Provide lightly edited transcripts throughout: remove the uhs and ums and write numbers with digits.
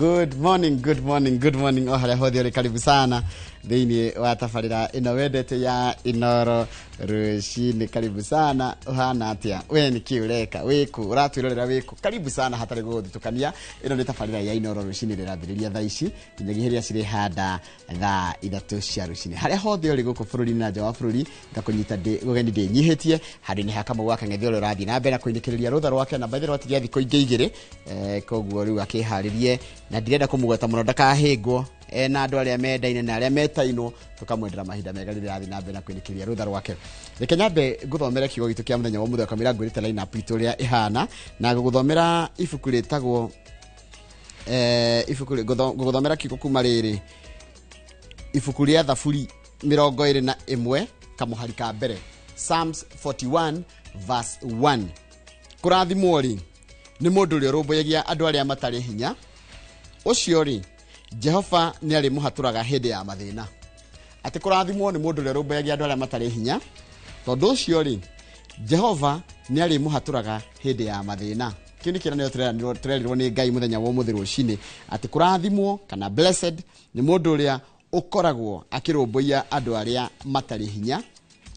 Good morning. Ohala hodhi karibu sana. Thini watafarira inowedete ya inoro rushini karibu sana. Uhana atia. We ni kiureka. Weku. Uratu ilolera weku. Karibu sana hatari tukania. Ino nitafarira ya inoro rushini lirabiriria thaishi. Kinyagihiria siri hada tha idatoshia rushini. Hale hodhi oli guko furuli na jawa furuli. Ngakonyita gugeni de nyihetie. Hadi ni hakama waka ngethio radhi na bena kuindikiriria rutha rwake na baithira watigia thiko ingeigire. Koguo riu akiharirie na ndirenda kumugweta muno ndakahingwo na andu aria mendaine na aria metaino tukamwendera mahinda mega riri rathi na mbere kwindikiria rutha rwake reke nyambe guthomera kigo gitu kia muthenya wa muthe kamira ngwirite line up itu ria ihana na guthomera ibuku ritagwo guthomera kigo kuma riri ibuku ria thaburi 21 kamuhari ka mbere Psalms 41 verse 1 kurathimwo ri ni mundu ri rumbuyagia andu aria matari hinya ucio ri Jehova ni ari muhaturaga hende ya mathina ati kurathimwo ni mundu ri rumbuyagia andu aria matari hinya tondu ucio ri Jehova ni ari muhaturaga hende ya mathina kini kira ni turerirwo ni Ngai muthenya wa muthiru rucini ati kurathimwo kana blessed ni mundu ria ukoragwo akirumbuya andu aria matari hinya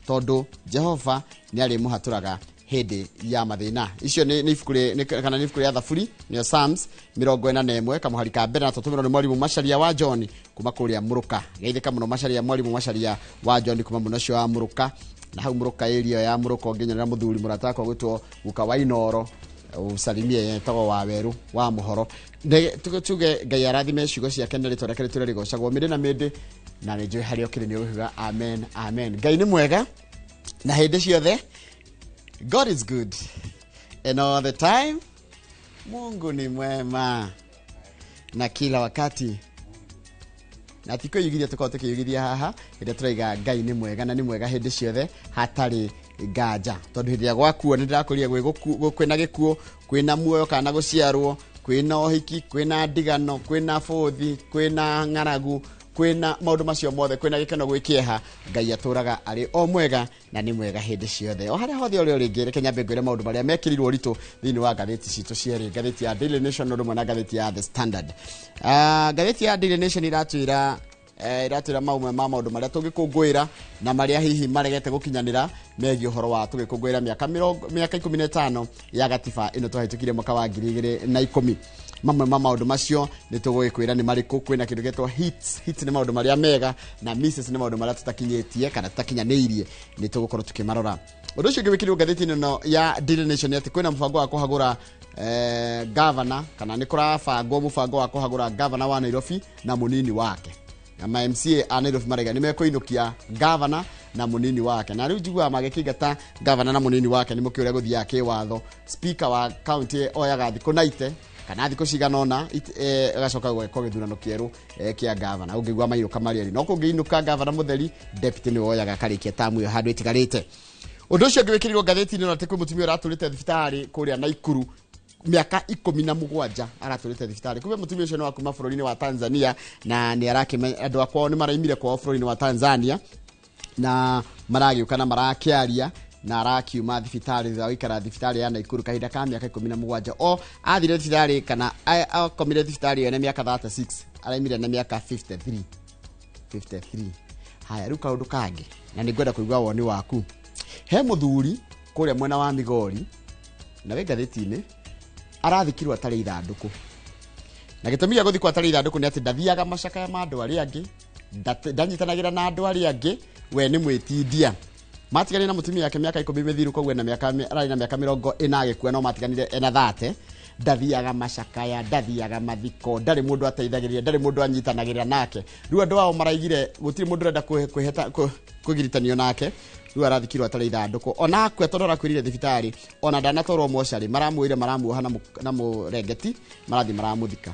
tondu Jehova ni ari muhaturaga hede ya mathina icio ni ifukure kana ni ifukure ya thaburi ni Psalms 41 kamuhari ka mbere na tutumiro ni mwalimu Masharia wa John kuma kuria muruka geithika muno Masharia mwalimu Masharia wa John kuma muno cio wa muruka na hau muruka area ya muruka ongenyera muthuri murataka gwitwo guka wa inoro usalimie tago wa weru wa muhoro tuge Ngai arathime ciugo ciake nĩ rĩtwa rĩake rĩrigocagwo mĩndĩ na mĩndĩ na nĩ njũĩ harĩa ũkĩrĩ nĩ ũhiga amen Ngai nĩ mwega na hĩndĩ ciothe God is good and all the time Mungu ni mwema na kila wakati na tiko yugiria tukote kiyugiria haha ire turaiga Ngai ni mwega na ni mwega hindi ciothe hatari ngaja tondu hindi ya gwakuo ni ndirakuria kwina gikuo kwina muoyo kana guciarwo kwina ohiki kwina ndigano kwina bothi kwina ngaragu kwina maundu macio mothe kwina gikeno gwikieha Ngai aturaga ari o mwega na ni mwega hindi ciothe o haria hothe uri ngire Kenya mbengwire maundu maria mekirirwo ritu thini wa gatheti citu cieri gatheti ya Daily Nation no rumwe na gatheti ya The Standard gatheti ya Daily Nation iratwira maumwe ma maundu maria tugikungwira na maria hihi maregete gukinyanira megi uhoro wa tugikungwira miaka 15 ya gatiba ino twahitukire mwaka wa 2010 mamwe ma maundu macio ni tugwikwira ni mariku kwina kindu getwa hits ni maundu maria mega na misses ni maundu maria tutakinyetie kana tutakinyaniirie ni tugukorwo tukimarora undu ucio ngibikirwo gatheti no ya Daily Nation ati kwina mfango wa kuhagura governor kana ni kurabangwo mufango wa kuhagura governor wa Nairobi na munini wake na MCA a Nairobi marega nimekuinukia governor na munini wake na riu njigua magikigata governor na munini wake nimukio uria guthia kiwatho speaker wa county oyaga thiko naite kana thiko ciganona agacoka gweko githurano kieru kia governor ungigwa mairo kamari no kungiinuka governor mutheri deputy ni oyaga karikia tamu yo handu itigarite undu ucio ngiwikirirwo gatheti ni nate kwi mutumia uraturite thibitari kuria Naikuru miaka 17 araturite thibitari kumbe mutumia ucio no akuma bururi-ini wa Tanzania na ni arakime andu akwa ni maraimire kwa bururi-ini wa Tanzania na maragiuka na marakiaria na arakiuma thibitari thwa ikara thibitari ya Naikuru kahinda ka miaka 17 o athire thibitari kana akomire thibitari ene miaka 36 araimire na miaka 53 haya ruka undu kangi na ningwenda kuigwa woni waku he muthuri kuria mwena wa Migori na we gatheti-ini arathikirwo atari ithanduku na gitumia guthikwa atari ithanduku ni ati ndathiaga macakaya ma andu aria angi ndanyitanagira na andu aria angi we ni mwitindia matiganire na mutumia yake miaka 10 mithiru kogwe na miaka arari na miaka 40 agikua no matiganire ena 30 ndathiaga macakaya ndathiaga mathiko ndari mundu ateithagiria ndari mundu anyitanagira nake riu andu ao maraigire gutiri mundu renda kwiheta kugiritanio nake riu arathikirwo atari ithanduku ona akwe tonora kwirire thibitari ona ndanatorwo moshari maramuire maramuoha na murengeti marathi maramuthika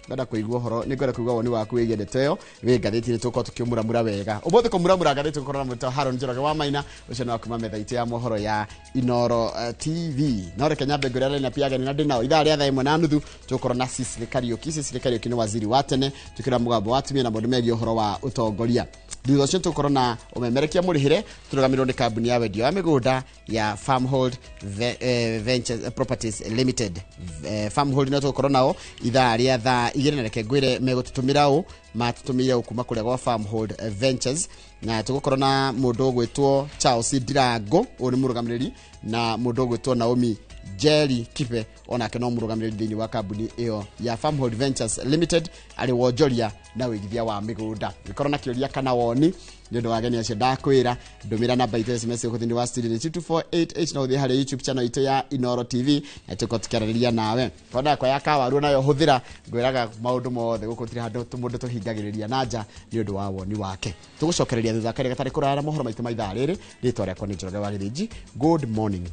ngada kuigwa horo ni ngada kuigwa woni waku wege ndeteyo we gatheti ni tuko tukimuramura wega ubothe kumuramura gatheti ukorana muto Haron Njoroge wa Maina ucio no akuma methaite ya mohoro ya Inoro TV na reke nyambe ngore na pia gani na ndina ithaa ria thaa 1:30 tukorana Sisili Kariuki ni waziri wa tene tukira mugambo wa tumia na mundu megi uhoro wa utongoria thutha ucio tukorwo na umemerekia murihire turugamirwo ni kambuni ya wendio ya migunda ya Farmhold Ventures Properties Limited. Farmhold no tukorwo nao ithaa ria thaa 2:00 megututumira u matutumire kuma kuria gwa Farmhold Ventures na tugukorwo na mundu gwitwo Charles Dirango uri murugamiriri na mundu gwitwo Naomi Jerry Kipe onake no murugamiriri thini wa kambuni iyo ya Farmhold Ventures Limited ari wonjoria na wigithia wa migunda. Ikorwo na kioria kana woni ndio wageni acio ndakwira ndumira namba itu SMS ku thini wa studio 2488 na uthi hari YouTube channel itu ya Inoro TV na tukotikariria nawe konda kwa yakawaru nayo huthira ngwiraga maundu mothe gukutiri handu mundu tuhingagiriria nanja ni undu wa woni wake. Tugucokereria thutha kare gatari kurara mohoro maitu maitha riri ritwa ria koni Njoroge wa Githiji. Good morning.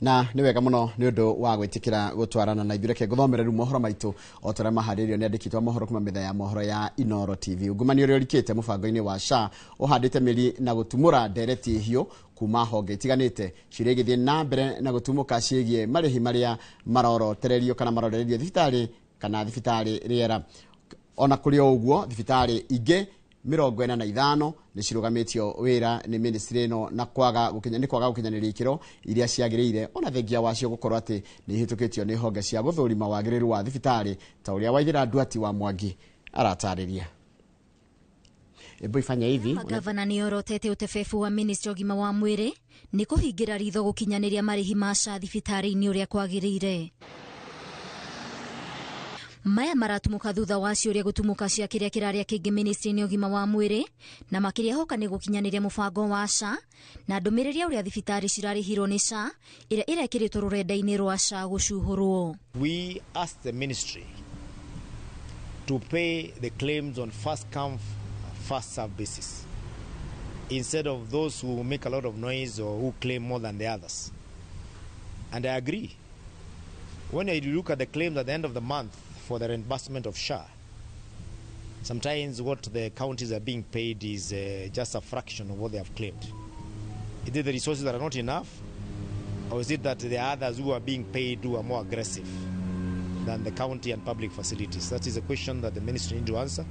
Na ni wega muno ni undu wa gwitikira gutwarana na ithureke guthomereru mohoro maitu otore maharirio ni andikitwa mohoro kuma mitha ya mohoro ya Inoro TV. Ugumani uri urikite mubango-ini wa SHA uhandite miri na gutumura ndereti hiyo kuma honge itiganite cirigithie na mbere na gutumuka ciigie marihi maria marorotererio kana marorererio thibitari kana thibitari riera. Ona kuri oguo thibitari inge 45 ni cirugamitio wira ni ministry no na kwaga gukinyaniria ikiro iria ciagiriire ona thengia wacio gukorwo ati ni hitukitio ni honge cia guthurima wagiriru wa thibitari ta uria Waithira Nduati wa Mwangi aratariria. Ebo ifanya hivi gavana ni orotete utefefu wa ministry ogima wa mwiri ni kuhingira ritho gukinyaniria marihi ma SHA thibitari-ini uria kwagiriire. Maya maratumuka thutha wa ciuria gutumuka cia kiria kiraria kingi ministry-ini ogima wa mwiri na makiria hoka ni gukinyaniria mubango wa SHA na ndumiriria uria thibitari cirarihirwo ni SHA iria irekiritwo rurenda-ini rwa SHA gucuhurwo. We asked the ministry to pay the claims on first come first serve basis instead of those who make a lot of noise or who claim more than the others. And I agree. When you look at the claims at the end of the month for the reimbursement of SHA, sometimes what the counties are being paid is just a fraction of what they have claimed. Is it the resources that are not enough, or is it that there are others who are being paid who are more aggressive than the county and public facilities? That is a question that the ministry need to answer,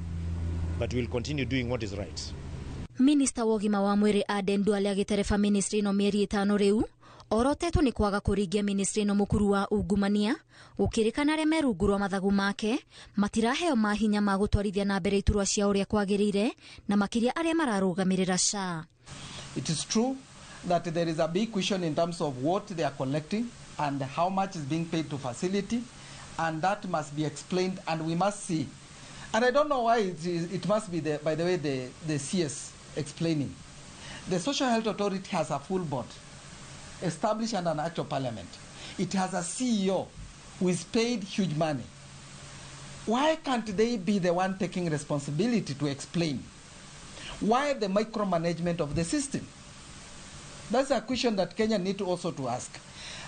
but we will continue doing what is right. Minister wogima wa mwiri Aden Duale agitereba ministry no mieri 5 riu orotetwo ni kwaga kuringia ministry no mukuru wa ungumania ukirikana aria merungurwa mathagu make matiraheo mahinya ma gutwarithia na mbere iturwa cia uria kwagiriire na makiria aria mararugamirira SHA. It is true that there is a big question in terms of what they are collecting and how much is being paid to facility, and that must be explained and we must see. And I don't know why it must be by the way the CS explaining. The Social Health Authority has a full board established under an act of parliament. It has a CEO who is paid huge money. Why can't they be the one taking responsibility to explain? Why the micromanagement of the system? That's a question that Kenya need also to ask.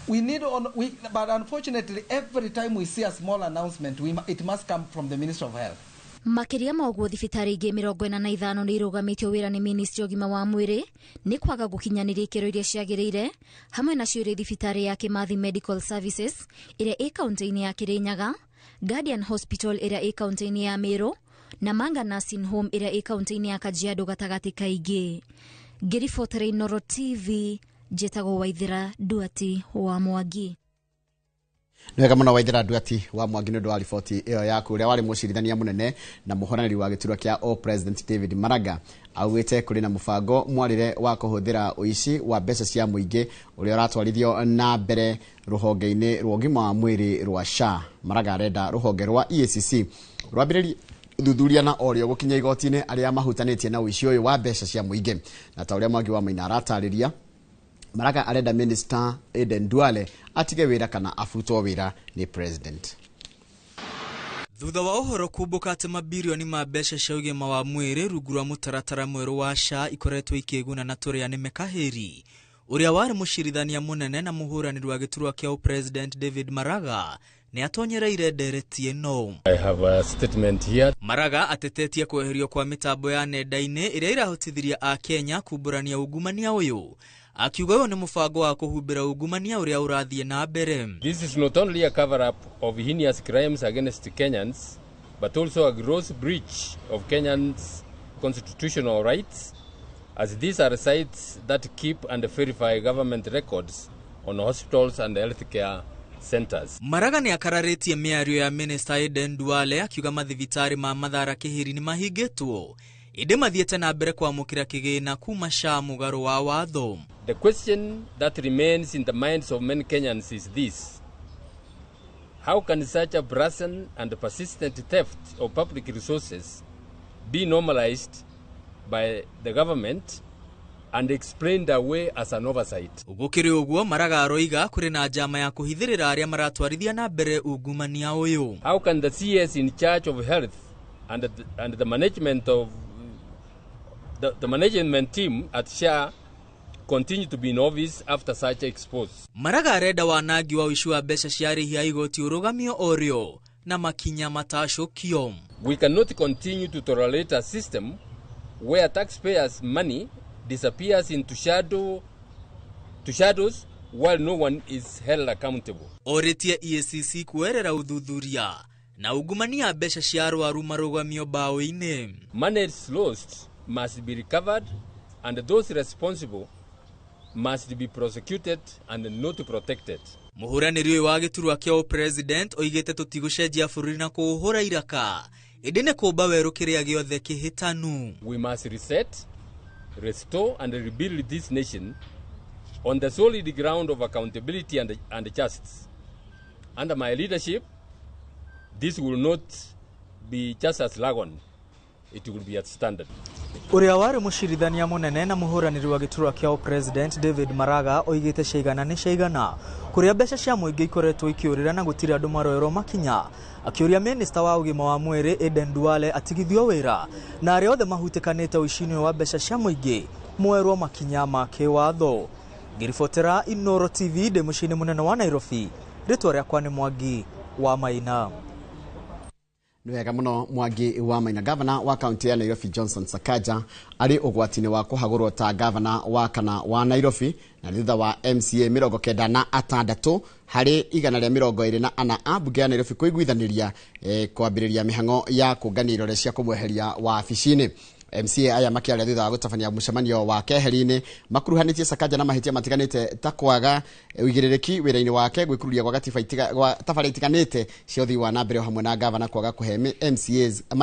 But unfortunately, every time we see a small announcement, it must come from the Minister of Health. Makiria moguo thibitari ingi 45 ni irugamitio wira ni ministry ogima wa mwiri ni kwaga gukinyaniria ikiro iria ciagiriire hamwe na ciuria thibitari ya Kimathi Medical Services iria i kaunti-ini ya Kirinyaga, Guardian Hospital iria i kaunti-ini ya Meru na Manga Nursing Home iria i kaunti-ini ya Kajiado gatagati kaingi. Ngiribotera Inoro TV, njitagwo Waithira Nduati wa Mwangi. Nwega muno Waithira Nduati wa Mwangi nĩ ũndũ wa riboti ĩyo yaku ũrĩa warĩ mũcirithania mũnene na mũhoranĩri wa gĩturwa kĩa All President David Maraga augĩte kũrĩ na mũbango mwarĩre wa kũhũthĩra ũici wa mbeca cia mũingĩ ũrĩa ũratwarithio na mbere rũhonge-inĩ rwa ũgima wa mwĩrĩ rwa SHA. Maraga arenda rũhonge rwa EACC rwambĩrĩrie thuthuria na orio gũkinya igoti-inĩ arĩa mahutanĩtie na ũici ũyũ wa mbeca cia mũingĩ. Na ta ũrĩa Mwangi wa Maina aratarĩria, Maraga arenda Minister Aden Duale atige wira kana afutwo wira ni president. Thutha wa uhoro kubuka ati mabirioni ma mbeca cia ũgima wa mwĩrĩ rungu rwa mũtaratara mwerũ wa SHA ikoretwo ikĩguna na tũrĩanĩme kahĩri, ũrĩa warĩ mũcirithania mũnene na mũhũranĩri wa gĩturwa kĩa President David Maraga nĩ atonyereire ndereti ĩno. I have a statement here. Maraga atetetie kweherio kwa mitambo ya nenda-inĩ ĩrĩa irahotithiria a Kenya kumbũrania ungumania ũyũ, akiuga ũyũ nĩ mũbango wa kũhumbĩra ungumania ũrĩa ũrathiĩ na mbere. This is not only a cover up of heinous crimes against Kenyans, but also a gross breach of Kenyans' constitutional rights, as these are sites that keep and verify government records on hospitals and healthcare centers. Maraga nĩ akararĩtie mĩario ya Minister Eden Duale akiuga mathibitarĩ ma Mathara Kĩhĩri nĩ mahingĩtwo, ĩndĩ mathiĩte na mbere kwamũkĩra kĩgĩna kuma SHA mũgarũ wa watho. The question that remains in the minds of many Kenyans is this: how can such a brazen and persistent theft of public resources be normalized by the government and explained away as an oversight? Gũkĩrĩ ũguo, Maraga aroiga kũrĩ na njama ya kũhithĩrĩra arĩa maratwarithia na mbere ungumania ũyũ. How can the CS in charge of health and the management of the management team at SHA continue to be in office after such expose? Maraga arenda wanangi wa ũici wa mbeca cia arĩhi a igoti ũrũgamio orĩo na makinya matacũkio. We cannot continue to tolerate a system where taxpayers' money disappears into shadows while no one is held accountable. Orĩtie EACC kuerera uthuthuria na ungumania mbeca cia arwaru marũgamio mbaũ-inĩ. Money lost must be recovered and those responsible must be prosecuted and not protected. Mũhũranĩri ũyũ wa gĩturwa kĩa President oigĩte tũtigũcenjia bũrũri na kũũhũra iraka, ĩndĩ nĩ kũmba werũ kĩrĩa gĩothe kĩhĩtanu. We must reset, restore and rebuild this nation on the solid ground of accountability and justice. Under my leadership, this will not be just a slogan, it will be a standard. Ũrĩa warĩ mũcirithania mũnene na mũhũranĩri wa gĩturwa kĩa President David Maraga oigĩte ciigana nĩ ciigana kũrĩa mbeca cia mũingĩ ikoretwo ikĩũrĩra na gũtirĩ andũ maroerwo makinya, akĩũria Minister wa ũgima wa mwĩrĩ Eden Duale atigithio wĩra na arĩa othe mahutĩkanĩte ũici-inĩ wa mbeca cia mũingĩ moerwo makinya ma kĩwatho. Ngĩribotera Inooro TV ndĩ mũciĩ-inĩ mũnene wa Nairobi, rĩtwa rĩakwa nĩ Mwangi wa Maina. Nwega muno Mwangi wa Maina. Governor wa county ya Nairobi Johnson Sakaja ari ugwatini wa kuhagurwo ta governor wa kana wa Nairobi na thutha wa MCA 96 hari igana rĩa 24 a bunge ya Nairobi kuiguithaniria kwambĩrĩria mĩhang'o ya kũngania irore cia kũmweheria wabici-inĩ. MCA aya makiaria thutha wa gũtabania mũcemanio wa keheri-inĩ makuruhanĩtie Sakaja na mahĩtia matiganĩte ta kwaga ũigĩrĩrĩki wĩra-inĩ wake gwĩkururia gwa tabarĩra itiganĩte cia ũthii wa na mbere hamwe na gavana kwaga kũhe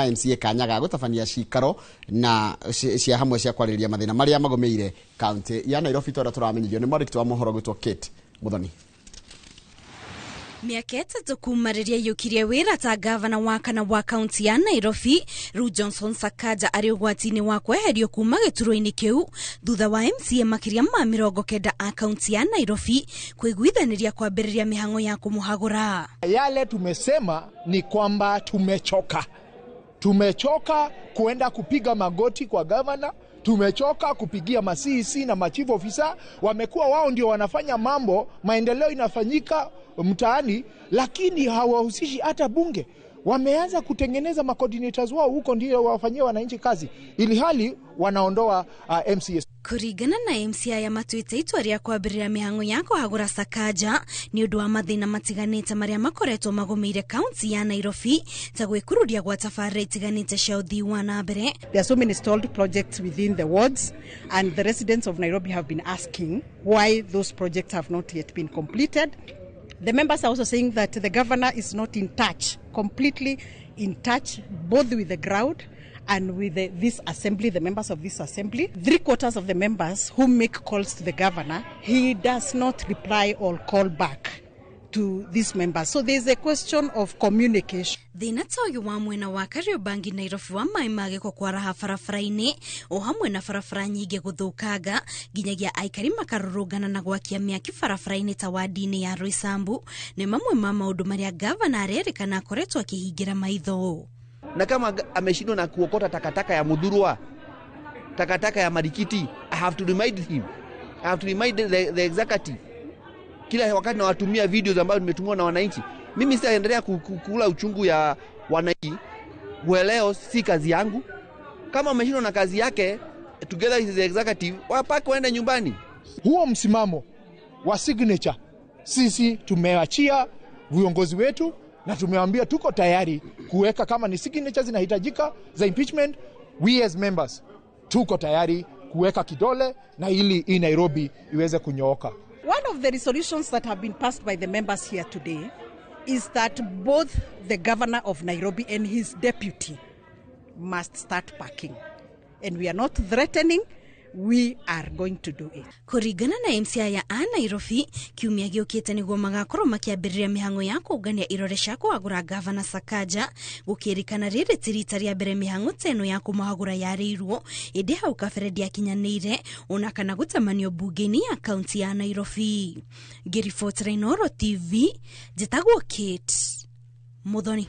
MCA kanya ga gũtabania cikaro na cia hamwe cia kwarĩrĩria mathĩna marĩa magomeire kaunti ya Nairobi. Twara tũramenyithio nĩ mwandĩki wa mohoro gwĩtwo Kate Muthoni. Miaka ĩtatũ kuma rĩrĩa yũkirie wĩra ta gavana wa kana wa kaunti ya Nairobi, Ru Johnson Sakaja arĩ ũgwati-inĩ wa kweherio kuma gĩturwa-inĩ kĩu thutha wa MCA makĩria ma 90 a kaunti ya Nairobi kũiguithanĩria kwambĩrĩria mĩhang'o ya kũmũhagũra. Yale tumesema ni kwamba tumechoka kuenda kupiga magoti kwa gavana. Tumechoka kupigia ma-CEC na ma-chief officer, wamekuwa wao ndio wanafanya mambo, maendeleo inafanyika mtaani, lakini hawahusishi hata bunge. Wameanza kutengeneza ma-coordinators wao huko ndio wafanyie wananchi kazi, ili hali wanaondoa MCS. Kũringana na MCA ya matuĩte itua rĩa kwambĩrĩria mĩhang'o ya kũhagũra Sakaja nĩ ũndũ wa mathĩna matiganĩte marĩa makoretwo magomeire kaunti ya Nairobi ta gwĩkururia gwa tabarĩra itiganĩte cia ũthii wa na mbere. There are so many stalled projects within the wards, and the residents of Nairobi have been asking why those projects have not yet been completed. The members are also saying that the governor is not in touch, completely in touch, both with the ground and with this assembly, the members of this assembly. 3/4 of the members who make calls to the governor, he does not reply or call back to these members. So there's a question of communication. Thina toyu wa mwena wa Kariobangi Nairobi wa maimage ko kwaraha barabara-ini o hamwe na barabara nyingi guthukaga nginyagia aikari makarurungana na gwakia miaki barabara-ini ta wadi-ini ya Roysambu ni mamwe ma maundu maria gavana arerikana akoretwo akihingira maitho. Na kama ameshindwa na kuokota takataka ya Mudhurwa, takataka ya Marikiti, I have to remind him. I have to remind the executive. Kila wakati na watumia videos ambazo nimetumiwa na wananchi. Mimi sitaendelea kukula uchungu ya wananchi. Leo si kazi yangu. Kama ameshindwa na kazi yake, together with the executive, wapake waende nyumbani. Huo msimamo wa signature sisi tumeachia viongozi wetu na tumewaambia tuko tayari kuweka kama ni signatures zinahitajika za impeachment. We as members tuko tayari kuweka kidole na ili Nairobi iweze kunyooka. One of the resolutions that have been passed by the members here today is that both the governor of Nairobi and his deputy must start packing. And we are not threatening, we are going to do it. Kurigana na MCA ya Nairobi, kiumia giukite niguo magakorwo makiambiriria mihango ya kugania irore cia kuagura gavana Sakaja, gukirikana riri tirita ria mbere mihango teno ya kumahagura yarirwo indi hau kabere ndiakinyanire ona kana gutamanio bunge-ini ya kaunti ya Nairobi. Ngiribotera Inooro TV, njitagwo Kate Muthoni.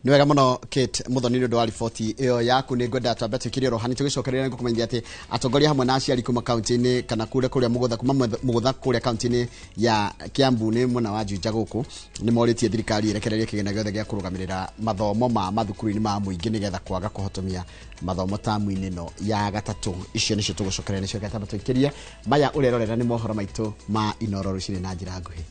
Ni wega muno Kate Muthoni ndio riboti iyo yaku ni ngwenda twambe tukirie rohani tugicokerera ngo kumenyithia ati atongoria hamwe na aciari kuma kaunti-ini kana kuria mugutha kuma mugutha kuria kaunti-ini ya Kiambu ni mwana wa Juja guku ni moritie thirikari irekererie kigena giothe gia kurugamirira mathomo ma mathukuru-ini ma muingi nigetha kwaga kuhotomia mathomo tamu-ini no ya gatatu. Icio nicio tugucokerera nicio gatatu tukirie maya urerorera ni mohoro maitu ma Inooro ruciri na njira nguhi.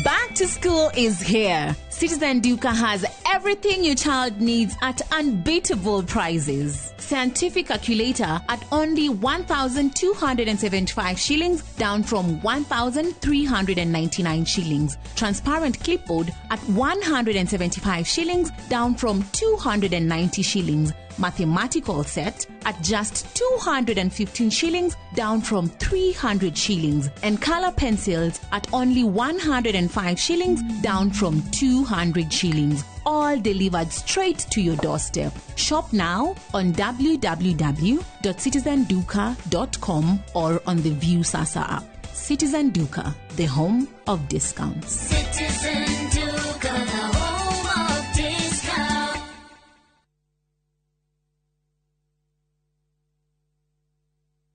Back to school is here. Citizen Duka has everything your child needs at unbeatable prices. Scientific calculator at only 1,275 shillings, down from 1,399 shillings. Transparent clipboard at 175 shillings, down from 290 shillings. Mathematical set at just 215 shillings, down from 300 shillings. And color pencils at only 105 shillings, down from 200 shillings. All delivered straight to your doorstep. Shop now on www.citizenduka.com or on the View Sasa app. Citizen Duka, the home of discounts. Citizen Duka, the home of discounts.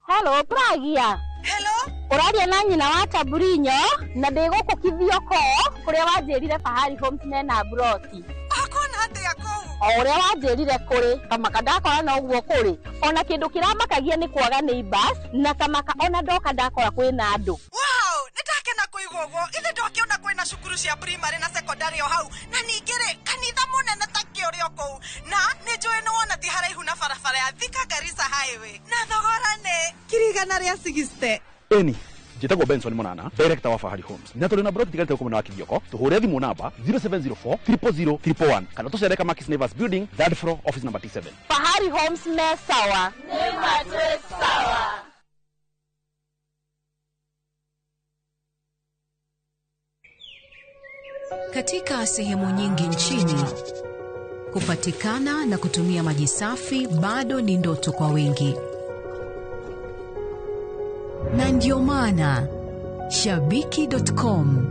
Hello, Pragia. Hello? Uraria na nyina wa Taburinyo na ndigukukithio ko kuria wanjirire Fahari Homes na Broti. Akona atia ko? Uria wanjirire kuri kamaka ndakora na uguo kuri ona kindu kiramakagia ni kwaga neighbors na kamaka ona ndoka ndakora kwina andu. Wow, nitakena kuigugo ithe ndokiona kwina cukuru cia primary na secondary o hau na ningire kanitha munene takio rio ko na nijoe no ona ti haraihu na barabara ya Thika Garissa highway na thogora ne kirigana ria 60. Eni Jitagwo Benson Monana, director wa Fahari Homes. Na tuli na broti tigalite huko na kivyoko. Tuhure thimu namba 0704 000 111. Kana tucereka Makis Nevers Building, third floor, office number T7. Fahari Homes mesawa. Nema sawa. Katika sehemu nyingi nchini, kupatikana na kutumia maji safi bado ni ndoto kwa wengi. Na ndio maana Shabiki.com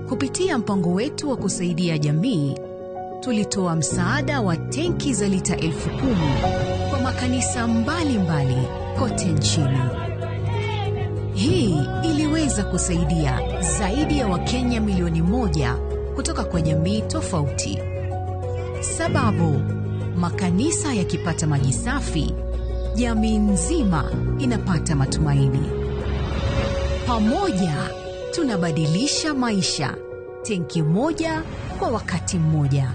kupitia mpango wetu wa kusaidia jamii tulitoa msaada wa tenki za lita 10,000 kwa makanisa mbalimbali kote nchini. Hii iliweza kusaidia zaidi ya Wakenya milioni 1 kutoka kwa jamii tofauti. Sababu makanisa yakipata maji safi, jamii nzima inapata matumaini. Pamoja tunabadilisha maisha, tenki moja kwa wakati mmoja.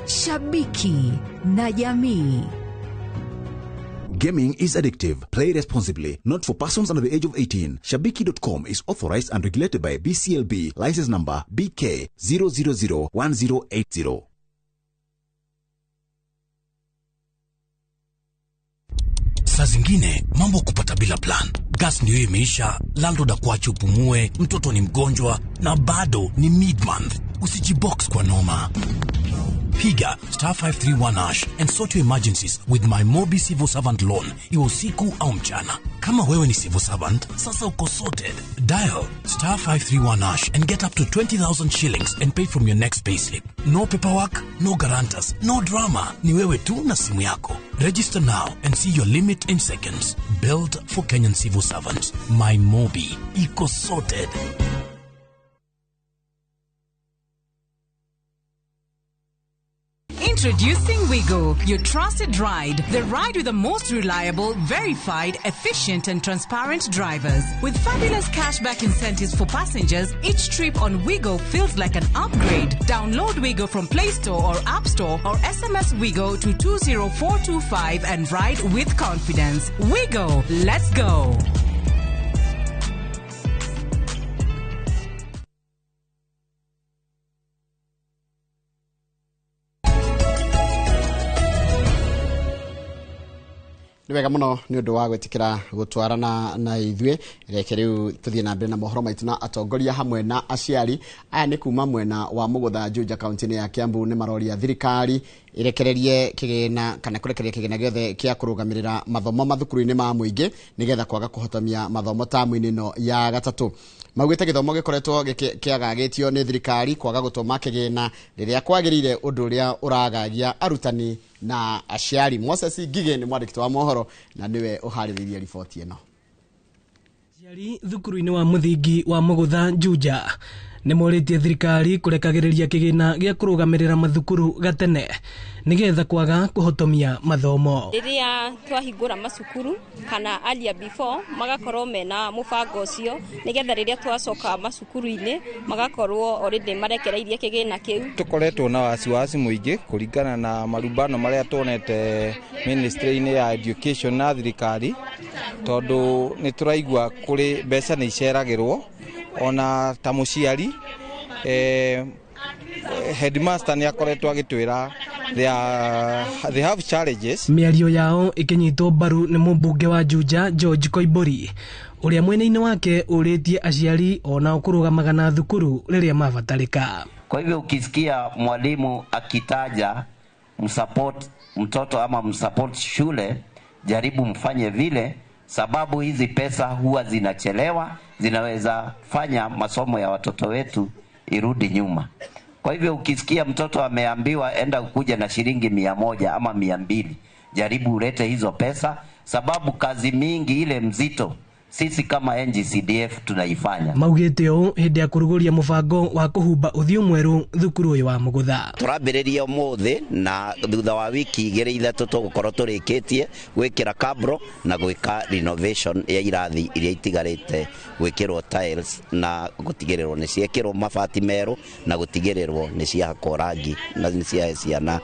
Shabiki na jamii. Gaming is addictive. Play responsibly. Not for persons under the age of 18. Shabiki.com is authorized and regulated by BCLB. License number BK 0001080. Saa zingine mambo kupata bila plan. Gas ndio imeisha, landlord akuache upumue, mtoto ni mgonjwa na bado ni mid-month. Usijibox kwa noma. Piga *531# and sort your emergencies with my Mobi Civil Servant Loan. Iwe usiku au mchana. Kama wewe ni civil servant, sasa uko sorted. Dial *531# and get up to 20,000 shillings and pay from your next payslip. No paperwork, no guarantors, no drama. Ni wewe tu na simu yako. Register now and see your limit in seconds. Built for Kenyan civil servants. My Mobi. Iko sorted. Introducing Wigo, your trusted ride. The ride with the most reliable, verified, efficient and transparent drivers. With fabulous cashback incentives for passengers, each trip on Wigo feels like an upgrade. Download Wigo from Play Store or App Store or SMS Wigo to 20425 and ride with confidence. Wigo, let's go. Ni wega muno ni undu wa gwetikira gutwarana na ithue reke riu tuthie na mbere na mohoro maitu na atongoria hamwe na aciari aya ni kuma mwena wa Mugutha Juja kaunti ya Kiambu ni maroria thirikari irekererie kigina kana kurekereria kigina giothe kia kurugamirira mathomo mathukuru-ini ma muingi nigetha kwaga kuhotomia mathomo tamu-ini no ya gatatu. Maugite githomo gikoretwo kiagagitio ni thirikari kwaga gutoma kigina riria kwagirire undu uria uragagia arutani na aciari. Moses Ngige ni mwandiki wa mohoro na niwe uhariririe ripoti ino. Aciari thukuru-ini wa muthingi wa Mugutha Juja ni moritie thirikari kurekagiriria kigina gia kurugamirira mathukuru gatene nigetha kwaga kuhotomia mathomo. Riria twahingura masukuru kana alia before magakorwo mena mubango ucio nigetha riria twacoka masukuru-ini magakorwo already marekereirie kigina kiu. Tukoretwo na wasiwasi muingi kuringana na marubano maria tuonete ministry-ini ya education na thirikari tondu ni turaigua kuri mbeca ni iceragirwo ona ta muciari headmaster ni akoretwo agitwira they have challenges. Miario yao ikinyitwo mbaru ni mumbunge wa Juja George Koibori uria mwene-ini wake uritie aciari ona ukurugamaga na thukuru riria mabatarika. Kwa hivyo ukisikia mwalimu akitaja msupport mtoto ama msupport shule, jaribu mfanye vile, sababu hizi pesa huwa zinachelewa, zinaweza fanya masomo ya watoto wetu irudi nyuma. Kwa hivyo ukisikia mtoto ameambiwa enda kuja na shilingi 100 ama 200, jaribu ulete hizo pesa, sababu kazi mingi ile mzito sisi kama NGCDF tunaifanya. Maugite o hindi ya kuruguria mubango wa kuhumba uthio mweru thukuru uyu wa Mugutha. Turambiriria umuthi na thutha wa wiki igiri ithatu tugukorwo turikitie gwikira kabro na gwika renovation ya irathi iria itigarite, gwikirwo tiles na gutigirirwo ni ciekirwo mabati meru na gutigirirwo ni ciahakwo rangi na ni cia ciana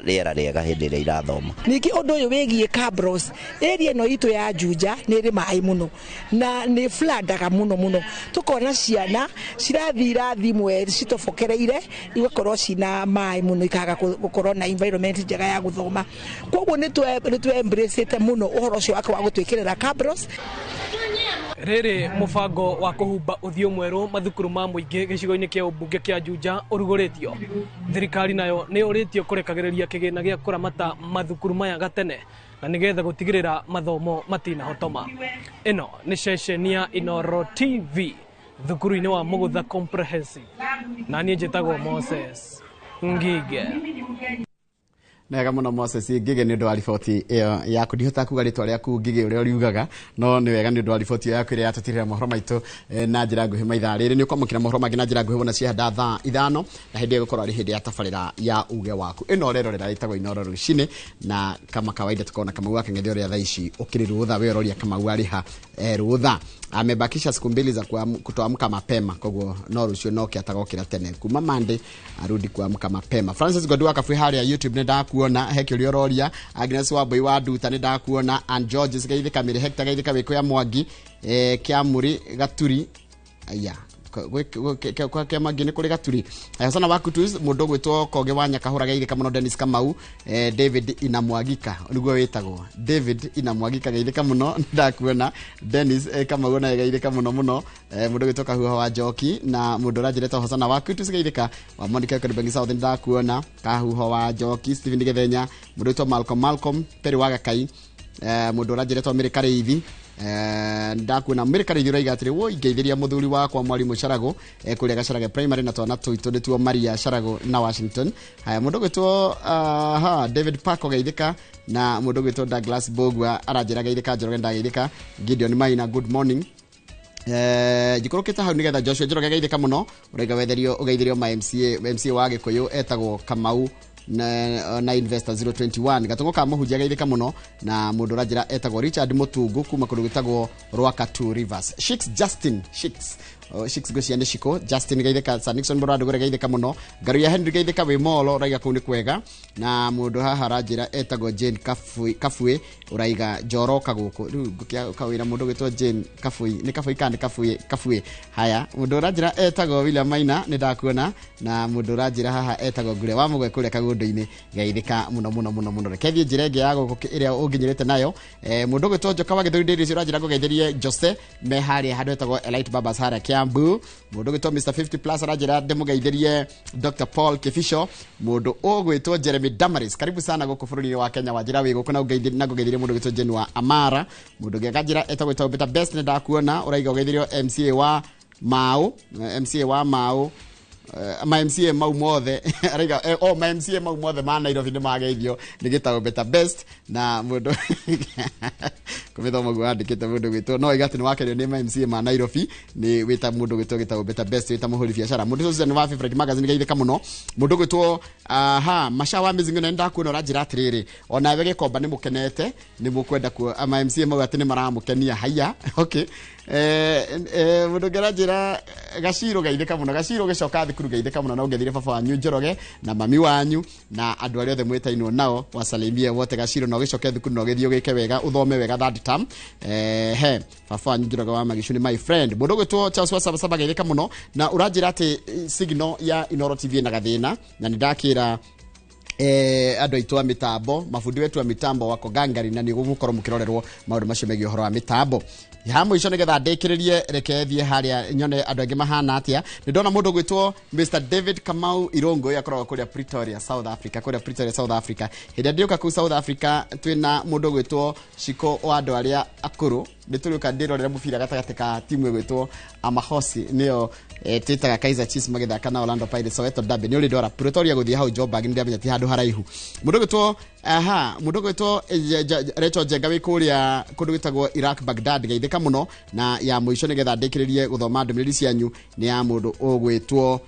riera riega hindi ria irathoma. Niki undu uyu wigie kabros area no itu ya Juja ni ri mai muno na ni floodaga muno tukona ciana cirathira thimwe citofokereire igakorwo cina mai muno ikaga gukorwo na environment njega ya guthoma. Koguo ni tu embrace muno uhoro cio wake wa gutwikirira cabros. Riri mubango wa kuhumba uthio mweru mathukuru ma muingi gicigo-ini kia ubunge kia Juja uruguritio. Thirikari nayo ni uritio kurekagiriria kigina gia kuramata mathukuru maya gatene na nigetha gutigirira mathomo matina hotoma. Ino ni ceceni ya Inoro TV thukuru-ini wa Mugutha Comprehensive na nie njitagwo Moses Ngige. Nega muno Moses Ngige ni undu wa riboti iyo yaku ndihota kuga ritwa riaku Ngige uria uriugaga no ni wega ni undu wa riboti yaku iria yatutirira mohoro maitu na njira nguhi maitha riri ni ukwamukira mohoro mangi na njira nguhi wona cia hada thaa 5 na hindi gukorwo ari hindi ya tabarira ya uge waku. Ino rero rira ritagwo Inoro rucini na kama kawaida tukona kama wake ngethio ria thaa ici ukiri rutha we roria kama wari ha rutha amebakisha siku 2 za kutoamka mapema, kwa hivyo no rucio no kiatagokira tene kuma Monday arudi kuamka mapema. Francis Godwa kafu hali ya YouTube nenda kuona heki uliororia Agnes Waboi wa Duta nenda kuona and George sigaithe kamire hekta gaithe kabiko ya Mwangi Kiamuri Gaturi aya kwa kema gine kuri Gaturi sana wakutu mundu gwitwo Koge wanya kahura gaithe kamuno Dennis Kamau David Inamwagika niguo wetagwo David Inamwagika gaithe kamuno ndakuona Dennis Kamau na gaithe kamuno muno mundu gwitwo Kahuho wa Njoki na mundu rajireta sana wakutu sigaithika wa Monica Karibangi South ndakuona Kahuho wa Njoki Steven Gethenya mundu gwitwo Malcolm Peri wa Gakai mundu rajireta Amerika Reithi ndakuona Amerika Reithi raiga atire wo igeithiria muthuri wa kwa Mwalimu Sharago kuria Gacharage Primary na twana tuitu nituo Maria Sharago na Washington. Haya mundu gwitwo David Parko gaithika na mundu gwitwo Douglas Bogwa arajira gaithika Njoroge ndageithika Gideon Maina good morning. Jikoroketa hau nigetha Joshua Njoroge gaithika muno uraiga wetherio ugeithirio ma MCA wa Gikuyu etagwo Kamau na investor 021 gatongo ka muhujia gaithika muno na mundu rajira etagwo Richard Mutungu kuma kundu gitagwo Rwaka 2 Rivers Shix Justin Shix gociane shiko Justin gaithika Sanixon Borado gore gaithika muno garu ya Henry gaithika we molo raiga kundi kwega na mundu haha rajira etagwo Jane Kafue uraiga Joroka guku gukia kawira mundu gitwo Jane Kafue ni Kafue kandi Kafue haya mundu rajira etagwo William Maina nindakuona na mundu rajira haha etagwo Gure wa mugwe kure kagundu-ini gaithika muno rekethie njirenge yago iria unginyirite nayo mundu gwitwo Njoka wa Githuri Daily rajira gugetherie Jose me hari handu etagwo Elite Babas hara Kiambu mundu gwitwo Mr 50 plus rajira demugeithirie Dr Paul Kifisho mundu ogwitwo Jeremy Damaris karibu sana guku bururi wa Kenya wajira wi guku na gugeithirie mundu gwitwo Jeni wa Amara mundu gegajira etagwo Beta Best ndakuona uraiga ugeithirio MCA wa Mau my MCA mau mothe araiga my MCA mau mothe ma Nairobi ni mageithio nigitago Beta Best na mundu kumithoma gwandikite mundu gwitwo no igati ni wakerio ni my MCA ma Nairobi ni wita mundu gwitwo gitago Beta Best wita muhuri biashara mundu ucio ni wa favorite magazine gaithika muno mundu gwitwo mashawa mizingo na ndakuona rajira atiriri ona we gikomba ni mukenete ni mukwenda ku my MCA mau ati ni maramukenia haya okay mundu gerajira Gaciro gaithika muno Gaciro gicoka thikuru gaithika muno na ungethire baba wanyu Njoroge na mami wanyu na andu aria othe mwetainwo nao wasalimie wote Gaciro no gicoke thikuru no githio gike wega uthome wega third term baba wanyu Njoroge wa Magicuni my friend mundu gwitwo Charles Wasaba gaithika muno na urajira ati signal ya Inoro TV na gathina na ndakira andu aitu a mitambo mafundi wetu a mitambo wako gangari na ni gukorwo mukirorerwo maundu macio megie horo wa mitambo ya mwisho nigetha ndikiririe rekethie haria nyone andu angi mahana atia ni ndona mundu gwitwo Mr David Kamau Irongo yakorwo kuria Pretoria South Africa hinde ndioka ku South Africa twina mundu gwitwo Shiko o andu aria akuru nituruka ndirorera mubira gatagati ka timu gwitwo Amahosi nio titaga Kaizer Chiefs magetha kana Orlando Pirates Soweto Derby ni uri ndora Pretoria guthie hau Joburg ndi amenya ti handu haraihu mundu gwitwo Recho Jenga wi kuria kundu gwitagwo Iraq Baghdad gaithika muno na ya mwisho nigetha ndikiririe guthoma ndumiriri cianyu ni ya mundu ogwitwo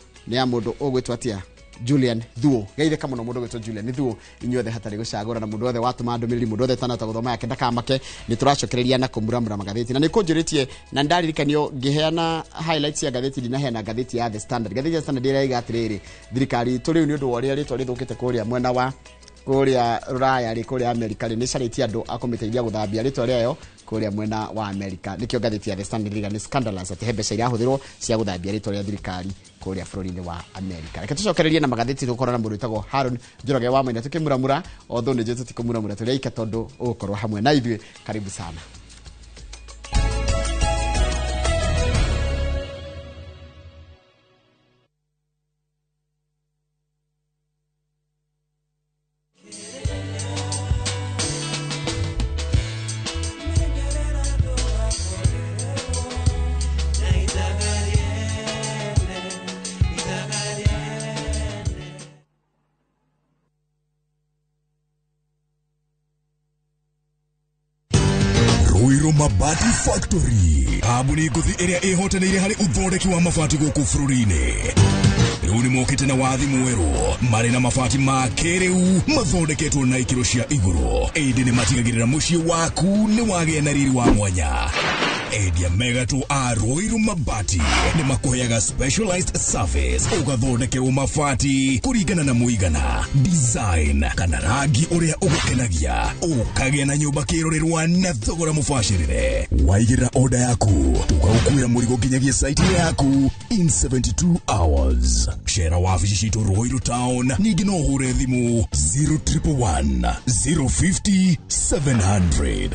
atia Julian Thuo gaithika muno mundu gwitwo Julian Thuo inyuothe hatari gucagura na mundu othe watuma ndumiriri mundu othe tanata guthoma yake ndakamake ni turacokereria na kumuramura magatheti na nikunjuritie na ndaririkanio ngiheana highlights ya gatheti dinaheana gatheti ya The Standard gatheti ya Standard ira atiriri thirikari turi ni undu woria ritwa rithukite kuria mwena wa kuria Ruraya ri kuria America ni cariti andu akomiteithia guthambia ritwa riayo kuria mwena wa America nikio gatheti ya The Standard riga ni scandalous ati hebe cia huthirwo cia guthambia ritwa ria thirikari kuria bururi-ini wa America reke tucokererie na magatheti tukorana mundu itagwo Haron Njoroge wa Maina tukimuramura otho ni jetu tikumuramura turiika tondu ukorwo hamwe na ithuĩ karibu sana. Mabati Factory abuni guthi iria ihotanire hari uthondeki wa mabati guku bururi-ini riu ni mokite na wathi mweru mari na mabati ma kiriu mathondeketwo na ikiro cia iguru indi ni matigagirira mucii waku ni wagia na riri wa mwanya Edia Megatu Aroiru Mabati ni makuheaga specialized service ugathondekerwo mabati kurigana na muigana design kana rangi uria ugukenagia ukagĩa na nyũmba kĩrorerwa na thogora mubashĩrĩre. Waigĩra order yaku tugagukuĩra mũrigo nginyagia site yaku in 72 hours. Shera wabici citũ Ruiru Town, ningĩ no ũhũre thimũ 0111 050 700.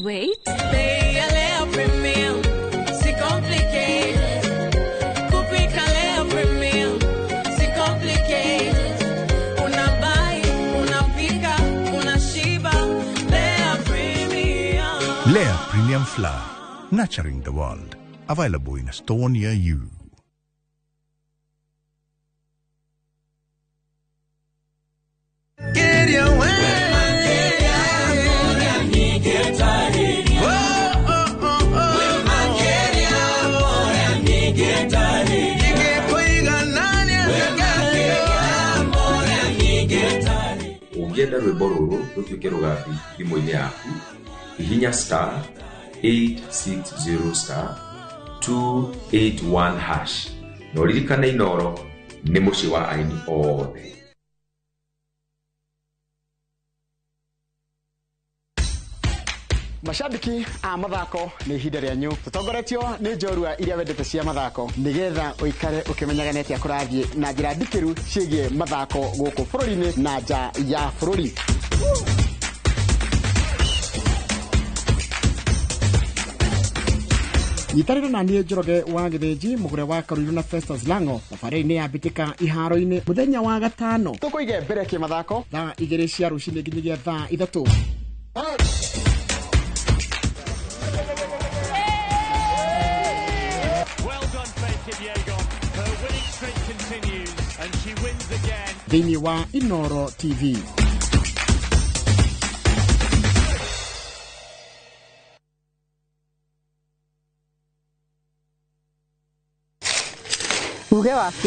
Wait. Lea Premium Flour, nurturing the world. Available in a store near you. Ũngĩenda rwĩmbo rũrũ rũtuĩke rũgathi thimũ-inĩ yaku, hihinya star 860 star 281 hash. Na ũririkane Inoro nĩ mũciĩ wa aini othe. Mashabiki a mathako nĩ ihinda rĩanyu. Tũtongoretio nĩ njorua iria wendete cia mathako nĩgetha ũikare ũkĩmenyaga nĩ atĩa kũrathiĩ na njĩra ndikĩru ciĩgiĩ mathako gũkũ bũrũri-inĩ na nja ya bũrũri. Nyitanĩra na niĩ Njoroge wa Gĩthĩnji, mũgũre wa Karũirũ na Festus Lango, thabarĩ-inĩ ya mbĩtĩka iharo-inĩ mũthenya wa gatano. Tũkũige mbere kĩmathako thaa 2 cia rũcinĩ nginyagia thaa 3. Thĩinĩ wa Inoro TV. Uge waku.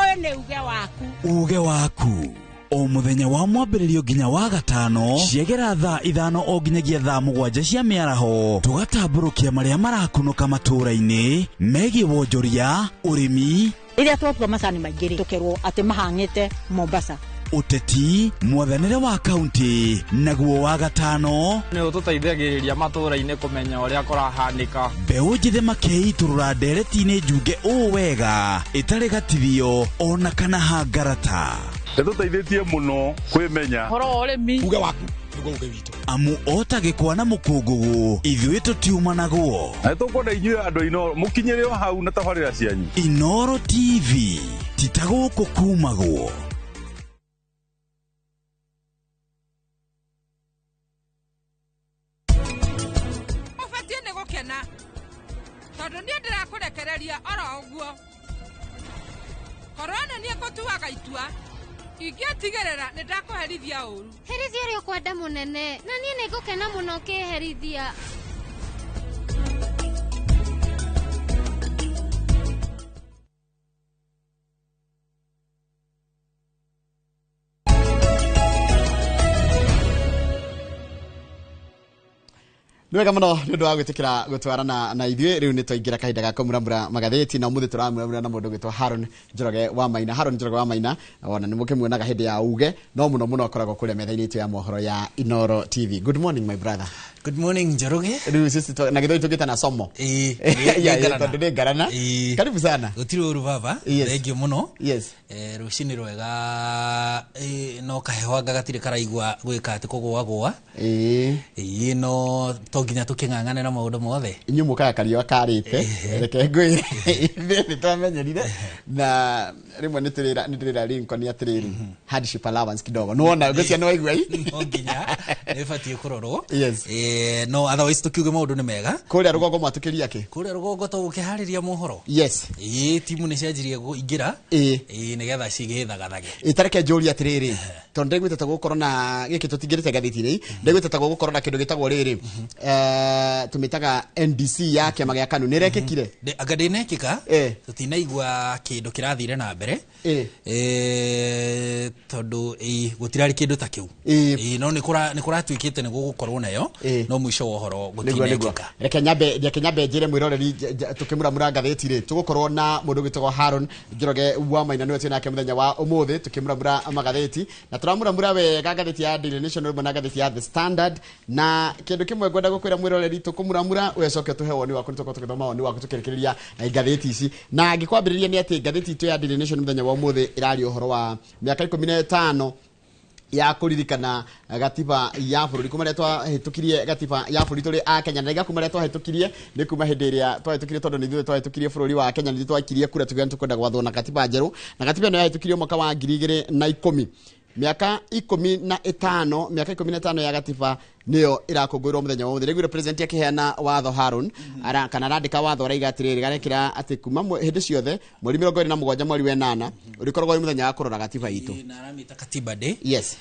Oyo nĩ uge waku. Uge waku. O muthenya wa mwambĩrĩrio nginya wa gatano, ciegera thaa 5 o nginyagia thaa 7 cia mĩaraho, tugatambũrũkia marĩa marakunũka matũũra-inĩ megiĩ wonjoria, ũrĩmi, iria twatua macani maingĩ tukerwo atĩ mahang'ĩte Mombasa, uteti, mwathanĩre wa kaunti, naguo wa gatano nĩ ũtũteithagĩrĩria matũũra-inĩ kũmenya ũrĩa kũrahanĩka. Mbeũ njĩthĩ makeitũrũra ndereti-inĩ njunge ũũ wega ĩtarĩ gatithio ona kana hangarata. Nĩtũteithĩtie mũno kwĩmenya horo ũrĩmi. Uge waku uge witũ. Amu otagĩkwa na mũkũngũgũ ithuĩ tũtiuma naguo. Na tũkwenda inyuĩ andũ Inoro mũkinyĩre o hau na tabarĩra cianyu. Inoro TV titagũkũ kumagwo. Ũbatiĩ nĩ gũkena tondũ niĩ ndĩrakũrekereria oro ũguo. Korwo nĩ niĩ ngũtuaga itua ingĩatigĩrĩra nĩ ndakũherithia ũru. Herithia ũrĩa ũkwenda mũnene, na niĩ nĩ ngũkena mũno ũkĩherithia. Nwega mũno nĩ ũndũ wa gwĩtĩkĩra gũtwarana na ithuĩ. Rĩu nĩ twaingĩra kahinda ga kũmuramura magathĩti, na ũmũthĩ tũramuramura na mũndũ ũgĩtwo Haron Njoroge wa Maina. Haron Njoroge wa Maina ona nĩ mũkĩmuonaga hĩndĩ ya uge, no mũno akoragwo kũrĩa metha-inĩ itũ ya mohoro ya Inoro TV. Good morning my brother. Good morning Njoroge. Rĩu sisi na gĩthoi tũgĩtana somo. Tondũ nĩ ngarana. Karibu sana. Gũtirĩ ũru baba. Thengiũ mũno. Yes. Rũcinĩ rwega no kahewa gatirĩ karaigua gwĩka atĩ kũgũagũa. No to nginya tũkĩng'ang'ane na maũndũ mothe. Inyuĩ mũkaga kariũa karĩte. Reke ngwĩre nĩ twamenyerire na rĩmwe nĩ ndĩrĩra Lincoln atĩrĩrĩ hardship allowance kidogo. Nĩwona ngũcia nĩ waigua ii? No nginya Nĩbatie kurorwo. Yes. No otherwise tukiuge maundu ni mega. Kuria rugongo mwatukiria ki? Kuria rugongo to ukihariria mohoro. Yes. Timu ni cianjirie kuingira. Nigetha cigithagathage. Itareke njuri atiriri. Tondu ndegwite gukorwo na giki tutingirite gathiti-ini. Ndegwite gukorwo na kindu gitagwo riri. Tumitaga NDC ya kiama gia KANU nirekekire. Agadinekika. Tutinaigua kindu kirathire na mbere. Tondu gutirari kindu ta kiu. No nikuratuikite ni gugukorwo nayo. No mwisho wa uhoro gutinekika. Reke nyambe njire mwiroreri tukimuramura ngathiti ri. Tugukorwo na mundu gitagwo Haron Njoroge wa Maina niwe twinake muthenya wa umuthi tukimuramura magathiti na turamuramura wega ngathiti ya Devolution na ngathiti ya The Standard na kindu kimwe ngwenda gukwira mwiroreri tukumuramura wecoke tuhewo ni waku tukithoma ni waku tukirikiriria ngathiti ici na ngikwambiriria ni ati ngathiti itu ya Devolution muthenya wa umuthi irari uhoro wa miaka 15 ya kuririkana gatiba ya bururi kuma retwa hitukirie gatiba ya bururi turi a Kenya na kuma retwa hitukirie ni kuma hindiria twahitukirie tondu ni thwe hitukirie bururi wa Kenya ni twakirie kura tugenda tukwenda gwathwo na gatiba njeru na gatiba no yahitukirie mwaka wa 2010 miaka 15 miaka 15 ya gatiba niyo irakungurwo muthenya wa muthenya regu president yakiheana watho Haron ara kana randika watho raiga atiriri garekira ati kuma hindi ciothe mweri 27 mweri wa 8 urikoragwo ni muthenya wa kurora gatiba itu na aramita katiba day. Yes.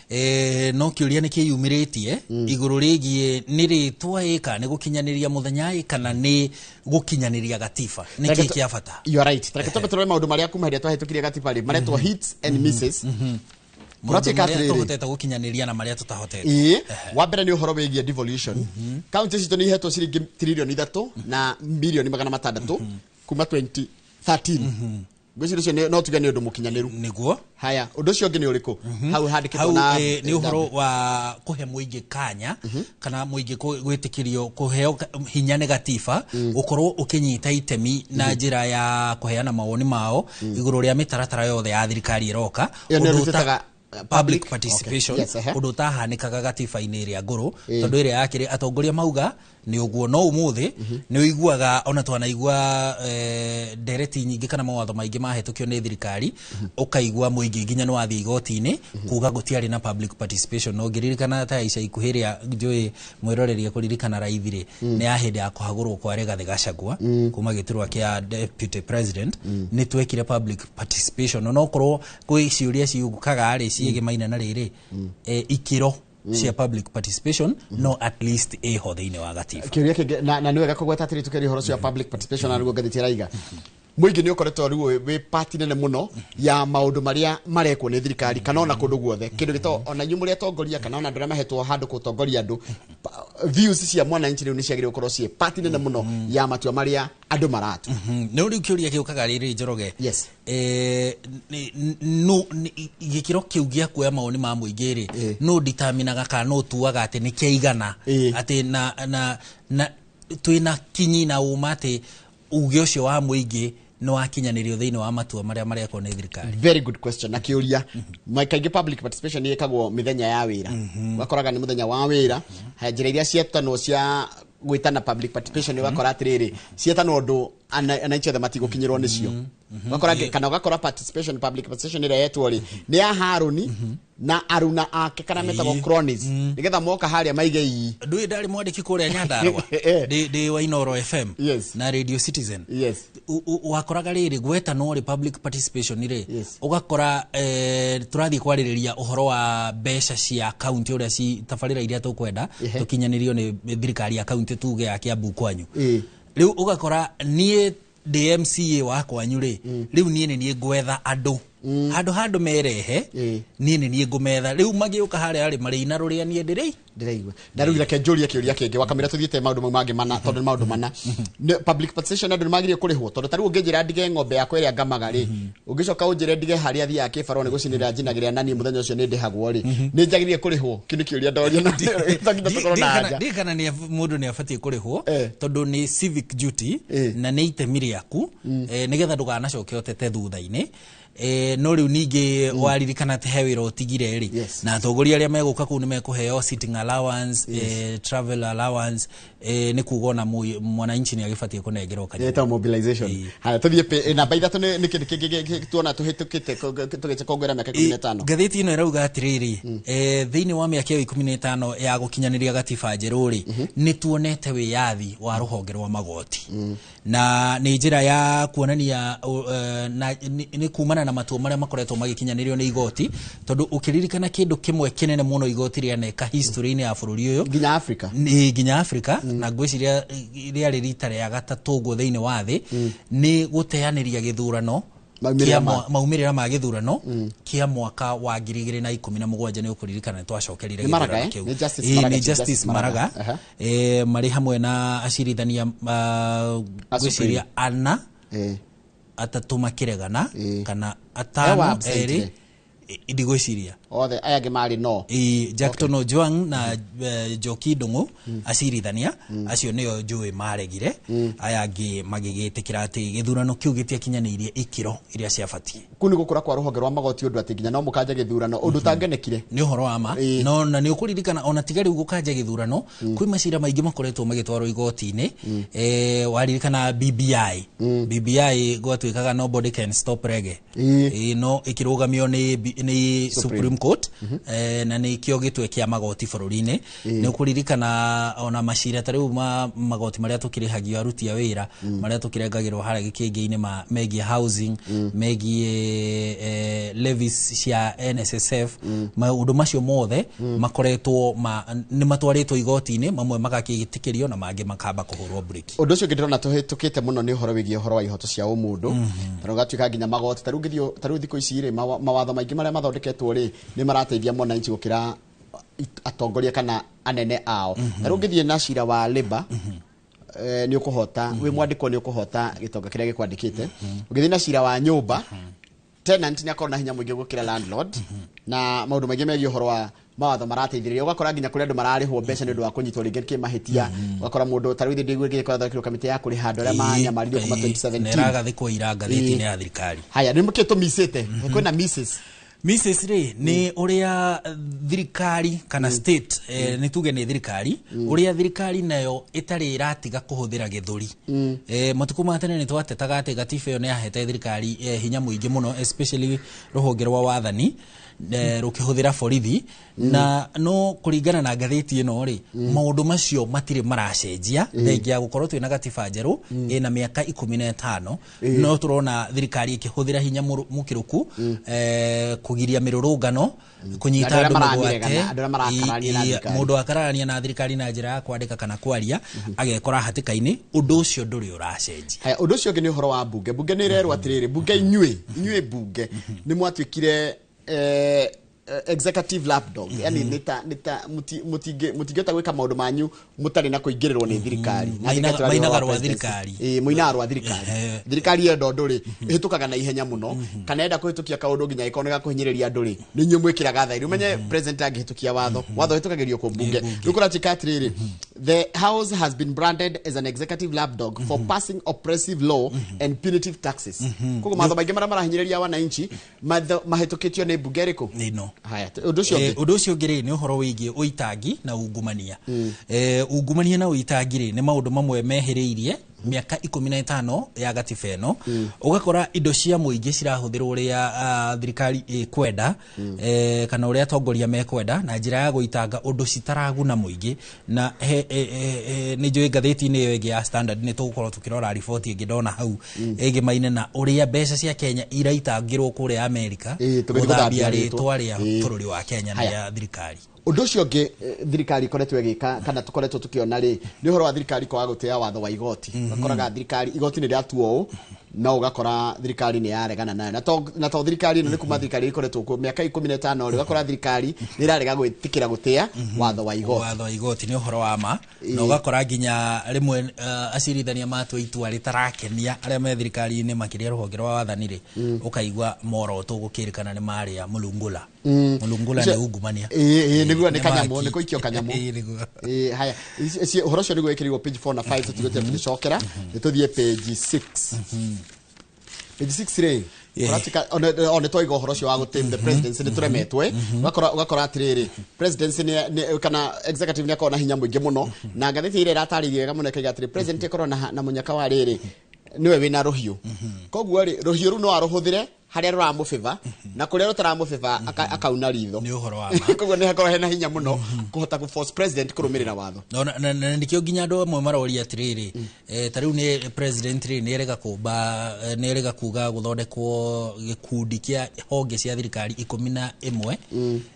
No kiuria ni kiyumiritie iguru rigie ni ritwa ika ni gukinyaniria muthenya kana ni gukinyaniria gatiba ni kiki ya bata. You are right. Traketoka turore maundu maria kuma hĩndĩ twahĩtũkirie gatiba ri maretwo hits and misses. Tuhotete gukinyaniria na maria tutahotete. Wa mbere ni uhoro wigie devolution. County citu ni ihetwo ciringi trilioni 3 na bilioni 600 kuma 2013. Gwiciro cio no tuge ni undu mukinyaniru niguo. Haya undu cio ngi ni uriku hau handikitwo na ni uhoro wa kuhe muingi kanya kana muingi gwitikirio kuheo hinya negatifa ukorwo ukinyita itemi na njira ya kuheana mawoni mao iguru ria mitaratara yothe ya thirikari iroka public participation undu tahanikaga gatiba-ini ria nguru tondu iria yakiri atongoria mauga ni uguo no umuthi ni uiguaga ona twanaigua ndereti nyingi kana mawatho maingi mahetukio ni thirikari ukaigua muingi nginya ni wathi igoti-ini kuga gutiari na public participation no ngiririkana ta ica ikuhiria njui mwiroreri kuririkana raithire ni ya hindi ya kuhagurwo kwa Rigathi Gachagua kuma giturwa kia deputy president ni twekire public participation no korwo kwi ciuria ciugukaga ari ciige maina na riri ikiro cia public participation no at least ho thiini wa gatiba kiuria kingi na niwega kugweta atiri tukeri horo cia public participation na rugo ngathiti raiga muingi ni ukoretwo riu wi party nene muno ya maundu maria marekwo ni thirikari kana ona kundu guothe kindu gito ona nyumuri atongoria kana ona ndura mahetwo handu kutongoria andu views cia mwananchi riu ni ciagire gukorwo cie party nene muno ya matua maria andu maratu no riu kiuria kiukaga riri Njoroge yes no gikiro kiu gia kuoya maoni ma muingi ri no determinaga kana no tuaga ati ni kiaigana ati na twina kinyi na umate uge ucio wa muingi no wakinyanirio thiini wa matua maria ko ni thirikari. Very good question na kiuria kaingi public participation ni ikagwo mithenya ya wira wakoraga ni muthenya wa wira njira iria cietano cia gwitana public participation ni wakora atiriri cietano ndu anaicho the matigo kinyirwo nicio wakora kana wakora participation public participation ira yetwo ri ni ya Haroni na aruna ake kana metagwo cronies nigetha moka haria maige ii ndui ndari mwandiki kuria Nyandarua ndi wa Inoro FM na Radio Citizen wakoraga riri gweta no public participation ri ugakora turathi kwaririria uhoro wa besha cia county uria ci tafarira iria tukwenda tukinyanirio ni thirikari ya county tuge ya Kiambu kwanyu riu ugakora nie DMCA wa kwanyu ri riu nie ni ngwetha andu handu merehe nie ni ngumetha riu magiuka haria ari mari ina ruria nie ndiraigwa ndarugire ke njuria kiuria kingi wakamira tuthiete maundu mangi mana tondu maundu mana public participation andu magire kurihwo tondu tariu unginjira ndige ng'ombe yakwa iria ngamaga ri ungicoka unjire ndige haria thia kibaro ni gucinira njinagiria nani muthenya ucio ni ndihagwo ri ni njagirire kurihwo kindu kiuria ndoria na tagitha tukoro na ndikana ni mundu ni afatie kurihwo tondu ni civic duty na ni itemi riaku nigetha nduganacoke otete thutha-ini no riu ningi waririkana te hewira utigire ri na atongoria aria meguka ku ni mekuheo sitting allowance travel allowance nĩ kuga ona mwananchi nĩ agĩbatie kũnengerwo kanyamũ. Eta mobilization. Haya tuthie na baitha nĩ kĩndũ kĩngĩ tuona tũhĩtũkĩte tũgĩte kongera mĩaka 15. Ngathĩti ĩno ĩrauga atĩrĩrĩ, thĩinĩ wa mĩaka 15 ya gũkinyanĩria gatiba njerũ rĩ, nĩ tuonete wĩyathi wa rũhonge rwa magoti. Na nĩ njĩra ya kuonania nĩ kumana na matua marĩa makoretwo magĩkinyanĩrio nĩ igoti, tondũ ũkĩririkana kĩndũ kĩmwe kĩnene mũno igoti rĩaneka history-inĩ ya bũrũri ũyũ nginya Africa. Nginya Africa na ngwĩciria rĩarĩ rita rĩa gatatũ ũguo thĩinĩ wa thĩ nĩ gũteanĩria gĩthurano maumĩrĩra ma gĩthurano kĩa mwaka wa 2017 nĩ ũkũririkana twacokerire gĩthurano kĩu. Nĩ Justice Maraga marĩ hamwe na acirithania gwĩciria ana atatũ makĩregana kana atano erĩ ndigwĩciria othe aya angĩ marĩ no Jackton Ojwang na Njoki Ndung'u acirithania acio nĩo njũĩ maregire aya angĩ magĩgĩtĩkĩra atĩ gĩthurano kĩu gĩtiakinyanĩirie ikĩro iria ciabatie. Kũ nĩ gũkũra kwa rũhonge rwa magoti ũndũ atĩ nginya no mũkanja gĩthurano ũndũ tangenekire nĩ ũhoro wa ma no na nĩ ũkũririkana ona tiga rĩu gũkanja gĩthurano kwĩ macira maingĩ makoretwo magĩtwarwo igoti-inĩ waririkana BBI gwatuĩkaga nobody can stop reggae no ĩkĩrũgamio nĩ Supreme Court na nĩ kĩo gĩtwe kĩa magoti bũrũri-inĩ nĩ ũkũririkana ona macira ta rĩu magoti marĩa tũkĩrĩhagio aruti a wĩra marĩa tũkĩrengagĩrwo harĩa gĩkĩngĩ-inĩ megiĩ housing megiĩ levies cia NSSF maũndũ macio mothe makoretwo nĩ matwarĩtwo igoti-inĩ mamwe magakĩgĩtĩkĩrio na mangĩ makamba kũhũrwo breki. Ũndũ ũcio ngĩndĩrona tũhĩtũkĩte mũno nĩ ũhoro wĩgiĩ ũhoro wa ihoto cia ũmũndũ tondũ gatuĩka nginya magoti ta rĩu thikũ ici rĩ mawatho maingĩ marĩa mathondeketwo rĩ nĩ marateithia mwananchi gũkĩra atongoria kana anene ao. Ta rĩu ngĩthiĩ na cira wa labor nĩ ũkũhota wĩ mwandĩko nĩ ũkũhota gĩtonga kĩrĩa gĩkwandĩkĩte. Ũgĩthiĩ na cira wa nyũmba tenant nĩ akorwo na hinya mũingĩ gũkĩra landlord na maũndũ maingĩ megiĩ ũhoro wa mawatho marateithĩrĩria ũgakora nginya kũrĩa andũ mararĩhwo mbeca nĩ ũndũ wa kũnyitwo rĩngĩ kĩmahĩtia ũgakora mũndũ ta rĩu ndĩgwĩkire kwatho kamĩtĩ ya kũrĩha andũ arĩa manyamaririo kuma 2017 nĩ ragathĩkwo ira ngathĩti-inĩ ya thirikari. Haya nĩ mũkĩ tũmicĩte kwĩna Mrs. rĩ nĩ ũrĩa thirikari kana state nĩ tuge nĩ thirikari ũrĩa thirikari nayo ĩtarĩ iratiga kũhũthĩra gĩthũri. Matukũ ma tene nĩ twatetaga atĩ gatiba ĩyo nĩ yahete thirikari hinya mũingĩ mũno especially rũhonge rwa wathani rũkĩhũthĩra borithi na no kũringana na ngathĩti ĩno rĩ maũndũ macio matirĩ maracenjia thengia ya gũkorwo twĩna gatiba njerũ ĩna mĩaka 15 no tũrona thirikari ĩkĩhũthĩra hinya mũkĩrũku kũgiria mĩrũrũngano kũnyita andũ mũgwate mũndũ akararania na thirikari na njĩra ya kwandĩka kana kwaria agekora hatĩka-inĩ ũndũ ũcio ndũrĩ ũracenjia. Haya ũndũ ũcio ũngĩ nĩ ũhoro wa bunge nĩ rerwo atĩrĩrĩ bunge inyuĩ bunge nĩ mwatuĩkire executive lapdog yani nita mutingĩota gwĩka maũndũ manyu mũtarĩ na kũingĩrĩrwo nĩ thirikari mainagarwa thirikari mũinagarwa thirikari endo ndũrĩ ĩhĩtũkaga na ihenya mũno kana enda kũhĩtũkia kaũndũ nginya ĩkorwo nĩ gakũhinyĩrĩria ndũrĩ nĩ inyuĩ mwĩkĩraga thairi ũmenye president angĩhĩtũkia watho hĩtũkagĩrio kũ bunge rĩkũra atĩrĩrĩ the house has been branded as an executive lapdog for passing oppressive law and punitive taxes koguo matho maingĩ marĩa marahinyĩrĩria wananchi mahĩtũkĩtio nĩ bunge rĩkũ no. Haya ũndũ ũcio ũngĩ nĩ ũhoro wĩgiĩ ũitangi na ungumania. Ungumania na ũitangi nĩ maũndũ mamwe mehĩrĩirie mĩaka 15 ya gatiba ĩno ũgakora indo cia mũingĩ cirahũthĩrwo ũrĩa thirikari kwenda kana ũrĩa atongoria mekwenda na njĩra ya gũitanga ũndũ citaraguna mũingĩ na nĩ njũĩ ngathĩti-inĩ ĩyo ĩngĩ ya Standard nĩ tũgũkorwo tũkĩrora riboti ĩngĩ ndona hau ĩgĩmaine na ũrĩa mbeca cia Kenya iraitangĩrwo kũrĩa Amerika gũthambia rĩtwa rĩa bũrũri wa Kenya na ya thirikari. Ũndũ ũcio ũngĩ thirikari ikoretwo ĩgĩka kana tũkoretwo tũkĩona rĩ nĩ ũhoro wa thirikari kwaga gũtĩa watho wa igoti. Ũkoraga thirikari igoti nĩ rĩatuo no ũgakora thirikari nĩ yaregana nayo na to thirikari ĩno nĩ kuma thirikari ikoretwo kuo mĩaka 15 rĩ ũgakora thirikari nĩ ĩrarega gwĩtĩkĩra gũtĩa watho wa igoti nĩ ũhoro wa ma na ũgakora nginya rĩmwe acirithania matua itua rĩtarakenia arĩa me thirikari-inĩ makĩria rũhonge rwa wathani rĩ ũkaigua moroto gũkĩrĩkana nĩ marĩa mũlungula nĩ ungumania nĩguo nĩ kanyamũ nĩ kũikio kanyamũ haya ũhoro ũcio nĩguo wĩkĩrĩirwo page 4 na 5 tũtigũte tũgĩcokera nĩ tũthiĩ page 6 rĩ Kuratika one toigo horo cio wa gutim the presidency ni turemetwe gakora atiriri presidency ni kana executive ni akona hinya mwingi muno na ngathiti ire rataririe wega muno kaiga atiri president ikorona na munyaka wa riri niwe wina rohio koguo ri rohio ru no aruhuthire haria ruramu favor na kuria rutaramu favor akauna ritho ni uhoro wa koguo ni hakora hena hinya muno kuhota ku force president kurumirira watho na ndikio ginya ndo amwe maroria atiriri tariu ni president ni erega kuba ni erega kuga guthondekwo gikundi kia honge cia thirikari 11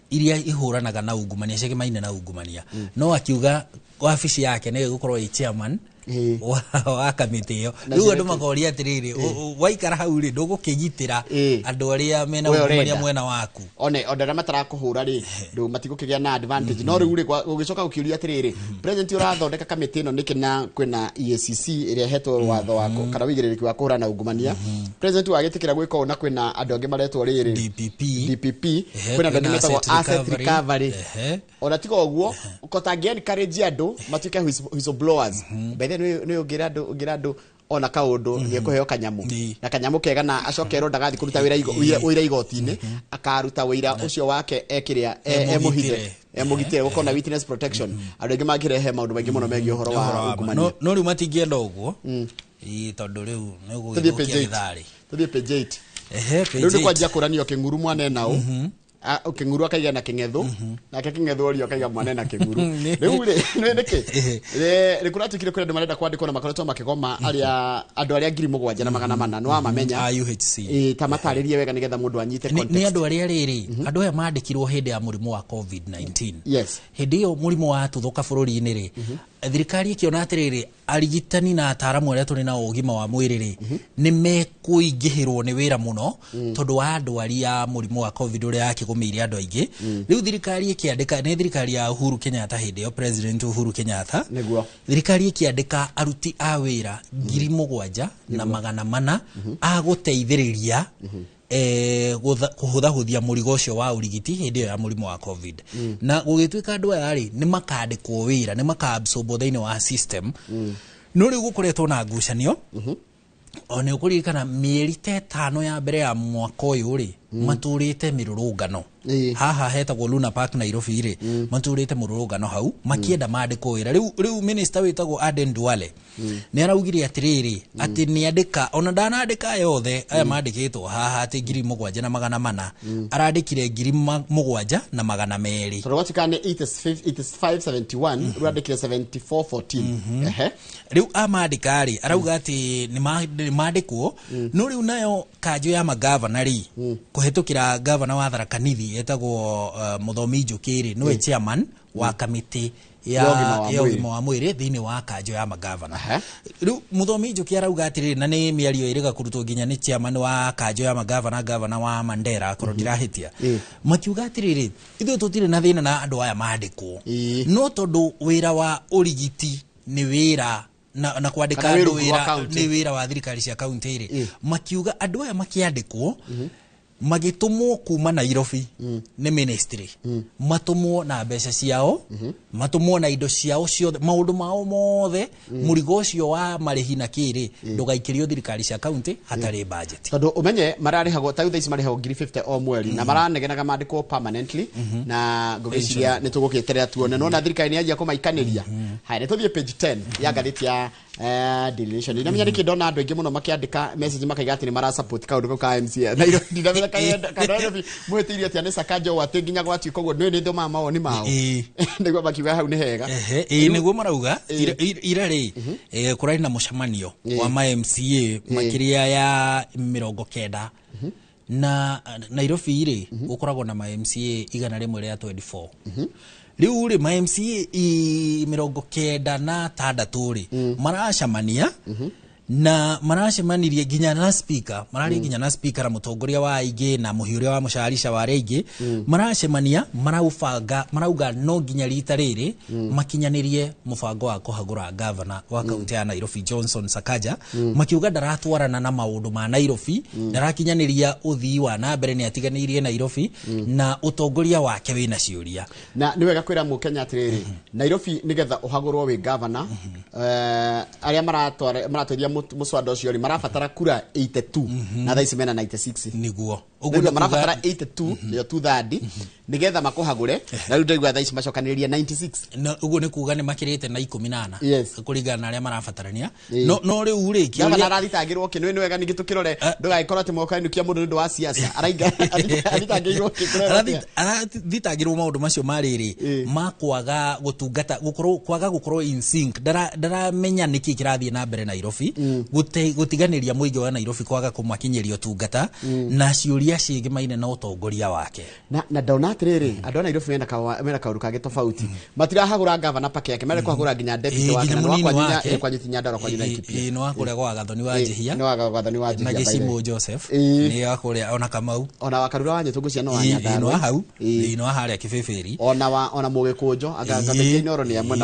iria ihuranaga na ungumania cege maine na ungumania no akiuga wabici yake ni gukorwo i chairman wa kamiti iyo riu andu makoria atiriri waikara hau ri ndugukigitira andu aria mena ungumania mwena waku ondera matara kuhura ri ndu matigukigia na advantage no riu ri ugicoka ukiuria atiriri president urathondeka kamiti ino nikina kwina EACC iria hetwo watho wako kana wigiririki wa kuhura na ungumania president wagitikira gwika ona kwina andu angi maretwo riri DPP kwina andu metagwo asset recovery ona tigo guo ukotangia encourage andu matuike whistleblowers ni ugira andu ona kaundu gikuheo kanyamu na kanyamu kega na acokero ndagathi kuruta wira igotini akaruta wira ucio wake ekiria emugitire gukona witness protection andu angi magirehe maundu maingi muno megi uhoro wa ungumania no riu matingienda uguo tondu riu niguthithari tuthie page 8 riu ndikwanjia kuranio kinguru mwane nao kinguru akaiga na kingetho na kingetho ori akaiga mwana na kinguru riu niki rikuratikire kuri andu marenda kwandikwo na makoretwo makigoma aria andu aria 7,400 no amamenya UHC ta mataririe wega nigetha mundu anyite context ni andu aria riri andu aya mandikirwo hindi ya murimu wa COVID-19 yes hindi iyo murimu wa tuthuka bururi-ini ri thirikari ikiona atiriri arigitani na ataramu aria turi na ugima wa mwiri ri ni mekuingihirwo ni wira muno tondu wa andu aria murimu wa COVID uria akigumiire andu aingi riu thirikari ikiandika ni thirikari ya Uhuru Kenyatta hindi yo president Uhuru Kenyatta niguo thirikari ikiandika aruti a wira 7,400 a guteithiriria kuhuthahuthia murigo ucio wa urigiti hindi ya murimu wa COVID na gugituika andu aya ri ni makandikwo wira ni makaabsorb thiini wa system no riu gukoretwo na ngucanio one ukurikana mieri 5 ya mbere ya mwaka uyu ri maturite mirurungano haha hetagwo Luna Park Nairobi ri maturite mururungano hau makienda mandikwo wira riu minister witagwo Aden Duale ni araugire atiriri ati ni andika ona ndanandika yothe aya mandikitwo haha ati 7,400 arandikire 7,200 so what can it is 571 urandikire 7414 riu amandika ri arauga ati ni mandikwo no riu nayo kanjo ya magavana ri kuhetukira governor wa Tharaka Nithi etagwo Muthomi Njukiri niwe chairman wa kamiti ya ugima wa mwiri thiini wa kanjo ya magavana riu Muthomi Njukiri arauga atiriri na ni miario iriga kurutwo nginya ni chairman wa kanjo ya magavana governor wa Mandera korondirahitia makiuga atiriri ithu tutire na thina na andu aya mandikwo no tondu wira wa urigiti ni wira na kwandika andu wira ni wira wa thirikari cia kaunti iri makiuga andu aya makiandikwo magitumwo kuma Nairobi ni ministry matumwo na mbeca ciao matumwo na indo ciao ciothe maundu mao mothe murigo ucio wa marihi na kiri ndugaikirio thirikari cia county hatari budget tondu umenye mararihagwo ta thaici marihagwo 50 o mweri na maranegenaga mandikwo permanently na ngogeciria nitugukiterera tuone no na thirikari ni yanjia kumaikaniria hai nituthie page 10 ya ngathiti ya Devolution ina menya nikindona andu aingi muno makiandika message makaiga ati ni mara support kaundu ka MCA ndamenya kana mwetiria ati ni Sakaja wate nginya gwati koguo ni ndo mama oni mao niguo bakiuga hau ni hega niguo marauga ira ri kurari na mucamanio wa MCA makiria ya 90 na Nairobi ri ukoragwo na MCA igana rimwe ria 24 riu ri MCA 96 ri maracamania na maracemanirie nginya na speaker marari nginya na speaker na mutongoria wa aige na muhiuria wa musharisha wa aige maracemania marauga no nginya rita riri makinyanirie mubango wa kuhagura governor wa kaunti ya Nairobi Johnson Sakaja makiuga ndaratwarana na maundu ma Nairobi ndarakinyaniria uthii wa na mbere ni atiganirie Nairobi na utongoria wake wina ciuria na niwega kwira mu Kenya atiriri Nairobi nigetha uhagurwo wi governor aria maratwaria muswada ucio marabatara kura 82 na thaa ici mena 96 niguo uguo marabatara 82 ndio 230 nigetha makuhagure na riu ndaigua thaa ici macokaniriria 96 uguo ni kuga ni makirite na 18 kuringana na aria marabatarania no riu ri kiuria gava arathitangirwo kinu ni wega ningitukirore ndugaikorwo ati moka inukia mundu ndu wa siasa araiga athitangirwo kikirore arathitangirwo maundu macio mariri makwaga gutungata gukorwo in sync ndaramenya niki kirathie na mbere Nairobi gutiganiria muingi wa Nairobi kwaga kumakinyeria utungata na ciuria cigimaine na utongoria wake na ndona atiriri andu a Nairobi mena kaundu kage tofauti matirahagura gavana pake yake mere kwagura nginya deputy wake na kwa nyitinya ndaro kwa nyitha no akuria kwa gathoni wa Njihia no gathoni wa Njihia na Gicimo Joseph ni akuria ona Kamau ona wakarura wa Nyetungu cia no wa Nyandarua no hau no haria Kibibiri ona Mugikunjo agathini oro ni amwe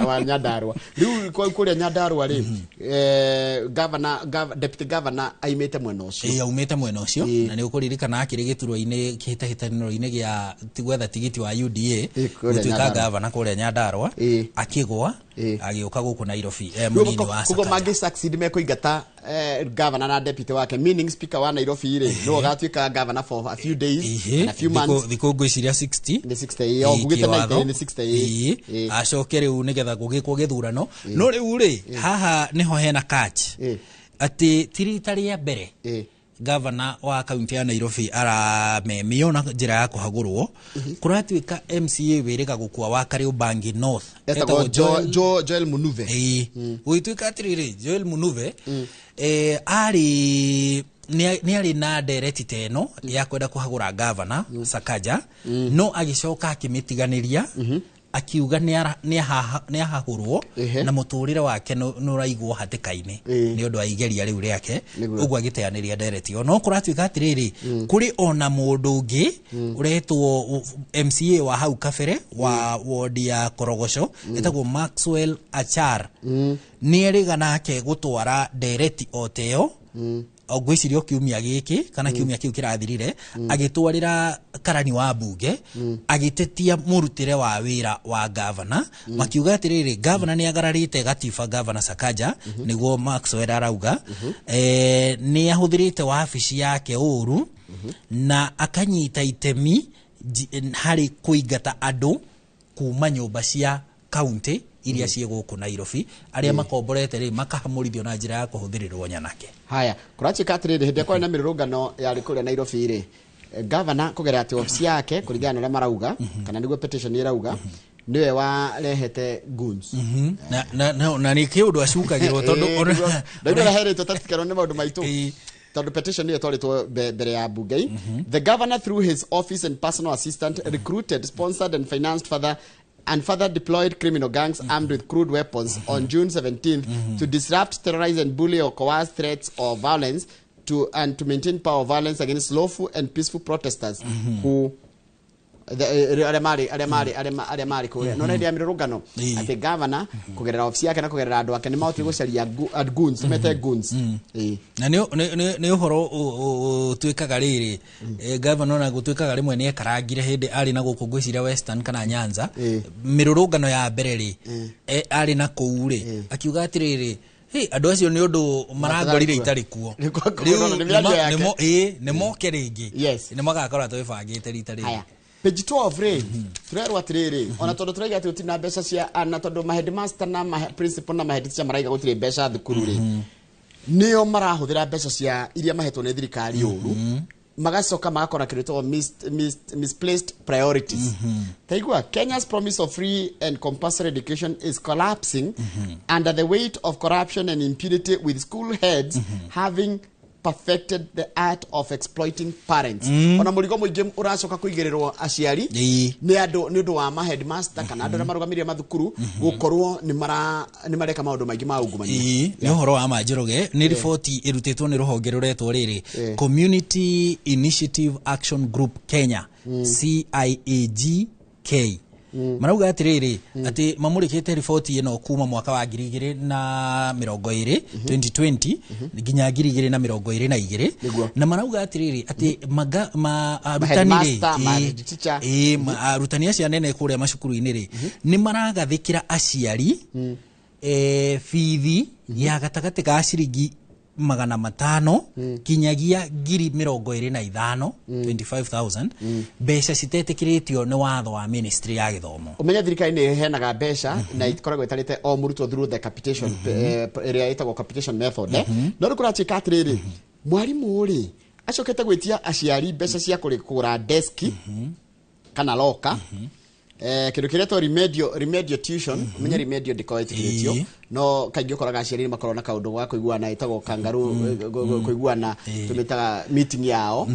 wa Nyandarua riu kuria Nyandarua ri deputy governor aimete mwena ucio aumete mwena ucio na ni ukuririkana akiri giturwa-ini kihitahitaniro-ini gia tigwetha tigiti wa UDA gutuika governor kuria Nyandarua akigwa agioka guku Nairobi munini wa Sakaja kugo magi succeed me kuigata governor na deputy wake meaning speaker wa Nairobi ri no gatuika governor for a few days and a few months thiko ngwiciria 60 the 60 yo gugite 60 acoke riu nigetha gugikwo githurano no riu ri haha niho hena catch ati tirita ria mbere governor wa kaunti ya Nairobi aramemio na njira ya kuhagurwo kuratuika MCA wirika gukua wa Kariobangi North etagwo Joel Munuve uituika atiriri Joel Munuve ari ni ari na dereti teno ya kwenda kuhagura governor Sakaja no agicoka akimitiganiria akiuga ni ahahurwo na muturire wake no raigwo hatikaine ni undu aigeria riu riake ugwa giteaniria dereti no kuratuika atiriri kuri ona mundu ungi uretwo MCA wa hau kabere wa ward ya Korogosho etagwo Maxwell Achar ni eriga nake gutwara dereti oteo ogwicirio kiumia giki kana kiumia kiu kirathirire agitwarira karani wa bunge agitetia murutire wa wira wa governor makiuga atiriri governor ni agararite gatiba governor Sakaja niguo Maxwell arauga ni ahuthirite wabici yake uru na akanyita itemi hari kuigata andu kuma nyumba cia county iria cie guku Nairobi aria makomborete ri makahamurithio na njira ya kuhuthirirwo nyanake haya kurachika atiriri hindi kwa na mirurungano yari kuria Nairobi ri governor kugeria ati ofisi yake kuringana na marauga kana niguo petition irauga niwe warehete goons na ni kiundu acukagirwo tondu ona herito tatikero ni maundu maitu the petition here told bere ya bunge the governor through his office and personal assistant recruited, sponsored and financed further deployed criminal gangs armed with crude weapons on June 17th to disrupt, terrorize and bully or coerce threats or violence to maintain power of violence against lawful and peaceful protesters who alemari kuria no ndia mirurungano ati governor kugerera ofisi yake na kugerera andu ake ni mauti gucaria goons mete goons na ni uhoro tuikaga riri governor na gutuikaga rimwe ni ekarangire hindi ari na guku gwiciria Western kana Nyanza mirurungano ya mbere ri ari na kuure akiuga atiriri andu acio ni undu marangorire itari kuo ni moke ringi ni magakora twibangite rita ringi page 12 re turerwa atiriri ona tondu turaiga ati utina mbeca cia ana tondu headmaster na principal na head teacher maraiga gutire mbeca thukuru ri nio marahuthira mbeca cia iria mahetwo ni thirikari uru magacoka magakora kirito misplaced priorities taigua Kenya's promise of free and compulsory education is collapsing under the weight of corruption and impunity, with school heads having perfected the art of exploiting parents. Ona murigo muingi uracoka kuigirirwo aciari ni andu wa ma headmaster kana andu marugamiria mathukuru gukorwo ni mareka maundu maingi ma ungumania ni uhoro wa manjiruge ni report irutitwo ni ruhonge ruretwo riri Community Initiative Action Group Kenya CIAGK marauga atiriri ati mamurikite report ino kuma mwaka wa 2020 2020 nginya 2022 na marauga atiriri ati arutani acia nene kuria macukuru-ini ri ni maragathikira aciari fithi ya gatagati ka ciringi 500 kinyagia 25,000 25,000 mbeca citetikiritio ni watho wa ministry ya githomo. Umenya thirikari ni henaga mbeca na ikoragwo itarite o murutwo through the capitation area itagwo capitation method no rikurachika atiriri mwarimu uri acokete gwitia aciari mbeca cia kurikura desk kana loka kindu kiretwo remedial tuition umenya remedial ndikoetikitio no kaingĩ ũkoraga aciari makorwo na kaundu gwa kũiguana itagwo kangaroo kũiguana tumitaga meeting yao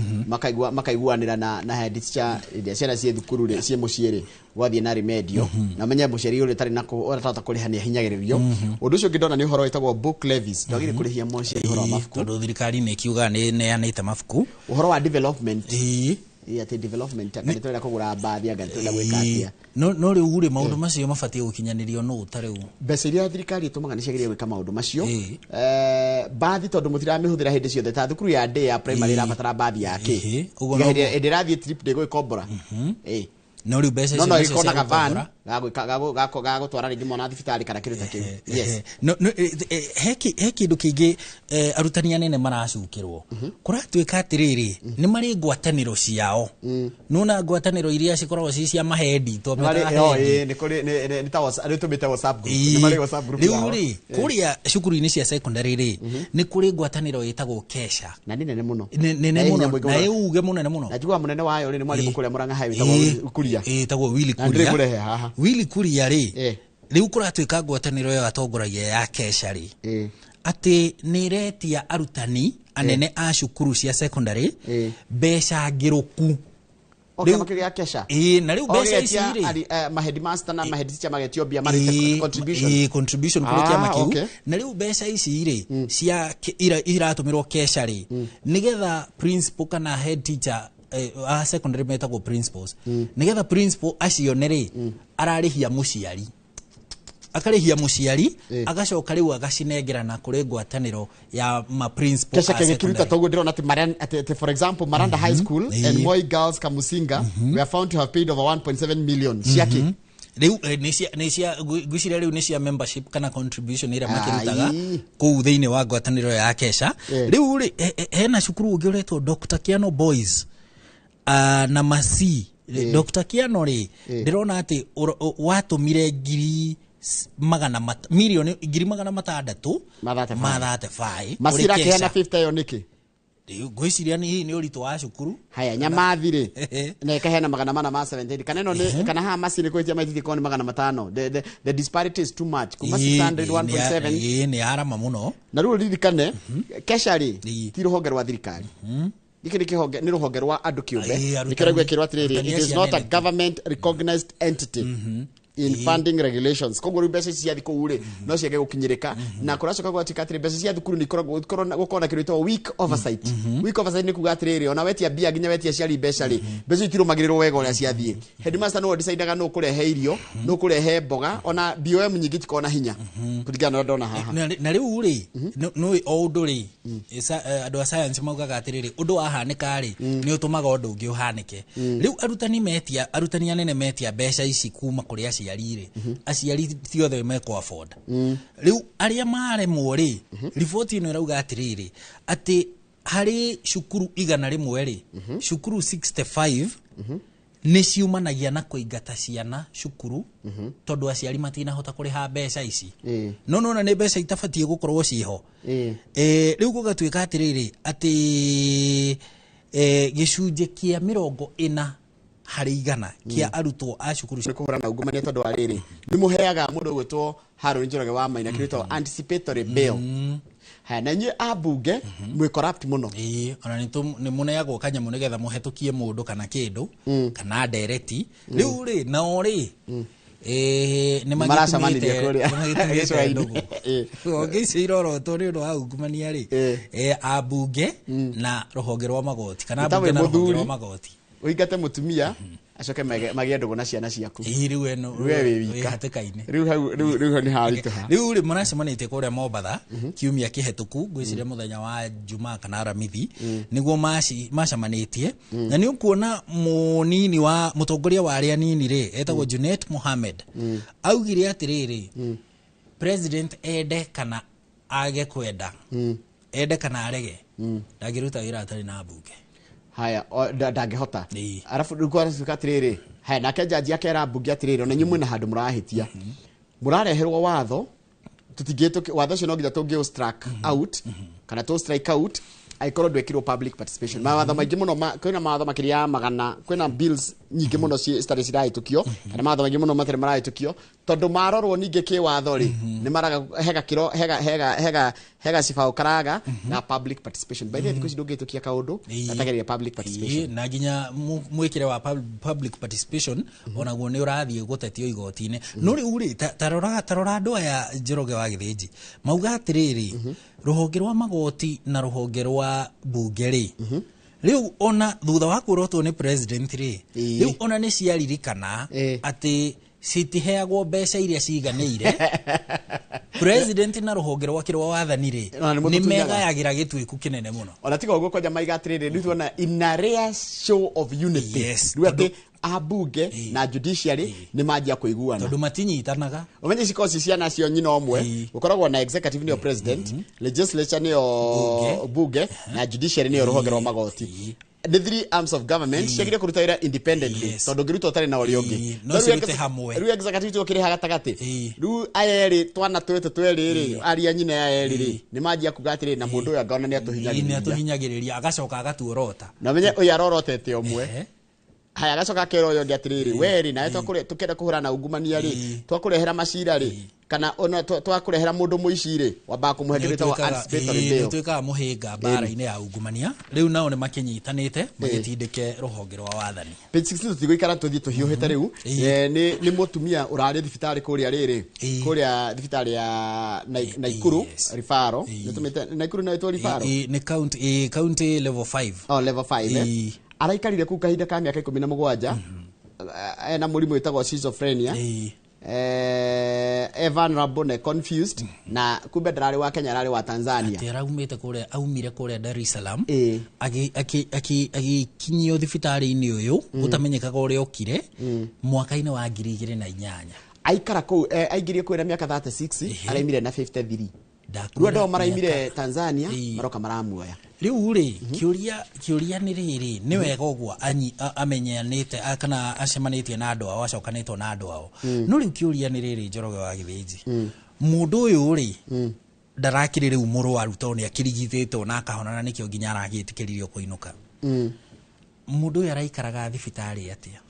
makaiguanĩra na head teacher iria ciana cie thukuru ri cie mũciĩ gwathie na remedial na menya mũciari ũrĩa tarĩ na ũratata kũrĩhania hinyagĩrĩrio ũndũ ũcio ngĩndona nĩ ũhoro wĩtagwo book levies ndagĩrĩ kũrĩhia mũciari ũhoro wa mabuku tondũ thirikari nĩ kiuga nĩ neanĩte mabuku ũhoro wa development ati development akanitwera kugura baadhi agatwenda gwika atia no riu uri maundu macio mabatie gukinyanirio no utariu mbeca iria thirikari itumaga ni ciagiria gwika maundu macio baadhi tondu mutira mihudira hindi ciothe ta thukuru ya day ya primary irabatara baadhi yake ndirathie trip de gwikombora no riu mbeca icio no ikona gavan gago twara ringi mwana thibitari kana kiruta kiu yes no he kindu kingi arutani anene maracukirwo kuratuika atiriri ni mari ngwataniro ciao nuna ngwataniro iria cikoragwo ci cia mahedi to ni kuri ni tawas aritumite WhatsApp group ni mari WhatsApp group riuri kuria cukuru-ini cia secondary ri ni kuri ngwataniro itagwo kesha na ni nene muno na yuge munene muno najua munene wayo ri ni mwalimu kuria Murang'a Highway itagwo kuria itagwo Willy Kuria ri riu kuratuika ngwataniro yo atongoragia ya kesha ri ati niretia arutani anene a cukuru cia secondary mbeca ngiruku riu makiria kesha na riu mbeca ici ri headmaster na head teacher magetio bia mari contribution kuri kiama kiu na riu mbeca ici ri cia iratumirwo kesha ri nigetha principal kana head teacher a secondary metagwo principals nigetha principal acionere ararihia muciari akarihia muciari agacoka riu agacinengerana kuri ngwataniro ya ma principal kesha kenge kiruta togo ndirona ati for example Maranda High School and Moi Girls Kamusinga were found to have paid over 1.7 million ciake riu necia guciria riu necia membership kana contribution ira makirutaga kuu thiini wa ngwataniro ya kesha riu hena cukuru ungi uretwo Dr. Kiano Boys na masi Dr. Kiano ri ndirona ati watumire milioni 600 mathate fai masira kena 50 yo niki gwiciria ni uritu wa cukuru haya nyamathire na ikahena 470 kaneno ni kana ha masini kwetia maititi koni 500 the disparity is too much kuma 600 1.7 ni arama muno na ruo ririkane kesha ri ti ruhonge rwa thirikari ikiri kihoge ni ruhonge rwa andu kiumbe nikiregwe kirwa atiriri it is not a government recognized entity in funding regulations koguo mbeca cia thikũ uri no ciage gukinyirika na kuracoka gwatika atiri mbeca cia thukuru ni gukona kirito weak oversight weak oversight ni kuga atiriri ona wetia bia ginya wetia ciari mbeca ri mbeca itirumagiriro wega uria ciathie headmaster no decidaga no kurehe irio no kurehe mboga ona BOM nyingi tikona hinya kuringana na ndona haha na riu ri no o undu ri andu a science maugaga atiriri undu ahanika ri ni utumaga undu ungi uhanike riu arutani anene metia mbeca ici kuma kuri aciari thiothe meko afford riu aria maremwo ri riboti ino irauga atiriri ati hari cukuru igana rimwe ri cukuru 65 ni ciumanagia na kuingata ciana cukuru tondu aciari matinahota kuriha mbeca ici no na ni mbeca itabatie gukorwo ciho riu gugatuika atiriri ati gicunje kia 40 hari igana kia arutwo a cukuru kuhurana ungumania tondu ariri ni muheaga mundu gwitwo Harun Njoroge wa Maina kirito anticipatory bail na nye abunge mwe corrupt muno ona ni muneagwo kanyamu nigetha muhetukie mundu kana kindu kana ndereti riu ri na ori ni maracamanithia kuria ogisi iroro tori ndo aungumania ri abunge na ruhonge rwa magoti kana abunge na ruhonge rwa magoti uingate mutumia acoke magia ndugu na ciana ciaku riu eno we wika hatikaine riu ni harituha riu ri maracemanite kuria Mombatha kiumia kihetuku gwiciria muthenya wa Jumaa kana Aramithi niguo macamanitie na ni ukuona munini wa mutongoria wa aria nini ri etagwo Junet Mohamed augire atiriri president ende kana age kwenda ende kana arege ndagiruta wira atari na bunge haya ndangihota arafu ndukora sukatiriri haya nake jaji akera bunge atiriri ona nyumwe na handu murahitia murareherwo watho tutigito watho cio no nginya tungi strike out kana to strike out aikorwo ndwekirwo public participation mawatho maingi muno kwina mawatho makiria magana kwina bills nyingi muno citari ciraitukio kana mawatho maingi muno matari maraitukio tondu marorwo ningi ki watho ri ni maraga hega sifao karaga na public participation by the way thikuci ndungitukia kaundu atageria public participation na ginya mwikire wa public participation onaguo ni urathie gutetio igotine no ri uri tarora andu aya Njoroge wa Githĩnji mauga atiriri ruhonge rwa magoti na ruhonge rwa bunge ri riu ona thutha wa kurotwo ni president ri riu ona ni ciaririkana ati citiheagwo mbeca iria ciganĩire president na ruhonge rwa kirwa wathani ri ni megayagira gitwiku kinene muno ona tiga uguo koja maiga atiriri riu tuona in a rare show of unity riu ati abunge na judiciary ni majia kuiguana tondu matinyitanaga umenye cikoci ciana cio nyina omwe gukoragwo na executive ni president legislature ni bunge na judiciary ni ruhonge rwa magoti the three arms of government ciagire kuruta wira independently tondu ngiruta utari na uri ungi no cirute hamwe riu executive tukiri hagatagati riu ayeri twana twetu tweri aria nyina ya eri ri ni majia kugatiri na mundu ya ngona ni atuhinyagiriria agacoka agatuorota na menye uya rorotete omwe haya gacoka kero yo ngiatiriri weri na tukenda kuhura na ungumania ri twakurehera macira ri kana ona twakurehera mundu muici ri wamba kumuhekereta wa anticipatory bail twika muhinga bara-ini ya ungumania riu nao ni makinyitanite magitindike ruhonge rwa wathani page 16 tutigoikara tuthie tuhiuhite riu ni mutumia urari thibitari kuria riri kuria thibitari ya Naikuru rifaro nitumite Naikuru na itwa rifaro ni county level 5 level 5 araikarire ku kahinda ka miaka 17 ena murimu witagwo schizophrenia Evan Rabone confused na kumbe ndarari wa Kenya arari wa Tanzania atiraumite kuria aumire kuria Dar es Salaam akikinyio thibitari-ini uyu utamenyekaga uria okire mwaka-ini wa 2008 aikara ku aingirie kwira miaka 36 araimire na 53 Ruado maraimire Tanzania maroka maramuoya riu ri kiuria ni riri ni wega ogwa amenyanite kana acemanitie na andu ao acokanitwo na andu ao no riu kiuria ni riri Njoroge wa Githĩnji mundu uyu ri ndarakirire umurwaru to ni akirigithitwo na akahonana nikio nginya aragitikiririo kuinuka mundu uyu araikaraga thibitari atia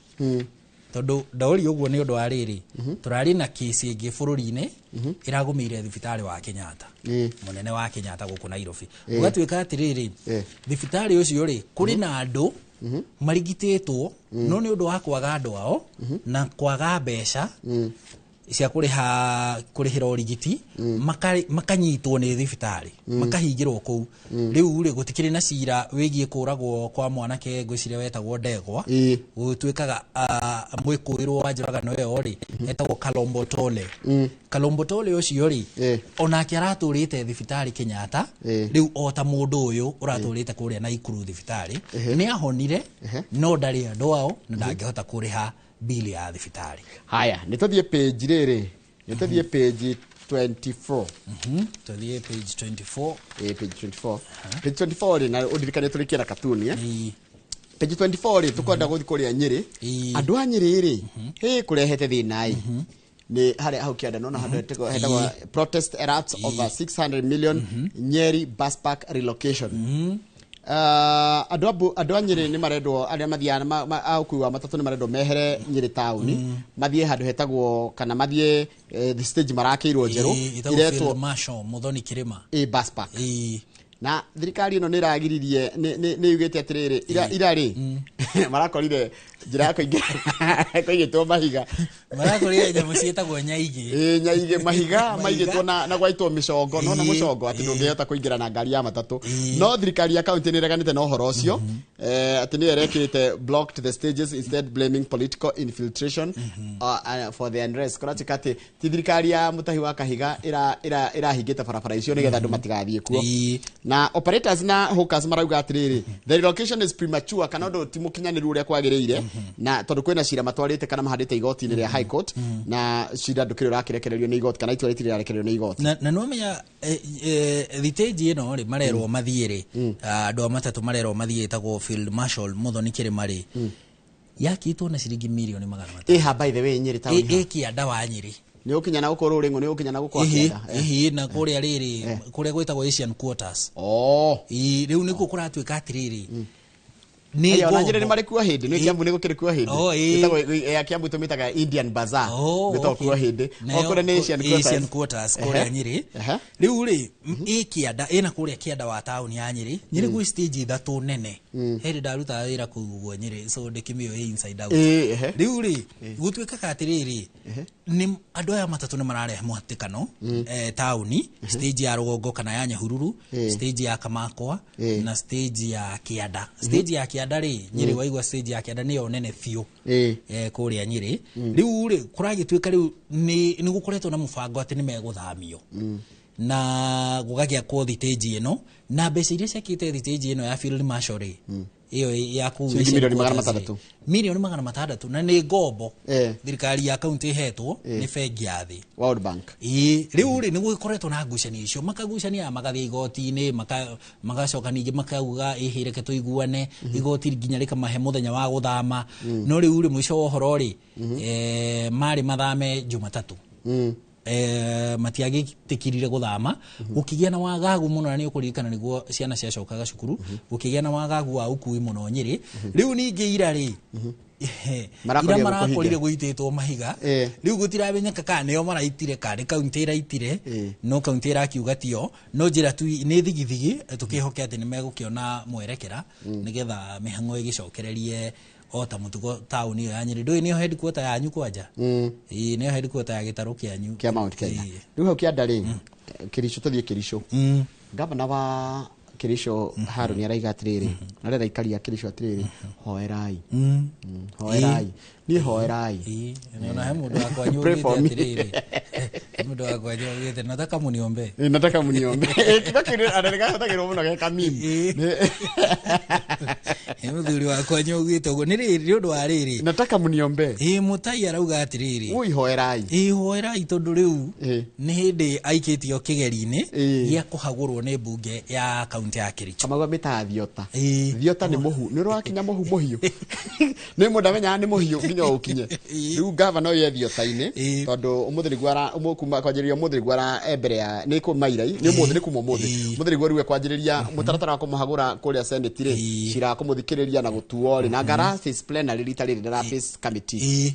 tondu ndauri uguo ni undu wa riri turari na kesi ingi bururi-ini iragumire thibitari wa Kenyatta munene wa Kenyatta guku Nairobi ugatwika atiriri thibitari ucio ri kuri na andu marigititwo no ni undu wa kwaga andu ao na kwaga mbeca cia kurihira urigiti makanyitwo ni thibitari makahingirwo kuu riu ri gutikiri na cira wigie kuragwo kwa mwanake ngwiciria wetagwo Ndegwa gutwikaga mwikuirwo wa njoragano iyo ri etagwo Kalombo Tole ucio ri onake araturite thibitari Kenyatta riu ota mundu uyu uraturite kuria Naikuru thibitari ni ahonire no ndari andu ao na ndangihota kuriha bili ya thibitari haya nituthie page riri nituthie page 24 tuthie page 24 page 24 page 24 ri na udirikane turikira katuni page 24 ri tukwenda guthi kuria Nyeri andu a Nyeri ri kurehete thinai ni hare au kiada nona hada protest erupts over 600 million Nyeri bus park relocation adu Nyeri ni maredo aria mathiana au kuwa matatu ni maredo mehere Nyeri town mathie handu hetagwo kana mathie the stage marakirwo njeru iretwo Marshall Muthoni Kirima bus park na thirikari ino niragiririe ni yugite atiriri irari marakorire njira yako ingitwo mahiga marakorire nyamu cietagwo nyaige mahiga maigitwo na gwaitwo micongo no na mucongo ati ndungihota kuingira na ngari ya matatu no thirikari ya county nireganite na uhoro ucio ati ni erekite blocked the stages instead blaming political infiltration for the unrest kuratika ati thirikari ya mutahi wa kahiga irahingite barabara icio nigetha andu matigathie kuo na operators na hawkers marauga atiriri the relocation is premature kana ndo timukinyaniru uria kwagirire na tondu kwina cira matwarite kana mahandite igoti-inĩ rĩa high court na cira ndukire rakirekererio nĩ igoti kana itua rĩtirĩ rarekererio nĩ igoti na no menya thiteji ĩno rĩ marerwo mathiĩ rĩ andũ matatũ marerwo mathiĩ tagwo field marshal Muthoni Kĩrĩma rĩ yakitwo na ciringi milioni 500 by the way Nyeri town Kĩanda wa Nyeri ni ukinya na guko ruringo ni ukinya na guko akenda na kuria riri kuria gwitagwo Asian quarters riu niko kuratuika atiriri ni go na njire mari kuwa hindi ni Kiambu ni gukiri kuwa hindi itagwo ya Kiambu tumitaga Indian bazaar nito kuwa hindi okore ni Asian quarters kuria Nyeri riu ri Kĩanda ina kuria Kĩanda wa town ya Nyeri Nyeri gwi stage ithatu nene heri ndaruta wira kuguo Nyeri so ndikimio inside out riu ri gutuika atiriri ni andu aya matatu ni mararehe muhatikano town stage ya Rugongo kana ya Nyahururu stage ya Kamakwa na stage ya Kĩanda stage ya Kĩanda ri Nyeri waigwa stage ya Kĩanda niyo nene fiu kuria Nyeri riu ri kuragituika riu ni gukoretwo na mubango ati ni meguthamio na gugagia kwa stage ino na mbeca iria ciakite stage ino ya field marshal ri iyo ya ku milioni 600 na ni ngombo thirikari ya county hetwo ni bengi ya thi World Bank riu ri ni gukoretwo na ngucanio icio makagucania magathie igoti-ini magacoka ningi makauga ihireke tuiguane igoti nginya rikamahe muthenya wa guthama no riu ri mwisho wa uhoro ri mari mathame Jumatatu matiagitikirire guthama ukigia na wagagu muno na ni ukuririkana niguo ciana ciacokaga cukuru ukigia na wagagu wa ukui muno Nyeri riu ningi ira ri ira marakorire guititwo mahiga riu gutirabenyeka kana nio maraitire kari county iraitire no county irakiuga tio no njira tu ni thigithigi tukihoke ati ni megukiona mwerekera nigetha mihango igicokererie ota mutugo town ya Nyeri ndoi niyo headquarter yanyu kwanja niyo headquarter ya gitaru kyanyu kia Mount Kenya riu hau Kĩanda ri Kĩrisho tuthie Kĩrisho gavana wa Kĩrisho Haruni araiga atiriri arera ikaria Kĩrisho atiriri hoerai hoerai ni hoerai na he mundu akwa nyugite atiriri mundu akwa nyugite nataka muniombe kibakire arega hotagirwo muno ge kamimi muthuri wakwa nyugite ugo ni riri undu wa riri nataka muniombe mutai arauga atiriri ui hoerai hoerai tondu riu ni hindi aikitio kigeri-ini gia kuhagurwo ni bunge ya county ya Kĩrisho kamagwa mita thiota ni muhu ni rwakinya muhu muhiu ni mundamenya ni muhiu nginya ukinye riu gavana uyu thiota-ini tondu umuthiri gwara umukuma kwanjiriria umuthiri gwara mbere ya ni ku mairai ni umuthiri kuma umuthiri umuthiri gwaru kwanjiriria mutaratara wa kumuhagura kuria senate ri cira kumuthikiriria na gutuo ri na ngara face plenary rita na face committee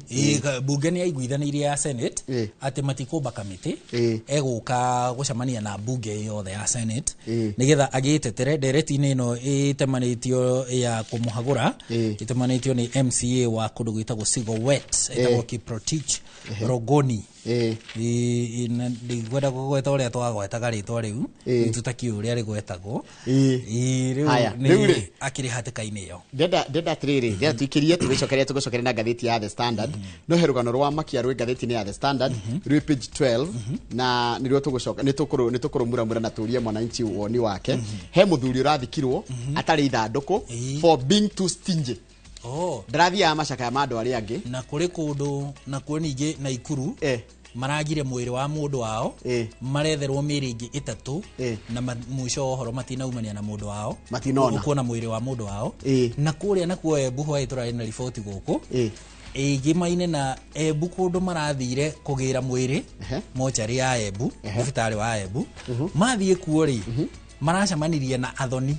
bunge ni aiguithanirie ya senate ati matikumba committee eguka gucamania na bunge yothe ya senate nigetha agitetere dereti-ini ino itemanitio ya kumuhagura itemanitio ni MCA wa kundu gwitagwo Civil Wet etagwo Kiprotich Rogoni ndigwenda kugweta uria twagwetaga ritwa riu tutaki uria rigwetagwo riu akiri hatikaini iyo ndenda atiriri ndenda tuikirie tugicokeria na ngatheti ya The Standard no herugano rwa makia rwe ngatheti-ini ya The Standard rwe page 12 na nirio tugucoka nitukurumura na turie mwananchi woni wake he muthuri urathikirwo atari ithanduku for being too stingy ndathia macaka ya mandu ari angi na kuri kundu na kuningi na Ikuru maragire mwiri wa mundu wao maretherwo miri ingi 3 na mwisho horo matinaumania na mundu wao matinona kuona mwiri wa mundu wao na kuria na kuo buhwa itura ina report guku gimaine na Embu kundu marathire kugira mwiri mochari ya Embu hospitali wa Embu mathie kuo ri maracamanirie na athoni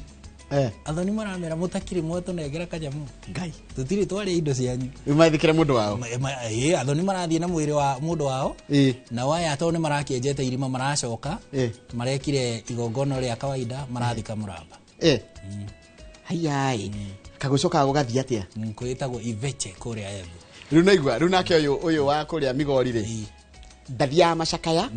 athoni maramera mutakiri mwetu negera kanyamu ngai tutiri twari indo cianyu mathikire mundu wao athoni marathie na mwiri wa mundu wao na waya to ni marakienjete irima maracoka marekire igongono ria kawaida marathika muramba hayai kagucoka gugathia atia kwitagwo Iveche kuria Embu riu naigua riu nake uyu wa kuria Migori ri ndathia macakaya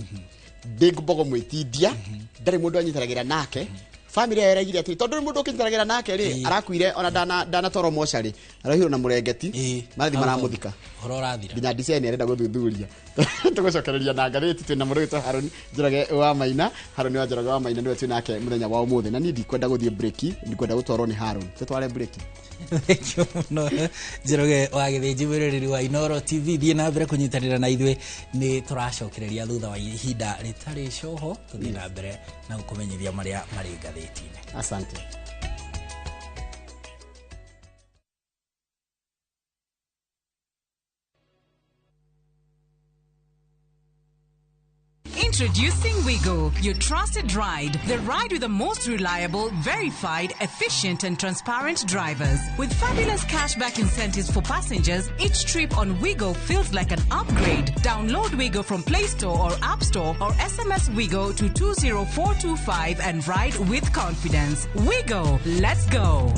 big bogo mwitindia ndari mundu anyitaragira nake family ya eragire ati tondu mundu ukintaragira nake ri arakuire ona dana toro mochari arahiro na murengeti marathi maramuthika horo rathira nginya design arenda guthuthuria tugucokereria na ngatheti twina murugito Njoroge wa Maina Haruni wa Njoroge wa Maina niwe twinake muthenya wa umuthi na ni ndikwenda guthie break ndikwenda gutwarwo ni Harun tware break Thank you no Njoroge wa githĩnji mwĩroreri wa Inoro TV thiĩ na mbere kũnyitanĩra na ithuĩ nĩ tũracokereria thutha wa ihinda rĩtarĩ coho tũthiĩ na mbere na gũkũmenyithia marĩa marĩ ngathĩti-inĩ. Asante. Introducing Wigo, your trusted ride. The ride with the most reliable, verified, efficient and transparent drivers. With fabulous cashback incentives for passengers, each trip on Wigo feels like an upgrade. Download Wigo from Play Store or App Store or SMS Wigo to 20425 and ride with confidence. Wigo, let's go.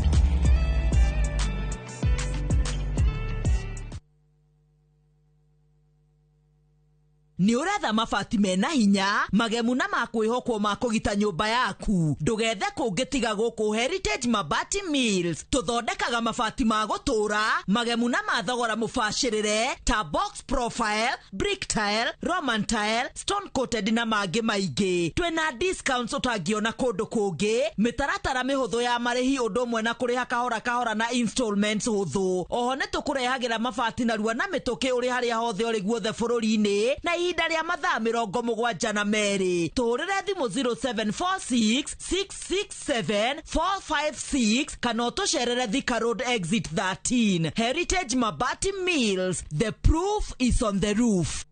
Ni uratha mabati mena hinya magemu na makwihokwo makugita nyumba yaku ndugethe kungitiga guku Heritage Mabati Mills tuthondekaga mabati ma gutura magemu na mathogora mubashirire ta box profile, brick tile, roman tile, stone coated na mangi maingi. Twina discounts utangiona kundu kungi, mitaratara mihuthu ya marihi undu umwe na kuriha kahora kahora na installments huthu. Oho ni tukurehagira mabati na rua na mituki uri haria hothe uri guothe bururi-ini na ihinda rĩa mathaa 72 tũrĩre thimũ 0746667456 kana ũtũcerere Thika Road exit 13. Heritage Mabati Mills, the proof is on the roof.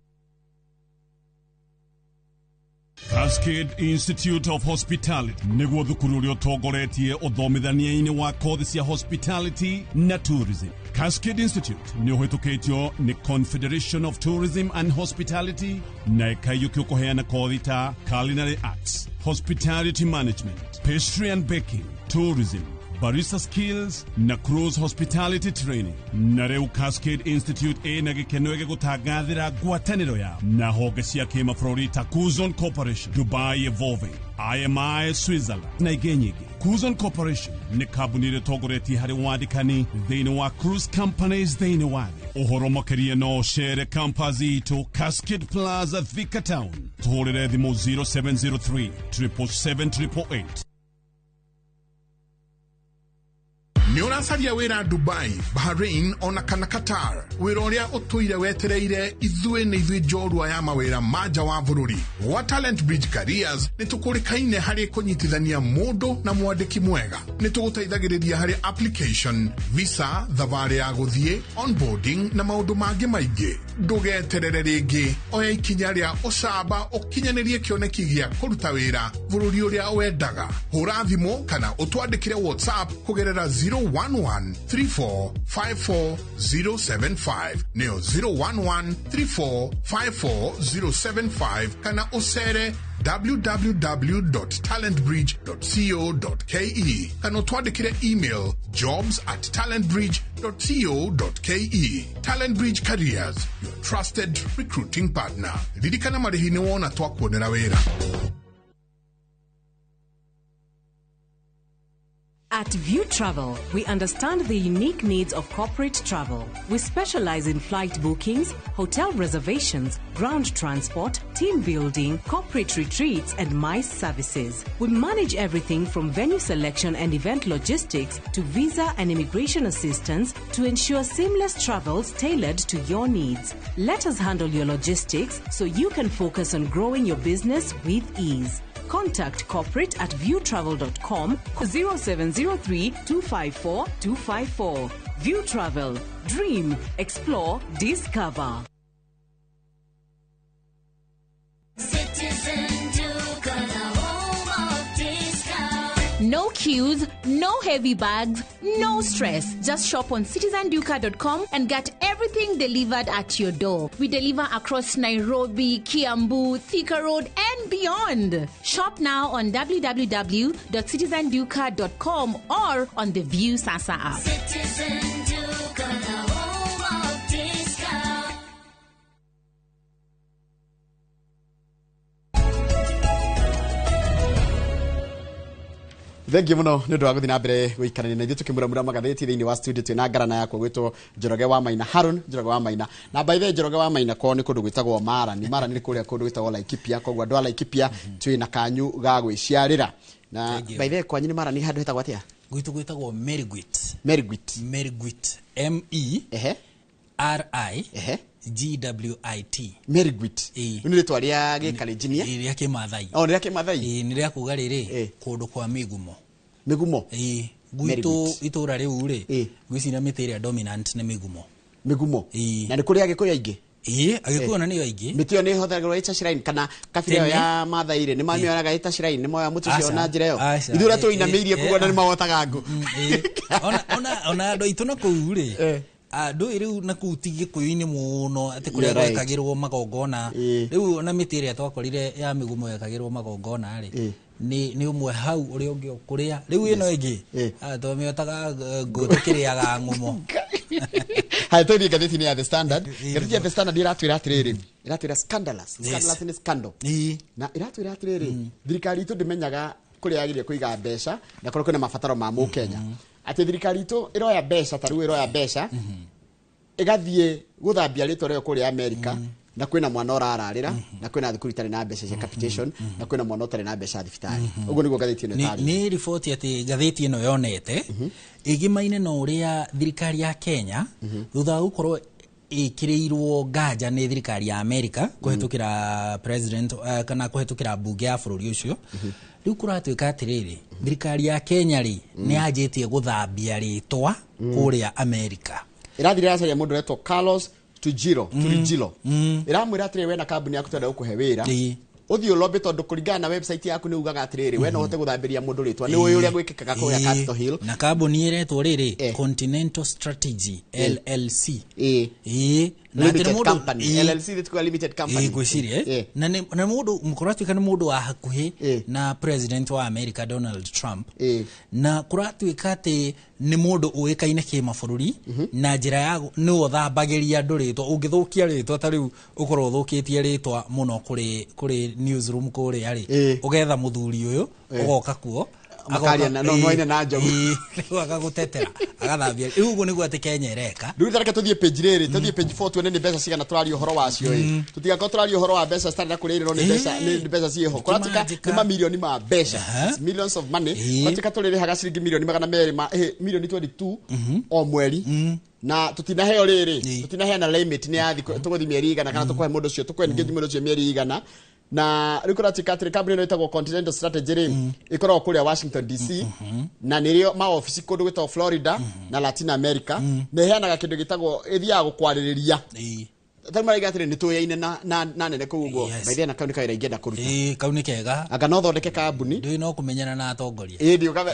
Cascade Institute of Hospitality niguo thukuru uria utongoretie uthomithania-ini wa kothi cia hospitality na tourism. Cascade Institute ni uhitukitio ni Confederation of Tourism and Hospitality na ikayuki kuheana kothi ta culinary arts, hospitality management, pastry and baking, tourism, barista skills na cruise hospitality training. Na reu Cascade Institute na gikeno gigutangathira ngwataniro ya na honge cia kimabũrũri ta Kuzon Corporation, Dubai Evolving, IMI Switzerland na ingĩ nyingĩ. Kuzon Corporation ni kambuni ĩrĩa ĩtongoretie harĩ wandĩkani thĩinĩ wa cruise companies thĩinĩ wa thĩ. Ũhoro makĩria no ũcere campus itũ Cascade Plaza Thika Town. Tũhũrĩre thimũ 0703 777 Ni ũracaria wĩra Dubai, Bahrain ona kana Qatar. Wĩra ũrĩa ũtũire wetereire ithuĩ nĩ ithuĩ njorua ya mawĩra ma nja wa bũrũri. Wa Talent Bridge Careers nĩ tũkũrĩkaine harĩ kũnyitithania mũndũ na mwandĩki mwega. Nĩ tũgũteithagĩrĩria harĩ application, visa, thabarĩ ya gũthiĩ, onboarding na maũndũ mangĩ maingĩ. Ndũgeterere rĩngĩ, oya ikinya rĩa ũcamba ũkinyanĩrie kĩoneki gĩa kũruta wĩra bũrũri ũrĩa wendaga. Hũra thimũ kana ũtwandĩkĩre WhatsApp kũgerera 011-3454-075 neo 011-3454-075 kana usere www.talentbridge.co.ke kana utwandikire email jobs@talentbridge.co.ke. Talent Bridge Careers, your trusted recruiting partner. Ririkana marihi ni wona twakuonera wĩra. At View Travel, we understand the unique needs of corporate travel. We specialize in flight bookings, hotel reservations, ground transport, team building, corporate retreats, and MICE services. We manage everything from venue selection and event logistics to visa and immigration assistance to ensure seamless travels tailored to your needs. Let us handle your logistics so you can focus on growing your business with ease. Contact corporate at viewtravel.com 0703 254 254. View Travel. Dream, explore, discover. No queues, no heavy bags, no stress. Just shop on citizenduka.com and get everything delivered at your door. We deliver across Nairobi, Kiambu, Thika Road, and beyond. Shop now on www.citizenduka.com or on the View Sasa app. Thank you muno nĩ ũndũ wa gũthiĩ na mbere gũikarania na ithuĩ tũkĩmuramura magathĩti thĩinĩ wa studio twĩna ngarana yakwa gwĩtwo Njoroge wa Maina, Harun Njoroge wa Maina. Na by the way, Njoroge wa Maina ko nĩ kũndũ gwĩtagwo Marani nĩ kũrĩa kũndũ gwĩtagwo Laikipia, koguo andũ a Laikipia twĩna kanyu ga gwĩciarĩra. Na by the way, kwanyu nĩ Marani handũ hetagwo atĩa? gwitu gwitagwo Merigwit MERIGWIT Merigwit ni ritwa ria gikalenjinia ria kimathai ria kimathai ni ria kuga riri kundu kwa migumo gwitu itura riu ri gwicira mitiria dominant ni migumo na ni kuri agikuyu aingi agikuyu na ni aingi mitio ni hothagirwo ita shrine kana kabira ya mathaire ni mamionaga ita shrine ni moya mutucio na njira yo ithura tuinamirie kugona ni mawotaga ngo ona ando itu na kuu ri andu riu na kutige kuyini muno ati kuria gwekagirwo magongona riu ona mitiria twakorire ya migumo yekagirwo magongona ri ni umwe hau uri ungi kuria riu ino ingi tomiotaga ngutukiriaga ngumo hai tothi gatheti ni ya The Standard gatheti ya The Standard iratwira atiriri iratwira scandalous ni scandal na iratwira atiriri thirikari itu ndimenyaga kuria yagirie kuiga mbeca na kuri kuna mabataro ma mu Kenya ati thirikari itu iroya mbeca taru iroya mbeca igathie guthambia ritwa ryo kuria America na kwina mwana orararira na kwina thukuru itari na mbeca cia capitation na kwina mwana otari na mbeca thibitari uguo niguo gatheti ino tari ni report ati gatheti ino yonete igimaine no uria thirikari ya Kenya thutha gukorwo ikireirwo nganja ni thirikari ya America kuhetukira president kana kuhetukira bunge ya bururi ucio riu kuratwika atiriri thirikari ya Kenya ri ni ajitie guthambia ritwa kuria America irathira acaria mundu retwo Carlos Tujilo iramwira atire we na kambuni yaku twenda gukuhe wira uthio lobby tondu kuringana na website yaku ni ugaga atiriri we no hote guthambiria mundu ritwa ni uyu uria gwikikaga kuya Capitol Hill na kambuni iretwo riri Continental Strategy LLC na tire mundu LLC ritwa limited company gwicirie na mundu mukuratwika ni mundu wa hakuhi na president wa America Donald Trump na kuratwika ati ni mundu uikaine kimabũrũri na njira ya ni uthambagiria andu ritwa ungithukia ritwa ta riu ukorwo thukitie ritwa muno kuri newsroom kuri ari ugetha muthuri uyu ugoka kuo akaria na no moine na njogu agagutetera agathambia uguo niguo ati Kenya ireka riu tareke tuthie page riri tuthie page 4 tuone ni mbeca cigana turario horo wacio tutiga ko turario horo wa mbeca start na kuriro ni mbeca ciho kuratika ni mamilioni ma mbeca millions of money kuratika turire haga ciringi milioni 200 milioni 22 o mweri na tutinaheo riri tutinahea na limit ni athi tuguthi mieri igana kana tukwe mundu cio tukwe ngi mundu cio mieri igana na rikuratika atire company no itagwo Continental Strategy ikorwo kuria Washington DC na nirio ma office kundu gwitwo Florida na Latin America meheanaga kindu gitagwo ithia gukwariria Tamara igatire ni tuyaine na nene kuguo baithia na kauni kaira ingenda kuruta kauni kega anga no thondeke kambuni ndio no kumenyana na atongoria ndio kama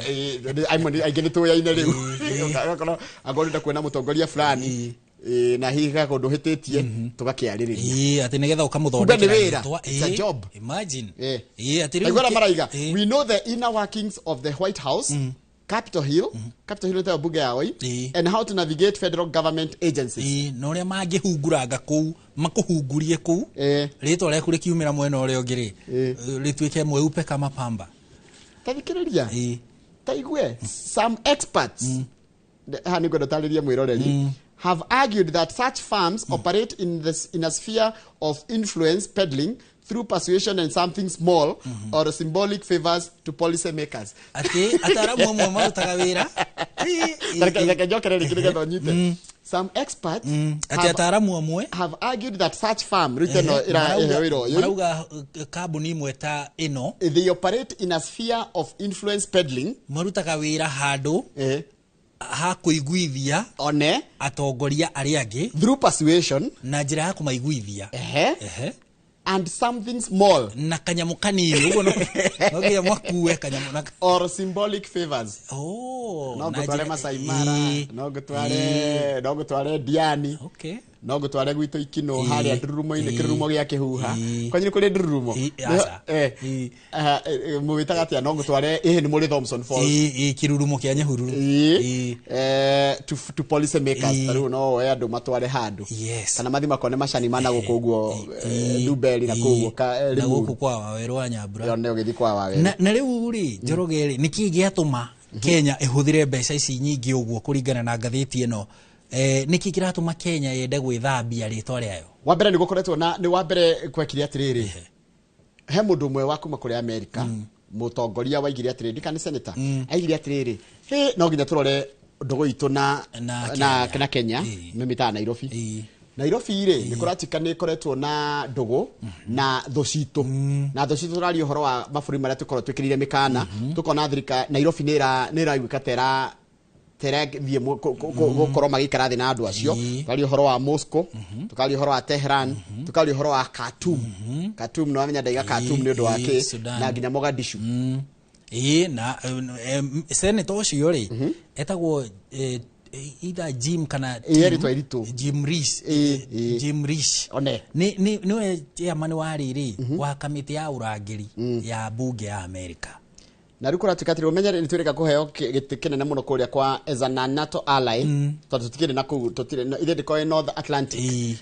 aigeni tuyaine riu agorida kwena mutongoria fulani na higa kundu hititie tugakiaririria ati nigetha ukamuthondekera it's a job imagine ati rigora maraiga we know the inner workings of the White House Capitol Hill ta bunge yao and how to navigate federal government agencies no ria mangihunguranga ku makuhungurie ku ritwa ria kuri kiumira mwena uria ungiri ritwike mweupe kama pamba tathikiriria taigwe some experts hani godo tariria mwiroreri have argued that such firms operate in a sphere of influence peddling through persuasion and something small or symbolic favors to policy makers. Ataramu mwa marutaga wira. Some experts have argued that such firm they operate in a sphere of influence peddling marutaga wira handu ha kuiguithia one atongoria aria angi through persuasion na njira ya kumaiguithia and something small na kanyamu kanini ugo no ngiya mwakuwe kanyamu or symbolic favors no gutware Masai Mara no gutware Diani no gutware gwito ikino haria ndurumo-ini kirurumo gia kihuha kwanyire kuri ndurumo muwitaga atia no gutware ni muri Thompson Falls kirurumo kia nyahururu to policy makers taru no andu matware handu kana mathi makone macani mana gukuguo Dubeli na kuguo ka na guku kwa waweru wa Nyambura yone ugithi kwa waweru na riu ri njorogeri niki giatuma Kenya ihuthire mbeca ici nyingi uguo kuringana na ngatheti ino niki kiratuma Kenya yende gwithambia ritwa riayo wa mbere ni gukoretwo na ni wa mbere kwekire atiriri he mundu mwe wa kuma kuri America mutongoria waigire atiriri kana senator aigire atiriri no nginya turore ndogo itu na Kenya memita Nairobi Nairobi ire ni kuratika ni koretwo na ndogo na thocitu na thocitu turari horo wa maburi maria tukoro twikirire mikana tukona thirika Nairobi nira igwika tera thie gukorwo magikara thi na andu acio tukari horo wa Moscow tukari horo wa Tehran tukari horo wa Khartoum no amenya ndaiga Khartoum ni undu wake na nginya Mogadishu na senator ucio ri etagwo ida Jim kana Jim Risch one ni chairman wa riri wa kamiti ya urangiri ya bunge ya America na rikura tukatiri umenyere ni tureka kuheo gitikene na muno kuria kwa as a NATO ally tutikire na ku tutire ithe ndiko North Atlantic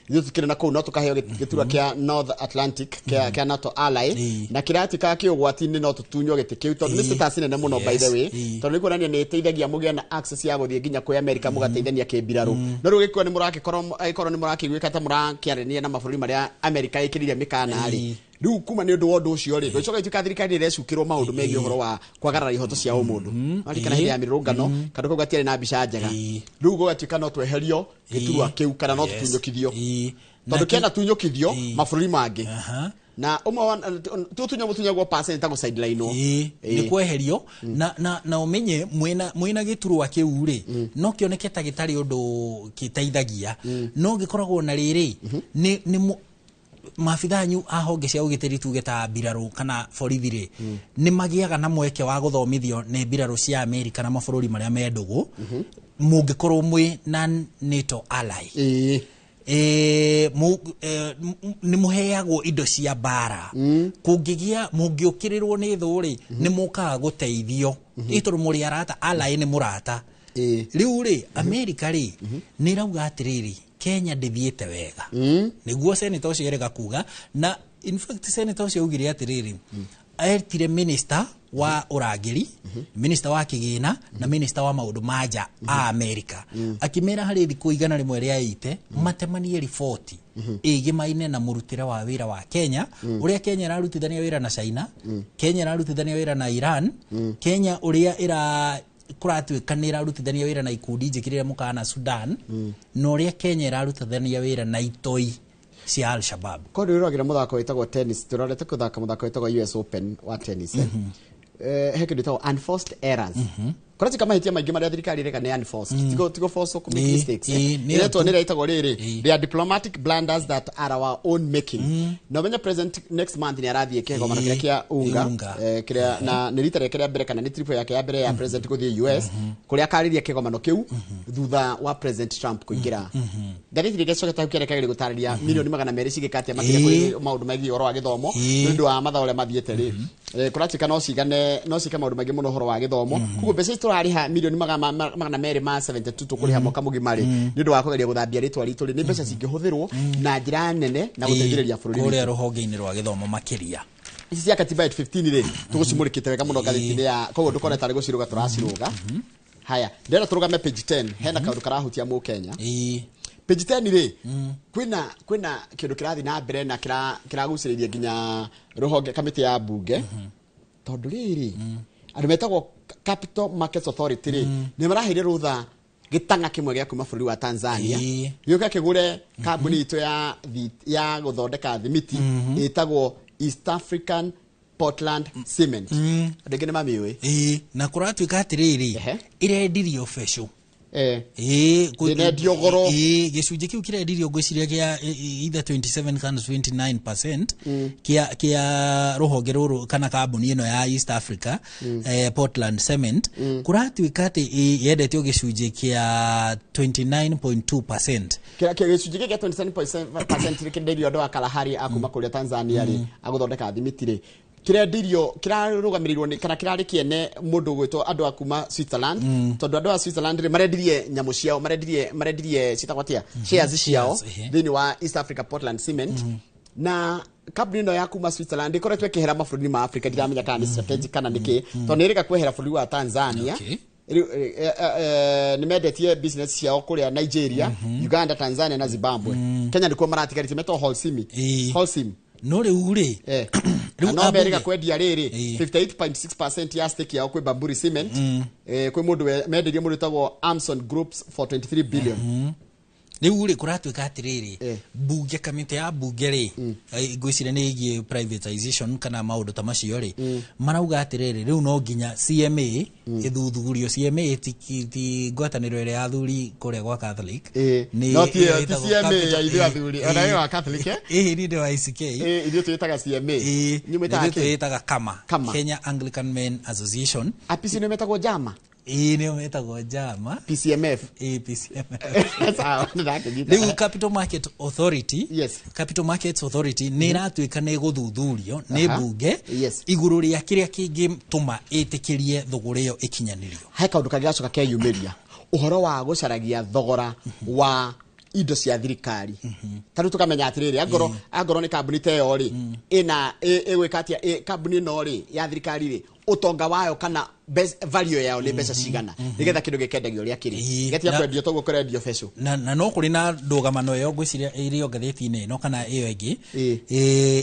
ithe tukire na ku no tukaheo giturwa kia North Atlantic kia NATO ally na kiratika ki ugwati-ini no tutunyo gitikiu tondu ni status nene muno by the way tondu nikuona ni iteithagia mugia na access ya guthie nginya kwa America mugateithania kibiraru no rugikwa ni murakikorwo ni murakigwika ta murakiarania na mabũrũri maria America ikirire mikana ari riu kuma ni undu wondu ucio ri twicoka ituka thirikari irecukirwo maundu megie uhoro wa kwagarara ihoto cia umundu arikana hindi ya mirungano kandu ko gatiare na mbica njega riu gugatuika no tweherio giturwa kiu kana no tutunyukithio tondu kena tunyukithio mabũrũri mangi na tutunyagwo percent tago sideline no ni kweherio na umenye mwina giturwa kiu ri no kioneke ta gitari undu kiteithagia no gikoragwo na riri ni mafithanyu ahonge cia ugitiri tuge ta biraru kana borithi ni magiaga na mweke wa guthomithio ni biraru cia America na mabũrũri maria mendugu mungikorwo mwi na NATO ally ni muheagwo indo cia bara kungigia mungiukirirwo ni thuri ni mukaga guteithio itondu muri arata ally ni murata riu ri America ri ni rauga atiriri Kenya ndithiete wega niguo senator ucio erega kuga na in fact senator ucio ugire atiriri aertire minister wa urangiri minister wa kigina na minister wa maundu maja a America akimera hari thiku igana rimwe ria ite matemanie ripoti igimaine na murutire wa wira wa Kenya uria Kenya irarutithania wira na China Kenya irarutithania wira na Iran Kenya uria ira kuratuika ni irarutithania wira na ikundi njikirire mukana Sudan no ria Kenya irarutithania wira na itoi cia Al-Shabaab kodu irogira muthako witagwo tennis turorete kuthaka muthako witagwo US Open wa tennis hekindu tawo unforced errors kurati kama hitia maingi maria thirikari reka ni unforced tigo force ku make mistakes ile to nira itagwo riri they are diplomatic blunders that are our own making no menya president next month ni arathie kego mana kia unga kira na nilitare kira mbere kana ni trip yake ya mbere ya president kuthie US kuria kariria kego mano kiu thutha wa president Trump kuingira ndathithire gecoka ta kire kagire gutariria milioni 200 cigikatia makire kuri maundu magi oro wa githomo ndu wa mathole mathiete ri kurati kana no cika maundu magi muno horo wa githomo kugo bese turariha milioni 272 tukuriha mwaka mugimari nindu wa kugeria guthambia ritwa ritu ni mbeca cingihuthirwo na njira nene na guteithĩrĩria bũrũri uria ruhonge-ini rwa githomo makiria ici cia Katiba 15 ri tugucimurikite wega muno gathiti-ini ya koguo ndukore tari guciruga turaciruga haya ndera turugame page 10 hena kaundu karahutia mu Kenya page 10 ri kwina kindu kirathi na mbere na kiraguciriria nginya ruhonge kamiti ya bunge tondu riri andu metagwo Capital Markets Authority ri ni marahire rutha gitanga kimwe gya kuma bũrũri wa Tanzania gĩoka kĩgũre kambuni itu ya guthondeka thimiti itagwo East African Portland Cement ndege nĩ mamiwe na kuratuika atiriri irendirio fesho kurendio goro gicunjĩ kiu kirendirio ngwiciria kia either 27 kana 29% kia ruhonge ruru kana kambuni ino ya East Africa Portland Cement kuratuika ati yendetio gicunjĩ kia 29.2% kia gicunjĩ kia 27.7% kirendirio ndo Kalahari akuma kuria Tanzania ri aguthondeka thimiti ri kirendirio kirarugamirirwo ni kana kirari kiene mundu gwitwo andu akuma Switzerland tondu andu a Switzerland ri marendirie nyamu ciao marendirie citagwatia shares ciao thini wa East Africa Portland Cement na kambuni no ya kuma Switzerland ikoretwe kihera mabũrũri ma Africa ndiramenya kana ni strategic kana niki tondu nirika kwehera bũrũri wa Tanzania ni medetie business ciao kuria Nigeria Uganda Tanzania na Zimbabwe Kenya ndiko maratigarite meto Holcim no riu ri no America kwendia riri 58.6% ya stake yao kwi Bamburi Cement kwi mundu menderie mundu tagwo Amson Groups for 23 billion riu ri kuratwika atiriri bunge kamite ya bunge ri igwicire ni igi privatization kana maundu ta macio ri marauga atiriri riu no nginya CMA ithuthurio CMA ti ngwataniro ire athuri kuria gwa Catholic ni no ti CMA ya ithu athuri ona yo wa Catholic ni de wa ICK ithu twitaga CMA nyumita twitaga kama Kenya Anglican Men Association apisi no metagwo jama ni metagwo jama PCMF Riu Capital Market Authority Capital Markets Authority ni ratwika ni guthuthurio ni bunge iguru ria kiria kingi tuma itikirie thogora iyo ikinyanirio he kaundu kagiacoka keyumiria uhoro wa gucaragia thogora wa indo cia thirikari tari tukamenya atiriri agoro ni kambuni teyo ri ina egwikatia kambuni no ri ya thirikari ri utonga wayo kana best value yao ni mbeca cigana nigetha kindu gikendagio ria kiri getia kwendio toguo kwendio fesho na no kuri na ndugamano yo gwiciria irio gatheti-ini no kana iyo ingi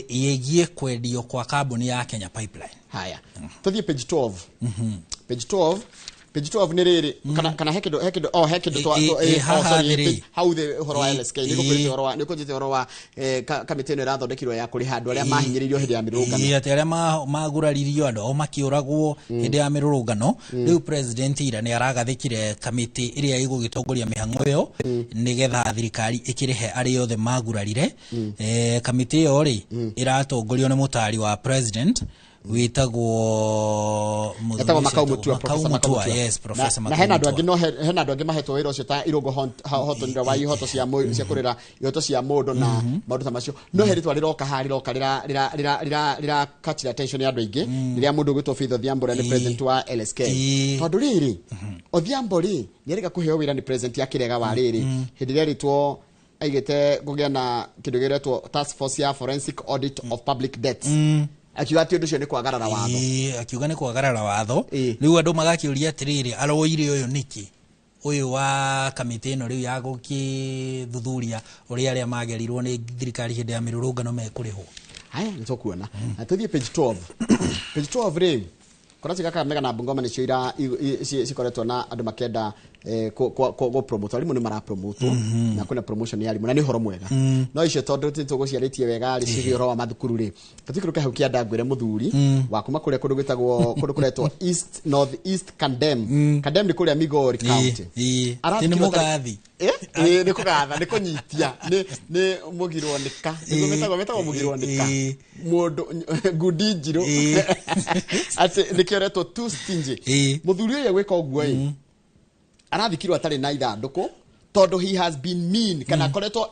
yegie kwendio kwa kambuni ya Kenya Pipeline haya tuthie page 12 page 12 ni riri kana hekido how the horo wa LSK ni gukurite horo wa ni kujite horo wa kamite no rathondekirwo ya kuri handu aria mahinyiririo hindi ya mirurungano ati aria maguraririo andu o makiuragwo hindi ya mirurungano riu president ira ni aragathikire kamite iria igugitongoria mihango yo nigetha thirikari ikirihe ari yothe magurarire kamite yo ri iratongorio ni mutari wa president witagwo Makaumutua Professor Makaumutua na hena andu angi mahetwo wira ucio ta irongo hoto ndira wa ihoto cia kurira ihoto cia mundu na maundu ta macio no heritwa riroka hariroka rira catch attention ya andu aingi riria mundu gwitwo Faith Odhiambo ni president wa LSK tondu riri Odhiambo ri nierega kuheo wira ni president ya kirega wa riri hindi ria ritwo aigete gugia na kindu giretwo task force ya forensic audit of public debts akiuga ati undu cio ni kwagarara watho akiuga ni kwagarara watho riu andu magakiuria atiriri aroire uyu niki uyu wa kamite ino riu ya gukithuthuria uria aria magerirwo ni thirikari hindi ya mirurungano mekurihwo haya nitokuona na tuthie page 12 page 12 ri kora cigaka mega na Bungoma ni cio ira cikoretwo na andu makenda go promote alimu ni mara promote na kuna promotion ya alimu na ni horo mwega no icio tondu tituguciaritie wega ri cigi horo wa mathukuru ri tutikuru kahukia ndangwire muthuri wa kuma kuria kundu gwitagwo kundu kuretwo East North East Condemn ni kuria Migori County ni mugathi ni kugatha ni kunyitia ni mugirwo nika ni metagwo mugirwo nika mundu ngudi njiro ati nikioretwo too stingy muthuri uyu gwika uguo arathikirwo atari na ithanduku tondu he has been mean kana koretwo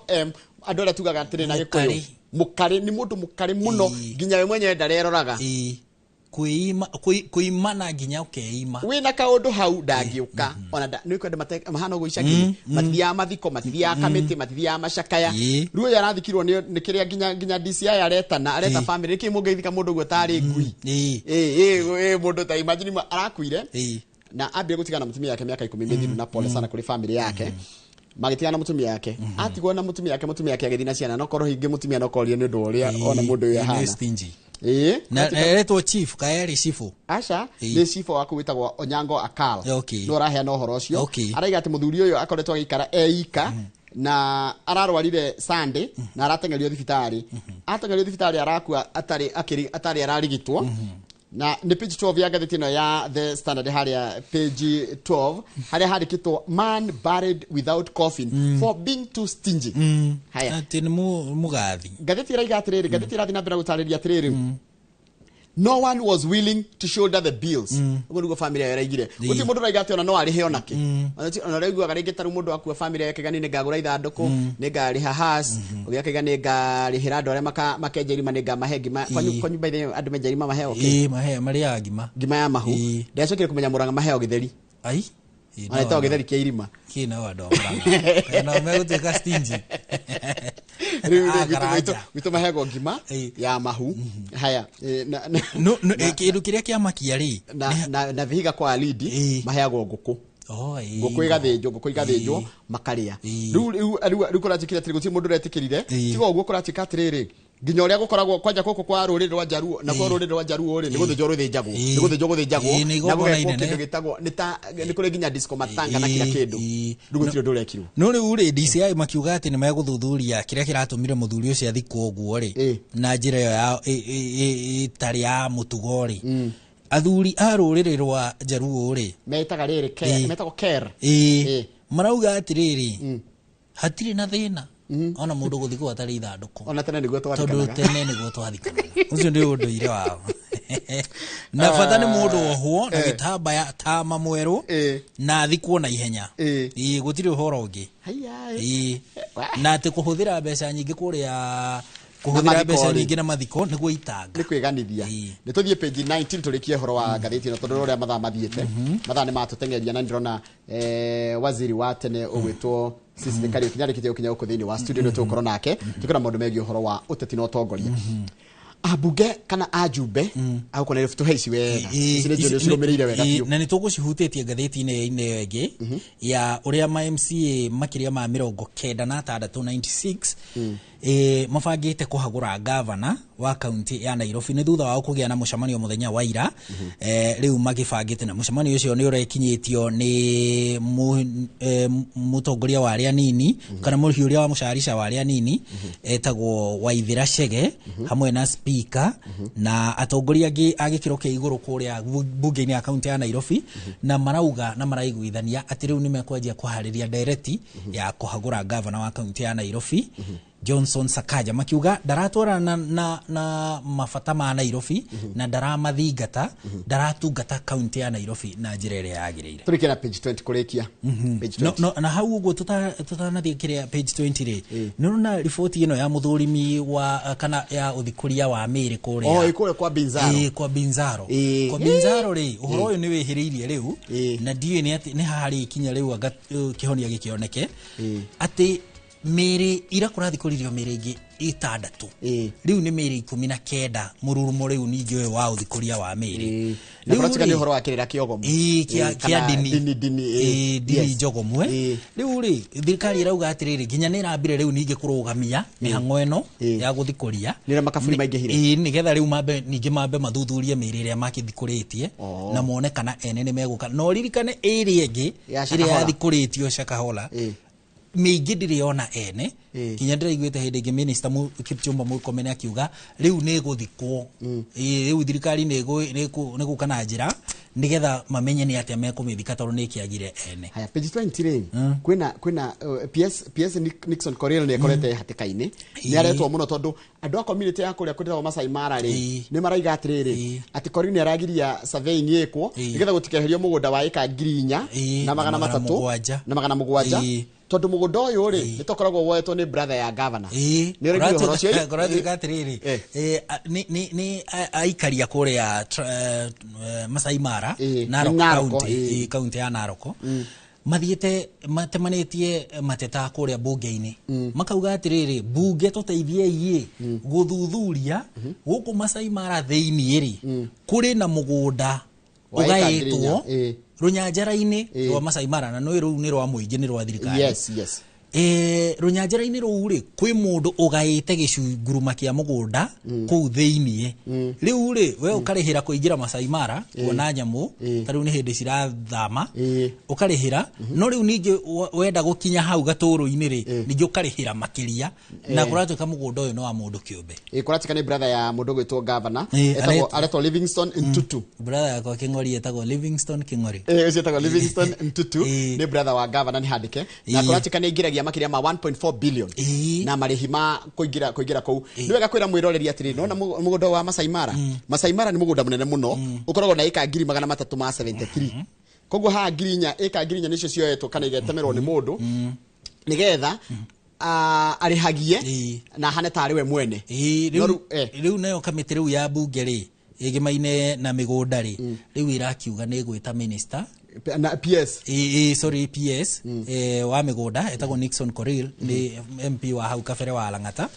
andu aria tugaga atiri na gikuyu mukari ni mundu mukari muno nginya we mwenye ndareroraga kuimana nginya ukeima wina kaundu hau ndangiuka ona ni kwenda mahana ugo icagi mathia mathiko mathia kamiti mathia macakaya riu ya arathikirwo ni kiria nginya DCI areta family ki mungeithika mundu gwo tari ngui mundu ta imagine arakuire na ambire gutigana mutumia yake miaka 10 mithiru na pole sana kuri family yake magitigana mutumia yake atigwo na mutumia yake agithina ciana no korwo hingi mutumia no korio ni ndu uria ona mundu uyu hana na eretwo chief kaeri chifu acha ni chifu wako witagwo Onyango Akal no rahia no horo cio araiga ati muthuri uyu akoretwo agikara eika na ararwarire Sunday na aratengerio thibitari arakua atari ararigitwo na ni page 12 ya gatheti no ya The Standard haria page 12 haria harikitwo man buried without coffin for being too stingy haya ati ni mugathi gatheti raiga atiriri gatheti rathi na mbere gutariria atiriri no one was willing to shoulder the bills ugo family ya raigire uti mundu raiga ati ona no ari he onake ona raigua garingi taru mundu akua family yake gani ni ngagura ithanduku ni ngari hahas ugiake gani ngari hirando aria makenjerima ni ngamahegima kwanyu by the andu menjerima maheo maheo mari agima ngima ya mahu ndacokire kumenya muranga maheo githeri ai ana to githeri kia irima kina wado muranga na megutuika stingy Wito mahego ngima ya mahu haya no kindu kiria kia makia ri na vihiga kwa lead mahego nguku nguku igathinjwo makaria riu kuratikira tiri guti mundu retikirire tigo uguo kuratika atiriri nginya uria gukoragwo kwanja koko kwa ruriri rwa Jaruo na kwa ruriri rwa Jaruo ri niguthinjwo ruthinjagwo niguthinjwo na gugekwo kindu gitagwo ni kuri nginya disco matanga na kila kindu ndugutire ndurekirwo no riu ri DCI makiuga ati ni meguthuthuria kiria kiratumire muthuri ucio athikwo uguo ri na njira yo ya itari ya mutugori athuri a ruriri rwa Jaruo ri metaga riri metagwo care marauga atiriri hatiri na thina ona mundu guthikwo atari ithanduko ona tene niguo twathikanaga tondu tene niguo twathikanaga ucio ndi unduire wao na bata ni mundu ohwo na gitambaya tama mweru na thikwo na ihenya gutiri uhoro ungi na ati kuhuthira mbeca nyingi kuria kuhuthira mbeca nyingi na mathiko niguo itanga ni kwiganithia ni tuthie page 19 turikie horo wa gatheti na tondu uria mathaa mathiete mathaa ni matutengeria na ndirona waziri wa tene ugwitwo sisi ni kari kinyarikite ukinya uko thini wa studio ndio tukoro nake tukira maundu megi horo wa uteti no tongoria abuge kana ajube au kuna lefuto heci wega cine ndio ciromereire wega biu na ni tugucihutĩtie ngathĩti-inĩ ĩno ĩngĩ ya ũrĩa ma MCA makĩria ma 96 mabangĩte kũhagũra governor wa county ya Nairobi nĩ thutha wa kũgĩa na mũcemanio mũthenya wa ira rĩu magĩbangĩte na mũcemanio ũcio nĩ ũrekinyĩtio nĩ mũtongoria wa arĩa nini kana mũhiũria wa mũcarica wa arĩa nini etagwo Waithira Chege hamwe na speaker na atongoria angĩ a gĩkĩro kĩa igũrũ kũrĩa bunge-inĩ ya county ya Nairobi na marauga na maraiguithania atĩ rĩu nĩ mekwanjia kũharĩria ndereti ya kũhagũra governor wa county ya Nairobi Johnson Sakaja makiuga daratwarana na mafata ma Nairobi na daramathingata daratungata county ya Nairobi na njira ĩrĩa yagĩrĩire turike na page 20 kurekia page 20 no na hau uguo tutanathie kiria page 20 ri nirona riboti ino ya muthurimi wa kana ya uthikuria wa Mĩrĩ kuria ikure kwa Binzaro kwa Binzaro ri uhoro uyu ni wihiriirie riu na ndiwe ni hari kinya riu kihonia gikioneke ati Mĩrĩ ira kurathikuririo Mĩrĩ ingi itandatu riu ni Mĩrĩ 19 mururumo riu ningi we wa uthikuria wa Mĩrĩ na kuratika ni horo akirira kiogomu kia dini jogomwe riu ri thirikari irauga atiriri nginya ni rambire riu ningi kurugamia mihango eno ya guthikuria ni ra makaburi maingihire nigetha riu ningi mambe mathuthurie Mĩrĩ iria makithikuritie na mone kana ene ni meguka no ririkane iri ingi iria yathikuritio Shakahola mĩingĩ ndiriona ene kinya ndiraiguĩte hĩndĩ ĩngĩ minister Kipchumba Murkomen akiuga riu nĩ gũthikwo riu thirikari nĩ gũka na njĩra nigetha mamenye ni atia mekumithika tondũ nĩ kĩagire ene haya page 20 ri kwina PS Nixon Korir nĩ ekorete hatĩka-inĩ nĩ aretwo mũno tondũ andũ a community ya kũrĩa kwĩtagwo Masai Mara ri nĩ maraiga atĩrĩrĩ atĩ Korir nĩ aragiria surveying ĩkwo nigetha gũtikeherio mũgũnda wa ĩka 4,000 na 300 na 700 tondu mugunda uyu ri nitokoragwo woetwo ni brother ya governor ni uri horo cio koratika atiriri ni aikaria kuria Masai Mara Narok county ya Narok mathiete matemanĩtie mateta kuria bunge-inĩ makauga atiriri bunge tuteithie guthuthuria guku Masai Mara thĩinĩ ri kuri na mugunda ugaitwo runyanjara-inĩ rwa Masai Mara na no ru ni rwa muingĩ ni rwa thirikari yes runyanjara-inĩ rũu rĩ kwĩ mũndũ ũgaĩte gĩcunguruma kĩa mũgũnda kũu thĩinĩ rĩu rĩ we ũkarĩhĩra kũingĩra Masai Mara kuona nyamũ ta rĩu nĩ hĩndĩ cirathama ũkarĩhĩra no rĩu ningĩ wenda gũkinya hau gatũrũ-inĩ rĩ ningĩ ũkarĩhĩra makĩria na kũratuĩka mũgũnda ũyũ no wa mũndũ kĩũmbe kũratuĩka nĩ brother ya mũndũ gwĩtwo governor aretwo Livingstone Ntutu brother yakwa Kĩng'ori etagwo Livingstone Kĩng'ori ũcio etagwo Livingstone Ntutu nĩ brother wa governor nĩ handĩke na kũratuĩka nĩ ingĩragia makiria ma 1.4 billion na marihi ma kuingira kou ni wega kwira mwiroreri atiri no na mugunda wa Masai Mara Masai Mara ni mugunda munene muno ukoragwo na eka 373 koguo ha ngirinya eka ngirinya nicio cioetwo kana igetemerwo ni mundu nigetha arihagie na hane tari we mwene riu nayo kamiti riu ya bunge ri igimaine na migunda ri riu irakiuga ni gwita minister na PS PS wa migunda etagwo Nixon Korir ni MP wa hau kabere wa Lang'ata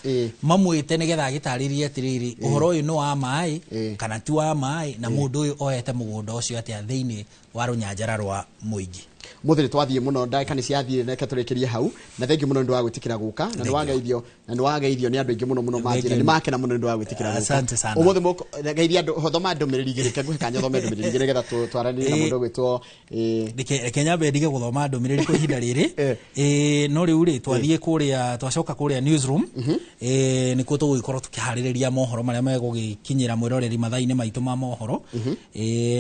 mamwite nigetha agitaririe atiriri uhoro uyu no wa mai kana tu wa mai na mundu uyu oete mugunda ucio atia thiini wa runyanjara rwa muingi muthiri twathie muno ndaka ni ciathie neke turekerie hau na thank you muno ndu wa gwitikira guka na ni wageithio ni andu aingi muno majira ni makena muno ndu wa gwitikira guka asante sana umuthi muko geithia andu hothoma ndumiriri girike gwe kanya thome ndumiriri gire getha twarani na mundu gwitwo Kenya bendige guthoma ndumiriri kwa ihinda riri no riu ri twathie kuria twacoka kuria newsroom nikuo tugikorwo tukihariria mohoro maria megugikinyira mwiroreri mathaini maitu ma mohoro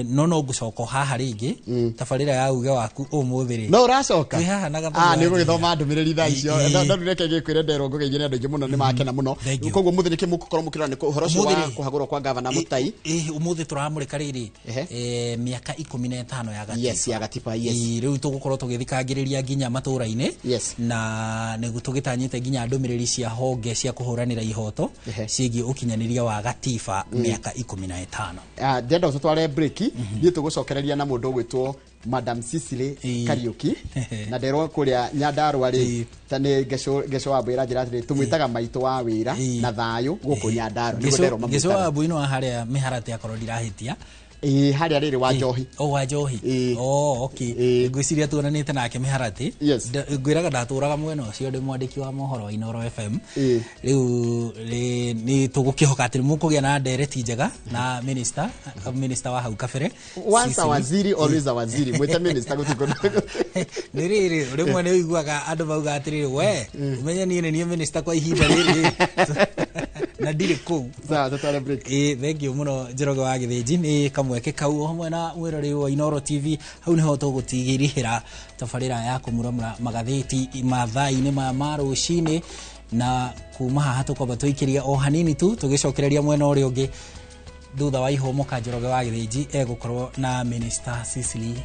no ngucoka haha ringi tabarira ya uge waku umuthiri no uracoka haha na gatho ni gugithoma ndumiriri thaa icio ndu reke gikwire ndero ngugeithia ni andu aingi muno ni makena muno koguo muthiri kimukorwo mukirora ni uhoro cio wa kuhagurwo kwa governor Mutai umuthi turamurika riri miaka 15 ya gatiba yes ya gatiba yes riu tugukorwo tugithikangiriria nginya matura-ini na nigu tugitanyite nginya ndumiriri cia honge cia kuhuranira ihoto ciigi ukinyaniria wa gatiba miaka 15 ndenda tutware break ni tugucokereria na mundu gwitwo Madam Cecily Kariuki na ndero kuria Nyandarua ri tani gesho wa bwira njira ati tumwitaga maito wa wira na thayu guku Nyandarua ni ndero mamwitaga gesho wa bwino haria miharate akorwo ndirahitia haria riri wa Njohi wa Njohi okay ngwiciria tuonanite nake miharati ngwiraga ndaturaga mwena ucio ndi mwandiki wa mohoro Inoro FM riu ni tugukihoka ati mukugia na ndereti njega na minister wa hau kabere once a waziri always a waziri mwita minister gutiko ni riri rimwe ni uiguaga andu bauga atiri we umenye ni minister kwa ihinda riri na ndire ku sawa tutware break thank you muno Njoroge wa Githinji ni kamweke kau hamwe na mwirori wa Inoro TV hau niho tugutigirihira tabarira ya kumuramura magatheti mathaa-ini ma marucini na kuma haha tukwamba twikiria o hanini tu tugicokereria mwena uri ungi thutha wa ihomoka Njoroge wa Githinji egukorwo na minister Cecily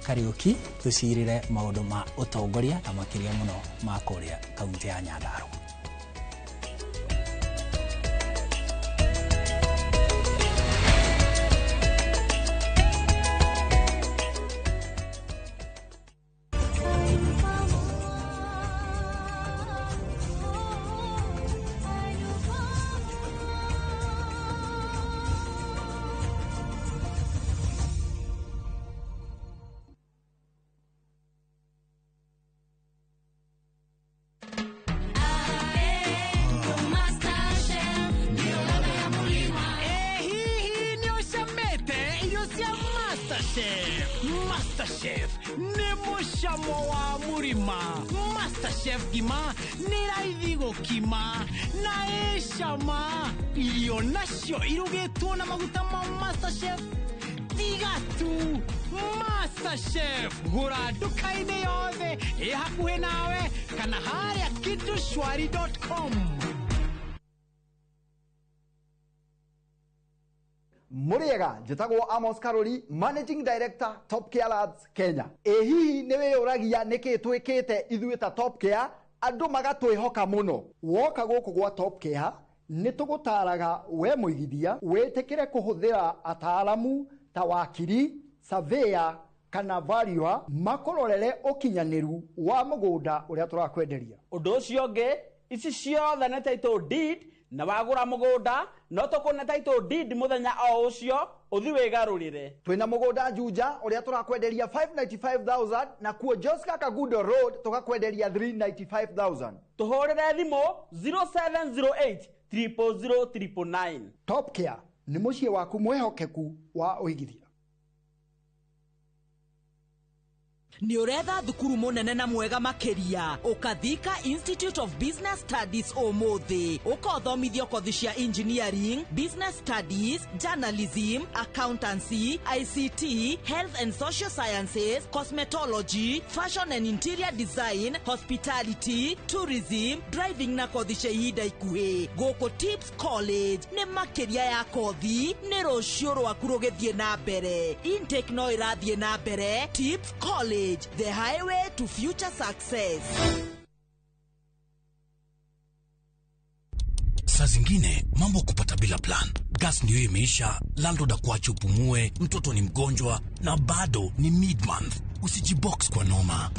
Kariuki tucirire maundu ma utongoria na makiria muno ma kuria kaunti ya Nyandarua. Masterchef nemushamo wa murima Masterchef gima niraithi gukima na eshama irio nacio irugitwo na maguta ma Masterchef tigatu Masterchef gura duka-ini yothe hakuhi nawe kana haria kitushwari.com. Muriega njitagwo Amos Karori, Managing Director Top Care Labs Kenya. Hihi niwe uragia niki twikite ithuĩ ta Top Care andu magatwihoka muno. Woka guku gwa Top Care ni tugutaraga we muigithia witikire kuhuthira ataalamu ta wakiri, surveyor kana valuer makororere ukinyaniru wa mugunda uria turakwenderia. Undu ucio ngi ici ciothe na title deed na wagura mugunda no tukuna title deed muthenya o ucio uthi wigarurire. Twina mugunda Juja uria turakwenderia 595,000 na kuo Joska Kagudo Road tukakwenderia 395,000. Tuhurire thimu 0708 000 Top Care ni mucie waku mwehokeku wa uigithia. Ni uretha thukuru munene na mwega makiria ukathika Institute of Business Studies umuthi ukothomithio kothi cia engineering, business studies, journalism, accountancy, ICT, health and social sciences, cosmetology, fashion and interior design, hospitality, tourism, driving na kothi cia ihinda ikuhi. Guku Tips College ni makiria ya kothi ni rucio rwaku rugithie na mbere. Intake no irathie na mbere. Tips College, the highway to future success. Saa zingine mambo kupata bila plan. Gas ndio imeisha, landlord akuache upumue, mtoto ni mgonjwa na bado ni mid-month. Usijibox kwa noma.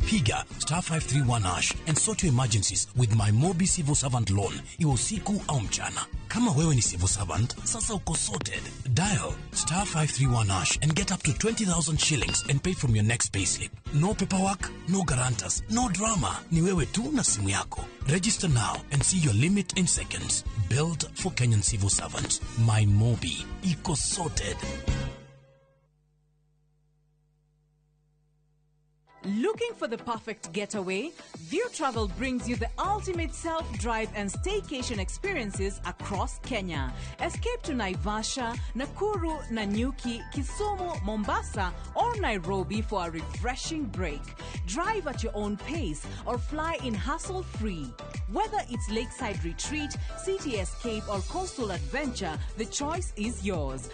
Piga *531# and sort your emergencies with my Mobi Civil Servant Loan. Iwe usiku au mchana. Kama wewe ni civil servant, sasa uko sorted. Dial *531# and get up to 20,000 shillings and pay from your next payslip. No paperwork, no guarantors, no drama. Ni wewe tu na simu yako. Register now and see your limit in seconds. Built for Kenyan civil servants. My Mobi. Iko sorted. Looking for the perfect getaway? View Travel brings you the ultimate self-drive and staycation experiences across Kenya. Escape to Naivasha, Nakuru, Nanyuki, Kisumu, Mombasa, or Nairobi for a refreshing break. Drive at your own pace or fly in hassle-free. Whether it's lakeside retreat, city escape, or coastal adventure, the choice is yours.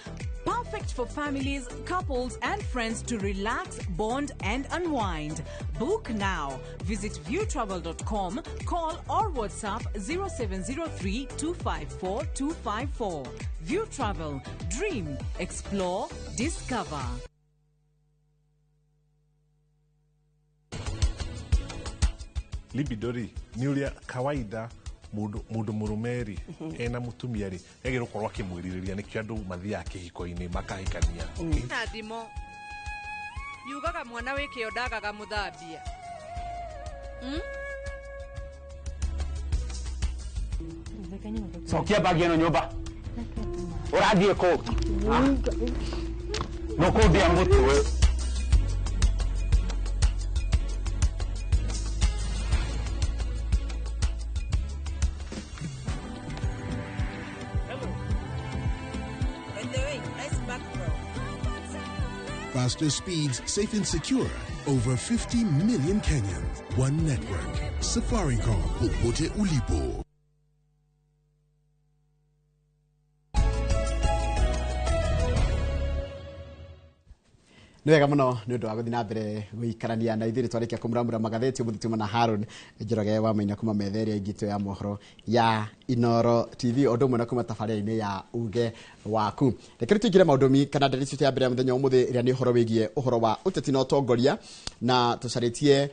Perfect for families, couples, and friends to relax, bond, and unwind. Book now. Visit viewtravel.com, call or WhatsApp 0703 254 254. View Travel. Dream, explore, discover. Libidori, niulia kawaida mundu murumeri ena mutumia ri egero korwa kimwiririria nikyo andu mathia akihiko-ini makahikania. Na ndimo yugaga mwana wikio ndagaga muthambia. Sokia bagi eno nyumba. Urathie ku? No kundia mutu. Faster speeds, safe and secure. Over 50 million Kenyans. One network. Safaricom. Popote ulipo. Nĩ wega mũno nĩ ũndũ wa gũthiĩ na mbere gũikarania na ithuĩ twarĩkia kũmuramura magathĩti mũthituma na Harun Njoroge wa Maina kuma metha ĩrĩa ingĩ ya mohoro ya Inoro TV ũndũ ũmwe na kuma tabarĩra-inĩ ya uge waku. Reke tũingĩre maũndũ kana ndarĩcio cia mbere ya mũthenya ũmũthĩ ĩrĩa nĩ ũhoro wĩgiĩ ũhoro wa ũteti na ũtongoria na tũcarĩtie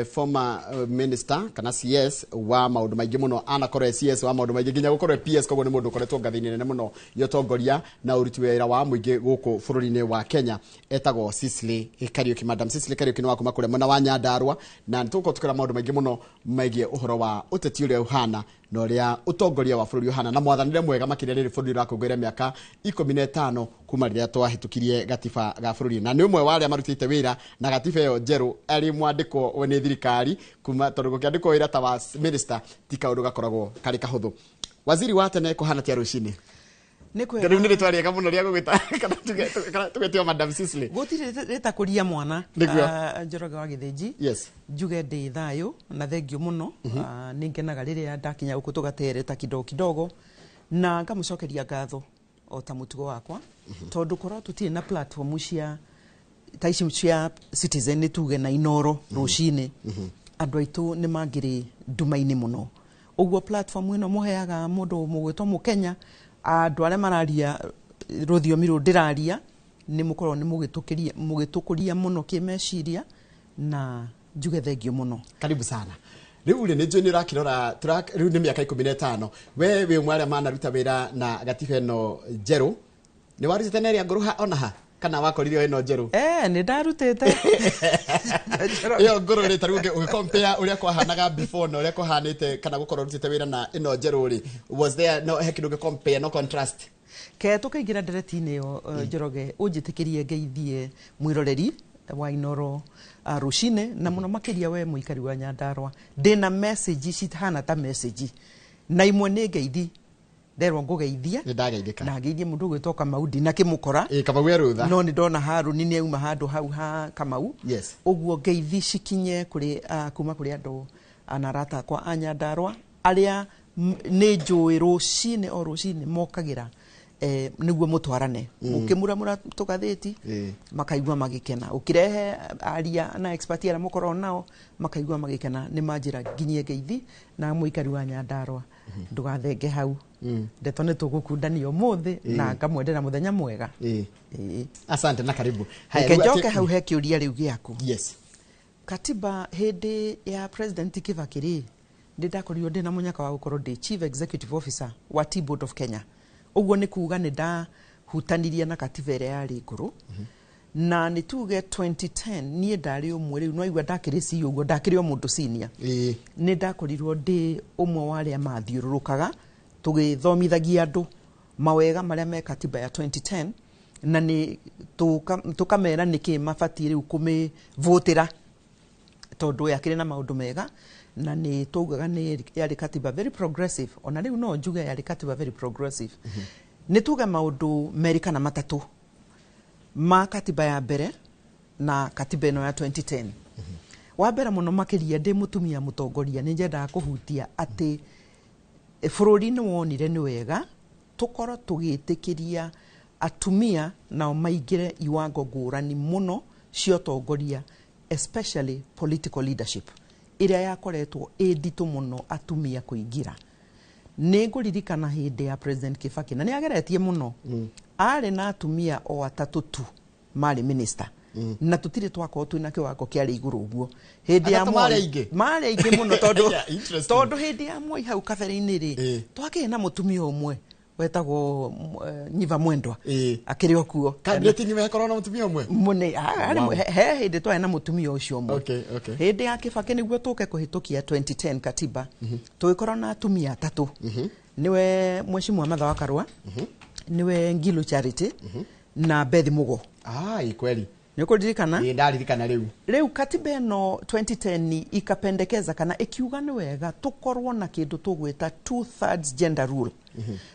former minister kana CS wa maundu maingi muno anakorwo CS wa maundu maingi nginya gukorwo PS koguo ni mundu ukoretwo ngathini nene muno yotongoria na uruti wira wa muingi guku bururi-ini wa Kenya etagwo Cicely Kariuki. Madam Cicely Kariuki ni wa kuma kure mwena wa Nyandarua na nituko tukira maundu maingi muno maigie uhoro wa uteti uria uhana na uria utongoria wa bururi uhana na mwathanire mwega makire riri bururi rakungwira miaka 15 kuma riria twahitukirie gatiba ga bururi na ni umwe wa aria marutite wira na gatiba yo njeru ari mwandiko wene thirikari kuma tondu gukiandikwo wira ta wa minister ti kaundu gakoragwo kari kahuthu. Waziri wa tene kuhana tia rucini Nä nä twariega må no rä a gå gä ta kana tå getio Madam Cicely gå tirä rä ta kå ria mwana Njoroge wa Githĩnji njuge ndä thayå na thengio må no nä ngenaga rä rä a ndakinya gå kå tå gatereta kidogo na ngamå cokeria ngatho o ta må tugo wakwa tondå korwo tå tirä na platform cia ta ici cia Citizen nä tuge na Inoro rũcinĩ andũ aitũ nĩ mangĩrĩ nduma-inĩ mũno ũguo platform ĩno mũheaga mũndũ mũgwĩtwo Mũkenya andũ arĩa mararia rũthiomi rũrũ ndĩraria nĩ mũkorwo nĩ mũgĩtũkũria mũno kĩmeciria na njuge thengio mũno. Karibu sana. Riu nĩ njũ nĩ ũrakĩrora riu nĩ mĩaka 15 we wĩ mwarĩa manaruta wĩra na gatiba ĩno njerũ nĩ warutĩte na ĩrĩa ngũrũ ona ha kana wakoririo ĩno njerũ? Nĩ ndarutĩte ĩyo ngũrũ rĩ tarĩu ũgĩcompare ũrĩa kwahanaga before na ũrĩa kwahanĩte kana gũkorwo rutĩte wĩra na ĩno njerũ rĩ was there no he kĩndũ gĩ-compare no contrast? Ke tũkaingĩra ndereti-inĩ ĩyo Njoroge ũnjĩtĩkĩrie ngeithie mwĩroreri wa Inoro rũcinĩ na mũno makĩria we mũikari wa Nyandarua ndĩna message cihana ta message na imwe nĩ ngeithi nderwo ngũgeithia na ngeithie mũndũ ũgwĩtwo Kamau ndina kĩmũkora Kamau erutha no nĩ ndona Harun nĩ auma handũ hau ha Kamau ũguo ngeithi cikinye kũrĩ kuma kũrĩ andũ anarata akwa a Nyandarua arĩa nĩ njũĩ rũcinĩ mokagĩra niguo mutwarane ukimuramura tugatheti makaigua magikena ukirehe aria na expert ara mukoro nao makaigua magikena ni manjira nginyie ngeithi na muikari wa Nyandarua ndugathenge hau ndeto nĩ tũgũkundania ũmũthĩ na ngamwendera mũthenya mwega asante na karibu njoke hau he kĩũria rĩu gĩaku Katiba hede ya President Kibaki ndidakorirwo ndina munyaka wa gukorwo ndi Chief Executive Officer wa Tea Board of Kenya. Uguo ni kuuga ni hutaniria na katiba ĩrĩa yarĩ igũrũ na nĩ tuge 2010 niĩ ndarĩ ũmwe rĩu no igua ndakĩrĩ CEO ũguo ndakĩrĩ o mũndũ senior nĩ ndakorirwo ndĩ ũmwe wa arĩa mathiũrũrũkaga tũgĩthomithagia andũ mawega marĩa me katiba ya 2010 na nĩ tũkamera nĩkĩ mabatiĩ rĩu kũmĩvotera tondũ yakĩrĩ na maũndũ mega na nĩ tugaga nĩ yarĩ katiba very progressive ona rĩu no njuge yarĩ katiba very progressive nĩ tuga maũndũ merĩ kana matatũ ma katiba ya mbere na katiba ĩno ya 2010 wa mbere mũno makĩria ndĩ mũtumia mũtongoria nĩ nyendaga kũhutia atĩ bũrũri nĩ wonire nĩ wega tũkorwo tũgĩtĩkĩria atumia nao maingĩre iwango ngũrani mũno cia ũtongoria especially political leadership ĩrĩa yakoretwo nditũ mũno atumia kũingĩra. Nĩ ngũririkana hĩndĩ ya President Kibaki na nĩ ageretie mũno arĩ na atumia o atatũ tu marĩ minister na tũtirĩ twakorwo twĩna kĩwango kĩarĩ igũrũ ũguo hĩndĩ ya marĩ aingĩ mũno tondũ hĩndĩ ya Moi hau kabere-inĩ rĩ twakĩrĩ na mũtumia ũmwe wetagwo Nyiva Mwendwa akĩrĩ o kuo cabinet nĩ wekorwo na mũtumia ũmwe he hĩndĩ twarĩ na mũtumia ũcio ũmwe hĩndĩ ya Kibaki nĩguo tũke kũhĩtũkia 2010 katiba tũgĩkorwo na atumia atatũ niwe Mheshimiwa Martha wa Karua niwe Ngilu Charity na Bethi Mugo kweli nĩ kũririkana ndaririkana rĩu katiba ĩno 2010 ikapendekeza kana ikiuga nĩ wega tũkorwo na kĩndũ tũgwĩta 2/3 gender rule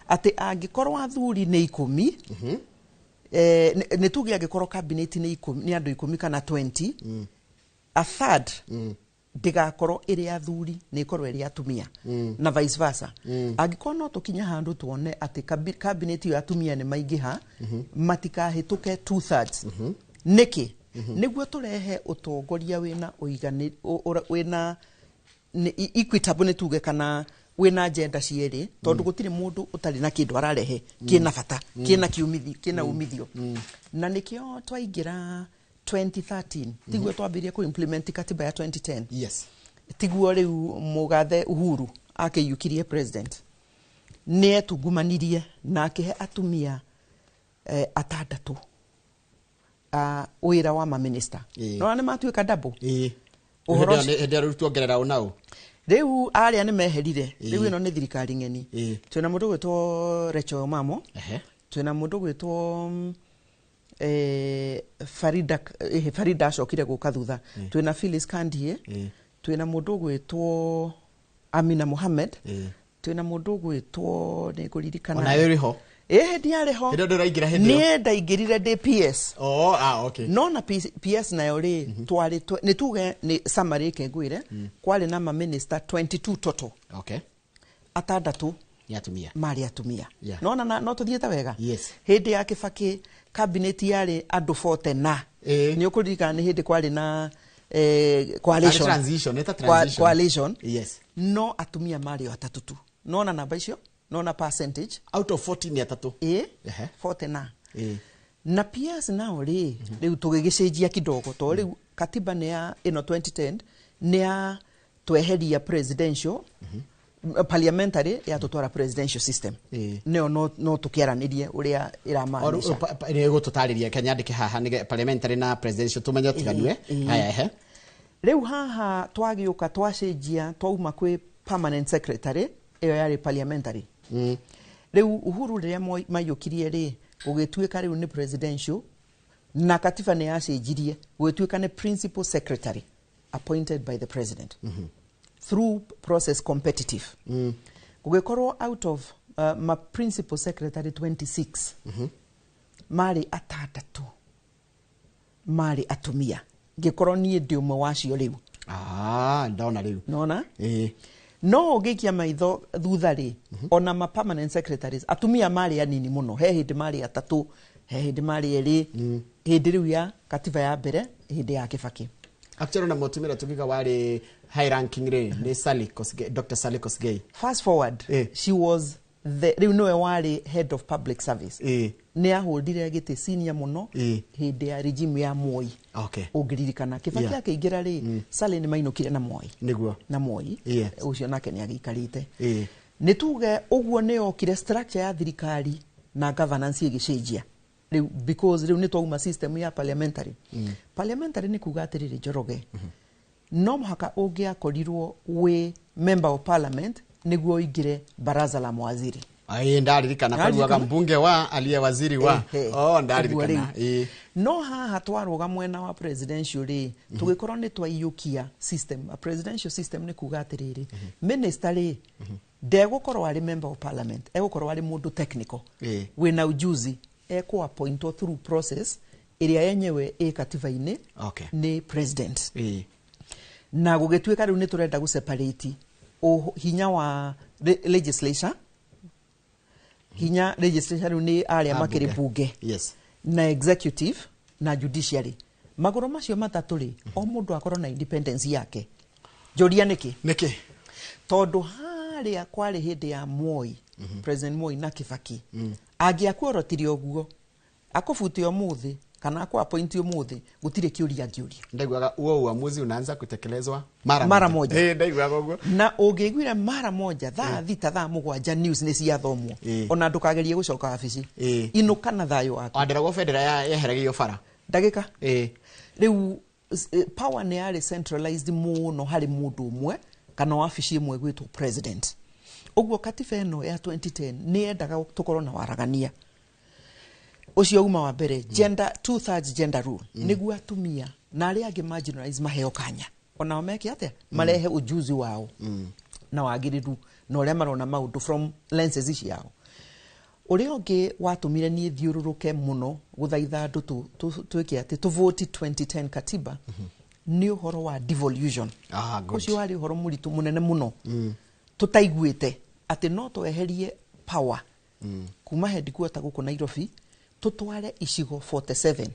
atĩ angĩkorwo athuri nĩ 10 nĩ tuge angĩkorwo cabinet nĩ andũ 10 kana 20 a third ndigakorwo ĩrĩ athuri nĩ ikorwo ĩrĩ atumia na vice versa angĩkorwo no tũkinya handũ tuone atĩ cabinet ya atumia nĩ maingĩha matikahĩtũke 2/3 nĩkĩ nĩguo tũrehe ũtongoria wĩna ũigani wĩna equitable nĩ tuge kana wĩna agenda cierĩ tondũ gũtirĩ mũndũ ũtarĩ na kĩndũ ararehe kĩna bata kĩna umithio na nĩkĩo twaingĩra 2013 tiguo twambĩrĩria ku implement katiba ya 2010 tiguo rĩu mũgathe Uhuru akĩiyũkirie president nĩ etungumanirie na akĩhe atumia atandatũ wĩra wa maminista no nĩ matuĩka double ũhoro hĩndĩ rĩu tuongerera ũnao rĩu arĩa nĩ meherire rĩu ĩno nĩ thirikari ng'eni twĩna mũndũ gwĩtwo Rachel Mamo twĩna mũndũ gwĩtwo Farida acokire gũka thutha twĩna Phyllis Kandie twĩna mũndũ gwĩtwo Amina Mohamed twĩna mũndũ gwĩtwo nĩ kũririkana ona yũriho ndiarĩ ho nĩ ndaingĩrire ndĩ PS no na PS nayo rĩ twarĩ nĩ tuge nĩ summary kengwire kwarĩ na maminista 22 total atandatũ marĩ atumia no tũthiĩte wega hĩndĩ ya Kibaki cabinet yarĩ andũ 40 na nĩ ũkũririkana nĩ hĩndĩ kwarĩ na coalition no atumia marĩ atatũ tu no na namba icio no na percentage out of 40 ni atatũ 40 na na PS nao rĩ rĩu tũgĩgĩcenjia kidogo to rĩu katiba nĩ ya ĩno 2010 nĩ ya tweheria presidential parliamentary ya tutwara presidential system neo no tukiaranĩrie ũrĩa ĩramaanisha nĩ gũtũtarĩria Kenya ndĩke haha nĩ parliamentary na presidential tumenye tiganue haya rĩu haha twagĩũka twacenjia twauma kwĩ permanent secretary ĩyo yarĩ parliamentary rĩu Uhuru rĩrĩa maiyũkirie rĩ gũgĩtuĩka rĩu nĩ presidential na katiba nĩ yacenjirie gũgĩtuĩka nĩ principal secretary appointed by the president through process competitive gũgĩkorwo out of my principal secretary 26 marĩ atandatũ marĩ atumia ngĩkorwo niĩ ndĩ ũmwe wacio rĩu ndona rĩu nona no ũgĩikia maitho thutha rĩ ona ma permanent secretaries atumia marĩ anini mũno he hĩndĩ marĩ atatũ he hĩndĩ marĩ erĩ hĩndĩ rĩu ya katiba ya mbere hĩndĩ ya Kibaki actually na mũtumia tugiga warĩ high ranking rĩ nĩ Dr. Sally Kosgei fast forward she was riu niwe wari head of public service ni aholdire gite senior muno hindi ya regime ya Moi ungiririkana Kibaki akeingira ri Sale ni mainukire na Moi niguo na Moi ucio nake ni agikarite ni tuge uguo ni okire structure ya thirikari na governance igicenjia riu because riu ni twauma system ya parliamentary parliamentary ni kuga atiriri Njoroge no muhaka ungiakorirwo we member of parliament niguo ingire baraza la mawaziri ndaririkana kwaruaga mbunge wa aliye waziri wa ndaririkana no haha twaruga mwena wa presidential ri tugikorwo ni twaiyukia system a presidential system ni kuga atiriri minister ri ndegukorwo ari member of parliament egukorwo ari mundu technical wina ujuzi eko appointwo through process iria yenyewe katiba-ini ni president na gugituika riu ni turenda gu separate hinya wa legislature hinya legislature ni aria makiri bunge na executive na judiciary magoro macio matatu ri o mundu akorwo na independence yake joria niki tondu haria kwari hindi ya Moi president Moi na Kibaki angiakuorotirio oguo akufutio muthi kana akwa appointio muthi gutire kiuria ngiuria ndaiguaga uo uamuzi unaanza kutekelezwa mara moja ndaiguaga uguo na ungiguira mara moja thaa thita thaa mugwanja news ni ciathomwo ona ndukagerie gucoka wabici inuka na thayo wako andirago federa yeheragio bara ndagika riu power ni ari centralized muno hari mundu umwe kana wabici imwe gwitwo president uguo katiba eno ya 2010 ni endaga tukorwo na waragania ucio uma wa mbere gender 2/3 gender rule niguo atumia na aria angi marginalize maheo kanya ona omeke atia marehe ujuzi wao na wagiriru na uria marona maundu from lenses ciao uria ungi watumire ni thiururuke muno guthaitha andu twike ati tu vote 2010 katiba ni uhoro wa devolution ucio wari uhoro muritu munene muno tutaiguite ati no tweherie power kuma headquarter guku Nairobi tutware icigo 47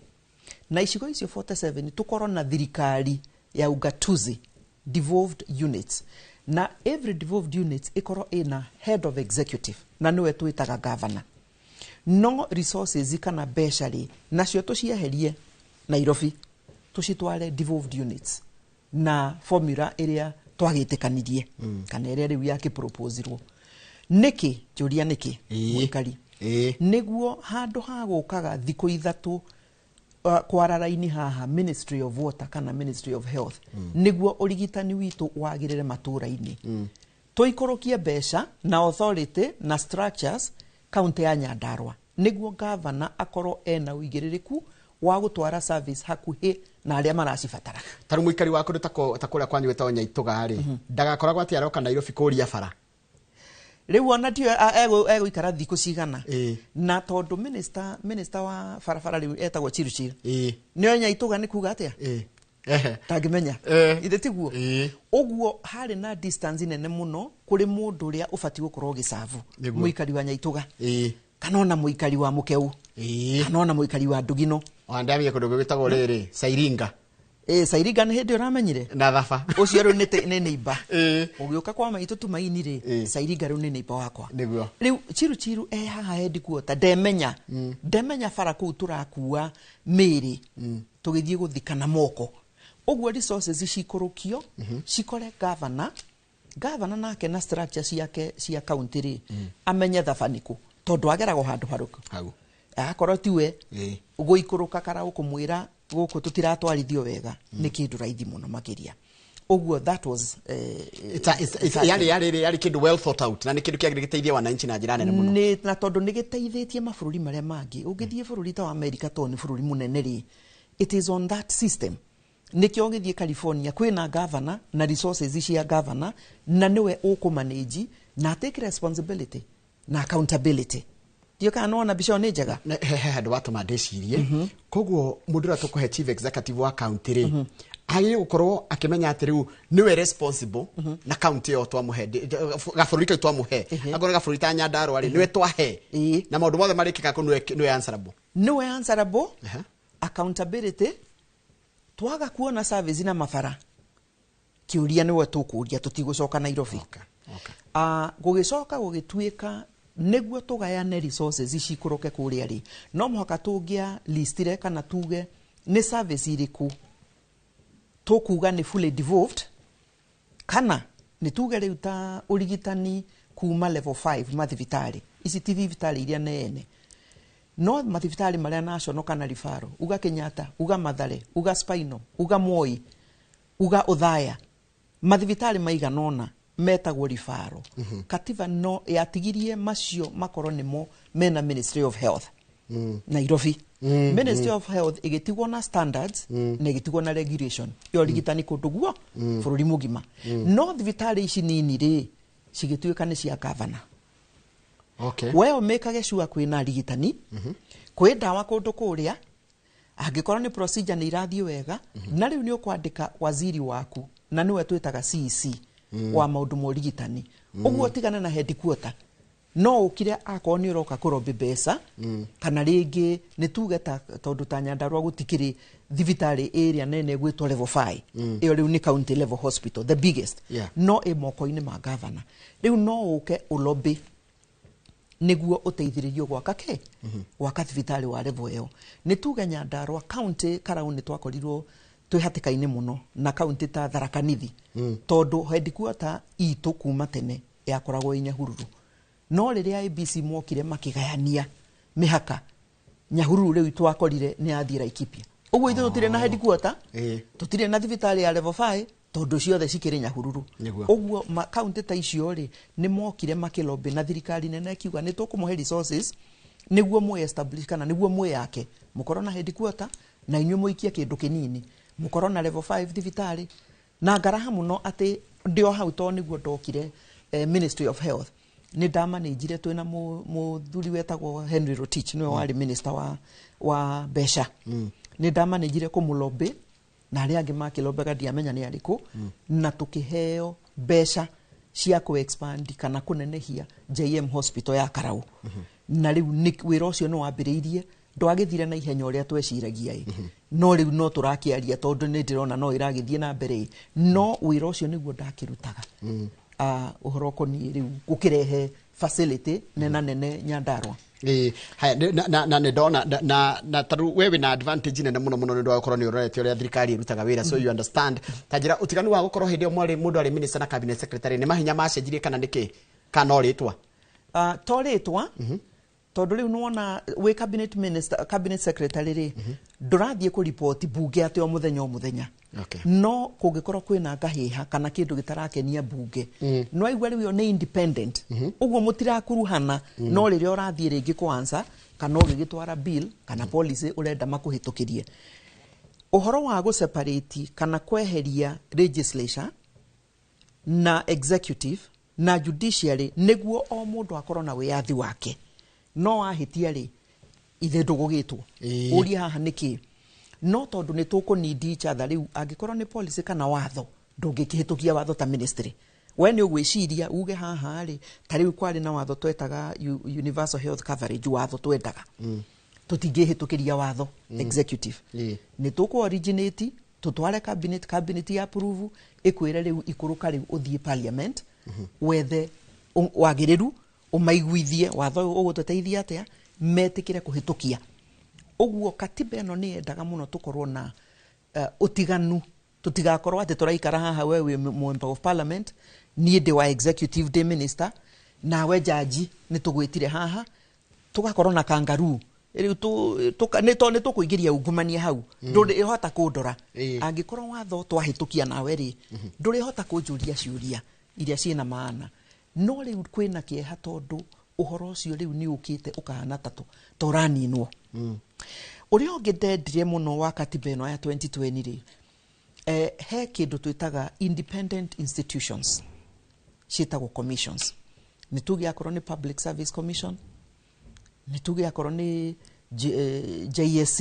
na icigo icio 47 tukorwo na thirikari ya ugatuzi devolved units na every devolved unit ikorwo ina head of executive na niwe twitaga governor no resources kana beshari nacio tucieherie Nairobi tucitware devolved units na formula iria twagitikanirie kana iria riu yake proposirwo niki juria niki mwikari niguo handu ha gukaga thiko ithatu kwararaini haha Ministry of Water kana Ministry of Health niguo urigitani witu wagirire matura-ini tuikorokie besha na authority na structures county ya Nyandarua niguo governor akorwo ena uigiririku wa gutwara service hakuhi na aria maracibatara taru muikari wa kundu takuria kwanyu wetwo Nyaituga ri ndagakoragwo ati aroka Nairobi kuria bara riu ona dio ego ikara thiku cigana na tondu minister wa farafara riu etagwo Chiruchiru nio Nyaituga ni kuga atia tangimenya ithe tiguo uguo hari na distance nene muno kuri mundu uria ubati gukorwo gisavu muikari wa Nyaituga kana ona muikari wa Mukeu kana ona muikari wa Ndugino andamie kundu gwitagwo riri Sairinga Sairinga ni hindi uramenyire na thafa ucio ru ni neighbor ugiuka kwa maitu tumaini ri Sairinga ru ni neighbor wakwa niguo riu Chiruchiru haha headquarter ndemenya fara ku turakua miri tugithie guthikana moko uguo resources cikorukio cikore governor nake na structure ciake cia county ri amenye thafaniku tondu agerago handu haruku akorwo tiwe uguikuruka kara ukumwira guku tutiratwarithio wega ni kindu raithi muno makiria uguo that was yari kindu well thought out na ni kindu kiagiriteithia wananchi na njira nene muno ni na tondu ni giteithitie mabũrũri maria mangi ungithie bũrũri ta wa America to ni bũrũri munene ri it is on that system nikio ungithie California kwina governor na resources cia governor na niwe ukumanage na take responsibility na accountability dio kana ona bisho ni njega handu watu mandecirie koguo mundu ra tukuhe chief executive wa county ri agire gukorwo akimenya ati riu niwe responsible na county yo twamuhe gabũrũri kai twamuhe agora gabũrũri ta Nyandarua ri niwe twahe na maundu mothe marikika ko niwe answerable accountability twaga kuona service na mafara kiuria niwe tukuria tutigucoka Nairobi gugicoka gugituika niguo tugayane resources ici kuroke kuria ri no muhaka tungia listire kana tuge ni service iriku tukuga ni fully devolved kana ni tuge riu ta urigitani kuma level 5 mathibitari ici ti thibitari iria nene no mathibitari maria national kana rifaro uga Kenyatta uga Mathare uga Spino uga Moi uga Othaya mathibitari maiganona metagwo rifaro Katiba no yatigirie macio makoro nimo mena Ministry of Health Nairobi Ministry of Health igitigwo na standards na igitigwo na regulation yo rigitani kunduguo bururi mugima no thibitari ici nini ri cigituika ni cia governor weo mekage sure kwina rigitani kwi ndawa kundu kuria angikorwo ni procedure ni irathie wega na riu ni ukwandika waziri waku na niwe twitaga CC wa maundu mo rigitani uguo tigana na headquarter no ukire akoo ni uroka kurobi besa kana ringi ni tuge ta tondu ta Nyandarua gutikiri thibitari area nene gwitwo level 5 iyo riu ni county level hospital the biggest no imoko-ini ma governor riu no uke ulobi niguo uteithiririo gwaka ke gwaka thibitari wa level eo ni tuge Nyandarua county karau ni twakorirwo twihatikaine muno na county ta Tharaka Nithi tondu headquarter itu kuma tene yakoragwo Nyahururu no riria ABC mokire makigayania mihaka Nyahururu riu twakorire ni athie Laikipia uguo ithu tutire na headquarter tutire na thibitari ya level 5 tondu ciothe cikiri Nyahururu uguo county ta icio ri ni mokire makilobe na thirikari nene kiuga ni tukumuhe resources niguo mu establish kana niguo mu yake mukoro na headquarter na inyu muikia kindu kinini mukoro na level 5 thibitari na ngaraha muno ati ndio hau to niguo ndokire Ministry of Health ni ndamanejire twina muthuri wetagwo Henry Rotich niwe wari minister wa besha ni ndamanejire kumulobe na aria angi makilobega ndiamenya ni ariku na tukiheo besha cia ku expand kana kunenehia JM hospital ya Karau na riu ni wira ucio no wambiriirie ndwagithire na ihenya uria tweciragia no riu no turakiaria tondu ni ndirona no iragithie na mbere no wira ucio niguo ndakirutaga uhoro koni riu gukirehe facility nena nene Nyandarua haya na ndona na taru wewe na advantage nene muno muno ndo akorwo ni urete uria thirikari irutaga wira so you understand tajira utiganu wa gukorwo hindi omwe mundu ari minister na cabinet secretary ni mahinya macenjirie kana niki kana oritwa toritwa tondu riu nuona we cabinet minister cabinet secretary ri ndurathie ku report bunge ati o muthenya no kungikorwo kwina ngahiha kana kindu gitarakenia bunge no aigwa riu ni independent uguo mutirakuruhana no riria urathie ringi kwanza kana ugigitwara bill kana policy urenda makuhitukirie uhoro wa go separate kana kweheria legislature na executive na judiciary niguo o mundu akorwo na wiathi wake no ahitia ri ithe ndugugitwo uria haha niki no tondu ni tukunidi each other riu angikorwo ni policy kana watho ndungikihitukia watho ta ministry we ni ugwiciria uge haha ri tariu kwari na watho twetaga universal health coverage watho twendaga tutingihitukiria watho executive ni tuku originate tutware cabinet ya approve ikwire riu ikuruka riu uthie parliament wethe wagiriru umaiguithie watho ugututeithia atia metikire kuhitukia uguo katiba eno ni endaga muno tukorwo na utiganu tutigakorwo ati turaikara haha wewe member of parliament ni ndi wa executive day minister na we jaji ni tugwitire haha tugakorwo na kangaroo riu ni tukuingiria ungumania hau nduri ihota kundora angikorwo watho twahitukia nawe ri nduri ihota kunjuria ciuria iria ciina maana no riu kwina kieha tondu uhoro ucio riu ni ukite ukahana tatu toraninwo uria ongedendire muno wa katiba eno ya 2020 ri he kindu twitaga independent institutions citagwo commissions ni tuge akorwo ni public service commission ni tuge akorwo ni JSC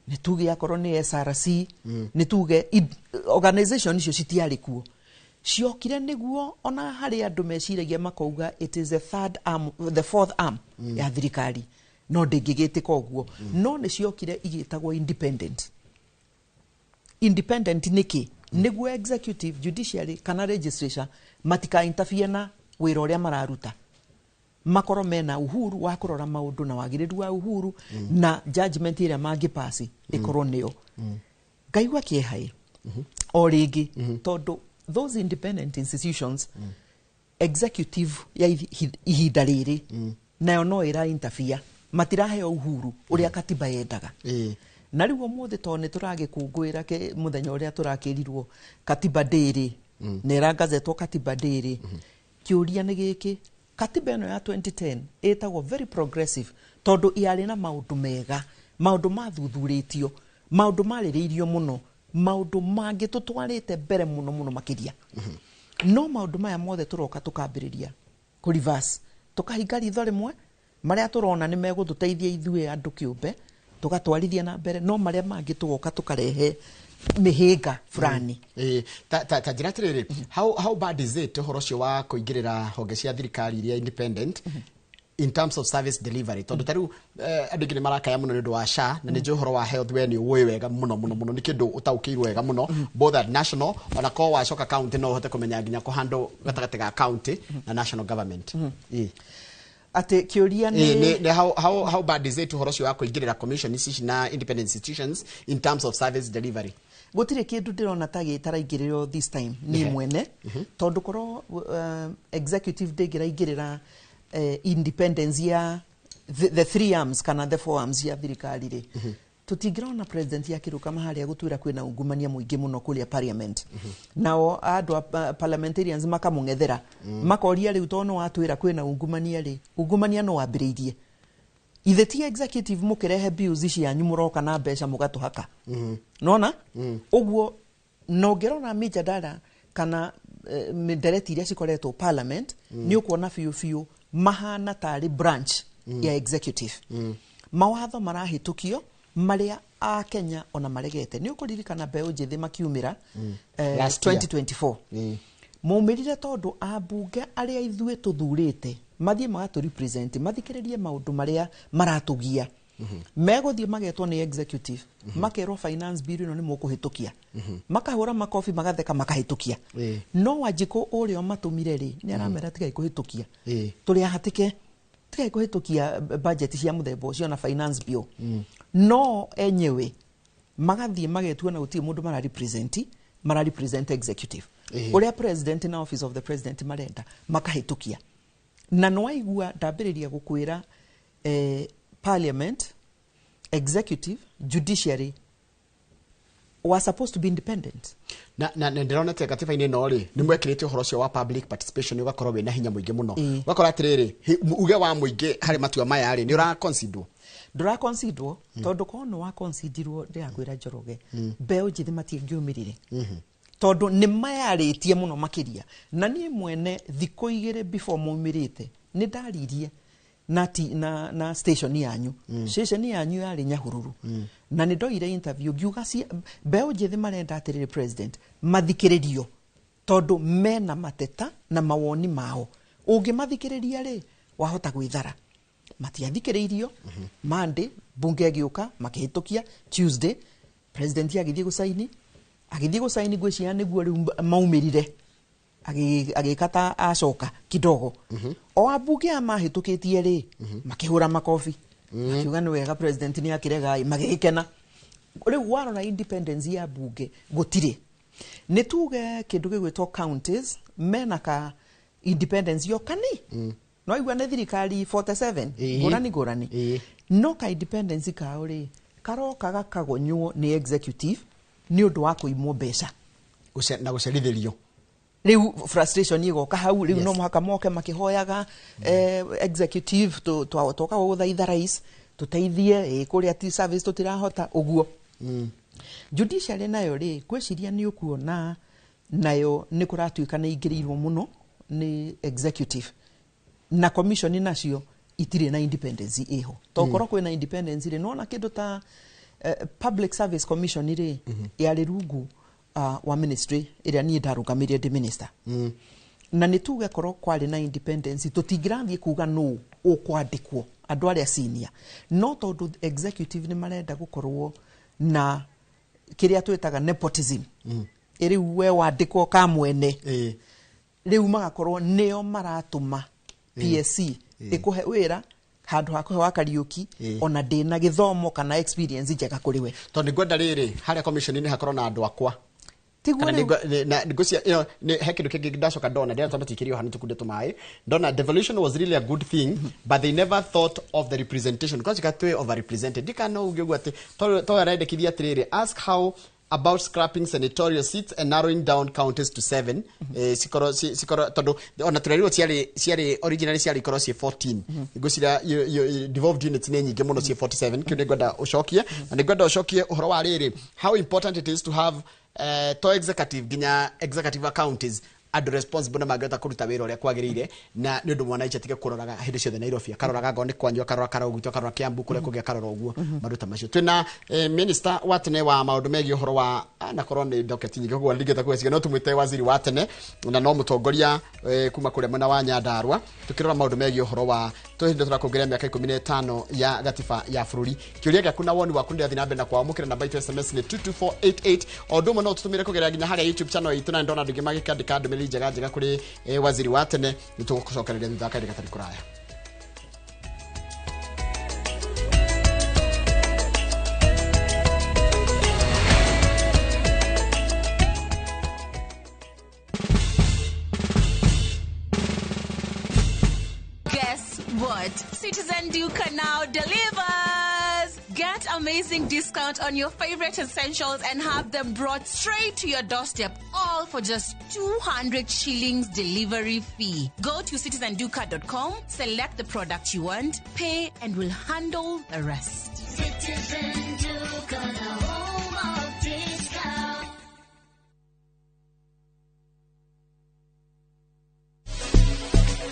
ni tuge akorwo ni SRC ni tuge organization icio citiari kuo ciokire niguo ona hari andu meciragia makauga it is the fourth arm ya thirikari no ndingigitika uguo no ni ciokire igitagwo independent niki niguo executive judiciary kana registration matika interfere na wira uria mararuta makoro mena uhuru wa kurora maundu na wagiriru wa uhuru na judgment ira mangipasi ikorwo nio ngaigua kiehai o ringi tondu those independent institutions executive ya ihinda riri nayo no ira interfere matiraheo uhuru uria katiba yendaga na riu omothe to ni turagikungwira ke muthenya uria turakirirwo katiba day na irangazetwo katiba day kiuria ni giki katiba eno ya 2010 etagwo very progressive tondu iari na maundu mega maundu mathuthuritio maundu maririirio muno maundu mangi tutwarite mbere muno makiria no maundu maya mothe turoka tukambiriria ku reverse tukahinga ritho rimwe maria turona ni meguthuteithia ithue andu kiumbe tugatwarithia na mbere no maria mangi tugoka tukarehe mihinga fulani ta njira tiriri how bad is it horo cio wa kuingirira honge cia thirikari iria independent in terms of service delivery tondu taru andu ngine marakaya muno ndu wa SHA na ni johoro wa health we ni uwe wega muno ni kindu utaukirwo wega muno both at national ona ko wa coka county no hote kumenya nginya ko handle gatagate ga county na national government ate kiuria ni how bad is it horo cio wa kuingirira commission ici na independent institutions in terms of service delivery gutire kindu ndirona ta gitaraingiriro this time ni mwene tondu koro executive degira ingirira independence ya the three arms kana the four arms ya thirikari ri tutingirona president ya kiruka mahali gutwira kwina ungumania muingi muno kulia parliament nao andu parliamentarians makamungethera makoria riu tono watwira kwina ungumania ri ungumania no wambiriirie ithe ti executive mukirehe bills ici yanyu muroka na mbeca mugatuhaka nona uguo no ngerona mijadala kana director iria cikoretwo parliament ni ukuona fiu mahana tari branch ya executive mawatho marahitukio maria a Kenya ona maregete ni ukuririkana mbeu njithi makiumira 2024 mumirire tondu abunge aria ithue tuthurite mathie magatu represent mathikiririe maundu maria maratugia meguthie magetwo ni executive makerwo finance bill ino ni mukuhitukia makahura makofi magatheka makahitukia no wajiko urio matumire ri ni aramera tigai kuhitukia tuli ahatike tigai kuhitukia budget cia muthembo cio na finance bill no enyewe magathie magetua na uti mundu mara represent executive uria president na office of the president marenda makahitukia na no aigua ndambiriria gukwira parliament executive judiciary were supposed to be independent na ndirona te katiba ine no ri ni mwekirite horo cio wa public participation ugakorwo we na hinya muingi muno ugakora atiriri uge wa muingi hari matua maya ri ni ura consider ndura consider tondu kono wa considerwo ndi akwira Njoroge mbeu njithi matingiumirire tondu ni mayaritie muno makiria na ni mwene thiko igire before mumirite ni ndaririe na station yanyu station yanyu yari Nyahururu na ni ndoire interview ngiuga si mbeu njithi marenda atiriri president mathikiririo tondu mena mateta na mawoni mao ungimathikiriria ri wahota gwithara matiathikiririo Monday bunge agiuka makihitukia Tuesday president agithie gusaini gwiciana niguo riu maumirire agikata acoka kidogo o abunge amahitukitie ri makihura makofi akiuga ni wega president ni akirega magikena riu warona independence ya bunge gutire ni tuge kindu gigwitwo counties mena ka independence yokani no igwa ne thirikari 47 ngurani no ka independence ka uri karoka gakagonywo ni executive ni undu wa kuimwo mbeca na gucerithirio riu frustration igoka hau riu no muhaka moke makihoyaga executive toka guthaitha rais tuteithie kuria ti service tutirahota uguo judiciary nayo ri kweciria ni ukuona nayo ni kuratuika na ingirirwo muno ni executive na commission nacio itire na independence iho tokoro kwina independence ri nona kindu ta public service commission ri yari rungu wa ministry iria ni ndarugamirie ndi minister na nituge koro kwari na independence tutingirathie kuga no ukwandikwo andu aria senior no tondu executive ni marenda gukorwo na kiria twetaga nepotism iri we wandikwo ka mwene riu magakorwo neo maratuma PSC ikuhe wira handu hakuhe wa Kariuki ona ndina githomo kana experience njega kuri we tondu ngwenda riri haria commission ni hakorwo na andu akwa kana negocia ne hekindu kingi ndacoka ndona ndira tondu tikirio hanu tukunde tumai ndona devolution was really a good thing but they never thought of the representation because katwe over represented dikano ugyo ati to araidekithia atiriri ask how about scrapping senatorial seats and narrowing down counties to 7 sikoro tondu ona turerwo ciari originally ciari korwo cie 14 ngocira devolved units ni nyingi muno cie 47 kiu ngwenda ucokie na ngwenda ucokie uhoro wa riri how important it is to have to executive ginya executive counties and responsible na magata kuruta wira uria kwagirire na ni undu mwana icha tige kuroraga hindi ciothe Nairobi karoraga ngone kwanyu karora ugito karora Kiambu kule kugia karora uguo maruta macio twina minister wa tene wa maundu megi uhoro wa na korone docket nyingi kugo ndigeta kwesiga no tumwite waziri wa tene na no mutongoria kuma kule mwana wa Nyandarua tukirora maundu megi uhoro wa tuhinde turakongerea miaka 15 ya gatiba ya bururi kiuria gya kuna woni wa kundi thina mbere na kwa mukira na byte SMS ni 22488 odumo no tutumire kugerea ginya haria YouTube channel itu na ndona ndugi magikandika ndumiri njega kuri waziri wa tene nitugucokereria thutha kairi gatari kuraya Guess what? Citizen Duke now delivers. Get amazing discount on your favorite essentials and have them brought straight to your doorstep, all for just 200 shillings delivery fee. Go to citizenduca.com, select the product you want, pay, and we'll handle the rest. Citizen Duca, the home of discount.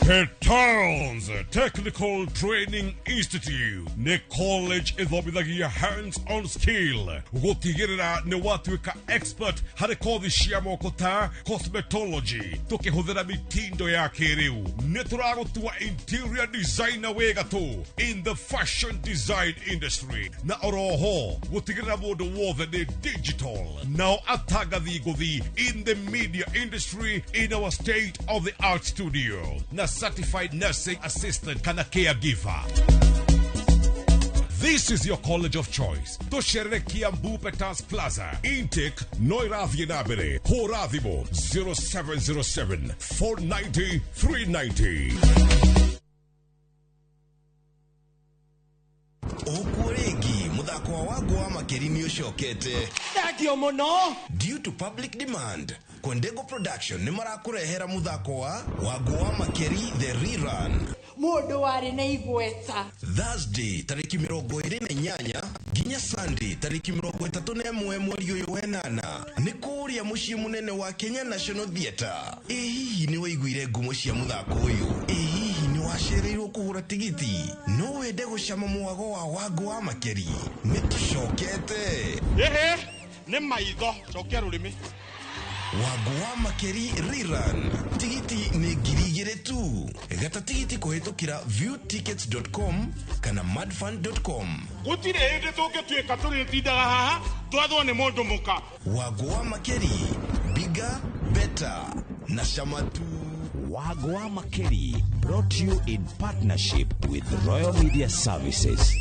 Petals Technical Training Institute ne college ithomithagia hands-on skill gutigirira ne watuika expert hari kothi cia moko ta cosmetology tukihuthira mitindo ya kiriu ne turagutua interior designer wega tu in the fashion design industry na oroho gutigirira mundu wothe ni digital now atagathi guthi in the media industry in our state of the art studio na certified nursing assistant kana caregiver. This is your college of choice. Toshere Kiambu Petals Plaza. Intake Noirathi Nabere. Horathimo 0707 490 390. Okuregi muthako wago wa makeri ni ucokete Thank muno. Due to public demand Kwendego Production ni marakurehera muthako wa wago wa makeri the rerun Mundu wari na igweta Thursday tariki 28 ginya Sunday tariki 31 mweri uyu wenana ni kuria mucii munene wa Kenya National Theatre. Hihi ni waiguire ngumo cia muthako uyu? Hihi ni wacereirwo kuhura tigiti? No wende gucama mwago wa wago wa makeri? Ni tucokete ni maitho cokia rurimi wago wa makeri rerun tigiti ni ngiri tu gata tigiti kuhitukira viewtickets.com kana madfund.com gutire hindi tungituika turitindaga haha twathwo ni mundu muka wago wa makeri bigger better na shamatu wago wa makeri brought to you in partnership with Royal Media Services.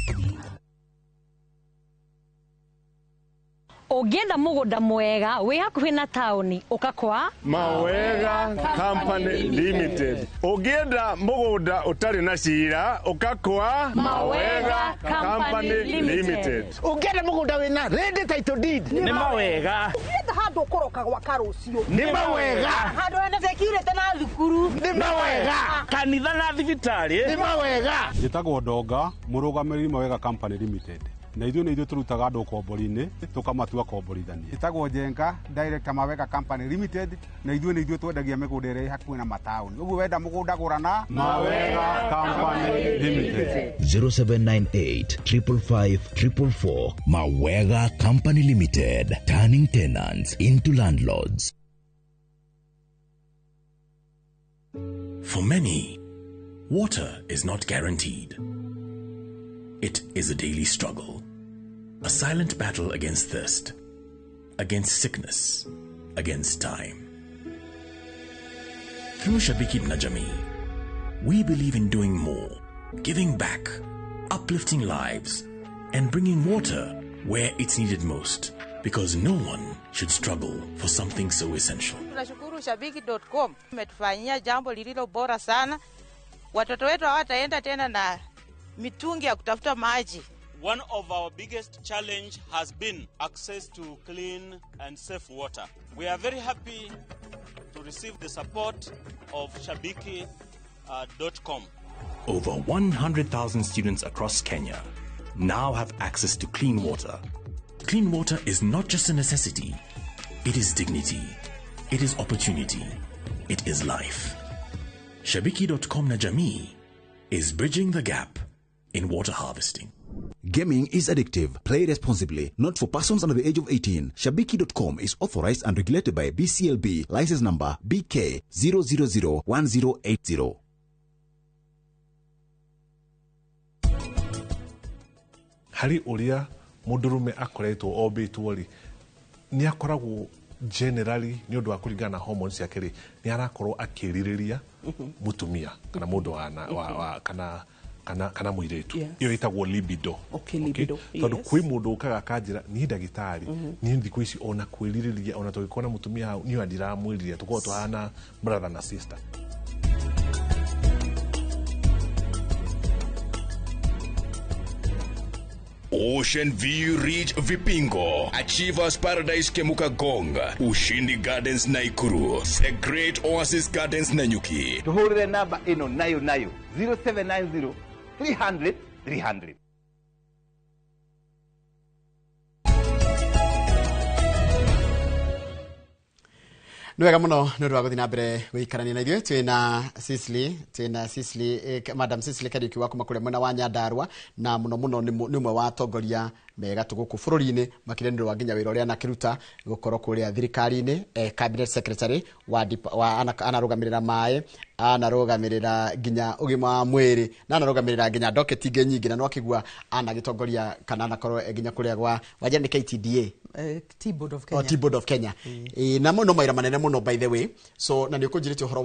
Ugienda mugunda mwega wi hakuhi na tauni ukakwa Mawega Company Limited. Ugienda mugunda utari na cira ukakwa Mawega Company Limited. Ugienda mugunda wina ready title deed ni mawega. Ugienda handu ukoroka gwa karucio ni mawega. Handu ene security na thukuru ni mawega. Kanitha na thibitari ni mawega. Njitagwo Ndonga murugamiri Mawega Company Limited. Na ithuĩ turutaga andũ kombori-inĩ tukamatua komborithania. Itagwo Njenga director Mawega Company Limited na ithuĩ twendagia mĩgũnda ĩrĩa hakuhĩ na mataũni. Ũguo wenda mũgũnda gũrana Mawega Company Limited 0798 555 444. Mawega Company Limited, turning tenants into landlords. For many, water is not guaranteed. It is a daily struggle, a silent battle against thirst, against sickness, against time. Through Shabiki na Jamii, We believe in doing more, giving back, uplifting lives, and bringing water where it's needed most, because no one should struggle for something so essential. Tunashukuru shabiki.com umetufanyia jambo lililo bora sana. Watoto wetu hawataenda tena na mitungi ya kutafuta maji. One of our biggest challenge has been access to clean and safe water. We are very happy to receive the support of shabiki.com. Over 100,000 students across Kenya now have access to clean water. Clean water is not just a necessity, it is dignity, it is opportunity, it is life. Shabiki.com na Jamii is bridging the gap in water harvesting. Gaming is addictive. Play responsibly. Not for persons under the age of 18. Shabiki.com is authorized and regulated by BCLB, license number BK 0001080. Hari uria mundurume akoretwo obitwo ri ni akoragwo generally ni undu wa kuringana na hormones yake ri ni arakorwo akiririria mutumia kana mundu wa kana muiretu iyo itagwo libido. Libido. Tondu kwi mundu ukaga kanjira ni ndagitari ni thiku ici ona kwiririria ona tugikona mutumia hau ni ndiramwiriria tuko tuhana brother na sister. Ocean View Ridge Vipingo, Achievers Paradise Kemuka Gonga, Ushindi Gardens Naikuru, The Great Oasis Gardens Nanyuki. Tuhurire namba ino nayo 0790 300 300. Nwega muno nuru waguthi na mbere wikarania na ithuĩ twina Cicely Madam Cicely Kariuki wa kuma kũrĩa mwena wa Nyandarua na muno nĩ umwe wa atongoria mega tũgũkũ bũrũri-inĩ makĩria nĩ wa nginya wĩra ũrĩa anakĩruta gũkorwo kũrĩa thirikari-inĩ cabinet secretary wa anarũgamĩrĩra maĩ, anarũgamĩrĩra nginya ũgima wa mwĩrĩ na anarũgamĩrĩra nginya docket ingĩ nyingĩ na no akĩgua anagĩtongoria kana anakorwo nginya kũrĩa gwa wajia nĩ KTDA T-Board of Kenya. T-Board of Kenya. Na muno maira manene muno by the way. So na nĩ ũkũnjĩrĩte ũhoro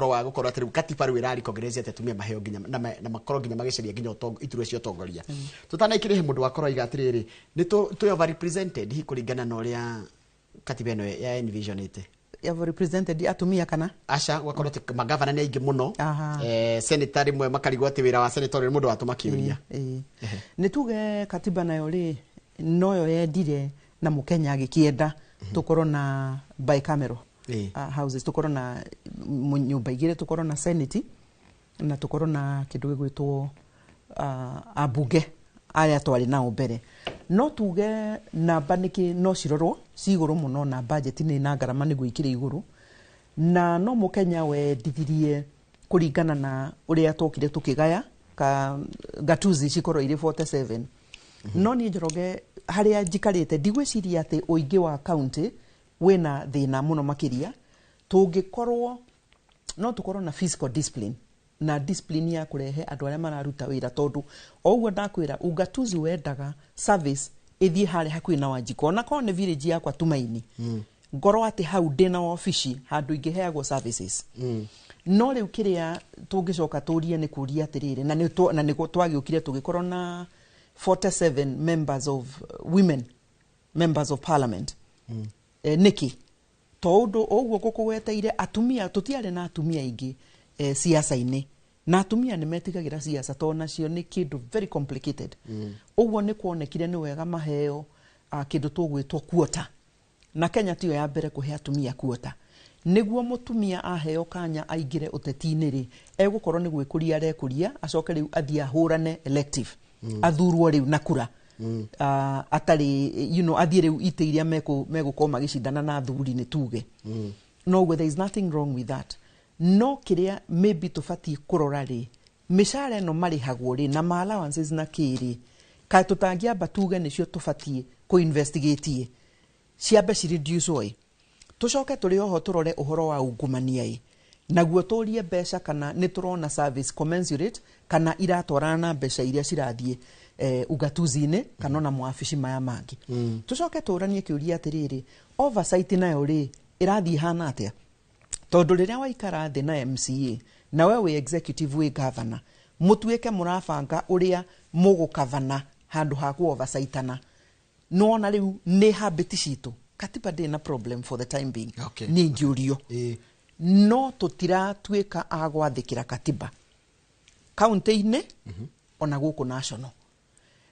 wa gũkorwo atĩ Katiba rĩu ĩrari congress atumia maheo nginya na makorwo nginya magĩcaria nginya iturwa cia ũtongoria. Tutanaikire mũndũ wakorwo iga atĩrĩrĩ nĩ over represented hi kũringana na ũrĩa Katiba ĩno ya envisionite. Over represented atumia kana aca gwakorwo atĩ magavana nĩ aingĩ mũno senator rimwe makarigwo atĩ wĩra wa senator nĩ mũndũ watũma kĩũria. Nĩ tuge Katiba nayo rĩ noyo yendire na mukenya agikienda tukorwo na bicameral houses, tukorwo na nyumba igire, tukorwo na senate na tukorwo na kindu gigwitwo abunge aya twari nao mbere. No tuge namba niki no cirorwo ciguru muno na budget ni na ngarama ni gwikire iguru na no mukenya we dithirie kuringana na uria tokire tukigaya gatuzi cikorwo iri 47. No ni njoroge haria njikarite ndigwiciria ati uingi wa county wena thina muno makiria tungikorwo no tukorwo na fiscal discipline na discipline ya kurehe andu aria mararuta wira tondu ougo ndakwira ugatuzi wendaga service ithie hare hakui na Wanjiko na ko ne village yakwa Tumaini ngoro ati hau ndina office handu ingiheagwo services no riu kiria tungicoka turie ni kuria atiriri na ni twagiukire tugikorwo na 47 members of women members of parliament niki tondu ogwo gukuweteire atumia tutiare na atumia ingi siasa-ini na atumia ni metigagira siasa tona cio ni kindu very complicated ogwo ni kuonekire ni wega maheo kindu tugwitwo quota na Kenya tiyo ya mbere kuhe atumia quota niguo mutumia aheo kanya aingire uteti-ini ri egukorwo ni gwikuria rekuria acoke riu athia hurane elective athurwo riu na kura atari athie riu ite iria megũkorwo magicindana na athuri ni tuge no there is nothing wrong with that. No kiria maybe tufati kurora ri mishara no marihagwo ri na allowances na kiri ka tutangiamba tuge nicio tufati ku investigate ciambe ci reduce oi tucoke turi oho turore uhoro wa ungumania naguo turie mbeca kana ni turona service commensurate kana iratwarana mbeca iria cirathie ugatuzi-ini kana na mwabici maya mangi tucoke turanie kiuria atiriri oversight nayo ri irathie hana atia tondu riria waikara thi na MCA na we executive we governor mutuike murabanga uria mugukavana handu ha ku oversightina no na riu ni habit citu Katiba ndi na problem for the time being ni ngiurio no tutira tuika agwathikira Katiba county-ini ona guku national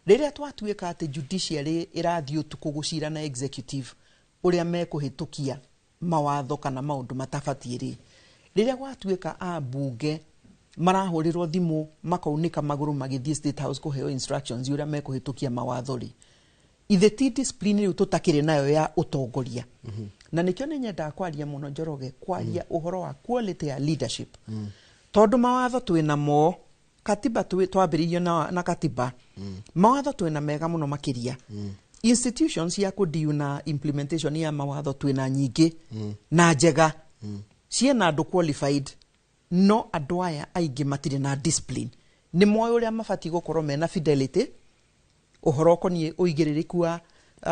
riria twatuika ati judiciary irathii utuku gucira na executive uria mekuhitukia mawatho kana maundu matafatiri riria gwatuika abunge marahurirwo thimu makaunika maguru magithii State House kuheo instructions uria mekuhitukia mawatho ri ithe ti discipline riu tutakiri nayo ya utongoria na nikyo ni nyenda kwaria muno Njoroge kwaria uhoro wa quality ya leadership tondu mawatho twina mo Katiba twambiririo na Katiba mawatho twina mega muno makiria institutions ya kudiu na implementation ya mawatho twina nyingi na njega ciena andu qualified no andu aya aingi matire na discipline ni moyo uria mafati gukorwo mena fidelity uhoro konie uigiririku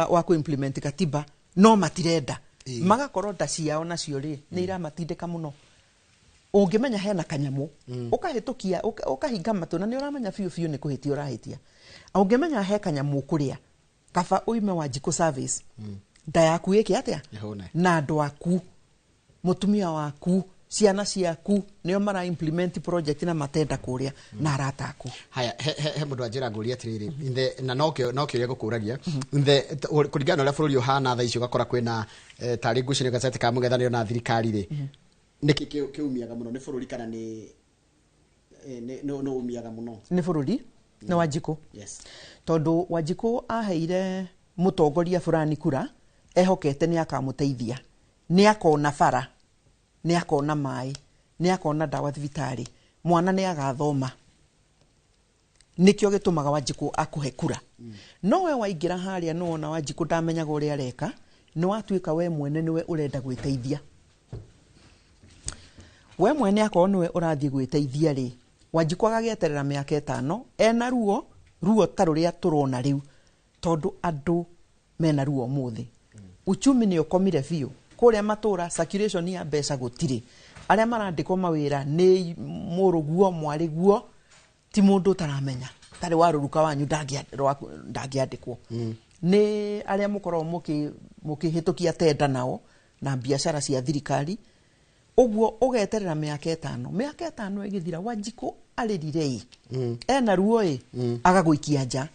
wa ku implement Katiba no matirenda magakorwo nda ciao nacio ri ni iramatindika muno ungimenya hena kanyamu ukahitukia ukahinga matu na ni uramenya fiu ni kuhitia urahitia ungimenya he kanyamu kuria kaba uime wa jiko service nda yaku iki atia na andu aku mutumia waku ciana ciaku nio mara implement project na matenda kuria na arata aku haya he mundu ajira nguria atiriri inde na no kiuria gukuragia inde kuringana na bururi uhana tha icio gakora kwina tari ngucinio gacete ka mugethaniro na thirikari ri niki kiumiaga muno ni bururi kana ni no umiaga muno ni bururi na Wanjiku yes tondu Wanjiku aheire mutongoria fulani kura ehokete ni akamuteithia ni akona bara ni akona mai ni akona dawa thibitari mwana ni agathoma nikyo gitumaga Wanjiku akuhe kura no we waingira haria no na Wanjiku ndamenyaga uria areka ni watuika we mwene niwe urenda gwiteithia we mwene akona we urathie gwiteithia ri Wanjiku agagieterera miaka 5 ena ruo taruria turona riu tondu andu mena ruo muthi uchumi ni ukomire biu kuria matura circulation ya mbeca gutiri aria marandikwo mawira ni muruguo mwariguo ti mundu taramenya tari waruruka wanyu ndagiandikwo ni aria mukoro mukihitukia tenda nao na biashara cia thirikari uguo ugeterera miaka 5 igithira Wanjiku aririre ena ruo agaguikia nja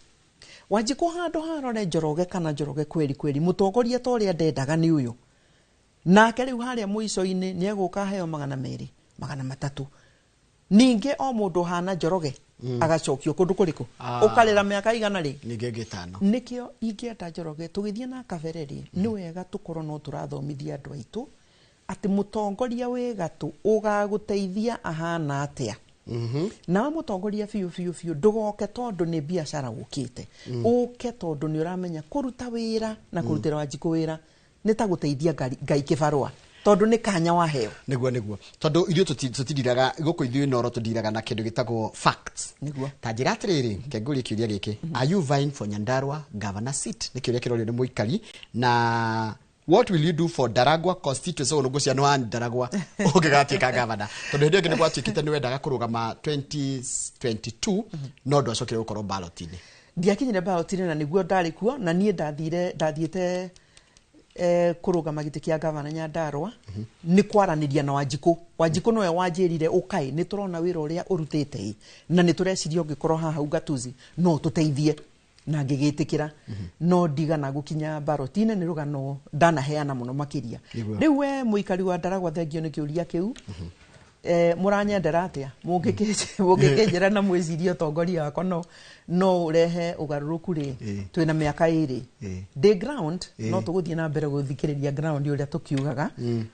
Wanjiku handu harore Njoroge kana Njoroge kweri mutongoria toria ndendaga ni uyu nake riu haria muico-ini ni eguka heo 200 300 ninge o mundu hana Njoroge agacokio kundu kuriku ukarira miaka igana ri ninge 5 nikio ingienda Njoroge tugithie na kabereri ni wega tukorwo no turathomithia andu aitu ati mutongoria we gatu ugaguteithia ahana atia na mutongoria fiu ndugoke tondu ni biashara gukite uke tondu ni uramenya kuruta wira na kurutira Wanjiku wira ni ta guteithia ngai kibarua tondu ni kanya wa heo niguo tondu irio tutidiraga guku ithuĩ noro tudiraga na kindu gitagwo facts niguo ta njira atiriri kenguri kiuria giki are you vying for Nyandarua governor seat ni kiuria kirorio ni muikari na what will you do for Daragwa constituency so nugucia no and Daragwa ugigatika governor tondu hindi ngi ni gwatuikite ni wendaga kurugama 2022 no ndo acokire gukorwo ballot-ini ndiakinyire ballot-ini na niguo ndari kuo na nie ndathiite kurugama giti kia governor Nyandarua ni kwaraniria na Wanjiku noe wanjirire ukai ni turona wira uria urutite na ni tureciria ungikorwo haha ugatuzi no tuteithie na ngigitikira no ndiga na gukinya ballot-ini ni rugano ndanaheana muno makiria riu we muikari wa Daragwa thengio ni kiuria kiu muranyendera atia mungikijira na mwicirio tongoria wako no urehe ugaruruku ri twina miaka 2 the ground no tuguthie na mbere guthikiriria ground uria tukiugaga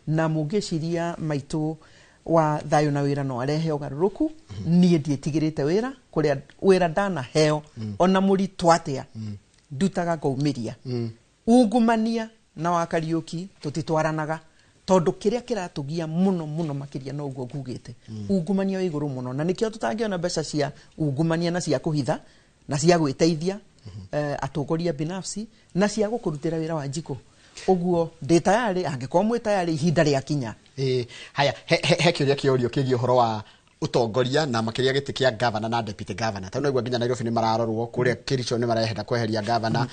na mungiciria maitu wa thayo na wira no arehe ugaruruku nie ndietigirite wira kuria wira ndana heo ona muri twatia ndutaga gaumiria ungumania na wakariuki tutitwaranaga tondu kiria kiratugia muno makiria no uguo ngugite ungumania wa iguru muno na nikio tutangiona mbeca cia ungumania na cia kuhitha na cia gwiteithia atongoria binafsi na cia gukurutira wira Wanjiku uguo ndi tayari angikorwo mwi tayari ihinda ria kinya haya he kiuria kiorio kigio horo wa utongoria na makiria giti kia governor na deputy governor tano igwa nginya Nairobi ni mararorwo kuria Kericho ni marahenda kweheria governor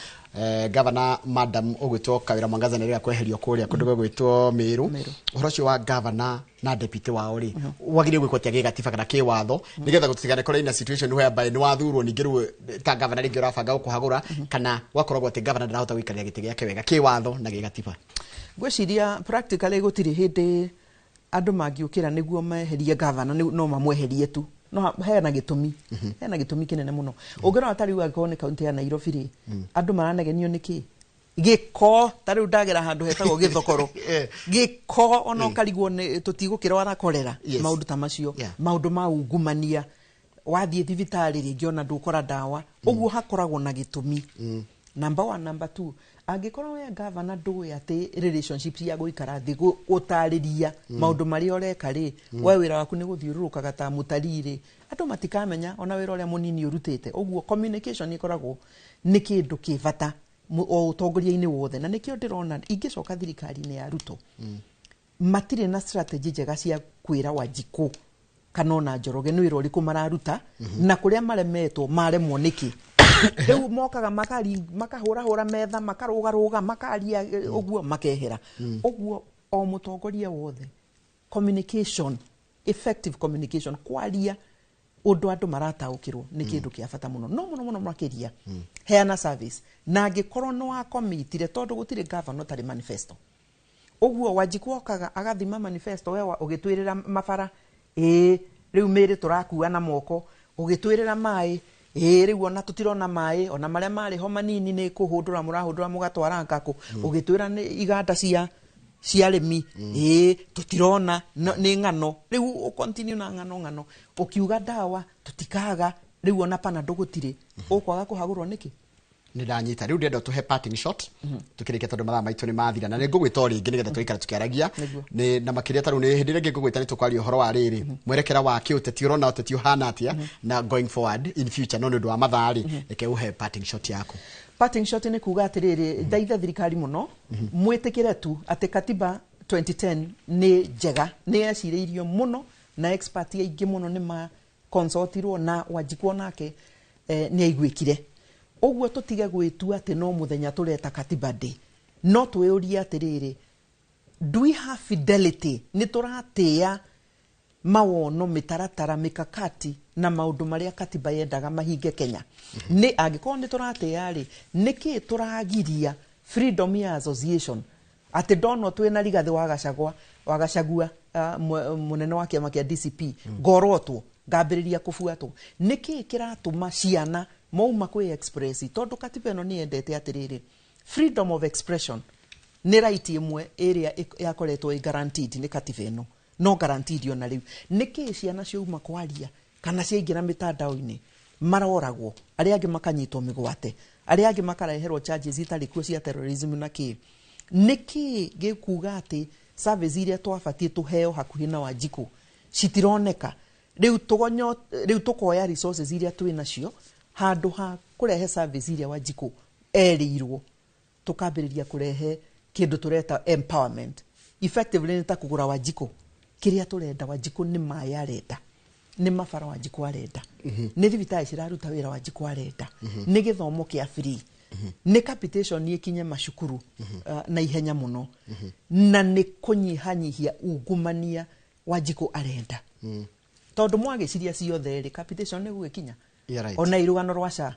governor madam ogwitwo Kawira Mwangaza ni ria kweherio kuria kundu gwitwo Miru horo cio wa governor na deputy wao ri wagire gwikwo tia gatiba kana kiwatho nigetha gutigane kore ina situation whereby ni wathurwo ningiru ta governor ringi urabanga gukuhagura kana wakoragwo ati governor ndarahota gwikaria giti giake wega kiwatho na gatiba gwiciria practically gutiri hindi andu magiukira niguo meherie governor no mamweherie tu no hena gitumi kinene muno ungera atari wa gone county ya Nairobi ri andu maranegenio niki giko tari ndagera handu hetagwo githokoro giko ono karigwo ni tutigukira wara korera maundu ta macio maundu ma ungumania wathie thibitari ringi ona ndukora dawa uguo hakoragwo na gitumi number 1 number 2 angikorwo we governor nduwe ati relationships ya guikara thi gutariria maundu mari oreka ri we wira waku ni guthiururuka gata mutariri andu matikamenya ona wira uria munini urutite uguo communication ikoragwo ni kindu kivata o utongoria-ini wothe na nikio ndirona ingicoka thirikari-ini ya Ruto matire na strategy njega cia kwira Wanjiku kana ona Njoroge ni wira uriku mararuta na kuria maremetwo maremwo niki riu mokaga makahura metha makarugaruga makaria uguo makehera uguo o mutongoria wothe communication effective communication kwaria undu andu marataukirwo ni kindu kia bata muno no muno makiria heana service na angikorwo no akomitire tondu gutire governor tari manifesto uguo Wanjiku okaga agathima manifesto we ugitwirira mabara riu miri turakua na moko ugitwirira mai riu ona tutirona mai ona maria mari ho manini ni kuhundura murahundura mugatwara ngako ugitwira ni iganda cia remi tutirona ni ngano riu u continue na ngano ukiuga dawa tutikaga riu ona pana ndugutire ukwaga kuhagurwo niki niranyita riu ndenda tuhe parting shot tukirike tondu mathaa maitu ni mathira na ngugwita ringi nigetha tuikara tukiaragia ni na makiria taru ni hindi ringi ngugwita ni tukwaria horo wa riri mwerekera wa kiuteti urona uteti uhana atia na going forward in future no ndu wa mathari reke uhe parting shot yako. Parting shot ni kuga atiriri ndaitha thirikari muno mwitikire tu ati Katiba 2010 ni njega ni yaciriirio muno na expert aingi muno ni ma consultirwo na Wanjiku nake ni aigwikire uguo tutige gwitua ati no muthenya tureta Katiba Day no tweuria atiriri do we have fidelity ni turatia mawono mitaratara mikakati na maundu maria Katiba yendaga mahinge Kenya ni angikorwo ni turatia ri niki turagiria freedom ya association ati dono twina Rigathi wagacagua munene wa kiama kia DCP ngorotwo ngambiriria kufuatwo niki kiratuma ciana mauma kwe express tondu Katiba no ni endete atiriri freedom of expression ni right imwe area yakoretwo guaranteed ni Katiba ino no guaranteed yo na riu niki ciana ciuma kwaria kana ciingira mitandao-ini maroragwo aria angi makanyitwo migwate aria angi makareherwo charges itari kuo cia terrorism na ki niki gikuga ati service iria twabatie tuheo hakuhi na Wanjiku citironeka riu tukoya resources iria twina cio handu ha kurehe service iria Wanjiku erirwo tukambiriria kurehe kindu tureta empowerment effectively ni ta kugura Wanjiku kiria turenda Wanjiku ni mai arenda ni mabara Wanjiku arenda ni thibitari ciraruta wira Wanjiku arenda ni githomo kia free ni capitation ni ikinye mashukuru na ihenya muno na ni kunyihanyihia ungumania Wanjiku arenda tondu mwagiciria ciothe ri capitation ni gukinya ona irugano rwaca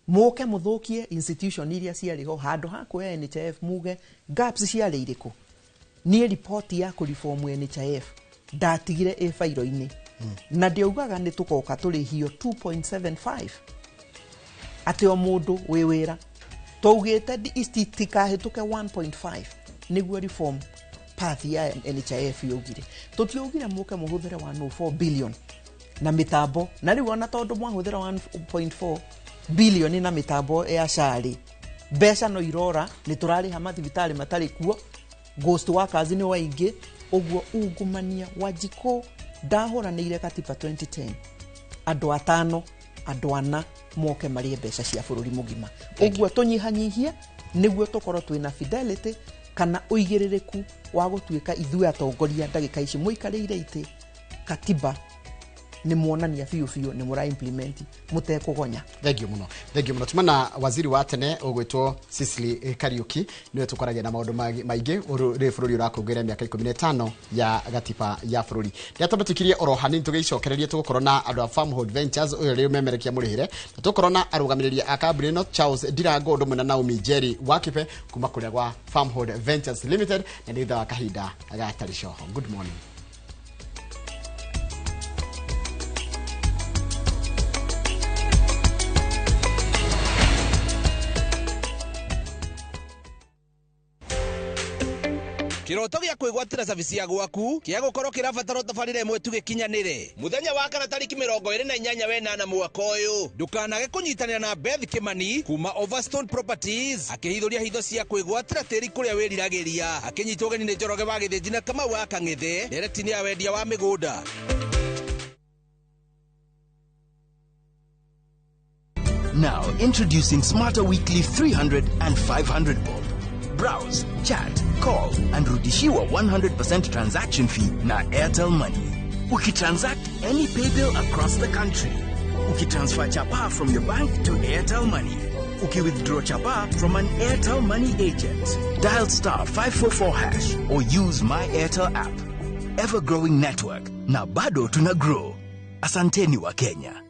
muke muthukie institution iria ciariho handu ha kuya NHIF muge gaps ciari iriku ni report ya kureform NHIF ndatigire failo-ini na ndiugaga ni tukoka turihio 2.75 ati o mundu wiwira tugite istitika hituke 1.5 niguo reform path ya NHIF yugire tutiugire muke muhuthire 104 billion na mitambo na riu ona tondu mwahuthira 1.4 billion na mitambo ya shari besa no irora ni turari ha mathibitari matari kuo ghost workers ni waingi uguo ungumania Wanjiku ndahoranire Katiba 2010 andu atano andu ana moke marie besa cia bururi mugima uguo tunyihanyihia niguo tukorwo twina fidelity kana uigirireku wa gutuika ithuĩ atongoria ndagĩka ici mũikarĩire itĩ Katiba ni muonania biũ ni mura implement mutekũgonya. Thank you muno tumana waziri wa tene ugwitwo Cecily Kariuki niwe tukoragia na maundu maingi uri bururi urakungwira miaka 15 ya gatiba ya bururi niatabatikirie oro hanini tugicokereria tugukorwo na andu a Farmhold Ventures uyu ri memerekia murihire tugukorwo na arugamiriria a kambuni no Charles Ndirango undu mena Naomi Jerry Wakipe kuma kuria gwa Farmhold Ventures Limited na nditha wa kahinda agatari shoho. Good morning. Kiroto gya kwigwatira service ya gwaku kia gukorwo kirabatara tabarire imwe tu gikinyanire muthenya wa kana tariki 28 wenana mwaka uyu ndukanage kunyitanira na Beth Kimani kuma Overstone Properties akihithuria hitho cia kwigwatira tiri kuria wiriragiria akinyitwo geni ni Njoroge wa Githĩnji na Kamau wa Kang'ethe directini ya wendia wa migunda. Now introducing Smarter Weekly 300 and 500 bob. Browse, chat, call, and rudishiwa 100% transaction fee na Airtel Money. Ukitransact any pay bill across the country. Ukitransfer chapa from your bank to Airtel Money. Ukiwithdraw chapa from an Airtel Money agent. Dial *544# or use My Airtel app. Ever growing network. Na bado tuna grow. Asanteni wa Kenya.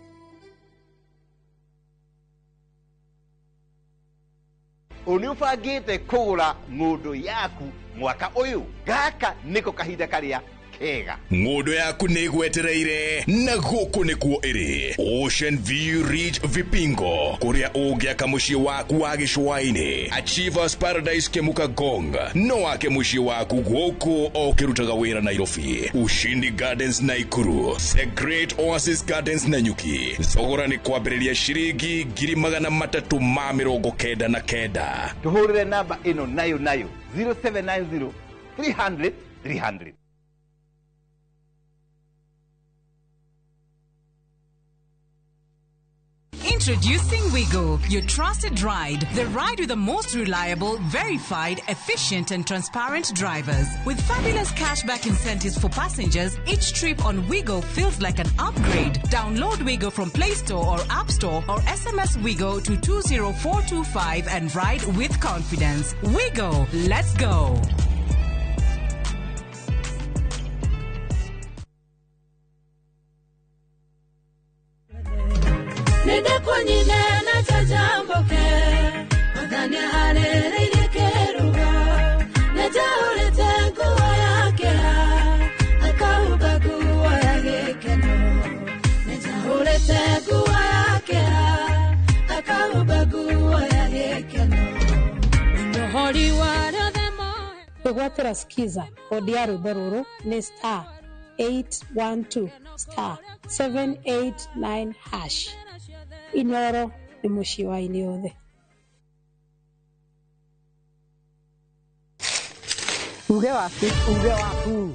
Unifagite kugura ngudo yaku mwaka uyu gaka niko kahinda karia kega ngudo yaku nigwetereire na guku nikuo iri Ocean View Ridge Vipingo kuria ugiaka mucii waku wa gicwaini Achievers Paradise Kemuka Gong no wake mucii waku guku okirutaga wira Nairobi Ushindi Gardens Naikuru The Great Oasis Gardens Nanyuki thogora ni kwambiriria shiringi 399 tuhurire namba ino nayo 0790 300 300. Introducing Wigo, your trusted ride. The ride with the most reliable, verified, efficient and transparent drivers. With fabulous cashback incentives for passengers, each trip on Wigo feels like an upgrade. Download Wigo from Play Store or App Store or SMS Wigo to 20425 and ride with confidence. Wigo, let's go. Nende kwenye na chajamboke Wadhani halele ilikeruga Nejaulete nguwa yake Akauba nguwa yake keno Nejaulete nguwa yake Akauba nguwa yake keno Ndohori waradhemo Kwigwatira skiza Odiaru Bororo ni *812 *789#. Inoro ni mucii wa ini yothe. Uge waku.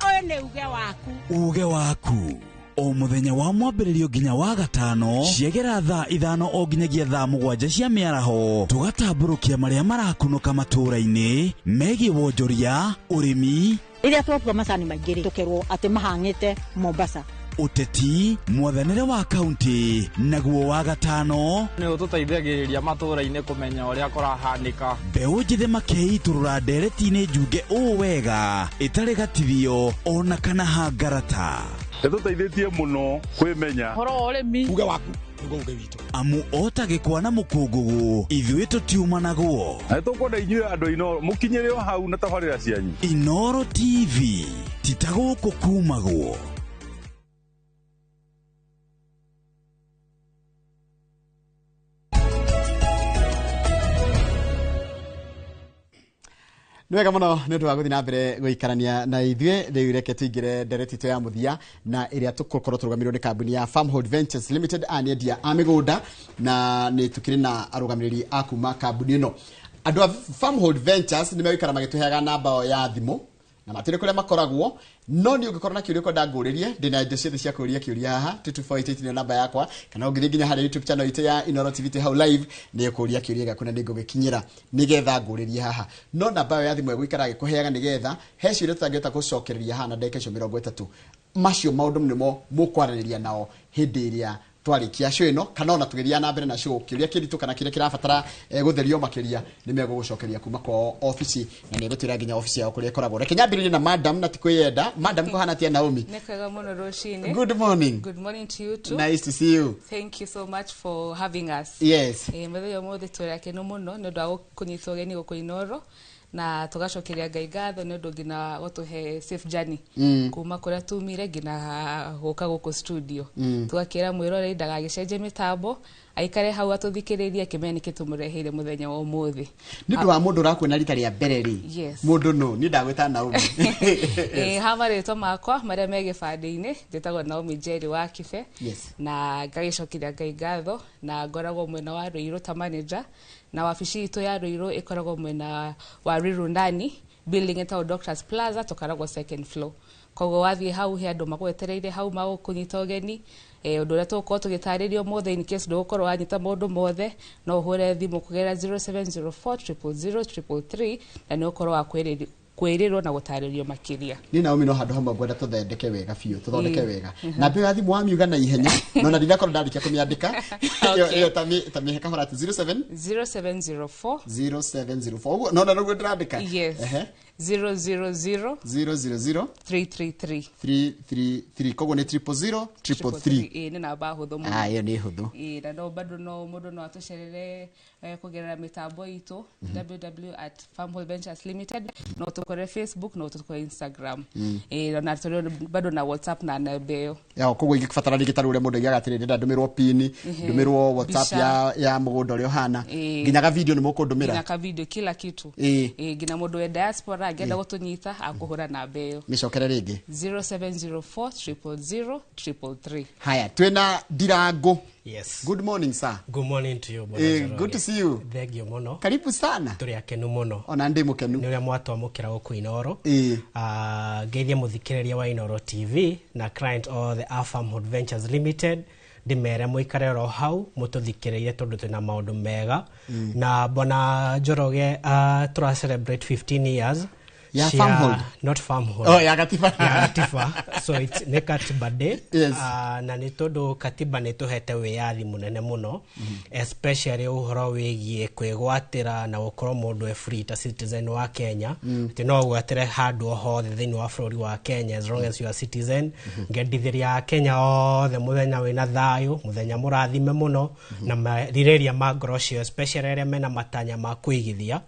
Oyo ni uge waku. Uge waku. O muthenya wa mwambĩrĩrio nginya wa gatano ciegera thaa 5 o nginyagia thaa 7 cia mĩaraho tugatambũrũkia marĩa marakunũka matũũra-inĩ megiĩ wonjoria ũrĩmi Iria twatua macani maingĩ tukerwo atĩ mahang'ĩte Mombasa uteti mwathanĩre wa kaunti naguo wa gatano nĩ ũtũteithagĩrĩria matũũra-inĩ kũmenya ũrĩa kũrahanĩka mbeũ njĩthĩ makeitũrũra ndereti-inĩ njunge ũũ wega ĩtarĩ gatithio ona kana hangarata nĩtũteithĩtie mũno kwĩmenya horo ũrĩmi uge waku amu otagĩkwa na mũkũngũgũ ithuĩ tũtiumanaguo na nĩtũkwenda inyuĩ andũ Inoro mũkinyĩre o hau na tabarĩra cianyu Inoro TV titagũkũ kumagwo Nwega muno nĩ twa gũthiĩ na mbere gũikarania na ithuĩ rĩu reke tũingĩre ndereti to ya mũthia na ĩrĩa tũgũkorwo tũrũgamĩrĩirwo nĩ kambuni ya Farmhold Ventures Limited anĩendia a mĩgũnda na nĩ tũkĩrĩ na arũgamĩrĩri a kuma kambuni ĩno. Andũ a Farmhold Ventures nĩ megũikara magĩtũheaga namba ya thimũ na matire kuria makoragwo no ni ungikorwo na kiuria ko ndanguririe ndina indo ciothe cia kuria kiuria haha 2248 ni namba yakwa kana ungithi nginya hari YouTube channel itu ya Inoro TV how live ni kuria kiuria gakuna ni ngugikinyira nigetha nguririe haha no namba yo ya thimu gwikara gikuheaga nigetha he ciuria tutangihota gucokereria haha na ndeke 30 macio maundu nimo mukwaraniria nao hindi iria twarikia show ino kana ona tugeria na mbere na show kiuria kiritu kana kire kirabatara gutherio makiria ni mego gucokeria kuma kwa office na ni gutira nginya office yao kuria koragwo reke nyambiririe na madam na tikwiyenda madam ko hana tia Naomi nekaga muno roshine good morning to you too nice to see you thank you so much for having us yes mbeyo mothe turiake no muno no ndo kunyitwo geni guko Inoro na tugacokeria Ngai ngatho ni undu ngina gutuhe safe journey kuma kuria tumire ngina guka guko studio tugakira mwirore ndagagicenje mitambo aikare hau atuthikiriria kimeni kitumureheire muthenya wa umuthi nindu wa mundu rakwena rita ria mbere ri mundu no ni ndagweta Naomi hamaretwo makwa maria megibande-ini ndetagwo Naomi Jerry wa Kibe na ngagicokeria Ngai ngatho na ngoragwo mwena wa Ruiru ta manager na wabici itu ya Ruiru ikoragwo mwena wa Ruiru ndani building eta Doctors Plaza tukaragwo second floor kogo wathie hau he andu magwetereire hau magukunyita ugeni undu uria tuko tugitaririo mothe in case ndugukorwo wanyita mundu mothe no uhure thimu kugera 0704000333 na ni ukorwo wa kwirirwo na gutaririo makiria ni Naomi no handu hamwe gwenda tuthondeke wega biu tuthondeke wega na mbe ya thimu wamiuga na ihenya no na ndira korwo ndarikia kumiandika yo tami heka hora 0704 no na no ndandika 000 kogo ni 000 ni namba huthu yo ni huthu na no bado no mundu no atucerere kugerera mitambo itu www@farmholdventures.limited no tukore Facebook no tukore Instagram na tuli bado na WhatsApp na nabeo kogo igifatara ligitaru ure mundu yagatire ndenda ndumirwo pin ndumirwo WhatsApp ya mugundo rio hana nginya ga video ni mukundumira nginya ka video kila kitu ngina mundu we diaspora agenda gutunyita akuhura na beo micokere ringi 0704000333 haya twena Ndirango. Yes. Good morning, sir. Good morning to you, good to see you. Thank you muno. Karibu sana. Turi akenu muno. Ona ndi mukenu. Ni uria mwatwamukira guku Inoro. Ngeithia muthikiriria wa Inoro TV na client of the Farmhood Ventures Limited. Ndimere muikare ro hau mututhikiririe tondu twina maundu mega na bona Njoroge tura celebrate 15 years. Yeah, Farmhold. Not Farmhold. Oh, yeah, Katiba. Yeah, Katiba. So it's ne Katiba Day. Yes. Na ni tondu Katiba ni tuhete wiyathi munene muno, especially uhoro wigie kwigwatira na gukorwo mundu e free ta citizen wa Kenya. Ti no gwatire handu hothe thiini wa bururi wa Kenya as long as you are citizen. Ngendithiria Kenya othe muthenya wina thayu, muthenya murathime muno na maririria ma ngorocio especially aria mena matanya ma kuigithia.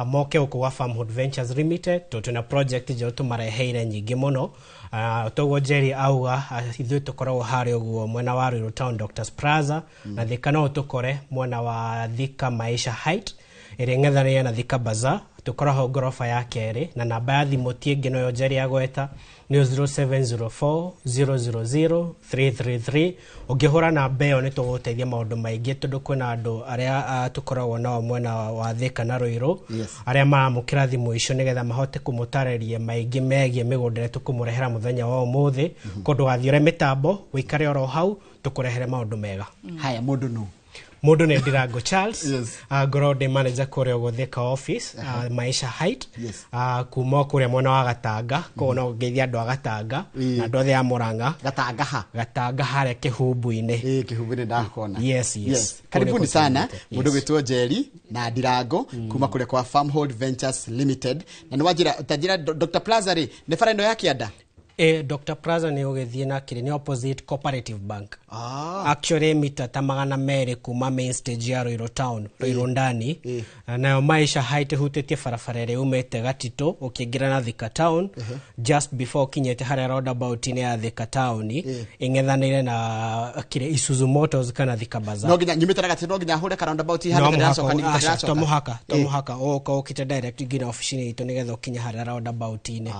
Moke uko wa Farmhood Ventures Limited tuna project je tumareheire nyingi muno togo Jerry auga ithu tukoragwo hari uguo mwena wa Ruiru Town Doctors Plaza na thika no tukore mwena wa Thika Maisha Height irengethania na Thika Bazaar tukoragwo gorofa ya keri na namba ya thimu tienge no yo Jerry agweta ni 0704000333 ungihura na mbeo ni tuguteithia maundu maingi tondu kwina andu aria tukoragwo nao mwena wa Thika na Ruiru aria maramukira thimu icio nigetha mahote kumutareria maingi megie migundire tukumurehera muthenya wa umuthi kondu gathiore mitambo wikare oro hau tukurehere maundu mega haya mundu no mundu ne Ndirango Charles Gorode manager kuria Thika office Maisha Height kuma kuria mwana wa Gatanga kono ngeithia andu agatanga na ndothe ya Muranga Gatanga hare kihumbu-ini kihumbu-ini ndakona yes karibuni sana mundu gwitwo Jerry na Ndirango kuma kuria kwa Farmhood Ventures Limited na ni wajira tajira Dr. Plaza ri ne farendo yake ada Dr. Plaza ni ugethie na kiri ni opposite Cooperative Bank. Actually mita tamagana mere kuma main stage ya Ruiru Town, Ruiru ndani. Na Maisha Height hutetie farafarere umete gatito ukiingira na Thika Town just before kinyete hare roundabout ni ya Thika Town ingethanire na kire Isuzu Motors kana Thika Bazaar. No ginya nyumite na gatino ginya hure ka roundabout hare ndacoka ni tomuhaka o ko kite direct gina office ni ito nigetha kinya hare roundabout ni.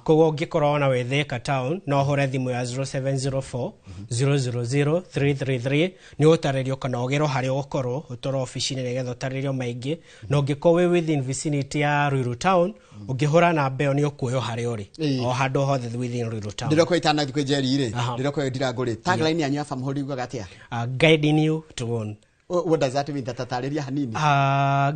Kogo ngikorwo na wethe Thika Town no hore thimu ya 0704 000 333 ni utarerio kana ogero hari okoro utoro office-ini nigetha utarerio maingi no ngikowe within vicinity ya Ruiru Town ungihura na mbeo ni ukuyo hari ori o handu hothe within Ruiru Town ndiro kwitana thikwe jeri ire ndiro kwe ndiraguri tagline yanyu afa muhuri uga gatia guiding you to own. What does that mean? Tatariria hanini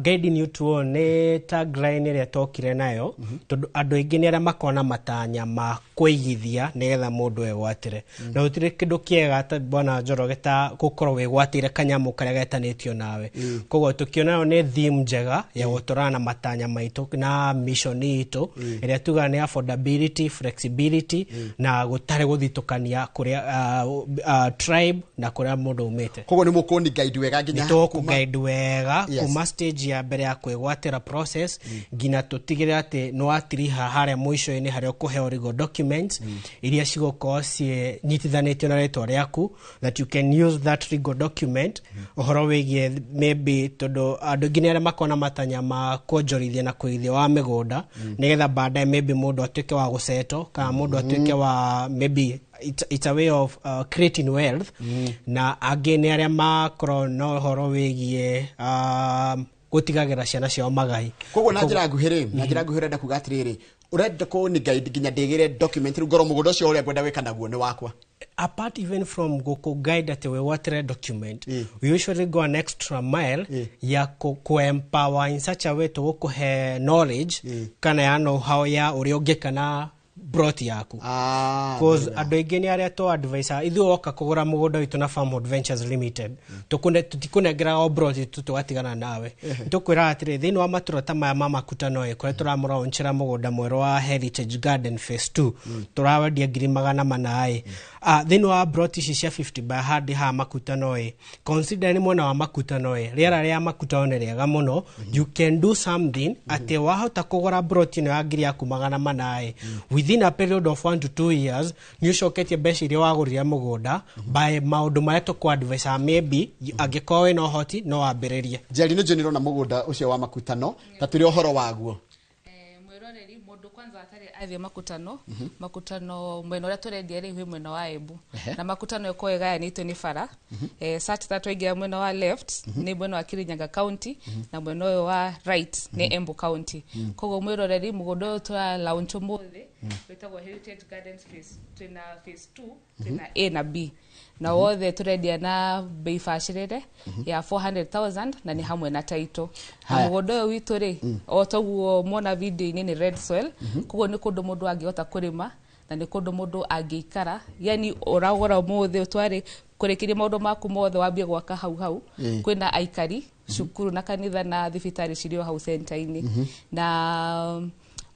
guiding you to own ne tagline ire tokire nayo tondu andu aingi ni ara makona matanya ma kuigithia nigetha mundu egwatire na utire kindu kiega ta bwana Njoroge ta gukorwo wegwatire kanyamu karia getanitio nawe koguo tukiona ni theme njega ya gutorana matanya maitu na mission itu iria tuga ni affordability, flexibility na gutare guthitukania kuria tribe na kuria mundu umite. Koguo ni mukoni guide wega nginya ku guide wega kuma stage ya mbere ya kwegwatira process ngina tutigire ati no atiriha haria mwisho-ini haria kuheo legal documents iria cigoko cie nyitithanitio na ritwa riaku that you can use that legal document uhoro wigie maybe tondu andu ngine aria makona matanya ma kuonjorithia na kuigithia wa migunda nigetha baadaye maybe mundu atuike wa guceto kana mundu atuike wa maybe it's a way of creating wealth na again aria makoro no horo wigie gutigagira ciana ciao magai koguo na njira nguhire ndakuga atiriri urenda ko ni guide ginya ndigire document ngoro mugondo cio uria ngwenda wika naguo ni wakwa. Apart even from go guide at we water document we usually go an extra mile ya ko empower in such a way to go he knowledge kana ya know how ya uri ongekana brought yaku cause ando igeni aria to advisor ithu oka kugura mugondo witu na Farm Adventures Limited tutikunegera o brought tugatigana nawe tukwira atire thini wa maturota maya mama kutano kore turamura onchira mugondo mwero wa Heritage Garden Phase 2 turawadia 800 thini wa brought cia 50 by hard ha makutano consider ni mwana wa makutano riera ria makutano riega muno you can do something ate wahota kugura brought no agiri yaku 800 within a period of 1 to 2 years you shoketie beshi ria wagurira mugoda by maundu maria to ku advise maybe agikowe no hoti no ambiririe jeri no joniro na mugoda ucio wa makutano taturi ohoro waguo mwiroreri mundu kwanza atari athie makutano mweno ria turendia ri mweno wa Embu na makutano yako egaya ni to ni fara sat that we mweno wa left ni mweno wa Kirinyaga County na mweno wa right ni Embu County kogo mwiroreri mugodo to launch mothe wetagwo Heritage Gardens Phase 2 tena A na B na wothe turendia na bei bacirire ya 400,000 na ni hamwe na title mugodo witu ri o toguo mona video ni red soil koguo ni kundu mundu angihota kurima na ni kundu mundu angiikara yani uragora mothe utwari kurekiria maundu maku mothe wambie gwaka hau kwina aikari cukuru na kanitha na thibitari cirio hau center-ini na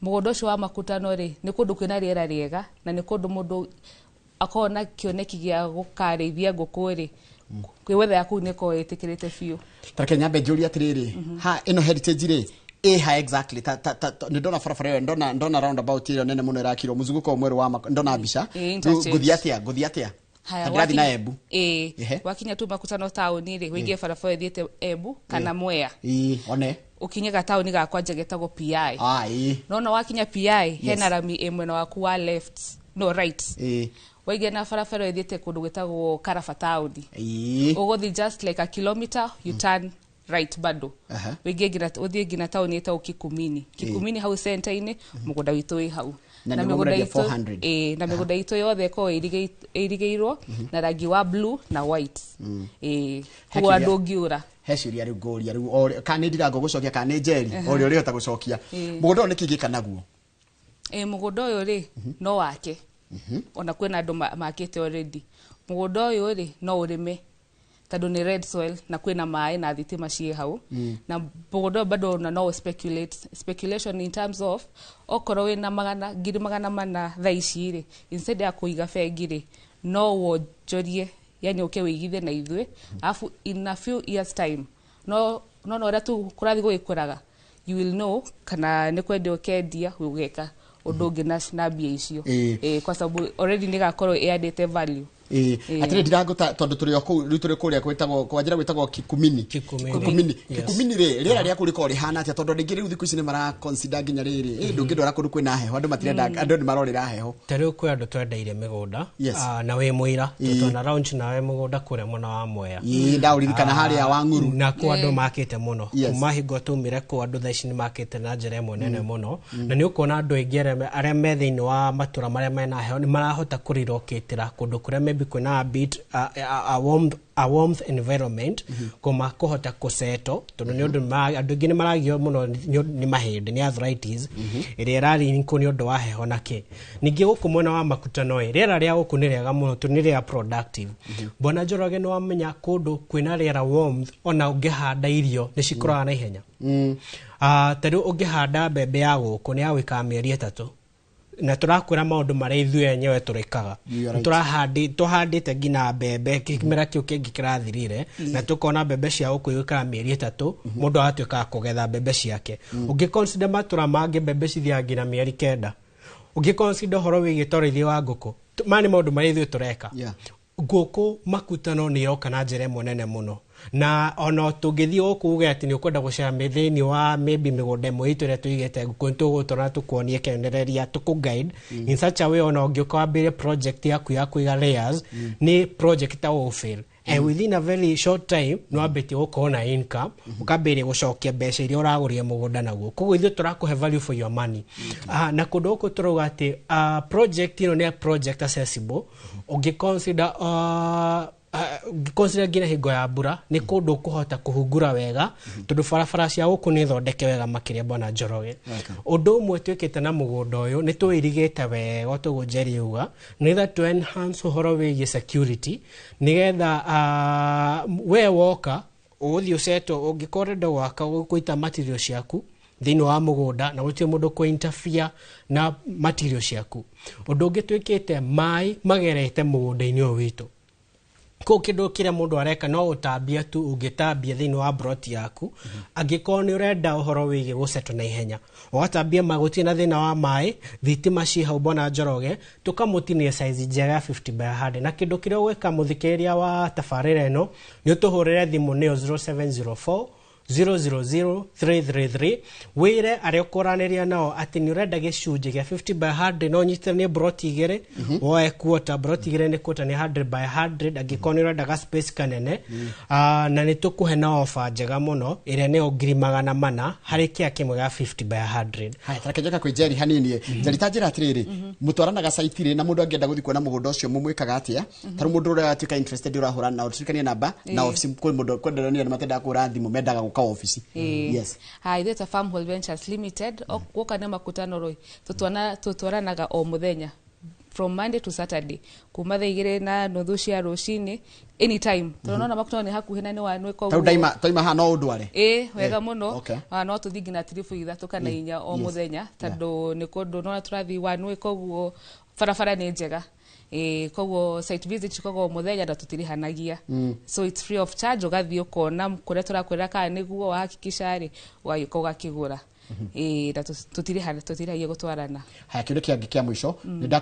mugodo cio wa makutano ri ni kundu kwina riera riega na ni kundu mundu akona kioneki gia gukarithia ngukuri kwewetha yaku niko etikirite fiu tarakenya benjuri atiriri ha ino Heritage ri ha exactly ndona farafara ndona roundabout ile nene muno irakiro muzunguko mweru wa ndona bisha guthiatia haya na Embu wakinya tu makutano town ri wigie farafara thiete Embu kana Mwea one ukinyega town ga kwanje getagwo PI no wakinya PI hena rami emwe na waku wa left no right waige na farafara thiete kundu gwetagwo Karafa town ugothi just like a kilometer you turn right bado wige gina town eta Kikumini hau center-ini mugoda witu wi hau na miguda itu 400 na miguda itu yothe ko irigeirwo na rangi wa blue na white kwa andu ngiura heciria riu ngoria riu kana ndirango gucokia kana njeri ori ori hota gucokia mugodo ni kigika naguo mugodo uyu ri no wake ona kwena andu makete already mugodo uyu ri no urime tadu ni red soil na kwena mai na thitima cie hau na mugodo bado na no speculation in terms of okoro wina magana thaici ri instead ya kuiga bengi ri no wonjorie yani wigithe na ithwe afu in a few years time no ora tu kurathi gwikuraga you will know kana ni kwende ukendia ugeka undu ngi na mbia icio kwa sababu already ni gakorwo added value atire ndiraguta tondu turi kuria kwetagwo kwa njira gwetagwo kikumini rira ria kuri ko rihana atia tondu ndingi riu thiku ici ni mara consider nginya riri ndungindwara kundu kwina heho andu matirenda andu ni marorira heho tariu kwi andu twendeire migunda na we muira tutona launch na we mugunda kuria mona wa Mwea ndauririkana haria wa Nguru na ku andu makite muno kuma hingo tumire ku andu thaici ni makite na njira imwe nene muno na ni ukona andu aingere aria me thiini wa matura maria mena heho ni marahota kurirokitira kundu kuria maybe kuna a bit a warmth environment kuma kuhota kuseto tondu ni undu andu ingi ni maragio muno ni mahindi ni arthritis iria rari nko ni undu wa heho nake ningi gukumona wa makutano rera ria guku ni riega muno tu ni ria productive bona Njoroge no wamenya kundu kwina riera warmth ona ungihanda irio ni cikuraga na ihenya tariu ungihanda mbembe ya guku ni awika mieri 3 na turakwira maundu mari ithu enyewe turikaga tuhandite ngina mbembe kimera kiu kingi kirathirire na tukona mbembe cia ukuyuka mieri 3 mundu atuika kugetha mbembe ciake ungi consider matura mangi mbembe cithia ngina mieri 9 ungi consider horo wi gitorithio wa nguku mani maundu mari ithu tureka nguku makutano ni yoka na njira monene muno na ona tungithii okuge ati ni ukwenda gucera mithini wa maybe migunda imwe itu ria tuigete nguku tugutora tukuonie kenereria tuku guide in such a way ona ungikwambire project yaku ya kuiga layers ni project ta will fail and within a very short time no abeti ukona income ukambire gucokia mbeca iria uraguria mugunda naguo koguo ithu turakuhe value for your money na kundu uko turuga ati project ino ni project accessible ungiconsider consider gina higo ya mbura ni kundu kuhota kuhungura wega tondu barabara cia guku ni thondeke wega makiria bona Njoroge undu umwe twikite na mugunda uyu ni tuirigite wega tugunjeri uga neither to enhance uhoro wigi security nigetha we woka uthi useto ungikorenda waka guita material ciaku thini wa mugunda na gutie mundu ku interfere na material ciaku undu ungitwikite mai magerete mugunda-ini uyu witu ko kindu kire mundu areka no utambia tu ungitambia thini wa broti yaku angiko ni urenda uhoro wigi guseto na ihenya ugatambia maguti na thina wa mai thitima ci hau bona Njoroge tukamutinie size njega 50 by 100 na kindu kire gweka muthikiria wa tafarira eno ni utuhurire thimu neo 0704 000-333 wire ari ukoraniria nao ati ni urenda gicunje gia 50 by 100 no nyitane broti igere oe quarter broti igere ni quarter ni 100 by 100 agikoni urenda ga space kanene na ni tukuhe na offer njega muno ire ni ngiri 400 hari kia kimwe ga 50 by 100 hai tarakejeka kwi Njeri hanini Njeri tanjira atiriri mutwaranaga site ire na mundu angienda guthi kuona mugunda ucio mumwikaga atia taru mundu ura atika interested urahura na utukania namba na office kwi mundu kwenderania na matenda kura thimu mendaga guka office yes hi that's a Farm Hall Ventures Limited okuka na makutano roi tutwaranaga o muthenya from Monday to Saturday kuma thaigire na nuthu cia rucini anytime tunaona makutano ni hakuhi na ni wanwe kwa tau daima ha no ndware wega muno no tuthigi na trifu ithatu kana inya o muthenya tondu ni kundu no turathi wanwe koguo farafara ni njega koguo site visit koguo muthenya na tutirihanagia so it's free of charge ugathii ukona kuria turakwira kana niguo wahakikisha ri wayuka ugakigura na tutirihagia gutwarana haya kindu kiangi kia mwisho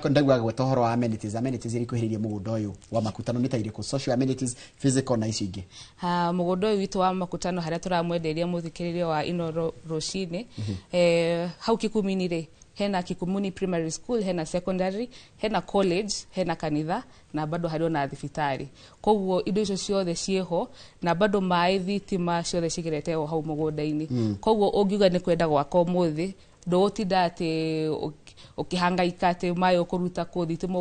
ndagwa gweta horo wa amenities iri kuhiriria mugunda uyu wa makutano ni tairiko social amenities physical na icio ingi mugunda uyu witu wa makutano haria turamwenderia muthikiririo wa ino rucini hau Kikumini ri hena Kikumuni primary school hena secondary hena college hena kanitha na bado hari na thibitari koguo indo icio ciothe cieho na bado mai thitima ciothe cigirete hau mugunda-ini koguo ungiuga ni kwenda gwaka umuthi ndotinda ati ukihangaika ati mai ukuruta ku thitima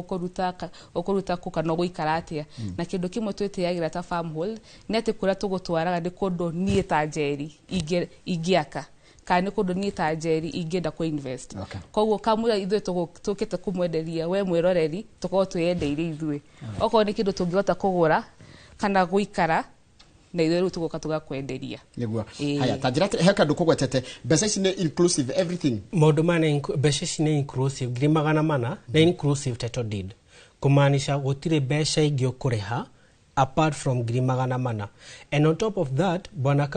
ukuruta ku kana guikara atia na kindu kimwe twitiagira ta Farm Hall ni ati kuria tugutwaraga ni kundu nie ta Njeri ingiaka kana kundu ni ta Njeri ingenda ku invest koguo kamura ithu tukite kumwenderia we mwiroreri tuko tuyendeire ithu oko ni kindu tungihota kugura kana guikara na ithu tugoka tugakwenderia niguo haya tanjira heka ndukugwetete mbeca ici ni inclusive everything maundu mane mbeca ici ni inclusive ngiri 400 na inclusive title deed kumaanisha gutire mbeca ingi ukuriha apart from ngiri 400 and on top of that bwana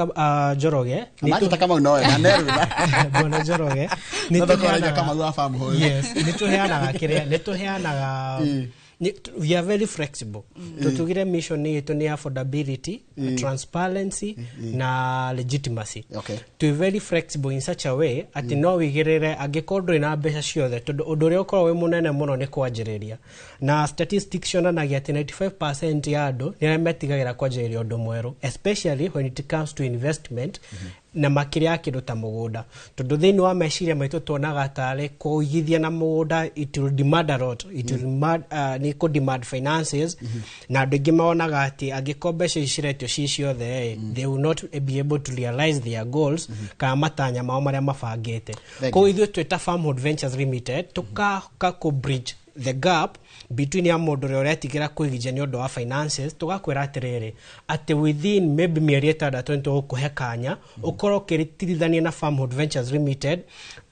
Njoroge ni kama unoe na neru bwana Njoroge ni kama wa Farm Hall yes ni tuheanaga kiria ni tuheanaga we are very flexible. Tutugire mission yetu ni affordability, transparency na legitimacy. To be very flexible in such a way ati no wigirire agikordo ina mbeca ciothe tondu undu ukoro we munene muno ni kwanjiriria. Na statistics cionanagia ati 95% ya andu ni aremetigagira kwanjiriria undu mweru, especially when it comes to investment na makiria kindu ta mugunda. Tondu thiini wa meciria maitu tuonaga tare kuigithia na mugunda, it will demand a lot, it will demand ni ko demand finances na andu ingi maonaga ati agikombeca iciretio ciothe they will not be able to realize their goals kana matanya mao maria mabangite. Ko ithuĩ twita Farmhood Ventures Limited tuka ko bridge the gap between ya mundu uria atigira kwigithia ni undu wa finances, tugakwira atiriri ati within maybe mieri 6 tugukuhe kanya ukorwo kiritithania na Farmhood Ventures Limited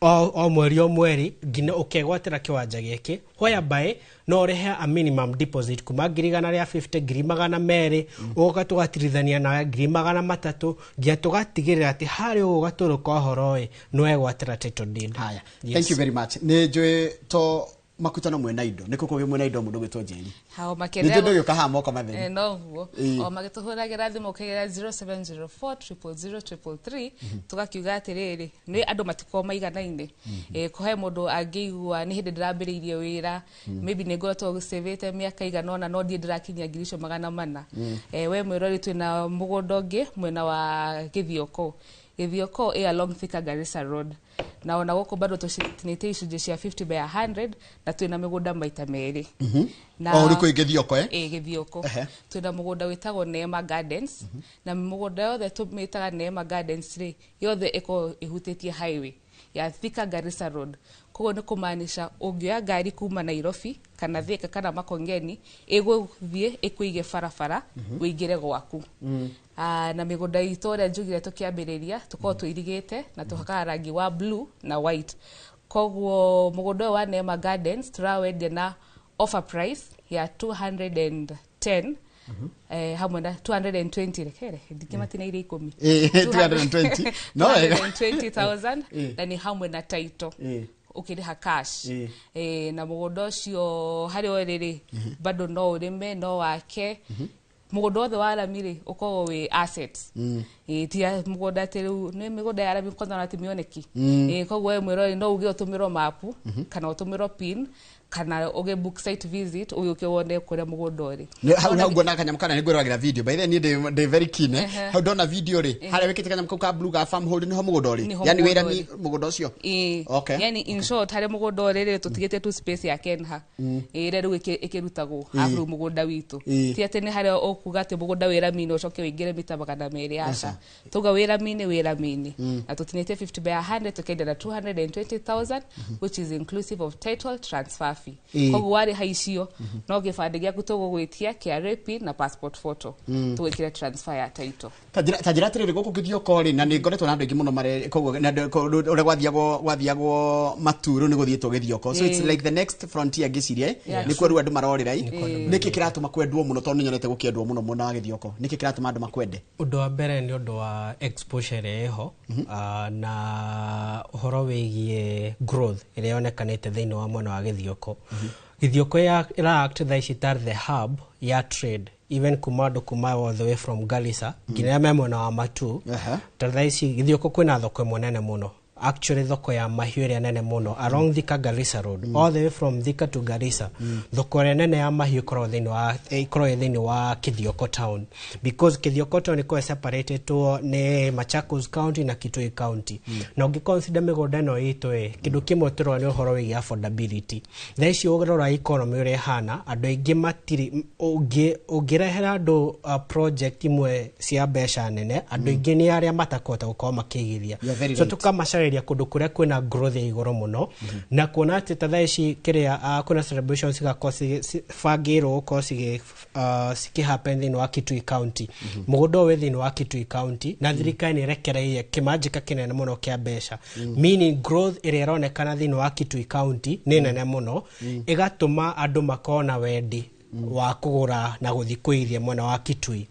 o mweri ngina ukegwatira kiwanja giki whereby no rehe a minimum deposit kuma 150 200 ugoka tugatirithania na 300 ngia tugatigirira ati hari ugatũrũka horoi no egwatira title deed. Haya, thank you very much. Ni njui to makutano mwena indo niko kuge mwena indo mundu gwitwo Njeri hao makenea ndio kaha moko matheni no o magituhuragira thimu kegera 0704000333 tugakiuga atiriri ni andu matiko maiganaine kohe mundu angiigua ni hindi ndirambiriirie wira maybe ni ngoretwo gusavete miaka iganona no ndie ndirakinyia ngirisho 400 we mwirori twina mugunda ungi mwena wa Githioko along Thika Garissa Road. Na ona goko bado tutinite icunjĩ cia 50 by 100 na twina migunda maita meri. Na uriko Githioko Githioko. Twina mugunda witagwo Neema Gardens na mugunda yothe tumitaga Neema Gardens ri yothe iko ihutitie highway ya Thika Garissa Road. Koguo ni kumaanisha ungioya ngari kuma Nairobi kana Thika kana Makongeni iguthie ikuige farafara uingire gwaku. Na migunda itu ria njugire tukiambiriria tuko tuirigite na tuhaka rangi wa blue na white. Koguo mugunda wa Neema Gardens turawendia na offer price ya 210 hamwe na 220 rekere ndikimatina ile 10 220 no 220,000 na ni hamwe na title ukiriha cash na mugunda ucio hari oriri bado no urime no wake mugunda wothe wa Aramiri uko we assets tia mugunda teru ni migunda ya Arami kwanza na timioneki koguo we mwirori no uge utumiro mapu kana utumiro pin kana oge book site visit uyuke wone kure mugunda uri how ngona kanyam kana nigwiragira video by then they very keen how dona video ri hare wekite kanyam ka blue ga Farmhood ni ho mugunda uri yani wira ni mugunda ucio okay yani in short hare mugunda uri ri tutigite tu space ya Kenha ire ru ikirutagwo afro mugunda witu ti ati ni hare okuga ati mugunda wira mini ucoke wingire mitabagana meri aca tuga wira mini na tutinite 50 by 100 tukenda na 220,000 which is inclusive of title transfer fee. Koguo wari haicio no gibande giaku tugugwitia KRA pin na passport photo tugwikira transfer ya title. Tajira tiriri guku Githioko ri na ni ngoretwo na andu ingi muno mare koguo ure gwathiagwo maturu ni guthietwo Githioko so it's like the next frontier gicirie ni kweru andu marorira niki kiratuma kwendwo muno tondu nyonete gukiendwo muno muna Githioko niki kiratuma andu makwende undu wa mbere ni undu wa exposure eho na horo wigie growth ire yonekanite thiini wa mwena wa Githioko. Githioko ira act the hub ya trade even kuma all the way from Garissa nginya memona wa Matu tadhaisi Githioko kwina thoko munene muno actually thoko ya mahiu ria nene muno along Thika Garissa Road all the way from Thika to Garissa thoko nene ya mahiu ikoro thini wa Githioko town because Githioko town iko separated to ne Machakos County na Kitui County na ungiconsider migunda no itu kindu kimwe turo ni uhoro wi affordability thaici ugirora economy uri hana andu ingi matiri ungirehera andu project imwe cia mbeca nene andu ingi ni aria matakota gukoma makigithia so tukamashare kundu kuria kwina growth igoro muno na kuona ati tathaici kiria kuna celebrations gakosi fagiro kosi siki happen in wa Kitui County mugodo within wa Kitui County na thirikari ni rekereiye kimajika kinene muno kia mbeca meaning growth ironekana thini wa Kitui County ni nene muno igatuma andu makona wendi wa kugura na guthi kuithia mwena wa Kitui.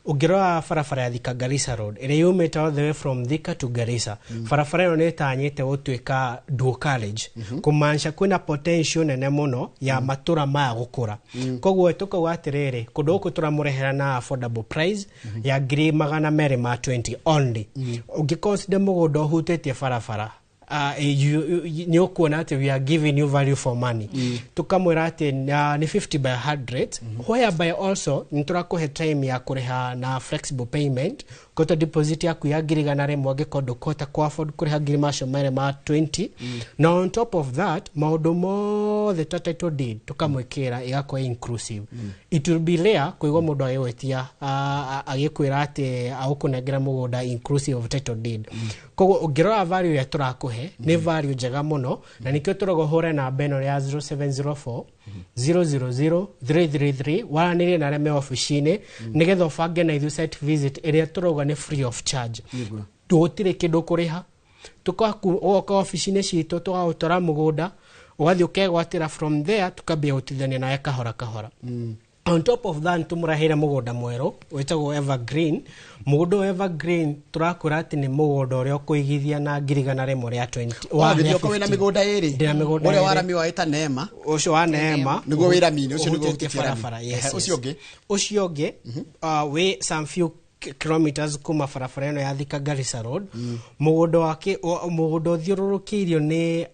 Ungirora barabara ya Thika Garissa Road ire yumite all the way from Thika to Garissa. Barabara ĩyo nĩ tanyĩte gũtuĩka dual carriage. Kumanisha kwina potential nene muno ya matura maya gukura. Koguo tukauga atiriri kundu guku turamurehera na affordable price ya 220 only. Ungiconsider mugunda uhutetie barabara ni ukuona ati we are giving you value for money. Tukamwira ati ni 50 by 100 whereby also niturakuhe time ya kuriha na flexible payment kota deposit yaku ya girigana remwe gikondo kota kwa afford kuriha girimasho mere ma 20 na on top of that maundu mothe ta title deed tukamwikira igakwa inclusive. It will be rare kuigwa mundu ayewetia agikwira ati aukunegera mugunda inclusive of title deed. Koguo ungirora value ya turakuhe ni value njega muno na nikyo turagohore na beno ya 0704 000-333 waranire na reme office-ini nigetha ubange na ithu site visit area turoga ni free of charge. Tutire kindu kuriha tukaku office-ini citu tugautara mugunda ugathi ukegwatira from there tukambia utithania naye kahora kahora. On top of that tumurahira mugunda mwero wetagwo evergreen. Mugunda evergreen turakura ati ni mugunda uria kuigithia na girigana remwe ria 20 wa githio ko wina migunda iri uria warami wa ita Neema ucio wa Neema niguo wira mini ucio niguo gutifarafara. Yes, ucio ungi we some few kilometers kuma farafara ino ya Thika Garissa Road. Mugunda wake mugunda uthiururukirio ni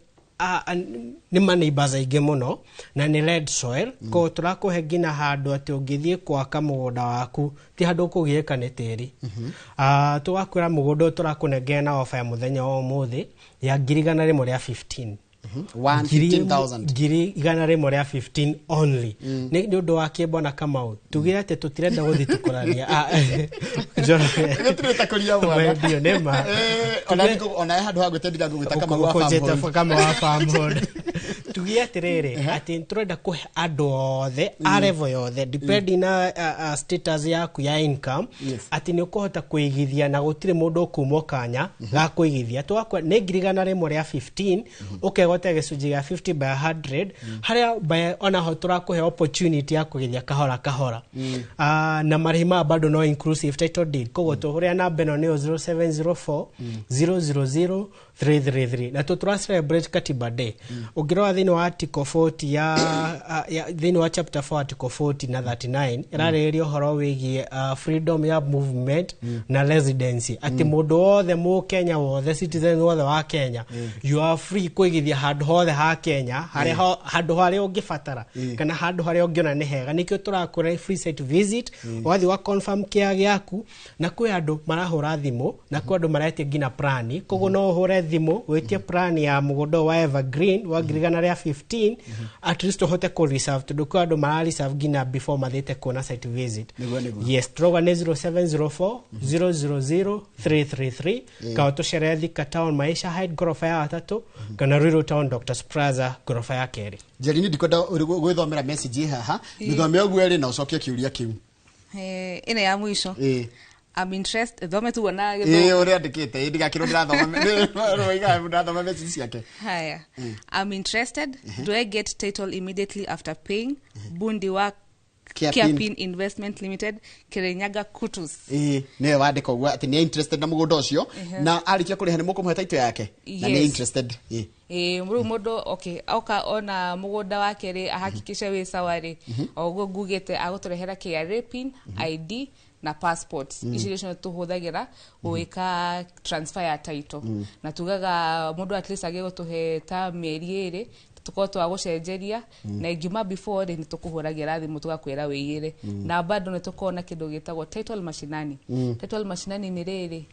maneighbors aige muno na ni red soil. Ko turakuhe ngina handu ati ungithie kwaka mugunda waku ti handu kugieka ni tiri. Tugakwira mugunda turakunengera na ofa ya muthenya wa umuthi ya girigana rimwe ria 15. 115,000 girigana rimwe ria 15 only. Ni undu wa kibona Kamau tugira ate tutirenda guthi tukurania tureta kuria mwana ndio Neema ona handu ha gwetendira ngugita kama wa farm tugia atiriri ati turenda kuhe andu othe a level yothe depending na status yaku ya income ati ni ukuhota kuigithia na gutire mundu kumo kanya ga kuigithia twakwa ni girigana rimwe ria 15 ukegota gicunji ga 50 by 100 haria by ona ho turakuhe opportunity ya kuigithia kahora kahora. Na marihima bado no inclusive title deed. Koguo tuhuria na beno ni 0704 000-333 na tutura celebrate Katiba Day. Ungirwa thini wa article 40 ya thini wa chapter 4 article 40 na 39 irarerio horo wigie freedom ya movement na residency. Ati mundu wothe mu Kenya wothe citizen wothe wa Kenya you are free kuigithia handu hothe ha Kenya handu haria ungibatara kana handu haria ungiona ni hega. Nikyo turakura free site visit wathi wa confirm kia giaku na kwi andu marahura thimu na kwi andu marete ngina plani. Koguo no hure thimu wetie plan ya mugunda wa evergreen wa girigana ria 15 at least hote ko reserve to kwa andu mara reserve ngina before mathete kuona site visit. Yes, troga ne 0704 000-333 ka utoshere Thika Town Maisha Height gorofa ya 3 kana Ruiru Town Dr. Plaza gorofa ya 2. Jerini ndikoda gwithomera message haha nithome ogu eri na ucokie kiuria kiu ine ya mwisho I'm interested thome tu wana uri andikite ndigakiro ndirathoma roiga ndathoma message yake haya. I'm interested. Do I get title immediately after paying? Bundi wa Kiapin Investment Limited Kirinyaga Kutus. Ne wandika ugwa ati ni interested na mugunda ucio na arikia kuriha ni mukumuhe title yake na ni interested. Mudo okay auka ona mugunda wake ri ahakikisha we sawari ogo gugete aguturehera KRA pin ID na passports icio tuhuthagira gwika transfer ya title na tugaga mundu at least agegutuhe ta mieri iri tuko twagucenjeria na ingima before ni tukuhuragira thimu tugakwira wiyire na bado ni tukona kindu gitagwo title mashinani. Title mashinani ni riri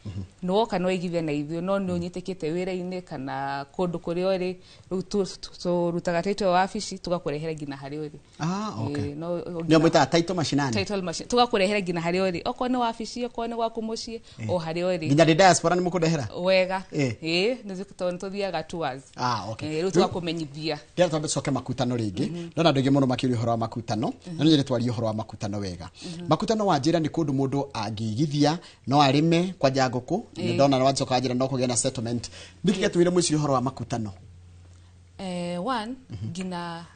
no kana igithia na ithio no ni unyitikite wira-ini kana kundu kuri ori rutaga title wa office tugakurehera ngina hari ori. Okay. Ni mwita title mashinani. Title mashinani tugakurehera ngina hari ori oko ni wa office oko ni gwaku mucii o hari ori. Nginya di diaspora ni mukudehera wega ni zikuto ntuthiaga tours. Okay. Riu tugakumenyithia Ndia twambe coke makutano ringi ndona andu muno makiri horo wa makutano na nire twari horo wa makutano wega. Makutano wa njira ni kundu mundu angigithia no arime kwa janguku ndona na wancoka njira no kugena settlement nikige twire muici horo wa makutano one gina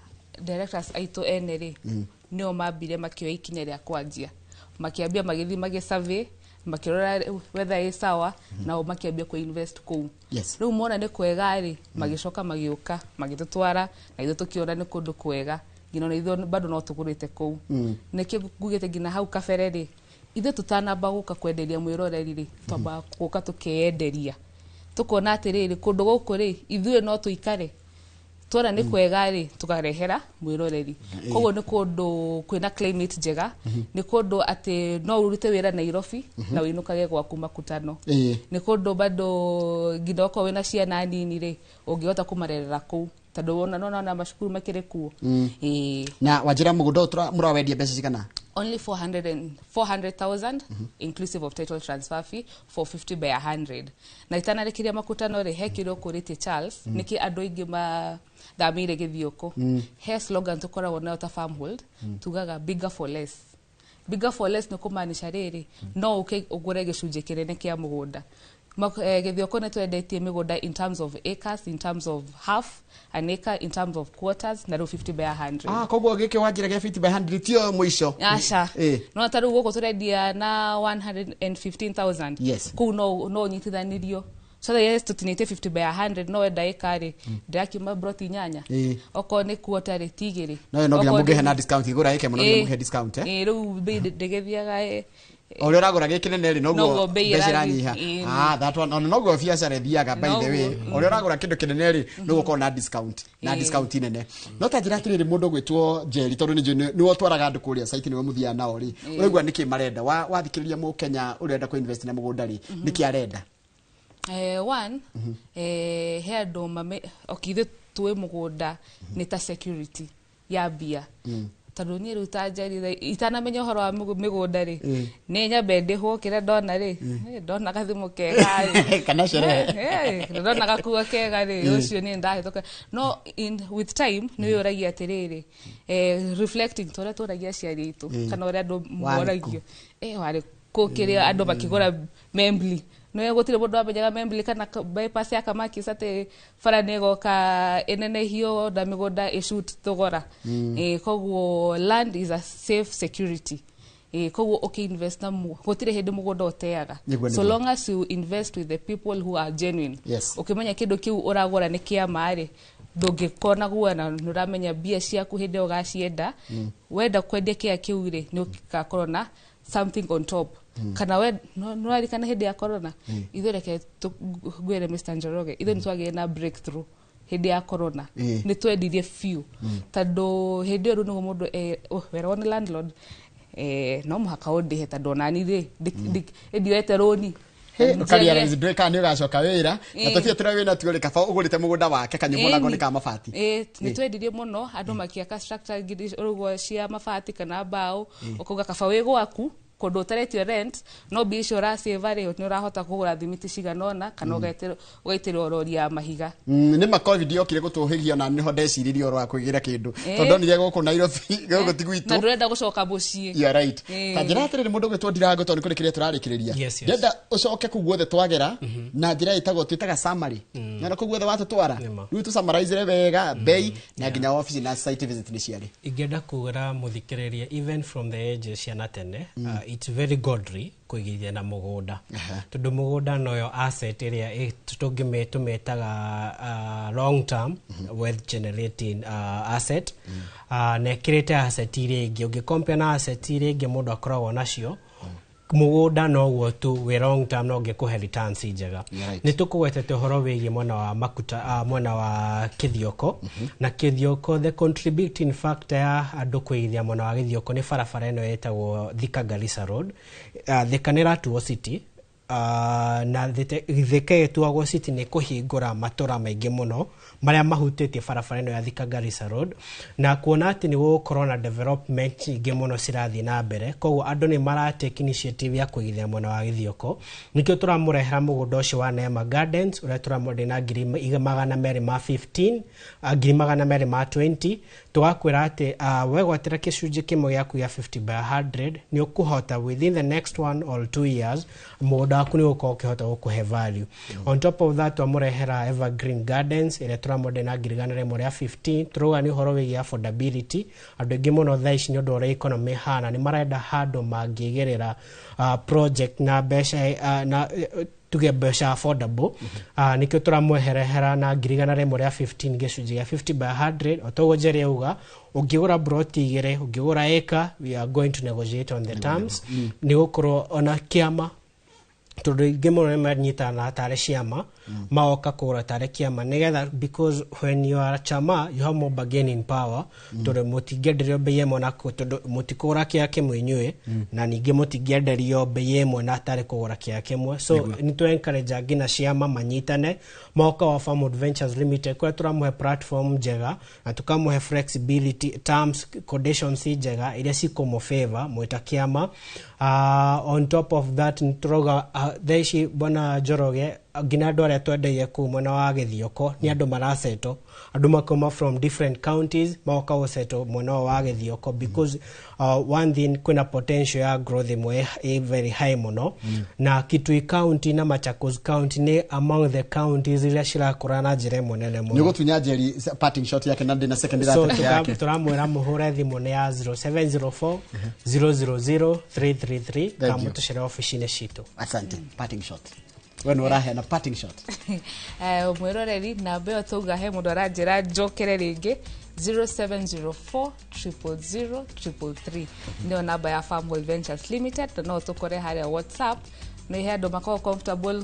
directors aito eneri nio mambire makioya ikinya rĩa kwanjia makiambia magithi survey makirora whether is sawa na makiambia ku invest ku riu mona ni kwega ri magicoka magiuka magitutwara na ithu tukiona ni kundu kwega ngino ni ithu bado no tugurite ku niki ngugite ngina hau kabere ri ithu tutanamba guka kwenderia mwiroreri ri twamba guka tukienderia tukona atiriri kundu guku ri ithuĩ no tuikare twona ni kwega ri tukarehera mwiroreri koguo ni kundu kwina climate njega ni kundu ati no urute wira Nairobi na winukage gwaku makutano ni kundu bado gidoko wina ciana nini ri ungihota kumarerera ku tondu wona no mashukuru makire kuo na wajira mugunda murawendia mbeca cigana only 400,000 inclusive of title transfer fee for 50 by 100 na itanarekiria makutano ri hekiro kurite Charles niki andu ingi ma thamire githioko he slogan tukoragwo nayo ta farmhold tugaga bigger for less no kumaanisha riri no ugure gicunje kirene kia mugunda githioko ne twendetie migunda in terms of acres, in terms of half an acre, in terms of quarters na 50 by 100 koguo gike wanjira ge 50 by 100 tio muico asha no taru guko turendia na 115,000 yes ku no nyitithanirio so that yes tutinite 50 by 100 no enda ekari ndaki mabroti nyanya oko ni quarter tigiri no nginya mugehe na discount igura eke muno mugehe discount riu ndegethia Ole uragura gikinene ri noguo mbeca ranyiha that one noguo biacara thiaga by the way ole uragura kindu kinene ri noguo kona discount na discount nene no ta njira tiriri mundu gwitwo Jerry tondu ni wotwaraga andu kuria site ni we muthia nao ri uregwa niki marenda wathikiriria mu Kenya urenda ku invest na mugunda ri niki arenda one he andu okithe tuwe mugunda ni ta security ya bia tondu ni riu ta Jerry itanamenya horo wa migunda ri ni nyambe ndihwo kira ndona ri ndona gathimu kega kana sherehe ndona gakuo kega ri ucio ni ndahitoka no with time ni uragia atiriri reflecting tore turagia ciari itu kana uri andu moragio wari kukiria andu makigura membli no gutire mundu amenyaga membli kana bypass ya kamaki sate faranego ka enene hiyo da migunda ishoot thogora koguo land is a safe security koguo invest na gutire hindi mugunda oteaga so long as you invest with the people who are genuine ukimenya kindu kiu uragura ni kia mari ndungikona guana nuramenya bia ciaku hindi ugacienda wenda kwendia kia kiu ri ni ukakorwo na something on top kana we no ari kana hindi ya corona ithu reke gwere Mr. Njoroge ithu nitwage na breakthrough hindi ya corona ni twendirie few tando hindi ru no mundu wera on landlord no muhaka ondihe tando nani ri ndiwete roni ukariara izidweka ni ugacoka wira atafia turawina tuole kaba ugurite mugunda wake kanyumunago ni ka mabati ni twendirie muno andu makiaka structure urugo cia mabati kana bao ukuga kaba we gwaku kondo taretio rent no bisho ra save ri ni urahota kugura thimiti ciganona kana ugaitira ororia mahiga ni ma covid yokire gutuhigia na niho ndeciririo ro akugira kindu tondu ni guku Nairobi guku tigwitu na ndurenda gucoka mucii you are right kanjira atiri mundu gwitwo ndirango tondu kuri kire turarikiriria ndenda ucoke kuguothe twagera na njira itago twitaga summary na kuguothe watu twara riu tu summarize wega bei na nginya office na site visit ni ciari ingenda kugura muthikiriria even from the ages cia tene it's very godly kuigithia na mugunda tondu mugunda noyo asset iria tumetaga long term wealth generating asset na kirete asset iria ingi ungicompare na asset iria ingi mundu akoragwo nacio mugunda no guo tu we long term no ngikuhe returns njega ni tukugwetete horo wigie mwana wa makuta mwana wa kithioko na kithioko the contributing factor ya andu kuigithia mwana wa kithioko ni barabara eno yetagwo Thika Garissa Road Thika nira tuo city na thike tuagwo city ni kuhingura matora maingi muno maria mahutete barabara eno ya Thika Garissa Road na kuona ati ni gukorwo na development ingi muno cirathi na mbere koguo andu ni maratake initiative ya kuigithia mwana wa githioko nikio turamurehera mugunda ucio wa Neema Gardens uria turamurehera na 215 220 tugakwira ati wegwatira kicunje kimwe gyaku ya 50 by 100 ni ukuhota within the next 1 or 2 years mugunda mugunda waku ni uko ukihota gukuhe value. On top of that amurehera evergreen gardens ile turamode na girigana mo ya 15 turuga ni horo wigi affordability andu engi muno thaici ni undu uri economy hana ni marenda handu mangigerera project na besha na tuge besha affordable nikyo turamweherehera na girigana mo ya 15 gicunji ya 50 by 100 otogojere uga ugigura broti igere ugigura eka we are going to negotiate on the terms ni gukoro ona kiama to gemo manyita na tare ciama maoka kura tare kiama nigetha because when you are a chama you have more bargaining power to mutigederio beyemo na to mutikura kia kemwenywe na ninge mutigederio beyemo na tare kura kia kemwe so ni to encourage agina ciama manyitane maoka wa Farm Ventures Limited kwa turamuhe platform jega na tukamuhe flexibility terms conditions jega ile siko mo favor mwita kiama on top of that nitroga thaici bona Joroge gina dore twendeye ku mwana wa Githioko ni andu maraseto andu makoma from different counties maoka oseto mwana wa Githioko because one thing kuna potential ya growth mwe very high muno na Kitui county na Machakos county ni among the counties ile shira kurana jire monene muno nigo tunyajeri parting shot yake nandi na secondary yake so turamwera muhura thimu ni ya 0704 000 333 kama tushire office shito. Asante. Parting shot. When warahe na parting shot. Umweroreri na beo tuga he mundu arajira jokere ringi 0704 000 333 ndio namba ya Farm Ventures Limited no tukore haria WhatsApp no ihendo makao comfortable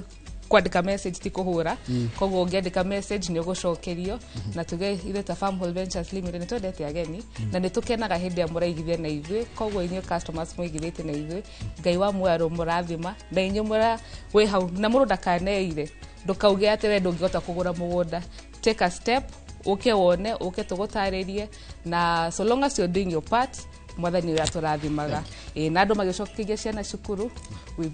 kwandika message tikuhura koguo ngiandika message ni ugucokerio na tuge ile ta Farm Ventures Limited ni twendete ageni na ni tukenaga hindi ya muraigithia na ithui koguo inyo customers muigithite na ithui ngai wa mwaro murathima na inyo mura we hau na muru ndakaneire ndukauge ate we ndungihota kugura mugunda take a step wone tugutaririe na so long as you're doing your part mwathani ya turathimaga na andu magicokigia ciana cukuru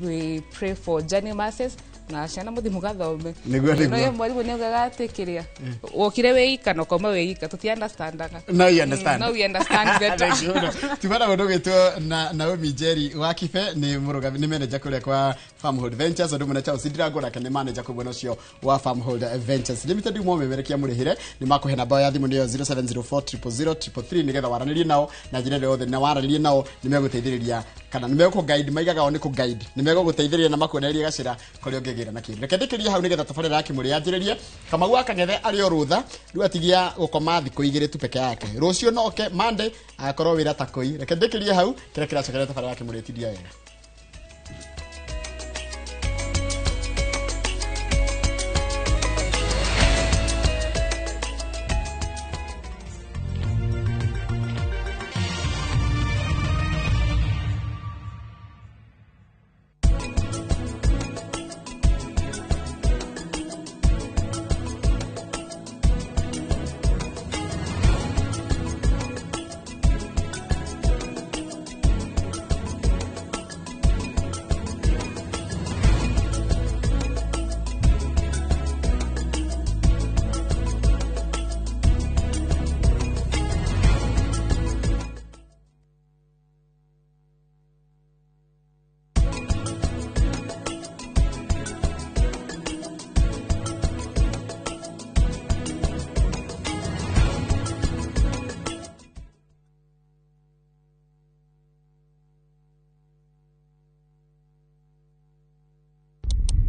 we pray for journey masses na ciana muthimu gathome no mwarimu ni gagatekiria wokire weika no koma weika tuti understandaga now you understand better tubara bodo geto na Naomi Jerry wakife ni muruga ni manager kule kwa Farm Ventures ndu mwana chao sidira gora kana manager kwa bono cio wa Farm Ventures Limited mu memerekia murihire ni makuhe na bao ya thimu ndio 0704000333 nigetha waranirie nao na njire othe na waranirie nao ni meguteithiriria kana ni mego guide maigaga oni ku guide ni mego guteithiriria na makuoneria gacira kuri ongegira na kindu rekendikiria hau nigetha tabarira yake muri yanjiririe kama gwa kangethe ari orutha riu atigia gukoma thiko igire tu peke yake rucio noke Monday akorwo wira takoi rekendikiria hau kire kiracokera tabarira yake muri tidia wega.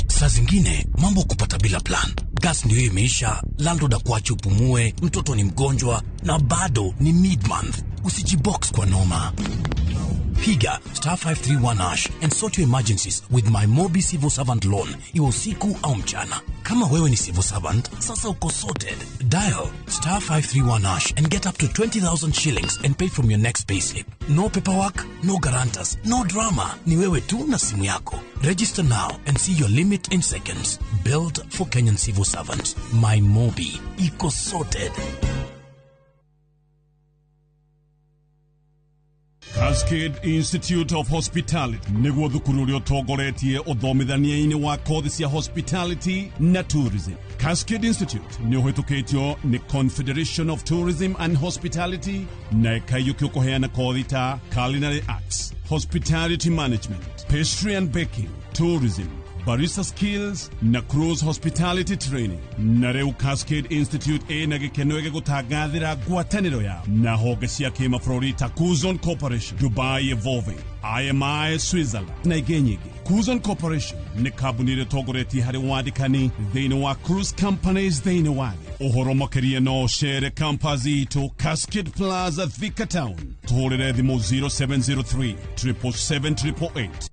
Saa zingine mambo kupata bila plan. Gas ndio imeisha, landlord akuache upumue, mtoto ni mgonjwa na bado ni mid-month. Usijibox kwa noma. Piga *531# and sort your emergencies with my Mobi Civil Servant Loan. Iwe usiku au mchana. Kama wewe ni civil servant, sasa uko sorted. Dial *531# and get up to 20,000 shillings and pay from your next payslip. No paperwork, no guarantors, no drama. Ni wewe tu na simu yako. Register now and see your limit in seconds. Built for Kenyan civil servants. My Mobi. Iko sorted. Cascade Institute of Hospitality niguo thukuru uria utongoretie uthomithania-ini wa kothi cia hospitality na tourism. Cascade Institute ni uhitukitio ni Confederation of Tourism and Hospitality na ikayuki kuheana kothi ta culinary arts, hospitality management, pastry and baking, tourism, barista skills na cruise hospitality training. Na reu Cascade Institute na gikeno gutagathira gwataniro ya na honge cia kimabũrũri ta Kuzon Corporation, Dubai Evolving, IMI Switzerland na ingĩ nyingĩ. Kuzon Corporation nĩ kambuni ĩrĩa ĩtongoretie harĩ wandĩkani thĩinĩ wa cruise companies thĩinĩ wa thĩ. Ũhoro makĩria no chere campus itũ Cascade Plaza Thika Town. Tũhũrĩre thimũ 0703 777 888.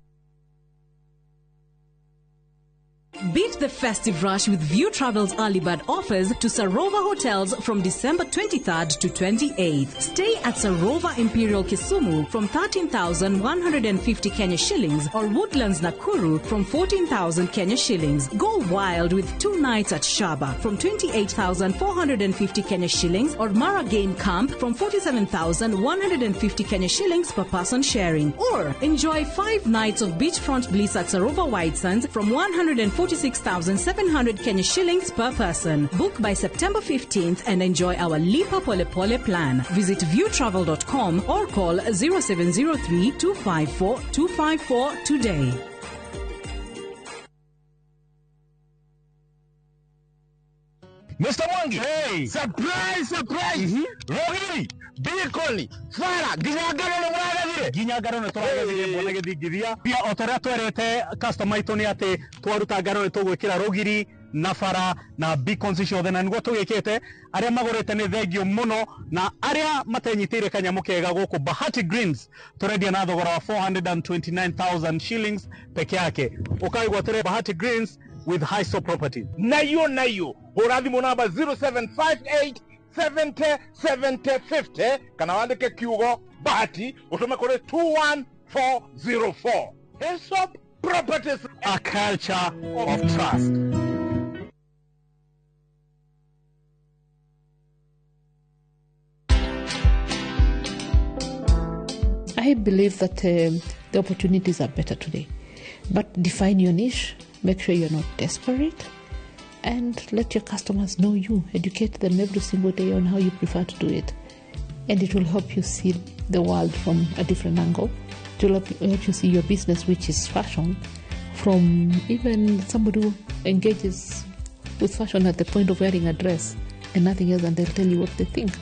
Beat the festive rush with View Travel's early bird offers to Sarova Hotels from December 23rd to 28th. Stay at Sarova Imperial Kisumu from 13,150 Kenya shillings or Woodlands Nakuru from 14,000 Kenya shillings. Go wild with 2 nights at Shaba from 28,450 Kenya shillings or Mara Game Camp from 47,150 Kenya shillings per person sharing. Or enjoy 5 nights of beachfront bliss at Sarova White Sands from 146,700 Kenya shillings per person. Book by September 15th and enjoy our Lipa Pole Pole plan. Visit viewtravel.com or call 0703 254 254 today. Mr. Mwangi, hey. Surprise! Rohiri, Bikoni, Fara, Ginyagaro no muragathire. Ginyagaro no turaagathire mbona githingithia. Pia otoria twerete customer itu ni ati twaruta ngaro ni tugwikira Rogiri na Fara na beacons ciothe na niguo tugikite aria magurite ni thengio muno na aria matenyitire kanyamu kega guku Bahati Greens turendia na thogora wa 429,000 shillings peke yake. Ukaigwa tere Bahati Greens with high so properties. Nayo Horathimo namba 0758 70 70 50 kana wandike kiugo Bahati utume kore 21404. Aesop Properties, a culture of trust. I believe that the opportunities are better today, but define your niche. Make sure you're not desperate, and let your customers know you. Educate them every single day on how you prefer to do it, and it will help you see the world from a different angle. It will help you see your business, which is fashion, from even somebody who engages with fashion at the point of wearing a dress and nothing else, and they'll tell you what they think.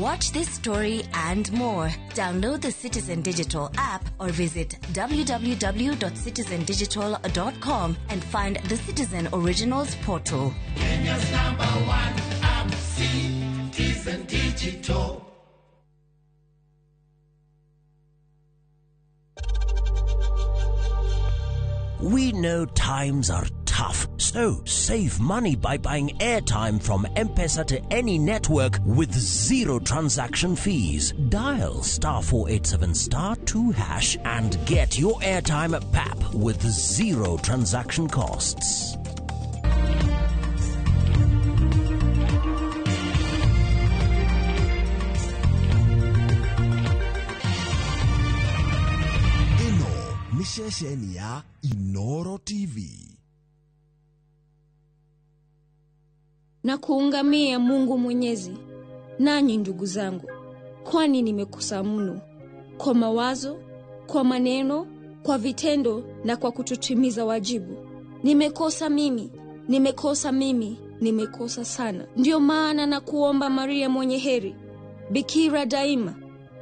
Watch this story and more. Download the Citizen Digital app or visit www.citizendigital.com and find the Citizen Originals portal. Kenya's #1 app, Citizen Digital. We know times are tough, so save money by buying airtime from M-Pesa to any network with 0 transaction fees. Dial *487*2# and get your airtime PAP with 0 transaction costs. Nishesheni ya Inoro TV. Na kuungamia Mungu Mwenyezi, nanyi ndugu zangu, kwani nimekosa mno kwa mawazo, kwa maneno, kwa vitendo na kwa kutotimiza wajibu. Nimekosa mimi, nimekosa sana. Ndio maana na kuomba Maria mwenye heri, Bikira daima,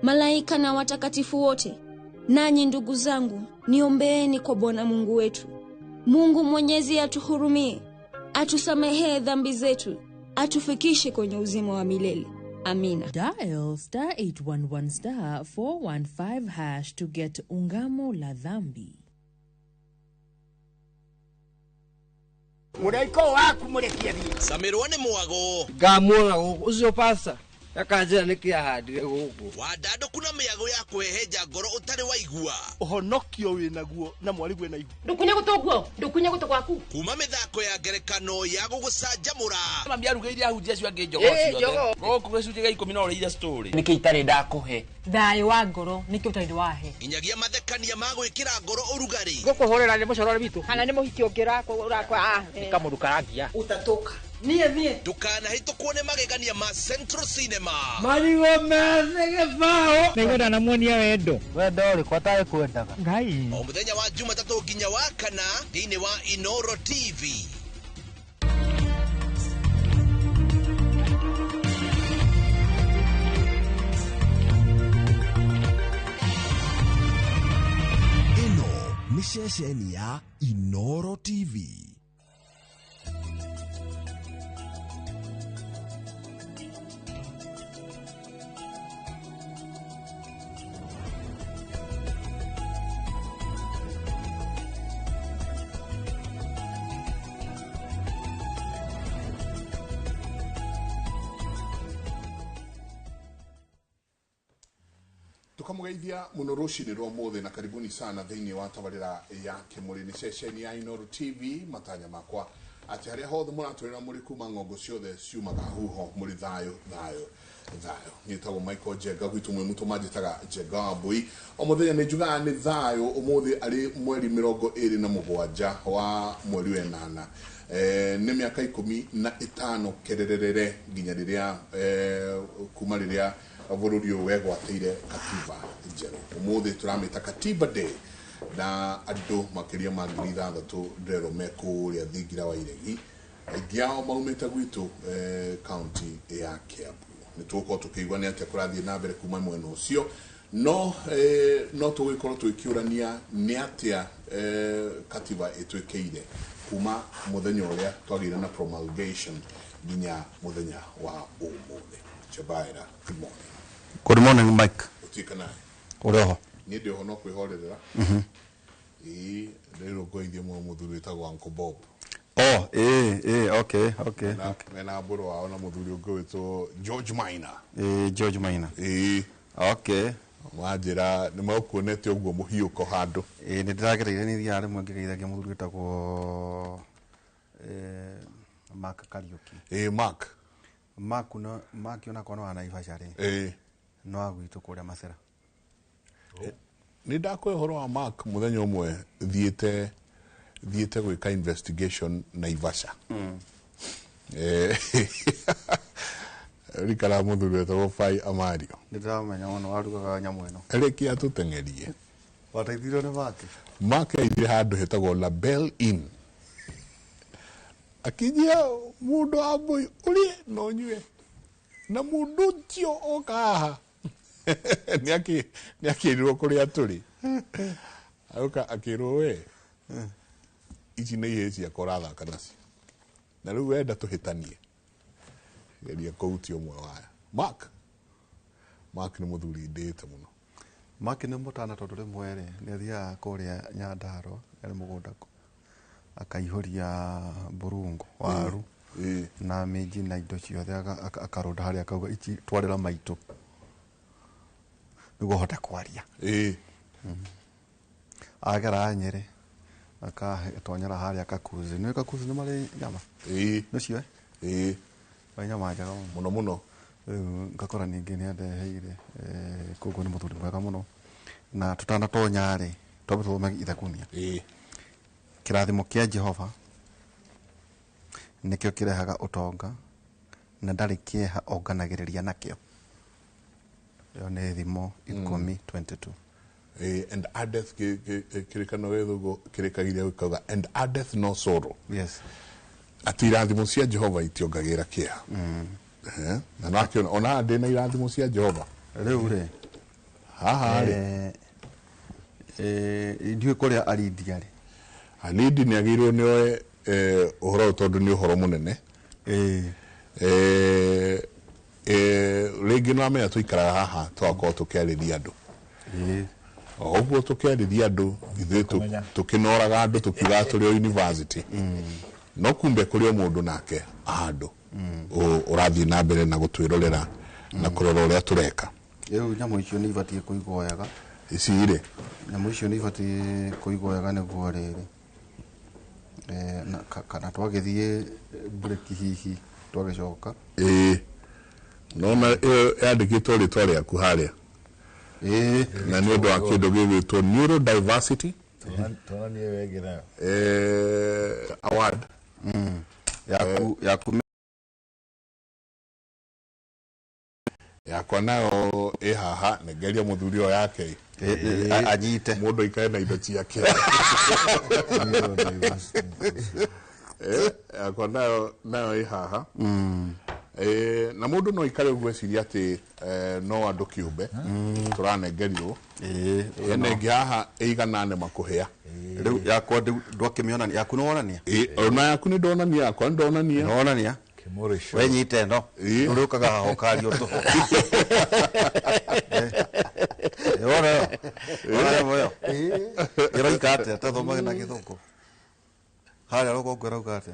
malaika na watakatifu wote, nanyi ndugu zangu, niombeeni kwa Bwana Mungu wetu. Mungu Mwenyezi atuhurumie, atusamehee dhambi zetu, atufikishe kwenye uzima wa milele. Amina. Dial *811*415# to get ungamo la dhambi. Muraiko waku murekia Samirwa ni mwago. Gamwa uzo pasa. Yakanjira nikia hadire guku. Wadado kuna miyago ya kweheja ngoro utari waigua. Ohonokio winaguo na mwarigwe na igu. Ndukunya guto kwaku. Kuma mithako ya ngerekano ya gugucanjamura. Mambia rugeire ahunjia cio ange njogo ciothe. Goku gicunjega 10 no ira story. Niki itari ndakuhe. Thayo wa ngoro niki utari wahe. Inyagia mathekania ma gwikira ngoro urugari. Gukuhorera ni mucorore bitu. Kana ni muhiki ongira urakwa kamundu karagia. Utatoka. Nie. Dukana hito kuone magegania ma Central Cinema. Marigo methege bao. Nigoda na mwoni ya wendo. Wendo uri kwataye kwendaga. Ngai. O muthenya wa Jumatatu nginya wa kana thini wa Inoro TV. Ino ni ceceni ya Inoro TV. Tukamugeithia muno rucini rwa mothe na karibuni sana thiini wa tabarira ya kimuri ni ceceni ya Inoro TV. Matanya makwa ati haria hothe muratwira muri kuma ngongo ciothe ciumaga huho muri thayo nitagwo Michael Jega gwitu mwe mutu majitaga Jega Wambui. O muthenya ni njuga ni thayo umuthi ari mweri 27 wa mweri wa 8 ni miaka 15 kererere nginya riria kuma riria bururi wegwatire Katiba njeru. Umuthi turamita Katiba Day na andu makiria ma 6,000 ndero mekuria thingira wa iregi ngiao maumite gwitu county ya Kiambu. Nituko tukigwa ni atia kurathie na mbere kuma mwena ucio no tugikorwo twikiurania ni atia Katiba itwekeire kuma muthenya uria twagire na promulgation nginya muthenya wa umuthi. Chabaira, good morning. Good morning, Mike. Utikana. Ureho. Ni ndio no kwihorera. Lero goithie mu muthuri tagwa Uncle Bob. Oh, okay. Na boro wa na muthuri ugwitwo George Maina. George Maina. Okay. Mwajira ni makuonete uguo muhiuko handu. Ni ndiragereire ni thiare mwe ngigeithagia muthuri tagwo Mark Kariuki. Mark ona kono wa Naivasha no agwitu kuria Masera. Ni ndakwe horo wa Mark muthenya umwe thiete gwika investigation Naivasha. Rikara muthuri wetagwo Fai Amario. Ndiramenya wono warugaga nyamu ino. Ereki atutengerie. Wataithiro ni Mark aithie handu hetagwo Label Inn. Akijia mundu Wambui uri no nyue na mundu cio okaha ni akirwo kuria turi aruka akirwo we ici ni iheci akoratha kanasi na riu wenda tuhitanie geria kuutio mwe waya. Mark ni muthuri ndite muno. Mark ni mutana tondu rimwe ni athia kuria Nyandaro ari mugundako akaihoria burungu waru na meji na indo ciothe akaronda haria akauga ici twarira maitu niguo hote kwaria agera Nyeri akatonyera haria akakuzi ni akakuzi ni mari nyama nicio bai nyama njega muno ngakora ningi ni andeheire koguo ni muthuri mwega muno na tutana tonya tobe tuthomage ithakunia kirathimo kia Jehova nikio kirehaga utonga na ndari kieha onganagiriria nakio. Yo ni thimo 10:22. And addeth kirikano wethugo kirikagiria ukaga and addeth no sorrow. Yes. Ati irathimo cia Jehova itiongagira kieha. Na nakio ona ndina irathimo cia Jehova. Riu ri haha ndiwe kuria arindiari Anidi ni agirwo ni oe uhoro tondu ni uhoro munene. Regi no amenya tuikara haha twako tukiarithia andu. Oguo tukiarithia andu ithuĩ tukinoraga andu tukiuga turi university. No kumbe kuri o mundu nake ahandu urathie na mbere na gutwirorera na kurora uria tureka. Riu nyamu icio ni ibatie kuigoyaga. Icire nyamu icio ni ibatie kuigoyaga niguo riri kana twagithie break hihi twagicoka no na yandikitwo ritwa riaku haria na ni undu wa kindu gigwitwo neurodiversity award yaku yakwa nayo haha negeria muthurio yake anyite mundu ikae na indo ciake yakwa nayo haha na mundu no ikare gweciria ati no andu kiumbe turanegerio nenge haha iganane makuhea riu yakwa ndwakimionania yaku no wonania ona yaku ni ndonania yakwa ndonania nonania we nyite no urukaga hokario to ora moyo ira ikate tathoma na githungu haria roko rauga ate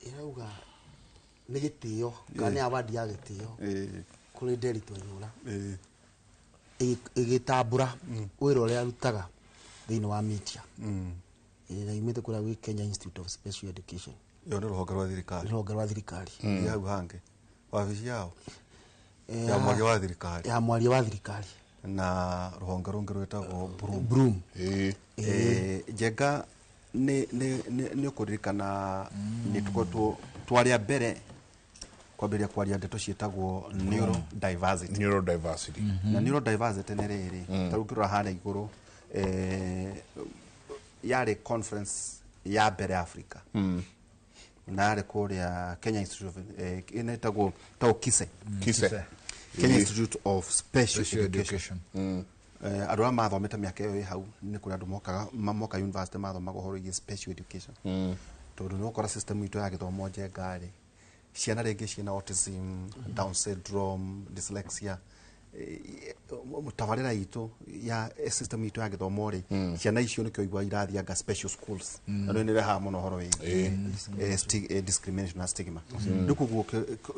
irauga ni gitio kana awadi ya gitio kuri Nderitu Anyura igitambura wira uria arutaga thiini wa media na imite kura wi Kenya Institute of Special Education yo ni ruhonge rwa thirikari yau hange wabici yao ya mwaria wa thirikari na ruhonge rungi rwetagwo Broom jenga ni kuririkana ni tuko twaria mbere kwambiria kwaria ndeto cietagwo neurodiversity na neurodiversity ni riri tarukira hana iguru yare conference ya mbere Africa na kuria Kenya Institute of inetagwo kise Kenya Institute of Special Education adwa mathomete miaka iyo hau ni kuria andu moka university mathomaga horo ya special education tondu no kora system itu ya githomo ngari ciana ringi ciana autism down syndrome dyslexia mutavarira itu ya system itu ya githomo ri ciana icio ni kyo igwa irathia ga special schools no ni reha muno horo wi discrimination na stigma ndikuguo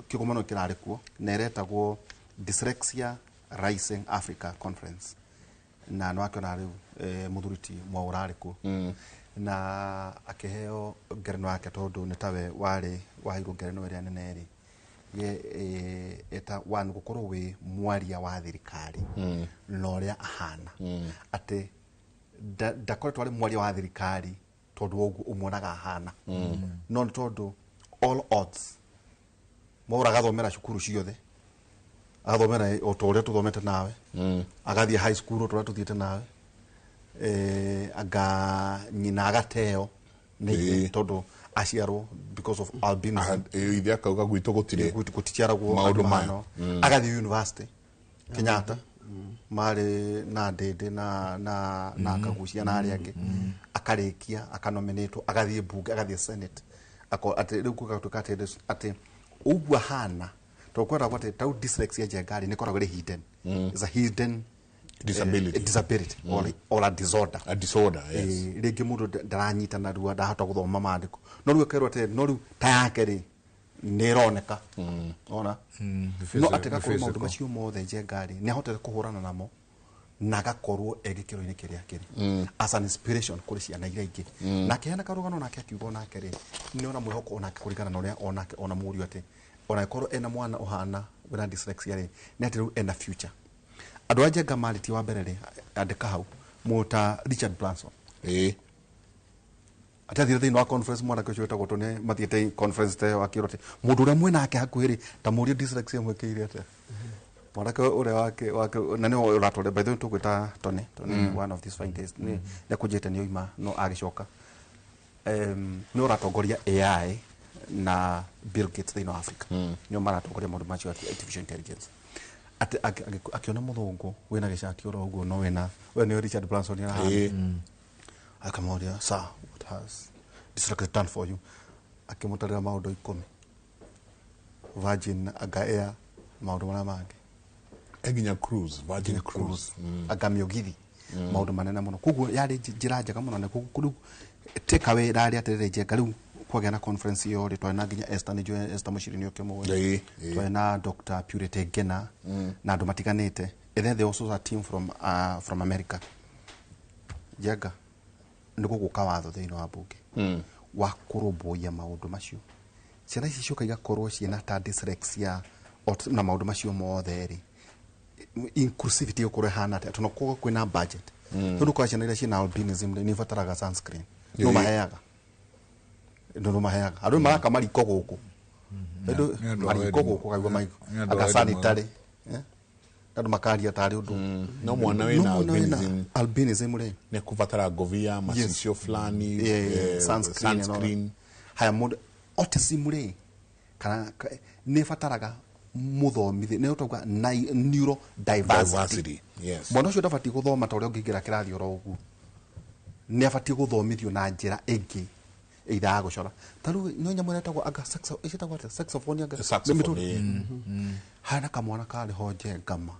kigomano kirari kuo na iretagwo Dyslexia Rising Africa Conference na no akiona riu muthuriti mwaurari kuo na akiheo ngereno yake tondu nitawe wari wahirwo ngereno iria nene ri ye eta wan gukorwo wi mwaria wa thirikari no ria ahana ati ndakoretwo ari mwaria wa thirikari tondu ogu umuonaga ahana no tondu all odds mwauraga thomera cukuru ciothe athomera otoria tuthomete nawe agathie high school otoria tuthiete nawe aga nyina agateo ni tondu aciarwo because of albinism ithe akauga gwitu guticiaragwo maundu mano agathie university Kenyatta mari na ndende na akagucia na ari angi akarikia akanominatwo agathie bunge agathie senate ati riu kugatuka ati ugwa hana tokwenda kwate tau dyslexia jengari ni koragwo hidden is a hidden disability or a disorder yes rigi mundu ndaranyita na ruwa ndahota guthoma maandiko no riu kerwo ate no riu ta yake ri nironeka ona no ateka ko maundu macio mothe jengari ni ahotete kuhurana namo na gakorwo egikiro-ini kiria kiri as an inspiration kuri ciana iria ingi na kehana karugano nake akiugo nake ri ni ona mwihoko ona kurigana na uria onake ona muri ate ona korwo ena mwana ohana wina dyslexia ri ni ati riu ena future andu anje gamaliti wa mbere ri andika hau muta Richard Branson atathire thini wa conference mwana kyo chweta gotone mathiete conference te wakirote mundu uria mwena ake hakuhiri ta muri dyslexia mwekeire ate mwana ko uria wake na ni uratore by the way tugwita tone one of these fine days ni kujete ni oima no agicoka ni uratongoria AI na Bill Gates thini wa Africa ni maratongoria maundu macio artificial intelligence ati akiona muthungu wina gicati oro uguo no wina we ni Richard Branson ya akamoria sir what has dyslexia done for you akimutarira maundu 10 Virgin aga Air maundu mara mangi eginya cruise Virgin cruise agamiogithi maundu manene muno kuguo yari njira njega muno ne kugu take away rari atirire njega riu kwagĩa na conference yo ri twana nginya Esther Muchiri ni okemwe twana Dr. Purity Gena na andu matiganite and they also a team from America jega ndiko gukawatho thĩinĩ wa bunge wa kũrũmbũiya maũndũ macio ciana ici cioka igakorwo ciena ta dyslexia na maũndũ macio mothe ri inclusivity yokorwo hana ati tunokuwa kwina budget tondu kwa ciana iria ciena albinism ni fataraga sunscreen no maheaga ndo maheaga andu maraka mariko guku ndo mariko guku kaigwa mai aga sanitary Kadu makari atari undu. No mwana wena albinism le. Ne kuvatara govia masisio flani. Sunscreen. Haya mundu autism le. Kana ne fataraga muthomithi ne utoga neuro diversity. Yes. Mwana ucio ndafati guthoma ta uria ungigira kirathi oro ugu. Ne afati guthomithio na njira ingi either gucora. Taru no nyamwe etagwo aga saxophone aga. Hana kamwana kali hoje ngama.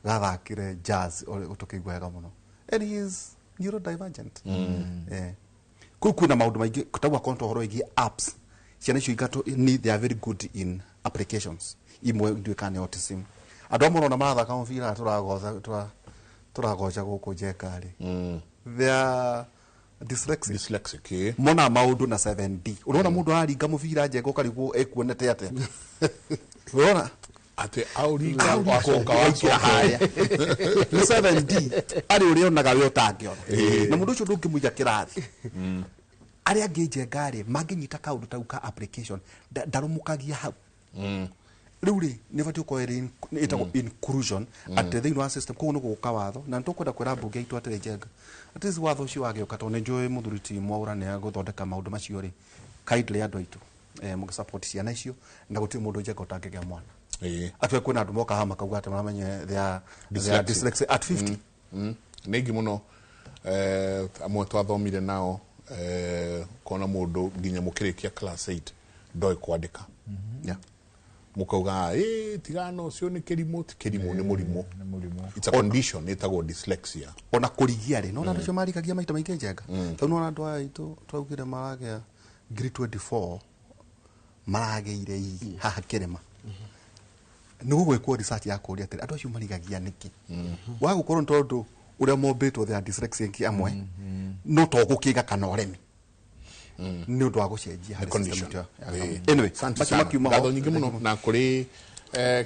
Gathakire jazz utukigwa wega muno. And he is neurodivergent. Kuna maundu maingi kutagwa konto horo igi apps. Ciana icio igato they are very good in applications. Imwe ndio kana autism. Adomo na matha ka mfira turagoca guku jekari. They are dyslexic. Mona maundu na 7D. Unaona mundu aringa mufira jeko karibu ekuonete ate. Unaona ate auringa wakoka haya 7D ari uri onaga we utangiona na mundu ucio ndungimuija kirathi ari angeje ngari manginyita kaundu tauka application ndarumukagia hau riuri ni vatu ko itago inclusion at the new system ko no guka watho na ntukwenda kwira mbunge itu atire jenga at least watho ucio wage ukatone njoe muthuriti mwaura ne aguthondeka maundu macio ri kindly andu aitu mugi support ciana icio na guti mundu jenga utangege mwana atwe kuna andu moka hama kauga ati maramenye they are dyslexic at 50 negi muno amwe twathomire nao kona mundu nginya mukirikia class 8 ndoi kwandika mukauga tigano cio ni kirimo ni murimo it's a condition etagwo dyslexia ona kurigia ri no na cio marikagia maita maingi njenga tau no andu aitu twaugire marage grade 24 marageire haha kirema nugo gwekwo research ya kuria atiri andu acio marigagia niki wa gukorwo ntondu uria mombetwo the dyslexic amwe no to gukiga kana oremi ni undu wa gucenjia the condition anyway gatho nyingi muno na kuri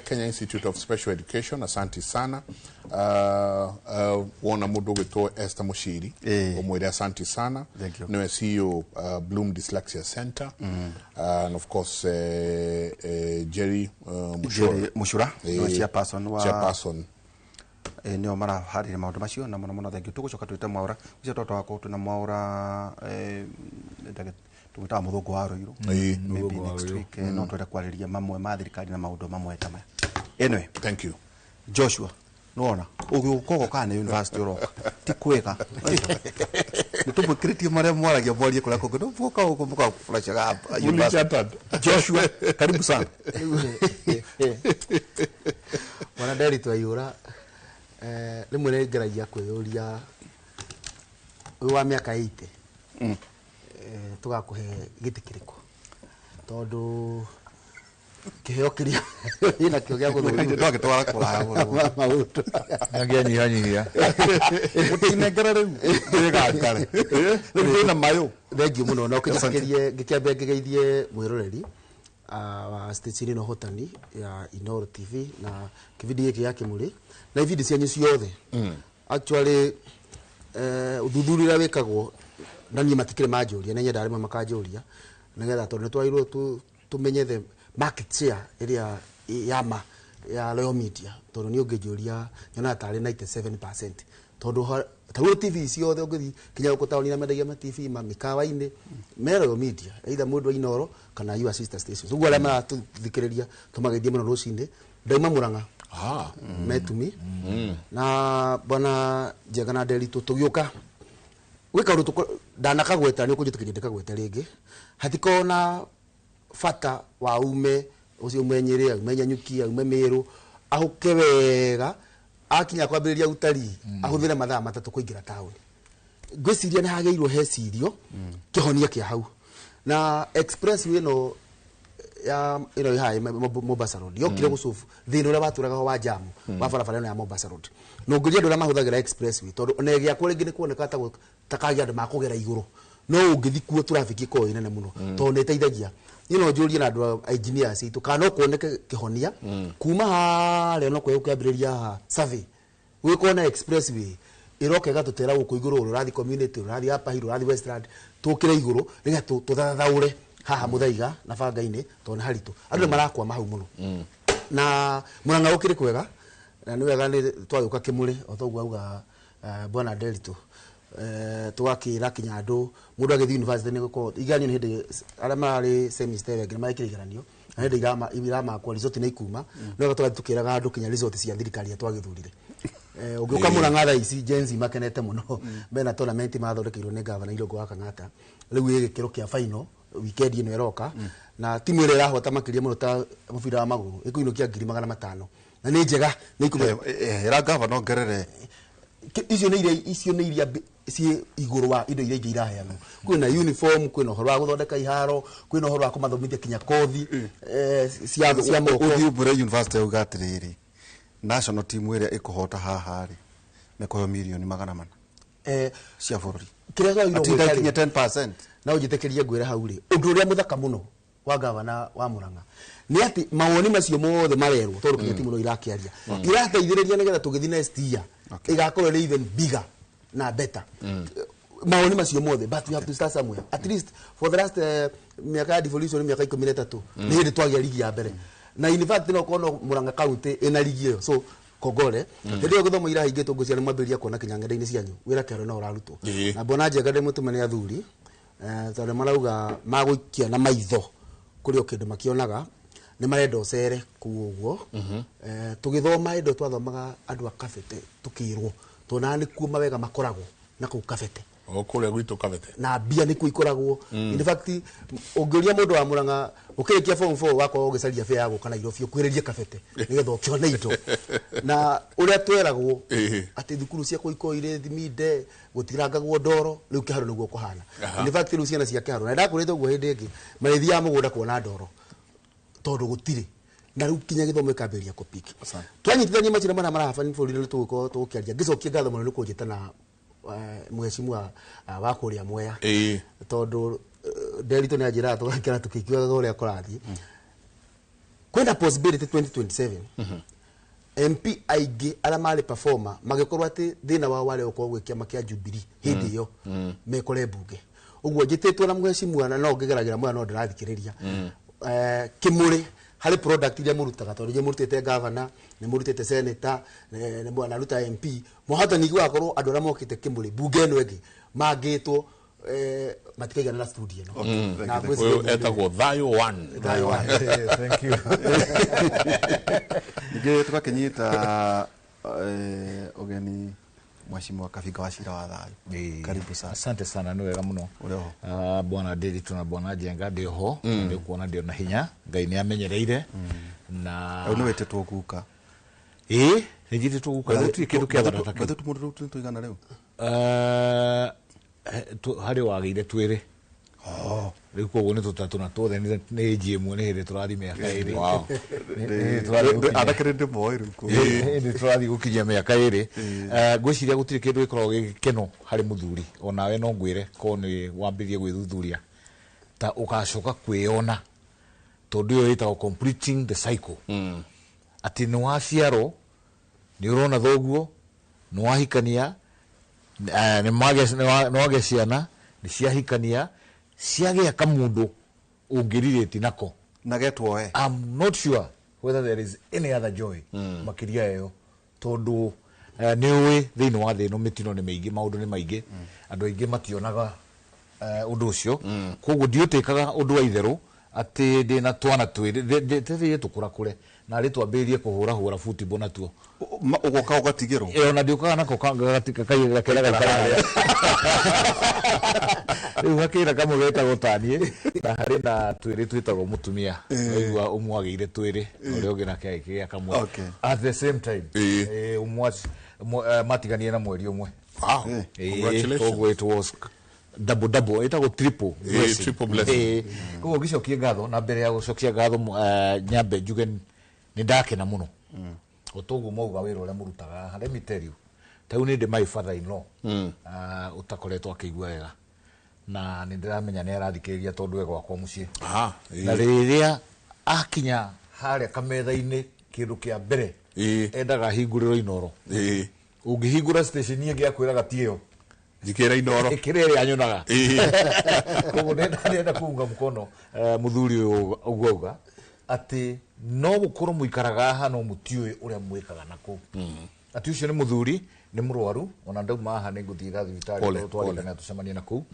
Kenya Institute of Special Education asante sana wona mundu gitwo Esther Mushiri omwire asante sana no CEO Bloom Dyslexia Center and of course Jerry Mushura chairperson nio mara harire maundu macio na muno thank you tugucoka twite mwaura ucio toto wako tuna mwaura tumita muthungu wa roiro maybe next week no twenda kwariria mamwe ma thirikari na maundu mamwe ta maya anyway thank you Joshua nuona ugiukogo kana university roka ti kwega nitubu kriti mare mwaragia bori kula koko nduvuka ukumbuka flash hapa Joshua karibu sana wana dari twayura rimwe ne ngeragia kwiyuria uyu wa miaka 80 tugakuhe gitikiriko tondu kiheo kiria ina kio gya guthura ndoge twara kula mauto nyanyihia utinengera riu ndiga ngare riu na mayo thank you muno no kijakirie gikiambe ngigeithie mwiroreri wa station no hotani ya Inoro TV na kividi giki ya kimuri na video cianyu ciothe actually uthuthurira wikagwo na ni matikire majuria na nyenda rimwe makajuria nigetha tondu twairwo tumenye the market share iria ya Royal Media tondu ni ungijuria nyona tari 97% tondu tawo TV ciothe ungithi kinya ukutaoni na mendagia ma TV ma mikawa-ini me Royal Media either mundu wa Inoro kana your sister stations uguo ala marathikiriria tumageithie muno rucinde ndaima Murang'a metumi na bwana Jegana Deli tugiuka wika rutu dana kagweta ni ukujutukije ndikagweta ringi hatikona fata wa ume ucio mwenyere umenya nyukia ume miru ahuke wega akinya kwambiriria utari ahuthire mathaa matatu kuingira tauni gwiciria ni hageirwo hecirio kihonia kia hau na expressway no ya hai Mombasa Road yokire gucufu thina ura baturaga wa jamu wa barabara ya Mombasa Road no ngiria ndura mahuthagira expressway tondu onegia kuri ngi ni kuoneka takagia andu makugera iguru no ungithikuo traffic ko inene muno tondu iteithagia njuria na andu engineers itu kana kuoneka kihonia kuma hale no kweyukambiriria survey wikona expressway iroke gatutera guku iguru urathi community urathi hapa hiro urathi Westland tukire iguru niga tuthathaure haha muthaiga na banga-ini tondu haritu andu marakwa mahau muno na Murang'a ukiri kwega na niwe gani twayuka kimuri otogwa auga bwana Delito twakira kinyando mundu agithi university ni guko iganyo ni hindi ara mari semester ya grima ikirigeranio na hindi irama kwa resort ni ikuma no gatwa tukiraga andu kinya resort cia thirikari ya twagithurire ugiuka Murang'a tha ici genzi makenete muno bena tournament mathondekirwo ni governor Irungu wa Kang'ata riu igikiro kia final weekend ino iroka na timu ile irahota makiria muno ta mubira wa maguru ikuinukia 500,000 na ni njega ni ikuma era governor ngerere icio ni iria ci iguru wa indo iria iraheanwo kwina uniform kwina horo wa guthondeka iharo kwina horo wa kumathomithia kinya kothi cia moko uthiumbure university ugatiriri national team iria ikuhota haha ri mekoyo milioni 400 cia bururi kiria gwa itinda kinya 10% na ujitekerie ngwira hau ri undu uria muthaka muno wa gavana wa Murang'a ni ati mawoni macio mothe marerwo tondu kinya timu no irakiaria irateithiriria nigetha tugithi next year igakorwo even bigger na better mawoni macio mothe but we have to start somewhere at least for the last miaka devolution miaka 13 ni hindi twagia ligi ya mbere na in fact no kono Murang'a county ina ligi iyo so kogore hindi yo guthomo irahingitwo ngucia ni mwambiria kuona kinyang'enda-ini cianyu wira kero na urarutwo na bona njega ndi mutumane athuri tondu marauga maguikia na maitho kuri o kindu makionaga ni marenda ocere kuuguo tugithoma indo twathomaga andu akabete tukirwo tona ni kuuma wega makoragwo na ku kabete okule gwitu kabete na bia ni kuikoragwo in fact ungiuria mundu wa Murang'a ukirikia form 4 wako ugicaria fare yago kana Nairobi ukwireria kabete nigetha ukiona indo na uria tweragwo ati thukuru cia kuiko ire thiminde gutirangagwo ndoro riu kiharo niguo kuhana in fact riu ciana cia kiharo na ndakurite guo hindi ingi marithi ya mugunda kuona ndoro tondu gutire na riu kinya githomo ikamberia kopiki twanyitithania macira mana marabani bũrũri-inĩ tuguko tukiaria ngicokia ngatho muno nikujitana mheshimiwa wa kuria Mwea tondu Delito ni ajira tukakira tukikiwa uria kurathi kwenda possibility 2027 MP aigi ala mali performer magikorwa ati thina wa wale uko gwikia makia Jubilee hindi yo mekore bunge uguo jitetwo na mheshimiwa na no ngigeragira mwana no ndirathikiriria kimuri hali product ile murutaga tondu je murutete governor ni murutete senator ni mwana ruta MP muhata ni gwa korwo andu ara mokite kimuri bunge no egi magitwo matikaigana na studio no na ngwezi etagwo thayo 1 thank you nige tukakenyita ogeni mheshimiwa Kabiga wa Cira wa Thayo karibu sana asante sana ni wega muno bwana Delito na bwana Jenga ndiho ndi kuona ndio na hinya ngai ni amenyereire na au ni wetetwo guka nijititwo guka ruti kindu kia barata bado tumundu tuigana leo hari wagire twire riu koguo ni tutatu na tuothe ni jimwe ni hindi turathi miaka iri adakirinde moi riu ni turathi gukinyia miaka iri ngwiciria gutiri kindu gikoragwo gikeno hari muthuri onawe no ngwire ko ni wambirie gwithuthuria ta ugacoka kwiona tondu yo itagwo completing the cycle ati ni waciaro ni urona thoguo ni wahikania ni mwage ciana ni ciahikania ciagea kamundu ungiririti nako nagetwo I'm not sure whether there is any other joy makiria yo tondu niwe thini wa thino mitino ni maingi maundu ni maingi andu aingi mationaga undu ucio koguo ndiutikaga undu wa itheru ati ndina twana twiri tukura kure na ri twambirie kuhura football natuo ugoka ugatigirwo ona ndiukaga nako gatika kaira karaga riu hakira kamugeta gutanie na hari na twiri twitagwo mutumia igua umwagire twiri uri ungi na kia kamwe at the same time umwaci matiganie na mweri umwe congratulations so it was double itago triple blessing ko gicokie ngatho na mbere ya gucokia ngatho nyambe njuge ni ndakena muno utugu mauga wira uria murutaga let me tell you tau ni my father in law utakoretwo akigua wega na ni ndiramenya ni arathikiriria tondu wega kwa mucii na riria akinya haria kametha-ini kindu kia mbere endaga hinguriro inoro ungihingura station ingi akwiraga tiyo jikira inoro kirere anyonaga kogo nenda kuunga mkono muthuri uguoga ati no gukoro muikaraga hano mutiwe uria mwikaga nako ati ucio ni muthuri ni murwaru ona ndauma haha ni nguthiga thibitari twarikana tucemanie naku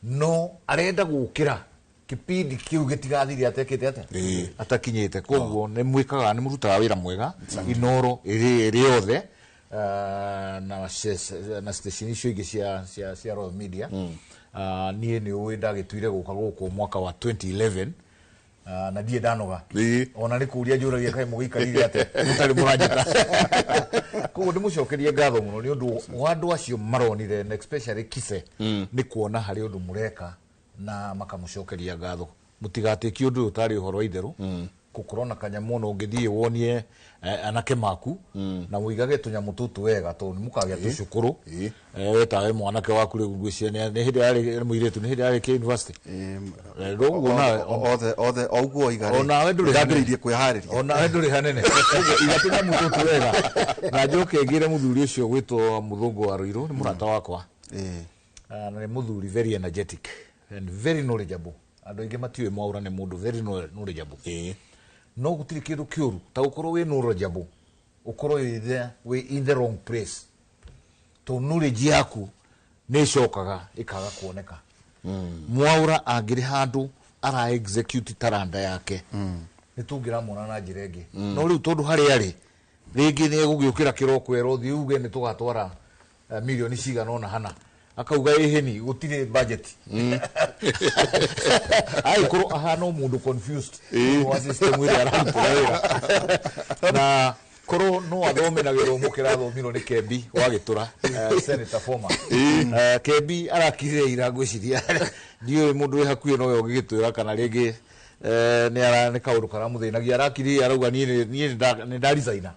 no arenda gukira kipindi kiu gitigathiri atekete ate atakinyite koguo ni mwikaga ni murutaga wira mwega Inoro iri othe na station icio ingi cia Royal Media nie ni uwi ndagituire guka guku mwaka wa 2011 na die danoga ona ni kuria njuragia kai mugikarire ate mutari muranyita koguo ndimucokerie ngatho muno ni undu wandu acio maronire and especially Kise ni kuona hari undu mureka na makamucokeria ngatho mutigate undu utari uhoro itheru kukorona kanyamu no ngithie wonie anake maku na muigage tunyamu tutu wega to ni mukagya tucukuru wetawe mwanake waku ri ngwiciene ni hindi ari muiretu ni hindi ari ke university rogo na othe oguo igare ona we nduri ndagiririe kwihariria ona we nduri hanene igatina mututu wega na njoke ngire muthuri ucio gwitwo muthungu wa Ruiru ni murata wakwa na ni muthuri very energetic and very knowledgeable andu ingi matiwe mwaura ni mundu very knowledgeable no gutiri kindu kiuru ta ukoro we knowledgeable ukoro we in the wrong place to knowledge yaku ne cokaga ikaga kuoneka mwaura angiri handu ara execute taranda yake ni tungira mona na njirenge no riu tondu hari ari ringi ni gugiukira kiroko ero thi uge ni tugatwara milioni cigana ona hana akauga iheni gutire budget ai koro ahano mundu confused wa system iri ararutura na koro no athome na gero mukira thomiro ni Kembi wa Gitura senator former Kembi arakire ira gwiciria ndiyo mundu we hakuye no we gigitwira kana ringi ni ara ni kauru kara muthinagia arakiri arauga ni ndarizaina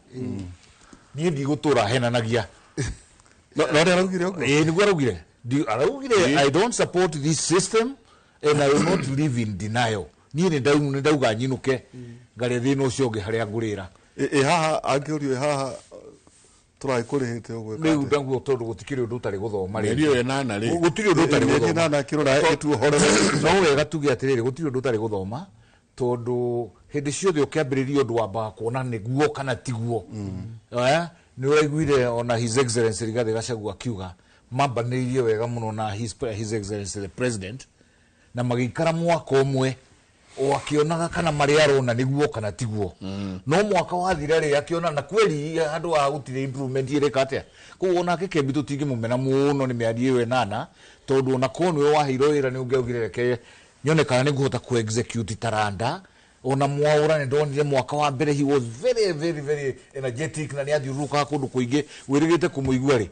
ni ndigutura henanagia no arugire ugo ni arugire I don't support this system and I will not live in denial. Ni ndauga nyinuke ngare thino cio ngi haria ngurira haha angiurio haha turaikũrĩhĩte ũguo rĩu ndanguo tondũ gũtikĩrĩ ũndũ ũtarĩ gũthoma rĩ mĩeri ĩnana rĩ gũtirĩ ũndũ ũtarĩ gũthoma ĩnana kĩrora ĩtuohore no wega tuge atĩrĩrĩ gũtirĩ ũndũ ũtarĩ gũthoma tondũ hĩndĩ ciothe ũkĩambĩrĩria ũndũ wambaga kuona nĩguo kana tiguo nĩ waiguire ona his excellency Rigathi Gachagua akiuga mambanĩirie wega mũno na his excellency the president na magĩikara mwaka ũmwe o akionaga kana mari arona niguo kana tiguo no mwaka wathira ri akiona na kweli handu wa gutire improvement ire katia kuona ke Kembi tutingi mumena muno ni miadi we nana tondu na konwe wa hiro ira ni ungeugire ke nyone kana ni guhota ku execute taranda ona mwaura ni ndonire mwaka wa mbere he was very energetic na ni athiuruka kundu kuingi wirigite kumuigua ri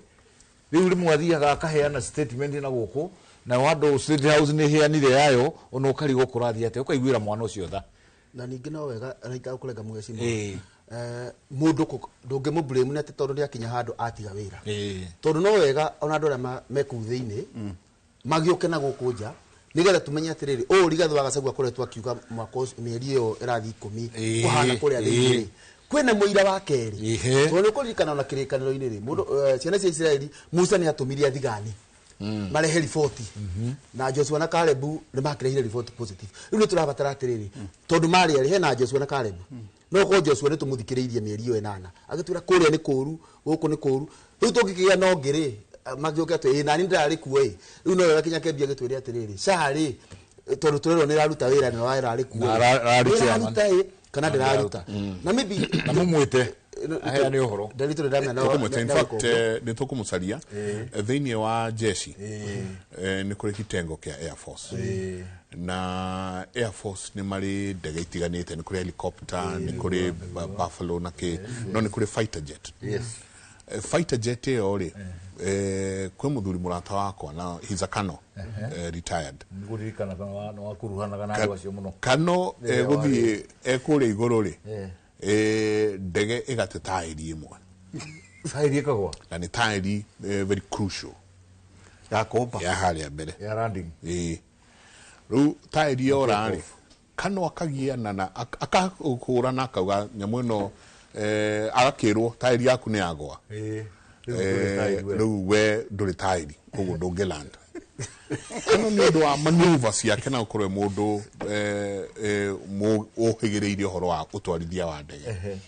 riu ri mwathiaga akaheana statement na guku na wando State House ni heanire yayo ono ukari gukurathia ate ukaiguira mwana ucio tha na ningi no wega araika kurenga mweci mundu ndungimu blame nete tondu ni akinya handu atiga wira tondu no wega ona andu aria meku thiini magioke na gukunja nigetha tumenye atiriri o Rigathi wa Gachagua kuretwa akiuga mwaka mieri iyo irathi 10 kuhana kuria thiini kwena muira wa keri tondu kuririkana na kirikaniro-ini ri mundu ciana cia Israeli Musa ni atumiria thigani marehe riboti na Joshua na Caleb ni makirehire riboti positive riu turabatara atiriri tondu mari ari hena Joshua na Caleb no ko Joshua ni tumuthikiriirie mieri iyo 8 agitwira kuria ni kuru guku ni kuru riu tungikigia no ngiri magioke ati nani ndari kuo riu no wega kinya Kembi agitwira atiriri shari tondu turero ni raruta wira ni wira kuo raruta kana ndiraruta na maybe na mumwite aya ni uhoro dalito ndamya no in fact ni tukumucaria thiini wa jeshi ni kuri kitengo kia Air Force na Air Force ni mari ndege itiganite ni kuri helicopter ni kuri Buffalo na ke no ni kuri fighter jet fighter jet ori kwe muthuri murata wakwa na he's a Kano retired ngurikana kana wakuruhana kana andu acio muno Kano guthie ekuri iguru ri ndege igate tairi imwe tairi ikagwa na ni tairi very crucial ya komba ya haria mbere ya landing ru tairi yorari Kano akagia na akakura na akauga nyamu ino agakirwo tairi yaku ni agwa ru we nduri tairi koguo ndungeland Kana ni ndo wa maneuvers yake na ukorwe mundu ohigireirie horo wa utwarithia wa ndege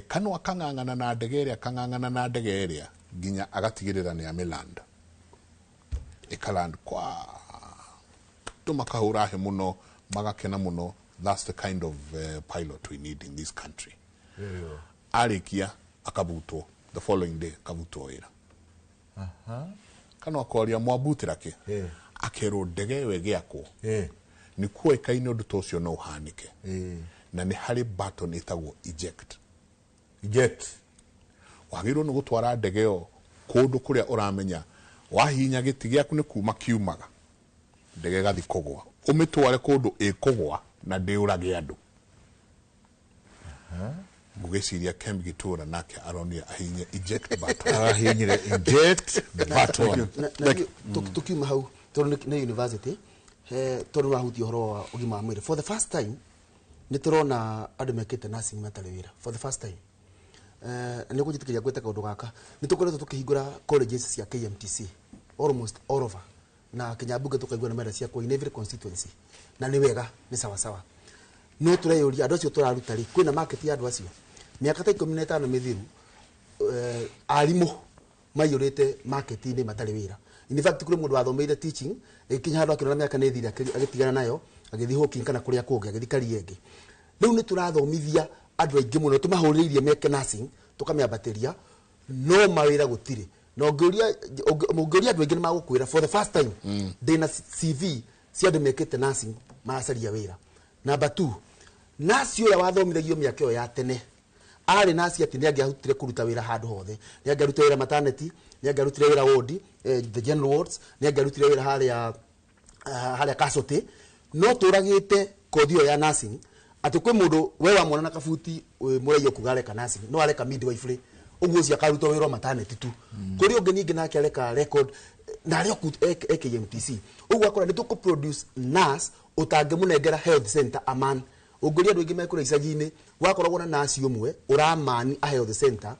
kana akang'ang'ana na ndege ĩrĩa nginya agatigirira ni amelanda ikaland kwa tumakahura he muno magakena muno. That's the kind of pilot we need in this country. Arikia akabutwo the following day akabutwo wira kana akoria mwabutira ke akero ndege wegiakwo ni kuo kaine undu tocio no hanike na ni hari button itagwo eject wagirwo no gutwara ndege yo kundu kuria uramenya wahinya giti giaku ni kuma kiumaga ndege gathi kugwa umitware kundu ikugwa na ndiurage andu mugeciria Kem Gitura nake aronia ahinya eject button ahinyire eject button tukiuma hau tondu na university tondu wahuti horo wa ugima wa mwiri for the first time ni turona andu mekite nursing matari wira for the first time ni kujitikiria gweta kaundu gaka ni tukoretwo tukihingura colleges cia KMTC almost all over na Kinyabunge tukaigua na mera cia kwa in every constituency na ni wega ni sawa sawa no tureyuria andu acio turaruta ri kwina market ya andu acio miaka ta 15 mithiru arimu mayurite market-ini matari wira. In fact kuri mundu wathomeire teaching ikinya handu akirona miaka ni thira agitigana nayo agithi hoki kana kuria kungi agithi karienge riu ni turathomithia andu aingi muno tumahuririe meke nursing tukamiambatiria no mawira gutire no ngiuria andu aingi ni magukwira for the first time ndina CV cia andu mekite nursing maracaria wira. Number 2 nasi uria wathomithagio miaka yo ya tene ari nasi ati ni angiahutire kuruta wira handu hothe ni angiarutire wira maternity ni angiarutire wira ward the general wards ni angiarutire wira haria casualty no turagite kothio ya nursing ati kwe mundu we wa mwana na kafuti murayo kugareka nursing no areka midwifery uguo cia karuta wira maternity tu kuri ungi ningi nake areka record na rio ku KMTC uguo akora ni tuku produce nurse utangemunengera health center aman uguria andu ingi mekura icagi-ini wakoragwo na nasi umwe uramani a health center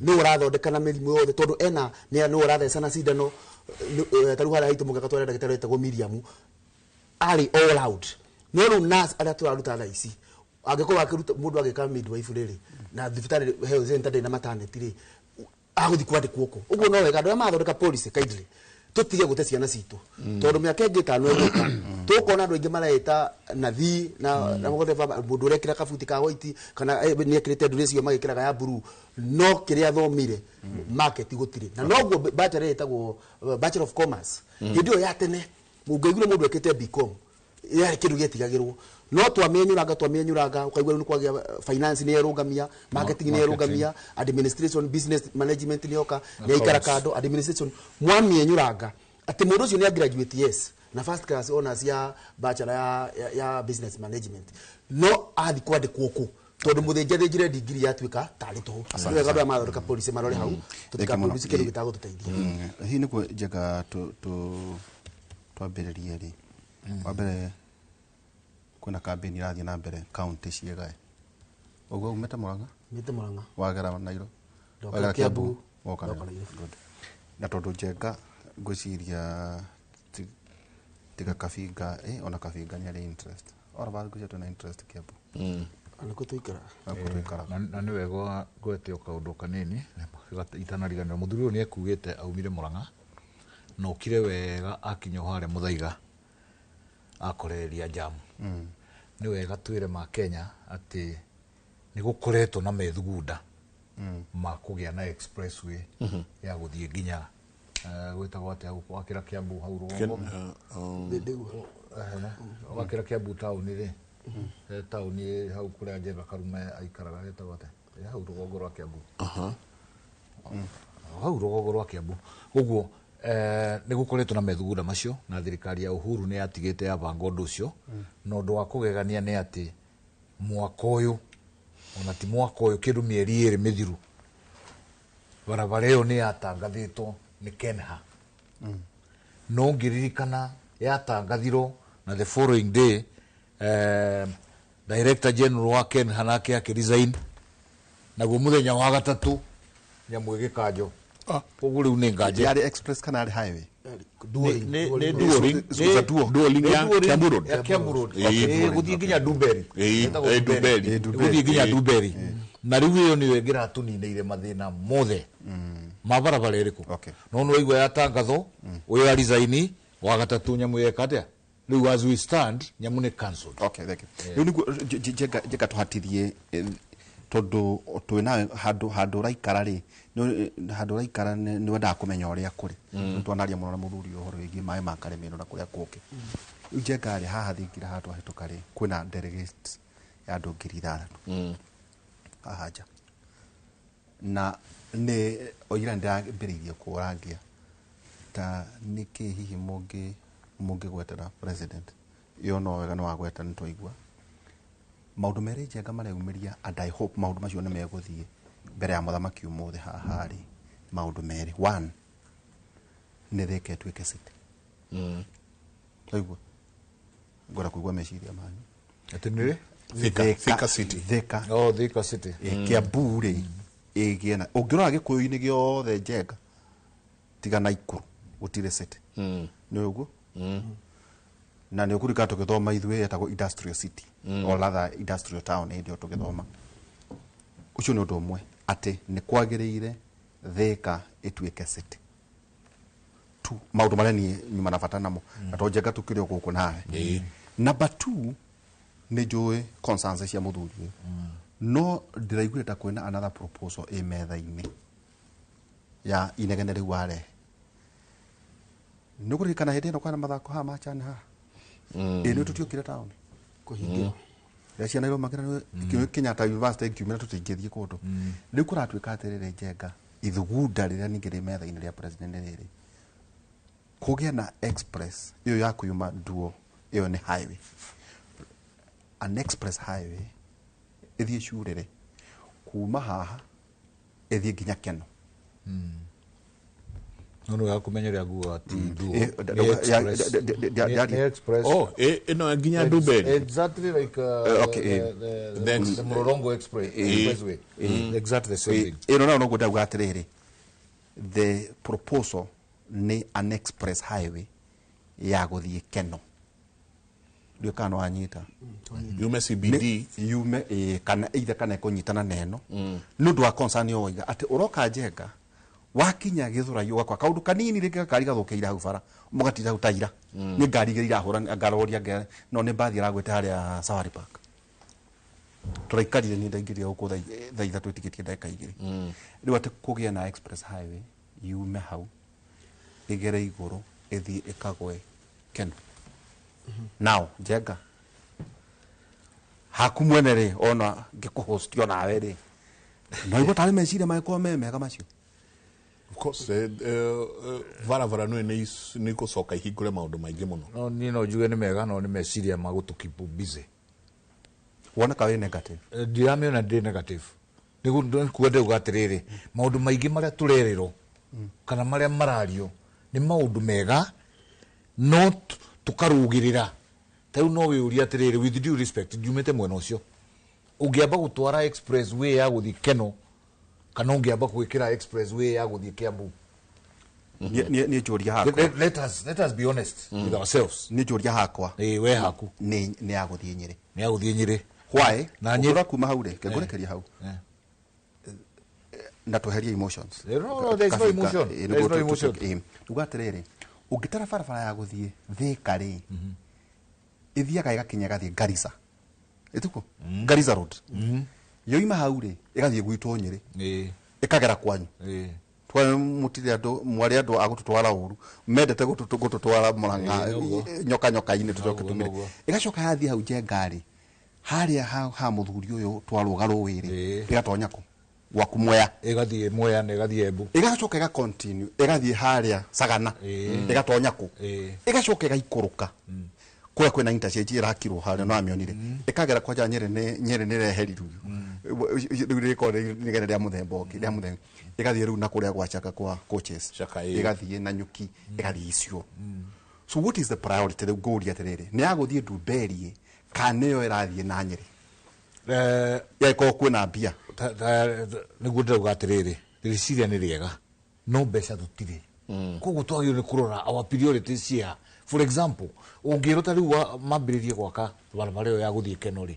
no urathondekana mirimu yothe tondu ena ni no urathecana cindano taru haria haitu mugaka twara ndagitari etagwo Miriam ari all out no ru nurse aria turaruta tha ici angikorwo akiruta mundu agika midwifery ri na thibitari health center ndina maternity ri aguthi kwandikwo uko uguo no wega andu mathondeka policy kaidri tutige gute ciana citu tondu miaka ingi tano iguka tukona andu ingi maraita nathi na mugothe mundu urekira kabuti ka white kana ni ekirite ndure cio magikiraga ya blue no kiria thomire market gutire na noguo bachelor etagwo bachelor of commerce ndio ya tene mungeigure mundu ekite BCom ya kindu getigagirwo no twamenyuraga ukaigua ni kwagia finance ni erungamia marketing ni erungamia administration business management ni oka ni ikara kando administration mwamenyuraga ati mundu ucio ni graduate yes na first class honors ya bachelor ya business management no athi kwandikwo ku tondu muthinjire degree yatuika tari to wega ndo mathondeka policy marore hau tutikapolisi kindu gitago tuteithia hi ni kwa jega twambiririe ri wambere kuna campaign irathie na mbere county ciega uguo umete Murang'a wagera Nairobi wagera Kiambu woka na tondu Njenga ngwiciria tiga Kabinga ona Kabinga ni ari interest ora ba ngwiciria na interest Kiambu anako tuikara na ni wega gwete kaundu kanini itanariganira muthuri uyu ni ekugite aumire Murang'a no kire wega akinyo hare Muthaiga akoreria jamu ni wega twire ma Kenya ati ni gukoretwo na methugunda ma kugia na expressway ya guthie nginya gwetagwo ati wakira Kiambu hau rugongo wakira Kiambu town ri town hau kuria Jeba Karume aikaraga gwetagwo ati hau rugongo rwa Kiambu hau rugongo rwa Kiambu uguo ni gukoretwo na methugunda macio na thirikari ya Uhuru ni yatigite ya bango ndu ucio no ndu wa kugegania ni ati mwaka uyu ona ti mwaka uyu kindu mieri iri mithiru barabara iyo ni yatangathitwo ni Kenha no ngiririkana yatangathirwo na the following day director general wa Kenha nake akiresign naguo muthenya wa gatatu nyamwe gikanjo ugu riu ni ngaje yari express kana ari highway guthii nginya Duberi na riu iyo niyo ingiratuninire mathina mothe mabarabara iriku no no igwa ya tangatho uyo resign wa gatatu nyamu yekatia riu as we stand nyamu ni cancelled. Okay, thank you. Riu nigu jega tuhatithie tondu twina handu raikara ri handu raikara ni wenda kumenya uria kuri twanaria muno na muthuri uhoro wigi mai makare mino na kuria kuke riu jega ri haha thingira handu ahituka ri kwina delegates ya andu 6,000 haja na ne oira ndambiririe kurangia ta niki hihi mungi gwetera president iyo no wega no wagweta ntwaigua maundu mere jega mareumiria and I hope maundu macio ne meguthie mbere ya muthamaki umuthe haha ri maundu mere one ne theke twike city aigua ngora kuigua meciria manyu atenire Thika city Thika city Kiambu ri igiena ungirora gikuyu-ini giothe jega tiga Naikuru gutire city ni uguo na ni ukurika tugithoma ithwe yetagwo industrial city or rather industrial town ndio tugithoma ucio ni undu umwe ati ni kwagiriire Thika itwike city tu maundu maria ni nyuma na bata namo atonjega tukirio guku nawe number 2 ni joe consensus ya muthuri no ndiraiguita kwena another proposal metha-ini ya inegene riu ware nukurikana hindi ino kwana mathako ha machana ha ni tutiokire town kuhingia ya ciana iro makira Kenyatta University kiumira tutingithie kundu riu kuratwika atirire njenga ithugunda riria ningiri metha-ini ria president riri kugia na express iyo ya kuyuma duo iyo ni highway an express highway ithie shurere kuma haha ithie nginya Keno no ya kumenyeria guo ati duo express ino nginya Duberi exactly like the Mlolongo expressway exactly the same thing ino na no gudaga atiriri the proposal ni an express highway ya guthie Keno ndio kana wanyita yume CBD yume kana either kana kunyitana neno nundu wa concern yo iga ati uroka njenga wakinya githura yo kwa kaundu kanini rike kari gathukeira hau bara mugatira utaira ni ngari gira hura ngaroria ngere no ni bathi aragwete haria Safari Park turaikarire ni ndaingiria uko thaitha twitikitie ndaka igiri riu ati kugia na express highway yume hau igere iguru ithi ikagwe Keno now njenga hakumwenere ona ngikuhostio nawe ri no igo tari meciria maiko mega macio of course varavara no ni kucoka ihingure maundu maingi muno no ni no juge ni mega no ni meciria magutukipu busy wona kawe negative ndiramena ndi negative nigu kuende ugatiriri maundu maingi maria turerirwo kana maria marario ni maundu mega not tukarugirira tau no we uri atiriri with due respect jumete mwena ucio ungiamba gutwara expressway ya guthi Keno kana ungiamba gwikira expressway ya guthi Kiambu ni juria hakwa let us be honest with ourselves ni juria hakwa we haku ni ya guthi Nyeri ni ya guthi Nyeri why na Nyeri kuma hau reke ngurekeria hau na tuheria emotions no there is no emotion there is no emotion ugatiriri ungitara barabara ya guthie Thika ri ithiaga igakinya gathie Garissa ituko Garissa road yoima hau ri igathie gwitwo Nyeri ikagera kwanyu twa mutire andu mwari andu agututwara uru mendete gututwara Murang'a nyoka-ini tucoke tumire igacoka yathie hau njengari haria ha muthuri uyu twaruga ruwiri igatonya ku gwaku Mwea igathie Mwea na igathie Embu igacoka iga continue igathie haria Sagana igatonya ku igacoka igaikuruka kwa kwena interchange irakirwo haria no amionire ikagera kwa Nyeri ni reheriru riko ni gere ya muthemba oki ya muthemba igathie ru na kuria gwachaka kwa coaches igathie na nyuki igathie icio so what is the priority the goal yatiriri ni aguthie Duberi kana yo irathie na Nyeri ya iko kwena mbia niguo ndauga atiriri riciria ni riega no mbeca tutire koguo twagĩrĩirwo nĩ kũrora our priorities here. For example, ũngĩrota rĩu mambĩrĩrie gwaka barabara ĩyo ya gũthiĩ Keno rĩ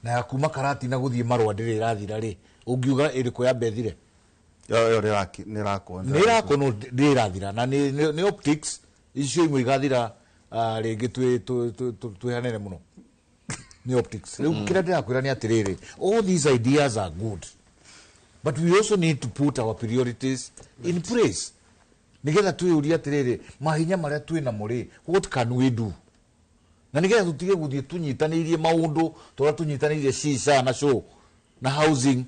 na ya kuma Karati na gũthiĩ Marũa ndĩrĩ ĩrathira rĩ, ũngiuga ĩrĩkũ ya mbethire? nĩrakwo ndĩrĩ ĩrathira na nĩ optics icio imwe igathira rĩngĩ twĩ hanene mũno. Ni optics. Rĩu kĩrĩa ndĩrakwĩra nĩ atĩrĩrĩ, all these ideas are good, but we also need to put our priorities in place. Nigetha twĩũrie atĩrĩrĩ, mahinya marĩa twĩna mũrĩ, what can we do? Na nigetha tutige gũthiĩ tunyitanĩirie maũndũ tũrĩa tunyitanĩirie shisha na show na housing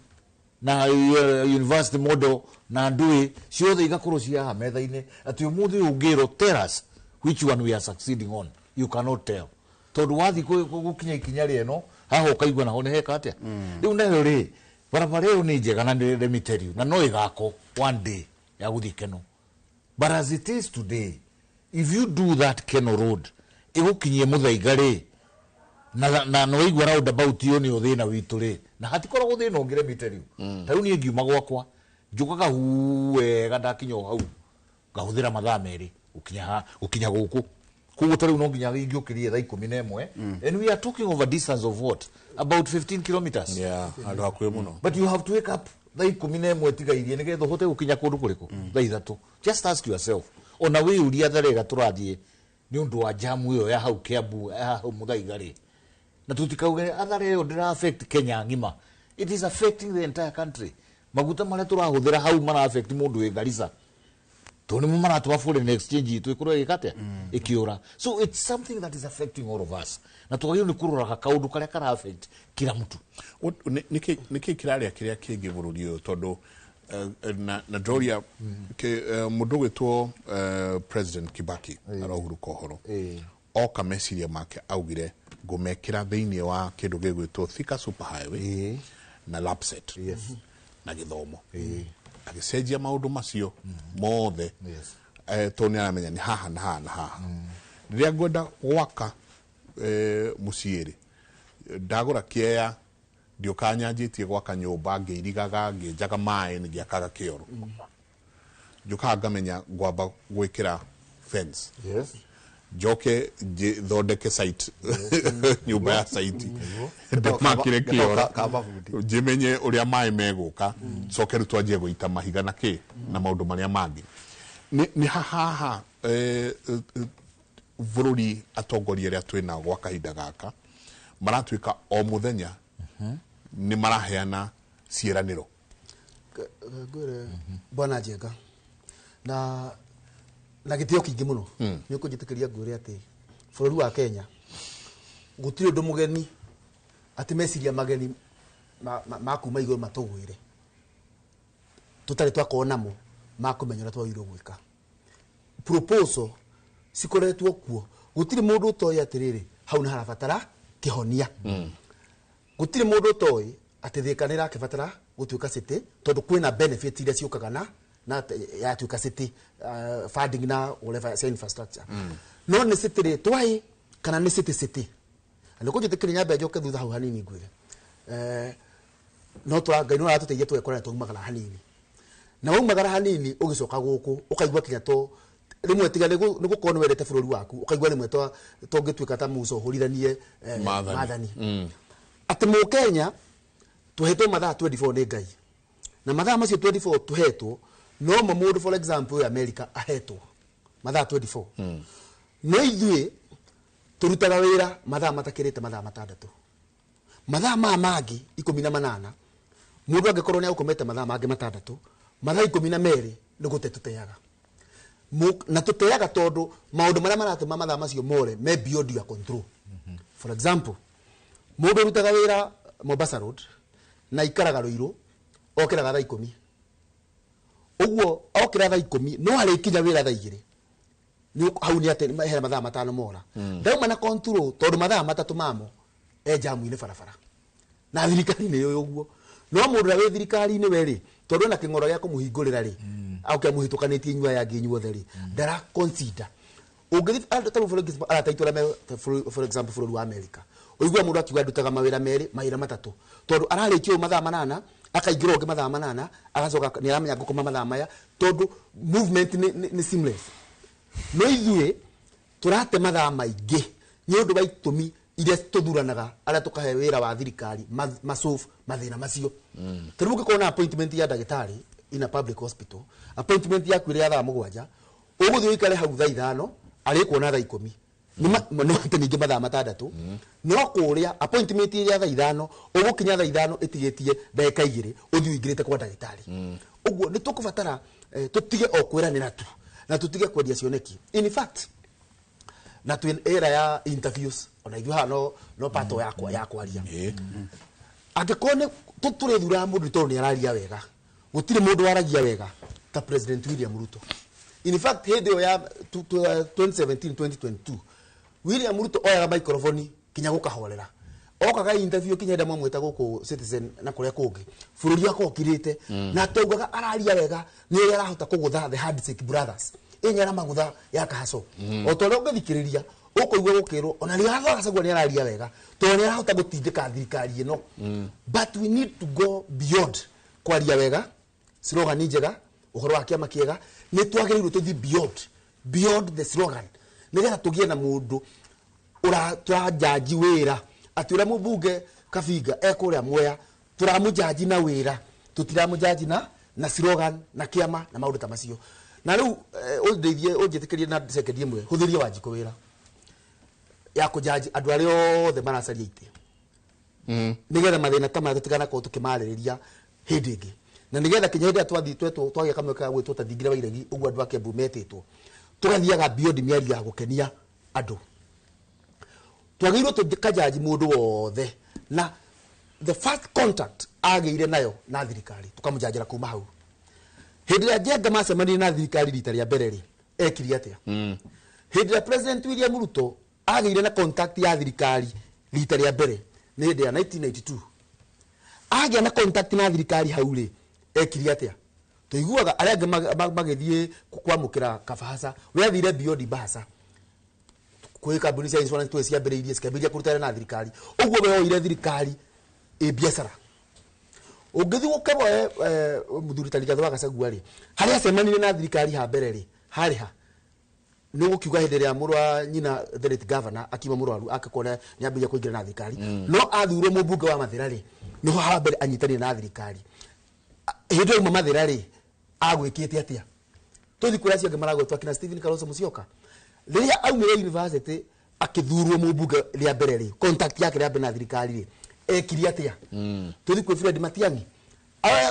na university model na ndũĩ ciothe igakorwo cia haha metha-inĩ atĩ ũmũthĩ ũngĩrwo tell us which one we are succeeding on. You cannot tell. Tondu wathi gukinya ikinya rieno haha ukaigua naho ni heka atia riu nayo ri barabara iyo ni njega na let me tell you na no igako one day ya guthi Keno, but as it is today, if you do that Keno road igukinyie Muthaiga ri na no igwa round about yo ni uthina witu ri na hatikora guthina ungire me tell you tau ni ngiuma gwakwa njukaga wega ndakinya hau ngahuthira mathaa meri ukinya guku kugo tari no nginya ingĩũkĩrie thaa 11 and we are talking of a distance of what, about 15 kilometers. Andũ hakuhĩ mũno. But you have to wake up thaa 11 tigairie nĩgetha ũhote gũkinya kũndũ kũrĩkũ thaa 3. Just ask yourself, ona wĩũria tharega tũrathiĩ nĩ ũndũ wa jamu ĩyo ya hau Kiambu hau Muthaiga rĩ na tutikauge athare ĩyo ndĩra affect Kenya ngima, it is affecting the entire country. Maguta marĩa tũrahũthĩra hau mara affect mũndũ wĩ Garissa toni mu mara twa foreign exchange twikuru ikate ikiura. So it's something that is affecting all of us na twagĩrĩirwo nĩ kũrora kaundu karia kara affect kila mtu. Niki kiraria kiria kingi bururi uyu tondu na Doria mundu gwitwo President Kibaki arahuru kohoro oka meciria make augire ngumekira thiini wa kindu gigwitwo Thika super highway na Lapset na githomo agicenjia maundu macio mothe toni aramenya ni haha na haha na haha riria ngwenda gwaka musiiri ndagura kieya ndiokanyanjitie gwaka nyumba ngeirigaga ngejaga mai ngiakaga kioro njuka ngamenya ngwamba gwikira fence joke thondeke site nyumba ya site makire kioro jimenye uria mai meguka cokeru twanjie guita mahiga na ki na maundu maria mangi ni haha bururi atongoria ria twina gwa kahinda gaka maratwika o muthenya ni maraheana ciiraniro ngure bwana Njenga na gitio kingi muno ni ukujitikiria ngure ati bururi wa Kenya gutiri undu mugeni ati meciria mageni makuma iguru matugwire tutari twakonamo makumenyera twagirwo gwika proposal sikoretwo kuo gutiri mundu toyi atiriri hau na harabatara kihonia gutiri mundu toyi ati thikanira kibatara gutuika city tondu kwina benefit iria ciukaga na ya tuika city funding na whatever infrastructure no ni city twai kana ni city andiko jitikiri nyambe njoke thutha hau hanini ngwire no twangai no ratuteithia twekora twumagara hanini na waumagara hanini ugicoka guku ukaigwa kinya to rimwe tiga nigukorwo werete bururi waku ukaigwa rimwe to ngituika ta muso hurithanie mathani ati mu Kenya tuhetwo mathaa 24 ni ngai na mathaa macio 24 tuhetwo no mundu for example America ahetwo mathaa 24 no ithuĩ turutaga wira mathaa matakirite mathaa 6 mathaa mangi 18 mundu angikorwo ni akomete mathaa mangi 6 mathaa 12 ni gute tuteaga na tuteaga tondu maundu maria maratuma mathaa macio more me beyond your control. For example mundu rutaga wira Mombasa Road na ikaraga Ruiru okiraga thaa 10 uguo okira thaa 10 no ari kinya wira thaa 2 ni hau ni ate mahera mathaa 5 mora ndauma na control tondu mathaa 3 mamo jamu ine barabara na thirikari ni yo uguo no mundu ra thirikari ni weri tondu na kingoro ya kumuhingurira ri auke muhitukanetie inywa yangi inyuothe ri ndara consider ungithi ando for example bururi wa America uigwa mundu akiuga ndutaga mawira meri maira 3 tondu ararikio mathaa 8 akaigirwo ke mathaa manana agacoka ni aramenya gukoma mathaa maya tondu movement ni seamless no ithuĩ turate mathaa maingĩ nĩ ũndũ wa itũmi iria tuthuranaga aria tukahe wĩra wa thirikari masolve mathĩna macio tariũ ngĩkona appointment ya ndagĩtarĩ in a public hospital appointment yaku ĩrĩa thaa 7 ũgũthiĩ ũikare hau thaa 5 arĩkuona thaa 10 no ate ningĩ mathaa 6 no kũrĩa appointment ĩrĩa thaa 5 ũgũkinya thaa 5 ĩtigĩtie ndagĩka 2 ũthiĩ ũingĩrĩte kwa ndagĩtarĩ ũguo nĩ tũkũbatara tutige o kwĩranĩra tu na tutige kwendia cioneki in fact na twin era ya interviews ona ithuĩ haha no pato ya kwaria angĩkorwo tũtũrĩ thura mũndũ tondũ nĩ araria wega gũtirĩ mũndũ waragia wega ta President William Ruto in fact hĩndĩ ĩyo ya 2017-2022 William Ruto oyaga microphone kinya gũkahorera okaga interview kinya ndamwe mweta gũkũ Citizen na kũrĩa kũngĩ bũrũri akokirĩte na taugaga araria wega nĩ arahota kũgũtha the handshake brothers enyara magutha ya kahaso otore ũngĩthikĩrĩria ũkũigua gũkĩrwo ona nĩ athagacagua nĩ araria wega tondũ nĩ arahota gũtindĩka thirikari ĩno but we need to go beyond kwaria wega slogan njega ũhoro wa kĩama kĩega nĩ twagĩrĩirwo tũthiĩ beyond the slogan nĩgetha tũgĩe na mũndũ ũratũrajaji wĩra atĩ ũrĩa mũmbunge Kabinga ekũrĩa Mwea tũramũjaji na wĩra tũtiramũjaji na slogan na kĩama na maũndũ ta macio na rĩu ũnjĩtĩkĩrie na second ĩmwe hũthĩrie Wanjikũ wĩra ya kũjaji andũ arĩa othe maracaria itĩ nĩgetha mathĩna ta maya tũtigana korwo tũkĩmarĩrĩria hĩndĩ ĩngĩ na nĩgetha kinya hĩndĩ ĩrĩa twagĩa kamwe ka gwĩtwo ta Thingira wa Iregi ũguo andũ a Kiambu metĩtwo tũgathiaga beyond mĩario ya gũkenia andũ twagĩrĩirwo tũkajaji mũndũ wothe na the first contact agĩire nayo na thirikari tũkamũjanjĩra kuma hau hĩndĩ ĩrĩa Njenga macemanirie na thirikari rita rĩa mbere rĩ ekire atĩa hĩndĩ ĩrĩa President William Ruto agĩire na contact ya thirikari rita rĩa mbere nĩ hĩndĩ ya 1992 agĩa na contact na thirikari hau rĩ ekire atĩa tuiguaga arĩa angĩ magĩthiĩ kwamũkĩra kabahasa we athire beyond bahasa kwĩ kambuni cia insurance twĩ ciambĩrĩirie cikambĩrĩria kũrutana na thirikari ũguo we oire thirikari biacara ũngĩthiĩ gũkeboe mũthuri ta Rigathĩ wa Gachagua rĩ harĩa acemanirie na thirikari ha mbere rĩ harĩ ha nĩ gũkiuga hĩndĩ ĩrĩa mũrũ wa nyina the late governor akiuma mũrwaru akakona nĩ ambĩrĩria kũingĩra na thirikari no athurwo mũmbunge wa Mathĩra rĩ nĩho ha mbere anyitanire na thirikari hĩndĩ ĩyo Mathĩra rĩ agwĩkĩte atĩa tũthi kũrĩa cio angĩ maragwĩtwo akina Stephen Kalonzo Musyoka rĩrĩa aumire university akĩthurwo mũmbunge rĩa mbere rĩ contact yake rĩa mbere na thirikari rĩ ekiri atĩa tũthi kwĩ Fred Matiang'i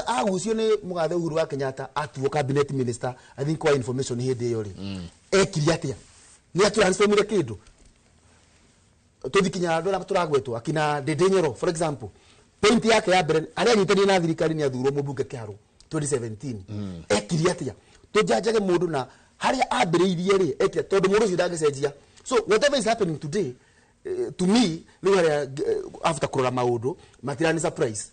agucio nĩ mũgathe Uhuru wa Kenyatta atuo cabinet minister I think kwa information hĩndĩ ĩyo rĩ ekiri atĩa nĩ atransformire kĩndũ tũthi kinya andũ arĩa tũragwĩtwo akina Ndenyero for example point yake ya mbere arĩa anyitanĩire na thirikari nĩ athurwo mũmbunge Kĩharũ 2017 ekiri atĩa tũjanjage mũndũ na harĩa ambĩrĩirie rĩ etia tondũ mũndũ ũcio ndangĩcenjia so whatever is happening today to me rĩu harĩa after kũrora maũndũ matirani surprise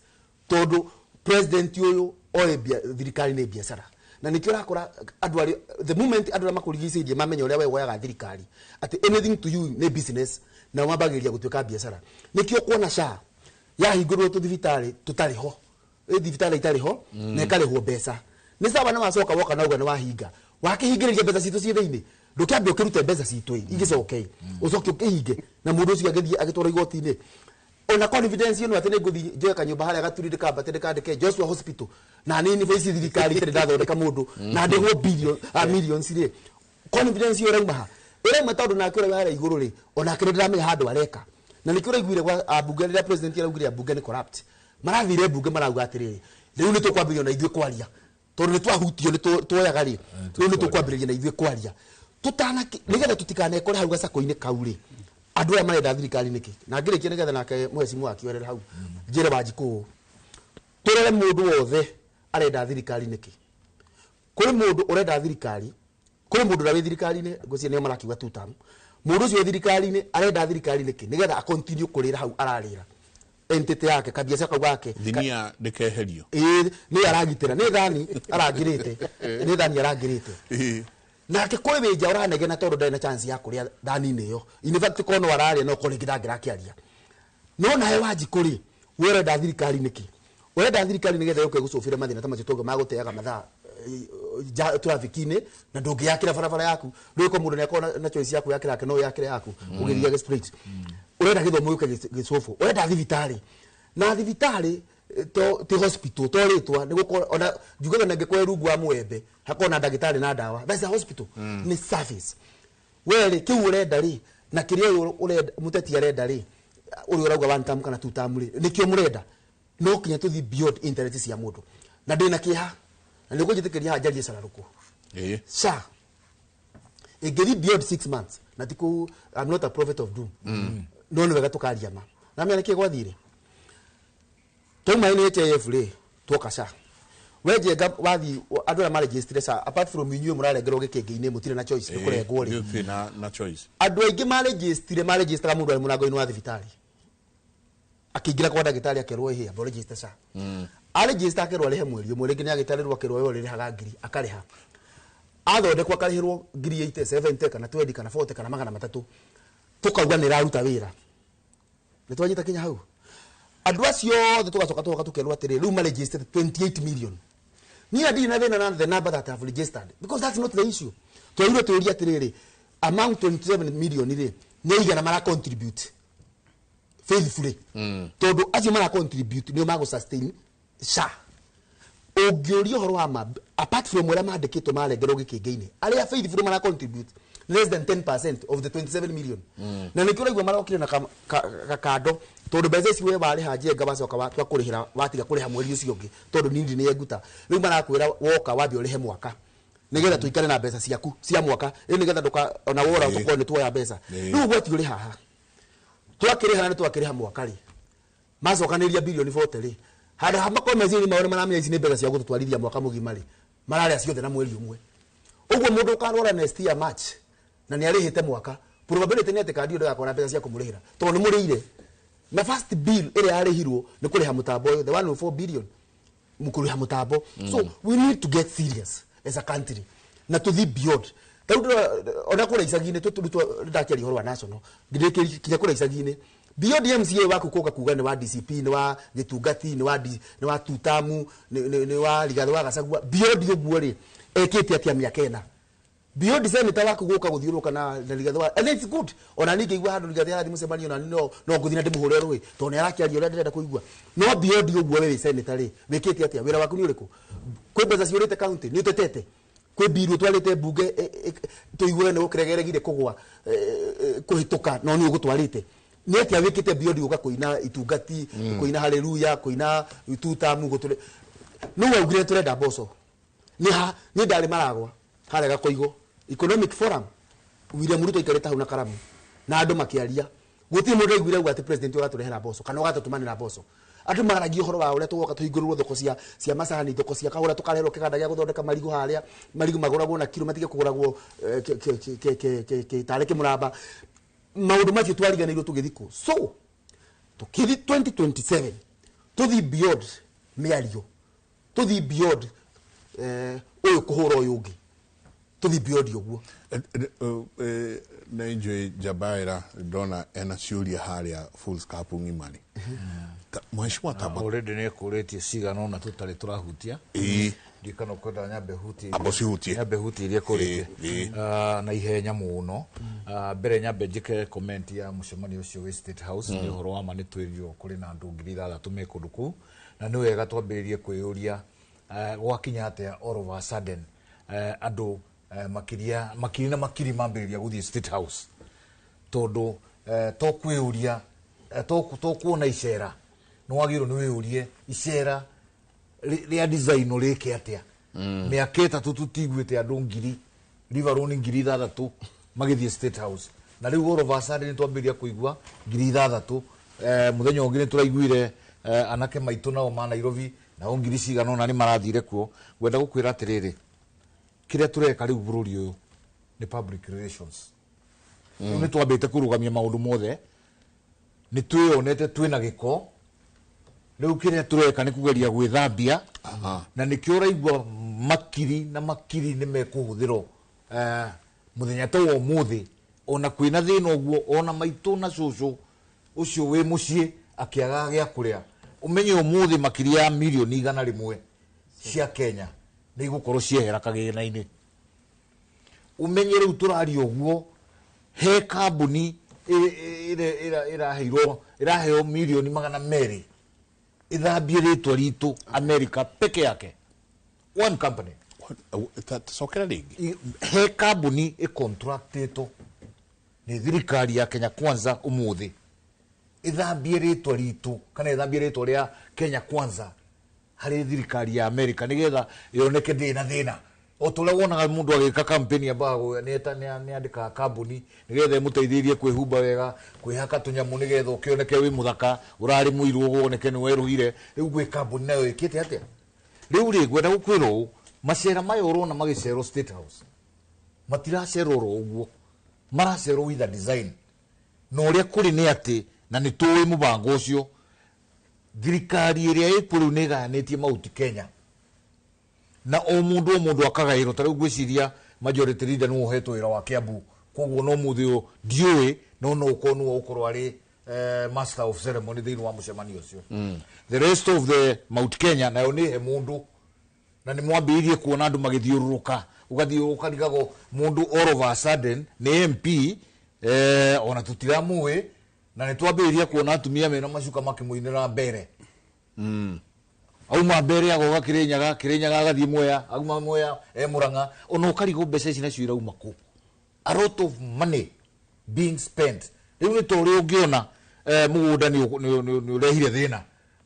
tondũ president ũyũ oe thirikari nĩ biacara na nĩkĩo ũrakora andũ arĩa the moment andũ arĩa makũrigicĩirie mamenya ũrĩa we woyaga thirikari atĩ anything to you nĩ business na mambagĩrĩria gũtuĩka biacara nĩkĩo kuona SHA yahingũrwo tũthibitarĩ tũtarĩ ho thibitarĩ itarĩ ho na ĩkarĩhwo mbeca nĩ sawa na wacoka woka na uga nĩ wahinga wakĩhingĩrĩria mbeca citũ ciĩ thĩinĩ ndũkĩambia ũkĩrute mbeca citũ igĩcoke ũcoke ũkĩhinge na mũndũ ũcio agĩthiĩ agĩtwara igoti-inĩ ona confidence ĩno atĩ nĩ ngũthiĩ njoe kanyũmba harĩa gaturire kambate ndĩkandĩke Joshua Hospital na nĩ nĩbaici thirikari itarĩ ndathondeka mũndũ na ndĩhwo millions rĩ confidence ĩyo ĩrauma ha ĩrauma tondũ nake ũrĩa harĩa igũrũ rĩ ona kĩrĩa ndĩramenya handũ areka na nĩkĩo ũraiguire gwa ambunge rĩrĩa president araugire ambunge nĩ corrupt marathire mbunge marauga atĩrĩrĩ rĩu nĩ tũkwambĩrĩria na ithuĩ kwaria tondũ nĩ twahutio nĩ tuoyaga rĩ rĩu nĩ tũkwambĩrĩria na ithuĩ kwaria nĩgetha tũtikanekore hau gacako-inĩ kau rĩ andũ arĩa marenda thirikari nĩkĩ na ngĩrĩkia nĩgetha nake mũhecimu akĩorere hau njĩre Wanjikũ tũrere mũndũ wothe arenda thirikari nĩkĩ kũrĩ mũndũ ũrenda thirikari kũrĩ mũndũ ũrĩa wĩ thirikari-inĩ ngũcie nĩo marakiuga two term mũndũ ũcio wĩ thirikari-inĩ arenda thirikari nĩkĩ nĩgetha a continue kũrĩra hau ararĩra entity yake kabiacara kau gake thinia ndĩkeherio nĩ aragitĩra nĩ thani arangĩrĩte nĩ thani arangĩrĩte nake kũrĩ wĩnja ũranegena tondũ ndarĩ na chance ya kũrĩa thani-inĩ ĩyo in fact kono ararĩa no kũrĩ ngĩndangĩrakĩaria no nawe Wanjikũ rĩ wĩrenda thirikari nĩkĩ urenda thirikari nigetha yuke gucufira mathina ta macio tonga maguteaga mathaa traffic-ini na ndungiyakira barabara yaku ndwiko mundu ne akona na choice yaku yakira ke no yakira yaku ugiria straight urenda githomo yuke gicufu urenda thibitari na thibitari to hospital to ritwa niguko ona jugaga na ngekwe rungu wa mwembe hakona ndagitari na dawa that's a hospital ni service wele ki urenda ri na kiria urenda muteti arenda ri uri urauga one time kana two time ri nikio murenda no kinya tuthi beyond interests ya mundu na ndina kiha na niguo njitikiria hajarie sararuko sa igethi beyond 6 months na tiku I'm not a prophet of doom no ni wega tukaria ma na mimi niki gwathire tuma ni HF ri tuoka sa weje wathi andu na register sa apart from you murarengerwo gikenge-ini mutire na choice ni kurengwo ri na choice andu aingi register mundu ari munago-ini wa thibitari akigira kwa ndagitari akerwo ihe abo register sa register akerwo arihe mweri umwe ringi ni agitarirwo akerwo yo ririhaga ngiri akariha athondekwa akarihirwo ngiri 80 70 kana 20 kana 40 kana magana matatu tukauga ni raruta wira nitwanyita kinya hau andu acio tugacoka tukerwo atiri riu ma registered 28 million ni adi na thina the number that have registered because that's not the issue twirwo turia atiriri amount 27 million ri ni igana mara contribute faithfully todo acio mara contribute ni mago sustain sha ogiorio horo ama apart from wala mandikito marengerwo gikenge-ini aria faithfully mara contribute less than 10% of the 27 million na nikio raigwa marokire na kando tondu mbeca ici we bari haje ngabacoka watwa kurihira watiga kuriha mweri ucio ungi tondu nindi ni eguta riu marakwira woka wabi urihe mwaka nigetha tuikare na mbeca ciaku cia mwaka nigetha nduka ona wora tukone ni tuoya mbeca riu gwati uri haha twakiriha na twakiriha mwaka ri macokaniria bilioni 40 ri hada hamako mezini maone maramia ici ni mbeca cia gututwarithia mwaka mugima ri mararia ciothe na mweri umwe uguo mundu ukarora next year March na ni arihite mwaka probability ni atikadi ndo yakona mbeca cia kumurihira tondu ni murihire na first bill ile arihirwo ni kuriha mutambo the 1.4 billion mukuriha mutambo so we need to get serious as a country na to the beyond taudu ona kura icagine ndakeri horo wa national ngireke kinya kura icagine beyond MCA waku kuka kuga ni wa DCP ni wa gitungati ni wa tutamu ni wa ligatho wa gacagua beyond uguo ri ekete atia miaka ena beyond senator waku guka guthiuruka na ligatho and it's good ona ninge igwa handu ligatho ya mucemanio na no nguthina ndimuhure rui to ni arakiaria uria ndirenda kuigua no beyond uguo we senator ri wikete atia wira waku ni uriku kwi mbeca ciurite county ni utetete kwi biru twarite bunge tuigure ni gukiregeregire kugwa kuhituka no ni ugutwarite ni atia wikite beyond uga kuina itungati kuina haleluya kuina tutamu gutule no waugire turenda boso ni ndari maragwa harega koigo economic forum William Ruto ikareta hau na karamu na andu makiaria guti mundu aiguire uga ati president ugaturehera boso kana ugatutumanira boso andu maragio horo wa uria tugoka tuhingurwo thoko cia macani thoko cia kahura tukarehero kiganda gia guthondeka marigu haria marigu maguragwo na kilo matige kuguragwo tareke muramba maundu macio twariganirwo tugithiko so tukithi 2027 tuthi beyond miario tuthi beyond uyu kuhura uyu ungi tuthi beyond uguo na enjoy Jabaira dona ena ciuria haria fools kapungi mani mheshimiwa taba already ne kuretie sigano na tutari turahutia ndikano kwenda nyambe huti abosi huti nyambe huti iria kurite na ihenya muno mbere nyambe njike comment ya mucemanio ucio we State House ni horo wa mani twirio kuri na andu ngiri 6 mekunduku na ni wega twambiririe kwiyuria gwakinya atia all of a sudden andu makiri mambiriria guthie State House tondu to kwiyuria to kuona icera no wagiro ni wiyurie icera ria design rike atia miaka 3 tutigwite andu ngiri riveroni ngiri 6 magithie State House na riu all of a sudden twambiria kuigua ngiri 6 muthenya ungire turaiguire anake maitu nao ma Nairobi na ngiri cigano na ni marathire kuo gwenda gukwira atiriri kiria tureka riu bururi uyu ni public relations ni twambite kurugamia maundu mothe ni twionete twina giko riu kiria tureka ni kugeria gwithambia na nikio raigwa makiri ni mekuhuthiro muthenya to wo muthi ona kwina thina uguo ona maitu na cucu ucio we mucie akiaga gia kuria umenye umuthi makiria milioni igana rimwe cia Kenya ni gukorwo ciehera kagina-ini. Umenye riu turario guo he kambuni iraheo milioni 200 ithambie ritwa ritu America peke yake. One company. Sokera ligi. He kambuni contractito ni thirikari ya Kenya Kwanza umuthi ithambie ritwa ritu kana ithambie ritwa ria Kenya Kwanza hari thirikari ya America nigetha yoneke thina otule wonaga mundu agika campaign ya bago ni andika kambuni nigetha imuteithirie kwihumba wega kwihaka tunyamu nigetha ukioneke wi muthaka urari muiru ugoneke ni weruhire riu gwi kambuni nayo ikite atia riu ri gwenda gukwiro macera mayo urona magicero State House matiraceroro uguo maracero with a design no ria kuri ni ati na ni tuwi mubango ucio thirikari iria ipuru niganitie mauti Kenya na o mundu akagairo tariu gwiciria majority leader no uhetwo wira wa Kiambu koguo no muthio ndiwe no ukonu ukorwo ari master of ceremony thiini wa mucemani ucio. The rest of the Mount Kenya nayo ni he mundu na ni mwambirie kuona andu magithiururuka ugathiururuka rigago mundu all of a sudden ni MP ona tutiramuwe na ni twambirie kuona atumia mena macuka makimuinira mbere. Auma mbere agoga kirinyaga agathie Mwea auma Mwea Murang'a ono karigo mbeca ici nacio irauma ku. A lot of money being spent. Riu ni tori ungiona mugunda ni urehire thina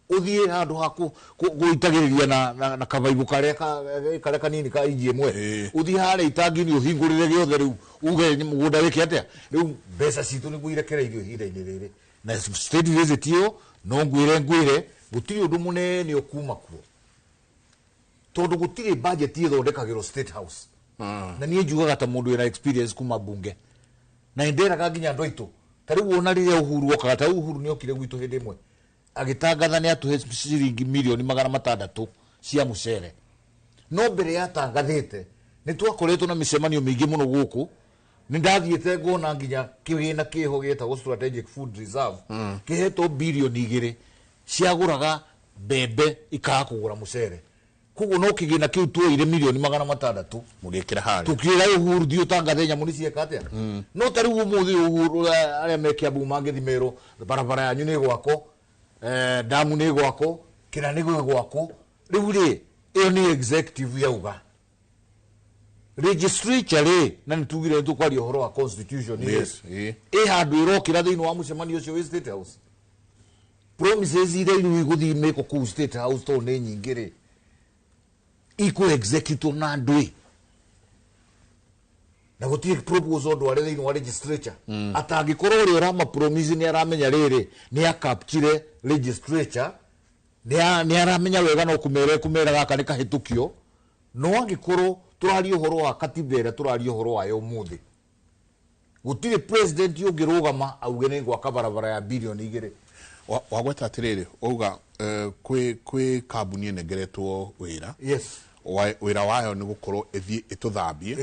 uthie handu haku guitagiriria na kavaibu kare kanini ka inji imwe uthie hare itangi ni uhingurire giothe riu uge ni mugunda wiki atia riu mbeca citu ni guirekereirio ihinda-ini riri na state visit yo no ngwire gutiri undu munene okuma kuo tondu gutiri budget ithondekagirwo State House na nie njugaga ta mundu ina experience kuma bunge na inderaga nginya andu aitu tariu wona riria Uhuru okaga ta Uhuru ni okire gwitu hindi imwe agitangatha ni atuhe ciringi milioni 600 cia mucere no mbere ya tangathite ni twakoretwo na micemanio mingi muno guku ni ndathiete ngona nginya kigina kiho gietagwo strategic food reserve kihetwo bilioni 2 ciaguraga bebe ikaga kugura mucere kuguo no kigina kiu tuoire milioni 600 mugikira hari tukira Uhuru dio tangathenya muni cieka atia no tariu umuthi Uhuru aria mekia bu mangithimero barabara yanyu ni gwako damu ni gwako kina ni gwako riu ri iyo ni executive yauga registry na nitugire tukwaria horo wa constitution handu irokira thiini wa mucemani ucio wi State House promises ire iru iguthi meko ku State House to ni nyingire iko executive na ndui na gutire proposal ndo ari thiini wa legislature atangikorwo ri urama promise ni aramenya riri ni akapchire legislature ni aramenya wega no kumera gaka ni kahitukio no angikorwo turario horo wa Katiba ira turario horo wa yo muthi gutire president yongirugama auge ni gwaka barabara ya bilioni 2 wagweta atiriri uga kwi kambuni negeretwo wira wira wayo ni gukorwo ithie ituthambie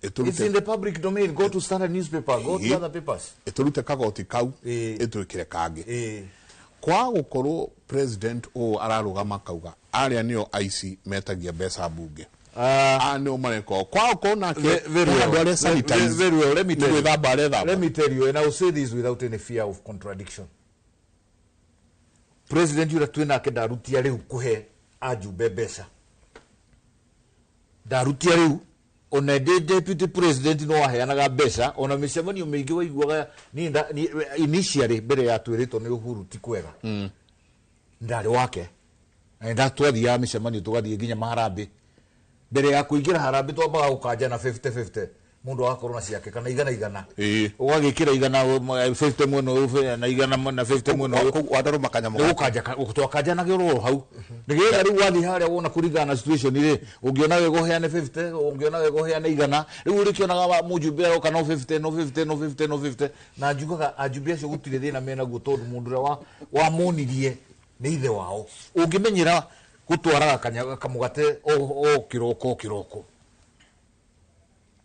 it's in the public domain go to Standard newspaper go to other papers iturute kagoti kau itwikire kangi kwa gukorwo president o ararugama kauga aria nio IC metagia mbeca bunge no mareko kwa kona ke very well let me tell you and I will say this without any fear of contradiction. President yura twina ke darutia riu kuhe ajumbe mbeca darutia riu ona deputy president no aheanaga mbeca ona micemanio mingi waiguaga ni initially mbere ya twirito ni Uhuru ti kwega ndari wake na ndatwathia micemanio tugathie nginya maharambe mbere ya kuingira harambe twambaga gukanja na 50-50 mundu akorwo na ciake kana igana ugagikira igana 50 mweno na igana na 50 mweno wadaru makanya mo twakanja na gero hau nigetha riu wathi haria wona kuringana situation ri ungiona wego heane 50 ungiona wego heane igana riu rikionaga mujumbe aroka no 50 na njugaga ajumbe acio gutire thina mena guo tondu mundu wa monirie ni ithe wao ungimenyera gutwaraga kamugate o kiroko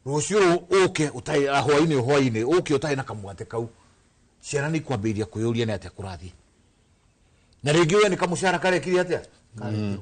rucio uke utai hwaini uke utai na kamugate kau ciana ni kwambiria kuyuria ni atia kurathi na rĩngĩ we nĩ kamushara karekire atia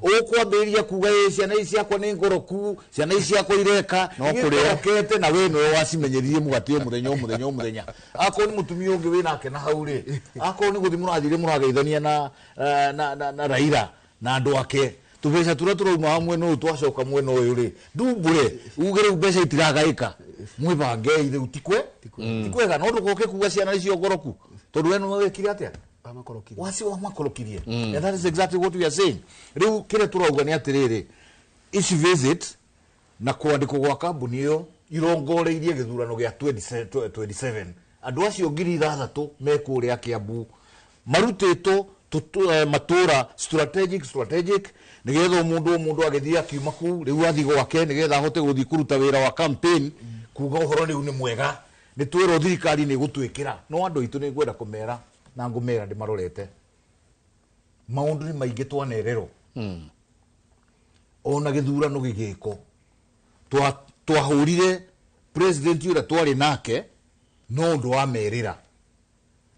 ũkwambĩrĩria kuga ciana ici ciakwa nĩ ngoroku ciana ici ciakwa ireka nĩkũrĩokete na we nĩwe wacimenyeririe mũgate mũthenya akorwo nĩ mũtumia ũngĩ wĩ nake na hau rĩ akorwo nĩ gũthiĩ mũrathire mũrageithania na Raila na andũ ake tũbeca tũrĩa tũrauma mwena ũyũ twacoka mwena ũyũ rĩ ndumbũre uge rĩu mbeca itiragaĩka mwĩbange rĩu tikwega no ndũgoke kuga ciana icio ngoroku tondũ we nĩwe wĩkire atĩa wasi wa makorokirie and that is exactly what we are saying riu kile turauga ni atiriri ici visit na kwandiko gwa kambuni iyo irongoreirie githurano gya 27 andu acio ngiri 3 mekuria Kiambu marutito matura strategic nigetha mundu agithia kiuma ku riu athi gwake nigetha ahote guthi kuruta wira wa campaign kuga uhoro riu ni mwega ni twiro thirikari ni gutwikira no andu itu ni gwenda kumera na ngumera ndi marorete maundu ni maingi twanerero ona githurano gigiko twahurire president yura twari nake no ndu wa merira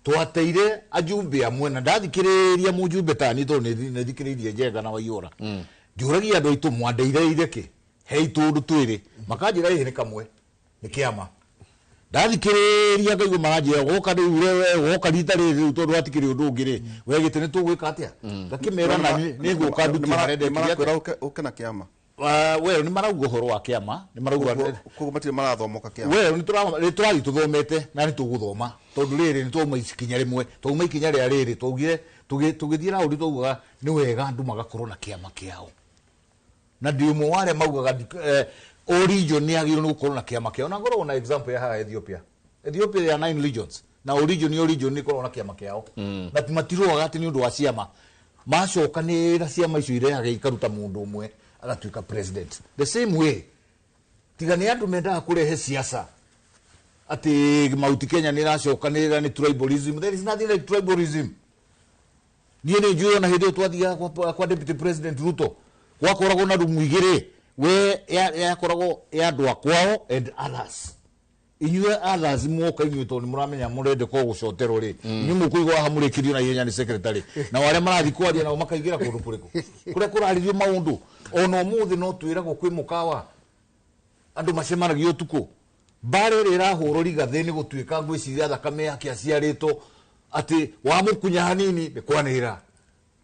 twateire ajumbe amwe na ndathikiriria mujumbe tani to ne thikiririe njega na waiyora ndiuragia andu aitu mwandeire ireke heitu ndu twiri makanjira ihi ni kamwe ni kiama ndathikiriria ngaigu maranjira goka riu goka rita riu tondu atikiri undu ungiri we gite ni tugwika atia ngakimera na ni guka nduti marende marakwira uke na kiama we ni marauga horo wa kiama ni marauga kugumatire marathomoka kiama we ni turathi tuthomete na ni tuguthoma tondu riri ni twauma ikinya rimwe twauma ikinya ria riri twaugire tugithie raundi twauga ni wega andu magakorwo na kiama kiao na ndiumo wale maugaga origin ni agiro gukorwo na kiama kiao na ngoro na example ya Ethiopia ya 9 legions na origin ni korwo na kiama kiao na timatiroga ati ni undu wa ciama macokanira ciama icio irehaga ikaruta mundu umwe agatuika president the same way tigani andu mendaga kurehe siasa ati mauti Kenya ni racokanira ni tribalism. There is nothing like tribalism. Niene njui na hindi twathia kwa deputy president Ruto wakoragwo na rumu igiri we yakoragwo ya andu akwao and others inyue others mwoka inyue to ni muramenya murende ko gucoterwo ri ni mukuigwa hamurikirio na yenya ni secretary na wale marathi kwaria na makaigira kundu kuriku kuria kuraririo maundu ono muthi no twiragwo kwi mukawa andu macemanagio utuku bare rira hururi gathini gutwika ngwiciria thakame yake aciarito ati wa mukunya hanini nikwanira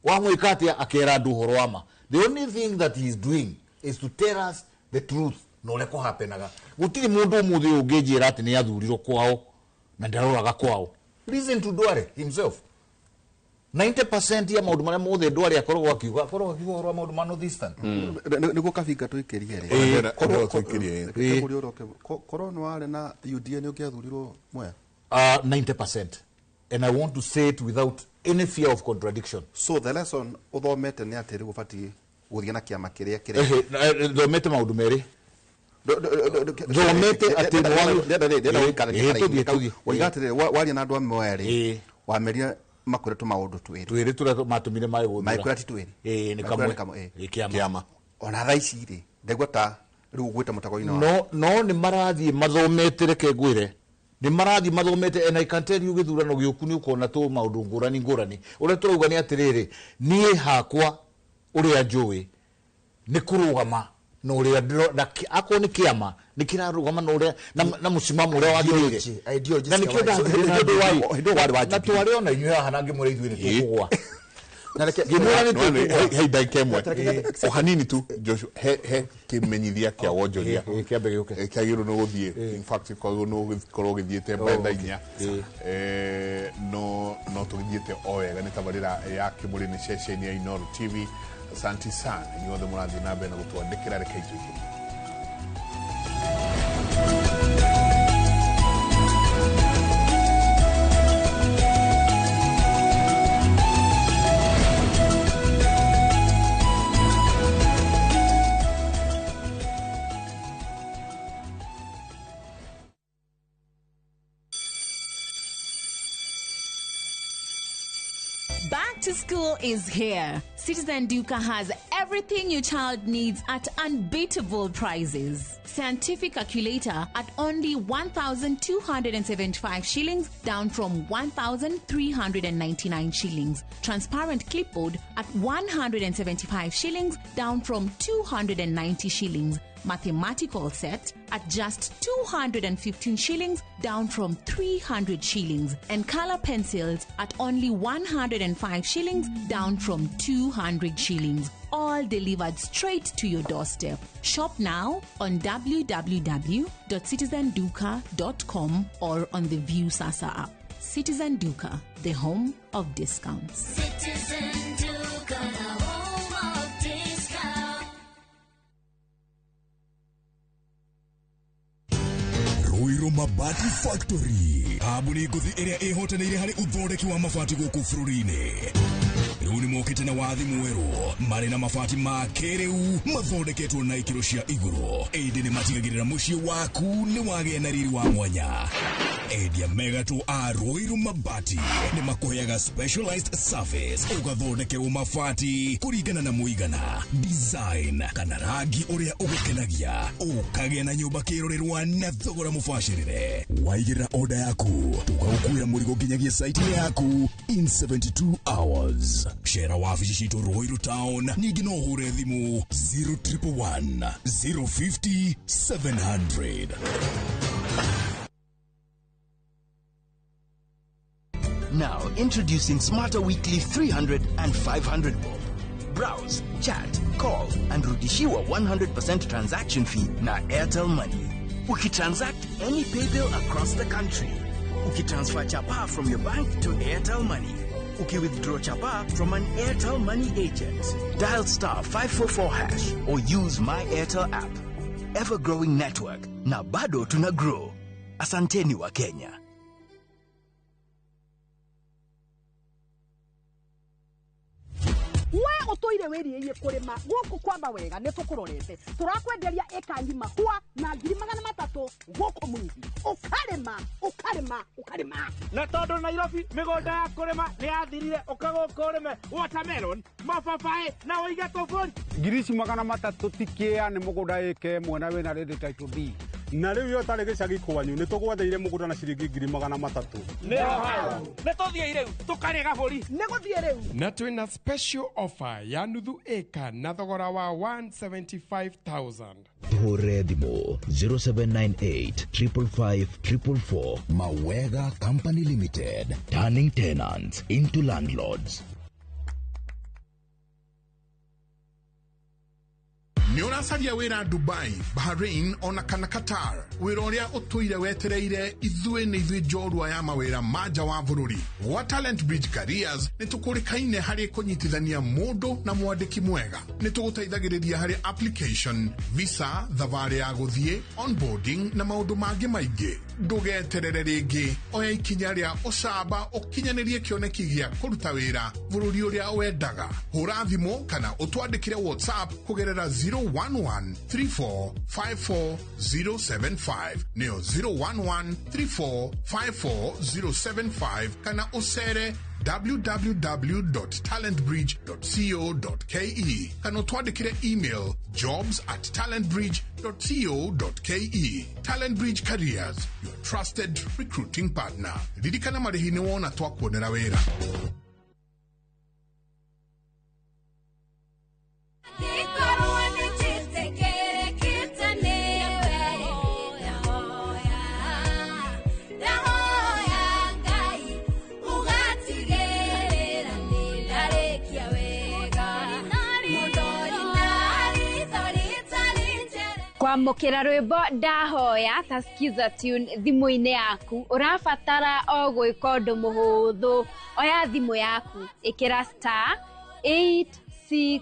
wa mwika ati akera andu horo wama. The only thing that he is doing is to tell us the truth no leko hapenaga gutiri mundu muthi unginjira ati ni athurirwo kwao na ndaroraga kwao. Listen to Duare himself. 90% ya maundu maria mothe Duare akoragwo akiuga horo maundu ma northeastern niguo kabinga twikirie ri korona wale na UDA ni ukiathurirwo moya 90%, and I want to say it without any fear of contradiction. So the lesson uthomete ni ati riu bati guthia na kiama kiria thomete maundu meri thomete ati wagatire waria na andu amwe ri wameria makuretu maundu twiri turia matumire mai guthura makurati twiri ni kamwe kiama ona thaici ri ndegwata riu gwita mutago-ina no ni marathie mathomete reke ngwire ni marathi mathomete and I can tell you githurano giuku ni ukona to maundu ngurani uria turauga ni atiriri nie hakwa uria njui ni kurugama no uria ako ni kiama ni kirarugama no uria na musimamo uria wagirire na nikenda ndio na twariona inywe hana ngimure ithuĩ ni tukugwa na reke hey daikemwe o hanini tu Joshua he kimenyithia kia wonjoria kiambe gĩuke kiagĩrĩirwo no gũthiĩ in fact korwo gĩthiĩte mbenda inya no tũgĩthiĩte o wega nĩ tabarĩra ya Kĩmũrĩ nĩ ceceni ya Inooro TV. Asante sana inyuothe mũrathiĩ na mbere na gũtwandĩkĩra reke itũikĩrie. Back to school is here. Citizen Duka has everything your child needs at unbeatable prices. Scientific calculator at only 1,275 shillings, down from 1,399 shillings. Transparent clipboard at 175 shillings, down from 290 shillings. Mathematical set at just 215 shillings, down from 300 shillings. And color pencils at only 105 shillings, down from 200 shillings. All delivered straight to your doorstep. Shop now on www.citizenduka.com or on the View Sasa app. Citizen Duka, the home of discounts. Citizen Duka, the home of discounts. Ruiro Mabati Factory. Abuni kuthi area ehotanire hari uthondeki wa mabati guku bururi-ini. Riu ni mokite na wathi mweru mari na mabati ma kiriu mathondeketwo na ikiro cia iguru. Indi ni matigagirira mucii waku ni wagĩa na riri wa mwanya. Endia megato a Ruiro Mabati ni makuheaga specialized service ugathondekerwo mabati kuringana na muigana, design kana rangi uria ugukenagia, ukagĩa na nyumba kirorerwa na thogora mubashirire. Waigĩrĩra order yaku tugagukuĩra mũrigo nginyagia site yaku in 72 hours. Share wabici citũ Ruiru Town, ningĩ no ũhure thimũ 0111 050 700. Now, introducing Smarter Weekly 300 and 500 bob. Browse, chat, call, and rudishiwa 100% transaction fee na Airtel Money. Ukitransact any pay bill across the country. Ukitransfer chapa from your bank to Airtel Money. Uki-withdraw chapa from an Airtel Money agent. Dial *544# or use My Airtel app. Ever-growing network. Na bado tuna grow. Asanteni wa Kenya. We utoire wiriye kurima guku kwamba wega ne tukurorete turakwenderia eka ngima kwa na 300 guku mungi ukarema na tondu Nairobi migonda ya kurima ni yathirire ukagukurime watermelon mababae na oiga tofori 300 tikia ni mugunda eke mwe na wina ready title deed na riu yo tari gicagi kwanyu ni tugwatheire mugunda na ciringi 300 ne hayo ne tothie riu tukarega buri ne guthie riu na twina special offer ya nuthu eka na thogora wa 175,000 Tuhure thimo 0798 555 444. Mawega Company Limited, turning tenants into landlords. Niũracaria wĩra Dubai, Bahrain ona kana Qatar. Wĩra ũrĩa ũtũire wetereire ithuĩ nĩ ithuĩ njorua ya mawĩra ma nja wa bũrũri. Wa Talent Bridge Careers nĩ tũkũrĩkaine harĩ kũnyitithania mũndũ na mwandĩki mwega. Nĩ tũgũteithagĩrĩria harĩ application, visa, thabarĩ ya gũthiĩ, onboarding na maũndũ mangĩ maingĩ. Ndũgeterere rĩngĩ, oya ikinya rĩa ũcamba ũkinyanĩrie kĩoneki gĩa kũruta wĩra bũrũri ũrĩa wendaga. Hũra thimũ kana ũtwandĩkĩre WhatsApp kũgerera 011-3454-075 neo 011-3454-075 kana usere www.talentbridge.co.ke kana twandikire email jobs@talentbridge.co.ke. Talent Bridge Careers, your trusted recruiting partner. Ririkana marihi ni wona twakuonera wira. Kwamukira rwimbo ndahoya taskiza tune thimu-ini yaku urabatara o gwika undu muhuthu oya thimu yaku ikira *860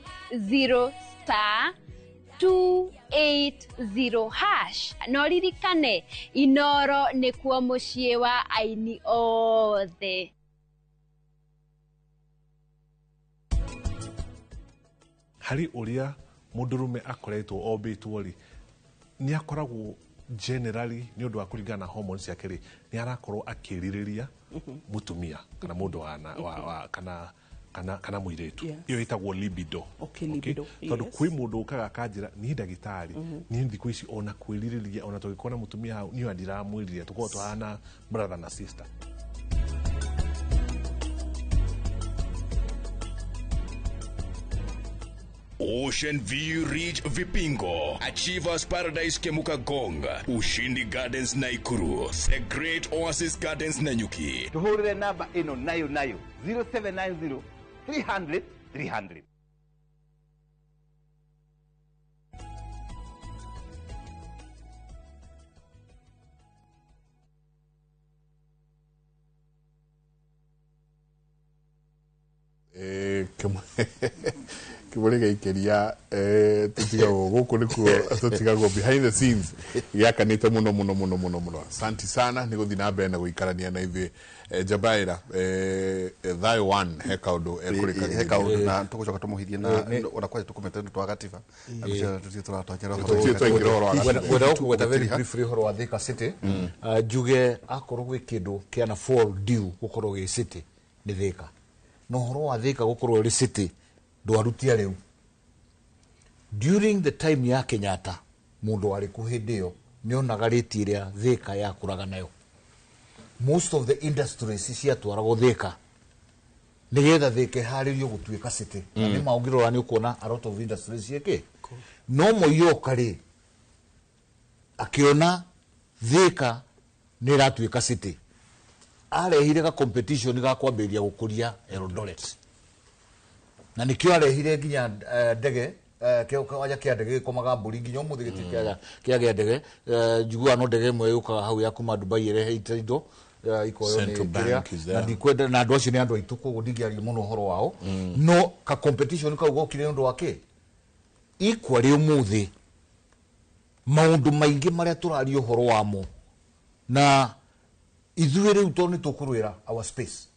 *280# no ririkane Inoro ni kuo mucii wa aini othe. Hari uria mundurume akoretwo obitwo ri ni akoragwo generally ni undu wa kuringana na hormones yake ri ni arakorwo akiririria mutumia kana mundu kana kana muiretu Yes. iyo itagwo libido. Okay, libido. Tondu Yes. kwi mundu ukaga kanjira ni ndagitari ni thiku ici ona kwiririria ona tugikona mutumia hau ni ndiramwiriria tuko twahana brother na sister. Ocean View Ridge Vipingo, Achievers Paradise Kemuka Gonga, Ushindi Gardens Naikuru, The Great Oasis Gardens Nanyuki. Tuhurire namba ino nayo 0790 300 300. Kimurega ikeria tutigago guku nikuo tutigago behind the scenes yakanite muno. Asante sana ni guthina mbere na guikarania na ithuĩ Jabaira thayo one hekaundo ekurikania hekaundo na tugucoka tumuhithie na ona kwaje tukumete twa Katiba tutie turatwakira wenda okuweta very briefly horo wa Thika City juge akorwo gwi kindu kiana fall due gukorwo gi city ni Thika no horo wa Thika gukorwo ri city ndwarutia riu during the time ya Kenyatta mundu ari kuhindio ni onaga riti iria Thika yakuraga nayo most of the industries ciatwaragwo Thika nigetha Thika haririo gutuika city na ni maugirora ni ukona a lot of industries cieke no moyoka ri akiona Thika ni ratuika city arehire ga competition ga kwambiria gukuria Eldoret na nikio arehire nginya ndege kiokaja kia ndege komaga mburi nginya umuthi gitikia kia ndege njugua no ndege imwe yuka hau ya kuma Dubai ireheite indo ikoyo ni na ndikwenda na andu acio ni andu aitu koguo ndingiaria muno horo wao no ka competition kau gokire ndu wake equally umuthi maundu maingi maria turario horo wamo na ithuĩ rĩu to nĩ tũkũrũĩra our space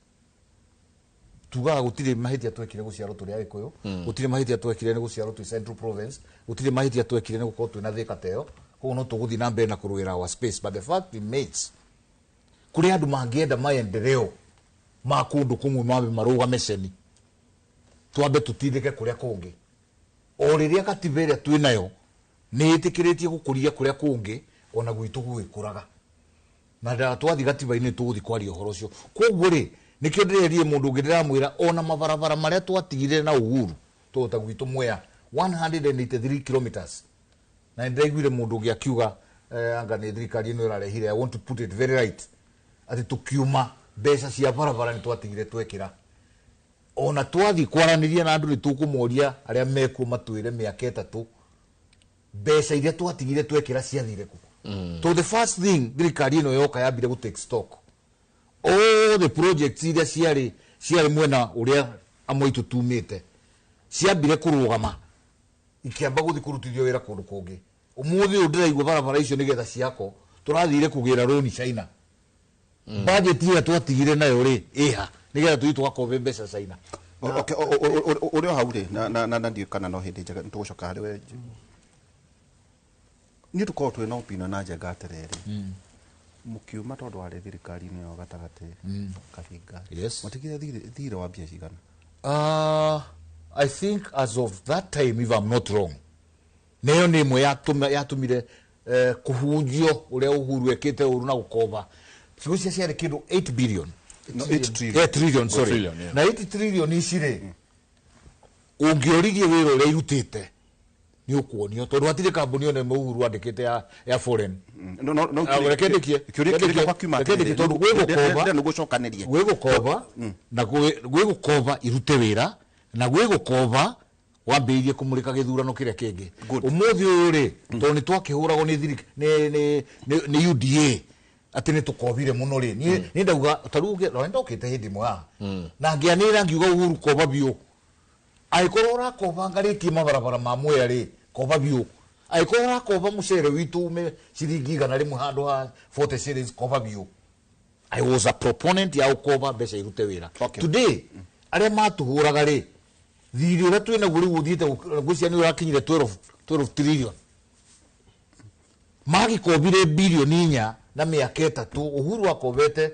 tugaga gũtirĩ mahĩtia twekire gũciarwo tũrĩ Agĩkũyũ gũtirĩ mahĩtia twekire nĩ gũciarwo twĩ Central Province gũtirĩ mahĩtia twekire nĩ gũkorwo twĩna Thika teo koguo no tũgũthiĩ na mbere na kũrũĩra our space but the fact remains kũrĩ andũ mangĩenda maendeleo ma kũndũ kũmwe mambe marũgame ceni twambe tũtindĩke kũrĩa kũngĩ o rĩrĩa Katiba ĩrĩa twĩnayo nĩ ĩtĩkĩrĩtie gũkũria kũrĩa kũngĩ ona gwitũ gũgĩkũraga na nda twathi Katiba-inĩ tũgũthi kwaria ũhoro ũcio koguo rĩ nikio ndĩrerie mũndũ ũngĩ ndĩramwĩra ona mabarabara marĩa twatigire na Uhuru tũgũta gwitũ Mwea 183 kilometers na ndĩraiguire mũndũ ũngĩ akiuga anga nĩ thirikari ĩno ĩrarehire I want to put it very right atĩ tũkiuma mbeca cia barabara nĩ twatigire twekĩra ona twathi kwaranĩria na andũ nĩ tũkũmoria arĩa mekuo matwĩre mĩaka ĩtatũ mbeca iria twatigire twekĩra ciathire kũ to the first thing thirikari ĩno yoka yambire gu take stock all the projects iria ciarĩ mwena ũrĩa amwe tumĩte ciambire kũrũgama ikiamba gũthi kũrutithio wĩra kũndũ kũngĩ ũmũthĩ ũyũ ndĩraigua barabara icio nĩgetha ciako tũrathire kũgĩra roni China budget ĩrĩa twatigire nayo rĩ ĩha nĩgetha tũthi tũgakombe mbeca China ũrĩa hau rĩ na ndio kana no hĩndĩ njega tũgũcoka harĩ we ni tukorwo twina opina na njega atiriri mukiuma tondu wari thirikari-inĩ yo gatagati kahinga matigire thire wa mbia cigana I think as of that time if I'm not wrong neyo nĩ imwe yatumire kuhunjio uria Uhuru ekite uru na gukomba cigo cia ciarĩ kindu 8 billion no 8 trillion sorry na 8 trillion icire ungioririe wĩra ũrĩa irutĩte ni ukuonio tondu hatire kambuni one Uhuru andikite ya foreign no rekendekie kwa kiuma tondu gwĩgũkomba nĩ gũcokanĩria gwĩgũkomba na gwĩgũkomba irute wĩra na gwĩgũkomba wambĩrĩrie kũmũrĩka gĩthurano kĩrĩa kĩngĩ ũmũthĩ ũyũ rĩ tondu nĩ twakĩhũragwo nĩ UDA atĩ nĩ tũkobire mũno rĩ nĩ ndauga taruge ndokĩte hĩndĩ ĩmwe na ngĩanĩrĩra ngiuga Uhuru koba biũ aikorwo ũrakoba ngarĩtie mabarabara ma Mwea rĩ koba biũ aikorwo ũrakoba mũcere witũ ume ciringi 100 rĩmwe handũ ha 40 shillings koba biũ I was a proponent ya ukoba mbeca irute wĩra today arĩa matũhũraga rĩ thirĩ ũrĩa twĩnaguo rĩu ũthiĩte gwĩcia nĩ ũrakinyire 12 trillion magĩkobire bilioni 4 na mĩaka 3 Uhuru akobete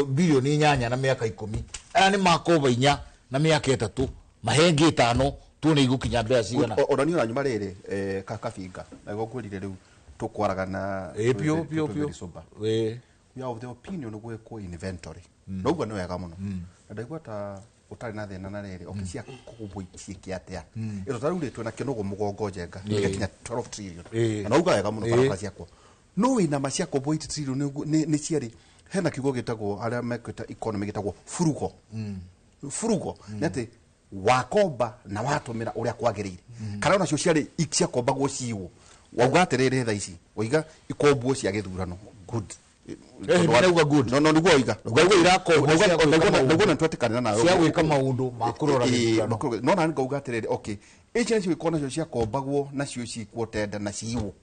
bilioni 8 na mĩaka 10 aya nĩ makoba 4 na miaka 3 mahenge 5 tuone igukinya mbea cigana ona ni oranyuma riri kakafinga na gogurire riu tukwaragana pio we of the opinion gwekwo inventory no gwa no wega muno ndaigua ta utari na thina na riri okisia kuguitie kiatia iro taruritwe na kinogo mugongo njenga kinya 12 trillion na uga wega muno barabara ciakwa no wina maciako 8 trillion ni ciari hena kigo gitagwo aria mekwita economy gitagwo furugo nete wakomba na watumira uria kwagirire kana ona cio ciari ikcia komba go ciwo wauga atiriri tha ici oiga ikombo cia githurano good no niguo oiga ngauga irakombo ngauga ntwetikana nayo cia gwika maundu makurora no na ngauga atiriri okay echa cio ikona cio cia kombagwo na cio cikwo tenda na ciwo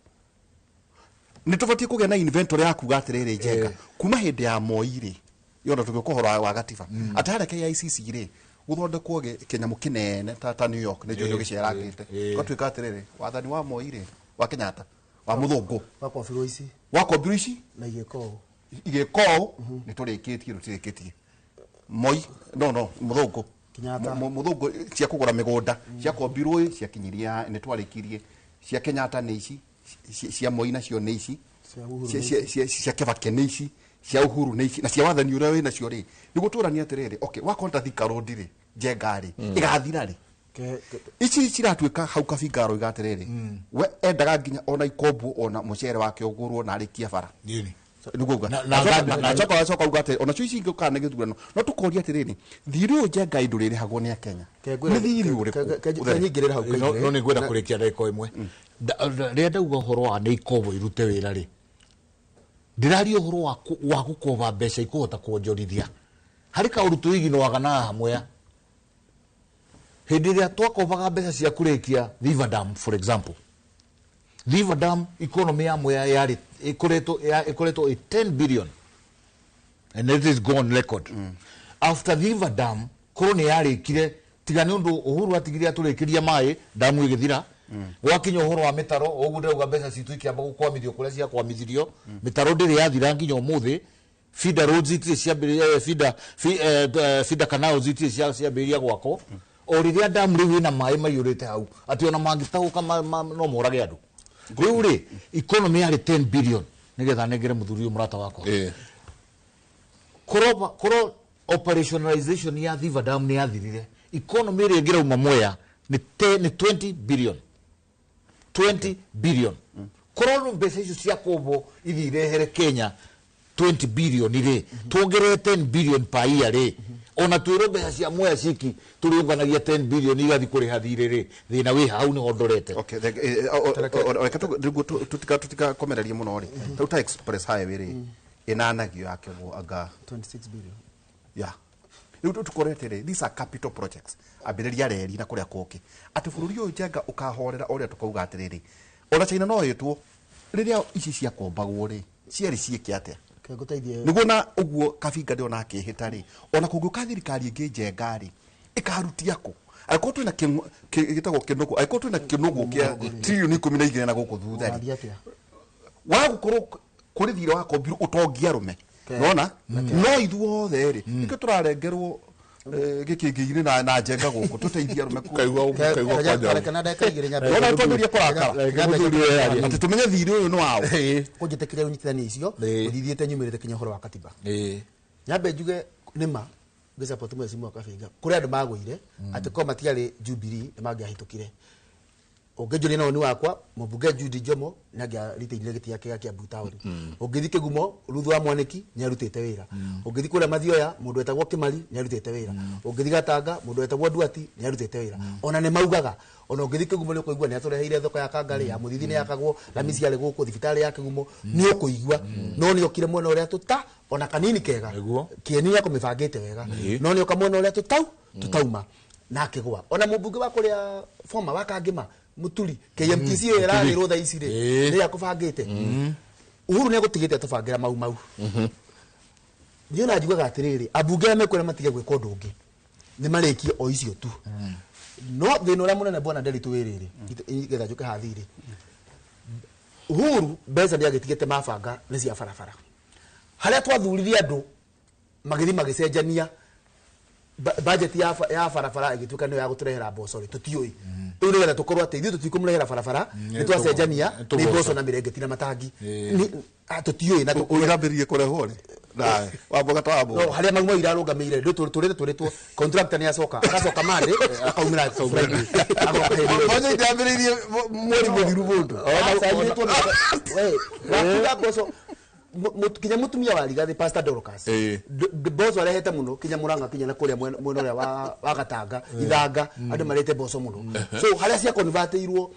ni tubati kugia na inventory yaku gatiriri njenga kuma hindi ya moiri yona tugikuhora wa gatiba atare KICC ri guthondekwo kinyamu kinene ta New York ni jojo giceragite gatwika atiriri wathani wa moiri wa Kenyatta wa muthungu wa kombirisi na igeko ni turikitie rutirikitie moi no muthungu muthungu cia kugura migunda cia kombirwe cia kinyiria ni twarikirie cia Kenyatta ni ici cia moi na cio ni ici cia Kibaki ni ici cia Uhuru ni ici na cia wathani uria wina cio ri ni guturania atiriri okay wakonta thika road ri njengari igathira ri ici ciratwika hau kabingaro igatiriri we endaga nginya ona ikombo ona mucere wake ugurwo na arikia bara nini niguga na choka ugate ona cio ici ngukana githurano no tukoria atiriri thiri njenga indurire hagwo ni Kenya ni thiri uri kanyingirira hau no ni gwenda kurikia ndako imwe ria ndauga horo wa ni ikombo irute wira ri ndirario horo wa gukoba mbeca ikuhota kuonjorithia hari ka urutu igino wagana hamwe hindi ria twakobaga mbeca cia kurikia River Dam for example River Dam economy ya moya yari ikoreto 10 billion and it is gone record after River Dam korone yari kire tigani undu Uhuru atigiria turekiria mai damu igithira wakinya uhoro wa mitaro ogude uga mbeca citu ikiamba gukwamithio kuria cia kwamithirio mitaro ndiri yathira nginya umuthi feeder roads itire cia feeder canals itire cia beria gwako o riria damu riu ina mai mayurite hau ati ona mangitaguka no morage andu riu ri economy yari 10 billion nigetha negere muthuri murata wako koro operationalization ya River Dam ni yathirire economy ri ngira uma moya ni 20 billion 20 billion koro mbeca icio cia kombo ithirehere Kenya 20 billion ri tuongerere 10 billion per year ri ona twiro mbeca cia moya ciki turiunganagia 10 billion igathi kuri hathire ri thina wi hau ni hondorete okay tutika komereria muno ri tuta express highway ri inanagio yake wo aga 26 billion riu tukorete ri these are capital projects abiriria reri na kuria kuki ati bururi uyu njenga ukahorera uria tukauga atiriri ona China no yitwo riria ici cia kombagwo ri ciari ciike atia niguo na uguo kabinga ndio nake hitari ona kunguka thirikari ingi njengari ikarutia ku aiko twina gitagwo kinugu aiko twina kinugu kia trillion 12 na guku thuthari wa gukorwo kuri thira wa kombiru utongia rume nona no ithuothe ri niko turarengerwo gikingiri na njenga guku tuteithia rume kaigwa kana ndeka igire nyabe ona tondiria kurakara ati tumenye thiri uyu no wao kunjitekire unyitithani icio uthithiete nyumirite kinya horo wa katiba nyabe njuge nima ngisupport mwecimu akafinga kuri andu magwire ati ko matiari Jubilee ni mangiahitukire ongejoria no ni wakwa mubunge Judy Jomo nagia riteire giti yake kia Butauri ongithike gumo ruthu wa mwaniki ni arutite wira ongithi kura mathioya mundu etagwo Kimari ni arutite wira ongithi Gatanga mundu etagwo Duati ni arutite wira ona ne maugaga ona ongithi gumo ni kuigua ni atureheire thoko ya Kangari ya muthithi ni yakagwo Lamisi yale guku thibitari yake gumo ni ukuigua no ni okire mwena uria tuta ona kanini kega kieni yako mibangite wega no ni okamwena uria tutauma na kigwa ona mubunge wa kuria forma wakangima muturi KMTC era rotha ici ri ni yakubangite Uhuru ni agutigite tubangira mau niyo na njugaga atiriri abunge me kwera matige gwika undu ungi ni marekie o icio tu no thina uria munene bwana nderi tuwiriri getha njuke hathiri Uhuru mbeca ni agitigite mabanga ni cia barabara haria twathuririe andu magithi magicenjania budget ya barabara igituka no ya guturehera mboco ri tutioi riu ni wetha tukorwo ati ithuĩ tutikumurehera barabara ni twacenjania ni mboco na mirengeti na matangi tutioi na uirambirie kurehwo ri na wamboga tawambo no haria magmo irarungamire ndu turitwo contractor ni agacoka mande akaumira Friday agoka hĩndĩ onye ndambiririe mweri muthiru mundu wakuga mboco kinya mutumia wa Rigathi Pastor Dorcas mboco arehete muno kinya Murang'a kinya na kuria mwena uria wa Gatanga Ithanga andu marete mboco muno so haria cia convertirwo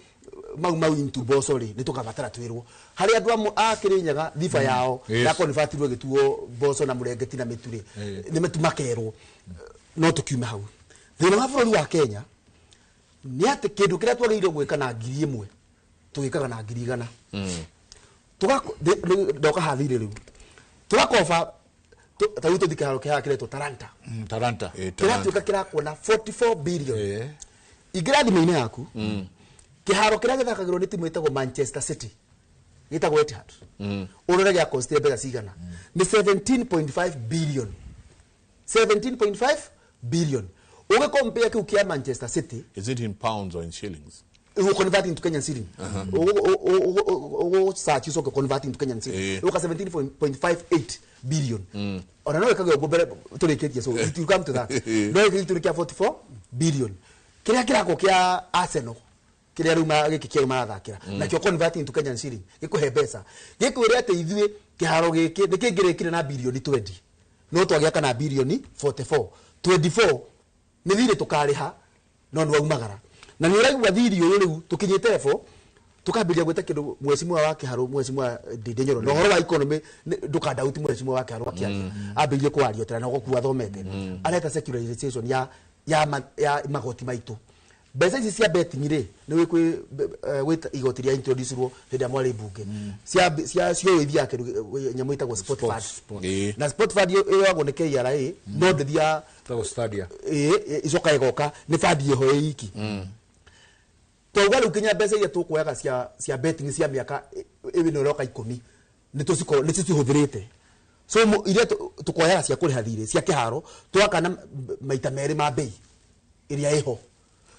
mau into mboco ri ni tukabatara twirwo haria andu akirinyaga thiba yao ya convertirwo gituo mboco na murengeti na mituri ni metumakerwo no tukiume hau thina wa bũrũri wa Kenya ni ati kindu kiria twagĩrĩirwo gwĩka na 1,000 tugikaga na 100 ndoka hathire riu tugakoba tawitu dikaro kia kireto Taranta kiratuka kirakuona 44 billion igirathi mine yaku kiharo kiria githakagirwo ni timu itagwo Manchester City gitagwo Etihad urore gya cost ya bega cigana ni 17.5 billion 17.5 billion uge compare kiu kia Manchester City. Is it in pounds or in shillings? You convert into Kenyan shilling. Search so convert into Kenyan shilling. Look at 17.58 billion. Or no ka go to the so it will come to that. No it will to 44 billion. Kira ko kia Arsenal. Kira ruma giki marathakira. Na kyo convert into Kenyan shilling. Gikuhe pesa. Gikwire ate ithuĩ kiharo giki ndikingirikire na billion 20. No twagia kana billion 44. 24 ni thire tukariha no nwaumagara. Na ni uraigwa video riu tukinyite efo tukambiria gweta kindu mweshimwa wake haro mweshimwa Ndendenyoro no horo wa economy ndukanda uti mweshimwa wake haro akiaria ambirie kwario tena no gukua thomete areta secularization ya magoti maitu besa ici cia betting ri ni wikwi wita igoti ria introduce ro henda mwari bunge cia cio ithia ke nyamu itagwo sport fund na sport fund iyo yago ne KRA no ndithia tago stadia icoka igoka ni fund yeho iki toga rukinya besa iria tukuyaga cia betting cia miaka ibi no roka 10 ni tucihũthĩrĩte so iria tukoyaga cia kũrĩha thirĩ cia kĩharo twakana maita merĩ ma bei iria iho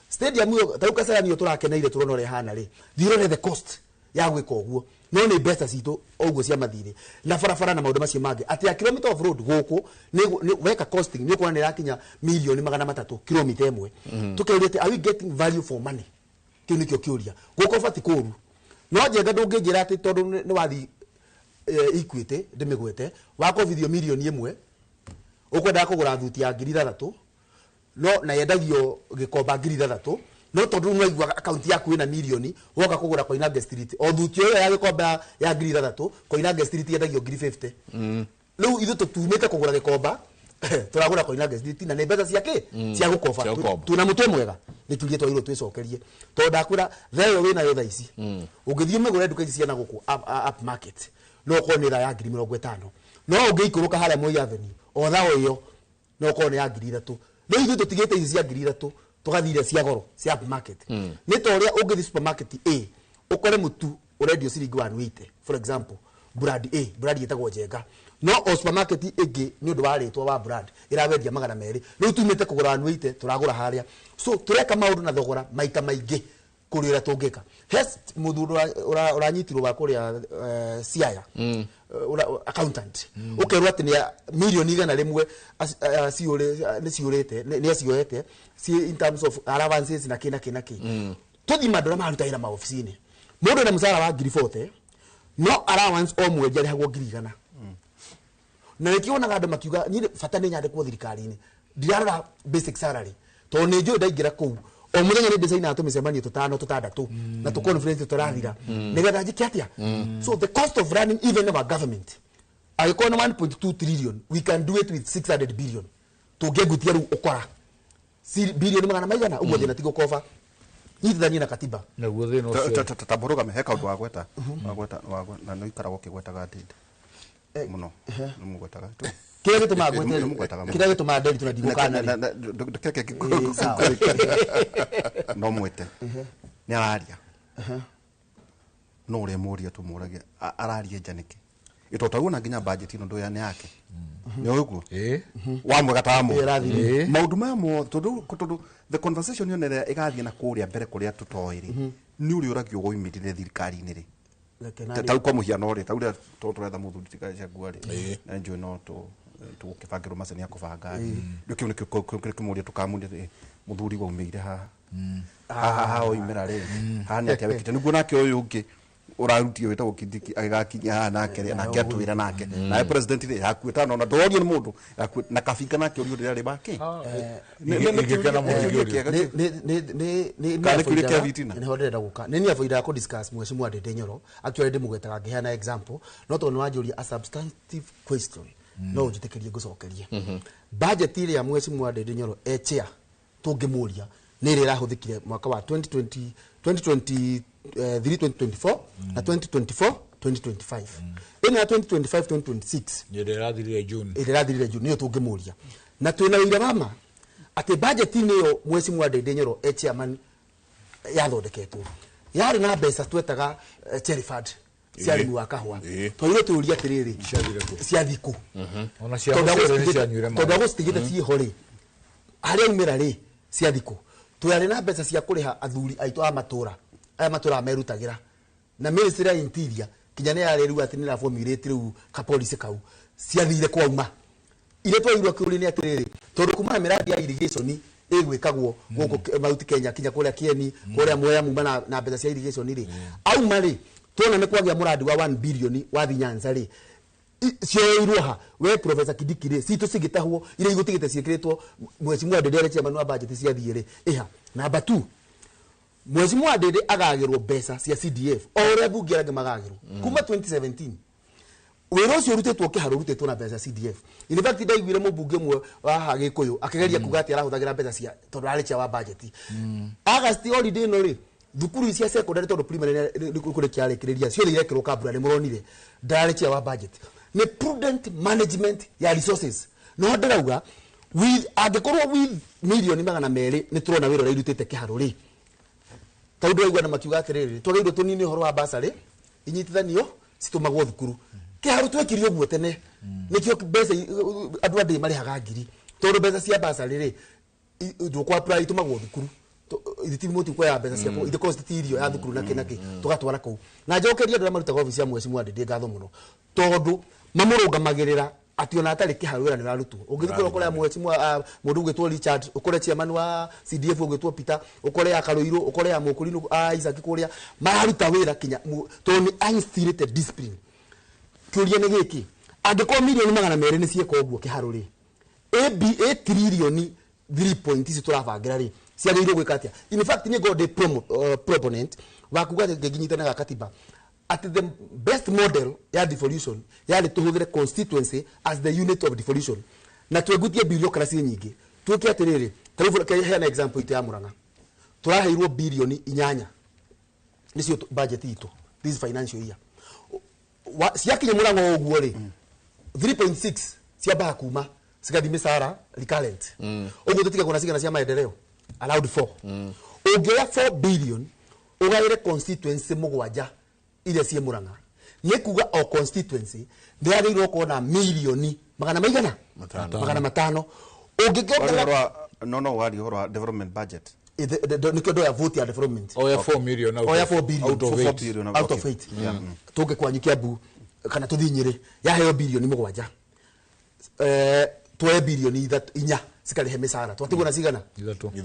stadium yo tauka sala niyo turakeneire turona ore hana ri thirone the cost ya gwika uguo no ni besta cito uguo cia mathire na farafara na maundu macio mage ati a kilometer of road guku ni weka costing ni kuona ni rakinya milioni 300 kilomita imwe tukerete are we getting value for money kini kyo kiuria guko fati kuru no jenga ndungijira ati tondu ni wathi Equity ndimigwete wako video milioni imwe ukwenda kugura thuti ya 3,000 no na yendagio gikomba 3,000 no tondu nwaigwa account yaku ina milioni woka kugura Koinange Street o thuti yo ya gikomba ya 3,000 Koinange Street yendagio 50 riu ithu tutumite kugura gikomba turagura Koinange Street na nebeza ciake cia gukoba tuna mutwe mwega nitulie twiro twicokerie tondu ndakwira thayo wina yo thaici ungithie megure nduka ici ciana guku up market no konira ya 50 no ungeikuruka haria Moi Avenue o thao iyo no kone ya 3,000 no ithu tutigite ici cia 3,000 tugathire cia goro cia market ni toria ungithi supermarket A ukore mutu uredio ciringi 180 for example brand yetagwo Njenga no o supermarket igi ni undu waritwa wa brand irawendia 200 riu tumite kugura 180 turagura haria so tureka maundu na thogora maita maingi kurira tungika hes muthuru uranyitirwo wa kuria Siaya accountant ukerwa ati ni milioni 100 ciurite ni acioete in terms of allowances na kina tuthi madora marutaira ma office-ini mundu na musara wa 40 no allowance o mwezi arihagwo 100 na nikiona andu makiuga ni fata ni nyande kwa thirikari-ini ndirarora basic salary to ni njo ndaingira ku o muthenya ni designer atumicemanio 5-6 na tu conference turathira nigetha njike atia so the cost of running even our government I call 1.2 trillion we can do it with 600 billion to gegutia ru ukora billion magana maigana uguo thina tigo kofa nyithania na katiba na guo thina ucio tataboroga meheka undu wa gweta na no ikara gukigwetaga ndinde muno numugwetaga tu kile kitu magwete kile kitu madeli tunadimukana ndekeke no mwete ni araria no ure muria tumuragia araria janike itotauna nginya budget ino ndo yane yake ni uguo wamwe gatamu maundu mamo tondu the conversation yone igathie na kuria mbere kuria tutoiri ni uri uragio goimitire thirikari-ini ri tau kwa muhiano ri tau ria turetha muthuri tikacagua ri na njui no tukibangirwo macani ya kubanga ri kiu ni kimuria tukamuria muthuri waumeire ha oimera ri hani atia wekite niguo nake uyu ungi urarutie wetagwo Kindiki agakinya nake atwira nake na president ri hakuita no ndorio ni mundu na kabinga nake orio riri bake ni hodera guka ni avoida ko discuss mweshimu wa Dedenyoro actually ndimugetaga ngihana example not on wajuria a substantive question no ujitekerie gucokerie budget ile ya mweshimu wa Dedenyoro echia tungimuria ni rira huthikire mwaka wa 2020 2024 na 2024-2025 ina 2025-2026 irathirire June niyo tungimuria na twina wira mama ati budget niyo mwezi mwa Dedenyoro chairman yathondeketwo yari na mbeca twetaga cherry fund ciari mu wakahwa twaire turia tiriri cia thiku ona cia nyure ma tondu gustigite ci hori aria umira ri cia thiku twari na mbeca cia kuriha athuri aitu a matura aya matura merutagira na ministry ya interior kinyane ya riru ati nira formulate riu ka police kau ciathire kwauma ile twairwo kuri ni atiriri tondu kuma miradi ya irrigation igwikagwo guku Mount Kenya kinya kuria Kieni kuria Mwea mumba na mbeca cia irrigation ri au mari tona ni kwagia muradi wa 1 billion wa Thinyanza ri cio ha we professor Kindiki ri situ sigitahwo ile igutigite cikiritwo mwezi mwa Dedere chairman wa budget cia thiere iha number 2 mwezi mwa Dede agagirwo mbeca cia CDF ore bunge rangi magagirwo kuma 2017 wero cio rutetwo kiharo rutetwo na mbeca CDF in fact ndaiguire mubunge mwe wa Hagikuyu akigeria kugati arahuthagira mbeca cia tondu ari cia wa budget August holiday no ri thukuru cia secondary tondu primary kuri kiarekereria cio irekirwo kabura ni muronire ndari cia wa budget ni prudent management ya resources no ndirauga with agikorwo with million magana meri ni turona wiro rairutete kiharo ri tondu aigua na makiuga atiriri twageirwo tunini horo wa basari inyitithanio citumagwo thukuru kiharo twekirio guo tene nikio mbeca andu andi marihaga ngiri tondu mbeca cia basari ri ndukwa apply itumagwo thukuru itimuti kwa ya mbeca cia ko constitution ya thukuru na kinaki tugatwara kuu na njokeria ndu marutaga office ya mwezi mwa Ndindi ngatho muno tondu mamurungamagirira ationa atari kiharo wira nirarutwo ungithukura kore mwezi mwa mundu gwitwo Richard ukore chairman wa CDF ugwitwo Peter ukore ya Karoiro ukore ya Mukurino Isaac kuria mararuta wira kinya tondu uninstilled discipline kuria ni giki angiko milioni magana meri ni cieka uguo kiharo ri ABA trillion 3 point ici turabangira ri ciagirwo gwikatia in fact ni god proponent wa kuga nginyitana ga Katiba at the best model ya devolution yali tuhuthire constituency as the unit of devolution na twegutie bureaucracy nyingi tuke atiriri tarifu hena example ite ya Murang'a turaheirwo bilioni 8 nicio budget itu this financial year siakinye Murang'a oguo ri 3.6 cia ba kuma sigathi misara recurrent oguo tutika kuna sigana cia maendeleo allowed 4 ogeya 4 billion ugaire constituency mugwanja ile cie Murang'a ni kuga o constituency ndiagirwo kuona milioni magana maigana magana matano ungigera no wali horo development budget niko ndo ya vote ya development ya 4 million ya 4 billion out of 8 tuge kwanyikia bu kana tuthinyire ya heyo bilioni mugwanja twa bilioni 4 sikali hemesara twatigwo na sigana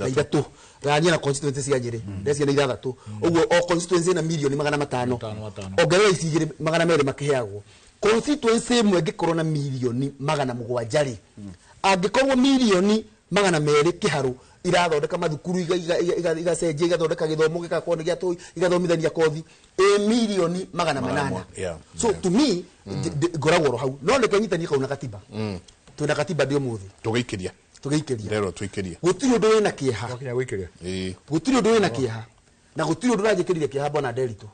ithatu rania na constituency cia Nyeri ndecia ni ithatu uguo o constituency na milioni magana matano ongerera isigire magana meri makiheagwo constituency imwe ngikorwo na milioni magana mugwanja ri angikorwo milioni magana meri kiharo irathondeka mathukuru igacenjia igathondeka githomo gikakorwo ni giatu igathomithania kothi milioni magana manana so to me ngoragwo hau no nekanyitania kauna Katiba tuna Katiba ndio muthi tugikiria rero twikiria gutiri undu wina kieha wakinya gwikiria gutiri undu wina kieha na gutiri undu rajikirire kieha bwana Derito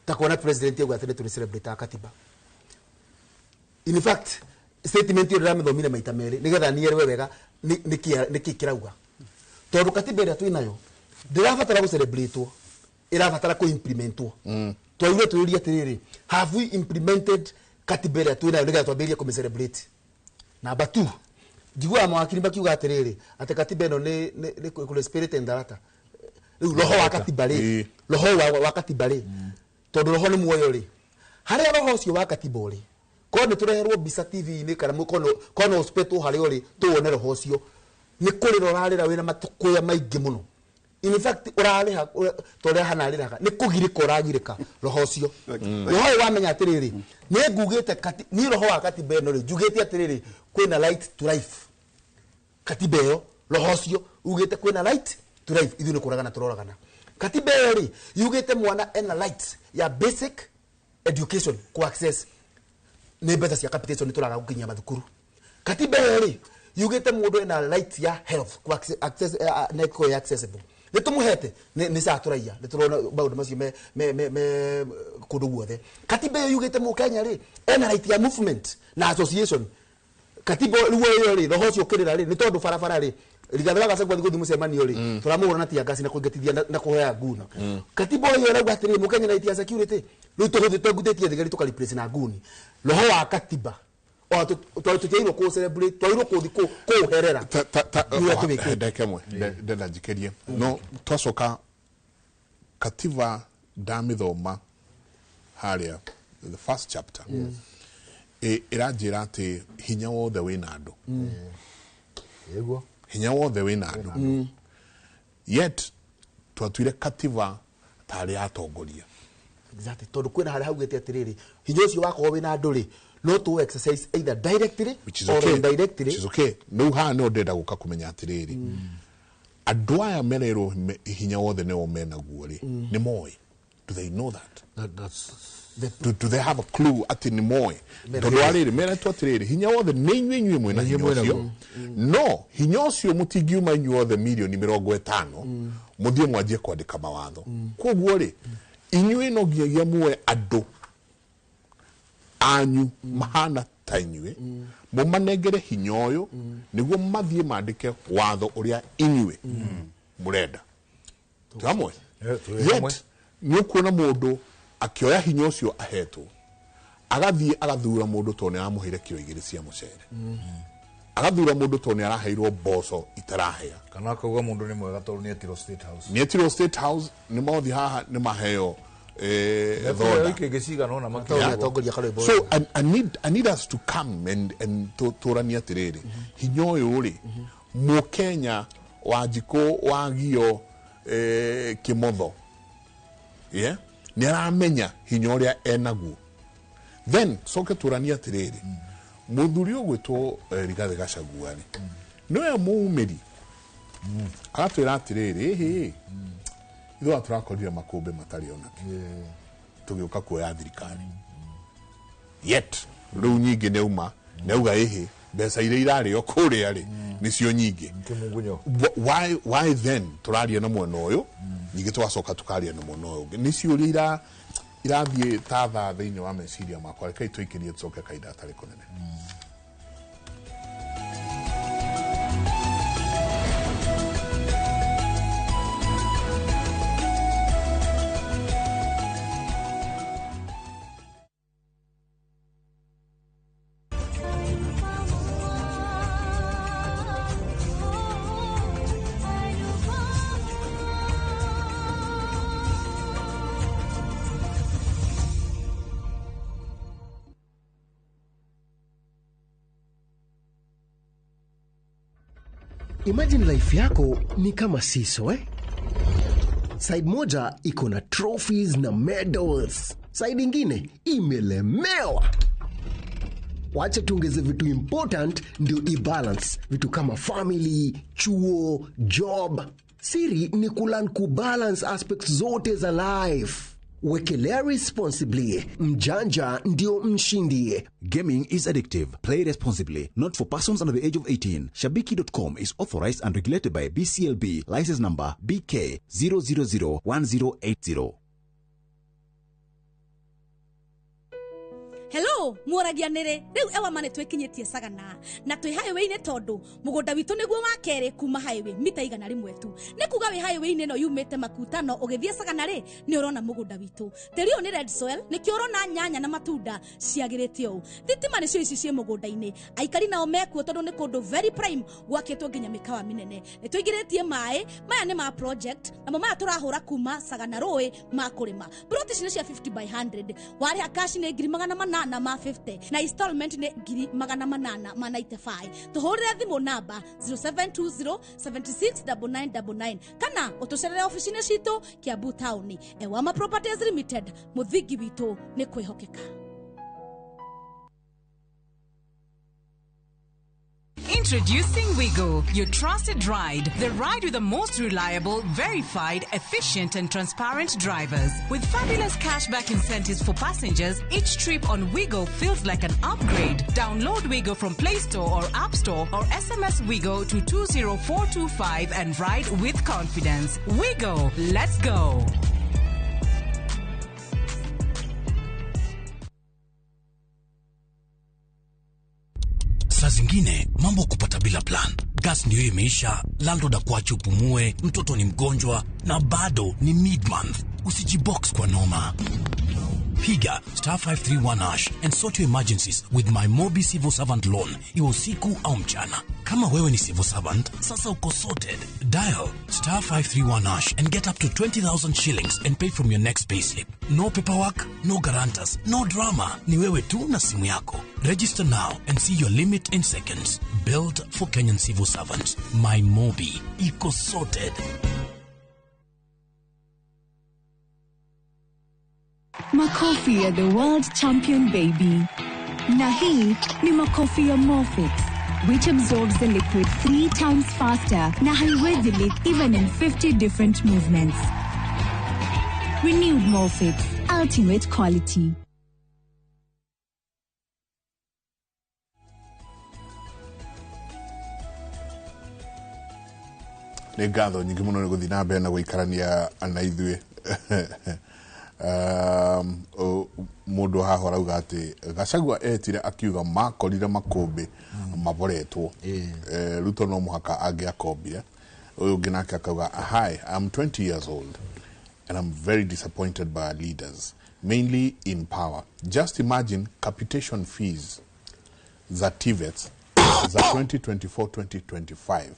takona president yego atene tuli celebrate Katiba in fact statement yo ramithomire maita meri nigetha niere wega ni kikirauga tondu Katiba ria twinayo ndirabatara gu celebrate irabatara ku implementwo twaire turia tiriri have we implemented katibere tu na ndio twambirie ku celebrate number 2 jigwa mawakili bakiuga atiriri ate katibeno ni ku spirit and data roho wa katibare roho wa katibare tondu roho ni muoyo ri haria roho cio wa katibore kono tureherwo bisa TV ni kana kono hospital haria ri tuone roho cio ni kurira urarira wina matukuya maingi muno. In fact urariha toria hanariraga ni kugirika uragirika roho cio roho wamenya atiriri ni ngugite ni roho wa katibeno ri jugite atiriri kwina light to life katibeo roho cio ugite kwina light to life ithu ni kuragana turoragana katibeo ri yugite mwana ena light ya basic education ku access ne beta cia capitation ni turaga gukinya mathukuru katibeo ri yugite mundu ena light ya health ku access neko ya accessible nitumuhete ni sa turaia niturona baundu macio me kundu guothe katibeo yugite mu Kenya ri ena light ya movement na association katibo ruo ri roho cio kirira ri ni tondu farafara ri rigathira gacagwa thiguthi mucemanio ri turamura na tia gasi na kuingatithia na kuhoya nguna katibo yo rauga atiri mu Kenya na itia security ru tuhuthite ngutetie thigari tukariplace na nguni roho wa katiba o tuteiro ku celebrate toiro ku thiko ku herera ndekemwe ndenda njikerie no twacoka katiba ndamithoma haria the first chapter iranjira ati hinya wothe wina andu yego hinya wothe wina andu yet twatuire katiba tari atongoria exactly tondu kwina haria haugite atiriri hinya ucio wako wina andu ri no to exercise either directly or indirectly which is okay no ha no ndenda guka kumenya atiriri andu aya merero hinya wothe ne omena guori ni moi do they know that's do they have a clue ati ni moi tondu ariri mera twatiriri hinya wothe ni inywe mwe na hinya ucio no hinya ucio mutingiuma inywe wothe milioni 50 muthie mwanjie kwandika mawatho koguo ri inywe no ngiagia muwe andu anyu mahana ta inywe mumanengere hinya uyu niguo mathie mandike watho uria inywe murenda tuamwe yet ni kuona mundu akioya hinya ucio ahetwo agathie agathura mundu tone amuhire kiro igiri cia mucere agathura mundu tone araheirwo boso itarahea kana akauga mundu ni mwega tondu ni etiro state house ni mothi haha ni maheo so I need us to come and torania tiriri hinya uyu ri mu Kenya wajiko wagio kimotho ni aramenya hinya uria enaguo then soke turania tiriri muthuri ogwitwo Rigathi Gachagua ri no muumiri agatwira atiriri itho aturakorire makumbe matari ona tugiuka kuoya thirikari yet riu nyingi neuma neuga mbeca iria irari okuria ri nicio nyingi why then turaria na mwena uyu nyingi twacoka tukaria na mwena uyu nicio ria irathie tatha thiini wa meciria makwa reke tuikirie tucoke kaida atari kunene Imagine life yako ni kama siso Side moja iko na trophies na medals. Side ingine imelemewa. Wacha tuongeze vitu important ndio i-balance. Vitu kama family, chuo, job. Siri ni kulan kubalance aspects zote za life. Wekelea responsibly. Mjanja ndio mshindi. Gaming is addictive. Play responsibly. Not for persons under the age of 18. Shabiki.com is authorized and regulated by BCLB. License number BK 0001080. Hello, muragianire. Riu ewa mane twekinyetie Sagana. Na twi highway-ine tondu mugunda witu niguo wa kere kuma highway mita igana rimwe tu. Ni kuga wi highway-ine no yumite Makutano ugithie Sagana ri ni urona mugunda witu. Tiri ni red soil ni kiorona nyanya na matunda ciagirite u. Thitima ni cio ici cie mugunda-ine. Aikari nao mekuo tondu ni kundu very prime gwakitwo nginya mikawa minene. Ni tuigiritie mai maya ni ma project na maya turahura kuma Sagana roi ma kurima. Broti cine cia 50 by 100. Wari akashi ni ngiri magana manana na ma 50 na installment ne ngiri magana manana ma 95. Tuhurire thimu namba 0720 769999 kana utucerere office-ine citu Kiambu town. Ewama Properties Limited, muthingi witu ni kwihokeka. Introducing Wigo, your trusted ride. The ride with the most reliable, verified, efficient and transparent drivers. With fabulous cashback incentives for passengers, each trip on Wigo feels like an upgrade. Download Wigo from Play Store or App Store or SMS Wigo to 20425 and ride with confidence. Wigo, let's go. Saa zingine mambo kupata bila plan. Gas ndio imeisha, landlord akuache upumue, mtoto ni mgonjwa na bado ni mid-month. Usijibox kwa noma. Piga *531# and sort your emergencies with my Mobi Civil Servant Loan. Iwe usiku au mchana. Kama wewe ni civil servant, sasa uko sorted. Dial *531# and get up to 20,000 shillings and pay from your next payslip. No paperwork, no guarantors, no drama. Ni wewe tu na simu yako. Register now and see your limit in seconds. Built for Kenyan civil servants. My Mobi. Iko sorted. Makofi ya the world champion baby. Na hii ni makofi ya Morphix, which absorbs the liquid 3 times faster na haiwezi leak even in 50 different movements. Renewed Morphix, ultimate quality. Nĩ ngatho nyingĩ mũno nĩ gũthiĩ na mbere na gũikarania na ithuĩ mũndũ haha arauga atĩ Gachagua etire akiuga makorire makũmbĩ maboretwo Ruto no mũhaka angĩakombire. Ũyũ ũngĩ nake akauga hi, I'm 20 years old and I'm very disappointed by our leaders, mainly in power. Just imagine capitation fees za TVETs za 2024-2025.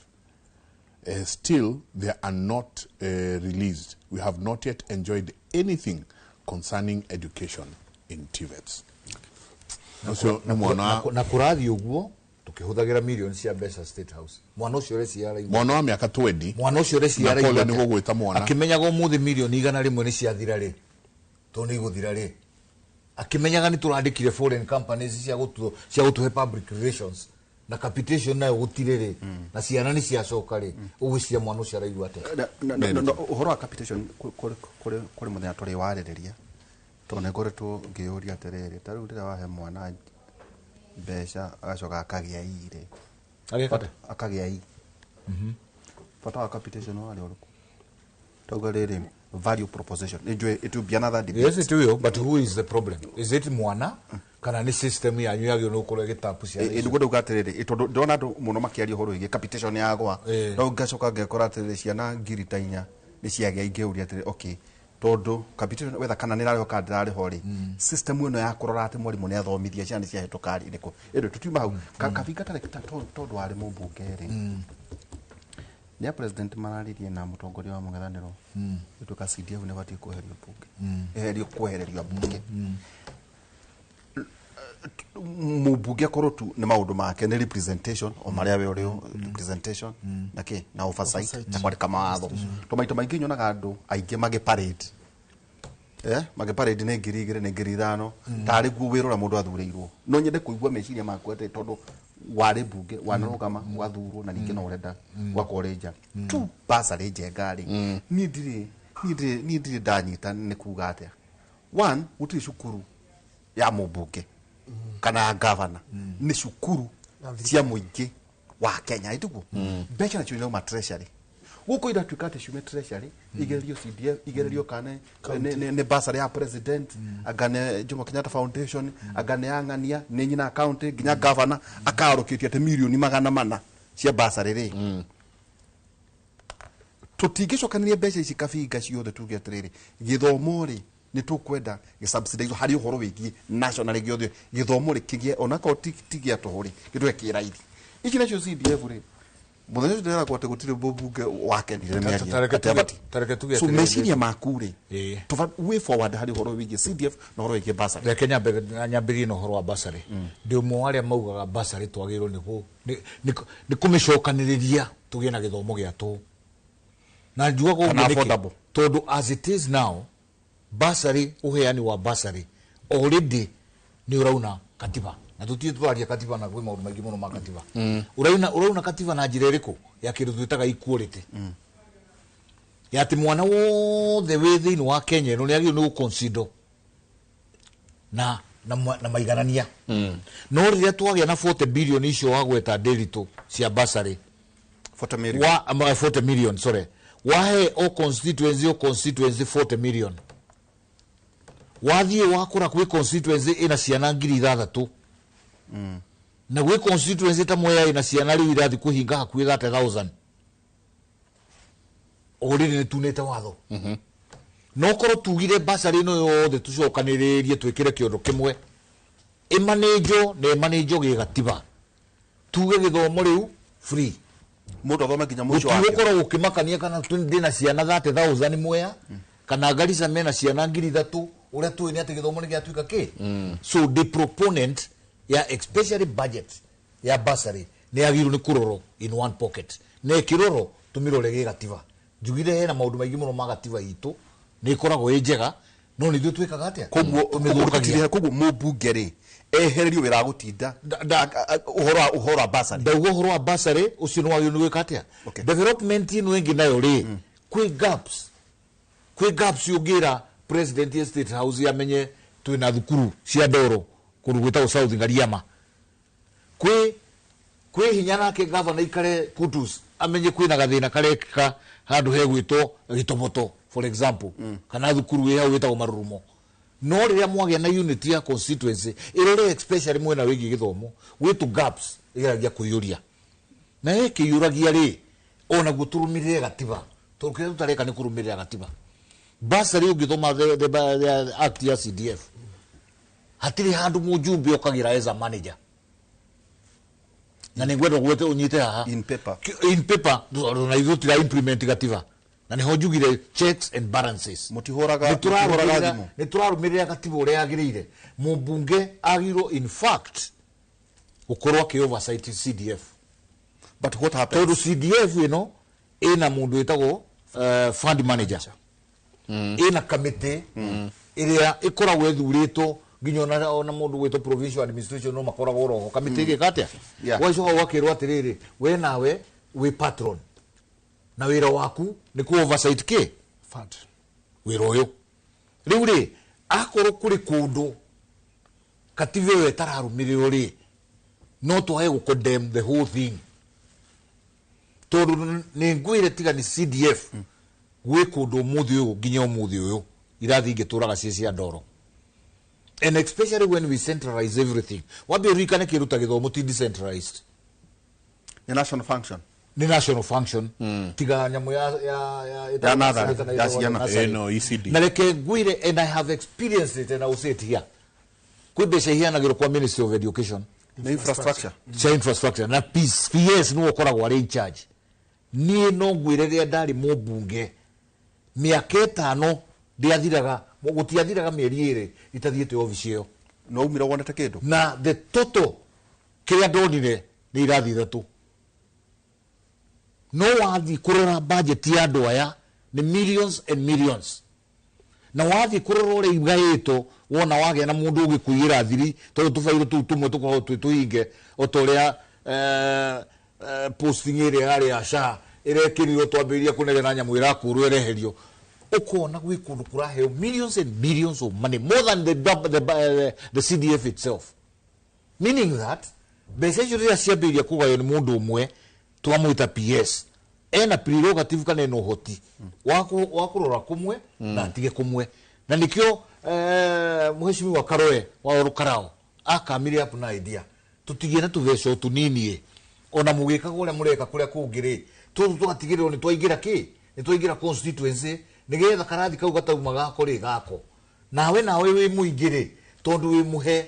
Still, they are not released. We have not yet enjoyed anything concerning education in TVETs. Na kurathi uguo tukihuthagira millions cia mbeca State House. Mwana ucio reci yara igua. Mwana wa miaka 20. Mwana ucio reci yara igua. Ni gugwita mwana. Akimenyaga umuthi million igana rimwe ni ciathira ri. To ni guthira ri. Akimenyaga ni turandikire foreign companies cia gutuhe public relations. Na capitation nayo gutirere na ciana ni ciacoka ri ugucia mwana ucio araigua ate uhoro wa capitation kuri muthenya turi waririria to ne ngoretwo ngiuria atiriri taru rira wahe mwana mbeca agacoka akagia ire akagia i pata wa capitation wale uruku toga riri value proposition it will be another debate. Yes, it will, but who is the problem? Is it mwana kana ni system ya nyuagio no kore gitapu cia ndugo nduga atiriri itondo ndona andu muno makiaria horo igi capitation yagwa no ngacoka ngekora atiriri ciana ngiri ta inya ni ciagia ingeuria atiriri okay tondu capitation wetha kana nirareo ka ndirari hori system ino ya kurora ati mwarimu ni athomithia ciana cia hetokari niko endo tutuma hau kabinga tare tondu ari mumbungeri ni president mararirie na mutongoria wa mung'ethaniro ituka CDF ne bati kuherio bunge eherio kuhererio bunge mubunge korotu ni maundu make ni representation o maria we uri representation na oversight na kwari kama watho to maito maingi nyonaga andu aingi mage parade mage parade ne ngiri ne ngiri thano tari guo wirora mundu athureirwo no nyende kuigua meciria makwa ate tondu wari bunge wanarugama wathurwo na ningi no urenda gwakoreja tu basari njengari ni ndiri ndanyita ni kuga atia one uti shukuru ya mubunge kana governor ni shukuru cia muingi wa Kenya ituko mbeca na chuo ma treasury guko ira tukate shume treasury igererio CDF igererio kane ne basari ya president agane Jomo Kenyatta Foundation agane angania ne nyina account ginya governor akarokitie te milioni 400 cia basari ri tutingicokanĩria mbeca ici kabinga ciothe tuge atiriri githomo ri ni tukwenda gisubsidize hari uhoro wigi national giothe githomo ri kigie ona ko tigia tohori gitwe kiraithi iki nacio CDF ri muthenya ndera kwate gutire bunge wake ndire meri so meciria makure tuva way forward hari uhoro wigi CDF na uhoro wigi basari ya Kenya nyambiri no uhoro wa basari ndio mwaria maugaga basari twagirwo ni kumicokaniriria tugie na githomo giatu na njua ko todo as it is now basari uheani wa basari already ni urauna katiba na tutie twaria katiba na kwima maundu maingi muno ma katiba urauna katiba na njira iriku ya kindu twitaga equality ya ati mwana wothe wi thiini wa Kenya no niagio no consider na maiganania no riria twagia na 40 billion icio wa gweta derito cia basari 40 million sorry wahe o constituency 40 million wathie wakura kwi constituency ina ciana 6,000 na gwi constituency ta moya ina ciana riu irathi kuhinga hakuhi 30,000 orire ni tunete watho no koro tugire basari no yothe tucokaniririe twikire kiondo kimwe imanejo gigatiba tuge githomo riu free mundu athome kinya mwisho wake ukora ukimakania kana ndina ciana 30,000 moya kana Garissa mena ciana 3,000 uria tu ni ati githomo ni giatuika ki so the proponent ya especially budget ya basari ni agiru ni kuroro in one pocket ne kiroro tumirore gigatiba njugire hena maundu maingi muno magatiba itu ni ikoragwo njega no ni twikaga atia koguo mubungeri ehererio wira gutinda uhoro wa basari ndaugo uhoro wa basari ucio no wagio gwika atia development ino ingi nayo ri kwi gaps yugira president ya state house yamenye twina thukuru cia ndoro kurugwita South Ngariama kwi hinya nake governor ikare Kutus amenye kwina gathina kareka handu hegwito gitoboto for example kana thukuru ya witagwo Marurumo no riria mwagia na unity ya constituency irore especially mwena wigi githomo witu gaps igeragia kuyuria na ikiyuragia ri ona guturumirire gatiba tukire tutareka ni kurumirira gatiba basari ugithoma the act ya CDF hatiri handu mujumbe okagira as a manager na ningwenda gwete unyite haha in paper na igutira implement gatiba na niho njugire checks and balances mutihoraga ni turarumirira gatiba uria agirire mubunge agiro in fact ukorwa ke oversight CDF but what happens to CDF ina mundu etagwo fund manager ina committee iria ikoragwo ethurito nginya ona mundu gwito provincial administration no makoragwo roho committee gikatia waico wakirwo atiriri we nawe we patron na wira waku ni ku oversight ke fund wira uyu riu ri akoro kuri kundu katiba we tararumiriro ri no twae gu condemn the whole thing tondu ni ngwire tiga ni CDF gwe kundu muthi uyu nginya muthi uyu irathi ngituraga cia ndoro and especially when we centralize everything wabe rikane kiruta githomo ti decentralized the national function ni national function tiga nyamu ya no ECD na leke ngwire and I have experienced it and I will say it here kwibesha hia na giro kwa Ministry of Education na infrastructure na PS no okoragwo ari in charge ni no ngwire ria ndari mubunge miaka 5 ndiathiraga gutiathiraga mieri iri itathiete office iyo no umira wonete kindu na the total kiria ndonire ni irathi 3 no wathi kurora budget ya andu aya ni millions and millions na wathi kurora uri igaito wona wage na mundu ugikuira thiri tondu tufaire tu tumwe tukorwo tuinge otoria posting iri hari asha irekirirwo twambiria kunere na nyamu irakuru ereherio ukona gwi kundu kuraheo millions and billions of money more than the CDF itself meaning that besejuria ciambiria kugayo ni mundu umwe twamuita PS ena prerogative kana eno hoti wa kurora kumwe na atige kumwe na nikio mheshimiwa Karoe wa Orukarao akamire up na idea tutigie na tuveco tunini ona mugikaga uria mureka kuria kungiri tugatigirwo ni twaingira ni twaingira constituency nigetha karathi kau gatauma gako ri gako nawe wi muingire tondu wi muhe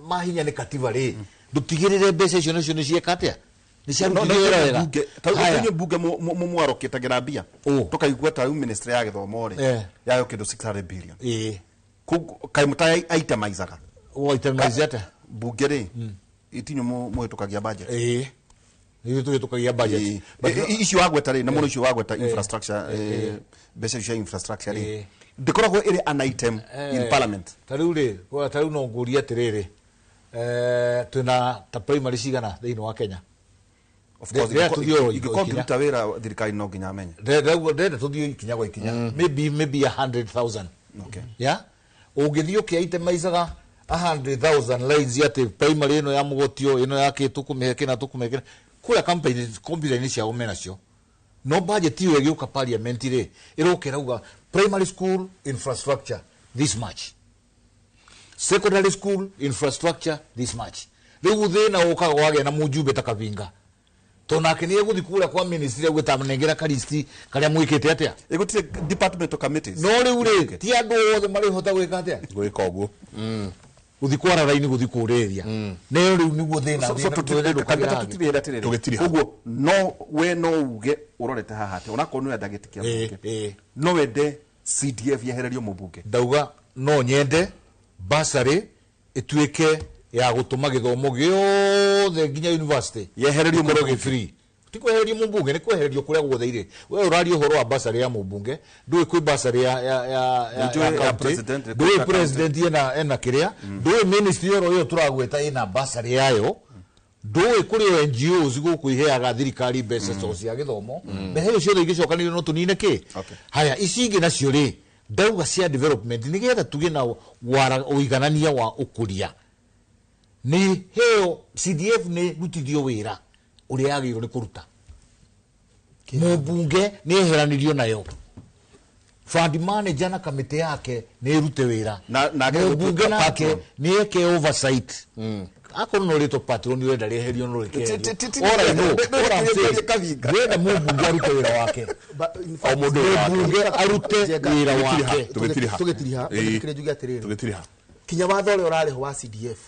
mahinya ni Katiba ri dutigirire mbeca icio nacio ni cieka atia ni cia rutira wega tayo bunge mumwaro kitagira mbia tukaigua ta ministry ya githomo ri yayo kindu 600 billion kai mutai itemizaga o itemizate bunge ri itinyo muhitukagia budget ni tuhitukagia budget icio wagweta ri na muno icio wagweta infrastructure mbeca icio infrastructure ri ndikoragwo iri an item in parliament tariu no nguria atiriri tuna ta primary cigana thiini wa Kenya. Of course, igikompyuta wira thirikari no nginya amenye ndenda tuthio ikinya gwa ikinya maybe 100,000 okay ya ugithio kia itemaizaga 100,000 lines yate primary ino ya mugotio ino ya kitukumehekena tukumehekena kula campaign computer ni cia umena cio no budget iyo giuka parliament ri irokera primary school infrastructure this much, secondary school infrastructure this much. Riu thina ukaga wage na mujumbe takavinga tonake ni eguthi kura kwa ministry gutamanengera kalisti karia mwikite atia igutire departmental committees no riu ri ti andu othe mari hota gwika atia gwika uguo uthi kwara raini guthi kureria ne riu niguo thina tugitiri uguo no we no uge urorete haha ati ona konu ndagitikia muke no wende CDF yehererio mubunge ndauga no nyende basari ituike ya gutuma githomo giothe nginya university yehererio muroge free tikwehererio mubunge ni kwehererio kuria gutheire we urario horo wa basari ya mubunge ndui kwi basari ya president ndui president ena kiria ndui ministry yo turagweta ina basari yayo ndui kuri NGOs guku iheaga thirikari mbeca so cia githomo mbeca cio igicokanire no tunine ki haya icingi nacio ri ndauga cia development nigetha tuge na uiganania wa ukuria ni heo CDF ni rutithio wira uria agirwo ni kuruta mubunge ni eheranirio nayo fund manager na kamite yake ni rute wira na mubunge nake ni eke oversight akoro no rito patron wenda reherio no reke ora no ora wenda mubunge arute wira wake o mundu mubunge arute wira wake tugitiriha kinya watho ule urariho wa CDF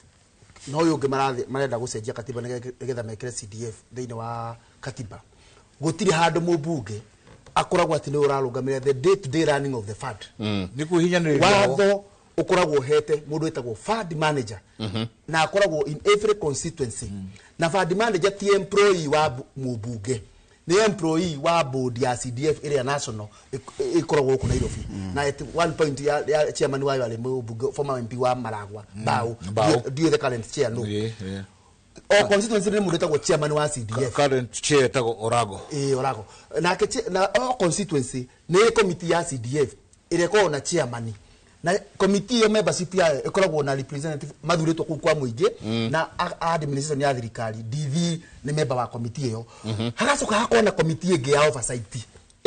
no uyu ungi marenda gucenjia Katiba nigetha mekire CDF thiini wa Katiba gutiri handu mubunge akoragwo ati ni urarungamira the day to day running of the fund ni kuhinyaniriria watho ukoragwo hete mundu etagwo fund manager na akoragwo in every constituency na fund manager ti employee wa mubunge ni employee wa board ya CDF area national ikoragwo ku Nairobi na at one point ya chairman wa wale mubunge former MP wa Maragwa Bao do the current chair no o constituency ni mundu etagwo chairman wa CDF current chair etagwo Orago Orago na o constituency ni committee ya CDF ile ko na chairman na committee yo membership ya ikoragwo na representative mathuritwo ku kwa muingi na administration ya thirikari DV ni member wa committee yo hagacoka hakona committee ingi ya oversight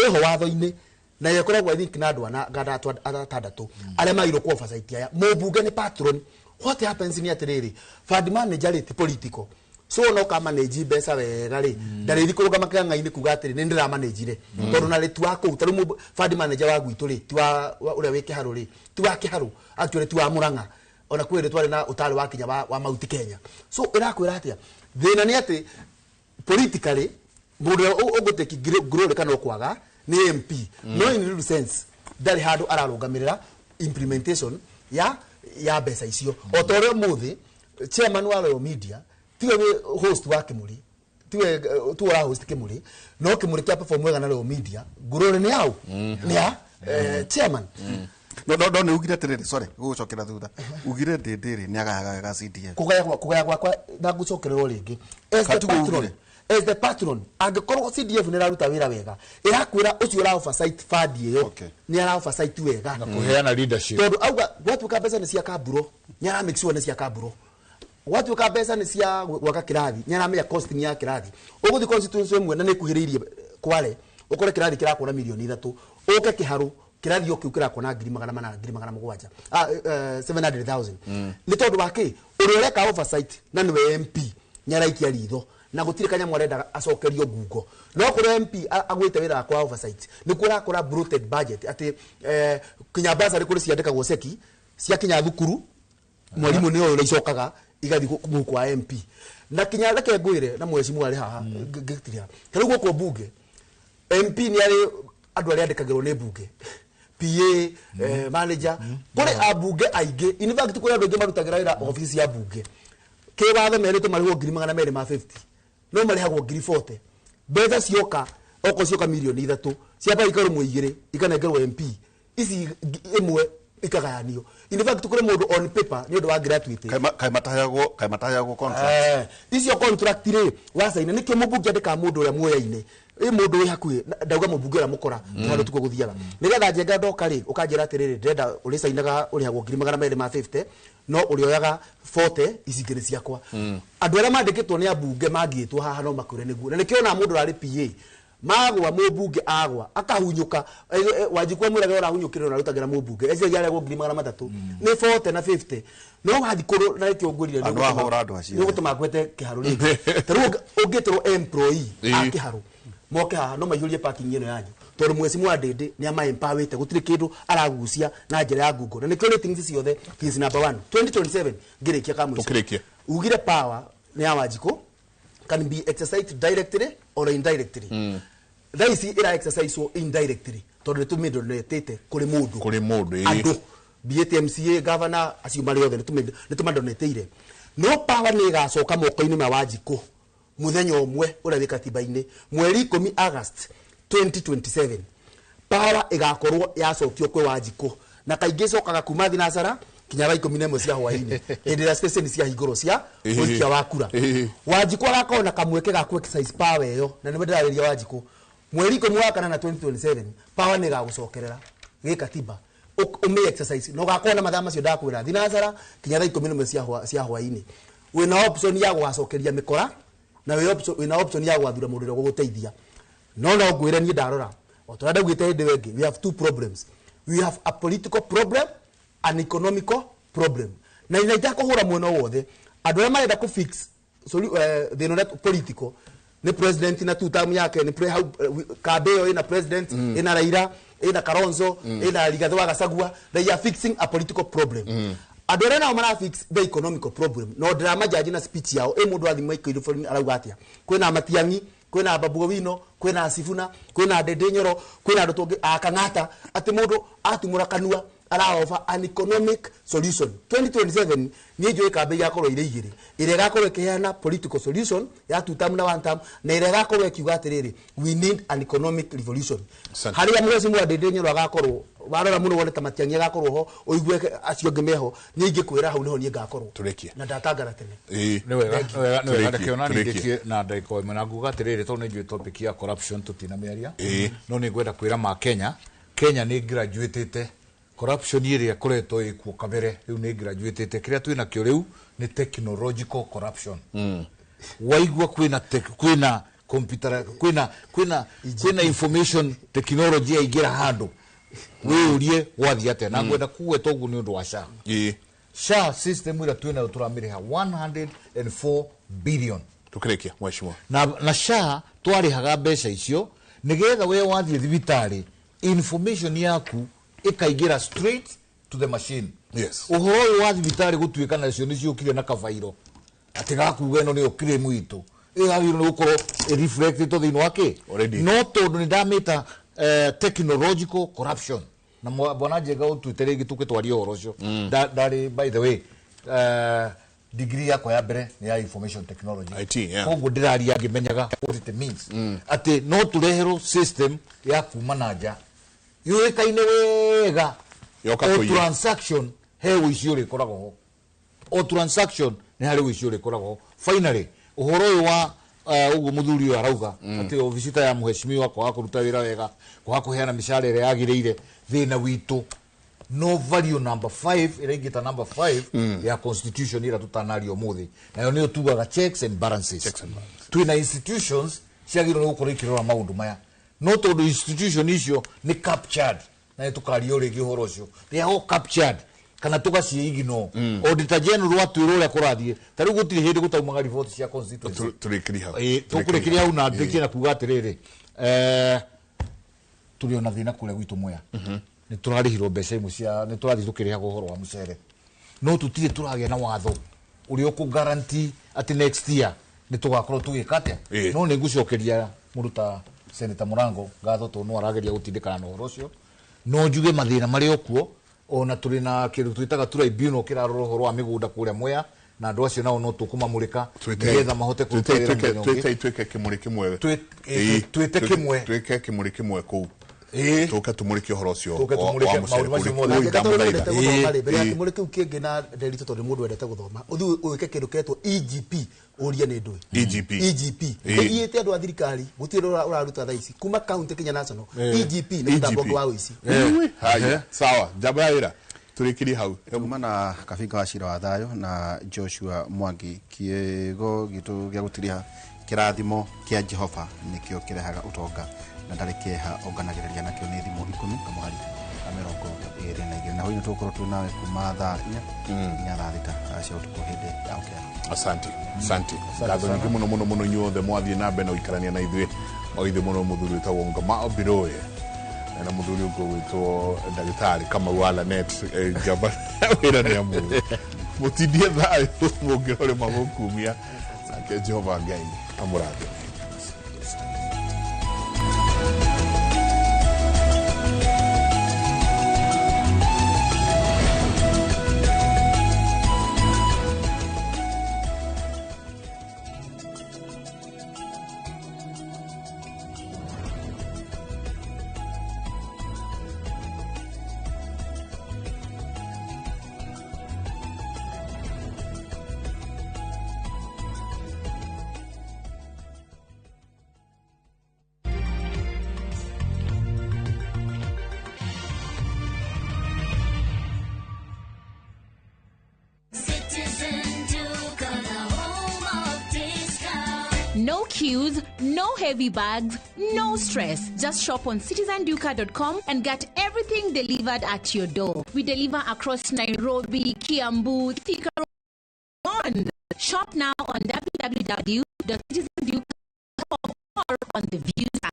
eho watho-ini na ikoragwo I think na andu na gada atandatu aria mairo ku oversight ya mubunge ni patron. What happens ni atiriri fund manager is political so no ka manage besa wega ri ndari thikuruga makanga-ini kuga atiri ni ndira manage ri tondu na ri twa ku taru fund manager wa gwitu ri twa uria wike haru ri twa kiharu actually twa Murang'a ona kwire twari na utari wa kinya wa Mount Kenya so irakwira atia thina ni ati politically mundu uguteki grow kana kwaga ni MP no in real sense ndari handu ararungamirira implementation ya besa icio otore muthi chairman wa Royal Media tiwe host wa Kimuri tiwe tuwa host Kimuri no Kimuri kia perform wega na Royal Media gurore ni yao ni ya chairman no ni ugire tiriri sorry gucokera thutha ugire ndindiri ni agaga CDF kugaya kwa na gucokerero ringi as the patron angikorwo CDF ni raruta wira wega irakwira ucio ra oversight fund iyo ni ara oversight wega na kuheana leadership tondu auga watu ka pesa ni cia kaburo ni ara make sure ni cia kaburo watu ka pesa ni cia gwaka kirathi ni ara meya cost ni ya kirathi uguthi constituency mwe na ni kuhiriirie Kwale ukore kirathi kirakona milioni 3 uke kiharu kirathi yo kiukira kona 700,000 700,000 ni tondu wake uroreka oversight na niwe MP nyaraikia ritho na gutire kanya mwarenda acokerio ngungo no kuri MP agwite wira kwa oversight ni kura kura bloated budget ati kinya basari kuri ciandikagwo seki cia kinya thukuru mwalimu ni uyu icokaga igathi kwa MP na kinya reke ngwire na mwecimu ari haha ngitiria kari guko bunge MP ni ari andu ari andikagirwo ni bunge PA manager kuri abunge aige in fact kuri andu angi marutagira wira office ya bunge ke watho merito marihwo 250 no marihagwo 40 betha cioka oko cioka milioni 3 ciaba ikaro muigire ikanengerwo MP ici imwe ikagayanio in fact kuri mundu on paper ni undu wa gratuity kai matayagwo contract icio contract ri wasaina nikio mubunge ndika mundu uria muoyaine mundu wi hakuhi ndauga mubunge uria mukora handu tuko guthiaga nigetha njenga ndoka ri ukanjira atiriri ndenda uri sainaga uri hagwo 250 no urioyaga 40 icigire ciakwa andu aria mandikitwo ni abunge mangitwo haha no makure niguo na nikio na mundu ari PA magwa mubunge agwa akahunyuka wajikwa mwiraga ora hunyukire na rutagira mubunge ece yale go 300 ni 40 na 50 no wathikuru na ikio ngurire andu ahora andu acio ni gutuma gwete kiharu ri taru ungitro employee akiharu moke haha no maiyurie parking ino yanyu tondu mwecimu wa ndindi ni ama empawete gutire kindu aragucia na njira ya Google na nikio ratings ciothe is number 1 2027 ngirikia kamwe tukirikia ugire power ni ya Wanjiku can be exercised directly or indirectly Daisi ira exercise so indirectly tondu tumindo netete kuri mundu andu BTMCA governor asiumari othe nitumando neteire no power ni gacoka moko-ini ma Wanjiku muthenya umwe ura wi katiba-ini mweri 10 August 2027 power igakorwo yacokio kwe Wanjiku na kaingi cokaga kuma thinacara kinya 11 cia hwaini indira station cia hingoro cia uikia wa kura Wanjiku agakona kamweke ga ku exercise power yo na nimendiraria Wanjiku mweri 10 wa kana na 2027 power ni gagucokerera gi katiba ume exercise no gakona mathama cio ndakwira thinacara kinya 11 cia hwaini wina option ya gwacokeria mikora na wina option ya gwathura mundu ro guteithia no ngwire ni ndarora otorada gwite hinde wengi we have two problems we have a political problem an economical problem na inaita kuhura mwena wothe andu aria marenda ku fix the no political ni president na tutam yake ni kabeo ina president ina Raila ina Kalonzo ina Rigathi wa Gachagua they are fixing a political problem andu aria nao mara fix the economical problem no drama jaji na speech yao mundu athi maiko iru foreign arauga atia kwina Matiang'i kwina Babu Owino kwina Sifuna kwina Ndindi Nyoro kwina andu tungi akang'ata ati mundu atumura kanua araofa an economic solution 2027 ni njui kambe ya korwo ire igire ire gakorwo kiheana political solution ya tutam na one term na ire gakorwo kiuga atiriri we need an economic revolution haria mwezi mwa Ndindi Nyoro agakorwo warora muno wone ta Matiang'i agakorwo ho uigwe acio ngemeho ni ingikwira hau niho ni ngakorwo turekia na ndatangara tene ni wega kiona ni ndikie na ndaiko imena nguga atiriri to ni njui topic ya corruption tutina miaria no ni gwenda kwira ma Kenya ni graduate corruption iria koretwo ikuo kabere riu ni graduate kiria twina kio riu ni technological corruption waigwa kwina computer kwina information technology aigira handu wiurie wathi ate na ngwenda kuweta ugu ni undu wa SHA system ira twina turamiriha 104 billion tukirekia mweshimwa na SHA twarihaga mbeca icio nigetha we wathi thibitari information yaku ikaigira straight to the machine uhoro uyu wa thibitari gutuika nacio ni ciukire na kabairo ati gakuga ino ni okire mwitu igagiro ni gukorwo reflected to thini wake no tondu ni ndamita technological corruption na bwana Njega utwitire gituke twario horo cio ndari by the way degree yako ya mbere ni ya information technology koguo ndiraria ngimenyaga what it means ati no turehero system ya kuma na nja yuikaine wega o transaction he wiciuri koragwo ho o transaction ni hari wiciuri koragwo ho finally uhoro uyu wa ugu muthuri uyu arauga ati ofisita ya muheshimiwa kwa kuruta wira wega kwa kuheana mishahara ire yagiriire thina witu no value number 5 irengita number 5 ya constitution ira tutanario muthi nayo ni tugaga checks and balances twina institutions ciagirwo gukorwo ikirora maundu maya no tondu institution icio ni captured na tukario rigi horo ucio they are all captured kana tugacie igino auditor general atwiro ria kurathie tari gutiri hindi gutaumaga report cia constituency tukurekiria hau na ndikie na kuga atiriri turi ona thina kule gwitu moya ni turarihirwo mbeca imwe cia ni turathi tukiriha guhoro wa mucere no tutire turagia na watho uri uku guarantee ati next year ni tugakorwo tugikate no ni ngucokeria muruta Senator Murango ngatho to no arageria gutindikana na uhoro ucio no njuge mathina mari okuo ona turi na kindu twitaga tribunal kirarora uhoro wa migunda kuria moya na andu acio nao no tukumamurika nigetha mahote twite kimuri kimwe twite kimuri kimwe ku tuka tumurike uhoro ucio wa mucere mbere ya kimuri kiu kingi na nderito tondu mundu endete guthoma uthi uike kindu ketwo EGP uria ni ndui EGP iite andu a thirikari gutire uraruta thaici kuma county Kenya national EGP ni mutambo wa uici haya sawa jabaira turikiri hau kumana kabinga wa cira wa thayo na Joshua Mwangi kiego gitu gya gutiriha kirathimo kia Jehova nikio kirehaga utonga na ndarekeha onganagiriria nakio ni thimo 10 kama hari amerongo na hoyo tukoro tunawe kumatha nya thita acio tukuhinde okay asante ngatho nyingi muno nyuothe mwathie na beno ikarania na ithuĩ oithe muno muthuri tawonga Ngoma Biroe na muthuri uko witwo ndagitari kama wala net jaba wira ne amu mutindie thayo mungihore magukumia ake Jehova Ngai amurate No queues, no heavy bags, no stress. Just shop on citizenduka.com and get everything delivered at your door. We deliver across Nairobi, Kiambu, Thika Road. Shop now on www.citizenduka.com or on the Views app.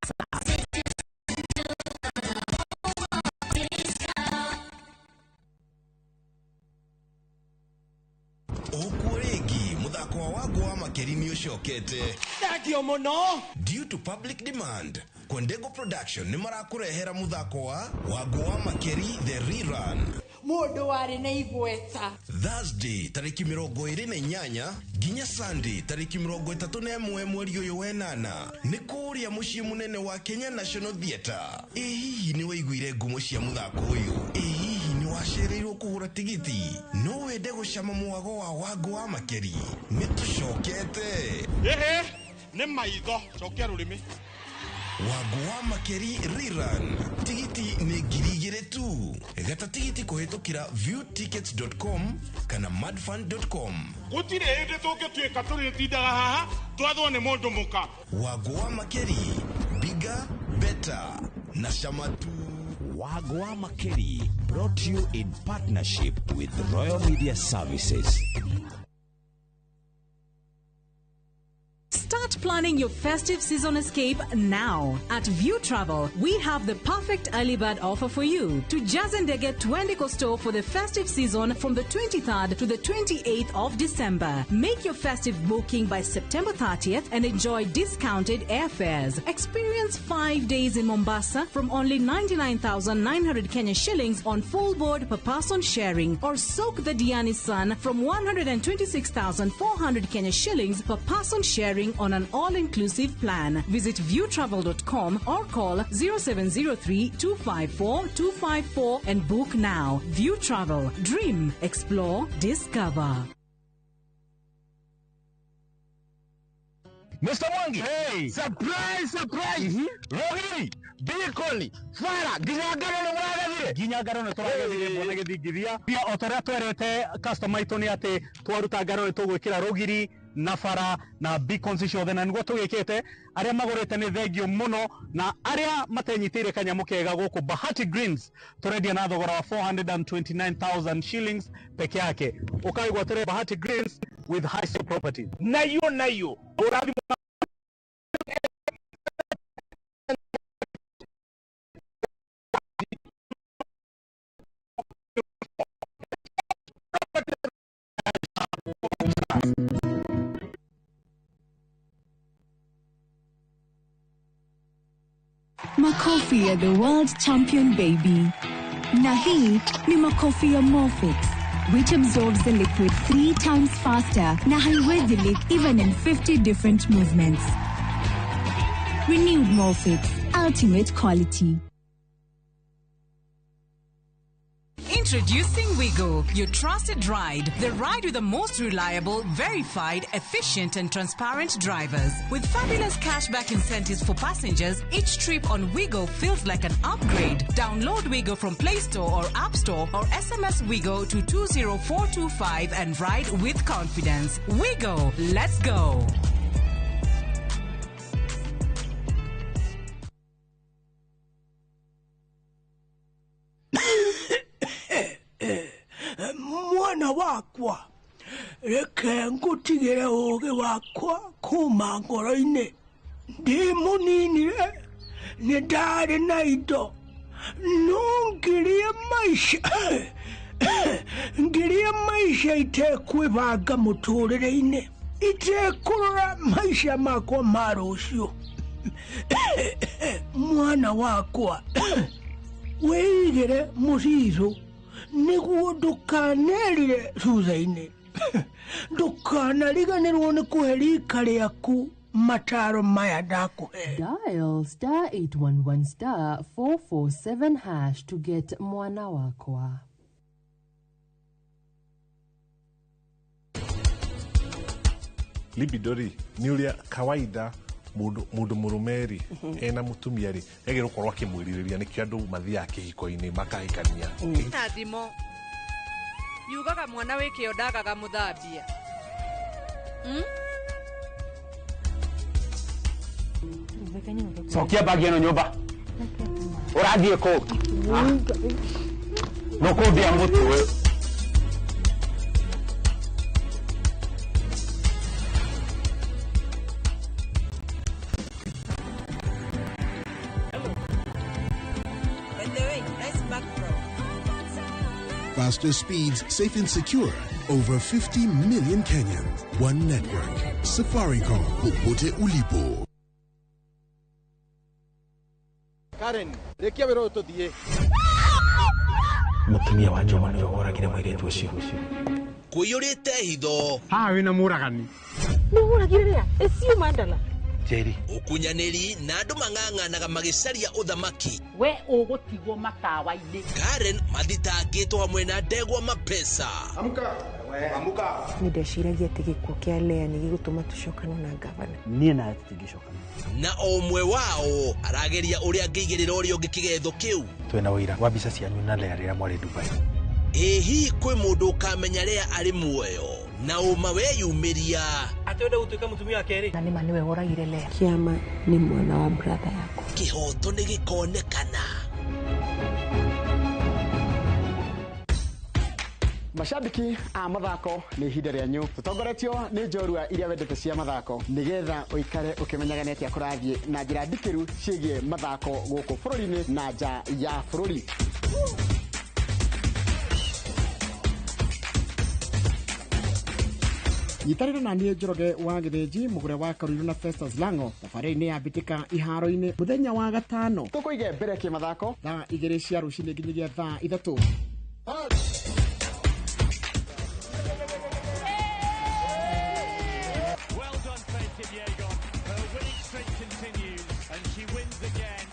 Due to public demand, Kwendego Production ni marakurehera muthako wa Wagwa Makeri the rerun. Mundu wari na igweta. Thursday tariki 28 ginya Sunday tariki 31 mweri uyu wenana ni kuria mucii munene wa Kenya National Theatre. Hihi ni waiguire ngumo cia muthako uyu? Hihi ni wacereirwo kuhura tigiti? No wende gucama mwago wa Wagwa Makeri? Ni tucokete. Ni maitho cokia rurimi. Wagwa Makeri rerun. Tigiti ni girigire tu. Gata tigiti kuhitukira viewtickets.com kana madfund.com. Gutire hinde tuke twika turi tindaga haha twathwo ni mundu muka. Wagwa Makeri, bigger, better. Nashamatu. Wagwa Makeri, brought to you in partnership with Royal Media Services. Start planning your festive season escape now. At View Travel, we have the perfect early bird offer for you. To Jazendege 20 Costo for the festive season from the 23rd to the 28th of December. Make your festive booking by September 30th and enjoy discounted airfares. Experience 5 days in Mombasa from only 99,900 Kenya shillings on full board per person sharing, or soak the Diani Sun from 126,400 Kenya shillings per person sharing on an all-inclusive plan. Visit viewtravel.com or call 0703-254-254 and book now. View Travel. Dream. Explore. Discover. Mr. Mwangi. Hey. Surprise. Rogi. Bikoli. Fara. Ginyagaro no turagethire mbona githingithia. Pia otoria twerete customer itu ni ati twaruta ngaro ni tugwikira rogiri na bara na beacons ciothe na niguo tugikite aria magurite ni thengio muno na aria matenyitire kanyamu kega guku Bahati Greens turendia na thogora wa 429,000 shillings peke yake. Ukaigwa tere Bahati Greens with high store property. Nayo urathi Makofi ya the world champion baby. Na hii ni makofi ya Morphix, which absorbs the liquid 3 times faster na haiwezi leak even in 50 different movements. Renewed Morphix, ultimate quality. Introducing Wigo, your trusted ride. The ride with the most reliable, verified, efficient and transparent drivers. With fabulous cashback incentives for passengers, each trip on Wigo feels like an upgrade. Download Wigo from Play Store or App Store or SMS Wigo to 20425 and ride with confidence. Wigo, let's go. Mwana wakwa reke ngutigire ugi wakwa kuma ngoro-ini ndi muninire ni ndari na indo no ngirie maisha itekwibanga muturire-ini itekurora maisha makwa ma rucio mwana wakwa wĩigĩre mũcico nĩguo ndũkanerire cutha-inĩ ndũkanariganĩrwo nĩ kũhe rika rĩaku mataro maya ndakũhe. Dial *811*447# to get mwana wakwa. Libidori ni uria kawaida mundu murumeri ena mutumia ri egero korwo akimwiririria nikio andu mathia kihiko-ini makahikania na thimo yugaga mwana wiki ondagaga muthambia sokia bagi eno nyumba urathie ku no kundia mutwe Faster speeds, safe and secure. Over 50 million Kenyans. One network. Safaricom. Popote ulipo. Karen, rekia wero tuthie. Mutumia wa Joma nĩ oragire mũirĩtu ũcio. Kũiyũrĩte hitho. Haha wĩna mũragani. Nĩ ũragire rĩa? Ĩcio mandala. Jerry. Ũkunyanĩri na andũ mang'ang'anaga magĩcaria ũthamaki. We ũgũtigwo matawa-inĩ. Karen mathitangĩtwo hamwe na ndegwa mapesa. Amuka. Amuka. Nĩ ndeciragia atĩ gĩkuũ kĩa Lea nĩ gĩgũtũma tũcokane na ngavana. Niĩ na tũtingĩcokana. Na o ũmwe wao arageria ũrĩa angĩigĩrĩra ũrĩa ũngĩ kĩgetho kĩu. Twĩna ũira wa mbica cianyu na Lea rĩrĩa mwarĩ Dubai. Hihi kwĩ mũndũ ũkamenya Lea arĩ muoyo na ũma weyumĩria. Atĩenda gũtuĩka mũtumia wa kerĩ. Na nĩma nĩwe woragire Lea. Kĩama nĩ mwana wa brother yako. Kĩhoto nĩ gĩkonekana. Mashabiki a mathako nĩ ihinda rĩanyu tũtongoretio nĩ njorua iria wendete cia mathako nĩgetha ũikare ũkĩmenyaga nĩ atĩa kũrathiĩ na njĩra ndikĩru ciĩgiĩ mathako gũkũ bũrũri-inĩ na nja ya bũrũri. Nyitanĩra na niĩ Njoroge wa Gĩthĩnji mũgũre wa Karũirũ na Festus Lango thabarĩ-inĩ ya mbĩtĩka iharo-inĩ mũthenya wa gatano tũkũige mbere kĩmathako thaa 2 cia rũcinĩ nginyagia thaa 3.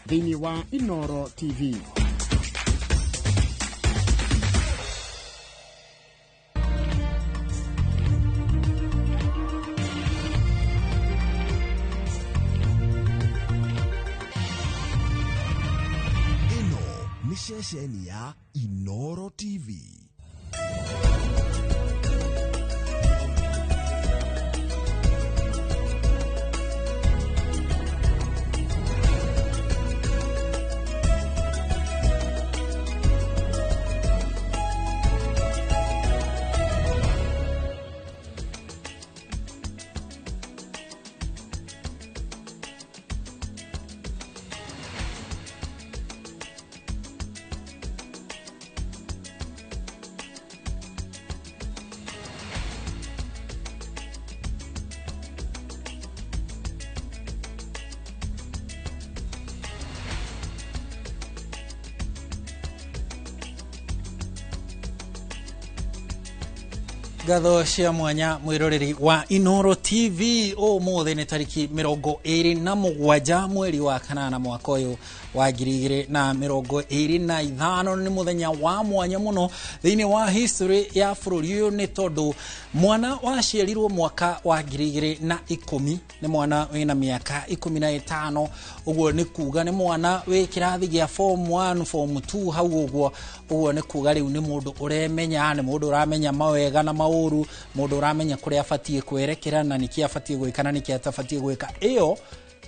Thĩinĩ wa Inoro TV. Ino ni ceceni ya Inoro TV. Gatho cia mwanya mwiroreri wa Inoro TV mothe nĩ tariki 27 mweri wa kanana mwaka ũyũ wa 2025 nĩ muthenya wa mwanya muno thĩinĩ wa history ya bũrũri ũyũ nĩ tondũ mwana waciarirwo mwaka wa 2010 nĩ mwana wĩna mĩaka 15 ũguo nĩ kuga nĩ mwana wĩ kĩrathi gĩa form 1 form 2 hau ũguo nĩ kuga rĩu nĩ mũndũ ũremenya nĩ mũndũ ũramenya mawega na maũru mũndũ ũramenya kũrĩa abatie kwerekera na nĩkĩ abatie gwĩka na nĩkĩ atabatie gwĩka ĩyo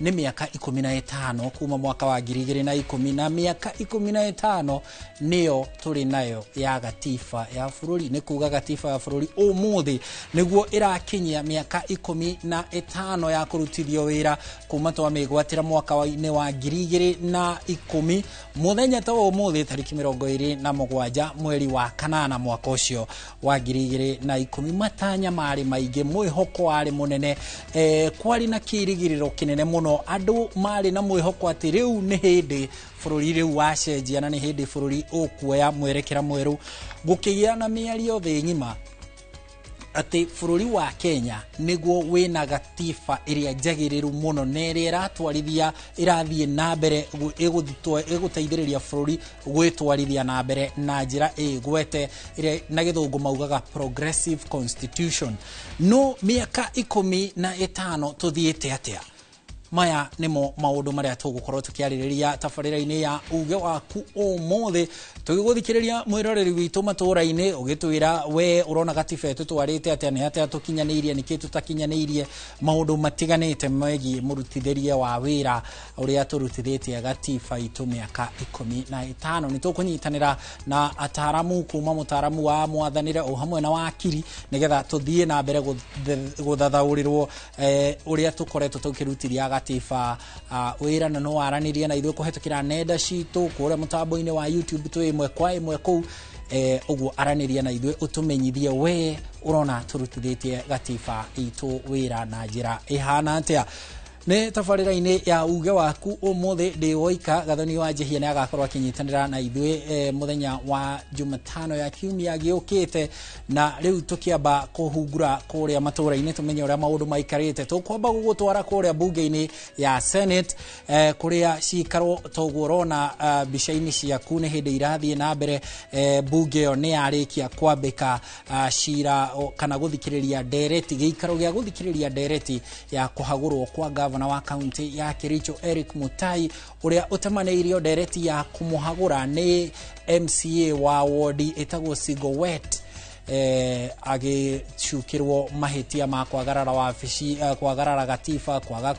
nĩ mĩaka 15 kuma mwaka wa 2010 na mĩaka 15 nĩyo tũrĩ nayo ya gatiba ya bũrũri nĩ kuga gatiba ya bũrũri ũmũthĩ nĩguo ĩrakinyia mĩaka 15 ya kũrutithio wĩra kuma twamĩgwatĩra mwaka wa 2010 mũthenya ta ũmũthĩ tariki 27 mweri wa kanana mwaka ũcio wa 2010 matanya marĩ maingĩ mwĩhoko warĩ mũnene kwari na kĩrĩgĩrĩro kĩnene mũno andũ marĩ na mwĩhoko atĩ rĩu nĩ hĩndĩ bũrũri rĩu wacenjia na nĩ hĩndĩ bũrũri ũkuoya mwerekera mwerũ gũkĩgĩa na mĩario thĩ ng'ima atĩ bũrũri wa Kenya nĩguo wĩna gatiba ĩrĩa njagĩrĩru mũno na ĩrĩa ĩratwarithia ĩrathiĩ na mbere ĩgũteithĩrĩria bũrũri gwĩtwarithia na mbere na njĩra ĩgwete ĩrĩa na gĩthũngũ maugaga progressive constitution no mĩaka 15 tuthiĩte atĩa maya nimo maũndũ marĩa tũgũkorwo tũkĩarĩrĩria tabarĩra-inĩ ya uge waku ũmũthĩ tũgĩgũthikĩrĩria mwĩroreri witũ matũra-inĩ ũgĩtwĩra we ũrona gatiba tũtwarĩte atĩa nĩ atĩa tũkinyanĩirie nĩkĩ tũtakinyanĩirie maũndũ matiganĩte megiĩ mũrutithĩrie wa wĩra ũrĩa tũrutithĩtie gatiba itũ mĩaka 15 nĩ tũkũnyitanĩra na ataramu kuma mũtaramu wa mwathanĩre o hamwe na wakiri nĩgetha tũthiĩ na mbere gũthathaũrĩrwo ũrĩa tũkoretwo tũkĩrutithia gatiba wĩra na no waranĩria na ithuĩ kũhetũkĩra nenda citũ kũrĩa mũtambo-inĩ wa YouTube twĩ ĩmwe kwa ĩmwe kũu ũguo aranĩria na ithuĩ ũtũmenyithie we ũrona tũrutithĩtie gatiba itũ wĩra na njĩra ĩhana atĩa nĩ tabarĩra-inĩ ya uge waku ũmũthĩ ndĩ woika Gathoni wa Njihia nĩ agakorwo akĩnyitanĩra na ithuĩ mũthenya wa Jumatano ya kiumia gĩũkĩte na rĩu tũkĩamba kũhungura kũrĩa matũra-inĩ tũmenye ũrĩa maũndũ maikarĩte tũkwamba gũgũtwara kũrĩa bunge-inĩ ya Senate kũrĩa cikarwo toguo ũrona mbica-inĩ ciaku nĩ hĩndĩ irathiĩ na mbere bunge ĩyo nĩ yarĩkia kwambĩka cira kana gũthikĩrĩria ndereti gĩikaro gĩa gũthikĩrĩria ndereti ya kũhagũrwo kwa gavana wa kaunti ya Kericho Eric Mutai uria utemaneirio ndereti ya kumuhagura ni MCA wa wodi etagwo Sigowet agĩcukĩrwo mahĩtia ma kwagarara wabici kwagarara gatiba kwaga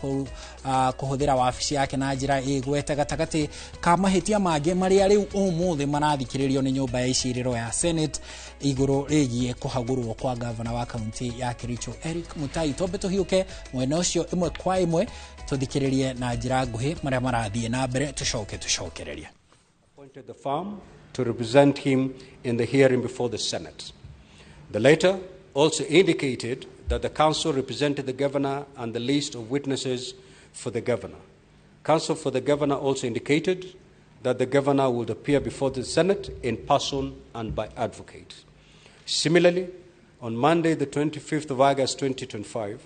kuhũthĩra wabici yake na njĩra ĩgwete gatagatĩ ka mahĩtia mangĩ marĩa rĩu ũmũthĩ marathikĩrĩrio nĩ nyũmba ya icirĩro ya Senate igũrũ rĩgiĩ kũhagũrwo kwa gavana wa kaunti ya Kericho Eric Mutai twambe tũhiũke mwena ũcio ĩmwe kwa ĩmwe tũthikĩrĩrie na njĩra nguhĩ marĩa marathiĩ na mbere tũcokererie. Appointed the firm to represent him in the hearing before the Senate. The letter also indicated that the council represented the governor and the list of witnesses for the governor. Counsel for the governor also indicated that the governor would appear before the Senate in person and by advocate. Similarly, on Monday, the 25th of August 2025,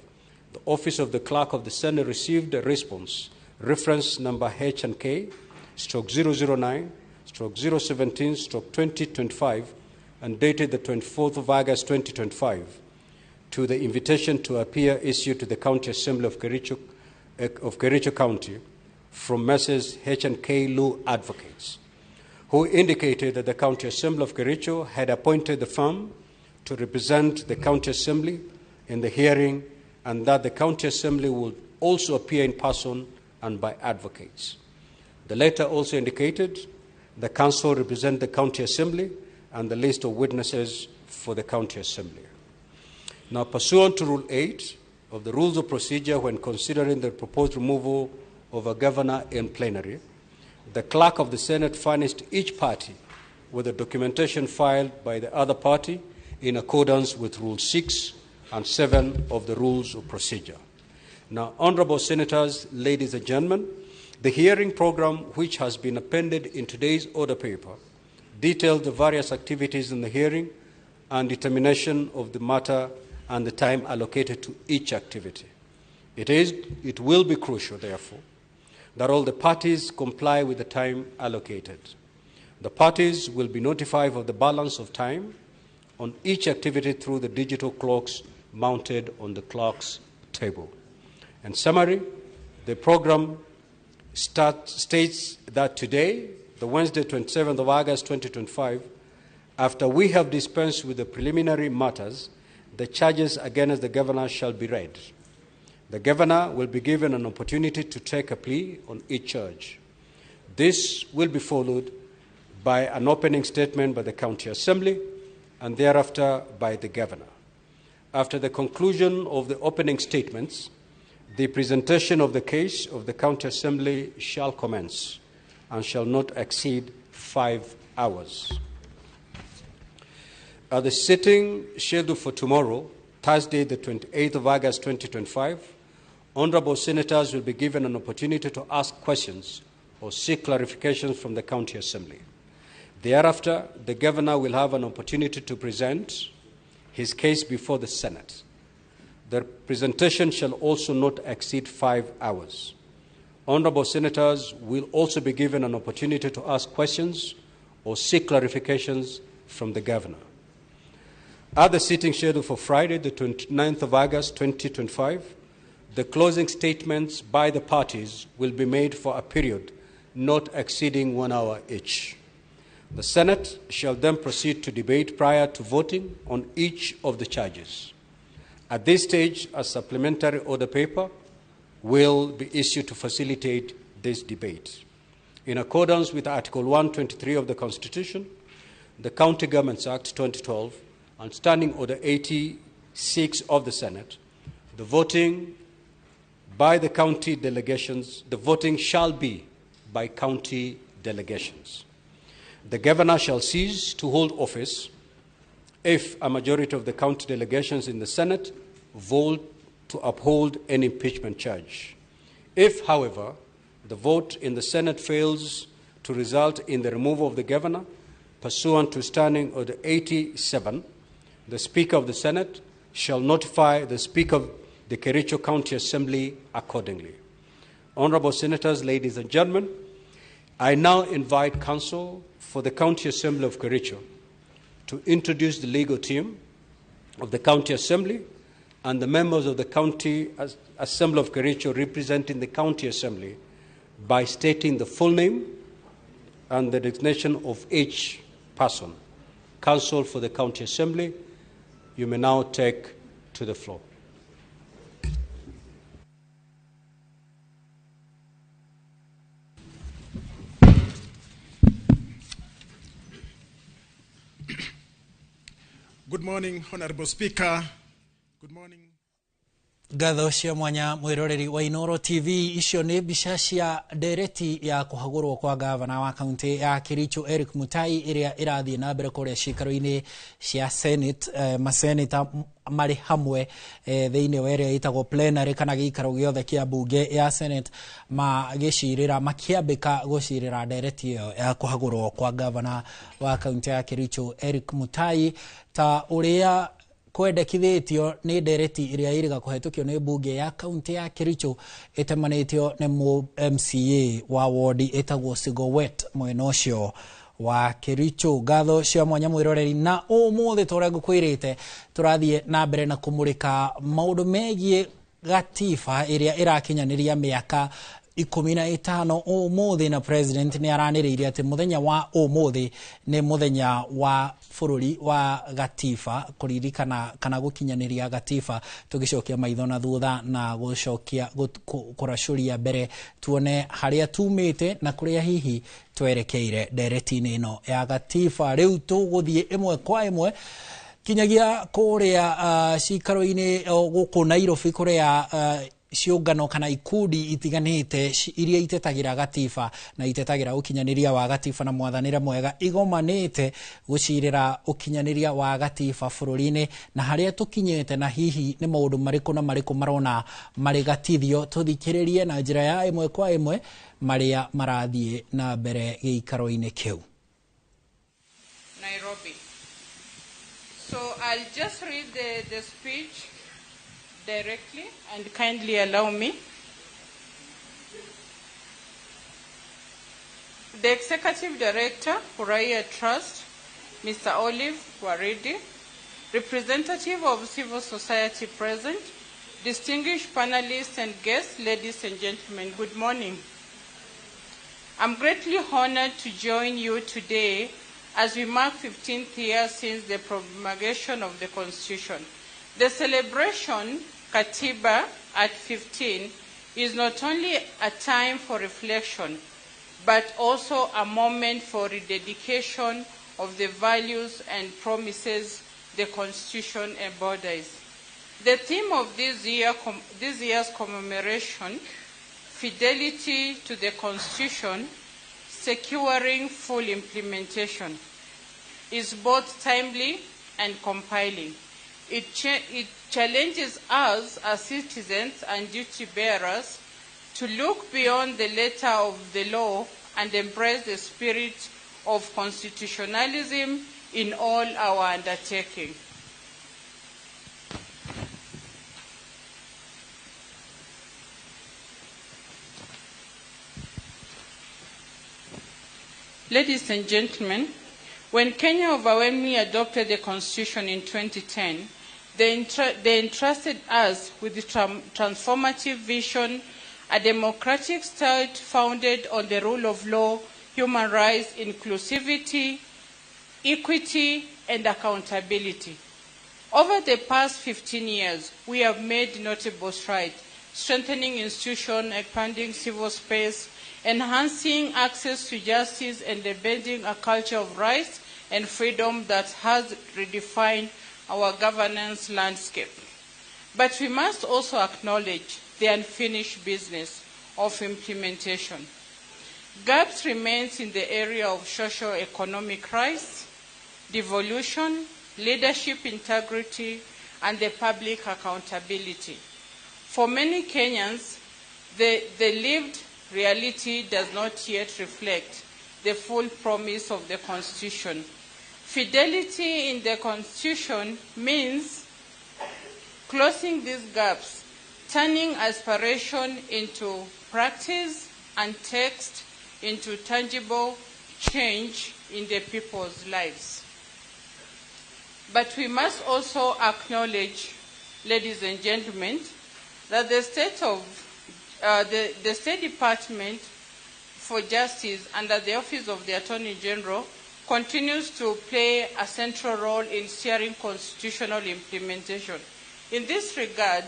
the Office of the Clerk of the Senate received a response, reference number H&K/009/017/2025, and dated the 24th of August 2025, to the invitation to appear issued to the County Assembly of Kericho County from Messrs. H&K Law Advocates, who indicated that the County Assembly of Kericho had appointed the firm to represent the County Assembly in the hearing and that the County Assembly would also appear in person and by advocates. The letter also indicated the Council represent the County Assembly and the list of witnesses for the County Assembly. Now, pursuant to Rule 8 of the Rules of Procedure when considering the proposed removal of a governor in plenary, the Clerk of the Senate furnished each party with the documentation filed by the other party in accordance with Rule 6 and 7 of the Rules of Procedure. Now, Honourable Senators, ladies and gentlemen, the hearing program which has been appended in today's order paper detailed the various activities in the hearing and determination of the matter and the time allocated to each activity. It will be crucial, therefore, that all the parties comply with the time allocated. The parties will be notified of the balance of time on each activity through the digital clocks mounted on the clocks table. In summary, the program states that today, the Wednesday, 27th of August 2025, after we have dispensed with the preliminary matters, the charges against the governor shall be read. The governor will be given an opportunity to take a plea on each charge. This will be followed by an opening statement by the County Assembly and thereafter by the governor. After the conclusion of the opening statements, the presentation of the case of the County Assembly shall commence and shall not exceed 5 hours. At the sitting scheduled for tomorrow, Thursday, the 28th of August 2025, honorable senators will be given an opportunity to ask questions or seek clarifications from the County Assembly. Thereafter, the governor will have an opportunity to present his case before the Senate. The presentation shall also not exceed 5 hours. Honorable senators will also be given an opportunity to ask questions or seek clarifications from the governor. At the sitting scheduled for Friday, the 29th of August 2025, the closing statements by the parties will be made for a period not exceeding 1 hour each. The Senate shall then proceed to debate prior to voting on each of the charges. At this stage, a supplementary order paper will be issued to facilitate this debate. In accordance with Article 123 of the Constitution, the County Governments Act 2012, and Standing Order 86 of the Senate, the voting by the county delegations, the voting shall be by county delegations. The governor shall cease to hold office if a majority of the county delegations in the Senate vote to uphold an impeachment charge. If, however, the vote in the Senate fails to result in the removal of the governor, pursuant to Standing Order 87, the Speaker of the Senate shall notify the Speaker of the Kericho County Assembly accordingly. Honorable Senators, ladies and gentlemen, I now invite counsel for the County Assembly of Kericho to introduce the legal team of the County Assembly and the members of the County Assembly of Kericho representing the County Assembly by stating the full name and the designation of each person. Counsel for the County Assembly, you may now take to the floor. Good morning, Honorable Speaker. Good morning. Gatho cia mwanya mwiroreri wa Inoro TV icio ni mbica cia ndereti ya kuhagurwo kwa gavana wa kaunti ya Kericho Eric Mutai iria irathie na mbere kuria cikaro-ini cia Senate maseneta mari hamwe thiini wa area itagwo plenary kana giikaro giothe kia bunge ya Senate magicirira makiambika gucirira ndereti iyo ya kuhagurwo kwa gavana wa kaunti ya Kericho Eric Mutai ta uria kwendekithitio ni ndereti iria iriga kuhetukio ni bunge ya kaunti ya Kericho itemanitio ni MCA wa ward etagwo Sigowet mwena ucio wa Kericho. Gatho cia mwanya mwiroreri na umuthi tore ngukwirite turathie na mbere na kumurika maundu megie gatiba iria irakinyaniria miaka 15 umuthi na president ni araniriire ati muthenya wa umuthi ni muthenya wa fururi wa gatiba kuririkana kana gukinyaniria gatiba tugicokia maitho na thutha na gucokia kuracuria mbere tuone haria tumite na kuria hihi twerekeire ndereti-ini ino ya gatiba. Riu tuguthie imwe kwa imwe kinyagia kuria cikaro-ini guku Nairobi kuria ciungano kana ikundi itiganite iria itetagira gatiba na itetagira ukinyaniria wa gatiba na mwathanire mwega igomanite gucirira ukinyaniria wa gatiba bururi-ini na haria tukinyete na hihi ni maundu mariku na mariku marona mari gatithio tuthikiririe na njira ya imwe kwa imwe maria marathie na mbere giikaro-ini kiu. Nairobi. So I'll just read the speech directly and kindly allow me. The Executive Director, Uraia Trust, Mr. Olive Waridi, representative of civil society present, distinguished panelists and guests, ladies and gentlemen, good morning. I'm greatly honored to join you today as we mark 15th year since the promulgation of the Constitution. The celebration, Katiba at 15, is not only a time for reflection, but also a moment for rededication of the values and promises the Constitution embodies. The theme of this year's commemoration, Fidelity to the Constitution, Securing Full Implementation, is both timely and compelling. It challenges us as citizens and duty bearers to look beyond the letter of the law and embrace the spirit of constitutionalism in all our undertaking. Ladies and gentlemen, when Kenya overwhelmingly adopted the Constitution in 2010, they entrusted us with the transformative vision, a democratic state founded on the rule of law, human rights, inclusivity, equity, and accountability. Over the past 15 years, we have made notable strides, strengthening institutions, expanding civil space, enhancing access to justice, and embedding a culture of rights and freedom that has redefined our governance landscape. But we must also acknowledge the unfinished business of implementation. Gaps remain in the area of socio-economic rights, devolution, leadership integrity, and the public accountability. For many Kenyans, the lived reality does not yet reflect the full promise of the Constitution. Fidelity in the Constitution means closing these gaps, turning aspiration into practice and text into tangible change in the people's lives. But we must also acknowledge, ladies and gentlemen, that the State Department for Justice under the Office of the Attorney General continues to play a central role in steering constitutional implementation. In this regard,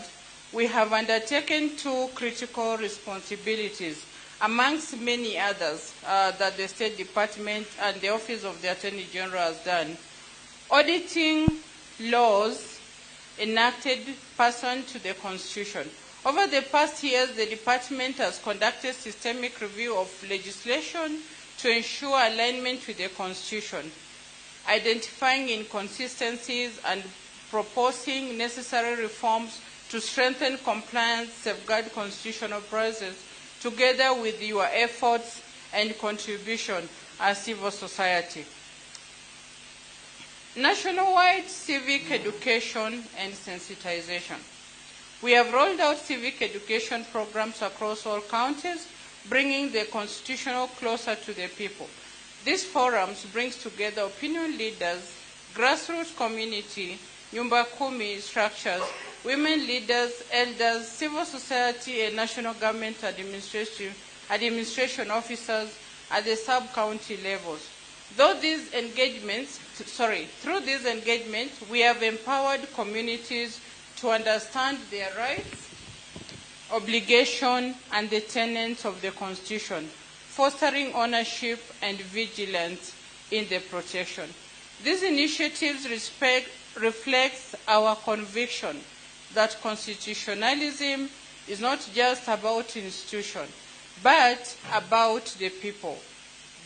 we have undertaken two critical responsibilities, amongst many others that the State Department and the Office of the Attorney General has done. Auditing laws enacted pursuant to the Constitution. Over the past years, the Department has conducted systemic review of legislation to ensure alignment with the Constitution, identifying inconsistencies and proposing necessary reforms to strengthen compliance, safeguard constitutional process, together with your efforts and contribution as civil society. Nationwide civic education and sensitization. We have rolled out civic education programs across all counties, bringing the constitutional closer to the people. These forums bring together opinion leaders, grassroots community, Nyumba Kumi structures, women leaders, elders, civil society, and national government administration officers at the sub-county levels. Through these engagements, we have empowered communities to understand their rights, obligation, and the tenets of the Constitution, fostering ownership and vigilance in the protection. These initiatives reflect our conviction that constitutionalism is not just about institution, but about the people,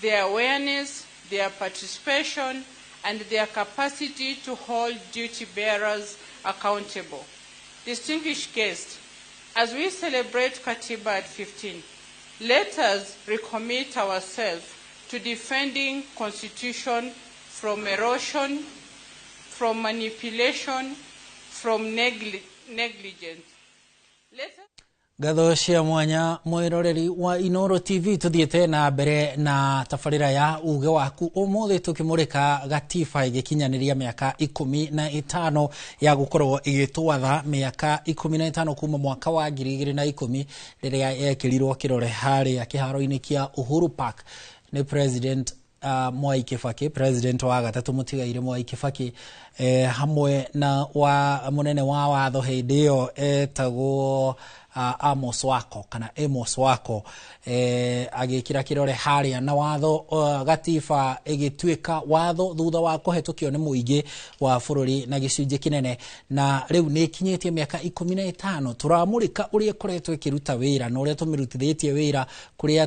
their awareness, their participation, and their capacity to hold duty bearers accountable. Distinguished guests, as we celebrate Katiba at 15, let us recommit ourselves to defending Constitution from erosion, from manipulation, from negligence. Gatho cia mwanya mwiroreri wa Inoro TV tuthiete na mbere na tafarira ya uge waku umuthi tukimurika gatiba igikinyaniria miaka 15 ya gukorwo igitwatha miaka 15 kuma mwaka wa 2010 riria yekirirwo kirore hari ya kiharo-ini kia Uhuru Park ni President Mwai Kibaki, President wa gatatu mutigaire Mwai Kibaki hamwe na wa munene wa watho hindi iyo etagwo Amos wako kana Amos wako agikira kirore haria na watho gatiba igituika watho thutha wa kuhetukio ni muingi wa bururi na gicunje kinene na riu ni kinyetie miaka 15 turamurika uria koretwo ikiruta wira na uria tumirutithitie wira kuria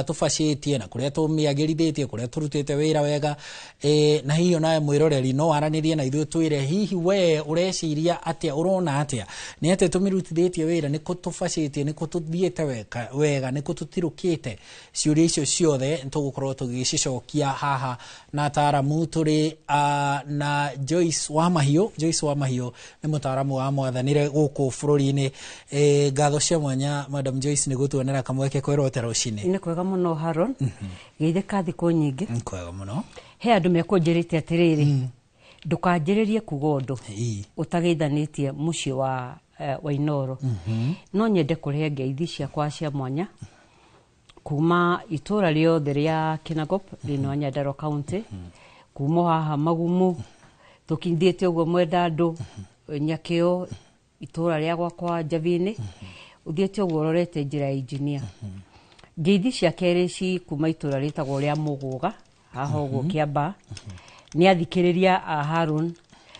tufacitie na kuria tumiagirithetie kuria turutite wira wega na hiyo naye mwiroreri no aranirie na ithuĩ twire hihi we ureciria atia urona atia ni ate tumirutithitie wira niko tufacitie niko tuthiete wega niko tutirukite ciuria icio ciothe tugukorwo tugicishokia haha na taramu turi na Joyce wa Mahio ni mutaramu wa mwathanire guku bururi-ini ngatho cia mwanya Madam Joyce ni gutuonera kamweke kwirotera rucini ni kwega muno Haron geithe kathi ko nyingi kwega muno he andu mekunjirite atiriri ndukanjiririe kugondo utageithanitie muci wa Inoro no nyende kurehe ngeithi ciakwa cia mwanya kuma itura riothe ria Kinangop thĩinĩ wa Nyandarua County kuma haha Magumu tukindhiĩte ũguo Mwenda Andũ Nyakĩo itura ria gwakwa Njavini uthiĩte ũguo rorete njĩra ya engineer ngeithi cia kerĩ ci kuma itura ritagwo ria Mũgũga haha ũguo Kĩamba ni athikĩrĩria Harun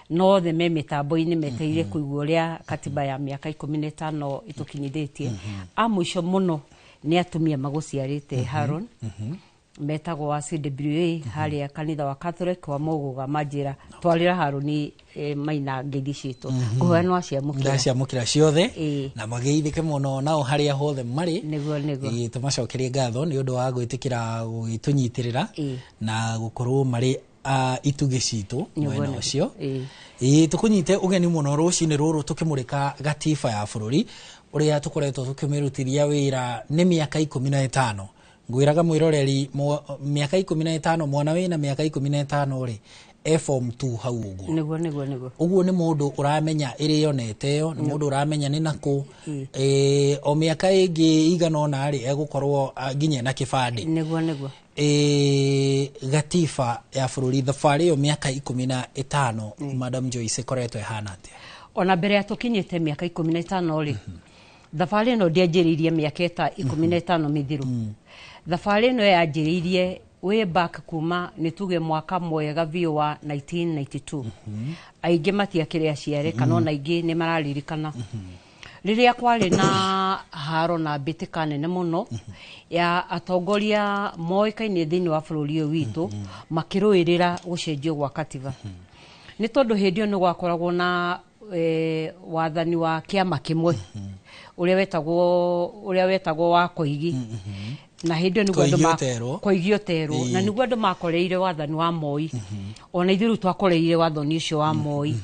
no the me mitambo-ini meteire kuigua ria katiba ya miaka 15 itukinyithitie amwisho muno ni atumia maguciarite Harun metagwo wa CWA haria kanitha wa Catholic wa Mũgũga manjira twarira Haruni maina ngeithi citu kuhanwa ciamukira ciothe na mageithike muno nao haria hothe mari niguo tumacokerie ngatho ni undu wa gwitikira gugitunyitirira na gukorwo mari ituge citu mwena ucio tukunyite ugeni muno rucini ruru tukimurika gatiba ya bururi uria tukoretwo tukimirutiria wira ni miaka 15 ngwiraga mwiroreri miaka 15 mwana wina miaka 15 ri form 2 hau uguo niguo uguo ni mundu uramenya iri yonete yo ni mundu uramenya ni naku o miaka ingi igana ona ri egukorwo nginya na kibandi niguo gatiba ya bururi thabari yo miaka 15 Madam Joyce koretwo ihana atia ona mbere ya tukinyite miaka 15 ri thabari no ndianjiririe miaka 15 mithiru thabari no yanjiririe way back kuma nituge mwaka mwega biu wa 1992 aingi matiakire aciare kana ona ingi ni mararirikana riria kwari na haro na bitika nene muno ya atongoria moikaine thiini wa bururi witu makiruirira gucenjio gwa katiba ni tondu hindi ni gwakoragwo na wathani wa kiama kimwe uria wetagwo wa Koigi na hindi niguo andu koigioterwo na niguo andu makoreire wathani wa Moi ona ithiru twakoreire wathani ucio wa Moi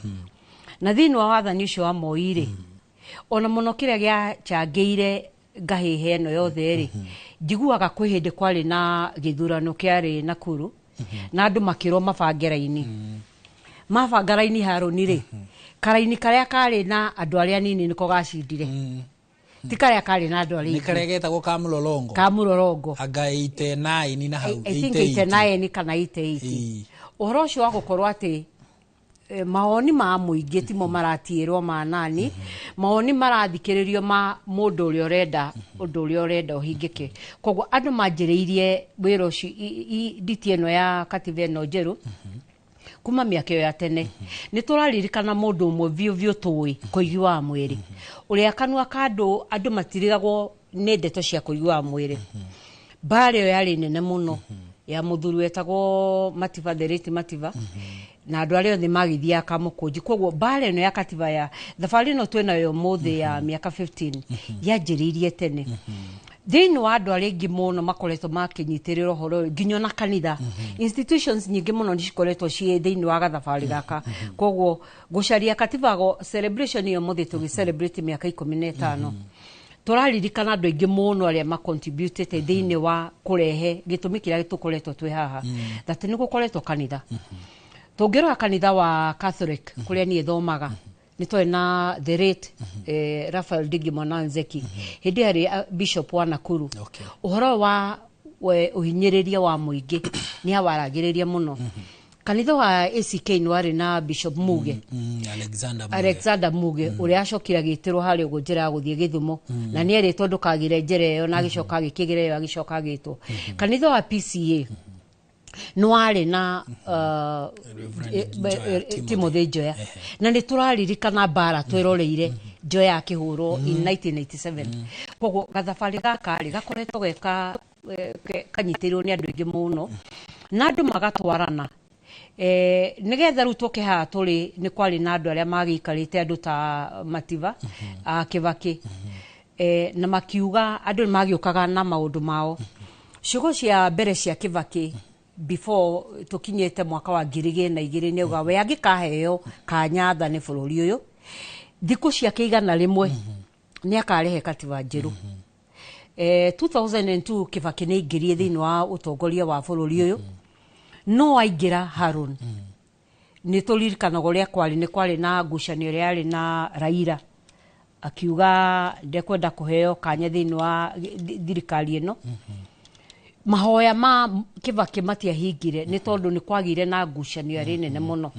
na thiini wa wathani ucio wa Moi ri ona muno kiria gia changeire ngahihe no yothe ri njiguaga kwi hindi kwari na githurano kiari Nakuru na andu makirwo mabangeraini mabangaraini Haruni ri karaini karia kari na andu aria nini niko gacindire ti karia kari na andu aria ni karia getagwo Kamulolongo aga 89 na hau 89 kana 88 uhoro ucio wa gukorwo ati maoni ma muingi timo maratirwo manani maoni marathikiririo ma mundu uri urenda undu uri urenda uhingike koguo andu manjiriirie wira ucio nditi eno ya katiba eno njeru kuma miaka ya tene ni turaririkana mundu umwe biu tui Koigi wa Mwiri uria kanwa kandu andu matirigagwo ni ndeto cia Koigi wa Mwiri bare yo yari nene muno ya muthuru wetagwo Mativa Theriti Mativa na andu aria othe magithia kamukunji koguo bare no ya katiba ya thabari no twena yo mothe ya miaka 15 yanjiririe tene Thĩinĩ wa andũ arĩa aingĩ mũno makoretwo makĩnyitĩrĩra ũhoro nginya na kanitha institutions nyingĩ mũno nĩ cikoretwo ciĩ thĩinĩ wa gathabarĩ gaka koguo gũcaria Katiba celebration iyo mũthĩ tũgĩ-celebrate mĩaka 15 tũraririkana andũ aingĩ mũno arĩa macontributete thĩinĩ wa kũrehe gĩtũmi kĩrĩa tũkoretwo twĩ haha that nĩ gũkoretwo kanitha tũngĩrora kanitha wa Catholic kũrĩa niĩ thomaga nĩ tũĩ na the late Raphael Digi Mwananzeki hĩndĩ harĩ bishop wa Nakuru ũhoro wa ũhinyĩrĩria wa mũingĩ nĩ awaragĩrĩria mũno kanitha wa ACK nĩ warĩ na Bishop Muge Alexander Muge ũrĩa acokire agĩtĩrwo harĩ ũguo njĩra ya gũthiĩ Gĩthumo na nĩ erĩtwo ndũkagĩre njĩra ĩyo na agĩcoka agĩkĩgĩra ĩyo agĩcoka agĩtwo kanitha wa PCA nĩ warĩ na Timothy Njoya na nĩ tũraririkana mbara twĩroreire Njoya akĩhũrwo in 1987 koguo gathabarĩ gaka gakoretwo kanyitĩrĩrwo nĩ andũ aingĩ mũno na andũ magatwarana nigetha rĩu tũke haha tũrĩ nĩ kwarĩ na andũ arĩa magĩikarĩte andũ ta Mativa Kibaki na makiuga andũ nĩ magĩũkaga na maũndũ mao ciugo cia mbere cia Kibaki before tukinyete mwaka wa 2002 nĩ uga we angĩkaheo kanyatha nĩ bũrũri ũyũ thikũ ciake igana rĩmwe nĩ akarehe katiba njerũ 2002 Kibaki nĩ aingĩrie thĩinĩ wa ũtongoria wa bũrũri ũyũ no aingĩra Harun nĩ tũririkanaga ũrĩa nĩ kwarĩ na ngucanio ĩrĩa yarĩ na Raila akiuga ndekwenda kũheo kanya thĩinĩ wa thirikari ĩno mahoya ma Kibaki matiahingire nĩ tondũ nĩ kwagire na ngucanio yarĩ nene mũno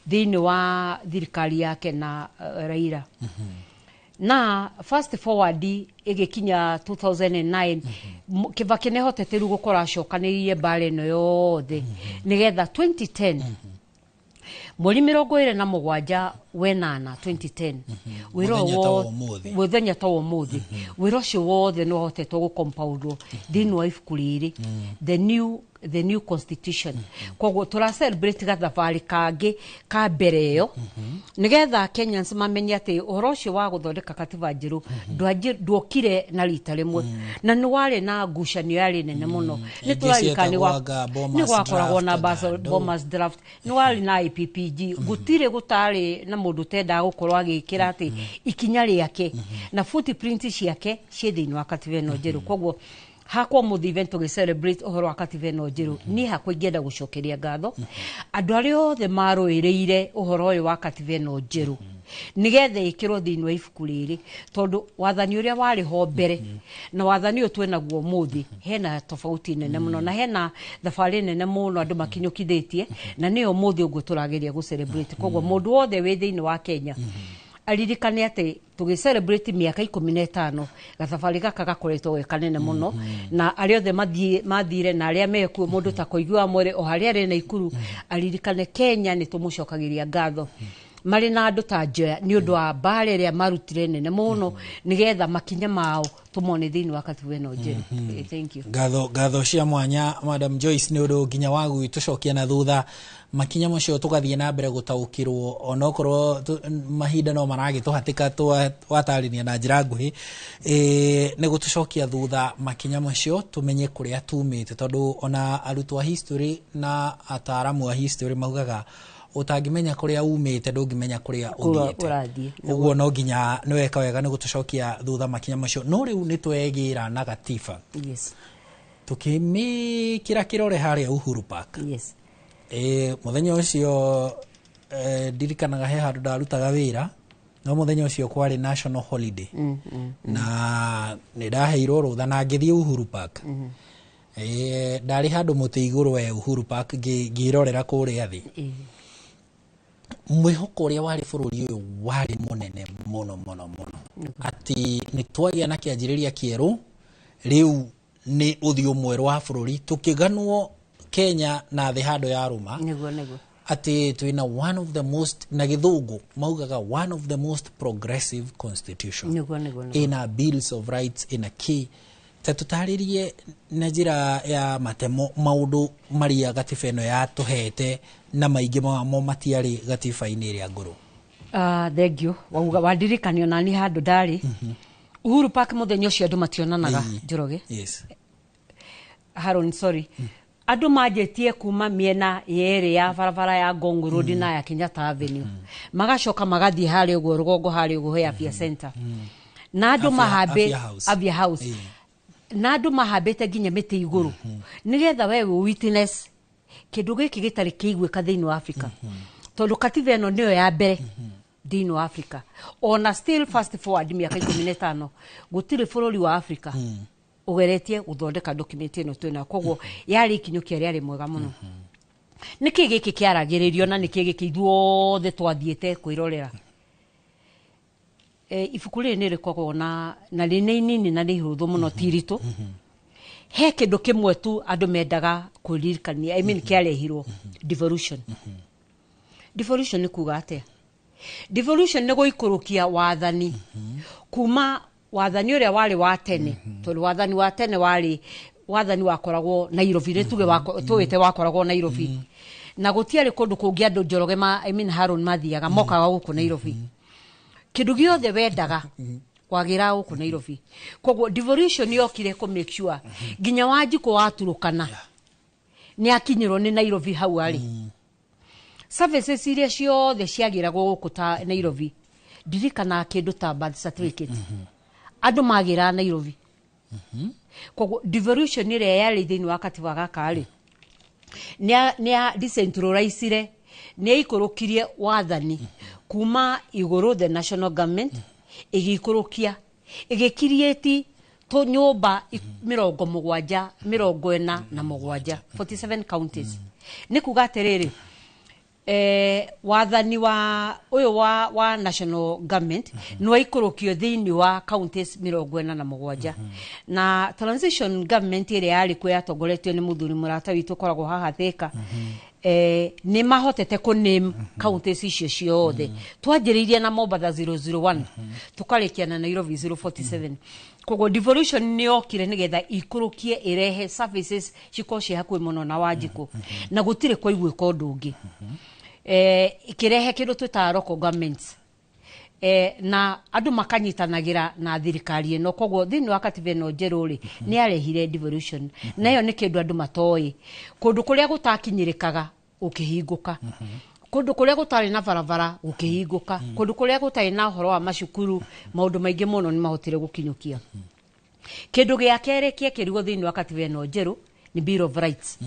thĩinĩ wa thirikari yake na Raila na fast forward ĩgĩkinya 2009 Kibaki nĩ hotete rĩu gũkora acokanĩrĩrie mbara ĩno yothe nĩgetha 2010 mweri 27 wenana 2010 mũthenya ta ũmũthĩ wĩra ũcio wothe nĩ ũhotetwo gũcompoundwo thĩinĩ wa ibuku rĩrĩ the new constitution koguo tũra celebrate gathabarĩ kangĩ ka mbere ĩyo nĩgetha Kenyans mamenye atĩ ũhoro ũcio wa gũthondeka katiba njerũ ndwokire na rita rĩmwe na nĩ warĩ na ngucanio yarĩ nene mũno nĩ tũrarikana nĩ gwakoragwo na bombers draft nĩ warĩ na IPPG gũtarĩ na mũndũ tendaga gũkorwo agĩkĩra atĩ ikinya rĩake na footprint ciake ciĩ thĩinĩ wa katiba ĩno njerũ koguo hakwa mũthĩ event tũgĩ-celebrate ũhoro wa katiba ĩno njerũ niĩ hakwa ingĩenda gũcokeria ngatho andũ arĩa othe marũĩrĩire ũhoro ũyũ wa katiba ĩno njerũ nĩgetha ĩkĩrwo thĩinĩ wa ibuku rĩrĩ tondũ wathani ũrĩa warĩ ho mbere na wathani ũyũ twĩ naguo mũthĩ hena tofauti nene mũno na hena thabarĩ nene mũno andũ makinyũkithĩtie na nĩyo mũthĩ ũguo tũrageria gũ-celebrate koguo mũndũ wothe wĩ thĩinĩ wa Kenya aririkane atĩ tũgĩ-celebrate mĩaka 15 gathabarĩ gaka gakoretwo ge kanene mũno na arĩa othe mathire na arĩa mekuo mũndũ ta Koigiwa Mwere o harĩa arĩ na ikuru aririkane Kenya nĩ tũmũcokagĩria ngatho marĩ na andũ ta Njoya nĩ ũndũ wa mbara ĩrĩa marutire nene mũno nĩgetha makinya mao tũmone thĩinĩ wa katiba ĩno njerũ. Thank you. Ngatho cia mwanya Madam Joyce nĩ ũndũ nginya wa gwĩtũcokia na thutha makinya macio tũgathiĩ na mbere gũtaũkĩrwo onokorwo mahinda no maragĩtũhatĩka twatarĩria na njĩra nguhĩ nĩ gũtũcokia thutha makinya macio tũmenye kũrĩa tumĩte tondũ ona arutwo a history na ataaramu a history maugaga utangimenya kuria umite ndungimenya kuria uthiite uguo no nginya no weka wega ni gutucokia thutha makinya macio no riu ni twegira na gatiba tukimikira kirore haria Uhuru Park muthenya ucio dirikanaga he handu ndarutaga wira no muthenya ucio kwari national holiday na ni ndaheirwo rutha na ngithie Uhuru Park ndari handu muti iguru we Uhuru Park ngirorera kuria thi mwihoko uria wari bururi uyu wari munene muno ati ni twagia na kianjiriria kieru riu ni uthio mweru wa bururi tukiganwo Kenya na the hado ya Roma nego ati twina one of the most na githungu maugaga one of the most progressive constitution nego in our bills of rights in a key tatutaririe na njira ya matemo maundu maria gatiba ino ya tuhete na maingi mo matiari gatiba-ini ria nguru. Thank you. Wauga wandirikanio nani handu ndari Uhuru Park muthenya ucio andu mationanaga Njoroge. Yes. Haron, sorry. Andu majetie kuma miena yeri ya barabara ya Ngong Road na ya Kenyatta Avenue. Magacoka magathie hari ugo rugongo hari ugo he Afya Center. Na andu mahambe Afya House. Na andu mahabete ginya miti iguru. Nigetha we witness kindu giki gitari kiigwika thiini wa Africa. Tondu Katiba eno niyo ya mbere thiini wa Africa. Ona still fast forward miaka 15 gutiri bururi wa Africa ugeretie guthondeka document eno twina kogwo yari ikinyukia riari mwega muno. Niki giki kiaragiririo na niki giki ithuothe twathiete kwirorera. Ibuku riri ni rikoragwo na rini nini na ni huthu muno tirito. He kindu kimwe tu andu mendaga kuririkania, I mean kiarehirwo devolution. Devolution ni kuga atia? Devolution ni guikurukia wathani kuma wathani uria wari wa tene. Tondu wathani wa tene wari wathani wakoragwo Nairobi, ni tuge tuwite wakoragwo Nairobi. Na gutiari kundu kungi andu Njoroge I mean Haron mathiaga mokaga guku Nairobi. Kindu giothe wendaga wagira guku Nairobi. Kogwo devolution yokire ku make sure ginya Wanjiku waturukana ni akinyirwo ni Nairobi hau ari. Services iria ciothe ciagiragwo guku ta Nairobi. Dirikana kindu ta birth certificate. Andu magira Nairobi. Kogwo devolution iria yari thiini wa Katiba gaka ari. Nia decentralize ni ikurukirie wathani kuma iguru the national government igikurukia igikirieti to nyumba 47 47 counties. Ni kuga atiriri wathani wa uyu wa national government no ikurukio thiini wa counties 47 na transition government ire yari kwe atongoretio ni muthuri murata witu koragwo haha Thika. Ni mahotete ku name counties icio ciothe. Twanjiririe na Mombasa 001 tukarikia na Nairobi 047. Kogwo devolution ni okire nigetha ikurukie irehe services cikoci hakwe muno na Wanjiku na gutire kwa igwika undu ungi. Ikirehe kindu twita local governments. Na andu makanyitanagira na thirikari eno. Kogwo thiini wa Katiba eno njeruri ni arehire devolution. Nayo ni kindu andu matoi. Kundu kuria gutakinyirikaga ukihinguka. Kundu kuria gutari na barabara ukihinguka. Kundu kuria gutari na horo wa macukuru maundu maingi muno ni mahotire gukinyukia. Kindu gia kere kiekirwo thiini wa Katiba eno njeru ni Bill of Rights.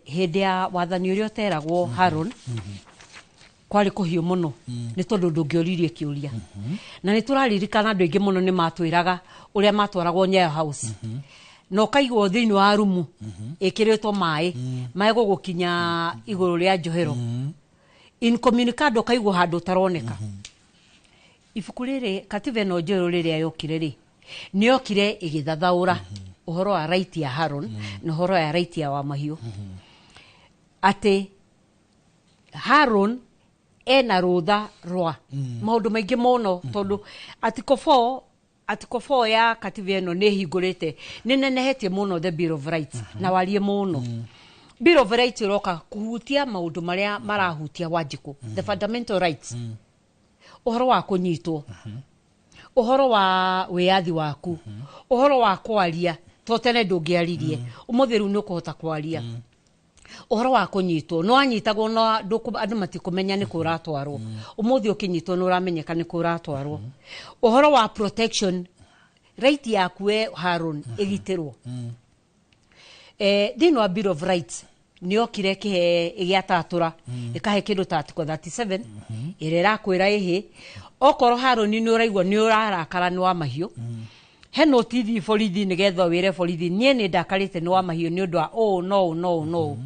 Hindi ya wathani uria uteragwo Haron kwari kuhiu muno ni tondu ndungioririe kiuria na ni turaririkana andu aingi muno ni matwiraga uria matwaragwo Nyayo House no kaigwo thiini wa rumu ikiritwo mai gugukinya iguru ria njohero incommunicado kaigwo handu taroneka. Ibuku riri Katiba eno njeru riria yokire ri ni yokire igithathaura uhoro wa right ya Haron na uhoro ya right ya Wamahiu. Ati Haron ena rutha rwa maundu maingi muno tondu article 4 ya Katiba eno ni hingurite ni nenehetie muno the Bill of Rights na warie muno. Bill of Rights roka kuhutia maundu maria marahutia Wanjiku, the fundamental rights. Uhoro wa kunyitwo, uhoro wa wiathi waku, uhoro wa kwaria to tene ndungiaririe umuthi riu ni kuhota kwaria. Uhoro wa kunyitwo no anyitagwo no andu matikumenya ni kuratwarwo. Umuthi ukinyitwo no uramenyeka ni kuratwarwo. Uhoro wa protection right yaku we Haron igitirwo. Thiini wa Bill of Rights ni okire kihe igiatatura ikahe kindu ta article 37 irera kwira ihi okoro Haron ni uraigwa ni urarakara ni Wamahiu. Heno TV borithi nigetha wire borithi nie ni ndakarite ni Wamahiu ni undu wa no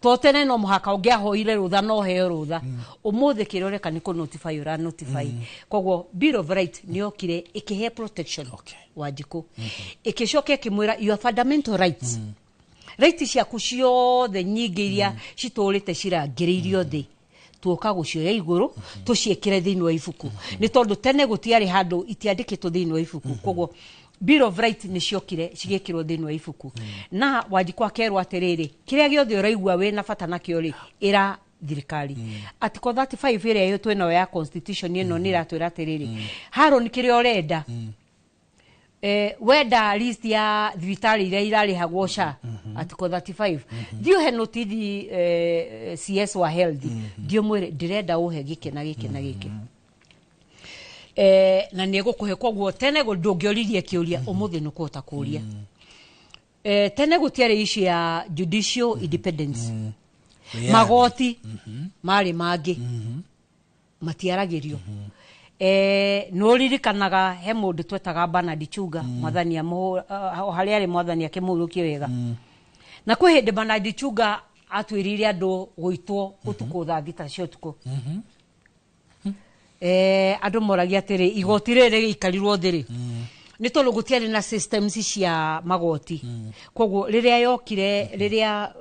to tene no muhaka ungiahoire rutha no heo rutha umuthi kiroreka ni ku notify ura notify. Kogwo Bill of Rights ni okire ikihe protection Wanjiku ikicoke kimwira your fundamental rights. Rights ciaku ciothe nyingi iria citurite cirangiriirio thi tuoka gucioya iguru tuciekire thiini wa ibuku ni tondu tene gutiari handu itiandikitwo thiini wa ibuku. Kogwo Bill of Rights ni ciokire cigekirwo thiini wa ibuku na Wanjiku akerwo atiriri kiria giothe uraigua we na bata nakio ri ira thirikari atiko 35 ire yo twena ya constitution ino ni ratwira atiriri haro ni kire orenda wenda list ya thibitari ira irari hagwosha atiko 35 dio he notidi CS wa health dio mwire direnda uhe gike na gike na gike na nego kuhe kogwo tene go ndungioririe kiuria umuthi nukuhota kuria tene gutiare ici ya judicial independence magoti mari mangi matiaragirio no ririkanaga he mundu twetaga Bernard Chuga mwathani hari ari mwathani akimurukie wega na kwi hindi Bernard Chuga atwirire andu guitwo utuku thita cio tuku andu moragia atiri igoti riri ikarirwo thiri ni tondu gutiari na systems cia magoti koguo riria yokire riria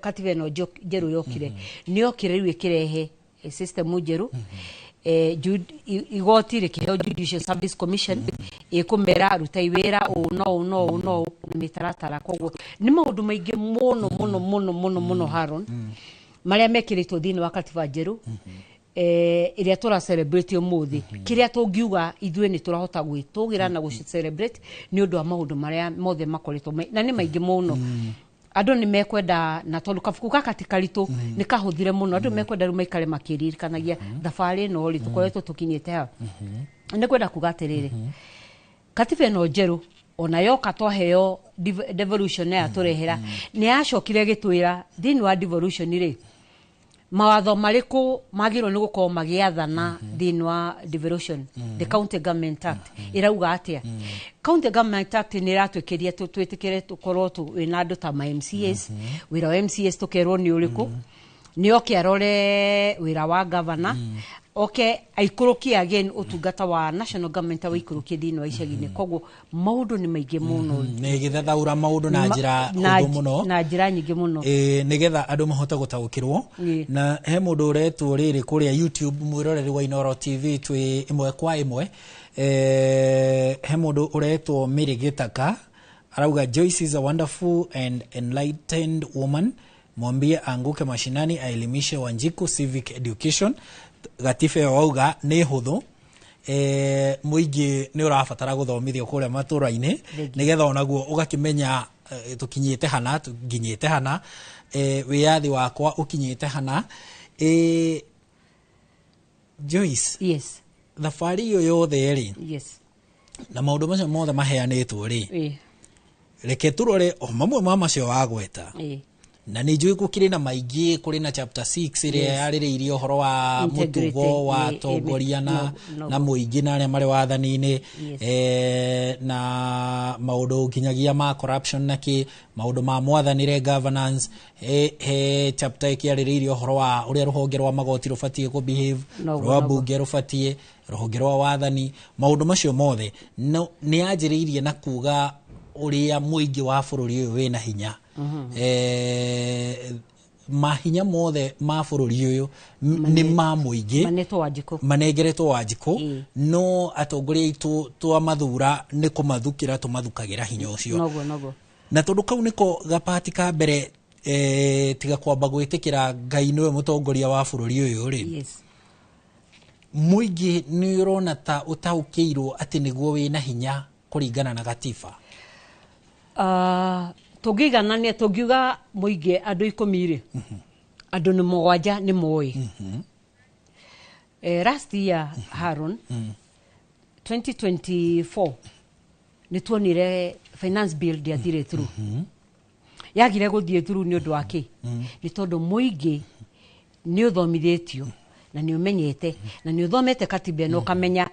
Katiba ino njeru yokire ni yokire riu ikirehe system njeru igoti rikiheo Judicial Service Commission ikumera ruta iwira no mitaratara koguo ni maundu maingi muno Haron maria mekiritwo thini wa Katiba njeru iria tura celebrate umuthi kiria tungiuga ithwe ni turahota gwitugira na celebrate ni undu wa maundu maria mothe makoretwo na ni maingi muno andu ni mekwenda na tondu kabuku kakatikaritu ni kahuthire muno andu mekwenda rumaikare makiririkanagia thabari no ri tukoretwo tukinyite ha ni kwenda kugatirire Katiba ino njeru ona yoka twaheo devolution ya turehera ni acokire gitwira thini wa devolution ri mawatho mariku magiro ni gukorwo magiathana thini wa Devolution the County Government Act irauga atia County Government Act ni ratwekeria twitĩkĩre tukorwo tu wina andu ta MCAs wira wa MCAs tukerwo ni uriku ni oke arore wira wa governor oke aikurukia again utungata wa national government wa ikurukia thini wa icagi-ini koguo maundu ni maingi muno ni githathaura maundu na njira huthu muno na njira nyingi muno ni getha andu mahota gutaukirwo na he mundu uretwo riri kuria YouTube mwiroreri wa Inoro TV twi imwe kwa imwe he mundu uretwo Mary Gitaka arauga Joyce is a wonderful and enlightened woman mwambie anguke mashinani aelimishe Wanjiku civic education Gatiba wauga ni huthu muingi ni urabatara guthomithio kuria matura-ini nigetha onaguo ugakimenya tukinyite hana wiyathi wakwa ukinyite hana Joyce yes thabari yo yothe ri yes na maundu macio mothe maheanitwo ri reke turore mamwe ma macio wagweta na ni njui kukiri na maingi kuri na chapter 6 ire yaririirie uhoro wa mutugo wa tongoria na muingi na aria mari wathani-ini na maundu kinyagia ma corruption na ki maundu ma mwathanire governance he chapter ikiaririirie uhoro wa uria ruhonge rwa magoti rubatie ku behave rwa bunge rubatie ruhonge rwa wathani maundu macio mothe ni anjiriirie na kuga uria muingi wa bururi uyu wina hinya mahinya mothe ma bururi uyu ni ma muingi manegeretwo Wanjiku no atongoria itu twa mathura ni kumathukira tumathukagira hinya ucio na tondu kau niko gapati ka mbere tiga kwamba gwitikira Ngai niwe mutongoria wa bururi uyu ri muingi ni urona ta utaukiirwo ati niguo wina hinya kuringana na Gatiba tugiganania tugiuga muingi andu 10 ri andu ni 7 ni moi last year Haron 2024 ni tuonire finance bill yathire through yagire guthie through ni undu waki ni tondu muingi ni uthomithitio na ni umenyete na ni uthomete Katiba no kamenya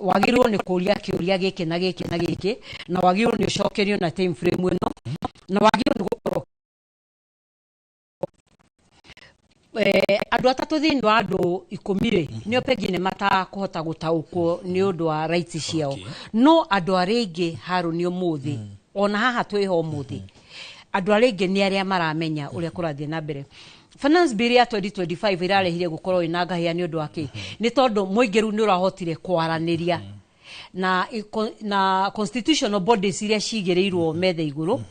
wagirwo ni kuria kiuria giki na giki na giki na wagirwo ni ucokerio na time frame ino na wagirwo ni gukorwo andu atatu thini wa andu 10 ri ni opegine mata kuhota gutaukwo ni undu wa rights ciao no andu aringi haru ni umuthi ona haha twiho umuthi andu aringi ni aria maramenya uria kurathie na mbere finance bill ya 2025 irarehire gukorwo ina ngahia ni undu waki ni tondu muingiru ni urahotire kwaraniria na constitutional bodies iria cigireirwo methe iguru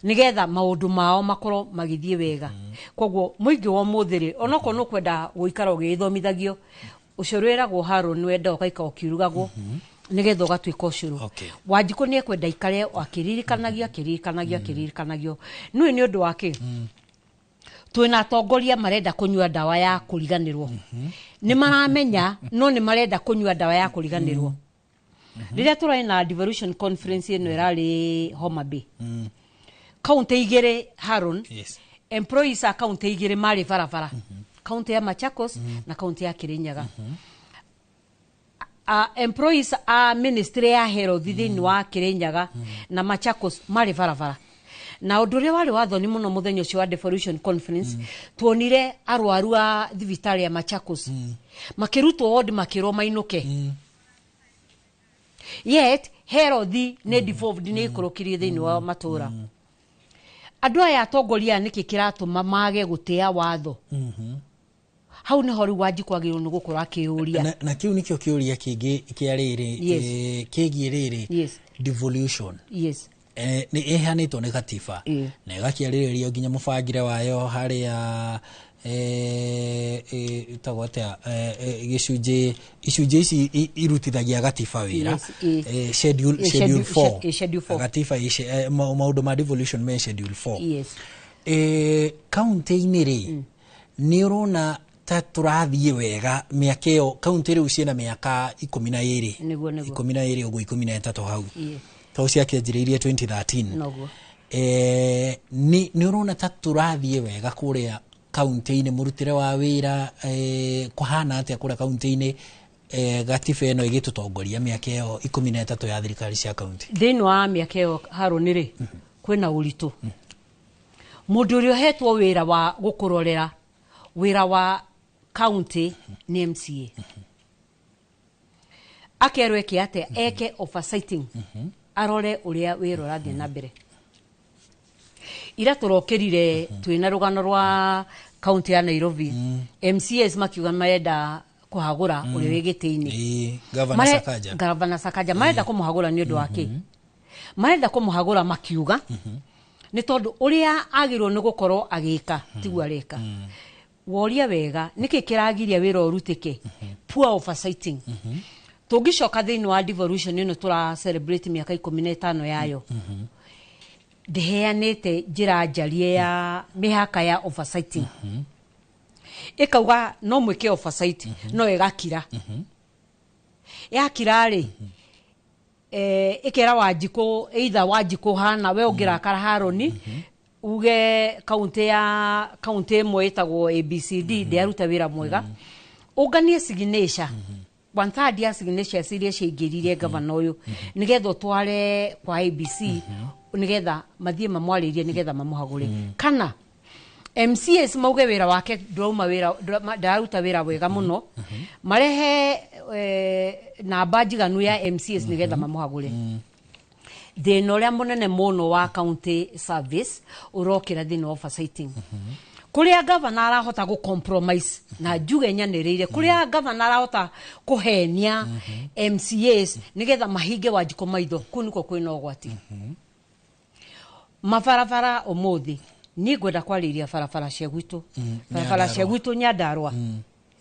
nigetha maundu mao makoro magithie wega koguo muingi wa muthiri onoko no kwenda guikara ugithomithagio ucorwiragwo Haron wenda ukaika ukirugago nigetha ugatwika ucuru Wanjiku ni ekwenda ikare akiririkanagia nui ni undu wake twina atongoria marenda kunywa dawa ya kuriganirwo ni maramenya no ni marenda kunywa dawa ya kuriganirwo riria turai na Devolution conference ino irari Homa Bay county igere Haron employees a county igere mari farafara county ya Machakos na county ya Kirinyaga employees a ministry ya health thini wa Kirinyaga na Machakos mari farafara na undu ria wari wathoni muno muthenya ucio wa Devolution conference tuonire arwaru a thibitari ya Machakos makirutwo ward makiro mainuke yet health ne devolved ne ikorokirie thini wa matura andu aya atongoria niki kiratuma mage gutia watho hau ni hori Wanjiku agirwo ni gukora kiuria na kiu nikio kiuria kingi kiariri kigiriri devolution ni ihanitwo ni Katiba na igakiariririo nginya mubangire wayo haria itagotea icunje ici irutithagia Katiba wira schedule 4 Katiba maundu ma devolution me schedule 4 county iniri ni urona ta turathie wega miaka iyo county riu ciena miaka 12 uguo 13 hau to cia kianjiririe 2013 ni urona ta turathie wega kuria county ine murutire wa wira kuhana atia kuria county ine Katiba eno igitutongoria miaka iyo 13 ya thirikari cia county thini wa miaka iyo Haron ri kwina uritu mundu uri hetwo wira wa gukurorera wira wa county ni MCA akerwe kiate eke oversighting arore uria wira rathie na mbere ira turokirire twina rugano rwa county ya Nairobi MCAs makiuga marenda kuhagura uri wigitiini Governor Sakaja marenda kumuhagura ni undu wake marenda kumuhagura makiuga ni tondu uria agirwo ni gukorwo agika tigwa reka woria wega niki kiragiria wira urutike poor oversighting tugicoka thini wa Devolution ino tura celebrate miaka 15 yayo deheanete njira njarie ya mihaka ya oversighting ikauga no mwike oversight no igakira yakira ri ikera Wanjiku either Wanjiku hana we ugira kara Haron uge county moetagwo ABCD de aruta wira mwega uganie signature one-third ya signature siria ciingiririe governor uyu nigetha tware kwa ABC nigetha mathie mamwaririe nigetha mamuhagure kana MCAs mauge wira wake ndoma wira ndaruta wira wega muno marehe namba njiganu ya MCAs nigetha mamuhagure thina uria munene muno wa county service urokira thina oversighting kuria governor arahota gu compromise na njuge nyanirire kuria governor arahota kuhenia MCAs nigetha mahinge Wanjiku maitho kuniko kwina ogwati mafarafara umuthi ni gwenda kwariria farafara cia gwitu farafara cia gwitu Nyandarua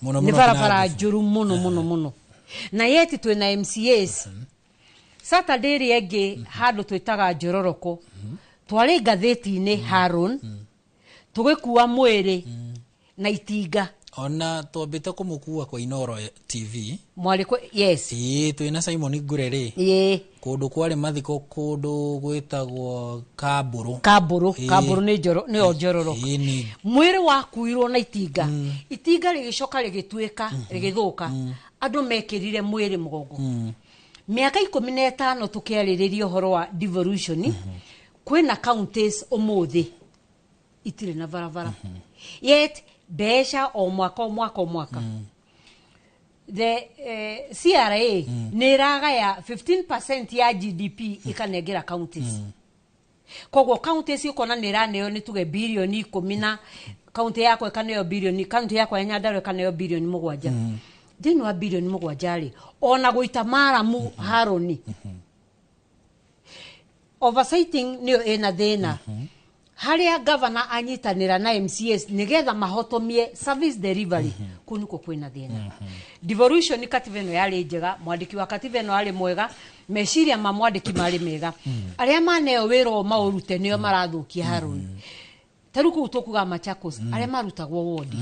ni farafara njuru muno na yeti twina MCAs Saturday rienge handu twitaga Njororoko twari ngatheti-ini Haron tugikuwa mwiri na itinga ona twambite kumukua kwa Inoro TV mwari kwa yes twina Simon Ngureri kundu kwari mathiko kundu gwitagwo Kaburu ni Njororoko mwiri wakuirwo na itinga itinga rigicoka rigitwika rigithuka andu mekirire mwiri mugongo miaka 15 tukiariririo horo wa Devolution kwina counties umuthi itire na varavara yet besha o mwaka the CRA niraga ya 15% ya GDP ikanegera counties kogo counties yukona niraneo ni tuge bilioni 10 county yako ikaneo bilioni county yako ya Nyandarua ikaneo bilioni 7 thini wa bilioni 7 ri ona guita maramu Haron oversighting niyo ena thina haria governor anyitanira na MCS nigetha mahotomie service delivery kunuko kwina thina devolution Katiba ino yari njega mwandiki wa Katiba ino ari mwega meciria ma mwandiki mari mega aria maneo wiro maurute nio marathukia haruni taruku tukuga Machakos aria marutagwo wodi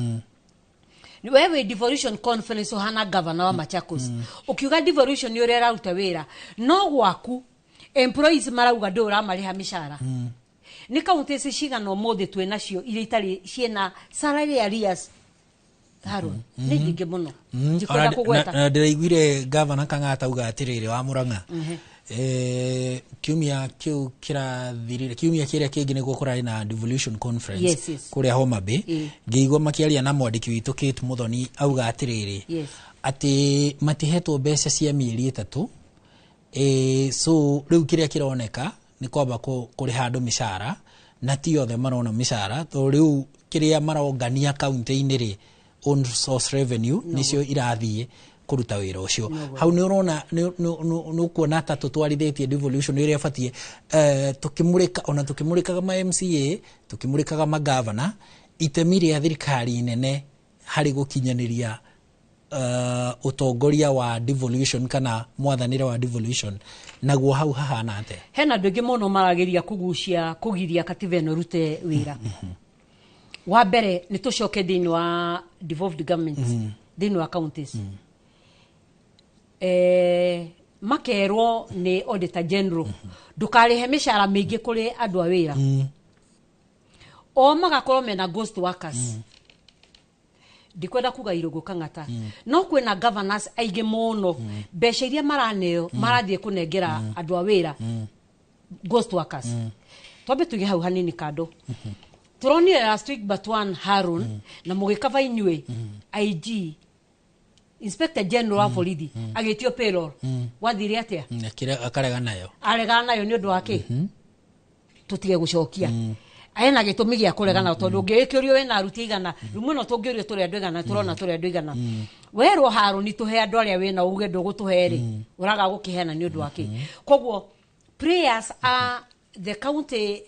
ni wewe devolution conference hana governor wa Machakos ukiuga devolution ni urera ruta wira no gwaku employees marauga ndura mariha mishara ni kaunti cigana mothe twe nacio ile itari ciena salary arrears Harun ni nyingi muno njikora kugweta ndiraiguire governor Kang'ata uga atiriri wa Murang'a kiumia kiu kirathirire kiumia kiria kingi niguo kurari na Devolution conference kuria Homa Bay ngiigwa makiaria na mwandiki witu Kate Muthoni auga atiriri ati matihetwo mbeca cia mieri 3 so riu kiria kironeka ni kwamba kuri handu mishara na ti othe marona mishara to riu kiria marongania county-ini ri own source revenue nicio irathie kuruta wira ucio hau ni urona no kuona ta tutwarithitie Devolution iria fatie tukimurikaga ma MCA tukimurikaga ma governor itemi ya thirikari nene hari gukinyaniria utongoria wa Devolution kana mwathanire wa Devolution naguo hau hahana ate hena ndungi muno marageria kugiria Katiba ino rute wira wa mbere ni tucoke thini wa devolved governments thini wa counties makerwo ni auditor general ndukarihe mishara mingi kuri andu a wira o magakorwo mena ghost workers ndikwenda kuga Irungu Kang'ata no kwina governors aige muno mbeca iria maraneo marathie kunengera andu a wira ghost workers tobe tuge hau hanini kando turonire last week but one Harun na mugikava inywe IG Inspector General wa Borithi agitio payroll wathire atia kira akarega nayo ni undu wake tutige gucokia aena gitumi gia kuregana tondu ngiikirio we na aruti igana rumwe no tungirio turi andu igana turona turi andu igana werwo Harun tuhe andu aria we na uge ndugutuhere uraga gukihena ni undu wake koguo prayers are the county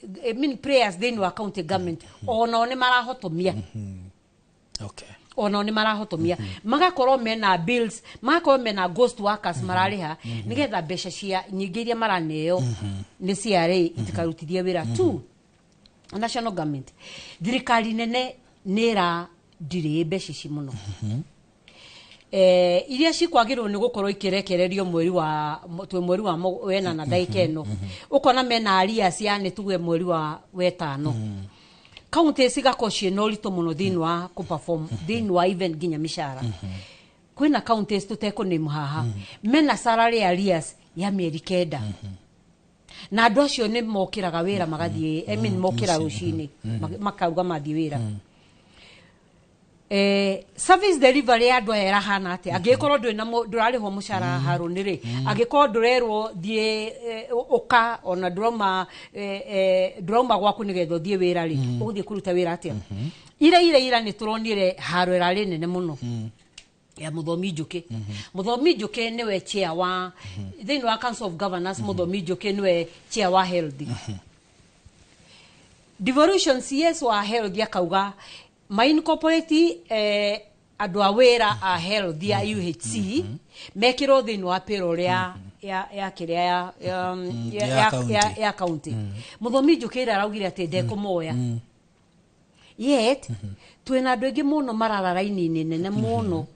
prayers then wa county government ono ne marahotomia ono ni marahotomia magakorwo mena bills magakorwo mena ghost workers marariha nigetha mbeca cia nyingi iria maraneo ni CRA itikarutithie wira tu national government thirikari nene nira ndire mbeca ci muno iria cikwagirwo ni gukorwo ikirekererio mweri wa wena na daika eno ukona mena aria cia ni tuge mweri wa wetano county cigakocie no rito muno thini wa ku perform thini wa even ginya mishara kwina counties tuteko ni muhaha mena salary arrears ya mieri 9 na andu acio ni mokiraga wira magathie mokira rucini makauga mathie wira service delivery andu era hana ate agikorwo ndurarihwo mushara Harunire agikorwo ndurerwo thie uka ona drama gwaku nigetho thie wira ri uguthie kuruta wira atia ira ni turonire haro erari nene muno ya Muthomi Njuki niwe chair wa thini wa Council of Governors Muthomi Njuki niwe chair wa health Devolution CS wa health yakauga ma incorporate andu a wira a health ya UHC mekiro thini wa payroll ya kiria ya county Muthomi Njuki araugire ati ndekumoya yet twena andu engi muno marara raini nene muno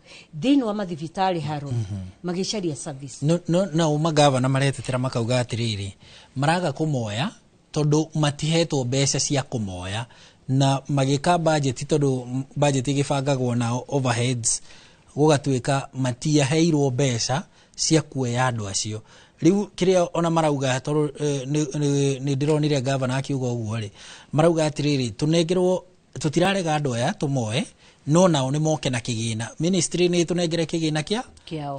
thini wa mathibitari Harun magicaria service no magavana maretetera makauga atiriri maraga kumoya tondu matihetwo mbeca cia kumoya na magika budget tondu budget igibangagwo na overheads gugatuika matia heirwo mbeca cia kuoya andu acio riu kiria ona marauga tondu ni ndironire governor akiuga uguo ri marauga atiriri tunengerwo tutirarega andu aya tumoe no nao ni moke na kigina ministry ni tunengere kigina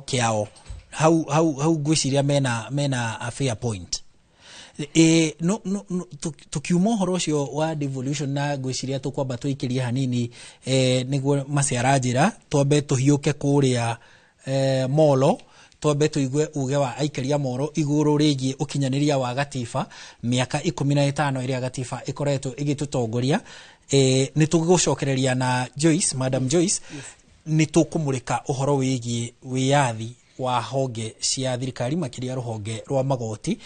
kiao hau gwiciria mena a fair point tukiuma horo cio wa Devolution na gwiciria tukwamba twikiria hanini niguo maciara njira twambe tuhiuke kuria molo twambe tuigue uge wa aikaria moro iguru rigi ukinyaniria wa gatiba miaka 15 iria gatiba ikoretwo igitutongoria ni tugucokereria na Joyce, Madam Joyce, ni tukumurika uhoro wigi wiyathi wa honge cia thirikari makiria ruhonge rwa magoti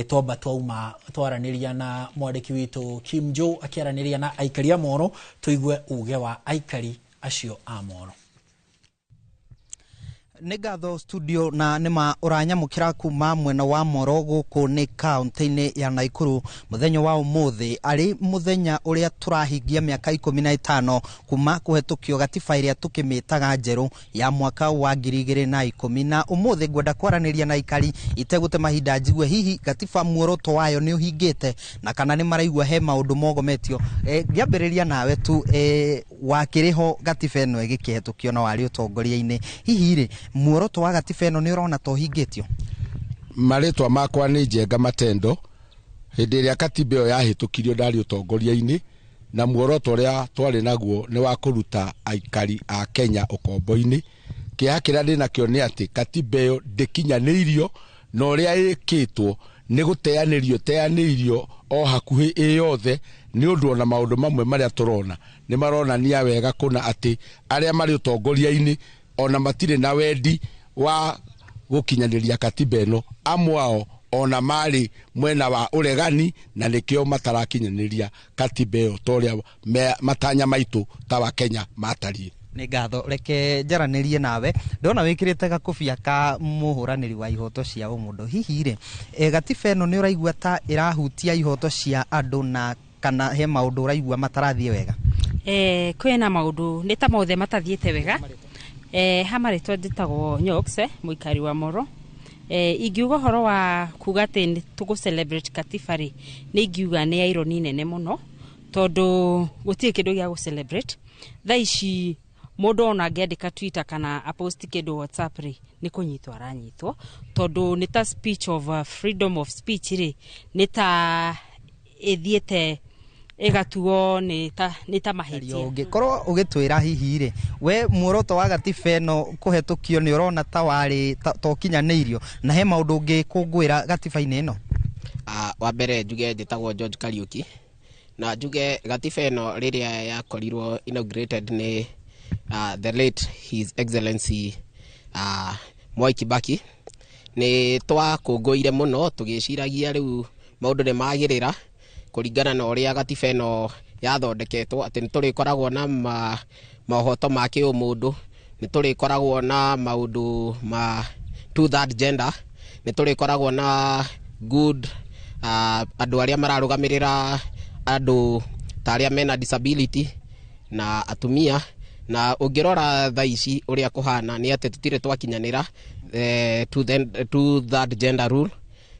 twamba twauma twaraniria na mwandiki witu Kim Jo akiaraniria na aikaria moro tuigue uge wa aikari acio a moro. Negatho studio na nima uranyamukira kuma mwena wa Moro guku ni kaunti-ini ya Naikuru muthenya wa umuthi ari muthenya uria turahingia miaka 15 kuma kuhetukio gatiba iria tukimitaga njeru ya mwaka wa 2010 na umuthi ngwenda kwaraniria na ikari itegute mahinda njigue hihi gatiba muoroto wayo ni uhingite na kana ni maraigua he maundu mogometio ngiambiriria nawe tu wakiriho gatiba eno igikihetukio na wari utongoria-ini hihi ri muoroto wa gatiba eno ni urona to hingitio. Maritwa makwa ni Njenga Matendo hindi iria katiba iyo yahitukirio ndari utongoria-ini na muoroto uria twari naguo ni wa kuruta aikari a Kenya ukombo-ini kia kira ndi nakio ni ati katiba iyo ndikinyanirio na uria ikitwo ni guteanirio o hakuhi iyothe ni undu ona maundu mamwe maria turona ni maronania wega kuna ati aria mari utongoria-ini ona matire na wendi wa gukinyaniria katiba eno amwao ona mari mwena wa uregani na nikio matarakinyaniria katiba iyo toria matanya maitu ta wa Kenya matari. Ni ngatho reke njaranirie nawe ndona wikirite gakubia ka muhuraniri wa ihoto cia umundu hihi ri gatiba eno ni uraigua ta irahutia ihoto cia andu na kana he maundu uraigua matarathie wega? Kwena maundu ni ta mothe matathiete wega. Hamaritwa nditagwo Nyokse muikari wa Moro. Ingiuga horo wa kuga ati tugu celebrate katiba ri ni ingiuga ni ironi nene muno tondu gutie kindu gia gu celebrate thaici mundu ona ngiandika Twitter kana aposti kindu WhatsApp ri ni kunyitwa aranyitwo tondu ni ta speech of freedom of speech ri ni ta ethiete egatuo ni ta mahitia ungikorwo ugitwira hihi ri we muoroto wa gatiba eno kuhetukio ni urona ta wari to kinyanirio na he maundu ngikungwira gatiba-ini eno? Wa mbere njuge njitagwo George Kariuki na njuge gatiba eno riria yakorirwo inaugurated ni the late His Excellency Mwai Kibaki ni twakunguire muno tugiciragia riu maundu ni magirira kuringana na uria gatiba eno yathondeketwo ati niturikoragwo na mahoto ma kiumundu niturikoragwo na maundu ma to that gender niturikoragwo na good andu aria mararugamirira andu taria mena disability na atumia na ungirora thaici uria kuhana ni ati tutire twakinyanira to that gender rule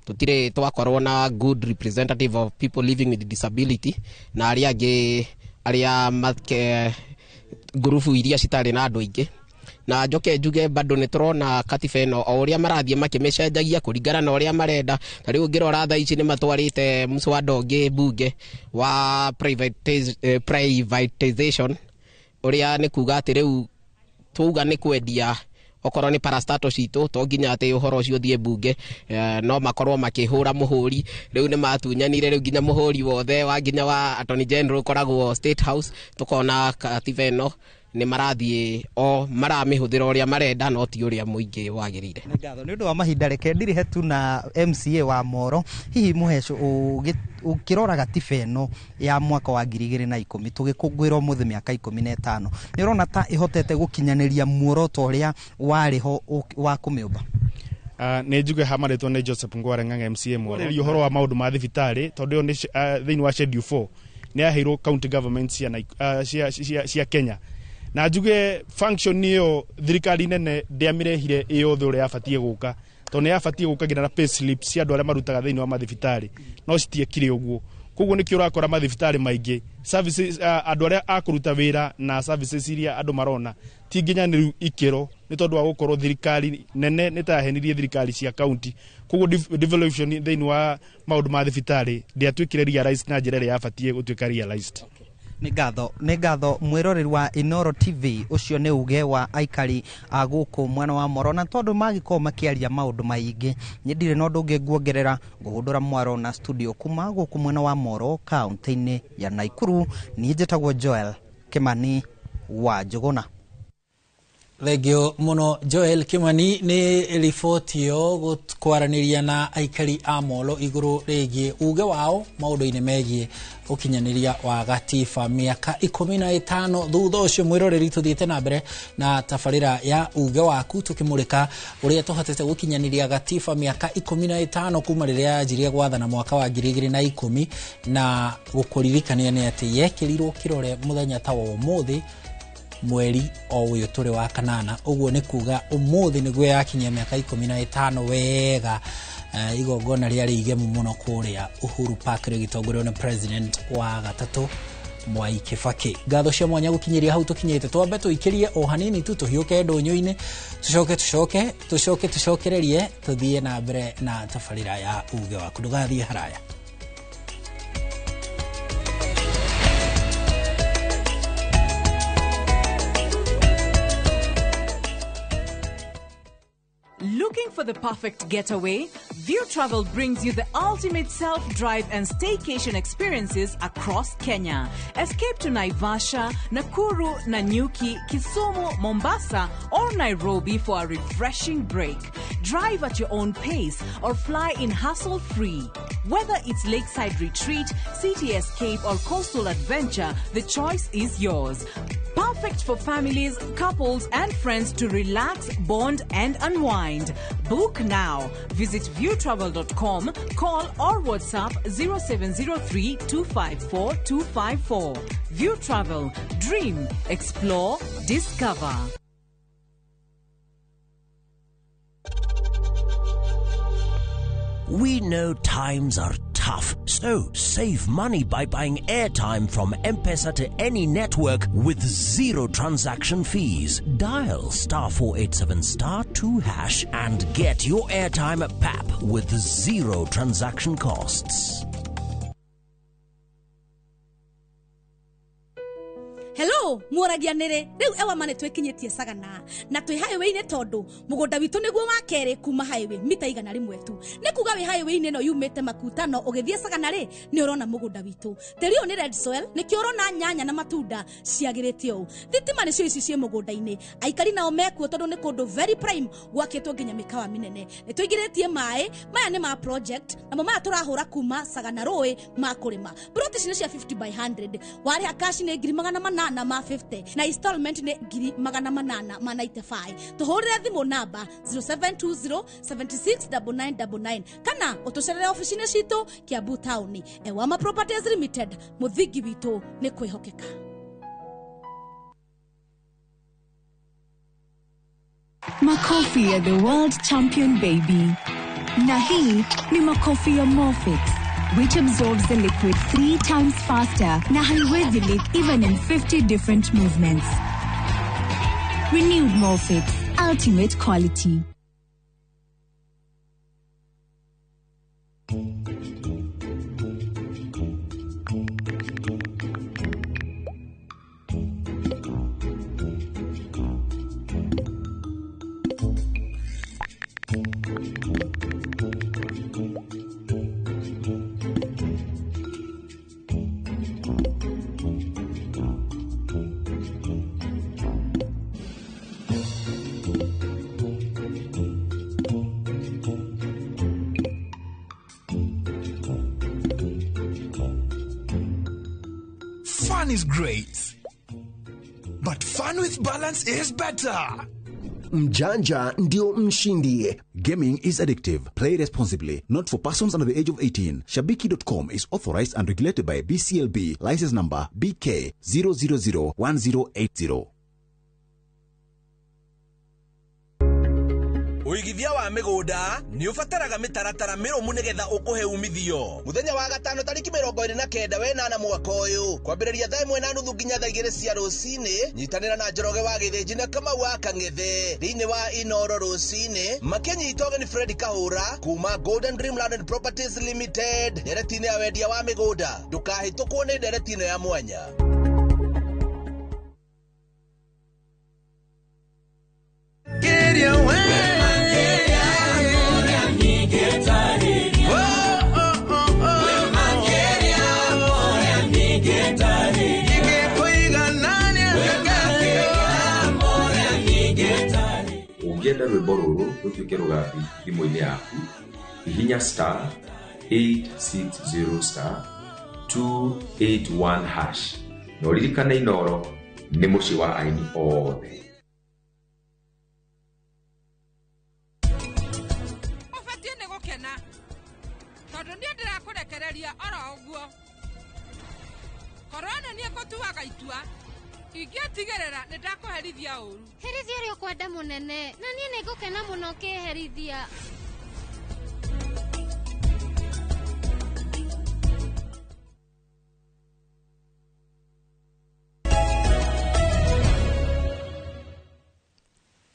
tutire twakorwo na good representative of people living with disability na aria grupu iria citari na andu aingi na njoke njuge bado niturona katiba eno o uria marathie makimecenjagia kuringana na uria marenda tari ungirora thaici ni matwarite mswada ungi bunge wa privatization uria ni kuga ati riu tuga ni kwendia okorwo ni parastatus itu to nginya ati uhoro ucio thie bunge no makorwo makihura muhuri riu ni matunyanire riu nginya muhuri wothe wa nginya wa attorney general koragwo State House tukona katiba eno ni marathie o maramihũthĩra uria marenda no ti uria muingi wagirire. Ngatho ni undu wa mahinda reke ndiri hetu na MCA wa Moro hihi muheco ukirora gatiba eno ya mwaka wa 2010 tugikungwira muthi miaka 15 ni urona ta ihotete gukinyaniria muoroto uria wariho wa kumiumba? Ni njuge hamaritwo ni Joseph Ngware Ng'ang'a MCA Moro ri uhoro wa maundu ma thibitari tondu ni thiini wa schedule 4 ni aheirwo county government cia Kenya na njuge function niyo thirikari nene ndiamirehire iyo thore yafatie guka tondu yafatie guka ngira na pay slips cia andu aria marutaga thiini wa mathibitari no citiekire uguo koguo nikio urakora mathibitari maingi services andu aria akuruta wira na services iria andu marona ti nginya ni ikero ni tondu wa gukorwo thirikari nene nitahenirie thirikari cia county koguo devolution thiini wa maundu ma thibitari ndiatwikire realize na njira iria yafatie gutwika realized. nĩ ngatho mwĩroreri wa Inoro TV ucio nĩ uge wa aikari a gũkũ mwena wa Moro na tondũ magĩkorwo makĩaria maũndũ maingĩ ndirĩ na ũndũ ũngĩ nguongerera ngũgũndũra mwaro na studio kuma gũkũ mwena wa Moro kaunti-inĩ ya Naikuru. Niĩ njĩtagwo Joel Kimani wa Njuguna. Thengio muno Joel Kimani ni riboti yo gutwaraniria na aikari a Molo iguru rĩgiĩ uge wao maũndũ-inĩ megiĩ ukinyaniria wa gatiba miaka 15 thutha ũcio mwĩroreri tuthiĩte na mbere na tabarĩra ya uge waku tukimurika ũrĩa tũhotete gukinyaniria gatiba miaka 15 kuma rĩrĩa yanjirie gwathana mwaka wa 2010 na gukuririkania nĩ atĩ yekirirwo kirore muthenya ta wa ũmũthĩ mweri o uyu turi wa kanana. Uguo ni kuga umuthi niguo yakinyia miaka 15 wega. Igongona rĩarĩ igemu muno kuria Uhuru Park rĩgĩtongorio na president wa gatatu Mwai Kibaki. Ngatho cia mwanya gukinyiria hau tukinyite twambe tuikirie o hanini tu tuhiuke ndonyo-inĩ tucokererie tuthie na mbere na tabarĩra ya uge waku ndugathie haraya. Looking for the perfect getaway? View Travel brings you the ultimate self-drive and staycation experiences across Kenya. Escape to Naivasha, Nakuru, Nanyuki, Kisumu, Mombasa, or Nairobi for a refreshing break. Drive at your own pace or fly in hassle-free. Whether it's lakeside retreat, city escape, or coastal adventure, the choice is yours. Perfect for families, couples, and friends to relax, bond, and unwind. Book now. Visit viewtravel.com, call or WhatsApp 0703 254 254. View Travel. Dream, explore, discover. We know times are tough, so save money by buying airtime from M-Pesa to any network with zero transaction fees. Dial *487*2# and get your airtime PAP with zero transaction costs. Hello, muragianire. Riu ewa mane twekinyetie Sagana. Na twi highway-ini tondu mugunda witu niguo wa keri kuma highway mita igana rimwe tu. Ni kuga wi highway-ini no yumite Makutano ugithie Sagana ri ni urona mugunda witu. Teri ni red soil ni kiorona nyanya na matunda ciagiritie u. Thitima ni cio ici cie mugunda-ini. Aikari nao mekuo tondu ni kundu very prime gwakitwo nginya mikawa minene. Ni tuigiritie mai, maya ni ma project na maya turahura kuma Sagana roi ma kurima. Broti cine cia 50 by 100. Wari akashi ni $800 na ma 50 na installment ne $800 ma 95. Tuhurire thimu namba 0720 769999 kana utucerere office-ini citu Kiambu Town. Ewama Properties Limited, muthingi witu ni kwihokeka. Makofi ya the world champion baby. Na hii ni makofi ya Morphix, which absorbs the liquid 3 times faster na haiwezi leak even in 50 different movements. Renewed Morphix, ultimate quality. Fun is great, but fun with balance is better. Mjanja ndio mshindi. Gaming is addictive. Play responsibly. Not for persons under the age of 18. Shabiki.com is authorized and regulated by BCLB. License number BK 0001080. Uigithia wa migunda ni ufataraga mitaratara mirumu nigetha ukuhe umithio. Muthenya wa gatano tariki 29 wenana mwaka uyu kwambiriria thaa 1:30 nginya thaa 2 cia rucini. Nyitanira na Njoroge wa Githinji na Kamau wa Kang'ethe thiini wa Inoro rucini. Makinyita ũgeni Fred Kahura kuma Golden Dreamland Properties Limited. Nderetine ya wendia wa migunda ndukahĩtũkwo ni nderetine ya mwanya. ũngĩenda rwĩmbo rũrũ rũtuĩke rũgathi thimũ-inĩ yaku, hihinya *860*281# na ũririkane Inooro nĩ mũciĩ wa aini othe. Ũbatiĩ nĩ gũkena tondũ niĩ ndĩrakũrekereria oro ũguo. Korwo nĩ niĩ ngũtuaga itua, ingĩtigĩrĩra nĩ ndakũherithia ũru. Herithia ũrĩa ũkwenda mũnene, na niĩ nĩ ngũkena mũno ũkĩherithia.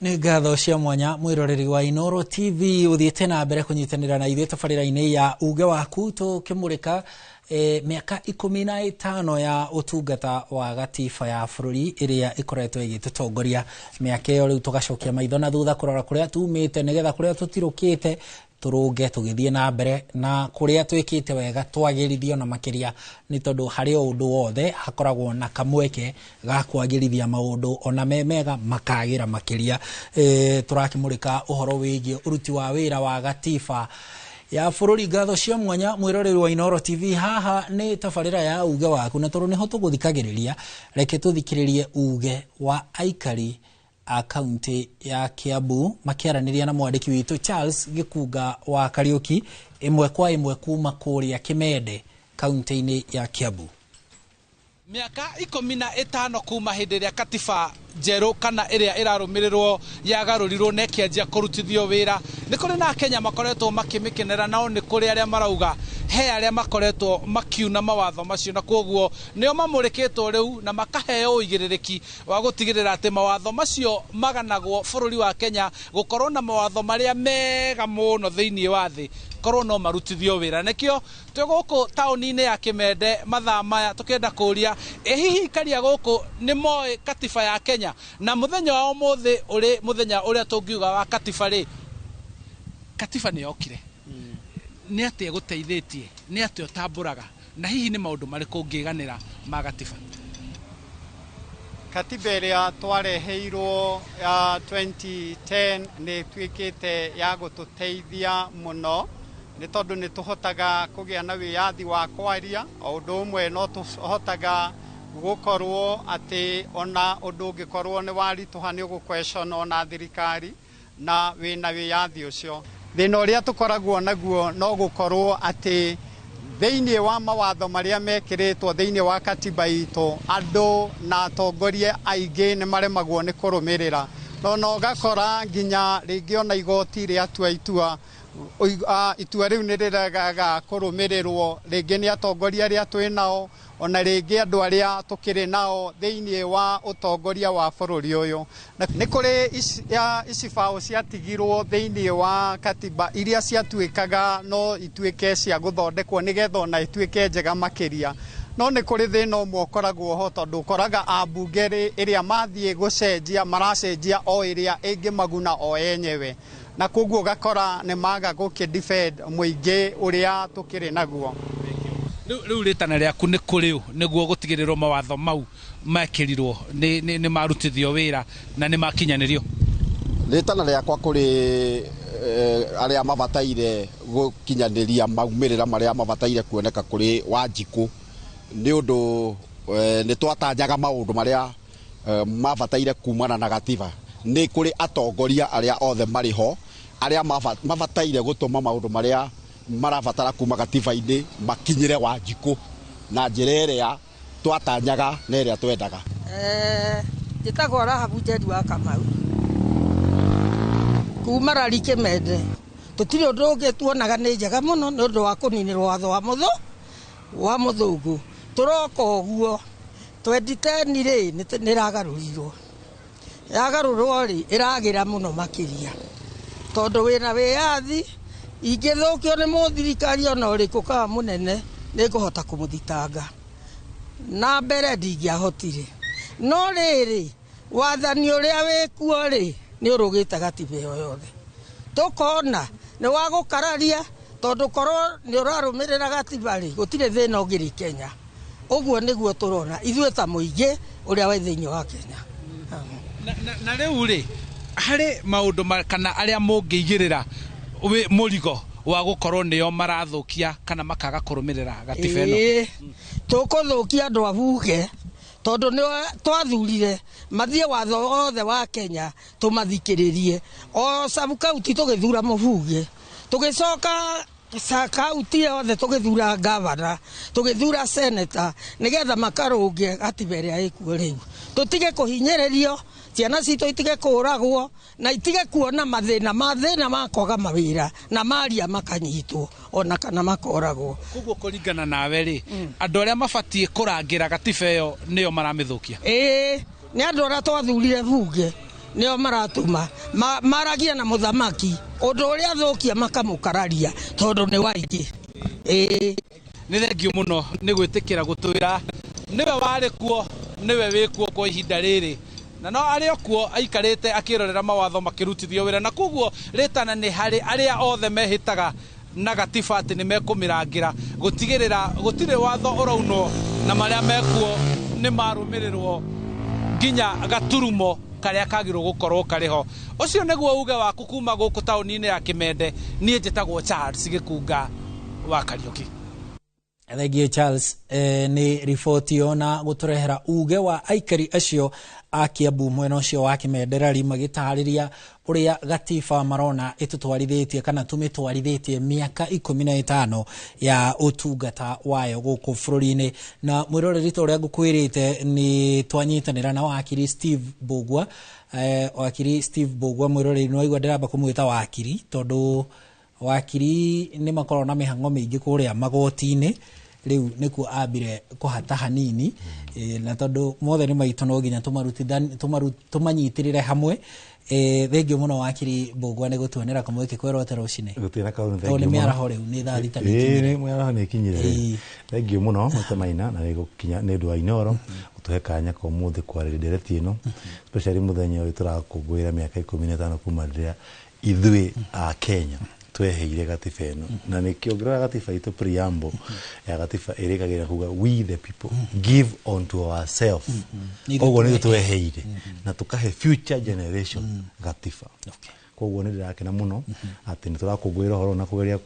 Nĩ ngatho cia mwanya mwiroreri wa Inooro TV uthiĩte na mbere kũnyitanĩra na ithuĩ tabarĩra-inĩ ya uge waku tũkĩmũrĩka miaka 15 ya utungata wa gatiba ya bũrũri ĩrĩa ĩkoretwo ĩgĩtũtongoria. Miaka ĩyo rĩu tũgacokia maitho na thutha kũrora kũrĩa tumĩte nĩgetha kũrĩa tũtirũkĩte turunge tugithie na mbere na kuria twikite wega twagirithio na makiria ni tondu hari undu wothe hakoragwo na kamweke ga kwagirithia maundu ona memega makagira makiria. Turakimurika uhoro wigie uruti wa wira wa gatiba ya bũrũri. Ngatho cia mwanya mwiroreri wa Inooro TV, haha ni tabarĩra ya uge waku na tondũ niho tuguthikagĩrĩria, reke tuthikĩrĩrie uge wa aikari a kaunti ya Kiambu makiaraniria na mwandiki witu Charles Gikunga wa Kariuki imwe kwa imwe kuma kuria Kimende kaunti-ini ya Kiambu. Miaka 15 kuma hindi ria katiba njeru kana iria irarumirirwo yagarurirwo na ikianjia kurutithio wira, ni kuri na Kenya makoretwo makimikenera, nao ni kuri aria marauga he aria makoretwo makiuna mawatho macio, na koguo nio mamurikitwo riu na makaheo uigirĩrĩki wa gutigirira ati mawatho macio maganagwo bũrũri wa Kenya, gukorwo na mawatho maria mega muno thiini wa thi korwo no marutithio wira. Nikio twi guku tauni-ini ya Kimende mathaa maya tukienda kuria hihi karia guku ni moe katiba ya Kenya, na muthenya wa umuthi uri muthenya uria tungiuga wa katiba ri katiba ni yokire ni ati guteithĩtie ni ati utamburaga, na hihi ni maundu mariku ngiganira ma katiba. Katiba ĩrĩa twareheirwo ya 2010 nĩ tuĩkĩte ya gũtũteithia mũno, nĩ tondũ nĩ tũhotaga kũgĩa na wĩyathi wa kwaria, o ũndũ ũmwe no tũhotaga gũkorwo atĩ ona ũndũ ũngĩkorwo nĩ waritũha nĩ ũgũ-question ona thirikari na wĩna wĩyathi ũcio. Thĩna ũrĩa tũkoragwo naguo no gũkorwo atĩ thĩinĩ wa mawatho marĩa mekĩrĩtwo thĩinĩ wa katiba itũ, andũ na atongoria aingĩ nĩ maremagwo nĩ kũrũmĩrĩra, no ũgakora nginya rĩngĩ ona igoti rĩatua itua rĩu nĩ rĩregaga kũrũmĩrĩrwo rĩngĩ nĩ atongoria arĩa twĩ nao, ona rĩngĩ andũ arĩa tũkĩrĩ nao thĩinĩ wa ũtongoria wa bũrũri ũyũ. Nĩ kũrĩ icibaũ ciatigirwo thĩinĩ wa katiba iria ciatuĩkaga no ituĩke cia gũthondekwo nĩgetha ona ituĩke njega makĩria, no nĩ kũrĩ thĩna ũmwe ũkoragwo ho, tondũ ũkoraga ambunge ĩrĩa mathiĩ gũcenjia maracenjia o ĩrĩa ĩngĩmaguna o enyewe, na koguo gakora nĩ maga gũkĩ-defend mũingĩ ũrĩa tũkĩrĩ naguo. Riu ritana riaku ni kuriu niguo gutigĩrĩrwo mawatho mau mekĩrirwo ni marutithio wira na ni makinyanirio. Ritana riakwa kuri aria mabataire gukinyaniria maumĩrĩra maria mabataire kuoneka kuri Wanjiku, ni undu ni twatanyaga maundu maria mabataire kumana na gatiba. Ni kuri atongoria aria othe mariho aria mabataire gutuma maundu maria marabatara kuma gatiba-inĩ makinyire Wanjiku na njĩra ĩrĩa twatanyaga na ĩrĩa twendaga. Njĩtagwo Rahabu Njeri wa Kamau kuma Rari Kimende. Tũtirĩ ũndũ ũngĩ tuonaga nĩ njega mũno nĩ ũndũ wa kũninĩrwo watho wa mũthũngũ. Tũroka ũguo 2010 rĩ nĩ ĩragarũrirwo, yagarũrwo rĩ ĩragĩra mũno makĩria, tondũ wĩna wĩyathi ingĩthũkio nĩ mũthirikari ona ũrĩkũ kana mũnene nĩ ngũhota kũmũthitanga na mbere ndingĩahotire. No rĩrĩ wathani ũrĩa wĩkuo rĩ nĩ ũrũgĩte gatiba ĩyo yothe, tũkona nĩ wa gũkararia, tondũ korwo nĩ ũrarũmĩrĩra gatiba rĩ gũtirĩ thĩna ũngĩrĩ Kenya. Ũguo nĩguo tũrona ithuĩ ta mũingĩ ũrĩa wĩ thĩinĩ wa Kenya. Na rĩu rĩ hare maundu kana aria mungigirira murigo wa gukorwo nio marathukia kana makaga kurumirira gatiba ino tukuthukia andu abuge tondu ni twathurire mathie watho othe wa Kenya tumathikiririe o sub-county tugithura mubuge tugicoka kauti yothe tugithura governor tugithura senator nigetha makarungie gatiba iria ikuo riu tutige kuhinyiririo ciana citu itige kuragwo na itige kuona mathina makwaga mawira na maria makanyitwo ona kana makoragwo kuguo kuringana nawe ri andu aria mabatie kurangira gatiba iyo nio maramithukia ni andu aria twathurire bunge nio maratuma maragia na muthamaki undu uria thukia makamukararia tondu ni waingi ni thengio muno ni gwitikira gutwira niwe wari kuo niwe wikuo kwa ihinda riri na no ari okuo aikarite akirorera mawatho makirutithio wira na kuguo ritana ni hari aria othe mehitaga na gatiba ati ni mekumirangira gutigirira gutire watho urauno na maria mekuo ni marumirirwo nginya gaturumo karia kagirwo gukorwo kariho ucio niguo uge waku kuma guku tauni-ini ya Kimende nie njitagwo Charles Gikunga wa Kariuki. Thegio Charles ni riboti ona guturehera uge wa aikari acio a Kiambu mwena ucio wa Kimenderari magitariria uria gatiba marona itutwarithitie kana tumitwarithitie miaka 15 ya utungata wayo guku bururi-ini na mwirorerito uria ngukwirite ni twanyitanira na wakiri Steve Bogwa wakiri Steve Bogwa mwiroreri no igwa ndiramba kumwita wakiri tondu wakiri ni makoro na mihango mingi kuria magoti-ini riu niku abire kuhata hanini na tondu mothe ni maitu no ginya tumanyitirire hamwe thengio muno wakiri Bogwa ni gutuonera kamweke kwerotera ucine gutina kauni thengio ni miaraho riu ni thaa thita ni miaraho ni kinyire thengio muno mutemaina na gukinya ni ndu ainoro utuhe kanya ko muthi kwariri ndereti ino especially muthenya uyu turakungwira miaka 15 kuma riria ithui a Kenya tweheire gatiba ino na nikiongerera gatiba itu preamble ya gatiba irikagira kuga we the people give unto ourselves ogo ni tweheire na tukahe future generation gatiba koguo ni ndirakena muno ati ni turakungwira horo na kugeria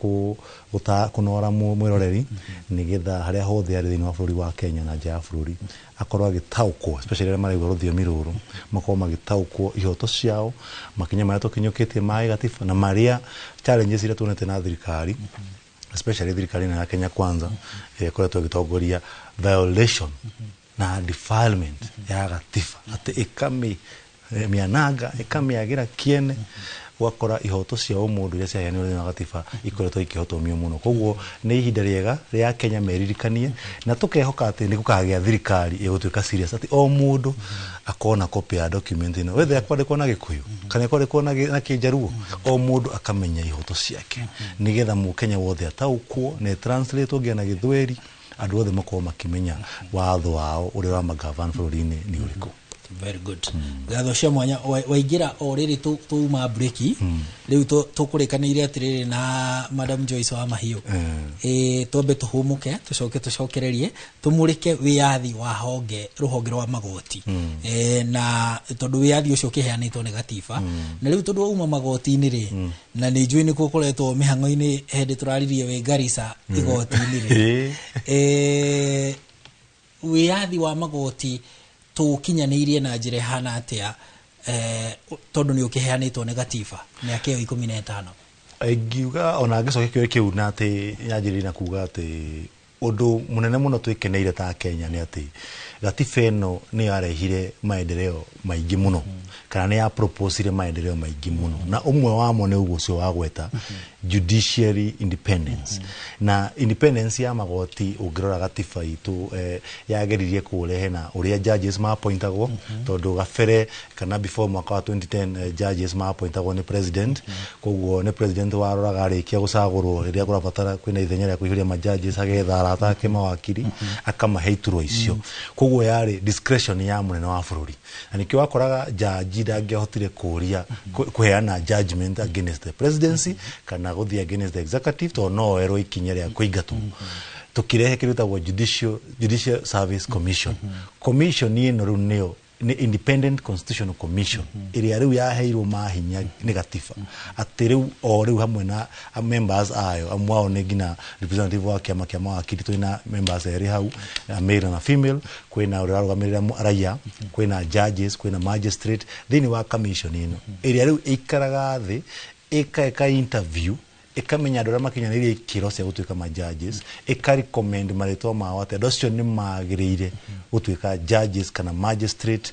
kunora mwiroreri nigetha haria hothe ari thini wa bururi wa Kenya na nja ya bururi akorwo agitaukwo especially maraigwa rũthiomi rũrũ makorwo magitaukwo ihoto ciao makinya maria tukinyukitie mai gatiba na maria challenges iria tuonete na thirikari especially thirikari na Kenya Kwanza ikoretwo igitongoria violation na defilement ya gatiba ati ikami mianaga ikamiagira kiene wakora ihoto cia umundu iria ciaheanirwo na gatiba ikoretwo ikihotomio muno koguo ni ihinda riega ria Kenya meririkanie na tukehoka ati ni gukagia thirikari igutwika serious ati o mundu akona copy ya document ino wethe akwandikwo na Gikuyu kana akwandikwo na Kijaruo o mundu akamenya ihoto ciake nigetha mu Kenya wothe ataukwo ne translate ogia na Githweri andu othe makorwo makimenya watho wao uria wa magavan bururi-ini ni uriku. Very good. Gatho cia mwanya waigira oriri tuma breaki riu tukurikaniire atiriri na Madam Joyce wa Mahiu twambe tuhumuke tucokererie tumurike wiathi wa ruhonge rwa magoti na tondu wiathi ucio kiheanitwo ni gatiba na riu tondu uma magoti-ini ri na ni njui ni kukoretwo mihango-ini hindi turaririe we Garissa igoti-ini ri wiathi wa magoti tukinyanirie na njire hana atia tondu ni ukiheanitwo ni gatiba miaka 15 ingiuga ona ngicokio kiu na ati yanjiri na kuga ati undu munene muno twikeneire ta Kenya ni ati gatiba ino ni yarehire maendeleo maingi muno kana ni ya propose maendeleo maingi muno na umwe wamo ni ugucio wa gweta judiciary independence na independence ya magoti ungirora gatiba itu yageririe kurehe na uria judges maappointagwo tondu gabere kana before mwaka wa 2010 judges maappointagwo ni president koguo ni president waroraga arikia gucagurwo riria kurabatara kwina ithenya ria kuihuria ma judges agetha arata ke mawakiri akamahe ituro icio koguo yari discretion ya munene wa bururi na nikio wakoraga judge ndangehotire kuria kuheana judgment against the presidency kana guthi against the executive to no ero ikinya ria kuingatu tukirehe kirutagwo judicial service commission commission ino ru nio Independent Constitutional Commission iri riu yaheirwo mahinya ni gatiba ati riu o riu hamwe na members ayo amwao ne gina representative wa kiama kia mawakili twina members eri hau male na female kwina uri arugamirira raia kwina judges kwina magistrate thini wa commission ino iri riu ikaraga thi eka interview ikamenya ndora makinyanirie kiro cia gutuika ma judges recommend maritwa mao ate docio ni magirire gutuika judges kana magistrate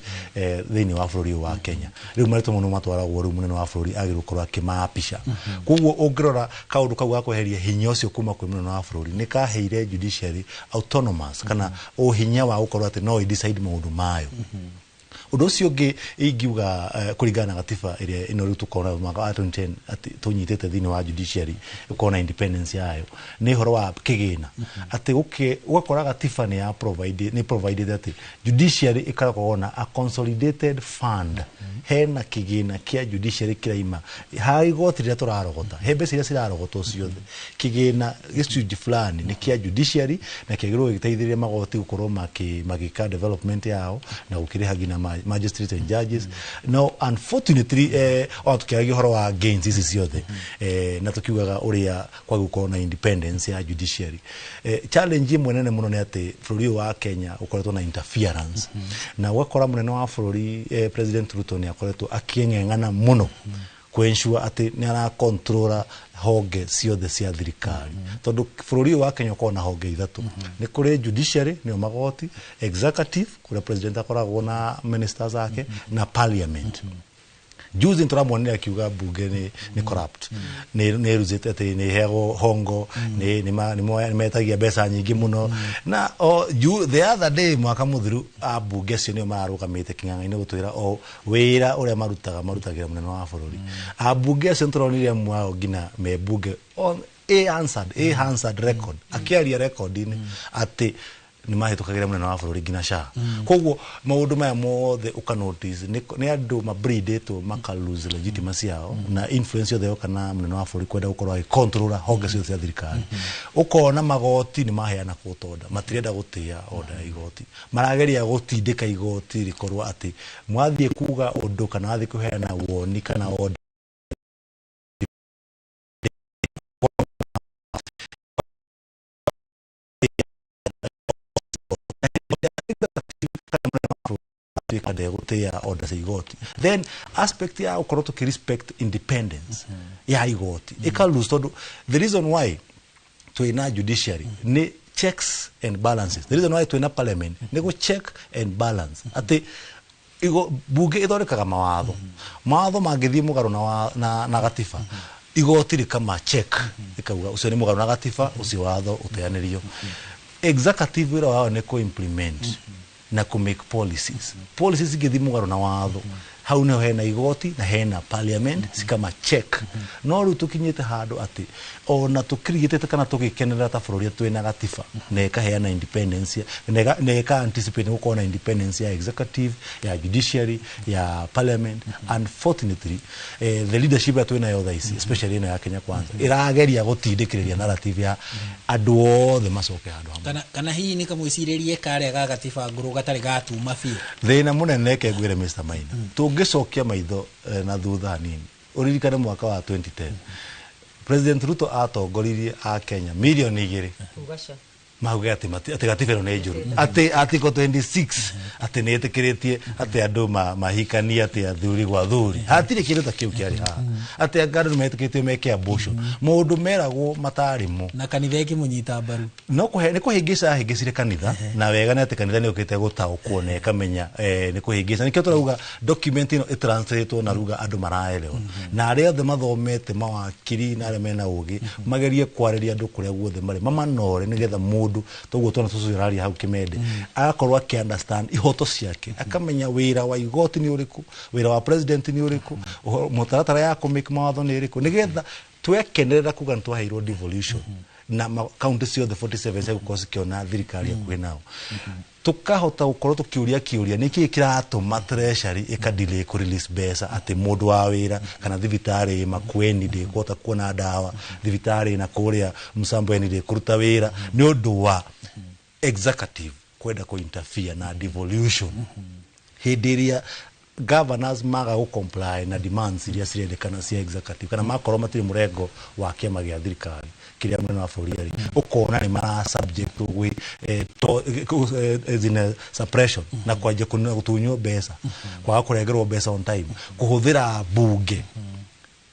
thini wa bururi wa Kenya riu maritwa muno matwaragwo riu munene wa bururi agiru korwa kimapisha kuguo ungirora kaundu kau gakweheria hinya ucio kuma kwi munene wa bururi ni kaheire judiciary autonomous kana o hinya wa gukorwa ati no decide maundu mayo Undo ucio ngi ingiuga kuringana gatiba iria ino riu tukona mwaka wa 2010 ati tunyitete thini wa judiciary ukona independence yayo ni horo wa kigina ati ugakora gatiba ni ya provided ati judiciary ikaragwo na a consolidated fund hena kigina kia judiciary kiraima hai goti ria turarogota hembe ciria cirarogota ciothe kigina gicunji fulani ni kia judiciary na kiagirwo giteithirie magoti gukorwo magika development yao na gukiriha gina magistrates and judges. No, unfortunately, tukiagi horo wa gains ici ciothe na tukiugaga uria kwa gukona independence ya judiciary. Challenge mwenene muno ni ati bururi wa Kenya ukoretwo na interference na wakora munene wa bururi President Ruto ni akoretwo akieng'eng'ana muno kuensure ati ni ara controller honge ciothe cia thirikari tondu bururi wa Kenya ukona honge ithatu ni kuri judiciary ni magoti executive kuri president akoragwo na ministers ake na parliament juzi nturamwonera kiuga bunge ni corrupt ni ruzete ati ni hego hongo ni metagia besa nyingi muno na the other day mwaka muthiru abunge cio ni marugamite king'ang'a-ini gutwira o wira uria marutagira munene wa bururi abunge cio nturonire mwao ngina mebunge on a answered record akiaria record-ini ati ni mahitukagira munene wa bururi ngina sha koguo maundu maya mothe uka notice ni andu mabreedetwo maka lose legitimacy yao na influence yothe kana munene wa bururi kwenda gukorwo ai controller honge ciothe cia thirikari ukona magoti ni maheana kutonda matirenda gutia order ya igoti marageria gutindika igoti rikorwo ati mwathie kuga undu kana athi kuheana woni kana order then aspect ya ukorwo to respect independence ya igoti lose todo. The reason why to ina judiciary ni checks and balances, the reason why to ina parliament ni go check and balance ati igo bunge ithorekaga mawatho magithii mugaru na gatiba igoti rikama check ikauga ucio ni mugaru na gatiba ucio watho uteanirio executive wira wao ni ko implement na ku make policies githi mugaru na watho hau ne hena igoti na hena parliament sikama check no ru tukinyite handu ati ona tukirigite kana tugikenera ta bururi twina gatiba ne kaheana independence ne ka anticipate gukona independence ya executive ya judiciary ya parliament. Unfortunately the leadership that twina yo thaisi especially in ya Kenya Kwanza irageria gutindikiriria narrative ya andu othe macoke handu hamwe kana hii ni kamwiciririe kare ga gatiba nguru gatari gatuma fi thina munene ke gwire Mr. Maina tungicokia maitho na thutha nini uririkane mwaka wa 2010 President Ruto atongoririe a Kenya milioni 2 ugasha mauga ati gatiba no njuru ati article 26 ati ne etikiritie ati andu mahikania ati athuri gwa thuri hatire kindu ta kiu kiari ha ati angaru metikiritie meke abortion mundu meragwo matarimu na kanitha iki munyita mbaru no ni kuhingisire kanitha na wega ni ati kanitha ni ukite gutaukwo ne kamenya ni kuhingisha nikio turauga document ino translate na ruga andu maraelewa na aria othe mathomete mawakiri na aria mena ugi magerie kwariria andu kuria guothe mari mamanore nigetha mundu toguo twana tuciraria hau kimende agakorwo aki understand ihoto ciake akamenya wira wa igoti ni uriku wira wa president ni uriku mutaratara ya kumake mawatho ni uriku nigetha twekenerera kuga ntwaheirwo devolution na county ciothe 47 cia gukorwo cikiona thirikari akuhi nao tukahota gukorwo tukiuria niki kiratuma treasury ikadelay ku release besa ati mundu wa wira kana thibitari makweni ndi kuota kuona dawa thibitari na kuria msambo ndi kuruta wira ni undu wa executive kwenda ku interfere na devolution Hidiria governors maga go comply na demands iria cirendekana cia executive kana makorwo matiri murengo wa kiama gia thirikari kiria mwena wa bũrũri ukona ni mara subject gwi zina suppression na kwaje kutunywo mbeca kwa kurengerwo mbeca on time kuhuthira bunge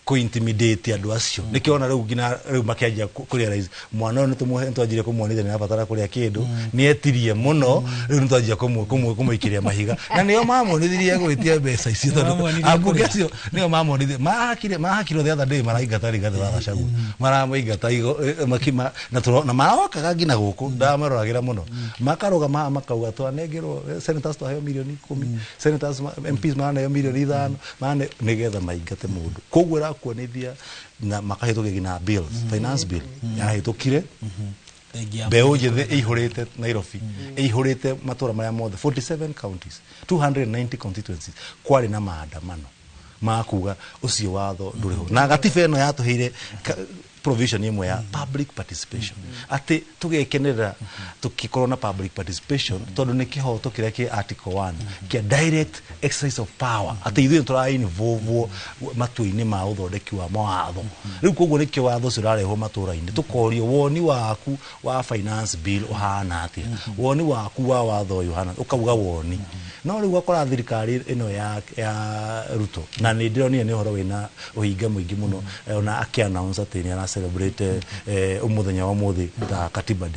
ku intimidate andu acio nikiona riu ngina riu makianjia kurealize mwana ni tumuhe twajire kumwonithia ni abatara kuria kindu ni etirie muno riu ni twajia kumuikiria mahiga na niyo mamwonithirie gwitia mbeca icio tondu abunge acio niyo mamwonithia mahakire the other day maraingata rigathe wa gacagu maramoingata makima na marokaga ngina guku ndamaroragira muno makaruga makauga twanengerwo senators twahe milioni 10 senators MPs mahane milioni 5 mahane nigetha maingate mundu kogwera kuonithia na makahitũkia gina bills finance bill yahitukire beo jethe ihurite Nairobi ihurite matura maria mothe 47 counties 290 constituencies kwari na maandamano makuga ucio watho nduriho na gatiba eno yatuhire provision imwe ya public participation ati tugekenerera tukikorwo na public participation tondu ni kihoto kiria ki article 1 kia direct exercise of power ati ithuĩ tũra involve matuini ma uthondeki wa mawatho riu koguo ni kiwatho cirareho matura-ini tukorio woni waku wa finance bill uhana atia woni waku wa watho yohana ukauga woni no riu akora thirikari ino ya Ruto na ni ndironi ni horo wina uhinga muingi muno ona aki-announce ati ni ara celebrate umuthenya wa muthi ta Katiba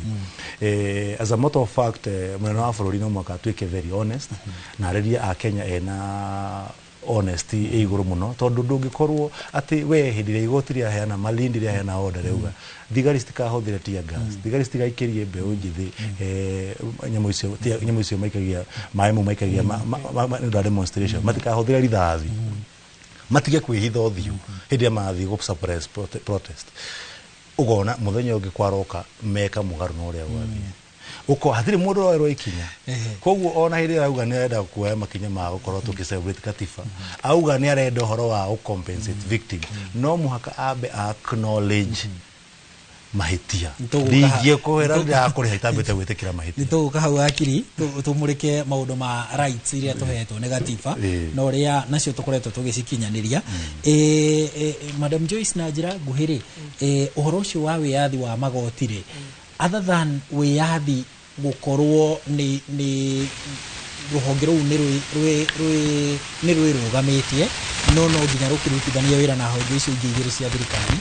Day as a matter of fact mwena wa bũrũri no mwaka tuike very honest na areria a Kenya ena honesty iguru muno tondu ndungikorwo ati we hindire igotiri aheana malindi ria aheana order reuga thigari citikahuthire tear gas thigari citigaikirie mbeu njithi nyamu icio maikagia maemu maikagia demonstration matikahuthire rithathi matige kwihitha uthiu hindi ya mathi go suppress protest ugona muthenya ungi kwaroka meka mugaru no ria gwathi uko hathiri mundu roerwo ikinya koguo ona hindi auga ni arenda kuoya makinya ma gukorwo tukicelebrate Katiba auga ni arenda horo wa compensate victim no muhaka abe acknowledge mahitia ndigie kuhera ndia kuri haitambete gwitikira mahitia nituguka hau akiri tumurike maundu ma rights iria tuhetwo ni Katiba no ria nacio tukoretwo tugicikinyaniria Madam Joyce na njira nguhiri uhoro ucio wa wiyathi wa magotire other than wiyathi gukorwo ni ruhonge ruu ni rwirugamitie no nginya rukirutithania wira na honge icio ingĩ igĩrĩ cia thirikari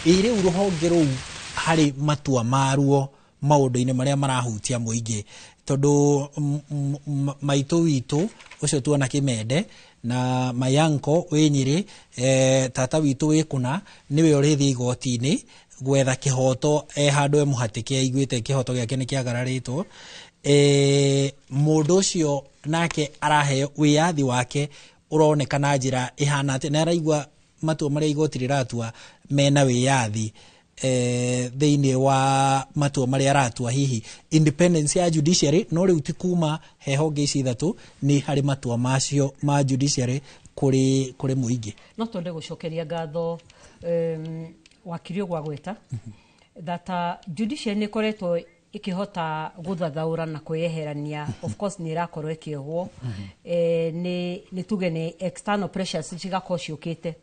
iri ruhonge ruu hari matua maruo maundu-ini maria marahutia muingi tondu maitu witu ucio tuona Kimende na mayanko Wenyiri tata witu Wikuna niwe urithi igoti-ini gwetha kihoto handu muhatike aiguite kihoto giake ni kiagararitwo mundu ucio nake arahe wiyathi wake uronekana njira ihana ati na araigua matua maria igoti riratua mena wiyathi thiini wa matua maria aratua hihi independence ya judiciary no riu ti kuma he honge ici ithatu ni hari matua macio ma judiciary kuri muingi no tonde gucokeria ngatho wakiri gwa gweta that judiciary ni koretwo ikihota guthathaura na kweherania of course ni irakorwo ikihwo ni tuge ni external pressures cigakorwo ciukite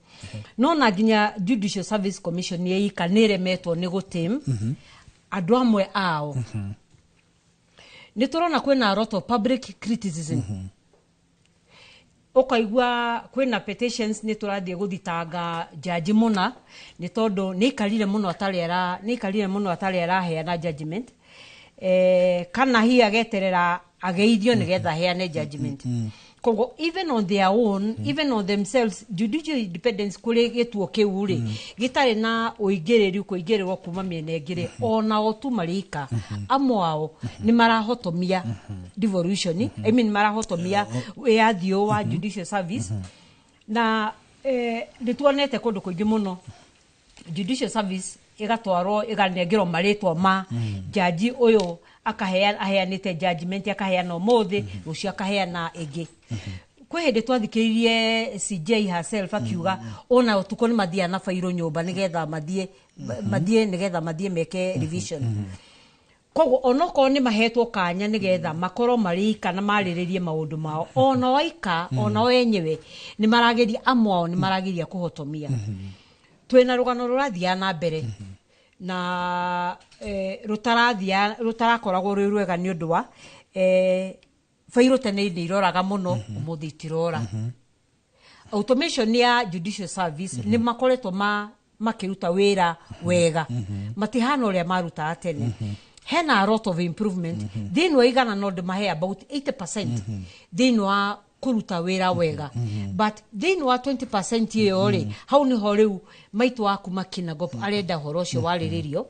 no na nginya Judicial Service Commission ni eikanire ni gutim andu amwe ao ni turona kwina a lot of public criticism ukaigua kwina petitions ni turathie guthitanga jaji muna ni tondu ni ikarire muno atari araheana judgment kana hi ageterera ageithio nigetha heane judgment kogo even on their own even on themselves judicial independence kuri gituo kiu ri gitari na uingiriri kuingirwo kuma miene ngire ona otu marika amwao ni marahotomia devolution I mean marahotomia yathio wa judicial service na nituonete kundu kuingi muno judicial service igatwarwo iganengero maritwa ma jaji uyu akaheanite judgment akaheana muthi rucio akaheana ingi kwe hindi twathikiririe CJ herself akiuga ona utuko ni mathia na fairo nyumba nigetha mathie nigetha mathie meke revision koguo onoko ni mahetwo kanya nigetha makoro marika na mariririe maundu mao ona waika ona wenyewe ni marageria amwao ni marageria kuhotomia twena rugano rurathia na mbere na rutarakoragwo rwi rwega ni undu wa fairo tene ni iroraga muno umuthi itirora automation ya judicial service ni makoretwo makiruta wira wega matihana uria maruta atene hena a lot of improvement then we igana no mahe about 80% then wa kuruta wira wega but then wa 20% iyo ri hau ni ho riu maitu waku makina gop arenda horo cio wariririo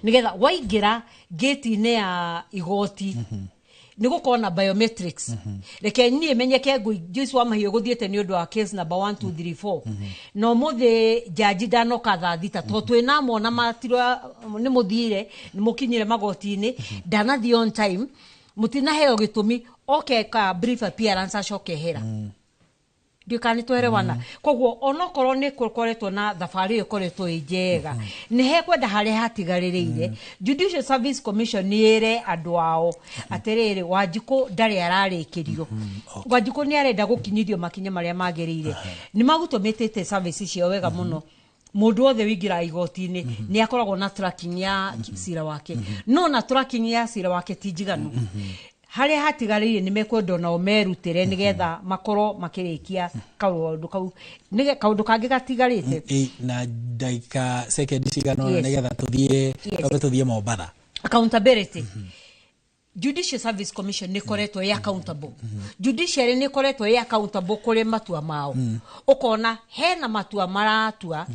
nigetha waingira gate ine ya igoti nigukona biometrics reke ni menyeke Joyce wa mahio guthiete ni undu wa case number 1 2 3 4 no muthe jaji dano katha thita to twina mona matirwa ni muthire ni mukinyire magoti-ini danathi on time mutina heo gitumi ka brief appearance acoke hera ndio kani twerewana koguo onokorwo ni kukoretwo na thabari ikoretwo ijega ni he kwenda hare hatigaririire Judicial Service Commission ni ere andu ao aterere Wanjiku ndari ararikirio Wanjiku ni arenda gukinyirio makinya maria magiriire ni magutumitite services cio wega muno mundu othe wingira igoti-ini ni akoragwo na tracking ya sira wake no na tracking ya sira wake tijiganu hare hatigarire ni mekwenda na omerutire nigetha makoro makirikia kaundu kau nige kaundu kangi gatigarite na daika second sigano nigetha tuthie Mombasa accountability Judicial Service Commission ni koretwo ya accountable Judiciary ni koretwo ya accountable kuri matua mao ukona hena matua maratua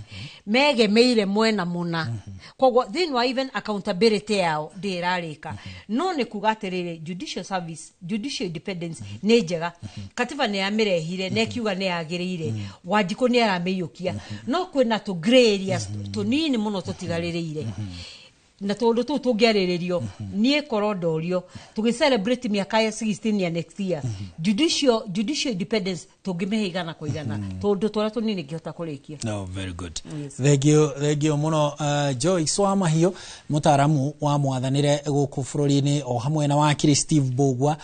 megemeire mwena muna koguo then wa even accountability yao ndirarika no ni kugatirire Judicial Service Judicial Independence ni njega Katiba ni yamirehire ne kiuga ni yagirire Wanjiku ni arameyukia no kwina to gray areas tunini muno tutigaririire na tondu tu tungiariririo nie korondorio tugi celebrate miaka ya 16 ya next year judicial independence tungimehigana kuigana tondu twara tunini ngihota kurikia. No, very good. Thank you muno Joyce wa mahio mutaramu wa mwathanire guku bururi-ini o hamwe na wakiri Steve Bogwa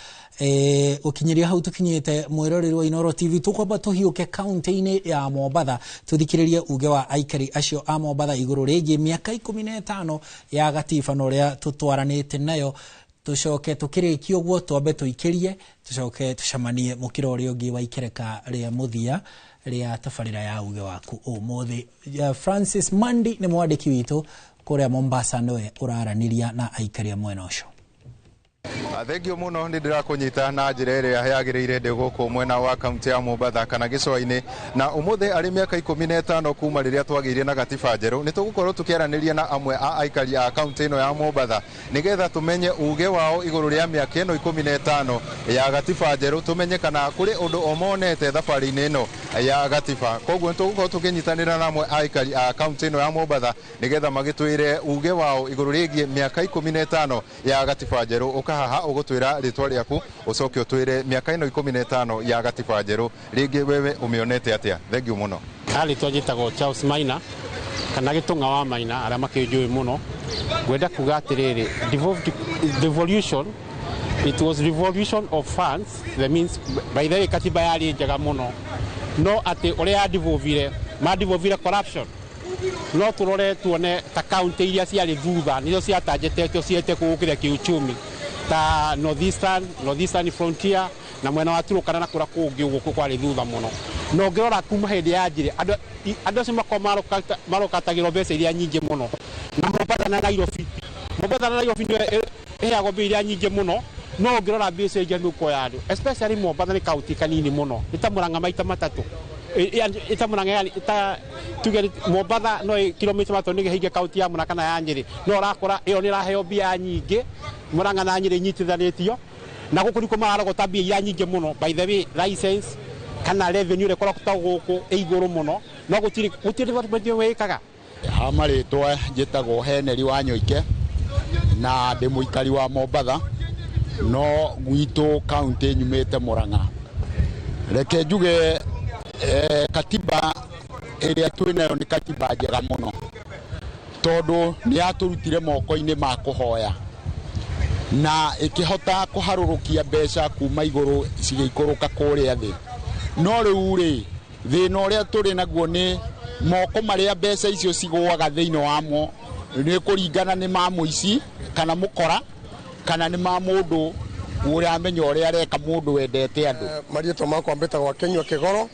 ukinyiria hau tukinyite mwiroreri wa Inoro TV tukwamba tuhiuke county-ini ya Mombasa tuthikiririe uge wa aikari acio a Mombasa iguru rigi miaka 15 ya gatiba no ria tutwaranite nayo tucoke tukirikio guo twambe tuikirie tucoke tucamanie mukirori ungi wa ikereka ria muthia ria tafarira ya uge waku umuthi. Francis Mandi ni mwandiki witu kuria Mombasa noe uraraniria na aikari mwena ucio. Thank you muno ndi ndirakunyita na njira iria yagiriire ndi guku mwena wa kaunti ya Mombasa kana gicwa-ini na umuthe ari miaka 15 kuma riria twagiire na gatiba njeru ni tugukorwo tukiaraniria na amwe a aikari a kaunti ino ya Mombasa nigetha tumenye uge wao iguru ria miaka ino 15 ya gatiba njeru tumenye kana kuri undu omonete thabari-ini ino ya gatiba koguo tugukorwo tukinyitanira na amwe aikari a kaunti ino ya Mombasa nigetha magitwire uge wao iguru rigie miaka 15 ya gatiba njeru haha ugutwira ritwa riaku ucoke utwire miaka ino 15 ya gatiba njeru ringi wewe umionete atia. Thank you muno. Ali twajitagwo Charles Maina kana gitunga wa Maina aria makinjui muno gwenda kuga atiriri devolution it was revolution of funds that means by the way katiba yari njega muno no ati uria devolvire corruption no turore tuone ta county iria ciari thutha nicio ciatanjĩtetio ciete kugukire kiuchumi ta northeastern frontier na mwena wa Turukana na kura kungi guku kwari thutha muno no ngirora kuma hindi ya njire andu acio makoma marokatagirwo mbeca iria nyingi muno na Mombasa na Nairobi ndio eheagwo mbia iria nyingi muno no ngirora mbeca iria nuko ya andu especially Mombasa ni kaunti kanini muno itamuranga maita matatu itamuranga yani tugeri Mombasa no kilomita matoni hinge kaunti ya Murang'a kana ya Nyeri no rakora iyo ni raheo mbia nyingi Murang'a na Nyeri nyitithanitio na guku niko maragwo tabia iria nyingi muno by the way license kana revenue rekora kutaguku iguru muno no gutiri department wekaga amaritwa njitagwo Heneri wa Nyoike na ndi muikari wa Mombasa no gwitu county nyumite Murang'a reke njuge katiba iria twinayo ni katiba njega muno tondu ni aturutire moko-ini ma kuhoya na ikihota kuharurukia mbeca kuma iguru cigeikoroka kuria thi no riu ri thina uria turi naguo ni moko maria mbeca icio cigwaga thiini wamo ni kuringana ni mamuici kana mukora kana ni mamundu uria amenya uria areka mundu wendete andu marieto makwa mbetagwa Kenywa Kigoro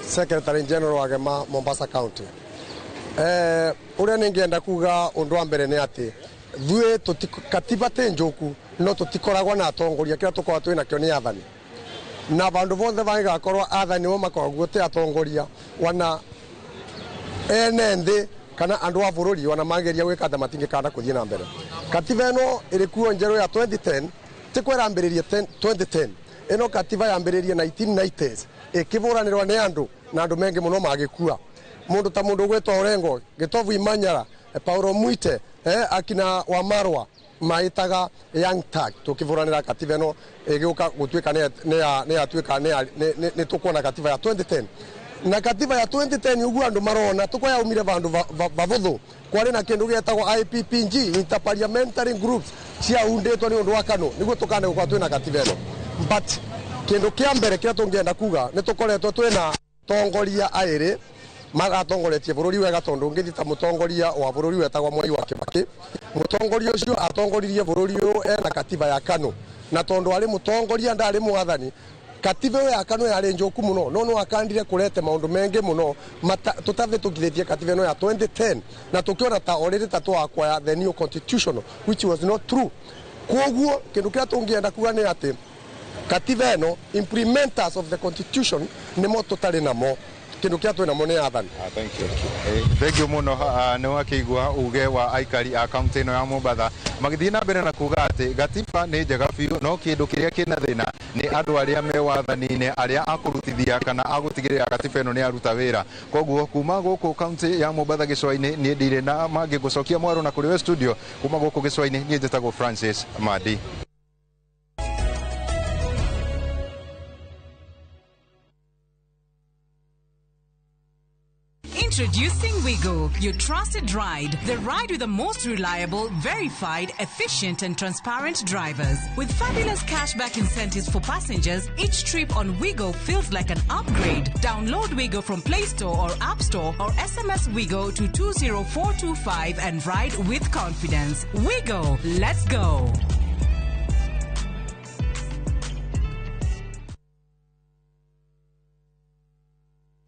Secretary General wa Gema Mombasa County. Uria ningienda kuga undu wa mbere ni ati thue katiba te njoku no tutikoragwa na atongoria kira tukorwa twina kio ni athani na bandu bonthe bangakorwa athani bo makoragwo te atongoria wana enende kana andu a bururi wana mageria gwika matingikanda kuthie na mbere. Katiba eno irikuo njeru ya 2010 tikwirambiririe 2010 eno katiba yambiririe 1990s ikiburanirwa ni andu na andu mengi muno magikua mundu ta mundu gwetwa Orengo Gitovu Imanyara Paulo Mwite akina Wamarwa maitaga young tag tukivuranira katiba eno igioka gutwika ne atwika ne tukuona katiba ya 2010 na katiba ya 2010 ugu andu marona tukoya umire bandu bavuthu kwari na kindu getagwo IPPG interparliamentary groups cia undetwo ni undu wa kanu niguo tukande gukwa twina katiba eno but kindu kia mbere kia tungienda kuga ni tukoretwo twina tongoria airi magatongoretie bururi wega tondu ngithita mutongoria wa bururi wetagwo Mwai wa Kibaki mutongoria ucio atongoririe bururi uyu ena katiba ya kanu na tondu ari mutongoria ndari mwathani katiba ya kanu yari njoku muno no akandire kurete maundu mengi muno tutave tugiretie katiba no ya 2010 na tukiona ta already tatu akwa the new constitution which was not true koguo kindu kia tungienda kuga ni ati katiba eno implementers of the constitution ni mo tutari namo kindu kia twina mone athani. Thank you muno ni wakigwa uge wa aikari a county no ya Mombasa magithii na mbere na kuga ati gatiba ni njega biu no kindu kiria kina thina ni andu aria me wathani-ini aria akurutithia kana agutigirira gatiba eno ni aruta wira koguo kuma guku county ya Mombasa gicwa-ini ni ndire na mangi gucokia mwaro na kuri we studio kuma guku gicwa-ini ni njitagwo Francis Madi. Introducing Wigo, your trusted ride. The ride with the most reliable, verified, efficient and transparent drivers. With fabulous cashback incentives for passengers, each trip on Wigo feels like an upgrade. Download Wigo from Play Store or App Store or SMS Wigo to 20425 and ride with confidence. Wigo, let's go.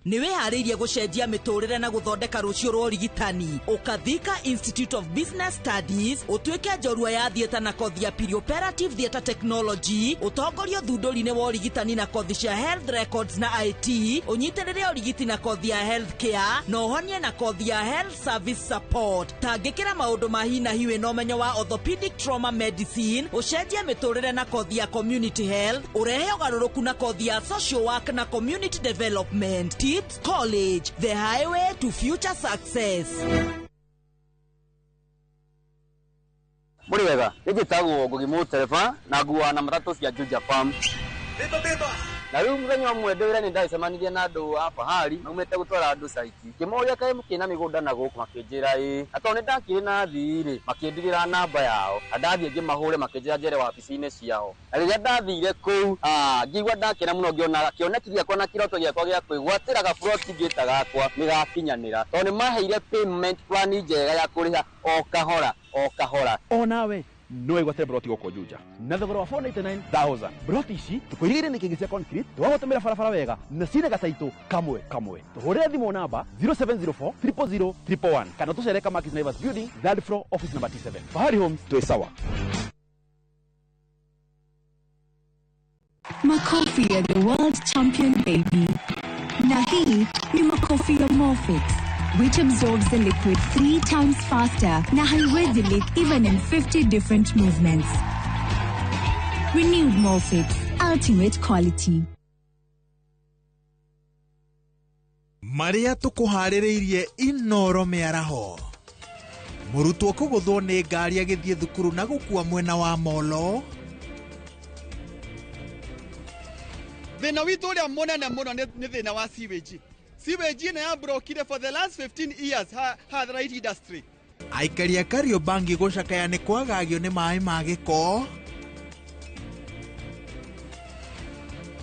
niwehariirie gucenjia miturire na guthondeka rucio rwa urigitani ukathika Institute of Business Studies utwike njorua ya thieta na kothi ya perioperative theatre technology utongorio thunduri-ini wa urigitani na kothi cia health records na IT unyitirire urigiti na kothi ya health care na uhonie na kothi ya health service support tangikira maundu mahina hiwe no menyo wa orthopedic trauma medicine ucenjia miturire na kothi ya community health urehe ugaruruku na kothi ya social work na community development Tips College, the highway to future success. Muri wega, nigitagwo Ngugimu Tereba na nguwa na matatu cia Juja Farm. Beba. Na riu muthenya umwe ndwira ni ndacemanirie na andu a fahari maumete gutwara andu saiti kimoria kae mukina migunda na guku makinjira atone ndakire na thiri makindirira namba yao andathie ngimahure makinjira njere wabici-ini ciao na riria ndathire kuu ngigwa ndakena muno ngiona kionekithia kwa na kiroto giakwa gia kwigwatira ga plot ngita gakwa nigakinyanira tondu maheire payment plan njega ya kuriha o kahora nawe no igwate broti goko Juja na thogora wa 499,000 broti ici tukuirigire ni kingi cia concrete twagotemera barabara wega na cine gataitu kamwe tuhurire thimu namba 0704 000 111 kana tucereka Markis Naivas Building third floor office number T7 Fahari Homes to sawa. Makofi ya the world champion baby. Na hii ni makofi ya Morphix, which absorbs the liquid 3 times faster na haiwezi leak even in 50 different movements. Renewed Morphix, ultimate quality. Maria tukuhaririirie Inoro miaraho. Murutwo kuguthwo ni ngari agithie thukuru na gukua mwena wa Molo. Thina witu uria munene muno ni thina wa sewage. Sewage na ya brokire for the last 15 years ha the right industry. Aikari a Kariobangi gucakaya ni kwagagio ni mai ma giko.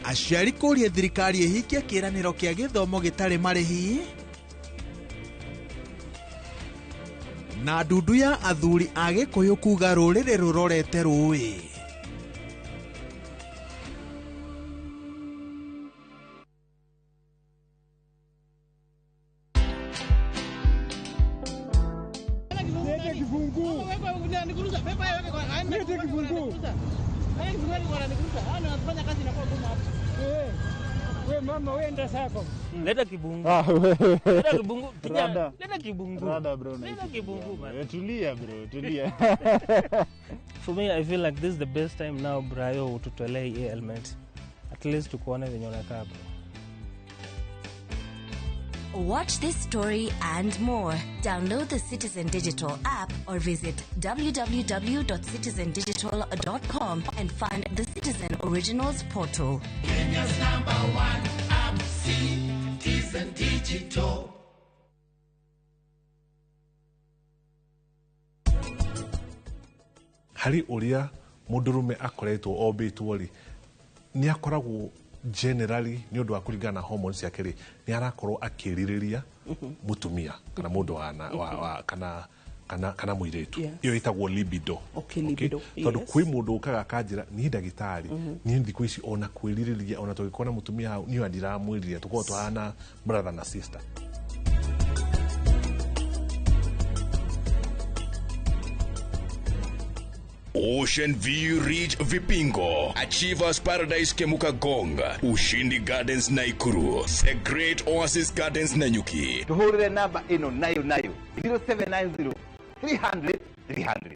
aciari kũria thirikari ihikia kĩranĩro kĩa gĩthomo gĩtarĩ marĩhi, na ndundu ya athuri a Gĩkũyũ kuga rũrĩrĩ rũrorete rũĩ. Mama wenda sako. Leta kibungu. Leta kibungu. Leta kibungu. Leta kibungu. Tulia bro, tulia. For me, I feel like this is the best time now, Brayo, to tolerate element. At least to kuona venye unakaa bro. Watch this story and more. Download the Citizen Digital app or visit www.citizendigital.com and find the Citizen Originals portal. Kenya's #1 app, Citizen Digital. Hari uria mundurume akoretwo obitwo ri ni akoragwo generally ni undu wa kuringana na hormones yake ri ni arakorwo akiririria mutumia kana mundu wa kana muiretu iyo itagwo libido. Libido. Tondu kwi mundu ukaga kanjira ni ndagitari ni thiku ici ona kwiririria ona tugikona mutumia hau ni andiramwiriria tuko twahana brother na sister. Ocean View Ridge Vipingo, Achievers Paradise Kemuka Gonga, Ushindi Gardens Naikuru, The Great Oasis Gardens Nanyuki. Tuhurire namba ino nayo 0790 300 300.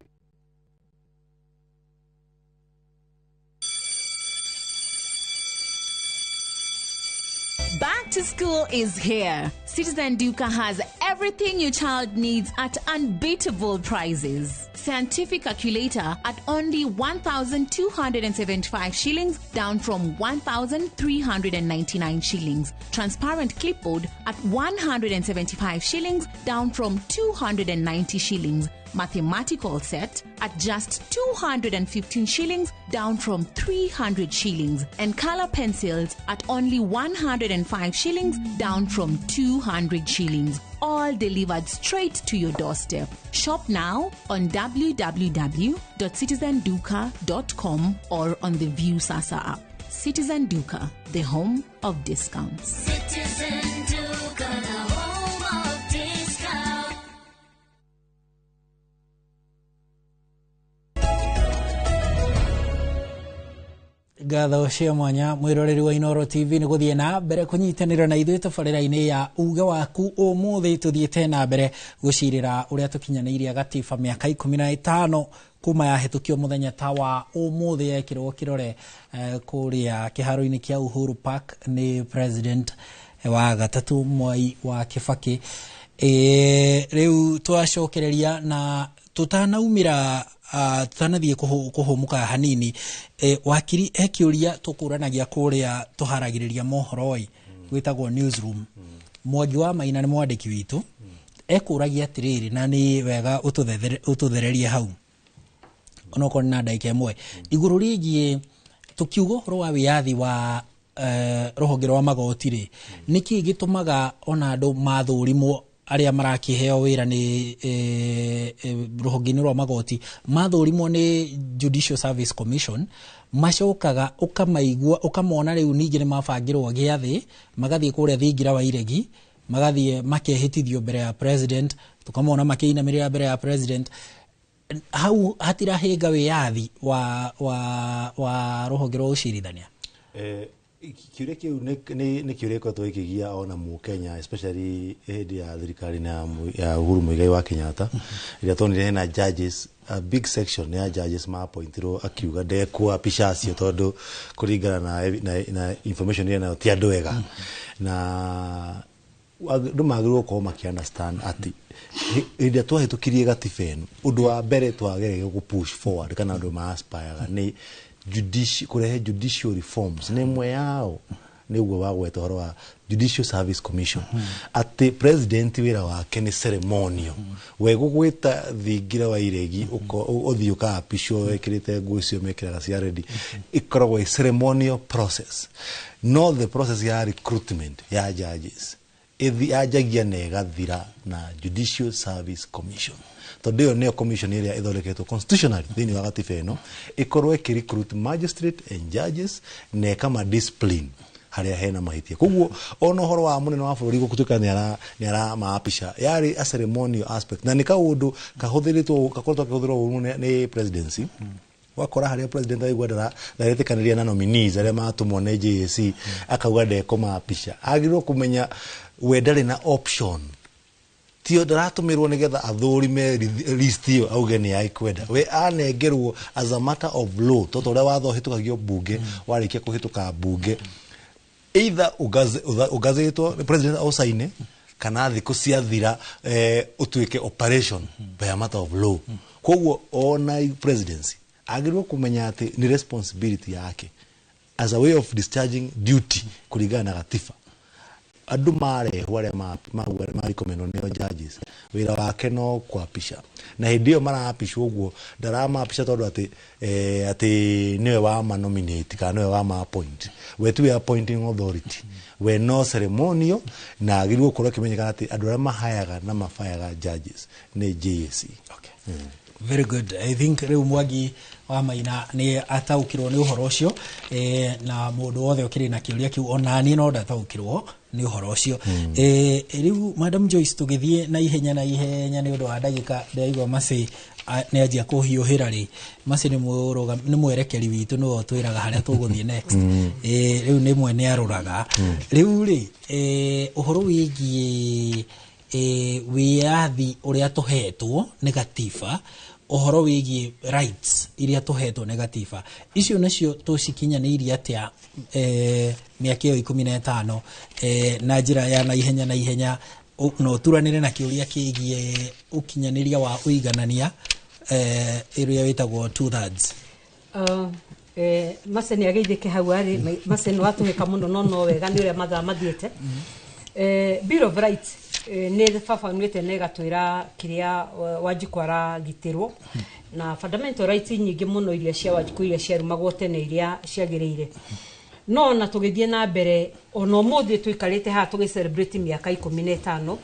Back to school is here. Citizen Duka has everything your child needs at unbeatable prices. Scientific calculator at only 1,275 shillings, down from 1,399 shillings. Transparent clipboard at 175 shillings, down from 290 shillings. Mathematical set at just 215 shillings, down from 300 shillings. And color pencils at only 105 shillings, down from 200 shillings. All delivered straight to your doorstep. Shop now on www.citizenduka.com or on the View Sasa app. Citizen Duka, the home of discounts. Citizen Duka, the home of discounts. Gatho cia mwanya mwiroreri wa Inoro TV ni guthie na mbere kunyitanira na ithuĩ tabarĩra-inĩ ya uga waku ũmũthĩ tuthiĩte na mbere gucirĩra ũrĩa tũkinyanĩirie gatiba mĩaka 15 kuma yahetũkio mũthenya ta wa ũmũthĩ yekĩrwo kĩrore kũrĩa kĩharo-inĩ kĩa Uhuru Park nĩ president wa gatatu Mwai wa Kibaki. Rĩu twacokereria na tutanaumĩra tutanathiĩ kuhumuka hanini wakiri ekiuria tukuranagia kuria tuharagiriria mohoroi gwitagwo newsroom. Mwangi wa Maina ni mwandiki witu ekuragia atiriri na ni wega ututhererie hau onoko na ndagika imwe iguru rigie tukiugo ro wa wiathi wa rohonge rwa magoti ri niki gitumaga ona andu mathurimwo aria marakiheo wira ni rohonge rwa magoti mathurimwo ni Judicial Service Commission macokaga ukamaigua ukamona riu ningi ni mabangirwo giathi magathie kuria thingira wa iregi magathie makehitithio mbere ya president tukamona makeinamĩrĩra mbere ya president hau hatirahenga wiathi wa rohonge rwa ucirithania. Kiuria kiu ni kiuria ko twikigia ona mu Kenya especially hedi ya thirikari na ya Uhuru Muigai wa Kenyatta ila tonire na judges a big section ya judges ma appointiro akiuga de kwa pishacio tondu kuringana na information ile na tia ndwega na ndu magirwo ko maki understand ati ida twahitukirie gatifenu undu wa mbere twagerege ku push forward kana ndu ma aspire ni kurehe judicial reforms ni mwe yao niguo wagweta horo wa Judicial Service Commission ati president wira wake ni ceremonial we gugwita thingira wa iregi uthiuka apisho ekirite nguo cio mekiraga cia ready ikoragwo i ceremonial process no the process ya recruitment ya judges ithi ajagia na igathira na Judicial Service Commission tondu iyo neo commission iria ithondeketwo constitutionally thini wa gatiba ino ikorwo recruit magistrate and judges ne kama discipline haria hena mahitia kuguo ono horo wa munene wa bururi gukutuka ni ara maapisha yari a ceremonial aspect na ni kaundu kahuthiritwo kakorwo kahuthiritwo ni presidency wakora haria president aigwa ndaretekaniria na nominees aria matumwo na JSC akauga ndeko maapisha agirwo kumenya we ndari na option tio ndaratumirwo nigetha athurime list iyo auge ni aikwenda we anengerwo as a matter of law toto ria watho hitukagio bunge warikia kuhituka bunge either ugazetwo president ausaine kana thiku cia thira utuike operation by a matter of law koguo ona presidency agirwo kumenya ati ni responsibility yake as a way of discharging duty kuligana na gatiba andu mare wale marikomeno neo judges wira wake no kwapisha na hindio marapishwo guo ndarama apisha tondu ati niwe wa ma nominate kana niwe wa ma appoint we tu appointing authority we no ceremonial na agirwo kurwo kimenyekana ati andu aria mahayaga na mafayaga judges ni JSC. Okay. Very good. I think riu Mwangi wa Maina ni ataukirwo ni uhoro ucio na mundu wothe ukiri na kiuria kiu onani no ndataukirwo ni uhoro ucio riu Madam Joyce tugithie na ihenya ni undu wa ndagika ndaigwa mase ni ajia kuhiuhira ri mase ni mwerekeri witu no twiraga haria tuguthie next riu ni mwene aruraga riu ri uhoro wigie wiathi uria tuhetwo ni gatiba ohoro wigi rights iria tuhetwo ni gatiba icio nacio tucikinyaniria atia miaka 15 na njira ya na ihenya no turanire na kiuria kigie ukinyaniria wa uiganania iria witagwo 2/3 maseni ageithike hau ari maseni watuhika muno no wega ni uria mathaa mathiete Bill of Rights ne fafa nwete ne gatwira kiria wajikwara gitirwo na fundamental rights nyingi muno iria cia wajikwa iria cia rumagwo tene iria ciagirire no na tugithie na mbere ono muthi tuikarite ha tugi celebrate miaka 15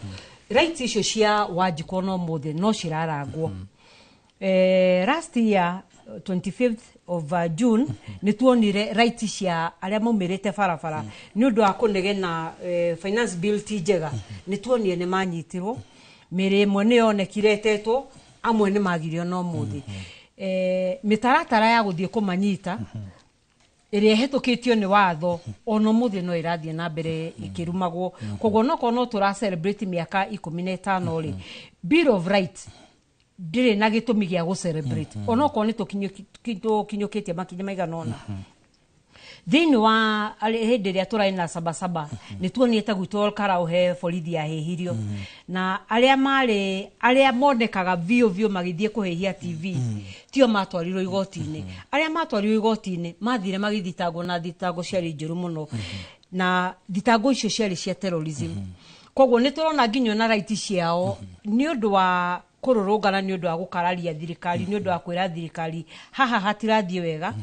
rights icio cia wajikwa no muthi no cirarangwo last year 25th of June ni tuonire rights cia aria maumirite farafara ni undu wa kunegena finance bill ti njega ni tuonire ni manyitirwo mere imwe ni yonekiretetwo amwe ni magirio no muthi mitaratara ya guthie kumanyita iria hetukitio ni watho ono muthi no irathie na mbere ikirumagwo koguo no tura celebrate miaka 15 ri Bill of Rights dire na gitumi gia go celebrate onoko ni tukinyukitie makinya maiganona thini wa hende ria turai na sabasaba ni tuoniete gwitwo karauhe borithi ya hehirio na aria monekaga vio magithie kuhehia TV tio matwarirwo igoti-ini aria matwarirwo igoti-ini mathire magithitagwo na thitango ciari njuru muno na thitango icio ciari cia terrorism koguo ni turona nginyo na right ciao ni undu wa kururungana ni undu wa gukararia thirikari ni undu wa kwira thirikari haha hatirathie wega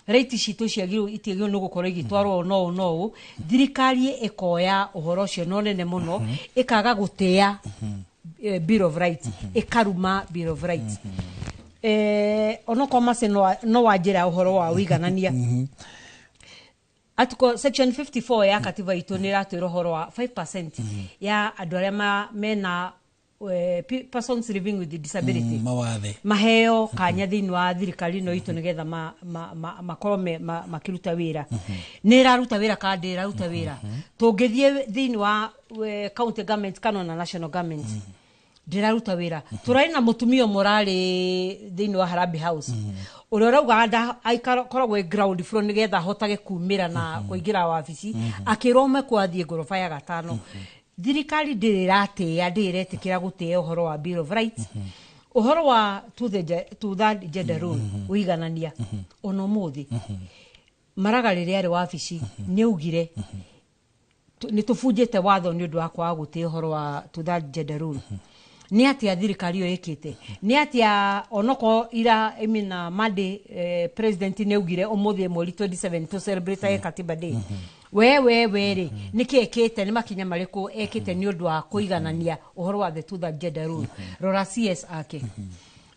right citu ciagirwo itiagirwo no gukorwo igitwarwo no thirikari ekoya uhoro ucio no nene muno ikaga gutea Bill of Rights ikaruma Bill of Rights onoko mase no wajira uhoro wa uiganania Article section 54 ya katiba itu ni ratwira uhoro wa 5% ya andu aria mena persons living with disability maheo kanya thini wa thirikari no itu nigetha makorwo makiruta wira ni raruta wira kandi raruta wira tungithie thini wa county government kana na national government ndiraruta wira turai na mutumio morali thini wa Harambee House uria rauga aikoragwo ground floor nigetha hotage kumira na kuingira wabici akirome kwathie gorofa ya gatano thirikari ndiratea ndiretikira gutea uhoro wa Bill of Rights uhoro wa to that gender role uiganania ono muthi maraga riria ari wabici ni ugire ni tufujite watho ni undu wa kwa gutie horo wa to that gender rule ni atia thirikari yo ikite ni atia onoko ira emina made president ne ugire omuthie mweri 27 to celebrate Katiba Day we niki ekite ni makinya mariku ekite ni undu wa kuiganania uhoro wa the to that gender rule rora CS ake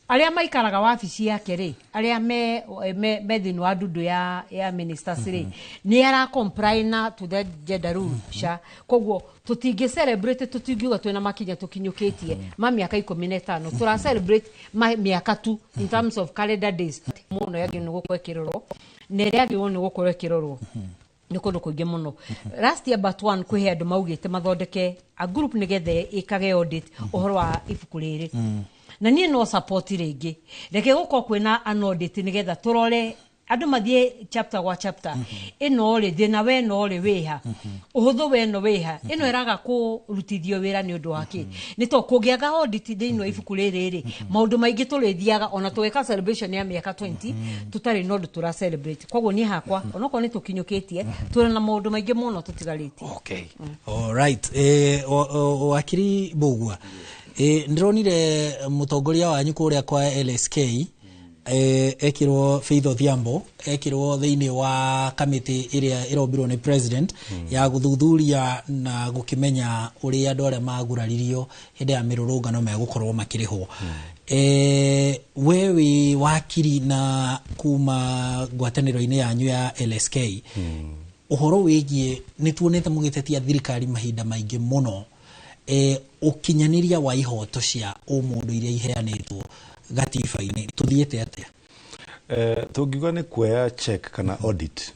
aria maikaraga wabici yake ri aria me thinu wa ndudu ya ministers ri ni ara comply na to the gender rule sha koguo tutingi celebrate tutingiuga twina makinya tukinyukitie ma miaka 15 tura celebrate miaka tu in terms of calendar days muno yagi ni gukwekirorwo ne yagi ni gukwekirorwo ni kundu kuingi muno last year but one kwi andu maugite mathondeke a group nigethe ikage audit uhoro wa ibuku riri na nie no support ringi reke guko kwina an audit nigetha turore andu mathie chapter kwa chapter ino ri thina we no ri wiha uhuthu we no wiha ino iraga kurutithio wira ni undu wake ni to kugiaga audit thino ibuku riri maundu maingi turithiaga ona tuweka celebration ya miaka 20 tutari no tura celebrate koguo ni hakwa onoko ni tukinyukitie turi na maundu maingi muno tutigarite. Okay. All right. Wakiri Bugwa ndironire mutongoria wanyu kuria kwa LSK ekirwo Faith Odhiambo ekirwo thiini wa kamiti iria irombirwo ni president ya guthuthuria na gukimenya uria andu aria maguraririo hindi ya mirurungano megukorwo makirihwo wewe wakiri na kuma ngwataniro-ini yanyu ya LSK uhoro wigie nituonete mugitetia thirikari mahinda maingi muno ukinyaniria wa ihoto cia umundu iria iheanitwo gatiba-ini tuthiete atia tungiuga ni kuoya check kana audit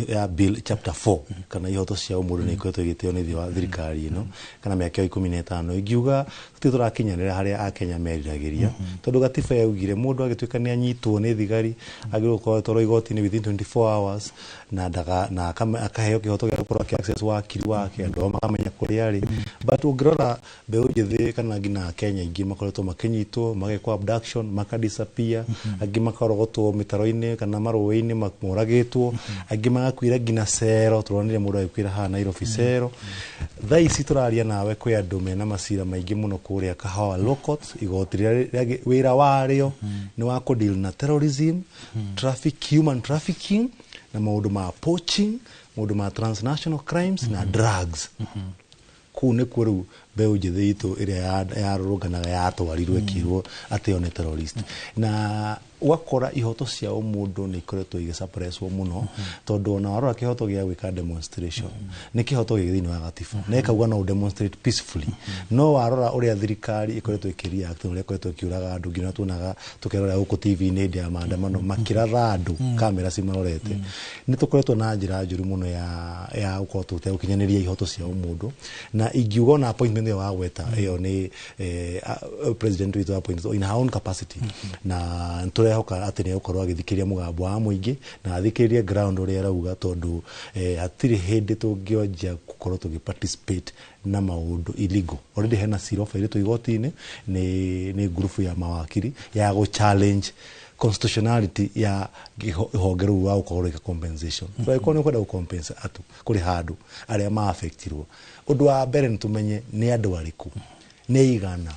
ya bill chapter 4 kana ihoto cia umundu ni ikoretwo igiteo ni thio wa thirikari ino kana miaka 15 ingiuga turakinyanira haria akenya meriragiria tondu gatiba yaugire mundu agituika ni anyitwo ni thigari agirwo toro igoti-ini within 24 hours na akaheo kihoto gia gukorwo access wakiri wake andu makamenya kuria ari but ungirora mbeu njithi kana ngina Kenya ingi makoretwo makinyitwo magekwa abduction makadisappear angi makarogotwo mitaro-ini kana maruĩ-ini mamoragitwo angi magakwira ngina cero turonire mundu agĩkwĩra haha Nairobi cero thaa ici turaria nawe kwi andu mena macira maingi muno kuria Kahawa Law Courts igoti rĩa wĩra wario ni wa kudeal na terrorism human trafficking na maundu ma poaching maundu ma transnational crimes na drugs kuu nĩ kuo rĩu mbeũ njĩthĩ itũ ĩrĩa yarũrũnganaga yatwarirwo ĩkirwo atĩ yo nĩ terrorist na wakora ihoto cia umundu ni ikoretwo igisuppresswo muno tondu ona warora kihoto gia gwika demonstration ni kihoto githini wa gatiba na ikauga no demonstrate peacefully no warora uria thirikari ikoretwo ikireact uria ikoretwo ikiuraga andu ngina tuonaga tukerora huko TV-ini hĩndĩ ya maandamano makiratha andu kamera cimarorete ni tukoretwo na njira njuru muno ya ukorwo tutegukinyaniria ihoto cia umundu na ingiuga na appointment ya weta iyo ni president witu appointed in her own capacity na turehoka ati ni ukorwo agithikiria mugambo wa muingi na athikirie ground uria rauga tondu atiri hindi tungionja gukorwo tugiparticipate na maundu illegal already hena sirofa ile tu igoti-ini ni group ya mawakiri ya go challenge constitutionality ya hongeru wa ukorwo compensation so ikono kwenda ukompensa atu kuri handu aria ma affectirwo undu wa mbere nitumenye ni andu ariku ni igana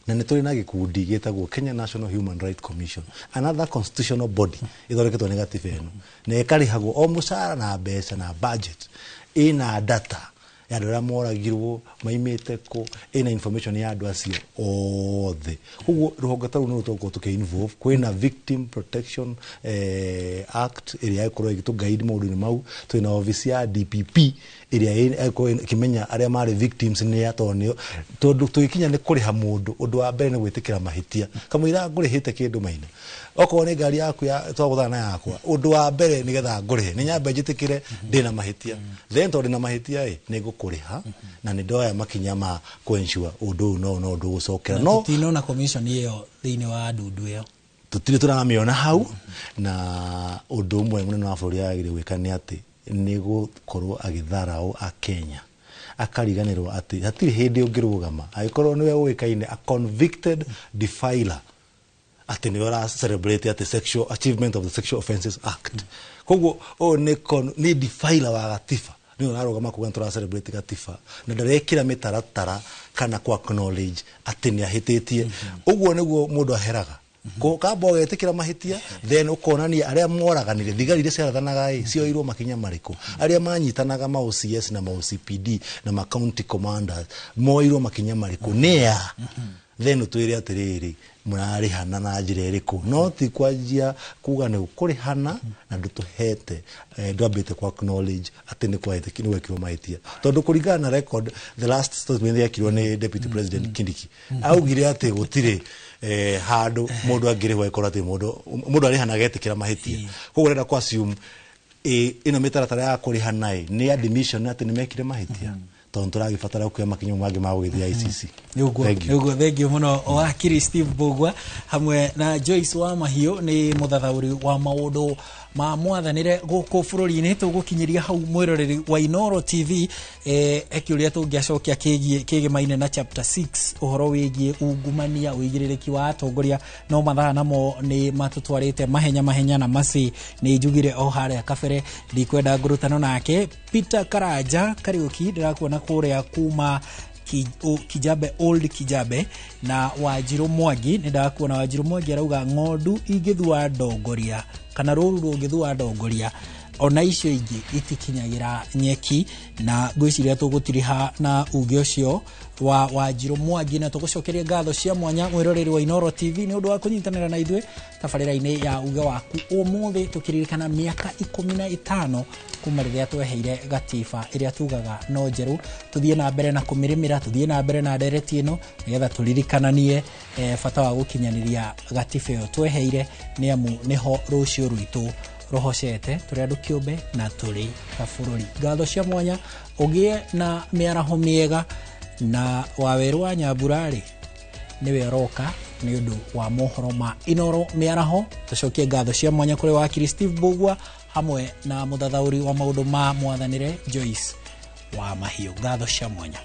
na nituri na gikundi gitagwo Kenya National Human Rights Commission another constitutional body ithondeketwo ni gatiba ino na ikarihagwo o mucara na mbeca na budget ina data ya andu aria moragirwo maimite ko ina information ya andu acio othe koguo ruhonge taru no toko tuke involve kwina victim protection act iria ikorwo igitu guide maundu-ini mau twina office ya DPP iria kimenya aria mari victims ni atonio tondu tuikinya ni kuriha mundu undu wa mbere ni gwitikira mahitia kamwira ngurihite kindu maina okorwo ni ngari yaku ya twaguthana yakwa undu wa mbere ni getha ngurihe ni nyambe njitikire ndina mahitia then tondu na mahitia ni ngukuriha na ni ndoya makinya ma kuensure undu no undu gucokera no tinona commission iyo thiini wa ndundu iyo tutire turamiona hau na undu umwe munene wa bũrũri agire gwika ni ati ni gukorwo agitharau a Kenya akariganirwo ati hatiri hindi ungirugama agikorwo niwe uikaine a convicted defiler ati ni ora celebrate ati sexual achievement of the Sexual Offences Act koguo o ni defiler wa gatiba ni ararugama kuga tura celebrate gatiba na ndarekira mitaratara kana kwa acknowledge ati ni ahititie uguo niguo mundu aheraga ko kabo getikira mahitia then ukonania aria moraganire thigari iria ciarathanaga cio irwo makinya mariku aria manyitanaga ma OCS na ma OCPD na ma county commanders moirwo makinya mariku nia then twire atiriri murarihana na njira iriku no ti kwanjia kuga ni ukurihana na ndutuhete ndwambite kwa acknowledge ati ni kwa hete kinu wekirwo mahitia tondu kuringana na record the last statement yakirwo ni deputy president Kindiki augire ati gutire handu mundu angirihwo ikorate mundu arihana getikira mahitia koguo renda kwa assume ino mitaratara ya kurihana ni admission ati ni mekire mahitia tondu turagibatara kuya makinyo magi ma gugithia ICC Yugo thank you muno wakiri Steve Bogwa hamwe na Joyce wa Mahio ni muthathauri wa maundu ma mwathanire guku bururi-ini tugukinyiria hau mwiroreri wa Inoro TV ekiuria tungiacokia kigi maine na chapter 6 uhoro wigie ungumania wigirereki wa atongoria no mathaa namo ni matutwarite mahenya na masi ni njugire o haria kabere ndikwenda ngurutano nake Peter Karanja Kariuki ndirakuona kuria kuma Kijabe Old Kijabe na Wajiru Mwangi ndakuona Wajiru Mwangi arauga ng'ondu ingithua ndongoria kana ruru rungithua ndongoria ona icio ingi itikinyagira nyeki na gwiciria tugutiriha na uge ucio wa Wajiru Mwangi na tugucokeria ngatho cia mwanya mwiroreri wa Inoro TV ni undu wa kunyitanira na ithwe tabarira-ini ya uge waku umuthi tukiririkana miaka 15 kuma riria tweheire gatiba iria tugaga no njeru tuthie na mbere na kumirimira tuthie na mbere na ndereti ino nigetha tulirikananie bata wa gukinyaniria gatiba iyo tweheire ni amu niho rucio rwitu rohocete turi andu kiumbe na turi kabururi ngatho cia mwanya ugie na miaraho miega na waweru wa Nyamburari niwe roka ni undu wa mohoro ma Inoro miaraho tucokie ngatho cia mwanya kuri wakiri Steve Bogwa hamwe na muthathauri wa maundu ma mwathanire Joyce wa Mahio ngatho cia mwanya.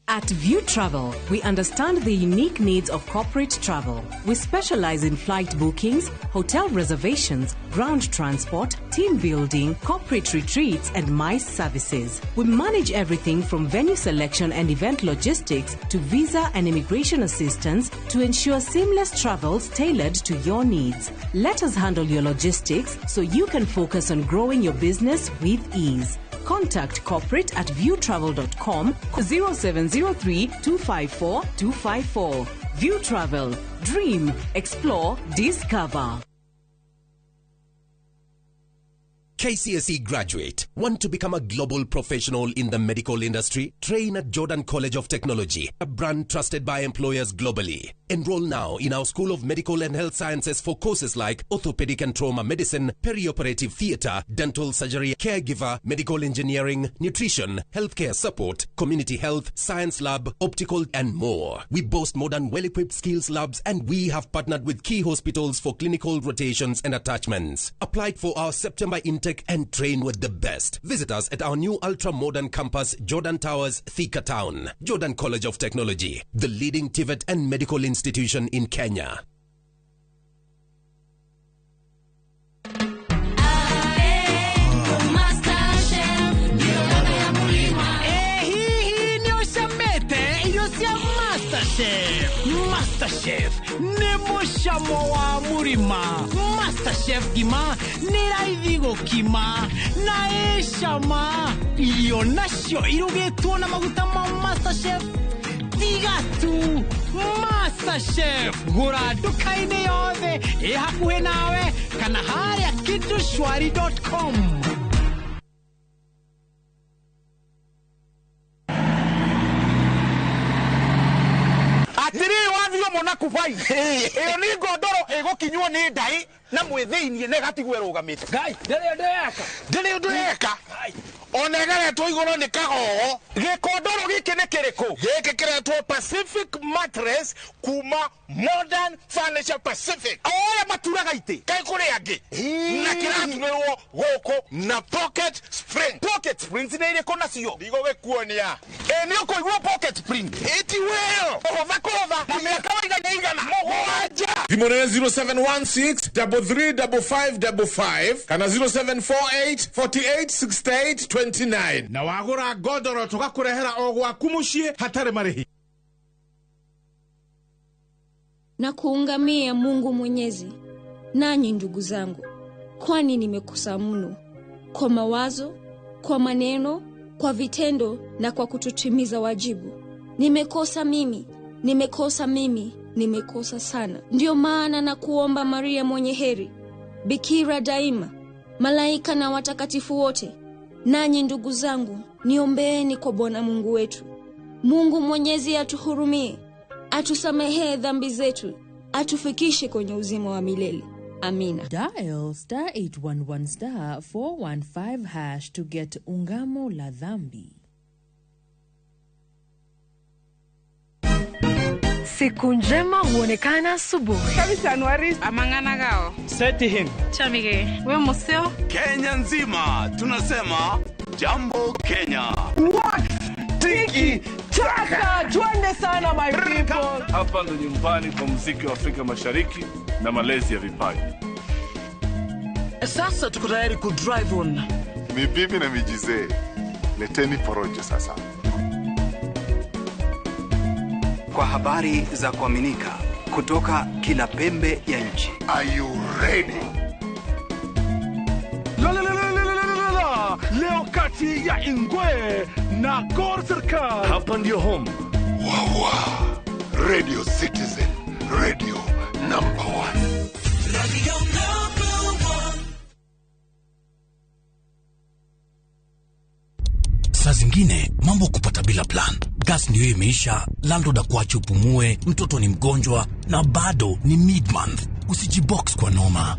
At View Travel, we understand the unique needs of corporate travel. We specialize in flight bookings, hotel reservations, ground transport, team building, corporate retreats, and MICE services. We manage everything from venue selection and event logistics to visa and immigration assistance to ensure seamless travels tailored to your needs. Let us handle your logistics so you can focus on growing your business with ease. Contact corporate at viewtravel.com 0703 254 254. View Travel. Dream, explore, discover. KCSE graduate. Want to become a global professional in the medical industry? Train at Jordan College of Technology, a brand trusted by employers globally. Enroll now in our School of Medical and Health Sciences for courses like orthopedic and trauma medicine, perioperative theatre, dental surgery, caregiver, medical engineering, nutrition, healthcare support, community health, science lab, optical, and more. We boast modern, well-equipped skills labs, and we have partnered with key hospitals for clinical rotations and attachments. Apply for our September intake and train with the best. Visit us at our new ultra-modern campus, Jordan Towers, Thika Town. Jordan College of Technology, the leading TVET and medical institution in Kenya. mucamo wa murima. Masterchef gima nĩ raithi gũkima na ĩcama. Irio nacio irugĩtwo na maguta ma Masterchef. Tigatu Masterchef. Gũra nduka-inĩ yothe ĩ hakuhĩ nawe kana harĩa kitushwari.com. Atiri wathio mona kubai. Iyo ni ngondoro igukinywo ni ndai na mwithiinie negatigwe rugamite. Ngai, ndiri ndeka. Onegeretwo iguru ni kagogo. Gikondoro giki ni kiriku. Giki kiretwo Pacific Mattress kuma Modern Furniture Pacific. Oya maturaga ite. Kai kuri angi. Na kiratunirwo goko na pocket spring. Pocket springs ni ire kona cio. Ndigo gekuonia. Ni ukoigwa pocket spring. Eti well. Ovakova. Na miaka igana. Moja. Thimone 0716 335555 kana 0748 4868 29 na wagura godoro tugakurehera ogwaku mucii hatari marihi. Na kuungamia Mungu Mwenyezi, nanyi ndugu zangu, kwani nimekosa mno kwa mawazo, kwa maneno, kwa vitendo na kwa kutotimiza wajibu. Nimekosa mimi, nimekosa sana. Ndio maana na kuomba Maria mwenye heri, bikira daima, malaika na watakatifu wote, nanyi ndugu zangu, niombeeni kwa Bwana Mungu wetu. Mungu Mwenyezi atuhurumie, atusamehee dhambi zetu, atufikishe kwenye uzima wa milele. Amina. Dial *811*415# to get ungamo la dhambi. Siku njema huonekana asubuhi. Kabisa Januari amangana gao. Seti him. Chamige. We museo. Kenya nzima tunasema jambo Kenya. What? Tiki taka. Twende sana my people. Hapa ndo nyumbani kwa muziki wa Afrika Mashariki na malezi ya vipaji. Sasa tuko tayari ku drive on. Mibibi na mijize. Leteni porojo sasa. Kwa habari za kuaminika kutoka kila pembe ya nchi. Are you ready? Leo kati ya Ingwe na Gor Serikali. Hapa ndio home. Wawa. Radio Citizen. Radio number 1. Radio number 1. Saa zingine mambo kupata bila plan. Gas ndio imeisha, landlord akuache upumue, mtoto ni mgonjwa na bado ni mid-month. Usijibox kwa noma.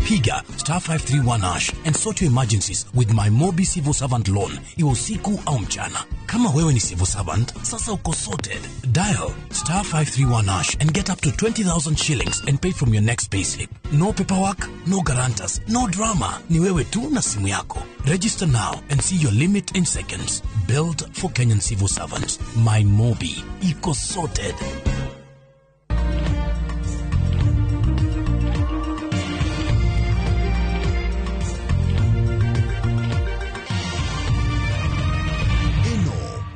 Piga *531# and sort your emergencies with my Mobi Civil Servant Loan. Iwe usiku au mchana. Kama wewe ni civil servant, sasa uko sorted. Dial *531# and get up to 20,000 shillings and pay from your next payslip. No paperwork, no guarantors, no drama. Ni wewe tu na simu yako. Register now and see your limit in seconds. Built for Kenyan civil servants. My Mobi. Iko sorted.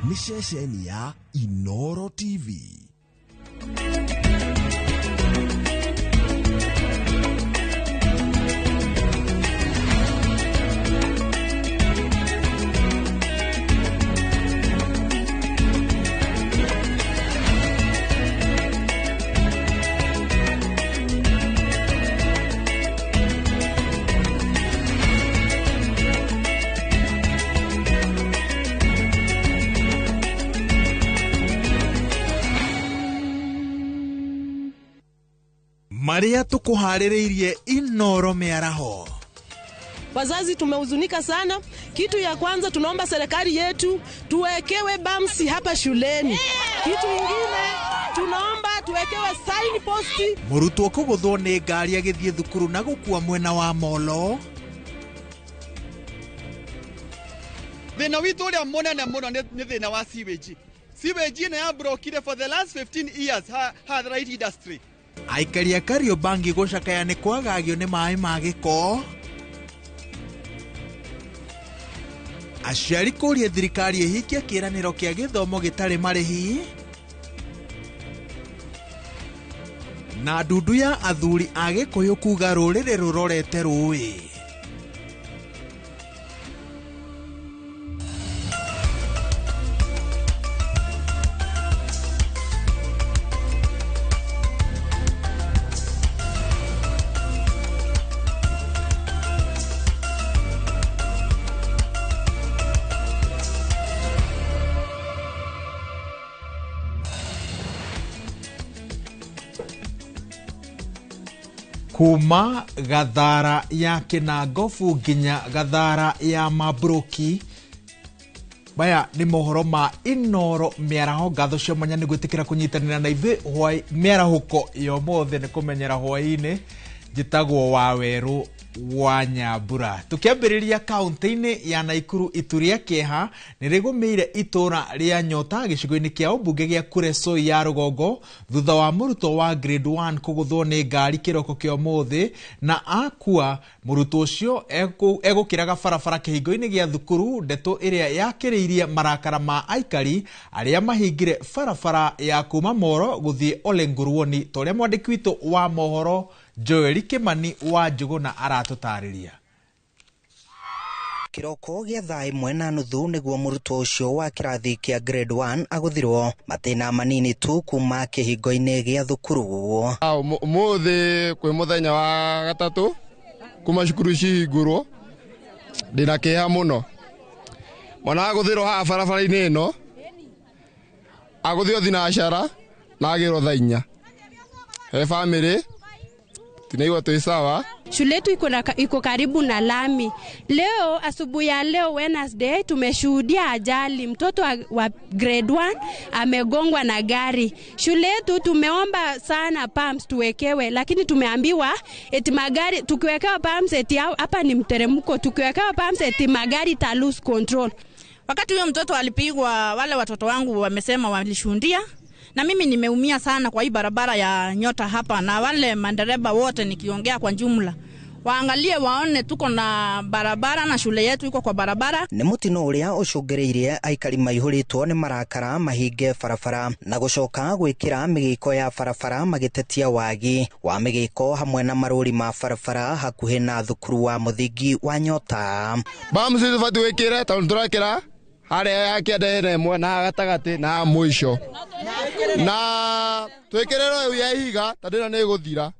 Ni shesheni ya Inoro TV. Maria tukuhaririirie Inoro miaraho. Wazazi tumehuzunika sana. Kitu ya kwanza tunaomba serikali yetu tuwekewe bamsi hapa shuleni. Kitu kingine tunaomba tuwekewe sign posti. Murutwo kuguthwo ni ngari agithie thukuru na gukua mwena wa Molo. Thina witu uria munene muno ni thina wa sewage. Sewage ina ya brokire for the last 15 years ha the right industry. Aikari a Kariobangi gucakaya ni kwagagio ni mai ma giko. Aciari kuria thirikari ihikia kiraniro kia githomo gitari marihi. na ndundu ya athuri a Gikuyu kuga rũrĩrĩ rũrorete rũĩ. Kuma gathara ya Kinangofu nginya gathara ya Mabroki, baya ni mohoro ma Inoro miaraho gatho cio manya ni gwitikira kunyitanira na ithe hwai miarahuko yo mothe ni kumenyera hwai-ini jitagwo wa Weru wa Nyambura. Tukiambiriria kaunti-ini ya Naikuru ituria kieha ni rigumeire itura ria Nyota gicigo-ini kia ubunge gia Kureso ya Rugongo thutha wa muruto wa grade 1 kuguthwo ni ngari kiroko kio muthi na akua. Muruto ucio egukiraga barabara kihingo-ini gia thukuru ndeto iria yakiriirie marakara ma aikari aria mahingire barabara ya kuma Moro guthie Ole Nguruoni, toria mwandiki witu wa mohoro Joel Kimani wa Njuguna aratutariria. Kiroko gia thaa imwe na nuthu niguo muruto ucio wa kirathi kia grade 1 aguthirwo matina manini tu kuma kihingo-ini gia thukuru. Umuthi kwi muthenya wa gatatu kuma cukuru cihingurwo ndina kiha muno. Mwana aguthirwo ha barabara-ini ino aguthio thinacara na agirwo thaa 4 he family tinaiwa tu sawa. Shule yetu iko karibu na lami. Leo asubuhi ya leo Wednesday tumeshuhudia ajali. Mtoto wa grade 1 amegongwa na gari. Shule yetu tumeomba sana pumps tuwekewe, lakini tumeambiwa eti magari tukiwekewa pumps eti hapa ni mteremko, tukiwekewa pumps eti magari ta lose control. Wakati huyo mtoto alipigwa, wale watoto wangu wamesema walishuhudia. Na mimi nimeumia sana kwa hii barabara ya Nyota hapa, na wale mandereba wote nikiongea kwa jumla waangalie waone tuko na barabara na shule yetu iko kwa barabara. Ni mutino uria ucungireirie aikari maihuritwo ni marakara mahinge barabara na gucoka gwikira migiko ya barabara magitetia wagi wa migiko hamwe na maruri ma barabara hakuhi na thukuru wa muthingi wa Nyota. Bamzi fatu wikire tondu turakira hare yake ndere mwe na gatagati na mwisho na twikirero ya higa tadina ni guthira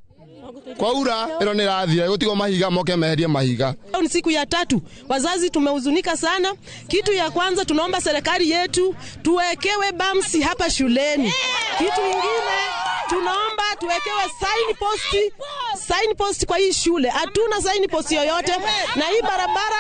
kwa ura ero ni rathira gutigo mahiga moke meherie mahiga. Ni siku ya tatu, wazazi tumehuzunika sana. Kitu ya kwanza tunaomba serikali yetu tuwekewe bamsi hapa shuleni. Kitu kingine tunaomba tuwekewe sign post kwa hii shule. Hatuna sign post yoyote na hii barabara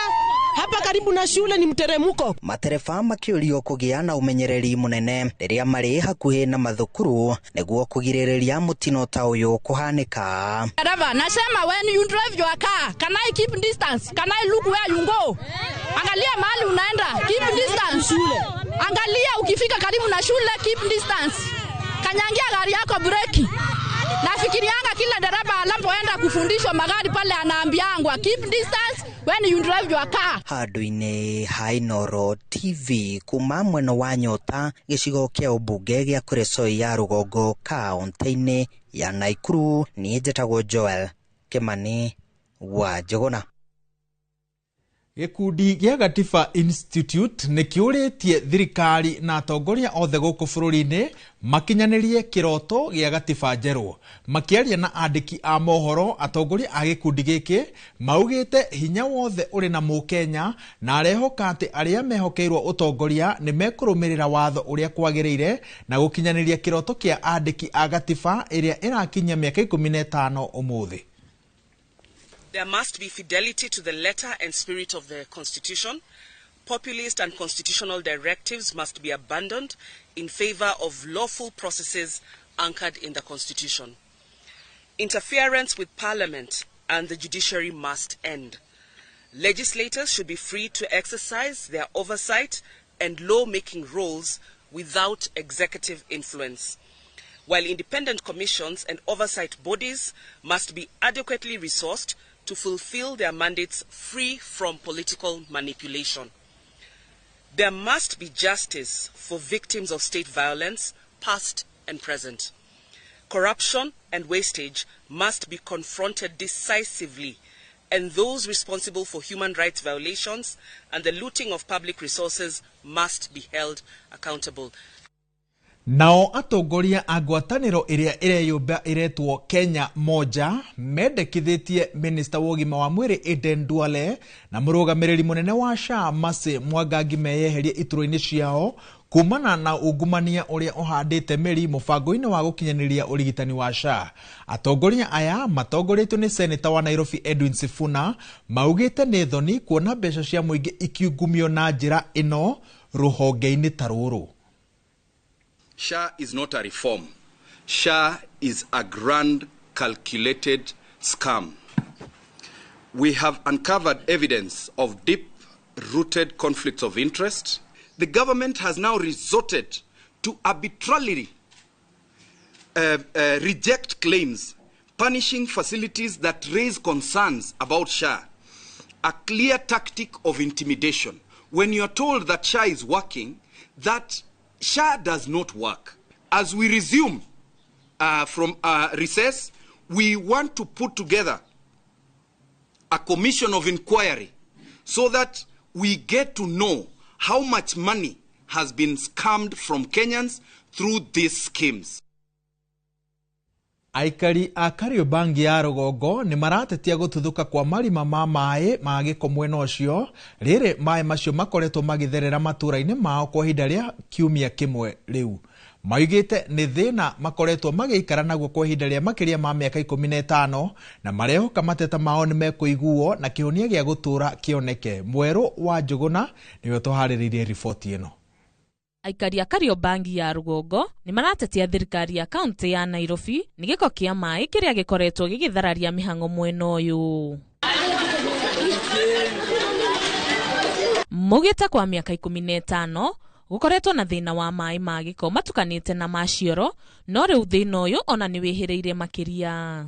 hapa karibu na shule ni mteremko. Matereba makiurio kugia na umenyereri munene riria mari hakuhi na mathukuru niguo kugiririria mutino ta uyu kuhanika. Driver, nasema when you drive your car, can I keep distance? Can I look where you go? Angalia mahali unaenda, keep distance shule. Angalia ukifika karibu na shule, keep distance. Kanyangia gari yako breki. Nafikirianga kila dereva anapoenda kufundishwa magari pale anaambiangwa keep distance when you drive your car. Handu-ini ha Inoro TV kuma mwena wa Nyota gicigo kia ubunge gia Kureso ya Rugongo kaunti-ini ya Naikuru. Ni njitagwo Joel Kimani wa Njuguna. Gikundi gia Katiba Institute ni kiuritie thirikari na atongoria othe guku bururi-ini makinyanirie kiroto gia Katiba njeru. Makiaria na andiki a mohoro, atongoria a gikundi giki maugite hinya wothe uri na Mukenya na arehoka ati aria mehokeirwo utongoria ni mekurumirira watho uria kwagiriire na gukinyaniria kiroto kia andiki a Katiba iria irakinya miaka 15 umuthi. There must be fidelity to the letter and spirit of the Constitution. Populist and constitutional directives must be abandoned in favor of lawful processes anchored in the Constitution. Interference with Parliament and the Judiciary must end. Legislators should be free to exercise their oversight and law-making roles without executive influence, while independent commissions and oversight bodies must be adequately resourced to fulfill their mandates free from political manipulation. There must be justice for victims of state violence, past and present. Corruption and wastage must be confronted decisively, and those responsible for human rights violations and the looting of public resources must be held accountable. Nao atongoria a ngwatanĩro ĩrĩa ĩreyũmba ĩretwo Kenya Moja mendekithĩtie minista wa ũgima wa mwĩrĩ Aden Duale na mũrũgamĩrĩri mũnene wa SHA Mercy Mwangangi meyeherie iturwa-inĩ ciao kumana na ungumania ũrĩa ũhandĩte mĩri mũbango-inĩ wa gũkinyanĩria ũrigitani wa SHA. Atongoria aya matongoretio nĩ Senator wa Nairobi Edwin Sifuna maugĩte nĩ thoni kuona mbeca cia mũingĩ ikiungumio na njĩra ĩno rũhonge-inĩ ta rũrũ. SHA is not a reform. SHA is a grand calculated scam. We have uncovered evidence of deep-rooted conflicts of interest. The government has now resorted to arbitrarily reject claims, punishing facilities that raise concerns about SHA. A clear tactic of intimidation. When you are told that SHA is working, that SHA does not work. As we resume from recess, we want to put together a commission of inquiry so that we get to know how much money has been scammed from Kenyans through these schemes. Aikari a Kariobangi ya Rugongo ni maratetia gũtuthuka kwa marima ma maĩ ma gĩko mwena ũcio rĩrĩ maĩ macio makoretwo magĩtherera matũra-inĩ mao kwa ihinda rĩa kiumia kĩmwe rĩu. Maugĩte nĩ thĩna makoretwo magĩikara naguo kwa ihinda rĩa makĩria ma mĩaka 15 na marehoka mateta mao nĩ mekũiguo na kĩhonia gĩa gũtũra kĩoneke. Mwerũ wa Njũgũna nĩwe tũharĩrĩirie riboti ĩno. Aikari a Kariobangi ya Rugongo ni maratetia thirikari ya kaunti ya Nairobi ni gĩko kĩa maĩ kĩrĩa gĩkoretwo gĩgĩthararia mĩhang'o mwena ũyũ. Mugĩte kwa mĩaka 15 gũkoretwo na thĩna wa maĩ ma gĩko matukanĩte na macioro, no rĩu thĩna ũyũ ona nĩ wĩhĩrĩire makĩria.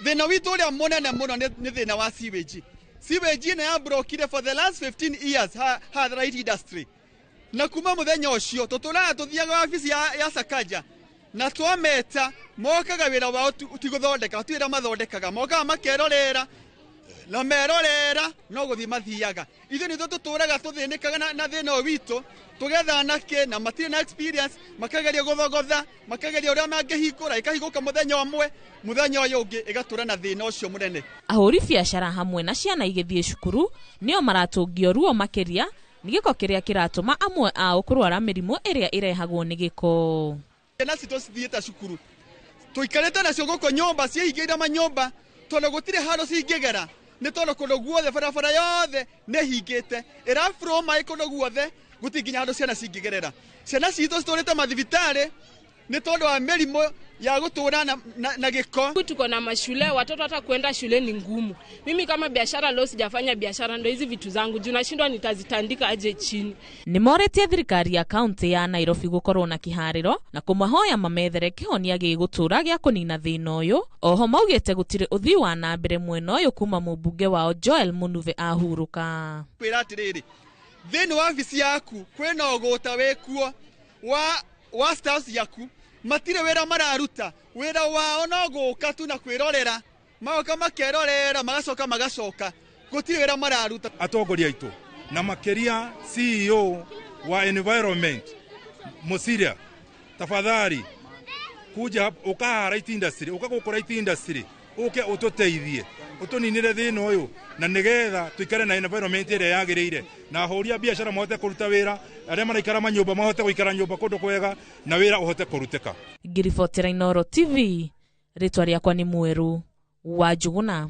Thĩna witũ ũrĩa mũnene mũno nĩ thĩna wa sewage. Sewage ĩno yabrokire for the last 15 years ha the right industry. Na kuma muthenya ũcio tũtũraga tũthiaga wabici ya Sakaja na twameta mokaga wĩra wao tigũthondeka twĩra mathondekaga mokaga makerorera na merorera no gũthiĩ mathiaga. Ithuĩ nĩ tũtũraga tũthĩnĩkaga na thĩna ũyũ witũ tũgetha anake na matirĩ na experience makageria gũthogotha makageria ũrĩa mangĩhingũra ikahingũka mũthenya ũmwe mũthenya ũyũ ũngĩ ĩgatũra na thĩna ũcio mũnene. Ahũri biacara hamwe na ciana igĩthiĩ cukuru nĩo maratũngio ruo makĩria ni gĩko kĩrĩa kĩratũma amwe ao kũrwara mĩrimũ ĩrĩa ĩrehagwo nĩ gĩko. Na cito cithiĩte cukuru tũikarĩte nacio gũkũ nyũmba ciĩhingĩire manyũmba tondũ gũtirĩ handũ cingĩgera nĩ tondũ kũndũ guothe barabara yothe nĩ hingĩte ĩraflow maĩ kũndũ guothe gũtirĩ nginya handũ ciana cingĩgerera. Ciana citũ citũrĩte mathibitarĩ nĩ tondũ wa mĩrimũ ya gũtũra na gĩko. Tuko na mashule, watoto hata kwenda shule ni ngumu. Mimi kama biashara leo sijafanya biashara, ndio hizi vitu zangu juu nashindwa nitazitandika aje chini. Nĩmoretie thirikari ya kaunti ya Nairobi gũkorwo na kĩharĩro na kũmahoya mamethere kĩhonia gĩgũtũra gĩa kũnina thĩna ũyũ. Oho maugĩte gũtirĩ ũthii wa na mbere mwena ũyũ kuma mũmbunge wao Joel Munuve ahurũka. Kwĩra atĩrĩrĩ, thĩinĩ wa wabici yaku kwĩna ũgũta wĩkuo wa staff yaku matire wera mararuta wera wao no gũka tu na kwĩrorera magoka makerorera magacoka gũtirĩ wera mararuta. Atongoria aitũ na makĩria CEO wa environment Musiria tafadhali kuja ukahara IT industry ukagũkora IT industry uke ũtũteithie ũtũninire thĩna ũyũ na nĩgetha tuikare na environment ĩrĩa yagĩrĩire na ahũri a biacara mahote kũruta wĩra arĩa maraikara manyũmba mahote gũikara nyũmba kũndũ kwega na wĩra ũhote kũrutĩka. Ngiribotera Inoro TV, rĩtwa rĩakwa nĩ Mwerũ wa Njũgũna.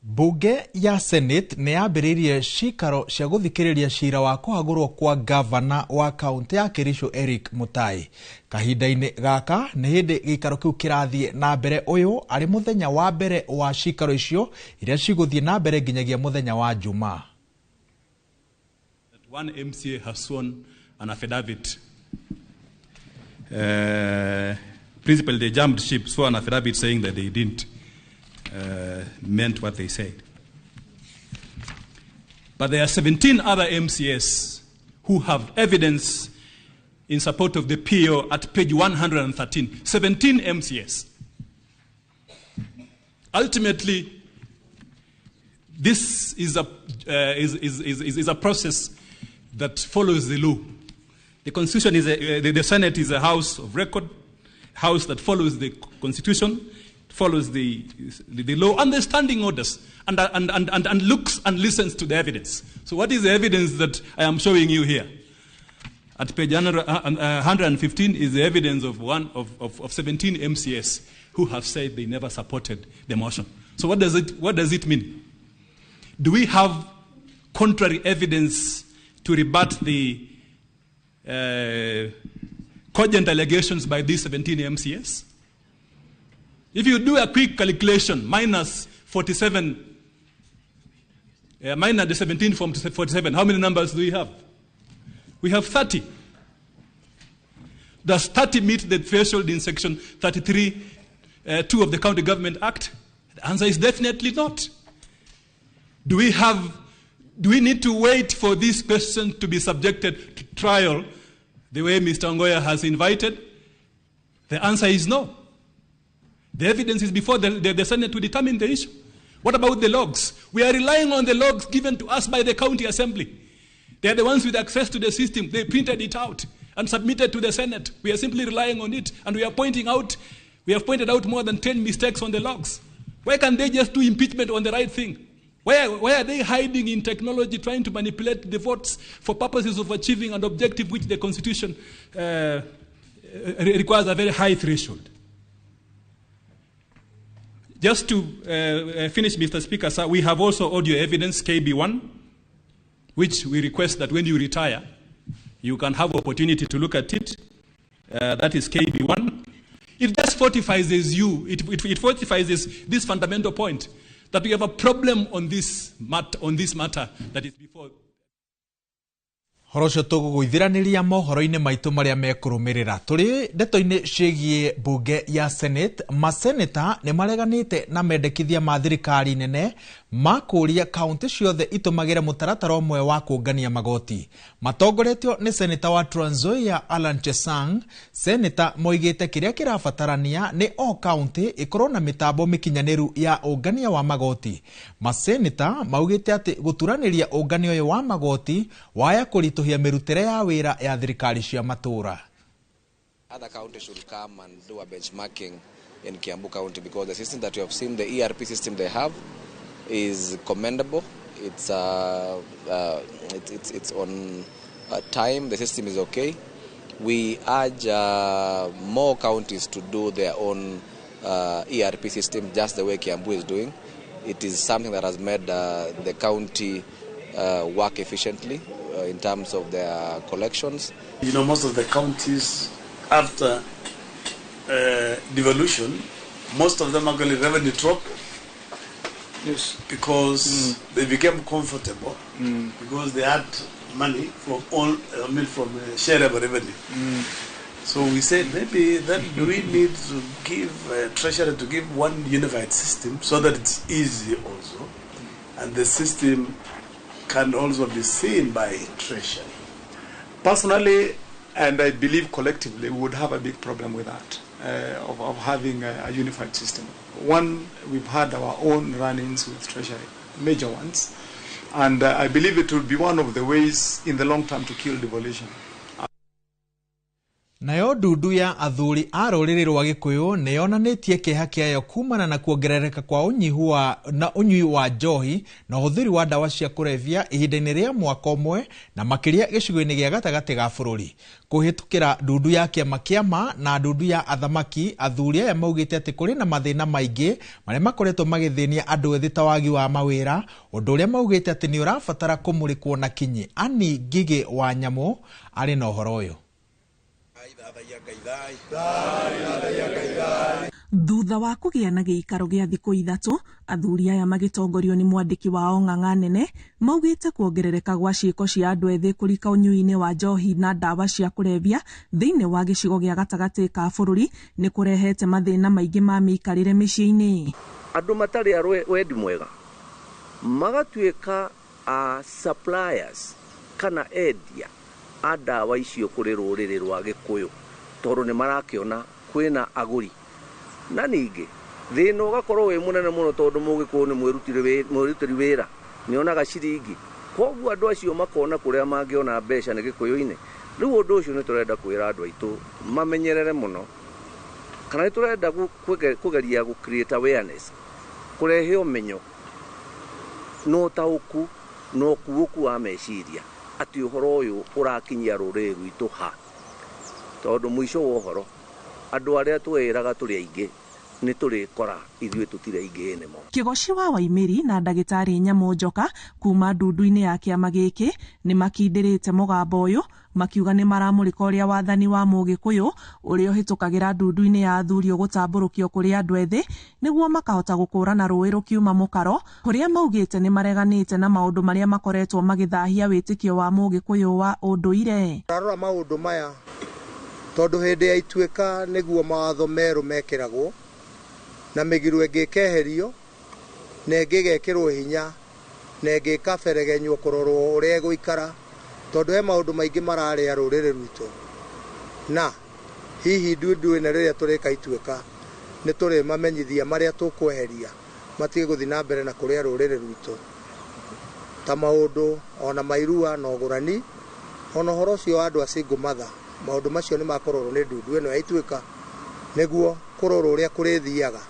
Bunge ya Senate nĩ yambĩrĩirie cikaro cia gũthikĩrĩria cira wa kũhagũrwo kwa gavana wa kaunti ya Kericho Eric Mutai. Kahinda-inĩ gaka nĩ hĩndĩ gĩikaro kĩu kĩrathiĩ na mbere. Ũyũ arĩ mũthenya wa mbere wa cikaro icio iria cigũthiĩ na mbere nginyagia mũthenya wa Jumaa. One MCA has sworn an affidavit. Principally, they jumped ship, swore an affidavit saying that they didn't meant what they said. But there are 17 other MCAs who have evidence in support of the PO at page 113, 17 MCS. Ultimately, this is a process that follows the law. The Constitution is the Senate is a house of record, house that follows the Constitution, follows the law and the standing orders, and looks and listens to the evidence. So, what is the evidence that I am showing you here? At page 115 is the evidence of 17 MCS who have said they never supported the motion. So, what does it mean? Do we have contrary evidence to rebut the cogent allegations by these 17 MCS? If you do a quick calculation, minus 47, minus the 17 from 47, how many numbers do we have? We have 30. Does 30 meet the threshold in section 33(2) of the County Government Act? The answer is definitely not. Do we need to wait for this person to be subjected to trial the way Mr. Ongoya has invited? The answer is no. The evidence is before the Senate to determine the issue. What about the logs? We are relying on the logs given to us by the county assembly. They are the ones with access to the system. They printed it out and submitted to the Senate. We are simply relying on it, and we have pointed out more than 10 mistakes on the logs. Why can't they just do impeachment on the right thing? Why are they hiding in technology, trying to manipulate the votes for purposes of achieving an objective which the Constitution requires a very high threshold? Just to finish, Mr. Speaker, sir, we have also audio evidence, KB1, which we request that when you retire, you can have opportunity to look at it. That is KB1. It just fortifies it fortifies this fundamental point that we have a problem on this matter that is before. Horocio tugugwithiraniria mohoro-ini maitu maria mekurumirira turi ndeto-ini cigie bunge ya Senate. Maseneta ni mareganite na mendekithia ma thirikari nene makuria kaunti ciothe itumagire mutaratara umwe wa kungania magoti. Matongoretio ni seneta wa Trans Nzoia Alan Chesang. Seneta moigite kiria kirabatarania ni o kaunti ikorwo na mitambo mikinyaniru ya ungania wa magoti. Maseneta maugite ati guturaniria ungania uyu wa magoti waya kurituhia mirutire ya wira ya thirikari cia matura. Other counties should come and do a benchmarking in Kiambu County, because the system that you have seen, the ERP system they have, is commendable. It's on time. The system is okay. We urge more counties to do their own ERP system, just the way Kiambu is doing. It is something that has made the county work efficiently in terms of their collections. You know, most of the counties after devolution, most of them actually revenue dropped. Yes. Because they became comfortable because they had money from from shareable revenue. So we said maybe then we need to give Treasury to give one unified system so that it's easy also, and the system can also be seen by Treasury. Personally, and I believe collectively, we would have a big problem with that, of having a unified system. One, we've had our own run-ins with Treasury, major ones, and I believe it would be one of the ways in the long term to kill devolution. Nayo ndundu ya athuri a rũrĩrĩ rwa Gĩkũyũ nĩyonanĩtie kĩeha kĩayo kumana na kuongerereka kwa ũnyui wa njohi na ũhũthĩri wa ndawa cia kũrebia ihinda-inĩ rĩa mwaka ũmwe na makĩria gĩcigo-inĩ gĩa gatagatĩ ga bũrũri. Kũhĩtũkĩra ndundu ya kĩama kĩama na ndundu ya athamaki, athuri aya maugĩte atĩ kũrĩ na mathĩna maingĩ marĩa makoretwo magĩthĩnia andũ ethĩ ta wagi wa mawĩra, ũndũ ũrĩa maugĩte atĩ nĩ ũrabatara kũmũrĩkwo na kinyi. Ani Ngigĩ wa Nyamũ arĩ na ũhoro ũyũ. Thutha wa kũgĩa na gĩikaro gĩa thikũ ithatũ, athuri aya magĩtongorio nĩ mwandĩki wao Ng'ang'a Nene maugĩte kuongerereka gwa ciĩko cia andũ ethĩ kũrika ũnyui-inĩ wa njohi na ndawa cia kũrebia thĩinĩ wa gĩcigo gĩa gatagatĩ ka bũrũri nĩ kũrehete mathĩna maingĩ ma mĩikarĩre mĩciĩ-inĩ. Andũ matarĩ a wendi mwega magatuĩka suppliers kana endia ndawa icio kuri ruriri rwa Gikuyu tondu ni marakiona kwina aguri na ningi thina ugakorwo wi munene muno tondu Mugikuyu ni mwirutiri wira nionaga ciringi koguo andu acio makona kuria mangiona mbeca ni Gikuyu-ini riu undu ucio ni turenda kwira andu aitu mamenyerere muno kana ni turenda kugeria gu create awareness kurehe umenyo no tauku no kuuku wa meciria ati uhoro uyu urakinyia ruriri rwitu ha tondu mwisho wa uhoro andu aria twiraga turi aingi ni turikora ithuĩ tutire aingi nimo. Kigoci wa Waimiri na ndagĩtarĩ Nyamũ Njoka kuma ndundu-inĩ ya kĩama gĩkĩ nĩ makindĩrĩte mũgambo ũyũ makiuga nĩ maramũrĩka ũrĩa wathani wa Mũgĩkũyũ ũrĩa ũhĩtũkagĩra ndundu-inĩ ya athurio gũtambũrũkio kũrĩ andũ ethĩ nĩguo makahota gũkũrana rũĩ rũkiuma mũkaro kũrĩa maugĩte nĩ mareganĩte na maũndũ marĩa makoretwo magĩthahia wĩtĩkio wa Mũgĩkũyũ wa ũndũire. Tarora maũndũ maya tondu hindi ya ituĩka nĩguo mawatho merũ mekĩragwo na mĩgiro ĩngĩkeherio na ĩngĩgekĩrwo hinya na ĩngĩkaberegenywo kũrorwo ũrĩa gũikara tondu he maũndũ maingĩ mararĩa rũrĩrĩ rwitũ na hihi ndundu ĩno rĩrĩa tũrĩka ituĩka nĩ tũrĩ mamenyithia marĩa tũkweheria matige gũthiĩ na mbere na kũrĩa rũrĩrĩ rwitũ ta maũndũ ona mairua na ũgũrani ona ũhoro ũcio wa andũ a single mother maũndũ macio nĩ makororwo nĩ ndundu ĩno ya ituĩka nĩguo kũrorwo ũrĩa kũrĩthiaga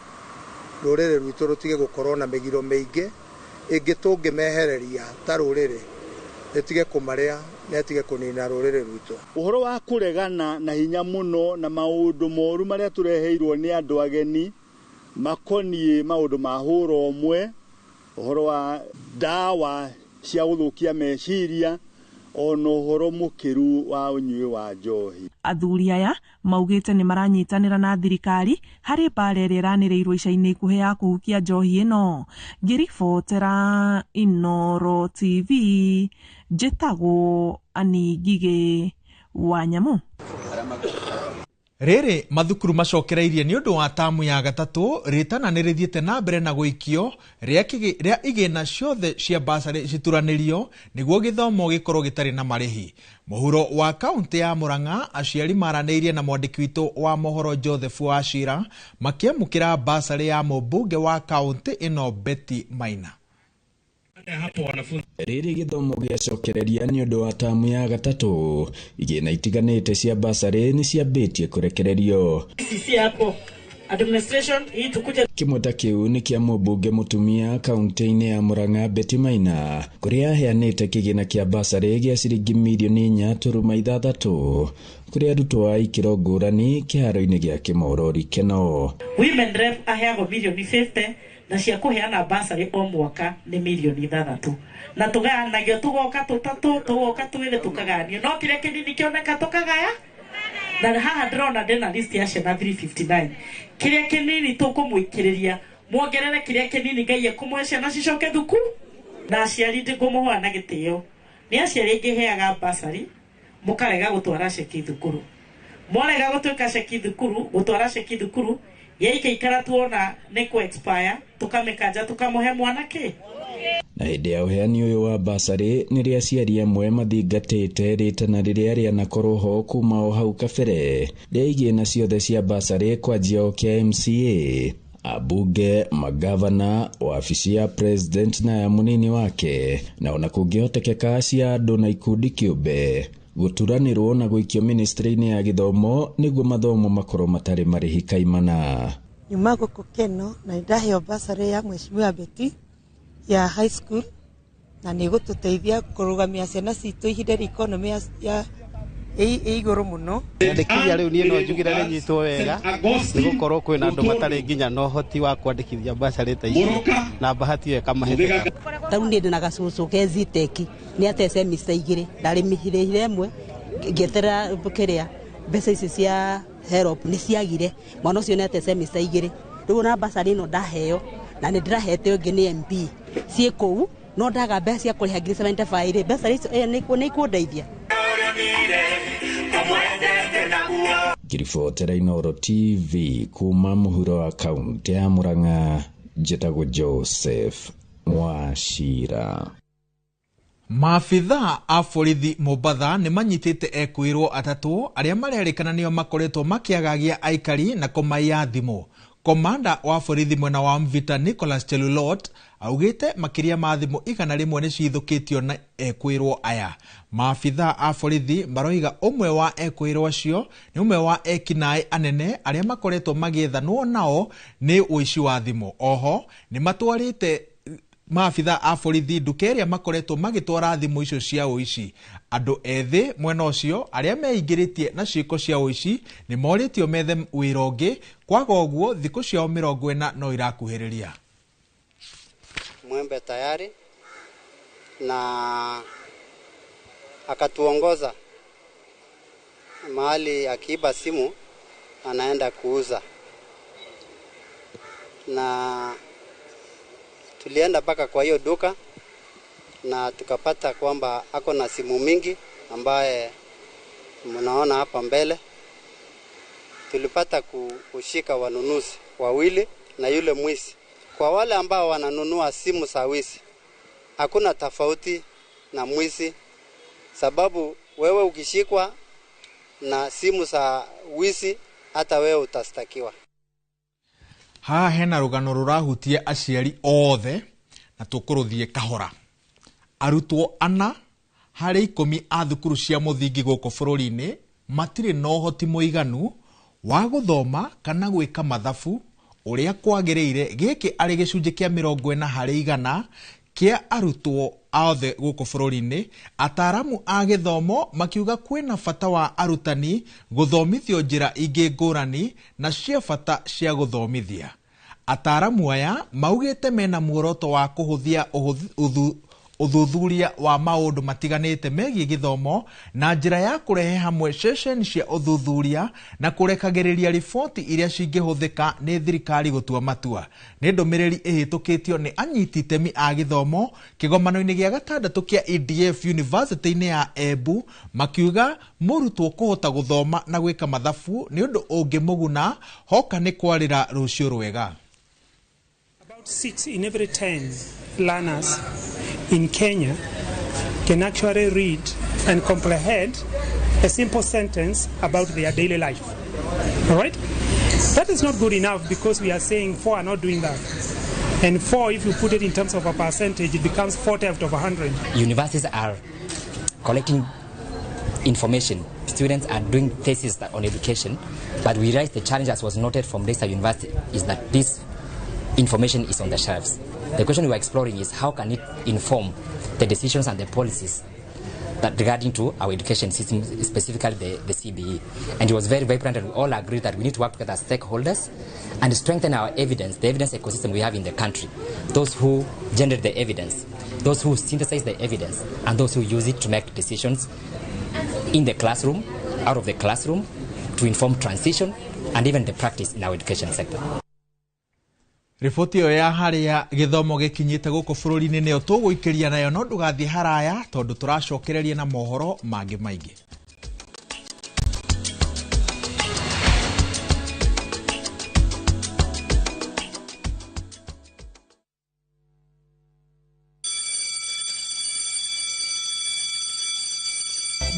rũrĩrĩ rwitũ rũtige gũkorwo na mĩgiro mĩingĩ ĩngĩ tũngĩmehereria ta rũrĩrĩ ĩtige kũmarĩa na ĩtige kũnina rũrĩrĩ rwitũ. Ũhoro wa kũregana na hinya mũno na maũndũ moru marĩa tũreheirwo nĩ andũ ageni makoniĩ maũndũ ma hũra ũmwe ũhoro wa ndawa cia gũthũkia meciria ono horo mukiru wa unyui wa njohi. Athuri aya maugĩte nĩ maranyitanĩra na thirikari harĩ mbara ĩrĩa ĩranĩrĩirwo ica-inĩ ikuhĩ ya kũhukia njohi ĩno. Ngĩribotera Inooro TV njĩtagwo Ani Ngigĩ wa Nyamũ. Rĩrĩ mathukuru macokereirie nĩ ũndũ wa tamu ya gatatũ rĩtana nĩ rĩthiĩte na mbere na gũikio rĩa igĩna ciothe cia basarĩ cituranĩrio nĩguo gĩthomo gĩkorwo gĩtarĩ na marĩhi. Mũhuro wa kaunti ya Murang'a aciari maranĩirie na mwandĩki witũ wa mohoro Joseph Wachira makĩamũkĩra basarĩ ya mũmbunge wa kaunti ĩno Betty Maina. Rĩrĩ gĩthomo gĩacokereria nĩ ũndũ wa tamu ya gatatũ igĩna itiganĩte cia basarĩ nĩ ciambĩtie kũrekererio. Kĩmwe ta kĩu nĩ kĩa mũmbunge mũtumia kaunti-inĩ ya Murang'a Betty Maina kũrĩa aheanĩte kĩgĩna kĩa basarĩ gĩa ciringi mirioni 4.6 kũrĩ arutwo a ikĩro ngũrani kĩharo-inĩ gĩa kĩmorori kĩno. Women rep aheagwo mirioni 50 na cia kuheana basarĩ o mwaka nĩ mirioni 6 na tũgayanagio tũgoka tũtatũ tũgoka twĩrĩ tũkaganio no kĩrĩa kĩnini kĩoneka tũkagaya na haha ndĩrona ndĩna list ya ciana 359 kĩrĩa kĩnini tũkũmwĩkĩrĩria muongerere kĩrĩa kĩnini Ngai ekũmũhe ciana cicoke thukuru na aciari ndĩkũmũhũa na gĩtĩo nĩ aciari aingĩ heaga basarĩ mũkarega gũtwara ceki thukuru mwarega gũtwĩka ceki thukuru gũtwara ceki thukuru yaikaikara tuona nĩ ku expire tukamĩkanja tukamũhe mwanake. Na hĩndĩ ya ũheani ũyũ wa basarĩ nĩ rĩa aciari amwe mathingatĩte rĩtana rĩrĩa rĩanakorwo ho kuma o hau kabere rĩa igĩna ciothe cia basarĩ kwanjia o kĩa MCA abunge magavana wabici ya president na ya munini wake na ona kũngĩhotekeka cia andũ na ikundi kĩũmbe gũturanĩrwo na gũikio ministry-inĩ ya gĩthomo nĩguo mathomo makorwo matarĩ marĩhi kaimana. Nyuma gũkũ Keno na ndaheo basarĩ ya Mheshimiwa Betty ya high school na nĩ gũtũteithia kũrũgamia ciana citũ ihinda rĩa economy ya igũrũ mũno. Ndĩkiria rĩu niĩ no njugire nĩ nyitwo wega nĩ gũkorwo kwĩna andũ matarĩ nginya no hoti wa kwandĩkithia basarĩ ta ici na bahati ĩyo ĩkamahĩtũka. Tarĩu nĩ ndĩ na gacũcũ ke Ziteki nĩ atece mista igĩrĩ ndarĩ mĩhirĩhire ĩmwe ngĩeterera kĩrĩa mbeca ici cia help nĩ ciagire mwana ũcio nĩ atece mista igĩrĩ rĩu na basarĩ ĩno ndaheo na nĩ ndĩrahete ũngĩ nĩ MP ciĩ kũu no ndaga mbeca cia kũrĩha ngiri 75 mbeca icio nĩ ikũndeithia. Ngiribotera Inooro TV kuma mũhuro wa kaunti ya Murang'a njĩtagwo Joseph Wachira. Maafitha a borithi Mombasa nĩ manyitĩte ekwĩrwo atatũ arĩa marerĩkana nĩo makoretwo makĩagagia aikari na kũmaiya thimũ. Komanda wa borithi mwena wa Mvita Nicholas Chelulot augĩte makĩria ma thimũ 100 nĩ cithũkĩtio na ekwĩrwo aya. Maafitha a borithi maroiga ũmwe wa ekwĩrwo acio nĩ ũmwe wa ekinaĩ anene arĩa makoretwo magĩethanwo nao nĩ ũici wa thimũ. Oho nĩ matwarĩte maafitha a borithi nduka ĩrĩa makoretwo magĩtwara thimũ icio cia ũici. Andũ ethĩ mwena ũcio arĩa meingĩrĩtie na ciĩko cia ũici nĩ morĩtio methe wĩra ũngĩ, kwaga ũguo thikũ ciao 40 no irakuhĩrĩria. Mwembe tayari na akatuongoza mahali akiiba simu anaenda kuuza, na tulienda mpaka kwa hiyo duka na tukapata kwamba ako na simu mingi ambaye mnaona hapa mbele. Tulipata kushika wanunuzi wawili na yule mwizi. Kwa wale ambao wananunua simu za wizi, hakuna tofauti na mwizi, sababu wewe ukishikwa na simu za wizi hata wewe utastakiwa. Haha hena rũgano rũrahutia aciari othe na tũkũrũthie kahora. Arutwo 4 harĩ 10 a thukuru cia mũthingi gũkũ bũrũri-inĩ matirĩ na ũhoti mũiganu wa gũthoma kana gwĩka mathabu ũrĩa kwagĩrĩire. Gĩkĩ arĩ gĩcunjĩ kĩa 40% kĩa arutwo othe gũkũ bũrũri-inĩ. Ataaramu a gĩthomo makiuga kwĩna bata wa arutani gũthomithio njĩra ingĩ ngũrani na cia bata cia gũthomithia. Ataaramu aya maugĩte mena muoroto wa kũhũthia uthuthuria wa maũndũ matiganĩte megiĩ gĩthomo na njĩra ya kũrehe hamwe session cia uthuthuria na kũrekagĩrĩria riboti iria cingĩhũthĩka nĩ thirikari gũtua matua. Nĩ ndũmĩrĩri ĩhĩtũkĩtio nĩ anyiti itemi a gĩthomo kĩgomano-inĩ gĩa 6 kĩa EDF University-inĩ ya Embu, makiuga mũrutwo kũhota gũthoma na gwĩka mathabu nĩ ũndũ ũngĩmũguna hoka nĩ kwarĩra rũciũ rwega. About 6 in every 10 learners in Kenya can actually read and comprehend a simple sentence about their daily life. All right? That is not good enough, because we are saying 4 are not doing that. And 4, if you put it in terms of a percentage, it becomes 40 out of 100. Universities are collecting information. Students are doing theses on education, but we realize the challenge, as was noted from Leicester University, is that this information is on the shelves. The question we are exploring is how can it inform the decisions and the policies that regarding to our education system, specifically the CBE. And it was very, very important, and we all agreed that we need to work together as stakeholders and strengthen our evidence, the evidence ecosystem we have in the country. Those who generate the evidence, those who synthesize the evidence, and those who use it to make decisions in the classroom, out of the classroom, to inform transition and even the practice in our education sector. Riboti ĩyo ya harĩa gĩthomo gĩkinyĩte gũkũ bũrũri-inĩ nĩyo tũgũikĩria nayo, no ndũgathiĩ haraya tondũ tũracokereria na mohoro mangĩ maingĩ.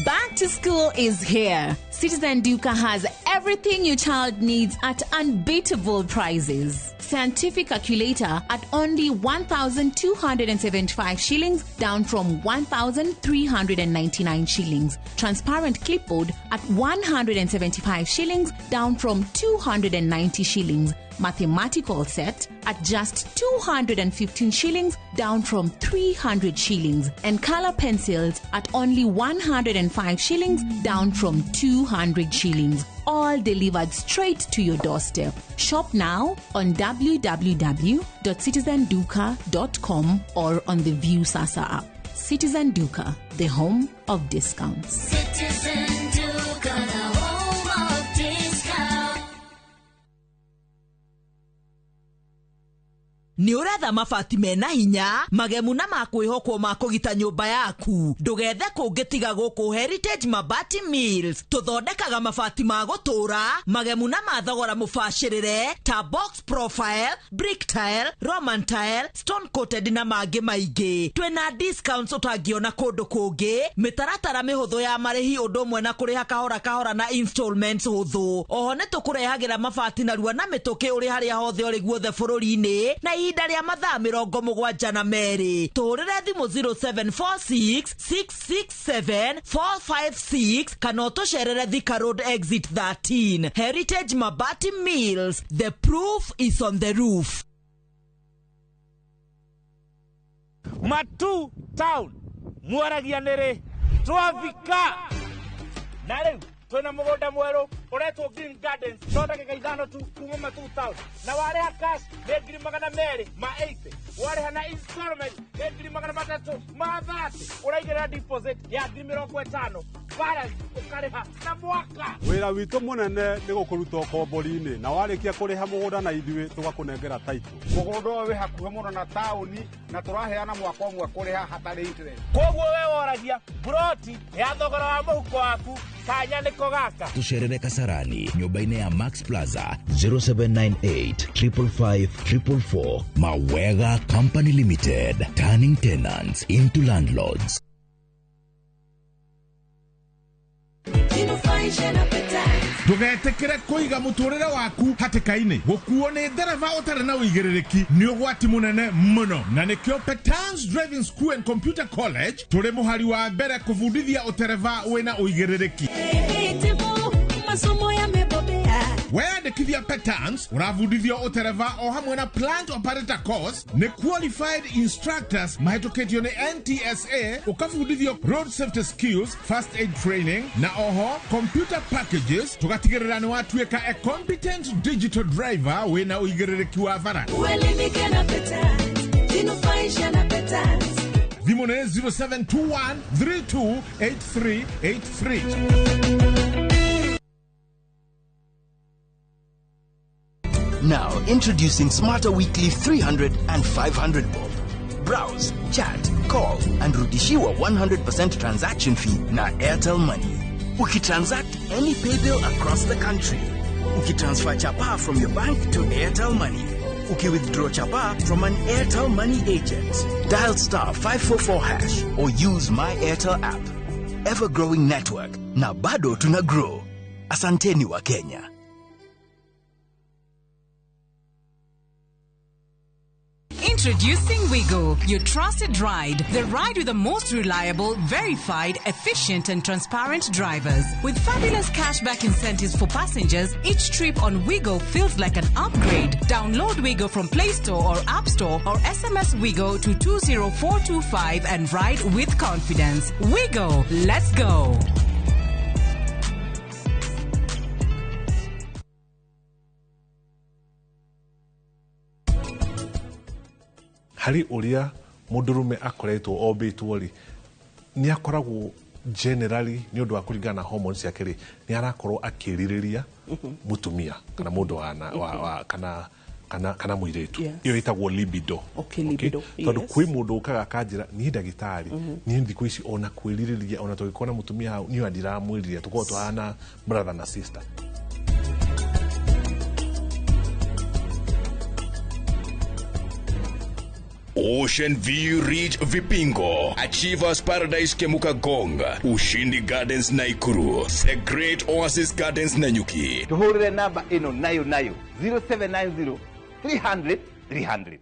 Back to school is here. Citizen Duka has everything your child needs at unbeatable prices. Scientific calculator at only 1,275 shillings, down from 1,399 shillings. Transparent clipboard at 175 shillings, down from 290 shillings. Mathematical set at just 215 shillings, down from 300 shillings. And color pencils at only 105 shillings, down from 200 shillings. All delivered straight to your doorstep. Shop now on www.citizenduka.com or on the View Sasa app. Citizen Duka, the home of discounts. Citizen Duka, the home of discounts. ni uretha mabati mena hinya magemu na makwihokwo makugita nyumba yaku ndugethe kungitiga guku Heritage Mabati Mills tuthondekaga mabati ma gutura magemu na mathogora mubashirire ta box profile, brick tile, roman tile, stone coated na mangi maingi. Twina discounts utangiona kundu kungi, mitaratara mihuthu ya marihi undu umwe na kuriha kahora na installments huthu. Oho nitukurehagira mabati na rua na mituki uri haria hothe uri guothe bururi-ini na ihinda ria mathaa 72 na meri. Tuhurire thimu 0746 667 456 kana utucerere Thika Road exit 13. Heritage Mabati Mills, the proof is on the roof. Matu town mwaragia nere twavika na riu twina mugunda mweru uretwo Green Gardens thondeke kaithano tu kuma Matu town na wareha cash ne 280 ma 80 wareha na installment ne 330 ma 30 uraigira deposit ya 50 balance ukariha na mwaka. Wira witu munene ni gukuruta kombori-ini na warikia kuriha mugunda na ithui tugakunengera title. Mugunda we hakuhe muno na tauni na turaheana mwaka umwe kuriha hatari interest. Koguo we woragia broti ya thogora wa muhuko waku kanya niko gaka. Tucerere Kasarani nyumba-ini ya Max Plaza 0798 555 444. Mawega Company Limited, turning tenants into landlords. Ndugetekere kuiga muturire waku hatikaini gukuo ni ndereva utari na uigiriki ni ugwati munene muno na nikio Petans Driving School and Computer College turi muhari wa mbere kufundithia utereva wina uigiriki. Weyandikithia Petans uravundithio utereva o hamwe na plant operator course ni qualified instructors mahetoketio ni NTSA ukafundithio road safety skills, first aid training na oho computer packages tugatigirira ni watuika a competent digital driver wina uigiriki wa vara. Uelimike na Petans, jinufaisha na Petans. Vimone 0721 328383. Now introducing Smarter Weekly 300 and 500 bob. Browse, chat, call and rudishiwa 100% transaction fee na Airtel Money. Ukitransact any pay bill across the country. Ukitransfer chapa from your bank to Airtel Money. Ukiwithdraw chapa from an Airtel Money agent. Dial *544# or use My Airtel app. Ever growing network. Na bado tuna grow. Asanteni wa Kenya. Introducing Wigo, your trusted ride. The ride with the most reliable, verified, efficient and transparent drivers. With fabulous cashback incentives for passengers, each trip on Wigo feels like an upgrade. Download Wigo from Play Store or App Store or SMS Wigo to 20425 and ride with confidence. Wigo, let's go. Hari uria mundurume akoretwo obitwo ri ni akoragwo generally ni undu wa kuringana na hormones yake ri ni arakorwo akiririria mutumia kana mundu kana muiretu iyo itagwo libido. Libido. Tondu kwi mundu ukaga kanjira ni ndagitari ni thiku ici ona kwiririria ona tugikona mutumia hau ni ndiramwiriria tukorwo tuhana brother na sister. Ocean View Reach Vipingo, Achievers Paradise Kemuka Gonga, Ushindi Gardens Naikuru, The Great Oasis Gardens Nanyuki. Tuhurire namba ino nayo 0790 300 300.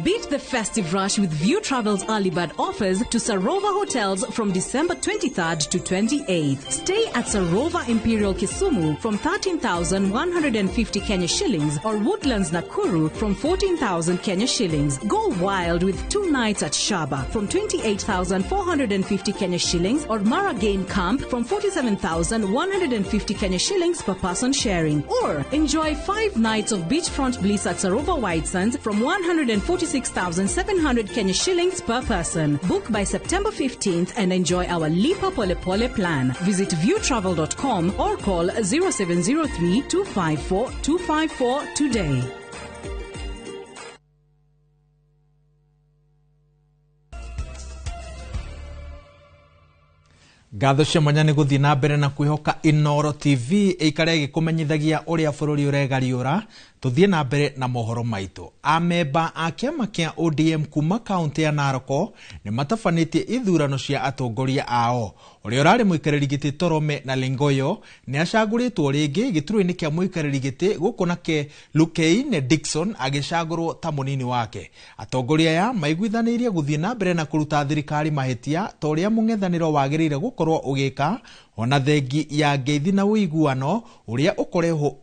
Beat the festive rush with View Travel's early bird offers to Sarova hotels from December 23rd to 28th. Stay at Sarova Imperial Kisumu from 13,150 Kenya shillings or Woodlands Nakuru from 14,000 Kenya shillings. Go wild with 2 nights at Shaba from 28,450 Kenya shillings or Maragain Camp from 47,150 Kenya shillings per person sharing. Or enjoy 5 nights of beachfront bliss at Sarova White Sands from 140 46,700 Kenya shillings per person. Book by September 15th and enjoy our Lipa Pole Pole plan. Visit viewtravel.com or call 0703 254 254 today. Ngatho cia mwanya nĩ gũthiĩ na mbere na kwĩhoka Inoro TV ĩikare ĩgĩkũmenyithagia ũrĩa bũrũri ũregariũra. Tuthiĩ na mbere na mohoro maitũ. Amemba a kĩama kĩa ODM kuma kaunti ya Narok nĩ matabanĩtie ithurano cia atongoria ao. Ũrĩa ũrarĩ mũikarĩri gĩtĩ Torome na Lengoyo nĩ acagũrĩtwo rĩngĩ gĩturwa-inĩ kĩa mũikarĩri gĩtĩ gũkũ nake Lukeine Dickson agĩcagũrwo ta mũnini wake. Atongoria aya maiguithanĩirie gũthiĩ na mbere na kũruta thirikari mahĩtia ta ũrĩa mũng'ethanĩro wagĩrĩire gũkorwo ũgĩka ona thengi ya ngeithi na ũiguano ũrĩa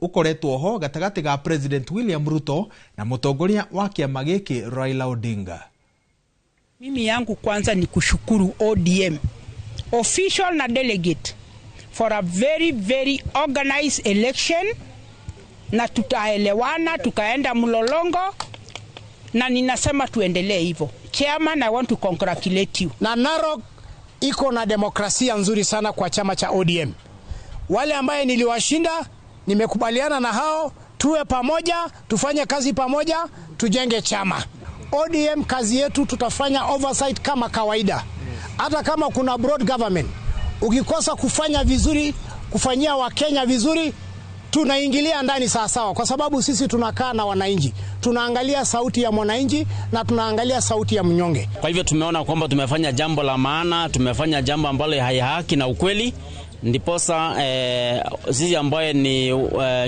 ũkoretwo ho gatagatĩ ga President William Ruto na mũtongoria wa kĩama gĩkĩ Raila Odinga. Mimi yangu kwanza ni kushukuru ODM official na delegate for a very very organized election, na tutaelewana tukaenda mlolongo, na ninasema tuendelee hivyo. Chairman, I want to congratulate you. Na Narok iko na demokrasia nzuri sana kwa chama cha ODM. Wale ambaye niliwashinda nimekubaliana na hao, tuwe pamoja, tufanye kazi pamoja, tujenge chama. ODM kazi yetu tutafanya oversight kama kawaida. Hata kama kuna broad government, ukikosa kufanya vizuri, kufanyia Wakenya vizuri, tunaingilia ndani sawa, kwa sababu sisi tunakaa na wananchi. Tunaangalia sauti ya mwananchi na tunaangalia sauti ya mnyonge. Kwa hivyo tumeona kwamba tumefanya jambo la maana, tumefanya jambo ambalo hai haki na ukweli. Ndiposa sisi ambaye ni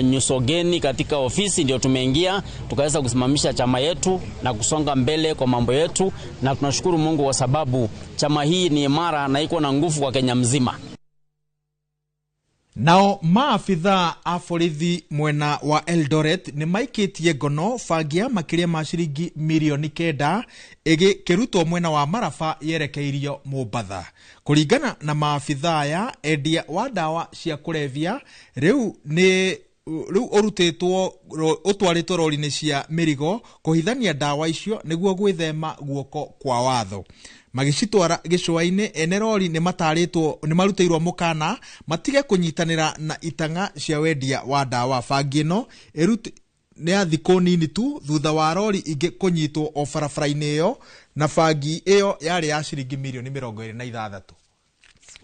nyusogeni katika ofisi ndio tumeingia tukaweza kusimamisha chama yetu na kusonga mbele kwa mambo yetu, na tunashukuru Mungu kwa sababu chama hii ni imara na iko na nguvu kwa Kenya mzima. Nao maafitha a borithi mwena wa Eldoret nĩ maikitie ngono bangia makĩria ma ciringi milioni 9 ĩgĩkĩrutwo mwena wa Maraba yerekeirio Mombatha. Kũringana na maafitha aya, endia wa ndawa cia kũrevia rĩu ũtwarĩtwo rori-inĩ cia mĩrigo kũhithania ndawa icio nĩguo gwĩthema guoko kwa watho. Magĩcitwara gĩcũa-inĩ, ene rori nĩ marutĩirwo mũkana matige kũnyitanĩra na itanga cia wendia wa ndawa. Bangi ĩno nĩ ya thikũ nini tu thutha wa rori ingĩ kũnyitwo o barabara-inĩ ĩyo, na bangi ĩyo yarĩ ya ciringi milioni 26.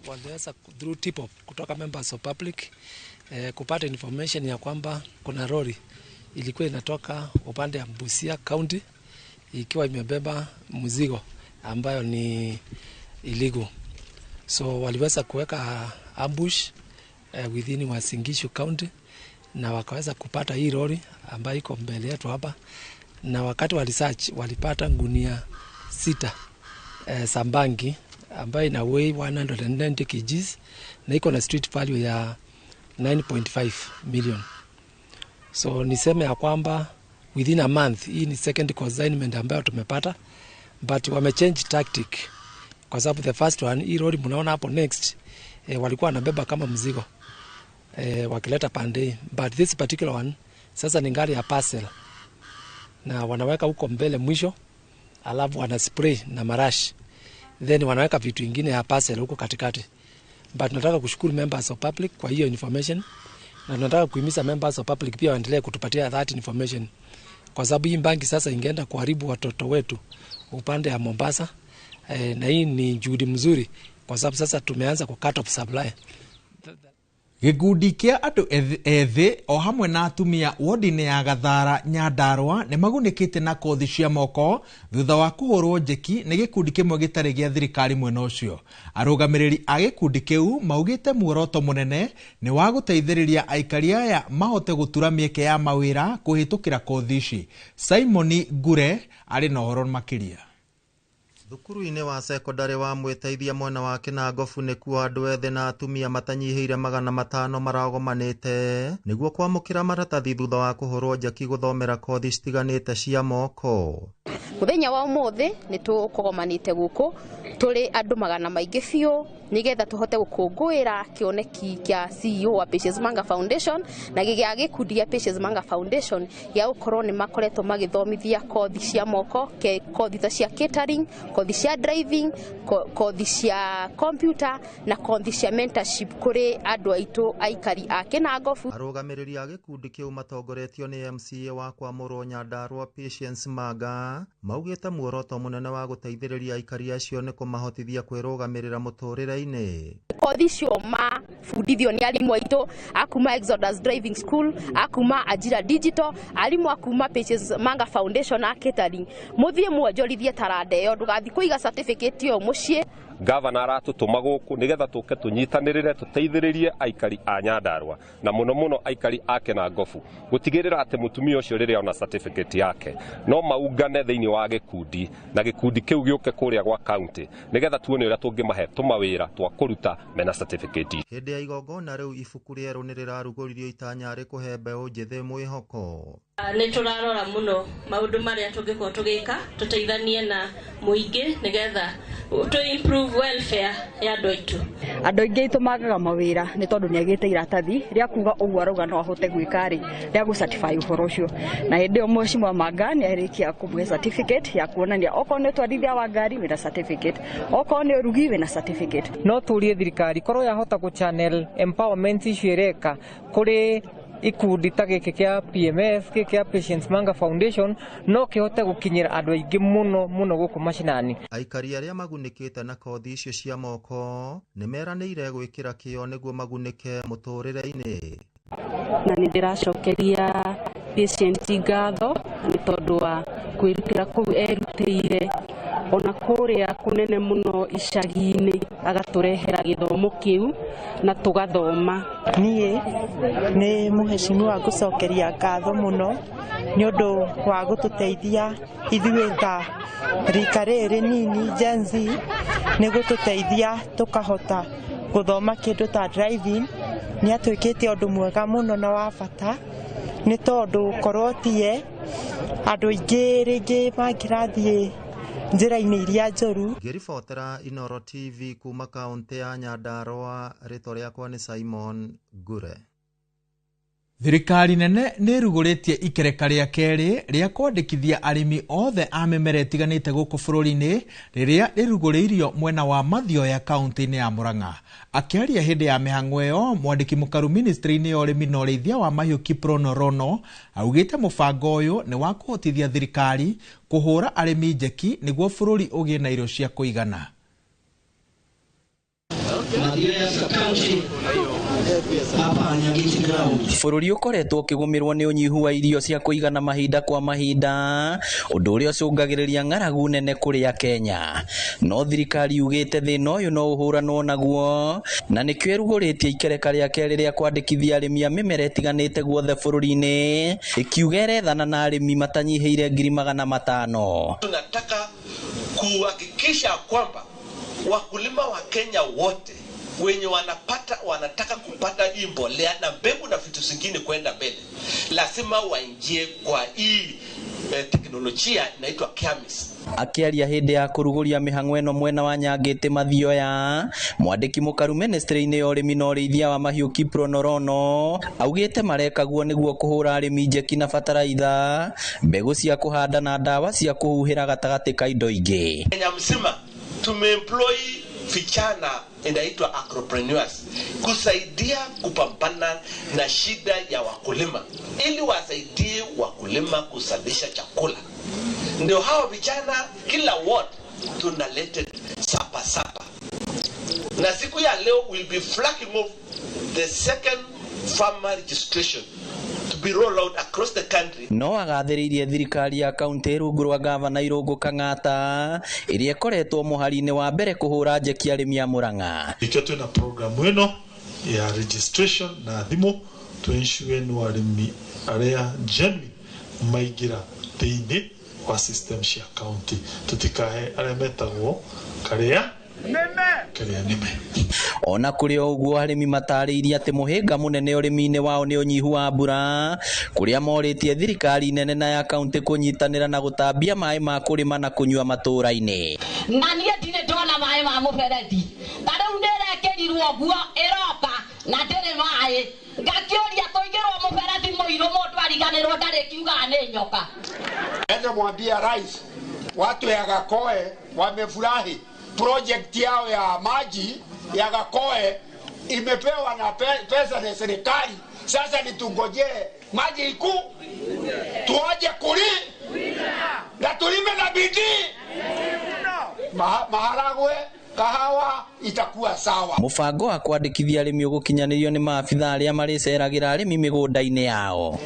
Waliweza through tip of kutoka members of public kupata information ya kwamba kuna lori ilikuwa inatoka upande ya Busia County ikiwa imebeba mzigo ambayo ni illegal. So waliweza kuweka ambush within Uasin Gishu County, na wakaweza kupata hii lori ambayo iko mbele yetu hapa, na wakati wa research walipata ngunia 6 sambangi ambayo ina weigh 190 kgs na iko na street value ya 9.5 million. So niseme ya kwamba within a month, hii ni second consignment ambayo tumepata, but wamechange tactic kwa sababu the first one, hii lori mnaona hapo next, walikuwa wanabeba kama mzigo wakileta pande, but this particular one sasa ni gari ya parcel, na wanaweka huko mbele mwisho, alafu wana spray na marash, then wanaweka vitu vingine ya parcel huko katikati. But nataka kushukuru members of public kwa hiyo information, na nataka kuhimiza members of public pia waendelee kutupatia that information, kwa sababu hii banki sasa ingeenda kuharibu watoto wetu upande ya Mombasa. Na hii ni juhudi mzuri kwa sababu sasa tumeanza ku cut off supply. Gĩkundi kĩa andũ ethĩ o hamwe na atumia wodi-inĩ ya Gathara Nyandarua nĩ magunĩkĩte na kothi cia moko thutha wa kũhũrwo njeki nĩ gĩkundi kĩmwe gĩtarĩ gĩa thirikari mwena ũcio. Arũgamĩrĩri a gĩkundi kĩu maugĩte muoroto mũnene nĩ wa gũteithĩrĩria aikari aya mahote gũtura mĩeke ya mawĩra kũhĩtũkĩra kothi ici. Simon Gure arĩ na ũhoro makĩria. Thukuru-inĩ wa sekondari wa Mwĩteithia mwena wa Kinangofu nĩkuo andũ ethĩ na atumia matanyihĩire 500 maragomanĩte nĩguo kwamũkĩra maratathi thutha wa kũhũrwo njeki gũthomera kothi citiganĩte cia moko. Mũthenya wa ũmũthĩ nĩ tũkũgomanĩte gũkũ tũrĩ andũ 100 maingĩ biũ nigetha tuhote gukungwira kioneki kia CEO wa Patience Manga Foundation na gigia gikundi ya Patience Manga Foundation ya ukorwo ni makoretwo magithomithia kothi cia moko, kothi cia catering, kothi cia driving, kothi cia computer na kothi cia mentorship kuri andu aitu aikari a Kinangofu. Arugamiriri a gikundi kiu matongoretio ni MCA wa Kwamurwo Nyandarua Patience Manga maugite muoroto munene wa guteithiriria aikari acio ni kumahotithia kwirugamirira muturire-ini. Kothi cio mabundithio ni arimu aitu akuma Exodus Driving School, akuma Ajira Digital, arimu akuma Patience Manga Foundation a catering. Muthie muonjorithie taranda iyo ndugathi kuiga certificate yo mucie. Governor aratutuma guku nigetha tuke tunyitanirire tuteithiririe aikari a Nyandarua na muno aikari a Kinangofu gutigirira ati mutumia ucio riria ona certificate yake no maungane thiini wa gikundi na gikundi kiu giuke kuria gwa county nigetha tuone uria tungimahe tumawira twa kuruta mena certificate. Hindi ya igongona riu ibuku rieru ni rirarugoririo itanya ri kuhe mbeu njithi mwihoko. Ni turarora muno maundu maria tungikorwo tugika tuteithanie na muingi nigetha to improve welfare ya andu aitu. Andu aingi itu magaga mawira ni tondu ni agite iratathi ria kuga uguo arauga no ahote gwika ri ria gu certify uhoro ucio na hindi omwe Mheshimiwa Manga ni arikia kumuhe certificate ya kuonania okorwo ni twarithia wa ngari wina certificate, okorwo ni urugi wina certificate. No turie thirikari korwo yahota ku channel empowerment icio ireka kuri ikundi ta giki kia PMF kia Patience Manga Foundation no kihote gukinyira andu aingi muno guku mashinani. Aikari aria magunikite na kothi icio cia moko ni meranĩire gwikira kio niguo magunike muturire-ini. Na nindiracokeria Patience ngatho ni tondu wa kwirutira kuu erutĩire ona kuria kunene muno icagi-ini agaturehera githomo kiu na tugathoma. Nie ni Mheshimiwa gucokeria ngatho muno ni undu wa gututeithia ithuĩ ta rika rĩrĩ nini Gen Z ni gututeithia tukahota guthoma kindu ta driving. Ni atwikite undu mwega muno na wa bata ni tondu korwo tie andu aingi ringi mangirathie njira-ini iria njoru. Ngiribotera Inoro TV kuma kaunti ya Nyandarua, rĩtwa rĩakwa ni Simon Gure. Thirikari nene nĩ rugũrĩtie ikereka rĩa kerĩ rĩa kwandĩkithia arĩmi othe a mĩmera ĩtiganĩte gũkũ bũrũri-inĩ rĩrĩa rĩrugũrĩirio mwena wa Mathioya kaunti-inĩ ya Murang'a. Akĩaria hĩndĩ ya mĩhang'o ĩyo, mwandĩki mũkaru ministry-inĩ ya ũrĩmi na ũrĩithia wa mahiũ Kiprono Rono augĩte mũbango ũyũ nĩ wa kũhotithia thirikari kũhũra arĩmi njeki nĩguo bũrũri ũgĩe na irio cia kũigana. Bũrũri ũkoretwo ũkĩgũmĩrwo nĩ ũnyihu wa irio cia kũigana mahinda kwa mahinda, ũndũ ũrĩa ũcũngagĩrĩria ng'aragu nene kũrĩ Akenya. No thirikari yugĩte thĩna ũyũ no ũhũranwo naguo, na nĩkĩo ĩrugũrĩtie ikereka rĩa kerĩ rĩa kwandĩkithia arĩmi a mĩmera ĩtiganĩte guothe bũrũri-inĩ, ĩkiuga ĩrethana na arĩmi matanyihĩire 500,000. Tunataka kuhakikisha kwamba wakulima wa Kenya wote wenye wanataka kupata hii mbolea na mbegu na vitu zingine kwenda mbele, lazima waingie kwa hii teknolojia inaitwa KEMIS. Akiaria hĩndĩ ya kũrugũria mĩhang'o ĩno mwena wa Nyangĩte Mathioya, mwandĩki mũkaru ministry-inĩ ya ũrĩmi na ũrĩithia wa mahiũ Kiprono Rono augĩte marekaguo nĩguo kũhũra arĩmi njeki na bataraitha, mbegũ cia kũhanda na ndawa cia kũhuhĩra gatagatĩ ka indo ingĩ. Kenya mzima tumeemploy vijana inaitwa agropreneurs kusaidia kupambana na shida ya wakulima ili wasaidie wakulima kuzalisha chakula. Ndio hawa vijana kila ward tunaleta sapa. Na siku ya leo will be flagging off the second farmer registration to be rolled out across the country. No agathĩrĩirie thirikari ya kaunti rungu rwa gavana Irũngũ Kang'ata ĩrĩa ĩkoretwo mũhari-inĩ wa mbere kũhũra njeki arĩmi a Murang'a. Ikio twina program ĩno ya registration na thimũ to ensure no arĩmi arĩa genuine maingĩra thĩinĩ wa system cia county, tutikahe arĩa metagwo karĩa nĩme. Ona kũrĩ ũguo arĩmi matarĩirie atĩ mũhĩnga mũnene ũrĩmi-inĩ wao nĩ ũnyihu wa mbura, kũrĩa morĩtie thirikari nene na ya kaunti kũnyitanĩra na gũtambia maĩ ma kũrĩma na kũnyua matũũra-inĩ. Na niĩ ndirĩ ndona maĩ ma mũberethi, ta rĩu oguo iroka na ndire mai ngakioria toigirwo mubereti muiro mundu ariganirwo ndari kiuga ni nyoka. Ende mwambia rais watu ya Gakoe wamefurahi project yao ya maji ya Gakoe imepewa na pesa za serikali. Sasa nitungojee maji iku tuaje kuli na tulime na bidii maharagwe kahawa itakuwa sawa. Mubango wa kwandikithia arimi ugukinyanirio ni maabitha aria mariceragira arimi migunda-ini yao.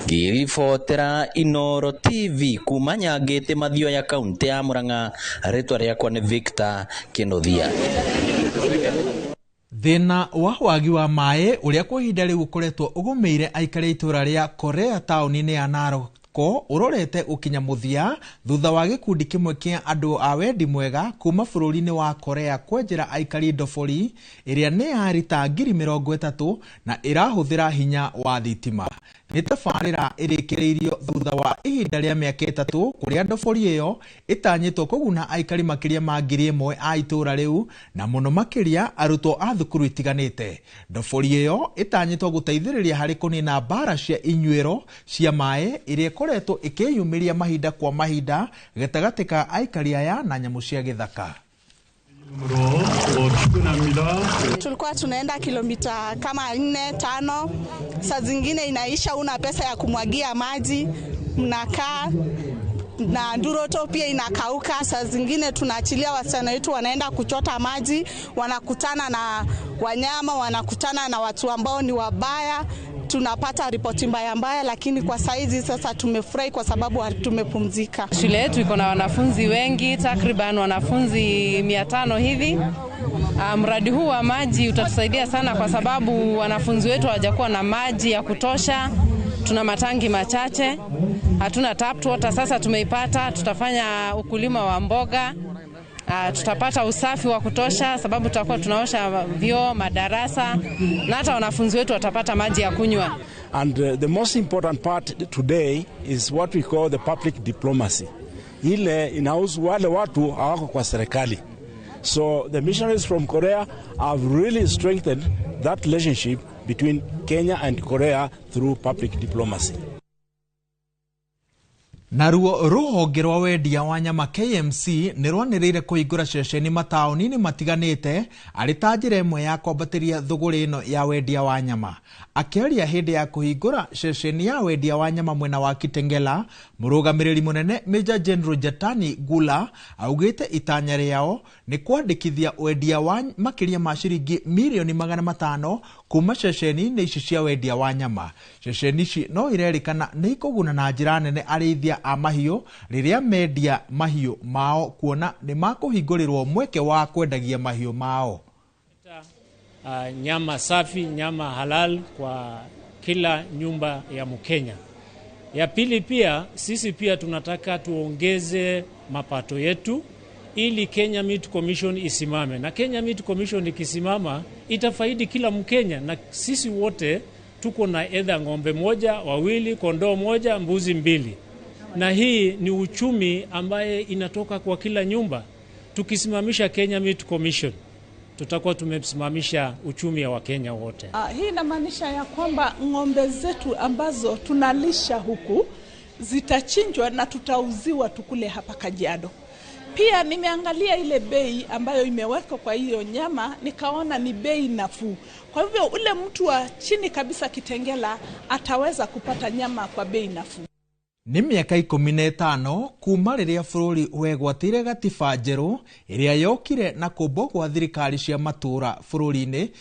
Ngiribotera Inoro TV kuma Nyangite Mathioya ya kaunti ya Murang'a, ritwa riakwa ni Victor Kinothia. Thina wa wagi wa maĩ uria kwa ihinda riu ukoretwo ugumeire aikari itura ria Korea tauni-ini ya Narok urorete ukinya muthia thutha wa gikundi kimwe kia andu a wendi mwega kuma bururi-ini wa Korea kwenjera aikari ndobori iria ni yarita ngiri 30 na irahuthira hinya wa thitima. Ni tabarira irikireirio thutha wa ihinda ria miaka 3 kuria ndobori iyo itanyitwo kuguna aikari makiria ma ngiri 1 a itura riu na muno makiria arutwo a thukuru itiganite. Ndobori iyo itanyitwo guteithiriria hari kunina mbara cia inyuiro cia maĩ iria koretwo ikiyumiria mahinda kwa mahinda gatagati ka aikari aya na nyamu cia githaka. Tulikuwa tunaenda kilomita kama 4-5, saa zingine inaisha una pesa ya kumwagia maji, mnakaa na nduroto pia inakauka. Saa zingine tunaachilia wasichana wetu wanaenda kuchota maji, wanakutana na wanyama, wanakutana na watu ambao ni wabaya, tunapata ripoti mbaya, lakini kwa saizi sasa tumefurahi kwa sababu tumepumzika. Shule yetu iko na wanafunzi wengi, takriban wanafunzi 500 hivi. Mradi huu wa maji utatusaidia sana kwa sababu wanafunzi wetu hawajakuwa na maji ya kutosha. Tuna matangi machache, hatuna tap water. Sasa tumeipata, tutafanya ukulima wa mboga, tutapata usafi wa kutosha sababu tutakuwa tunaosha vyoo, madarasa na hata wanafunzi wetu watapata maji ya kunywa. And the most important part today is what we call the public diplomacy. Ile inahusu wale watu hawako kwa serikali. So the missionaries from Korea have really strengthened that relationship between Kenya and Korea through public diplomacy. Naruo ruhonge rwa wendia wa nyama KMC nirwaniriire kuhingura ceceni mataoni-ini matiganite ari ta njira imwe ya kwambatiria thuguri ino ya wendia wa nyama. Akiaria hindi ya kuhingura ceceni ya wendia wa nyama mwena wa Kitengela, murugamiriri munene Major General Jatani Gula augite itanya riao ni kwandikithia wendia wa makiria ma ciringi milioni 500 kuma ceceni-ini ici cia wendia wa nyama. Ceceni ici no irerikana ni ikuguna na njira nene arithia a mahiu riria media mahiu mao kuona ni makuhingurirwo mweke wa kwendagia mahiu mao. Nyama safi, nyama halal kwa kila nyumba ya Mkenya. Ya pili pia sisi pia tunataka tuongeze mapato yetu ili Kenya Meat Commission isimame. Na Kenya Meat Commission ikisimama itafaidi kila Mkenya, na sisi wote tuko na either ng'ombe moja, wawili, kondoo moja, mbuzi 2. Na hii ni uchumi ambaye inatoka kwa kila nyumba. Tukisimamisha Kenya Meat Commission tutakuwa tumesimamisha uchumi wa Kenya wote. Hii inamaanisha ya kwamba ng'ombe zetu ambazo tunalisha huku zitachinjwa na tutauziwa tukule hapa Kajiado. Pia nimeangalia ile bei ambayo imewekwa kwa hiyo nyama, nikaona ni bei nafuu. Kwa hivyo ule mtu wa chini kabisa Kitengela ataweza kupata nyama kwa bei nafuu. Ni miaka 15 kuma riria bururi wegwatire gatiba njeru iria yokire na kumbo gwa thirikari cia matura bururi-ini.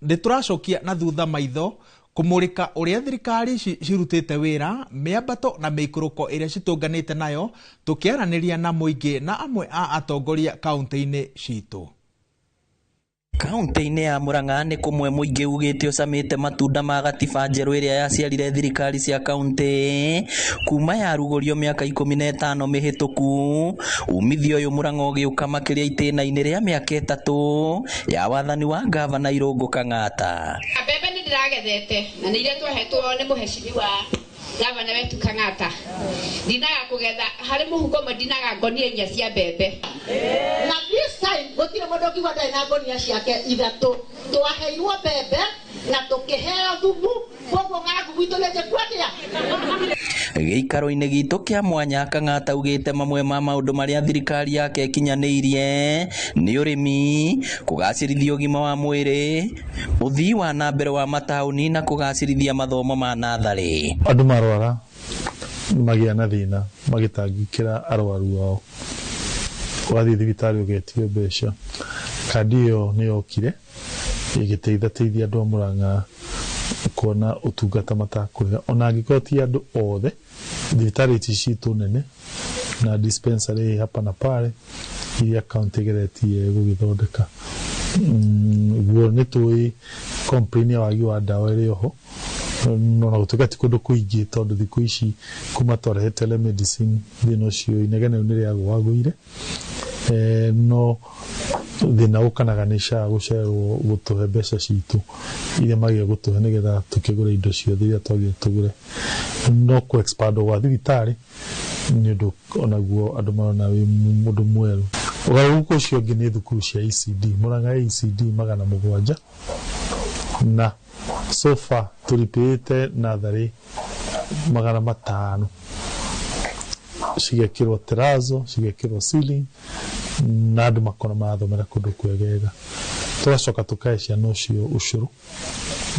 Nituracokia na thutha maitho kumurika uria thirikari cirutite wira, miambato na mikuruko iria citunganite nayo, tukiaraniria na muingi na amwe a atongoria kaunti-ini citu. Kaunti-ini ya Murang'a ni kumwe muingi ugite ucamite matunda ma gatiba njeru iria yaciarire thirikari cia kaunti kuma yarugurio miaka 15 mihituku. Umithio uyu Murang'a ugiuka makiria itena-ini ria miaka 3 ya wathani wa gavana Irungu Kang'ata. Bebe ni ndiragethete na nire twehetwo ni muheshimiwa gavana wetu Kang'ata. Ndinaga kugetha hari muhuko ndinaga ngonia 4 cia bebe na visa gutire mundu kiwa ndai na ngonia ciake ithatu twaheirwo bebe na tukiheo thumu koguo ng'aragu gwitũ nĩnjĩ kwatia. Gĩikaro-inĩ gitũ kĩa mwanya Kang'ata augĩte mamwe ma maũndũ marĩa thirikari yake ĩkinyanĩirie nĩ ũrĩmi, kũgacĩrithia ũgima wa mwĩrĩ, ũthii wa na mbere wa mataũni na kũgacĩrithia mathomo ma natharĩ. Andũ marwara magĩa na thĩna magĩtangĩkĩra arwaru ao, wathiĩ thibitarĩ ũgetio mbeca. Kandi ĩyo nĩ yokire ĩgĩteithia andũ a Mũrang'a kuona ũtungata matakũrĩha, ona angĩkorwo ti andũ othe. Thibitarĩ ici citũ nene na dispensary hapa na pale iria kaunti ĩgeretie gũgĩthondeka. Guo nĩ tũĩ complain ya wagi wa ndawa ĩrĩ oho, no gũtuĩka ti kũndũ kũingĩ tondũ thikũ ici kuma twarehe telemedicine thĩna ũcio inegene nĩ rĩagũagũire. No thĩna ũkanaga nĩ SHA gũcererwo gũtũhe mbeca citũ iria magĩrĩire gũtũhe nĩgetha tũkĩgũre indo ciothe iria twagĩrĩire tũgũre. No kũ expand gwa thibitarĩ nĩ ũndũ onaguo andũ marona wĩ mũndũ mwerũ. Ũgarũrũku ũcio ũngĩ nĩ thukuru cia ECD, Mũrang'a ECD 700 na so far tũripĩte natharĩ 500 cigekĩrwo terazo, cigekĩrwo ceiling na andũ makona mathomera kũndũ kwegega. Tũgacoka tũkahe ciana ũcio ũcũrũ,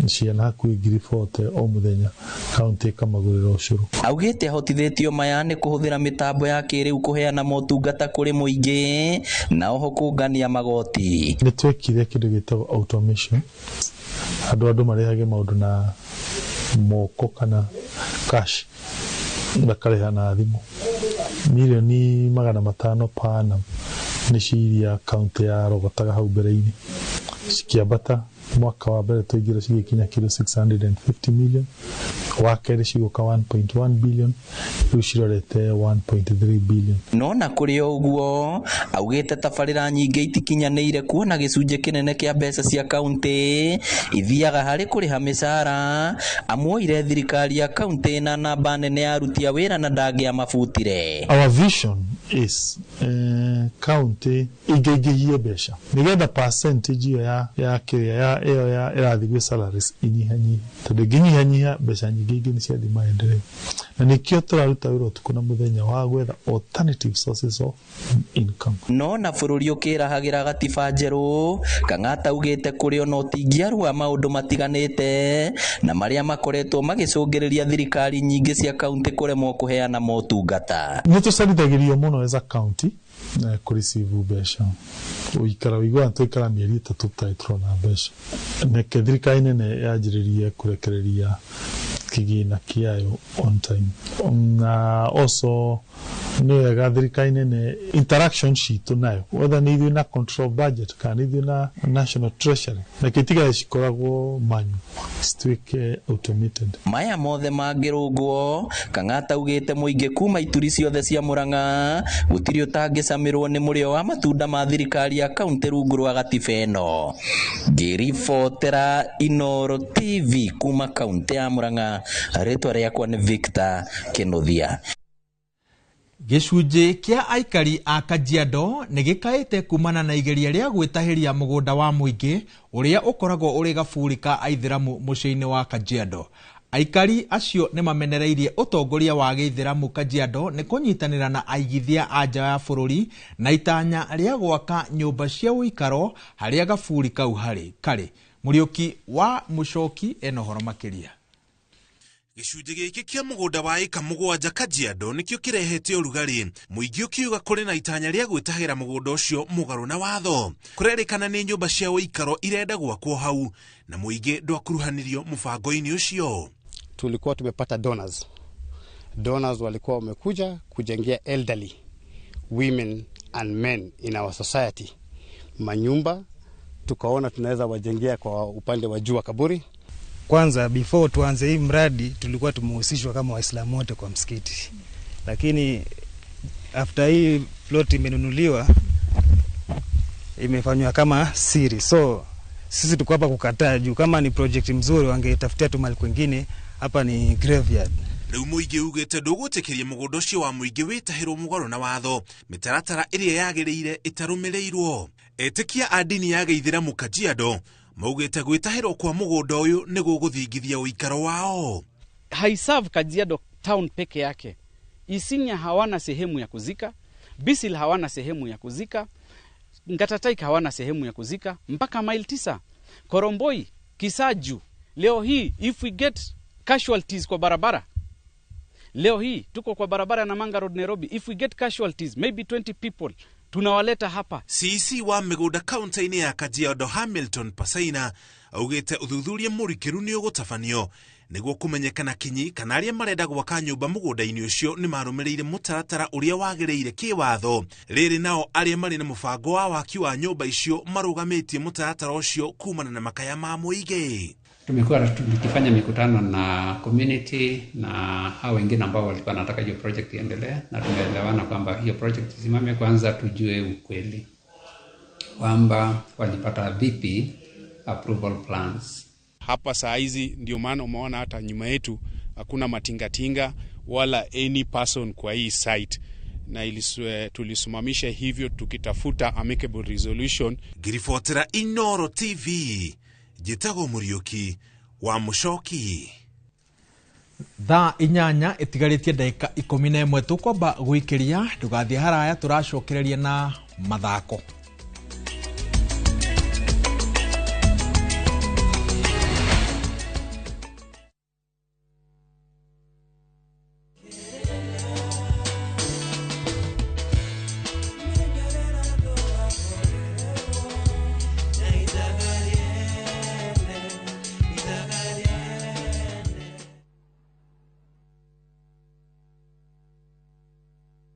ciana hakuhĩ 40,000 o mũthenya, kaunti ĩkamagũrĩra ũcũrũ. Augĩte ahotithĩtio maya nĩ kũhũthĩra mĩtambo ya kĩrĩu kũheana motungata kũrĩ mũingĩ na oho kũngania magoti. Nĩ twekire kĩndũ gĩtagwo automation, andũ marĩhage maũndũ na moko kana cash, makarĩha na thimũ. Milioni 500 per annum nĩ ciria kaunti ya rogotaga hau mbere-inĩ, cikiambata mwaka wa mbere tũingĩra cigĩkinya kilo 650 million, wa kerĩ cigũka 1.1 billion, rĩu cirorete 1.3 billion. No na kũrĩ ũguo augĩte tabarĩra nyingĩ itikinyanĩire kuona gĩcunjĩ kĩnene kĩa mbeca cia kaunti ithiaga harĩ kũrĩha mĩcara, amuoire thirikari ya kaunti na namba nene ya aruti a wĩra na ndangĩamabutire. Our vision is county ingĩingĩhie mbeca nĩgetha percentage ĩyo ya kĩrĩa ĩyo ĩrathiĩ gwĩ salaries inyihanyihe, tondũ ingĩnyihanyiha mbeca nyingĩ nĩ ciathiĩ maendeleo, na nĩkĩo tũraruta wĩra ũtukũ na mũthenya wa gwetha alternative sources of income. No na bũrũri ũkĩrahagĩra gatiba njerũ, Kang'ata augĩte kũrĩ ona ũtingĩarua maũndũ matiganĩte na marĩa makoretwo magĩcũngĩrĩria thirikari nyingĩ cia kaunti kũremwo kũheana motungata. Nĩ tũcarithagĩrio mũno as a county kũreceive mbeca, ũikara wĩiguaga tũikara mĩeri 3 tũtarĩ tũrona mbeca. Neke thirikari nene yanjĩrĩrie kũrekereria kĩgĩna kĩayo on time, na also nĩ wega thirikari nene interaction citũ nayo, whether nĩ ithuĩ na control budget kana ithuĩ na national treasury, na kĩtigaga cikoragwo manyu cituĩke automated. Maya mothe mangĩrũngwo, Kang'ata augĩte mũingĩ kuma ituri ciothe cia Mũrang'a gũtirĩ ũtangĩcamĩrwo nĩ mũrĩo wa matunda ma thirikari ya kaunti rungu rwa gatiba ĩno. Ngĩribotera Inooro TV kuma kaunti ya Mũrang'a, rĩtwa rĩakwa nĩ Victor Kĩnuthia. Gĩcunjĩ kĩa aikari a Kajiado nĩ gĩkaĩte kumana na igeria rĩa gwĩtahĩria mũgũnda wa mũingĩ ũrĩa ũkoragwo ũrĩ gaburi ka Aithĩramu mũciĩ-inĩ wa Kajiado. Aikari acio nĩ mamenereirie ũtongoria wa Gĩithĩramu Kajiado nĩ kũnyitanĩra na aigithia a nja ya bũrũri na itanya rĩa gwaka nyũmba cia ũikaro harĩa gaburi kau karĩ. Mũriũki wa Mũcoki ena ũhoro makĩria. Gĩcunjĩ gĩkĩ kĩa mũgũnda wa ĩka 7 Kajiado nĩkĩo kĩrehete ũrugarĩ, mũingĩ ũkiuga kũrĩ na itanya rĩa gwĩtahĩra mũgũnda ũcio mũgarũ na watho. Kũrerĩkana nĩ nyũmba cia ũikaro irenda gwakwo hau na mũingĩ ndwakuruhanirio mũbango-inĩ ũcio. Tulikuwa tumepata donors walikuwa wamekuja kujengea elderly women and men in our society manyumba, tukaona tunaweza wajengea kwa upande wa juu wa kaburi. Kwanza before tuanze hii mradi tulikuwa tumehusishwa kama Waislamu wote kwa msikiti, lakini after hii plot imenunuliwa imefanywa kama siri, so sisi tuko hapa kukataa juu kama ni project mzuri wangetafutia tu mahali kwingine, hapa ni graveyard. riu muingi ugite ndugutekeria mugondo ucio wa muingi witahirwo mugaro na watho mitaratara iria yagiriire itarumireirwo. Etikia adini ya Gĩithĩramu Kajiado maugite gwitahirwo kwa mugondo uyu ni guguthingithia uikaro wao. Haiserve Kajiado town peke yake. Isinya hawana sehemu ya kuzika, Bisil hawana sehemu ya kuzika, Ngatataika hawana sehemu ya kuzika, mpaka mile 9. Koromboi, Kisaju, leo hii if we get casualties kwa barabara, leo hii tuko kwa barabara na Manga Road Nairobi, if we get casualties maybe 20 people tunawaleta hapa. CC wa migunda county-ini ya Kajiado Hamilton Pasaina augite uthuthuria murikiru ni ugutafanio niguo kumenyekana kinyi kana aria marenda gwaka nyumba mugunda-ini ucio ni marumireire mutaratara uria wagiriire kiwatho. Riri nao aria mari na mubango wa waki wa nyumba icio marugamitie mutaratara ucio kumana na makaya ma muigi. Tumekuwa tukifanya mikutano na community na hao wengine ambao walikuwa wanataka hiyo project iendelee, na tumeelewana kwamba hiyo project isimame. Kwanza tujue ukweli kwamba walipata vipi approval plans. Hapa saa hizi ndio maana umeona hata nyuma yetu hakuna matingatinga wala any person kwa hii site, na tulisimamisha hivyo tukitafuta amicable resolution. Girifotera Inoro TV Jitago Muriuki wa Mushoki. Thaa inyanya itigaritie ndagika 11 tukwamba gwikiria tugathie haraya turacokereria na mathako.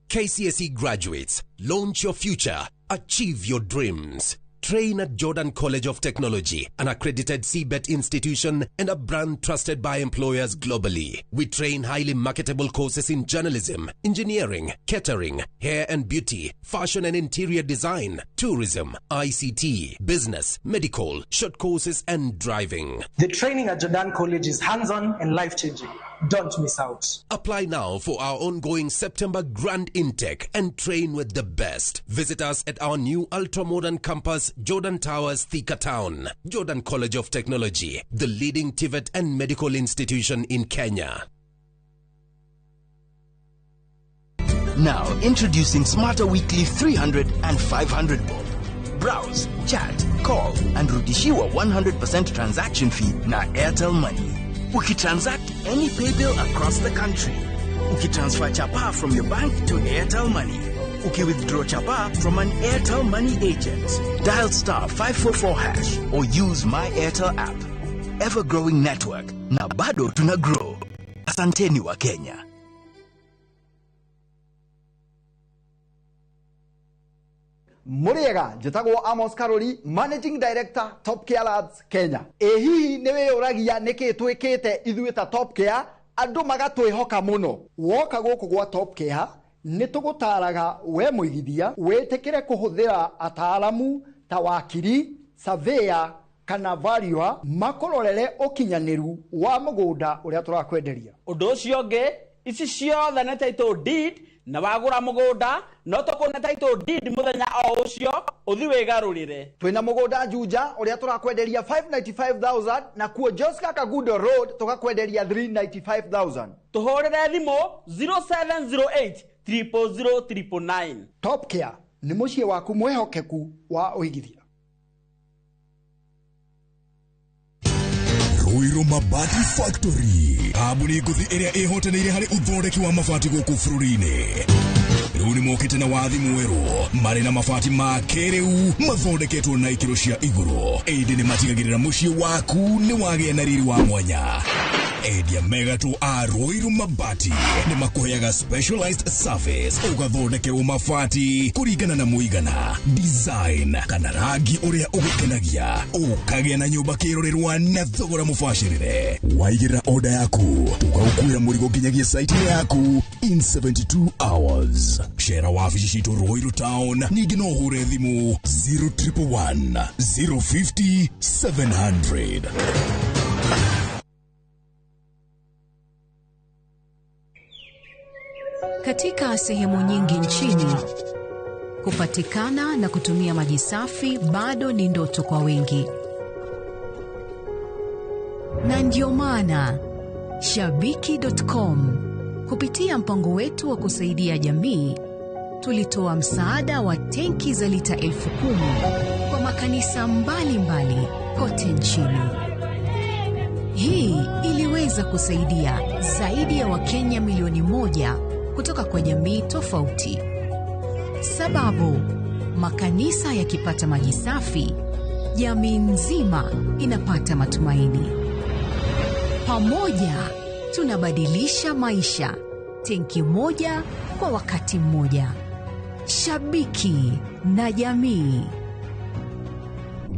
KCSE graduates, launch your future, achieve your dreams. Train at Jordan College of Technology, an accredited CBET institution and a brand trusted by employers globally. We train highly marketable courses in journalism, engineering, catering, hair and beauty, fashion and interior design, tourism, ICT, business, medical, short courses and driving. The training at Jordan College is hands-on and life-changing. Don't miss out. Apply now for our ongoing September Grand Intake and train with the best. Visit us at our new ultra-modern campus, Jordan Towers, Thika Town. Jordan College of Technology, the leading TVET and medical institution in Kenya. Now, introducing Smarter Weekly 300 and 500 bob. Browse, chat, call, and rudishiwa 100% transaction fee na Airtel Money. Ukitransact any pay bill across the country. Ukitransfer chapa from your bank to Airtel Money. Ukiwithdraw chapa from an Airtel Money agent. Dial *544# or use My Airtel app. Ever-growing network. Na bado tuna grow. Asanteni wa Kenya. Muriega, njitagwo Amos Karori, Managing Director, Top Care Lads, Kenya. Hihi niwe uragia niki twikite ithuĩ ta Top Care, andu magatwihoka muno. Woka guku gwa Top Care, nitugutaraga we muigithia, wetekere kuhuthira ataalamu ta wakiri, surveyor, kana valuer, makororere ukinyaniru wa mugunda uria turakwenderia. Undu ucio ngi, ici ciothe nĩ title deed, na wagura mugunda no tukuna title deed muthenya o ucio uthi wigarurire. Twina mugunda Juja uria turakwenderia 595,000 na kuo Joska Kagudo Road tukakwenderia 395,000. Tuhorere thimo 0708 000 Top Care ni mucie waku mwehokeku wa uigithia. Ruiru Mabati Factory, kambuni nguthi iria ihotanĩire harĩ uthondeki wa mabati gũkũ bũrũri-inĩ. Rĩu nĩ mokĩte na wathi mwerũ marĩ na mabati ma kĩrĩu mathondeketwo na ikĩro cia igũrũ. Ĩndĩ nĩ matigagĩrĩra mũciĩ waku nĩ wagĩa na riri wa mwanya. Endia megatu a Ruiru Mabati nĩ makũheaga specialized service ũgathondekerwo mabati kũringana na mũigana, design kana rangi ũrĩa ũgũkenagia, ũkagĩa na nyũmba kĩrorerwa na thogora mũbacĩrĩre. Waigĩrĩra order yaku ũgaukuĩra mũrigo nginyagia site yaku in 72 hours. Shera wabici citũ Ruiru Town, ningĩ no ũhũre thimũ 0111 050 700. Katika sehemu nyingi nchini, kupatikana na kutumia maji safi bado ni ndoto kwa wengi. Na ndio maana Shabiki.com kupitia mpango wetu wa kusaidia jamii tulitoa msaada wa tenki za lita 10,000 kwa makanisa mbalimbali kote nchini. Hii iliweza kusaidia zaidi ya Wakenya milioni 1 kutoka kwa jamii tofauti. Sababu makanisa yakipata maji safi, jamii nzima inapata matumaini. Pamoja tunabadilisha maisha, tenki moja kwa wakati mmoja. Shabiki na jamii.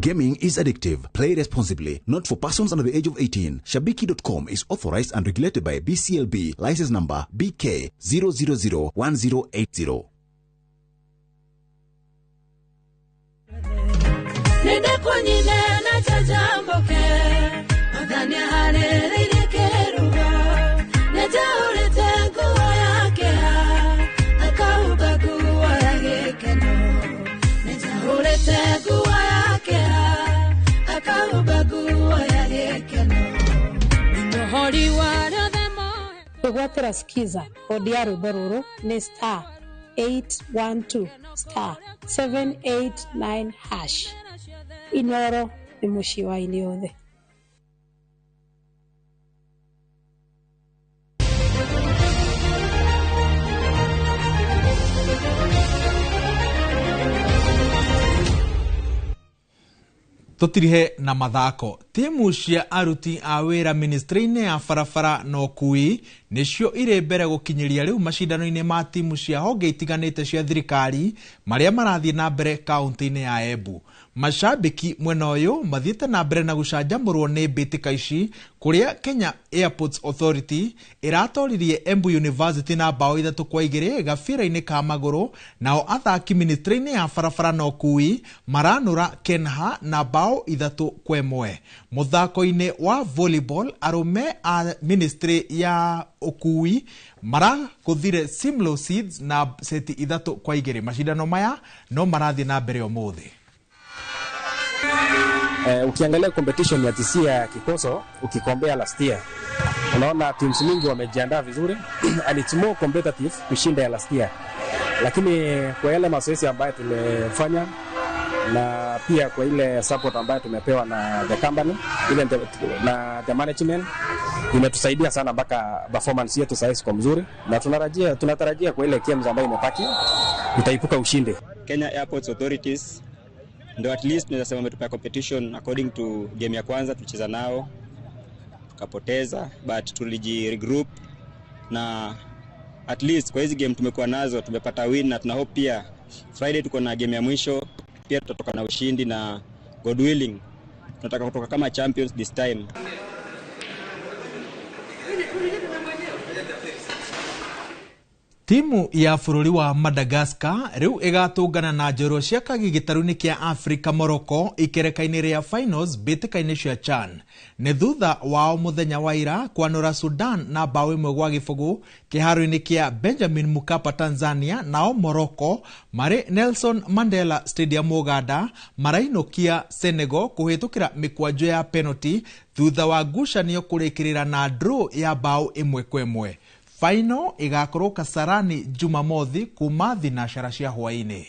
Gaming is addictive. Play responsibly. Not for persons under the age of 18. Shabiki.com is authorized and regulated by BCLB. License number BK 0001080. Gwatira skiza odia rwimbo ruru ni star 812 star 789 hash. Inoro ni mushi wa iliothe. Tutirihe na mathako. Timu cia aruti a wira ministry-ini ya barabara na ukui nicio ire mbere gukinyiria riu macindano-ini ma timu cia honge itiganite cia thirikari maria marathie na mbere kaunti-ini ya Embu. Mashabiki mwena uyu mathiete na mbere na gucanjamurwo ni mbitika ici kuria Kenya Airports Authority iratoririe Embu University na bao 3-2 gabira-ini ka maguru, nao athaki ministry-ini ya barabara na ukui maranura Kenha na bao 3-1. Muthako-ini wa volleyball arume a ministry ya ukui marakuthire Simlo Seeds na seti 3-2. Mashindano maya no marathie na mbere umuthi. Ukiangalia competition ya TC ya Kikoso ukikombea last year, unaona teams mingi wamejiandaa vizuri and it's more competitive kushinda ya last year. Lakini kwa yale mazoezi ambayo tumefanya na pia kwa ile support ambayo tumepewa na the company ile na the management imetusaidia sana mpaka performance yetu sasa iko mzuri, na tunatarajia kwa ile games ambayo imepaki tutaipuka ushindi. Kenya Airports Authorities ndio at least tunaweza sema umetupea competition according to game ya kwanza tulicheza nao tukapoteza, but tuliji regroup na at least kwa hizi game tumekuwa nazo tumepata win, na tuna hope pia Friday tuko na game ya mwisho pia tutatoka na ushindi, na God willing tunataka kutoka kama champions this time. Timu ya bururi wa Madagascar riu igatungana na njorua cia kagi gitaru-ini kia Africa Morocco ikereka-ini ria finals bitika-ini cia CHAN. Ni thutha wao muthenya wa ira kwanura Sudan na bao 1-0 kiharo-ini kia Benjamin Mkapa Tanzania, nao Morocco mari Nelson Mandela Stadium Uganda marainukia Senegal kuhitukira mikwanjo ya penalty thutha wa ngucanio kurikirira na draw ya bao 1-1. Final igakorwo Kasarani Jumamothi kuma thinashara cia hwaini.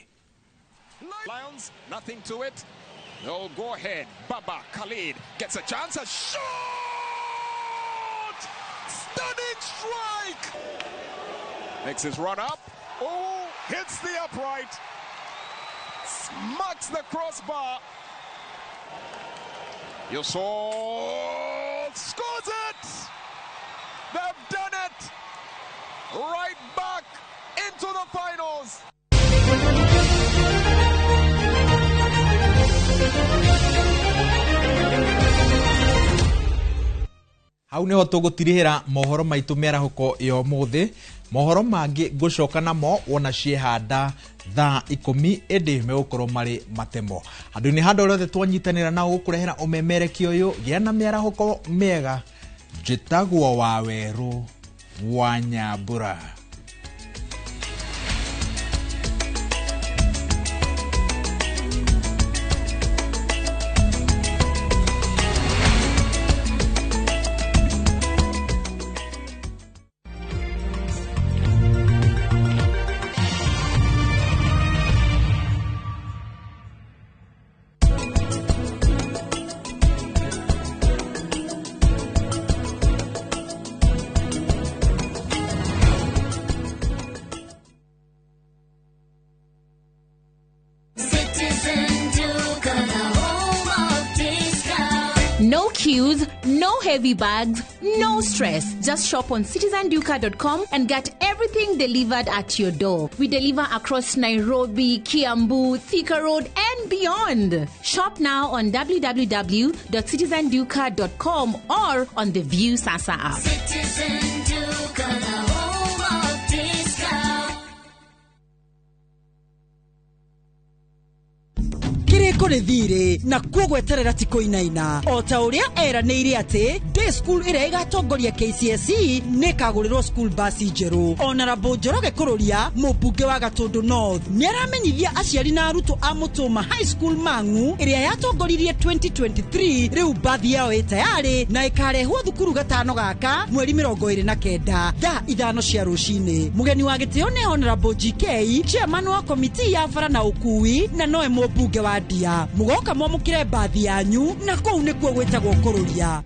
Lions, nothing to it. No, go ahead. Baba Khalid gets a chance. A shot! Stunning strike! Makes his run up. Oh, hits the upright. Smacks the crossbar. Yusuf scores it! They've done it! Right back into the finals. Hau niho tugutirihira mohoro maitu merahuko yo muthi. Mohoro mangi gucoka namo wona ciehanda thaa 10 edi megukoro mari matemo. Handu ni handa rothe twanyitanira na gukurehera umemerekio uyu gia na merahuko mega. Jitagwo wa Weru wa Nyambura. No queues, no heavy bags, no stress. Just shop on citizenduka.com and get everything delivered at your door. We deliver across Nairobi, Kiambu, Thika Road and beyond. Shop now on www.citizenduka.com or on the View Sasa app. Citizen Duka, the home of discount. Kiriko rithire na kugweterera tiko inaina ota uria era neire ati day school ire igatongoria KCSE nikagurirwo school bus njeru. Honorable Njoroge Kururia mubunge wa Gatundu North niramenyithia aciari na aruto a Mutuma high school Mangu iria yatongoririe 2023 riu bathi yao itayari na ikarehwo thukuru gatano gaka mweri 29 thaa 5 cia rucini. Mugeni wa gitio ni Honorable GK chairman wa komiti ya bara na ukui na noe mubunge wa Dia. Mugoka mwamukire bathi yanyu na kou nikuo gwetagwo Kururia.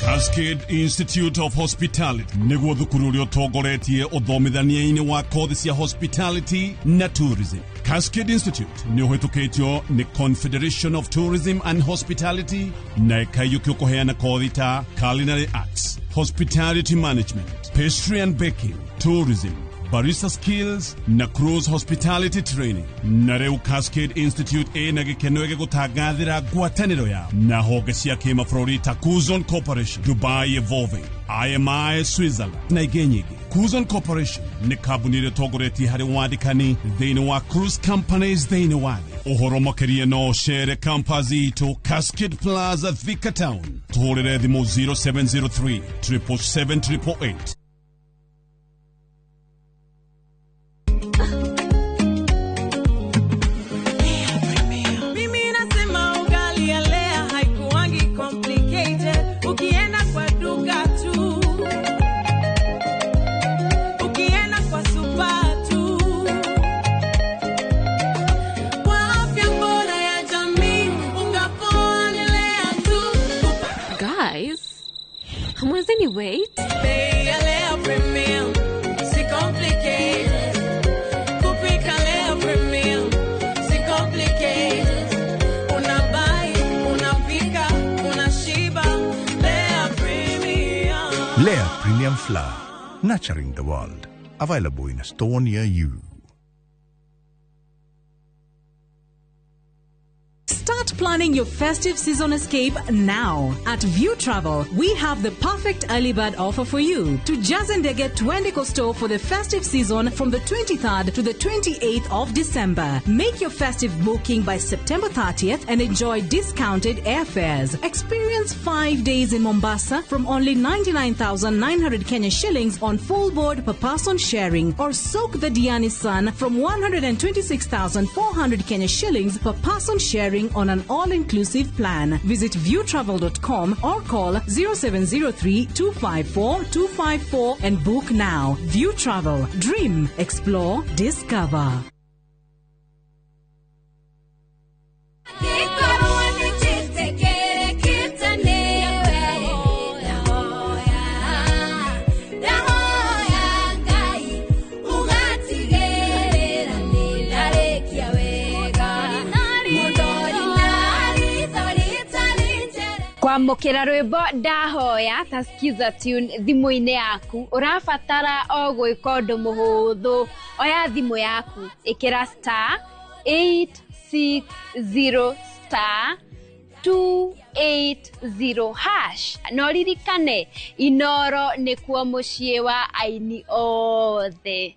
Cascade Institute of Hospitality niguo thukuru uria utongoretie uthomithania-ini wa kothi cia hospitality na tourism. Cascade Institute ni uhitukitio ni Confederation of Tourism and Hospitality na ikayuki kuheana kothi ta culinary arts, hospitality management, pastry and baking, tourism, barista skills na cruise hospitality training. Na reu Cascade Institute na gikeno ege gutangathira ngwataniro ya na honge cia kimabũrũri ta Kuzon Corporation, Dubai Evolving, IMI Switzerland na ingĩ nyingĩ. Kuzon Corporation ni kambuni ĩrĩa tongoretie harĩ wandĩkani thĩinĩ wa cruise companies thĩinĩ wa thĩ. Ũhoro makĩria no chere campus itũ Cascade Plaza Thika Town. Tũhũrĩre thimũ 0703 777 888. Wait. Lea Premium Flour, nurturing the world. Available in a store near you. Start planning your festive season escape now. At View Travel, we have the perfect early bird offer for you. To Jazendege Twende Costo for the festive season from the 23rd to the 28th of December. Make your festive booking by September 30th and enjoy discounted airfares. Experience 5 days in Mombasa from only 99,900 Kenya shillings on full board per person sharing, or soak the Diani Sun from 126,400 Kenya shillings per person sharing on an all-inclusive plan. Visit viewtravel.com or call 0703 254 254 and book now. View Travel. Dream, explore, discover. Kwamukira rwimbo ndahoya taskiza tune thimu-ini yaku urabatara o gwika undu muhuthu oya thimu yaku ikira star 860 star 280 hash no ririkane Inoro ni kuo mucii wa aini othe.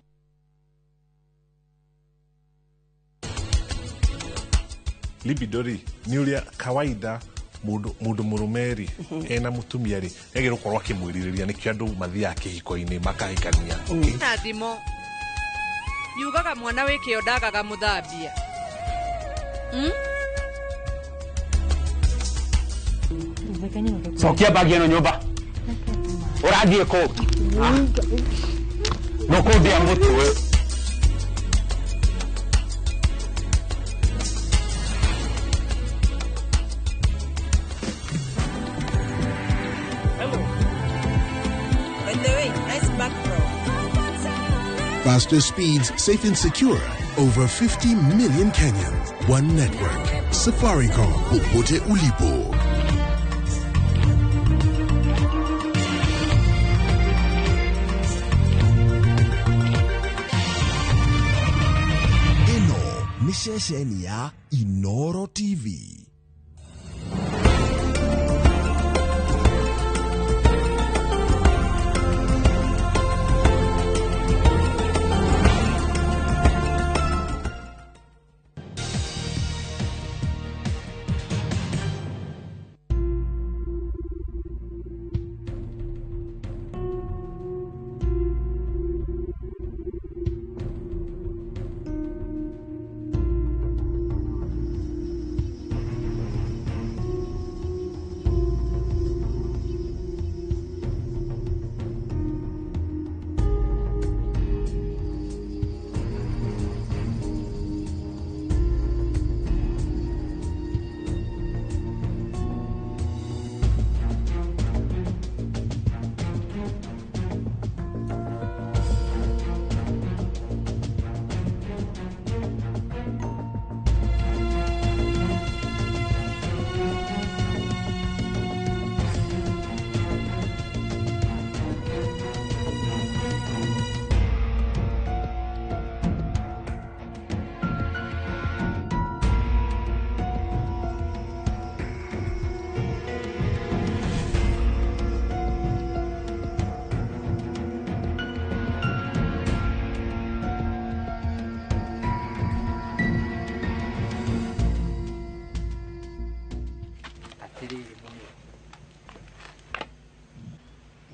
Libidori ni uria kawaida mundu murumeri ena mutumia ri egero korwo akimwiririria nikio andu mathia kihiko-ini makahikania na thimo yugaga mwana wikio ndagaga muthambia sokia bagi eno nyumba urathie ko no kundia mutu we faster speeds, safe and secure. Over 50 million Kenyans. One network. Safaricom. Popote ulipo. Ino ni shesheni ya Inoro TV.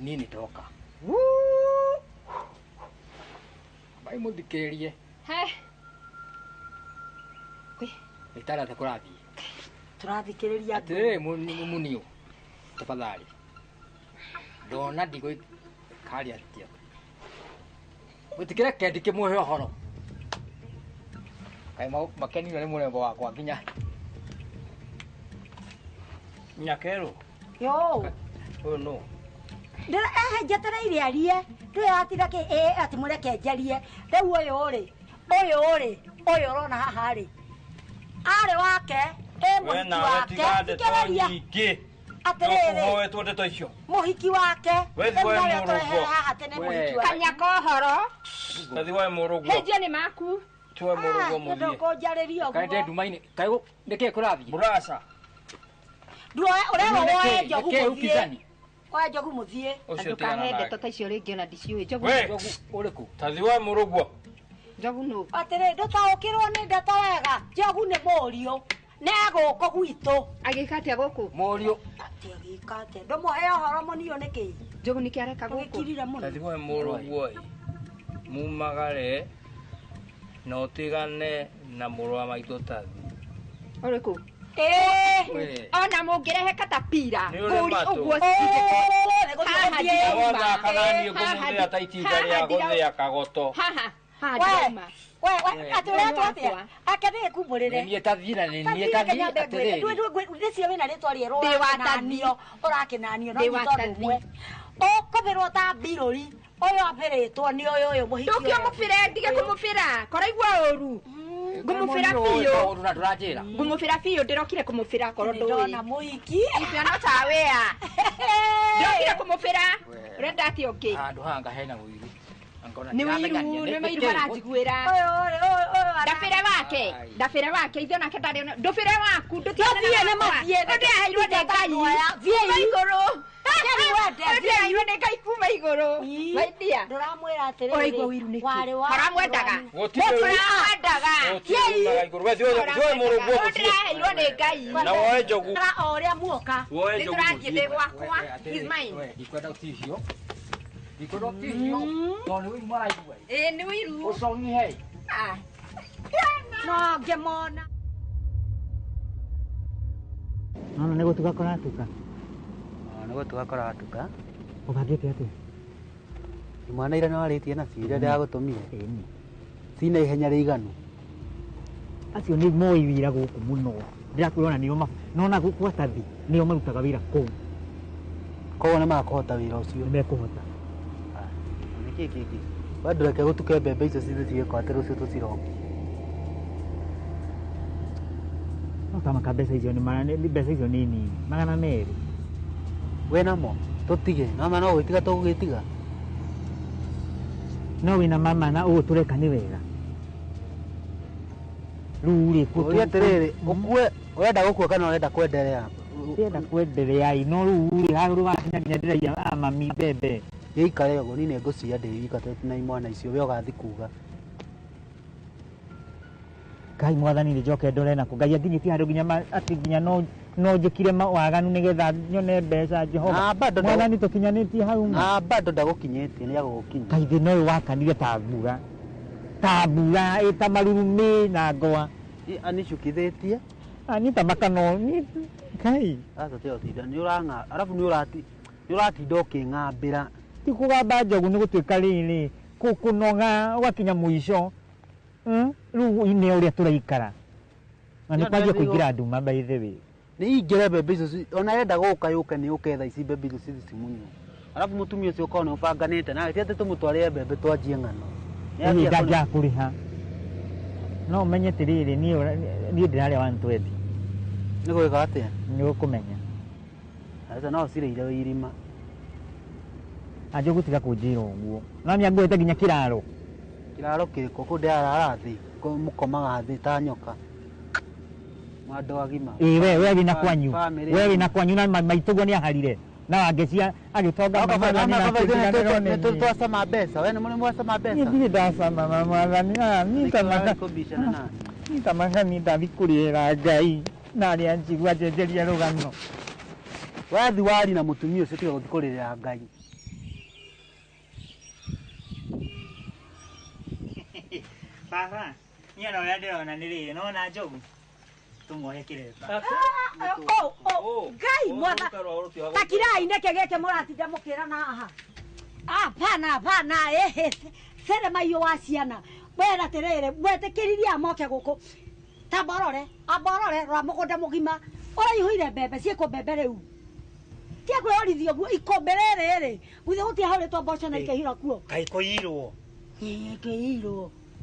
Nini toka. Bai muthikiririe. He. Itara takurathi. Turathikiriria Ate munio. Tafadhali. Dona digo kali atia. Mutikira kendike muhe horo. Kai mau makeni ni murembo wakwa kinya. Nyakero. Yo. Oh no. Ndira jatara ire arie twatira ke ati mureke njarie riu uyu rona haha ri ari wake muhiki wake tikereria atiriri howe twende toicio muhiki wake haha tene muhiki wake kanya kohoro tathi wa murugo heje ni maku twa murugo muthie ndoko njaririo kaite ndumaini kai ndeke kurathi burasa nduro urewa woe njogu muthie kwa njogu muthie ndukahende tota icio ringi ona ndiciui njogu uriku tathi wa murugo njogu no atire ndutaukirwo ni ndata wega njogu ni murio neguko gwitu agikate guku murio ati agikate ndumuhe horo munio niki njogu nikiareka guku kirira muno tathi wa murugo mumagare no tigane na murwa maito tathi uriku ona mungirehe katapira nguri uguo haha kanani gumuthia taitinga ria guthia kagoto haha we atore akade kumurire ni tathira ni kandi atere ndicio wina ritwa rierwo watanio urakinanio no ndimwe okobirwo ta birori oyo aperetwo ni oyo muhiki tukio mufire ndige kumufira koraigwa oru ngumufira fiyo uruna turajira ngumufira fiyo ndirokire kumufira koro ndona muhiki icio no tawea ndirokire kumufira urenda ati okay andu hanga hena wiru ni wiru baranjiguira ndafire wake ithe nake ndari ndufire waku ndutiane na mathie ndiairwo ni ngai vie iguru ndiairwo ni ngai kuma iguru maidia nduramwira atiri oigwo wiru niki haramwendaga ndiairwo ni ngai na woe njogu oria muoka nituranjie ndi gwakwa is mine ndikwenda uticio Dikono tio, toni wi mara iwe. Ni wiru. Usongi hei. No gemona. Mama nego tugakora atuka. Nego tugakora atuka. Ubagete ate. Imwana ira no aritie na cira ya gutumia. Sina ihenya riganu. Acio ni moi wira guku muno. Ndirakwirona niyo nona guku atathi. Niyo marutaga wira kuu. Ko na makota wira ucio. Nimekuhota. Kiki. bado reke gutuke mbembe icio cithithie kwa atĩ rũciũ tũciroge. No kama kabesa icio ni maana mbeca icio ni nini. Magana merĩ. We namo tũtige no mana gwĩtiga tũgũgĩtiga. No wina mama na ũũ tũreka nĩ wega. Rũrĩ Ũrĩa atĩrĩrĩ ũkue urenda gũkua kana urenda kwenderea? Urenda kwenderea no rũrĩ hagũrũ wakinya nginya ndĩraiya mami mbembe. Gĩikare ũguo nĩ ngũcia ndĩrika na imwana icio we ũgathi kuga. Ngai mwathani nĩ njoke ndore na kũ Ngai anginyĩtie handũ nginya atĩ nginya no njĩkire waganu nĩgetha nyone mbeca Jehova. Mwathani tũkinyanĩtie hau. Bado ndagũkinyĩtie nĩ agũgũkinya. Kaĩ thĩ no wakanire ta mbura. Ta mbura ĩta marurumĩ na ngoa. Anicukithĩtie. Ani ta makano ni Ngai. Sasa teo tida nĩ ũranga arabu nĩ ũratinda ũkĩng'ambĩra. Ti kũgamba njogu nĩ gũtuĩka rĩrĩ kũnoga ũgakinya mũico. Rĩu ine ũrĩa tũraikara. Na nĩ kwanjia kũingĩra nduma by the way. Nĩ ingĩre mbembe icio ona yenda gũka yũke nĩ ũke thaa ici mbembe icio cimunyo. Arabu mũtumia ũcio ũkorwo nĩ ũbanganĩte nawe ti atĩ tũmũtwarĩre mbembe twanjie ng'ano. Nĩ nganja kũrĩha. No ũmenye atĩrĩrĩ niĩ ndĩrarĩa 120. Nĩ gwĩka atĩa? Nĩ ũkũmenya. Sasa no cireire irima. Anjũ gũtiga kũnjĩra ũguo. Na nĩ angwĩte nginya kĩraro. Kĩraro kĩrĩkũ kũndĩ arathi mũkomaga thĩ ta nyoka. Mwandũ agima. We wĩna kwanyu. We wĩna kwanyu na maitũguo nĩ aharire. Na angecia agĩtonga mama nĩ twacama mbeca. We nĩ mũrĩ mwacama mbeca. Niĩ ndacama mwathani. Niĩ tamagani ndathi kũrĩra Ngai. Na arĩa njigua njenjeria rũgano. Wathi wari na mũtumia ũcio tiga gũthi kũrĩrĩra Ngai. Baba, niĩ no ũrĩa ndĩrona nĩ rĩrĩ, nona njogu tũmuohe kĩreta. Ngai mwatha takirai neke geke mũratinda mũkĩrana haha. Hapana sere mayo wa ciana wera atĩrĩrĩ mwetĩkĩririe amoke gũkũ taborore rora mũgũnda mũgima ũraihũire mbembe ciĩkũ mbembe rĩu tia kwĩorithio guo ikombe rĩrĩ gũthiĩ gũtiahũrĩtwo mboco na ikĩhira kuo kaĩ kũirwo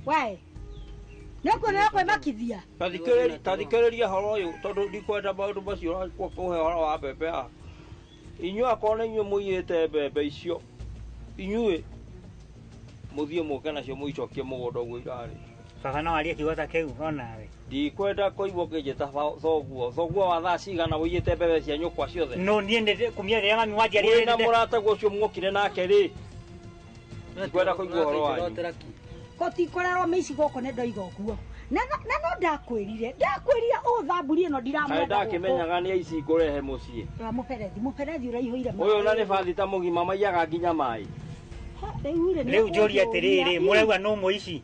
we nĩkuonera kwĩmakithia tathikĩrĩria horo ũyũ tondũ ndikwenda maũndũ macio kũhe horo wa mbembe haha inyuĩ akorwo nĩ inyuĩ mũiyĩte mbembe icio inyuĩ mũthiĩ mũke nacio mũicokie mũgũnda ũguo irarĩ. Baba no arie kiugo ta kĩu onawe. Ndikwenda kũigua kĩnjĩta thoguo wa thaa cigana ũiyĩte mbembe cia nyũkwa ciothe. No niĩ ndĩ kumia rĩrĩa mami wanjia rĩrĩ. Na mũrataguo ũcio mwokire nake rĩ. Ndikwenda kũigua ũhoro wanyu. Gũtikorerwo mĩici gũkũ nĩ ndoiga ũguo. Na no ndakwĩrire ũthamburi ĩno ndiramwenda. Ndakĩmenyaga nĩ aici ngũrehe mũciĩ. Mũberethi ũraihũire. Ũyũ na nĩ bathi ta mũgima maiyaga nginya maĩ. Rĩu njũria atĩrĩrĩ mũrauga no mũici.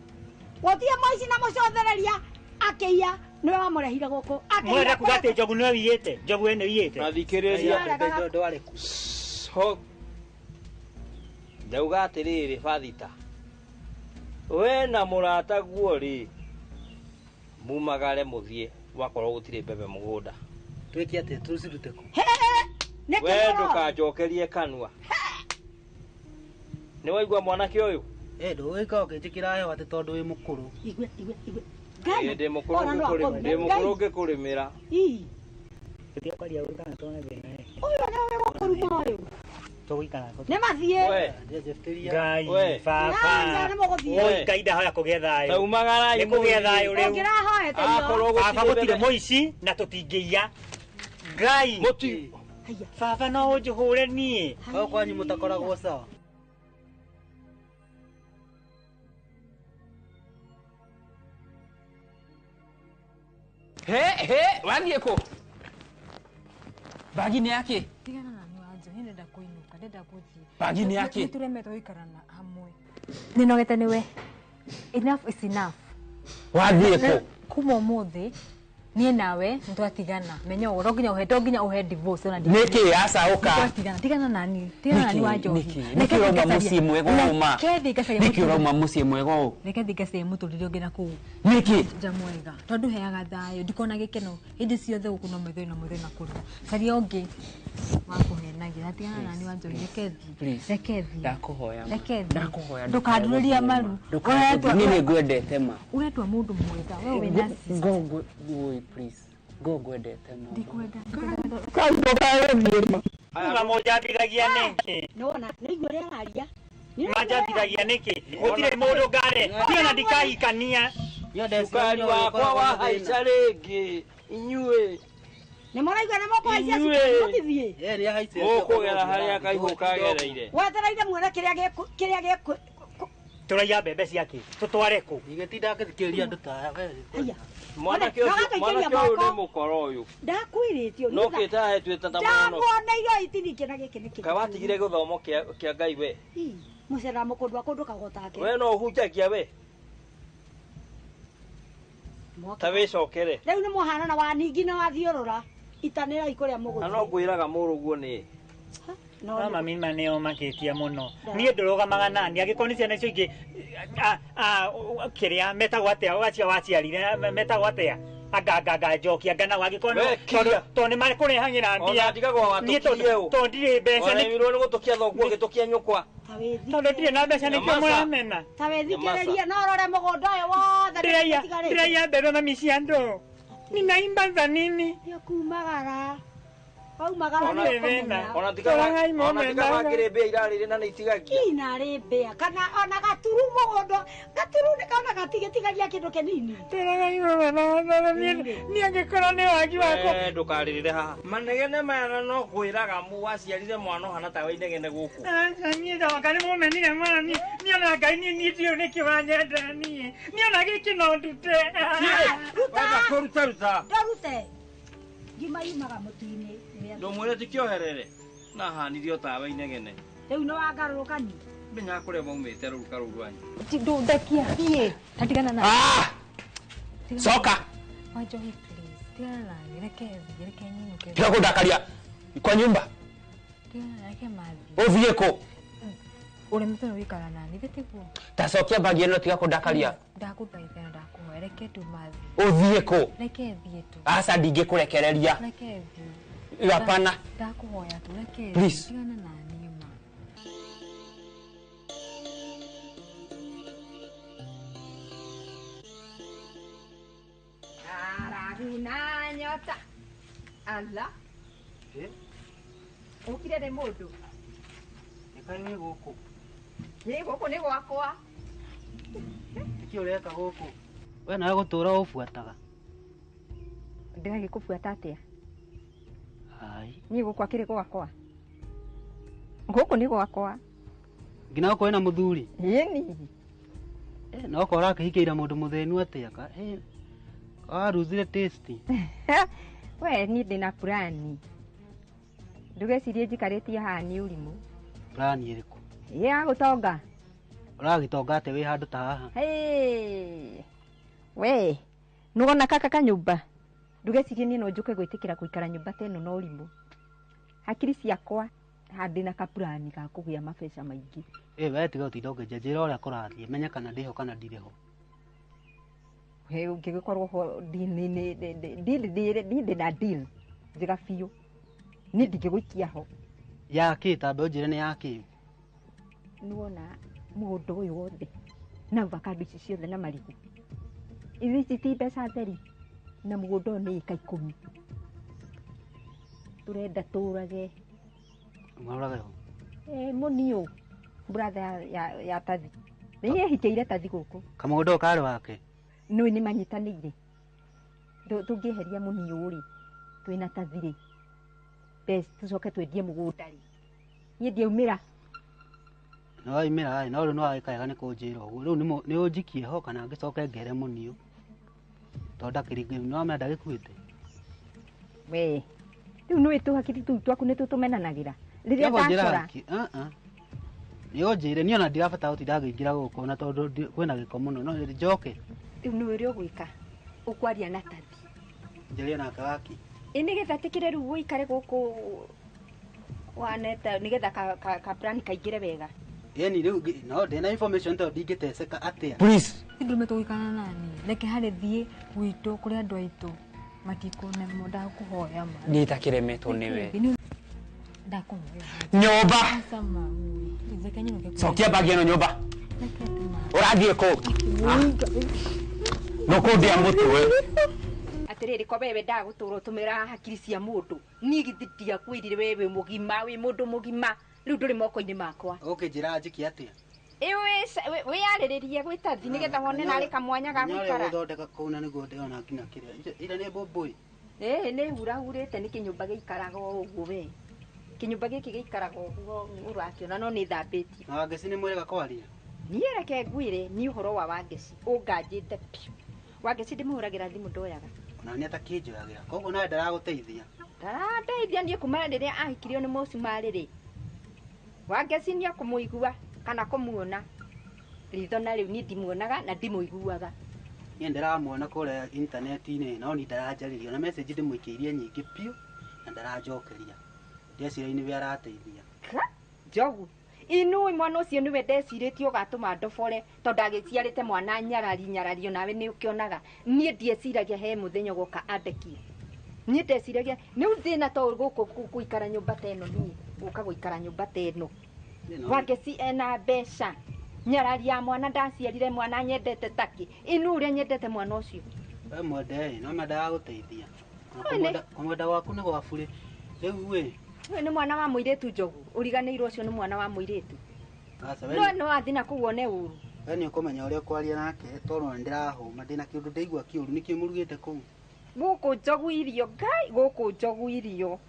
Gũtirĩ mũici na mũcothereria akĩiya nĩwe wamũrehire gũkũ. Mwenda kuga atĩ njogu nĩwe wiyĩte, njogu ĩno wiyĩte. Nathikĩrĩria. Ndauga atĩrĩrĩ bathita. We na mũrata guo rĩ mumagare mũthiĩ wakorwo gũtirĩ mbembe mũgũnda. Twĩke atĩ tũcirute kũ? We ndũkanjokerie kanua. Nĩ waigua mwanake ũyũ? Ndũgĩka ũkĩnjĩkĩra heho atĩ tondũ wĩ mũkũrũ. Igwe. Ndĩ mũkũrũ ngĩkũrĩmĩra. Ũyũ nĩwe mũkũrũ mũyũ. Tũgũikara. Nĩ mathiĩ. Ngai baba. Oi kaida hoya kũgĩa thayũ. Taumagarai kũgĩa thayũ rĩu. Ũngĩrahoete yo. Baba gũtirĩ mũici na tũtingĩiya. Ngai. Baba no ũnjũhũre niĩ. Kao kwanyu mũtakoragwo sawa. Wathiĩ kũ? Bagi nĩ yake? Tigana na niĩ wanja, niĩ ndenda kũinũka, ndenda gũthiĩ. Bagi nĩ yake? Nĩtũremete gũikarana hamwe. Nĩnogete nĩwe. Enough is enough. Wathiĩ kũ? Kuma ũmũthĩ nie nawe ntwatigana menya oro nginya uhe divorce ona niki asa uka tigana nani wa Njohi niki roma muciĩ mwega uma niki roma muciĩ mwega u reke thikase muturire ngina ku niki jamwega tondu heaga thayo ndikona gikeno hindi ciothe guku no mwithoi na kuri caria ungi wakuhenagira tigana nani wa Njohi rekethi ndakuhoya ndukanduriria maru nini ngwendete ma uretwa mundu mwega wewe wina go please go ngwendete ma ndikwenda Nga mojabiragia niki nona nĩigua rĩa raria majabiragia niki gutire mundu ngare tiona ndikahikania Sukari wakwa wa haica rĩngĩ inyuĩ nĩ mũraigua nĩ mũkũhaicia cukari mũtithie nĩ ahaicia mũkũgera harĩa kaihũ kagereire wetereire muone kĩrĩa gĩkũ turaiya mbembe ciake tutware ku igetinda ngĩthikĩrĩria andũ ta we mwanake ũyũ nĩ mũkoro ũyũ ndakwĩrĩtio no kĩtahe twĩta mũno ndakuoneire itinike na gĩkĩ nĩ kĩĩ kawatigire gĩthomo kĩa Ngai we mũcera mũkũndũ wa kũndũ kagotake we no ũhunjagia we ta wĩcokere rĩu nĩ mũhanana wa ningi na wathiũrũra itanĩra ikũrĩa mũgũnda no ngwĩraga mũrũguo nĩ no mami maneo makitia muno nie ndurugamaga nani agikoni ciana icio ingi kiria metagwo atia wacia waciarire metagwo atia agaga njokia ngana wagikoni to ni mari kurehangira mbia nie to ndire mbeca ni wirwo ni gutukia thoguo gitukia nyukwa tondu ndire na mbeca nikio muramena ta withikiriria no rore mũgũnda ũyũ wothe ndiraia mbembe mami cia andũ ninaimba za nini kumagara ona tiga magire mbia irarire na itigagia inarĩ mbia kana ona gaturu mũgũnda gaturu nĩ kana gatigitigagia kĩndũ kĩnini ni angĩkorwo nĩ wagi wako ndũkarĩrĩre haha manegene maya no kwĩraga waciarire mwana ũhana ta inegene gũkũ niĩ ndoka nĩ mũmenire mami niĩ ona Ngai niĩ ndiũ nĩkĩ wanyenda niĩ ona gĩkĩ no ndute ruta ndarute ngima yumaga mũtu-inĩ ndũmwĩre tikĩoherere na hanirio tawe inegene rĩu nĩ wangarũrũkani menyaga kũrĩa maumĩte rũruka rũu rwanyu ndũndekia thiĩ tatigana na soka wa Njohi please tigana nani reke nyinuke tiga kundakaria kwa nyumba reke mathi ũthiĩ kũ ũremete nĩ wĩikara nani thĩtiguo tacokia bagi ĩno tiga kundakaria ndakũthaitha na ndakũhoya reke tu mathi ũthiĩ kũ reke thiĩ tu aca ndingĩkũrekereria reke thiĩ hapana ndakũhoya tu reke please tigana nani ma araguna nyota ala ukire nĩ mũndũ nĩ gũkũ nĩ gwakwa nĩkĩ ũreka gũkũ we nawe gũtũra ũbuataga ndĩragĩkũbuata atĩa niĩ gũkwa kĩrĩ gwakwa gũkũ nĩ gwakwa nginya gũkũ wĩna mũthuri ĩni no ko ũrakĩhikĩire mũndũ mũthĩnu atĩa waruzire taste we niĩ ndĩna plani ndũgecirie njikarĩtie haha nĩ ũrimũ plani ĩrĩkũ ya gũtonga ũragĩtonga atĩ wĩ handũ ta haha we nũgona kaka kanyũmba ndũgecirie niĩ no njũke gwĩtĩkĩra gũikara nyũmba ta ĩno na ũrimũ hakiri ciakwa handĩ na kaplani ga kũgĩa mabeca maingĩ we tiga ũtinda ũkĩnjanjĩra ũrĩa kũrathiĩ menya kana ndĩho kana ndirĩ ho ũngĩgĩkorwo ho ndĩ na deal njega biũ niĩ ndingĩgũikia ho yakĩ tambe ũnjĩre nĩ yakĩ nĩwona mũgũnda ũyũ wothe na avocado ici ciothe na marigũ ici ti mbeca theri na mũgũnda ũyũ nĩ ĩka 10 tũrenda tũrage mũniũ brother ya tathi nĩ ehikĩire tathi gũkũ kamũgũnda ũkarĩ wake nĩ manyitanĩire tũngĩeheria mũniũ rĩ twĩna tathi rĩ tũcoke twendie mũgũnda rĩ niĩ ndiaumĩra no waimĩra no rĩu no wagĩkaega nĩ kũnjĩra ũguo rĩu nĩ ũnjikie ho kana ngĩcoke ngere mũniũ tondũ ndakĩringĩ no wamenya ndagĩkuĩte we rĩu nĩ tũhakiri tũu twaku nĩ tũtũmenanagĩra rĩrĩa ndakora nĩ ũnjĩre niĩ ona ndirabatara gũtinda ngĩingĩra gũkũ na tondũ kwĩna gĩko mũno no njoke rĩu nĩ ũrĩa ũgwĩka ũkwaria na tathi Njeria na kawaki. Nigetha tikire riu uikare guku waneta nigetha ka plan kaigire wega. Yani riu no ndena information to ndingiteceka atia. Please. Ndume tuikana nani? Leke hare thie gwitu kuri andu aitu. Matikone moda kuhoya ma. Nditakiremetwo niwe. Ndakuhoya. Nyumba. Sama. Izekanyo ngeke. Sokia bagi no nyumba. Urathie ko. No kundia mutu we. Atiriri kwa wewe ndaguturo tumira hakiri cia mundu. Ni githitia kwirire wewe mugima wi mundu mugima. Riu nduri moko-ini makwa. Okay, njira njiki atia. We yariririe gwita thi nigetha wone nari kamwanya ga gwikara. Nyore guthondeka kuna niguo ndiona kinya kiria. Ira ni bomboi. Ni hurahurite ni kinyumba giikaraga uguo we. Kinyumba giki giikaraga uguo urakiona no ni thambiti. Na wangeci ni mwega kwaria. Ni reke ngwire ni uhoro wa wangeci. Unganjite piu. Wangeci ndimuhuragira thimu ndoyaga. Ona ni atakinjuragira. Koguo nawe ndaraguteithia. Ndarateithia nie kuma riria ahikirio ni mucumari ri. Wangeci ni akumuigua kana kumuona. Ritho na riu ni ndimuonaga na ndimuiguaga. Ni ndiramuona kure internet-ini no ni ndaranjaririo na message ndimwikirie nyingi piu na ndaranjokeria. Ndecira-ini we arateithia. Jogu. Inu mwana ucio niwe ndecirĩtie ugatuma ndobore tondu agiciarĩte mwana nyarario nawe ni ukionaga nie ndieciragia he muthenya goka andeki nie ndeciragia ni uthina to guku kuikara nyumba teno nie guka guikara nyumba teno wangeci ena mbeca nyararia mwana ndaciarire mwana nyendete taki inu uria nyendete mwana ucio we mwende no madaga guteithia kumwenda waku ni gwabure riu we ni mwana wa muiretu Njogu uriganirwo ucio ni mwana wa muiretu no athina kuwone uru we ni ukumenya uria kwaria nake tondu ndirahuma ndina kindu ndeigua kiuru nikio murugite kuu guku Njogu irio ngai guku Njogu irio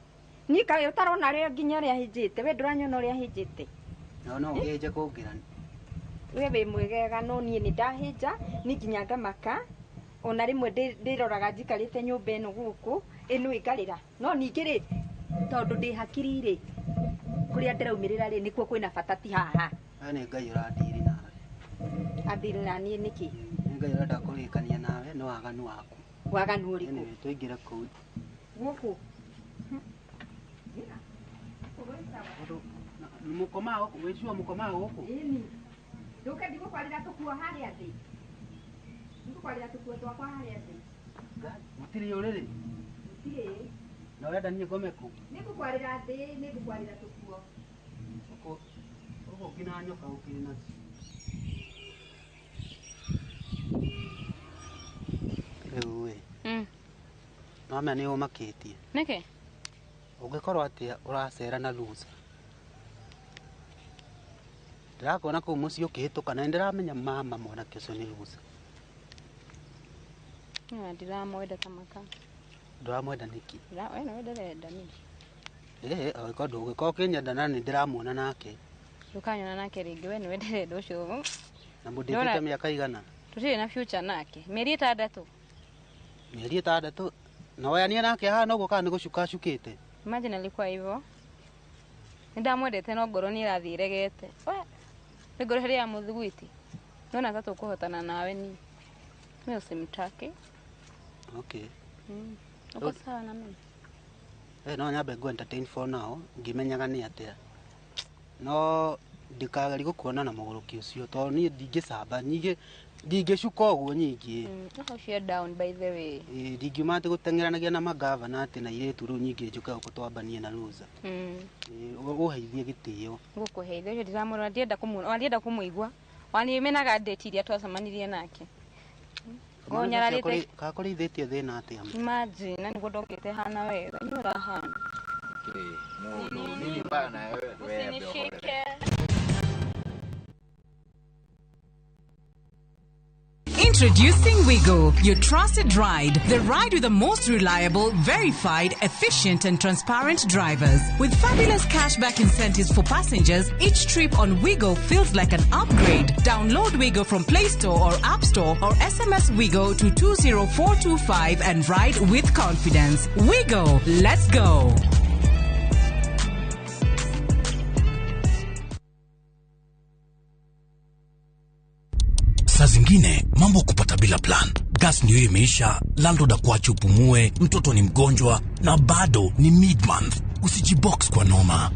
ni kae utarona rio nginya ria hinjite we nduranyona ria hinjite no ngeje kungirani we mwegega no nie ni ndahinja ni nginya ngamaka ona rimwe ndiroraga njikarite nyumba ino guku inu ikarira no ningiri tondu ndi hakiri ri kuria ndiraumirira ri nikuo kwina bata ti haha ni ngai uradiri nawe adiri nani niki ni ngai urenda kurikania nawe no waganu waku waganu uriku ni tuingire kuu guku mukoma guku wicua mukoma guku ini nduke ndigukwarira tukua haria thi ndikukwarira tukua twakwa haria thi mutiri uriri mutiri na wenda nie ngome ku nikukwarira thi nikukwarira tukuo ugo kina nyoka ukina ewe mama ni umakitie neke ungikorwo atia uracera na loser ndirakona kuu muci ukihituka na ndiramenya mama mwana kicio ni loser ndiramwenda tamaka ndiramwenda niki we no ndirenda ni ko ndugiko kinyenda na ni ndiramuona nake ndukanyona nake ringi we no ndirenda ucio na mudikite miaka igana tutire na future nake mieri 6 mieri 6 na wayania nake hana ugo kana gucuka cukite imagine alikuwa hivyo ndamwendete no ngoro ni irathiregete we ngoro heria muthugwiti nona tatu kuhotana nawe ni mimi simtaki okay uko sawa na mimi no nyabe go entertain for now ngimenyaga ni atia no ndikagari gukuona na muguruki ucio to ni ndingicamba nyige ndingicuka uguo nyingi share down by the way ndingiuma ati gutengeranagia na magavana ati na iretu ru nyingi njuka gutwambanie na ruza uheithie gitio gukuheithia ucio ndiramura ndienda kumuigua wani menaga date iria twacemanirie nake ngonyararite kakurithitie thina atia imagine na niguo ndokite hana wega ni urahana no nini mbaya na wewe Introducing Wigo, your trusted ride. The ride with the most reliable, verified, efficient and transparent drivers. With fabulous cashback incentives for passengers, each trip on Wigo feels like an upgrade. Download Wigo from Play Store or App Store or SMS Wigo to 20425 and ride with confidence. Wigo, let's go. Saa zingine mambo kupata bila plan. gas ndio imeisha, landlord akuache upumue, mtoto ni mgonjwa na bado ni mid-month. Usijibox kwa noma.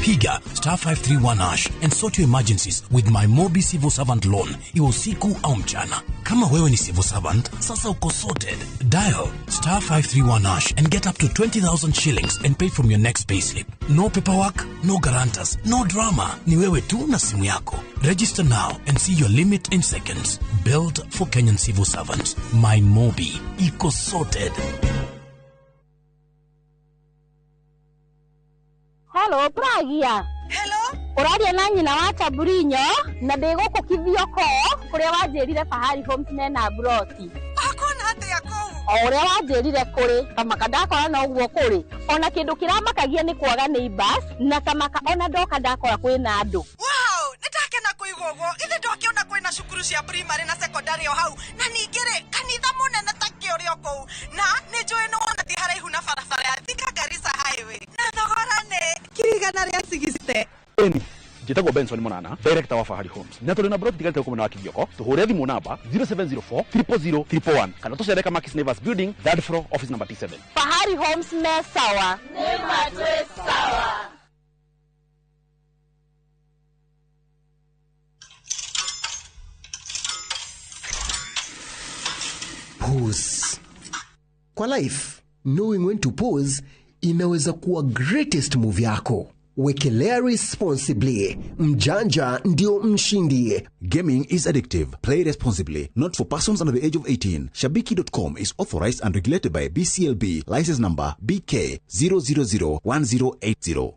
Piga *531# and sort your emergencies with my Mobi Civil Servant Loan. Iwe usiku au mchana. Kama wewe ni civil servant, sasa uko sorted. Dial *531# and get up to 20,000 shillings and pay from your next payslip. No paperwork, no guarantors, no drama. Ni wewe tu na simu yako. Register now and see your limit in seconds. Built for Kenyan civil servants. My Mobi. Iko sorted. Hello, Pragia. Hello? Uraria na nyina wa Taburinyo na ndiguku kithioko kuria wanjirire Fahari Homes na Broti. Akona atia kou? Uria wanjirire kuri kamaka ndakora na uguo kuri ona kindu kiramakagia ni kwaga neighbors na kamaka ona ndoka ndakora kwina andu. Wow, nitakena kuigugo ithe ndokiona kwina cukuru cia primary na secondary o hau na ningire kanitha munene takio rio kou na ni njui no ona ti haraihu na barabara ya Thika Garissa highway na thogora ne kirigana ria 60. Njitagwo Benson Monana, director wa Fahari Homes. Na tuli na broti tigalite kumena wa Kivyoko. Tuhure thimu namba 0704 000 341. Kana tucereka Makis Nevers Building, 3rd floor, office number T7. Fahari Homes me sawa. Nema twe sawa. Pause. Kwa life, knowing when to pause inaweza kuwa greatest move yako. Wekelea responsibly. Mjanja ndio mshindi. Gaming is addictive. Play responsibly. Not for persons under the age of 18. Shabiki.com is authorized and regulated by BCLB. License number BK 0001080.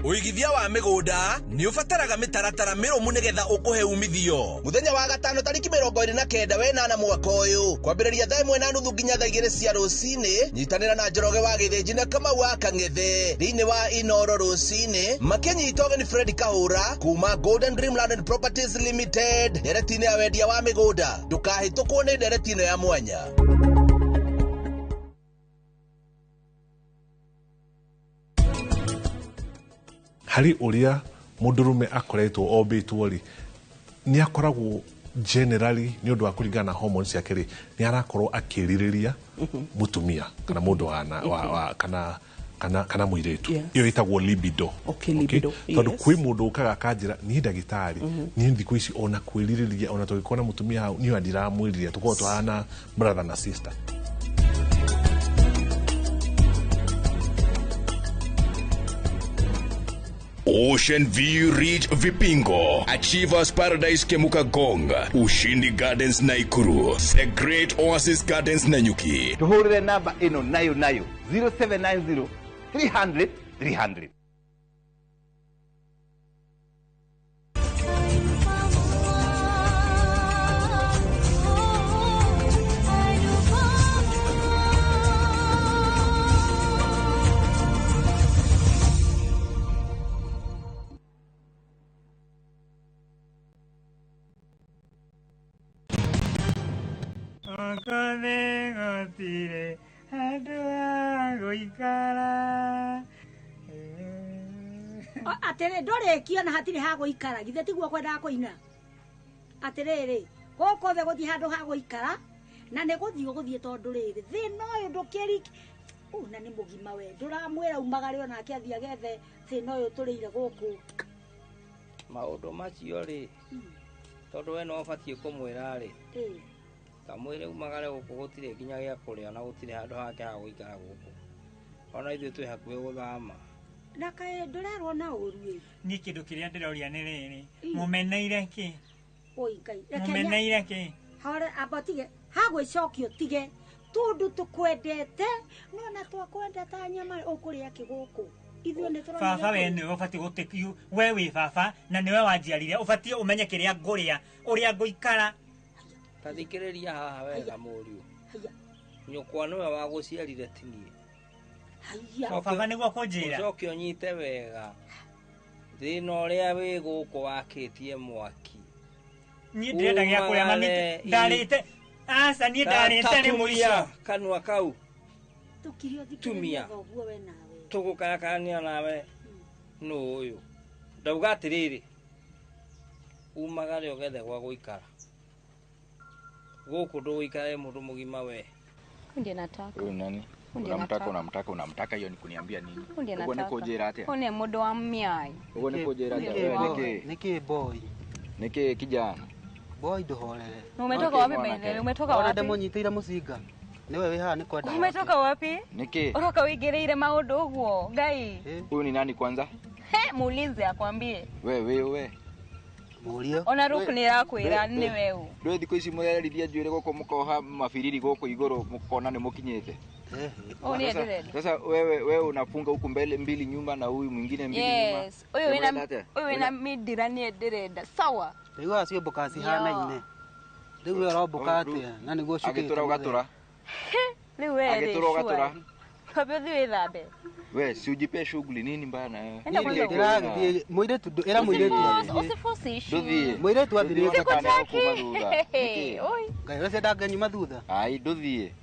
Uigithia wa migunda ni ufataraga mitaratara mirumu nigetha ukuhe umithio. Muthenya wa gatano tariki 29 wenana mwaka uyu kwambiriria thaa 1:30 nginya thaa 2 cia rucini nyitanira na Njoroge wa Githinji na Kamau wa Kang'ethe thiini wa Inoro rucini makinyitoge ni Fred Kahura kuma Golden Dreamland and Properties Limited deretine ya wendia wa migunda ndukahitukwo ni deretine ya mwanya. Hari uria mundurume akoretwo obitwo ri ni akoragwo generally ni undu wa kuringana hormones yake ri ni arakorwo akiririria mutumia kana mundu wa kana muiretu iyo itagwo libido. Libido. Tondu kwi mundu ukaga kanjira ni ndagitari ni thiku ici ona kwiririria ona tugikona mutumia hau ni ndiramwiriria tukorwo tuhana brother na sister. Ocean View Ridge Vipingo, Achievers Paradise Kemuka Gong, Ushindi Gardens Naikuru, The Great Oasis Gardens Nanyuki. Tuhurire namba ino nayo 0790 300 300. Atere ndore kiona hatiri hago ikara githe tiguo kwenda kuina atiriri goko the guthi handu hago ikara na ne guthie tondu riri thina uyu ndukiri na ni mugima we nduramwira umagare ona akiathia gethe thina uyu turire guku maundu macio ri tondu we no batie kumwira ri kamwire umagare guku gutire nginya gia kuria na gutire handu hake ha guikara guku ona ithu twi hakuhi guthama na kae ndurerwo na urui ni kindu kiria ndiroria ni riri mumeneire ki oi kai mumeneire ki hore abatige hagwe cokio tige tundu tukwendete nona twakwendeta nyama ukuria kiguku ithuĩ nĩ tũrona baba we nĩ ũbatiĩ gũtekiu we wĩ baba na nĩwe wanjiarire ũbatiĩ ũmenye kĩrĩa ngũrĩa ũrĩa ngũikara ta thikĩrĩria haha wega mũriũ nyũkwa nĩwe wa gũciarire ti niĩ baba nĩguo kũnjĩra ũcoke ũnyite wega thĩna ũrĩa wĩ gũkũ wakĩtie mwaki niĩ ndĩrenda gĩa kũrĩa mami ndarĩte aca niĩ ndarĩte nĩ mũico kanua kau tukirio tumia tugukayakania nawe no uyu ndauga atiriri umagare ogethe gwa guikara guku nduikare mundu mugima we Ndiye nataka. Huyu nani? Unamtaka hiyo ni kuniambia nini? Ugo ni kujera ate. One mundu wa miai. Ugo ni kujera ate. Niki boy. Niki kijana. Boy nduhorere. Umetoka wapi baidhe? Umetoka wapi? Ona ndemonyitira mucinga. Niwe wi haha ni kwenda. Umetoka wapi? Niki. Uroka wigereire maundu uguo. Ngai. Huyu ni nani kwanza? He, muulize akwambie. We. Murio. Ona ruku nirakwira ni wewe. Ndio thiko ici murerithia njuire goko mukoha mabiriri goko iguru mukona ni mukinyete. Oni endelea. Sasa wewe unafunga huku mbili nyuma na huyu mwingine mbili nyuma. Yes. Huyu ina midira ni endelea. Sawa. Rigo acio bukasi hana ine. Rigo ro bukate na niguo shukite. Agitura ugatura. Rigo wewe. Agitura ugatura. Kabyo thiwe thambe. We si ujipe shughuli nini bana wewe? Ndiragithie mwire tu era mwire tu. Usiforce issue. Nduthie. Mwire tu athire kana kuma thutha. Oi. Ngai rose ndanganyuma thutha. Ai nduthie.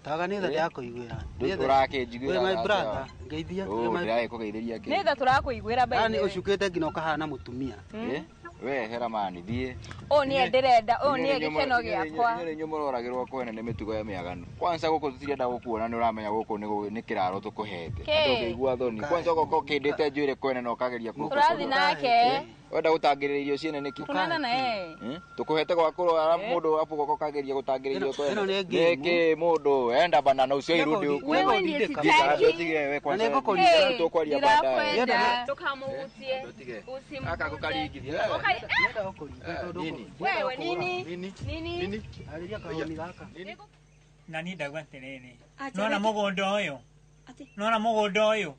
Taganitha yako igwira. Ndurake njiguira. My brother, ngeithia. Ndirae kugeithĩria kĩ. Nitha turakuiguira bae. Yani ucukite ngino kahana mutumia. We hera mani thie. Oni enderenda, oni gikeno giakwa. Ni nyumuroragirwo kwene ni mitugo ya miaganu. Kwanza guku tutirenda gukuona ni uramenya guku ni kiraro tukuhete. Ndũngĩigua thoni. Kwanza goko kindite njuire kwene no kageria ku. Turathi nake. Wenda gutangĩrĩria irio ciene niki. Tunana na yeye. Tukuhete gwa kurora mundu apu goko kageria gutangĩrĩria kwene. Niki mundu enda banana ucio irudi huku. Wewe ndiye sitaki. Tige we kwanza. Tukwaria baadaye. Tukamuhusie. Aka kukaringithia. Wewe nini? Aliria kahoni gaka. Na ni ndagwa atiriri. Nona mugunda uyu.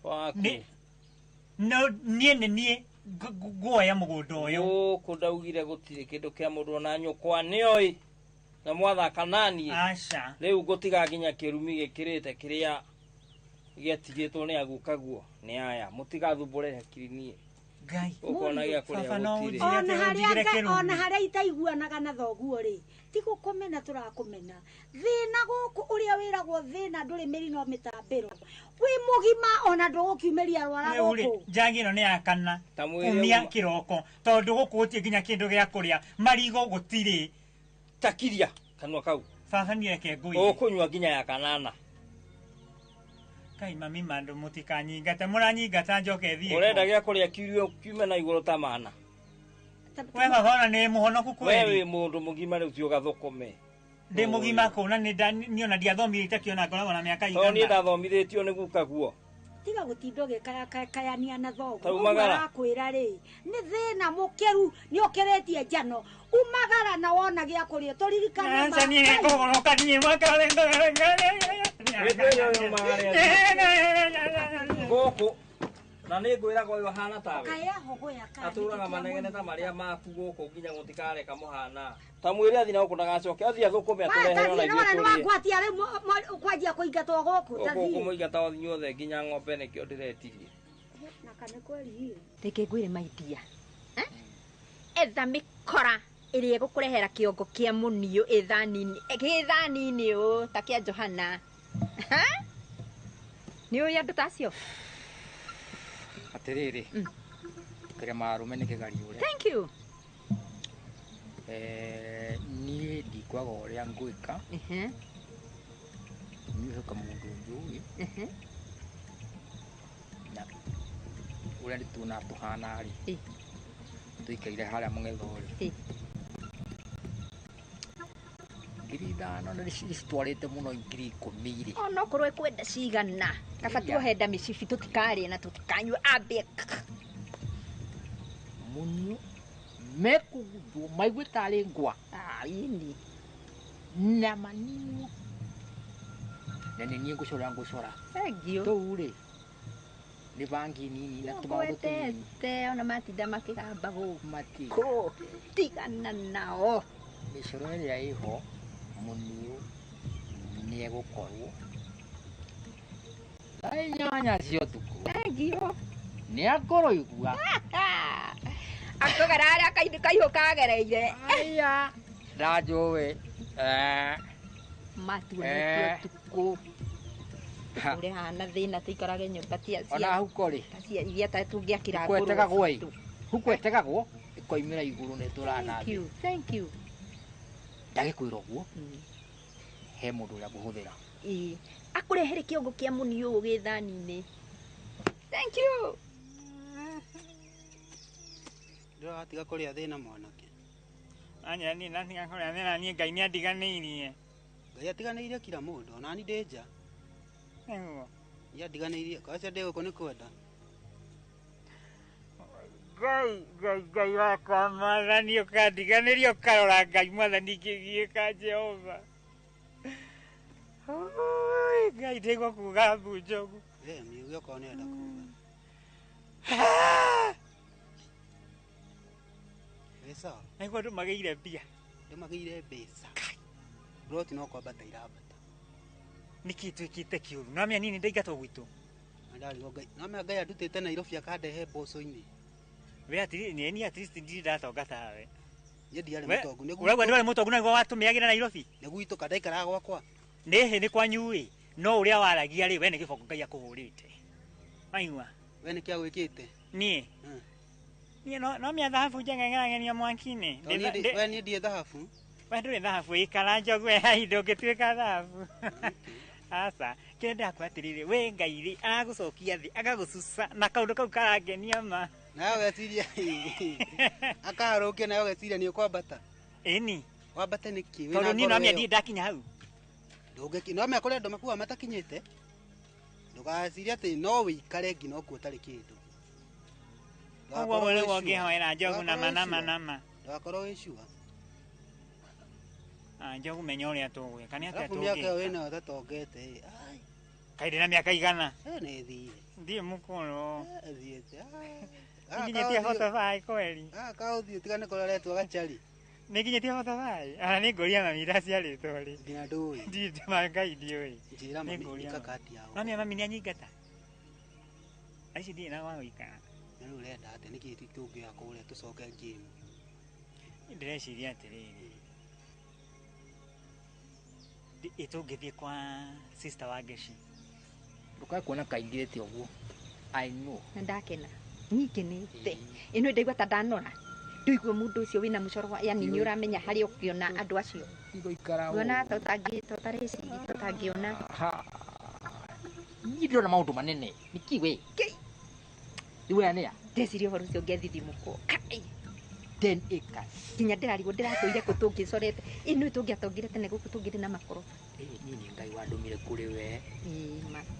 Waku. No nie guoya mugunda uyu. Guku ndaugire gutire kindu kia mundu na nyukwa nioi. Na mwathaka nani? Aca. Riu gutiga nginya kirumi gikirite kiria gietigitwo ni agukaguo ni aya mutigathumbure hakiri Ngai. Ukona gia kuria gutire. Ona haria itaiguanaga na thoguo ri. Ti gukomena turakomena. Thina guku uria wiragwo thina nduri mirino mitambiro. Wi mugima ona ndugukiumeria rwara guku. Njangi ino ni akana. Umia kiroko. Tondu guku gutie nginya kindu gia kuria. Marigo gutire. Takiria kanwa kau. Sasa ni reke ngui. Ukunywa nginya ya kanana. Kai mami mandu mutikanyingata muranyingata njoke thie. Urenda gia kuria kiurio kiume na iguru ta mana. Wega hona ni muhonoku kweli. Wewe mundu mugima ni utio gathokome. Ndi mugima kuna ni ona ndiathomire takiona ngoragwo na miaka igana. Ni ndathomithitio ni gukaguo. Tiga gutindo gikayania na thoguo. Taumagara. Kwira ri. Ni thina mukeru ni okeretie njano. Umagara na wona gia kuria turirikane. Tanzania ngogoroka ni makale. Guku na ni ngwira go hana tawe. Kaya hogoya kaya. Aturaga manegene ta maria maku guku nginya gutikare kamuhana. Ta mwire athi na guku ndagacoke athi athukume aturehe ona ithuĩ tũrĩe. Ngwatia rĩu kwanjia kũingatwo gũkũ tathi. Gũkũ mũingata inyuothe nginya ng'ombe nĩkĩo ndĩretirie. Na kana kweli hiyo. Reke ngwĩre maitia. Etha mĩkora ĩrĩa ĩgũkũrehera kĩongo kĩa mũniũ gĩthaninĩ ũ ta kĩa Johana. Nĩ ũĩ andũ tacio? Atiriri. Kĩrĩa marume nĩ kĩgariũre. Thank you. Niĩ ndikwaga ũrĩa ngwĩka. Niĩ hoka mũndũ ũngĩ. Na ũrĩa ndĩtuona tũhana rĩ. Tũikaire harĩa mũng'etho rĩ. Ngiri ithano nĩ citwarĩte mũno ngiri 10 rĩ. Ona okorwo kwenda cigana. Kaba tuohenda mĩcibi tũtikarĩe na tũtikanyua ambe. Mũniũ mekũguthwo maigue tarĩ ngwa. Ini. Na manini. Na nĩ niĩ ngũcora. Thengiũ. Tũu rĩ. Nĩ bangi nini na tũmaũndũ tũnini. Ona matinda makĩgamba gũkũ. Tigana nao. Mĩcoro ĩrĩa ĩho mũniũ nĩ egũkorwo. Nyanya cio tuku. Thengiũ. Nĩ akũrũigua. Akũgera arĩa kaihũ kagereire. Aya. Ndanjũĩ. Matuonetio tuku. Ure hana thina tikarage nyumba tia cia. Ona huko ri. Cia iria ta tungĩakira ngũrũ. Kwetagagwo. Huko etegagwo. koimira iguru ne turana thank you ndagikwira guo he mundu ya guhuthira akurehere kiongo kia muni uyu githani-ini thank you ndio atiga kuria thina mwanake anya ni nani ngakoria thina ni ngai ni andiganiirie ngai atiganeirie kila mundu ona ni ndeja niguo ya ndiganeirie kaca ndego ko ni kwenda ngai wakwa mwathani ukandiganiria ukarora ngai mwathani kigiika Jehova ngai ndigwa kuga bunjogu ni uyo ko ni enda kuga Esa aigua ndu magiire mbia ndumagire mbeca broti no kwambata irambata niki twikite kiuru no mia nini ndaigatwo gwitu ndari ngai no mia ngai andutite Nairobi akandehe boco-ini we atiri ni at least ndi ndatonga tawe ye ndiare mutongu niguo uragwa ndiare mutongu niguo watumiagira Nairobi niguo itu kadaikara gwakwa nihi ni kwanyui no uria waragia ri we ni giboko ngai akuhurite aigua we ni kia gwikite nie no mia dhahabu njengeng'ang'ania mwaki-ini we ni ndie dhahabu we nduri dhahabu ikara njogu hai ndungituika dhahabu asa kenda kwatirire we ngai aragucokia thi agagucuca na kaundu kau karangenia ma nawe geciria akaharukia nawe geciria ni ukwambata ini wambate niki tondu ni no mia ndi ndakinya hau ndungeki no mia kuri andu makuwa matakinyite ndugeciria ati no wikare nginya okuo tari kindu Uwa wale wangihoera njogu nama ndakorwo wicua njogu menya uria tugwe kani atia tugwe miaka wena tatongete kaire na miaka igana ni thire ndie mukuru thiete nginyetie photo vai kweli kauthi tigane kuroretwo gachari niginyetie photo vai ni ngoria mami ndaciaritwo ri nginya ndui ndi mangai ndioi njira mami kakati yao mami mami nianyingata aici ndi na wagikara riu urenda ati niki tungia kuria tucoke game ndireciria atiriri itungithie kwa sister wa Geshi ndukae kuona kaingirite uguo I know ndakena nyikenete ino ndaigua ta ndanora nduigua mundu ucio wina mucoro yani ni uramenya hari ukiona andu acio igoikara wona totareci totangiona nyi ndona maundu manene nikiwe iwe anea ndeciria horo ucio ngethithimuko 10 acres kinya ndirarigwo ndiratoire kutungicorete ino tungiatongire tene guku tungire na makoro nini ngai wandumire kuri we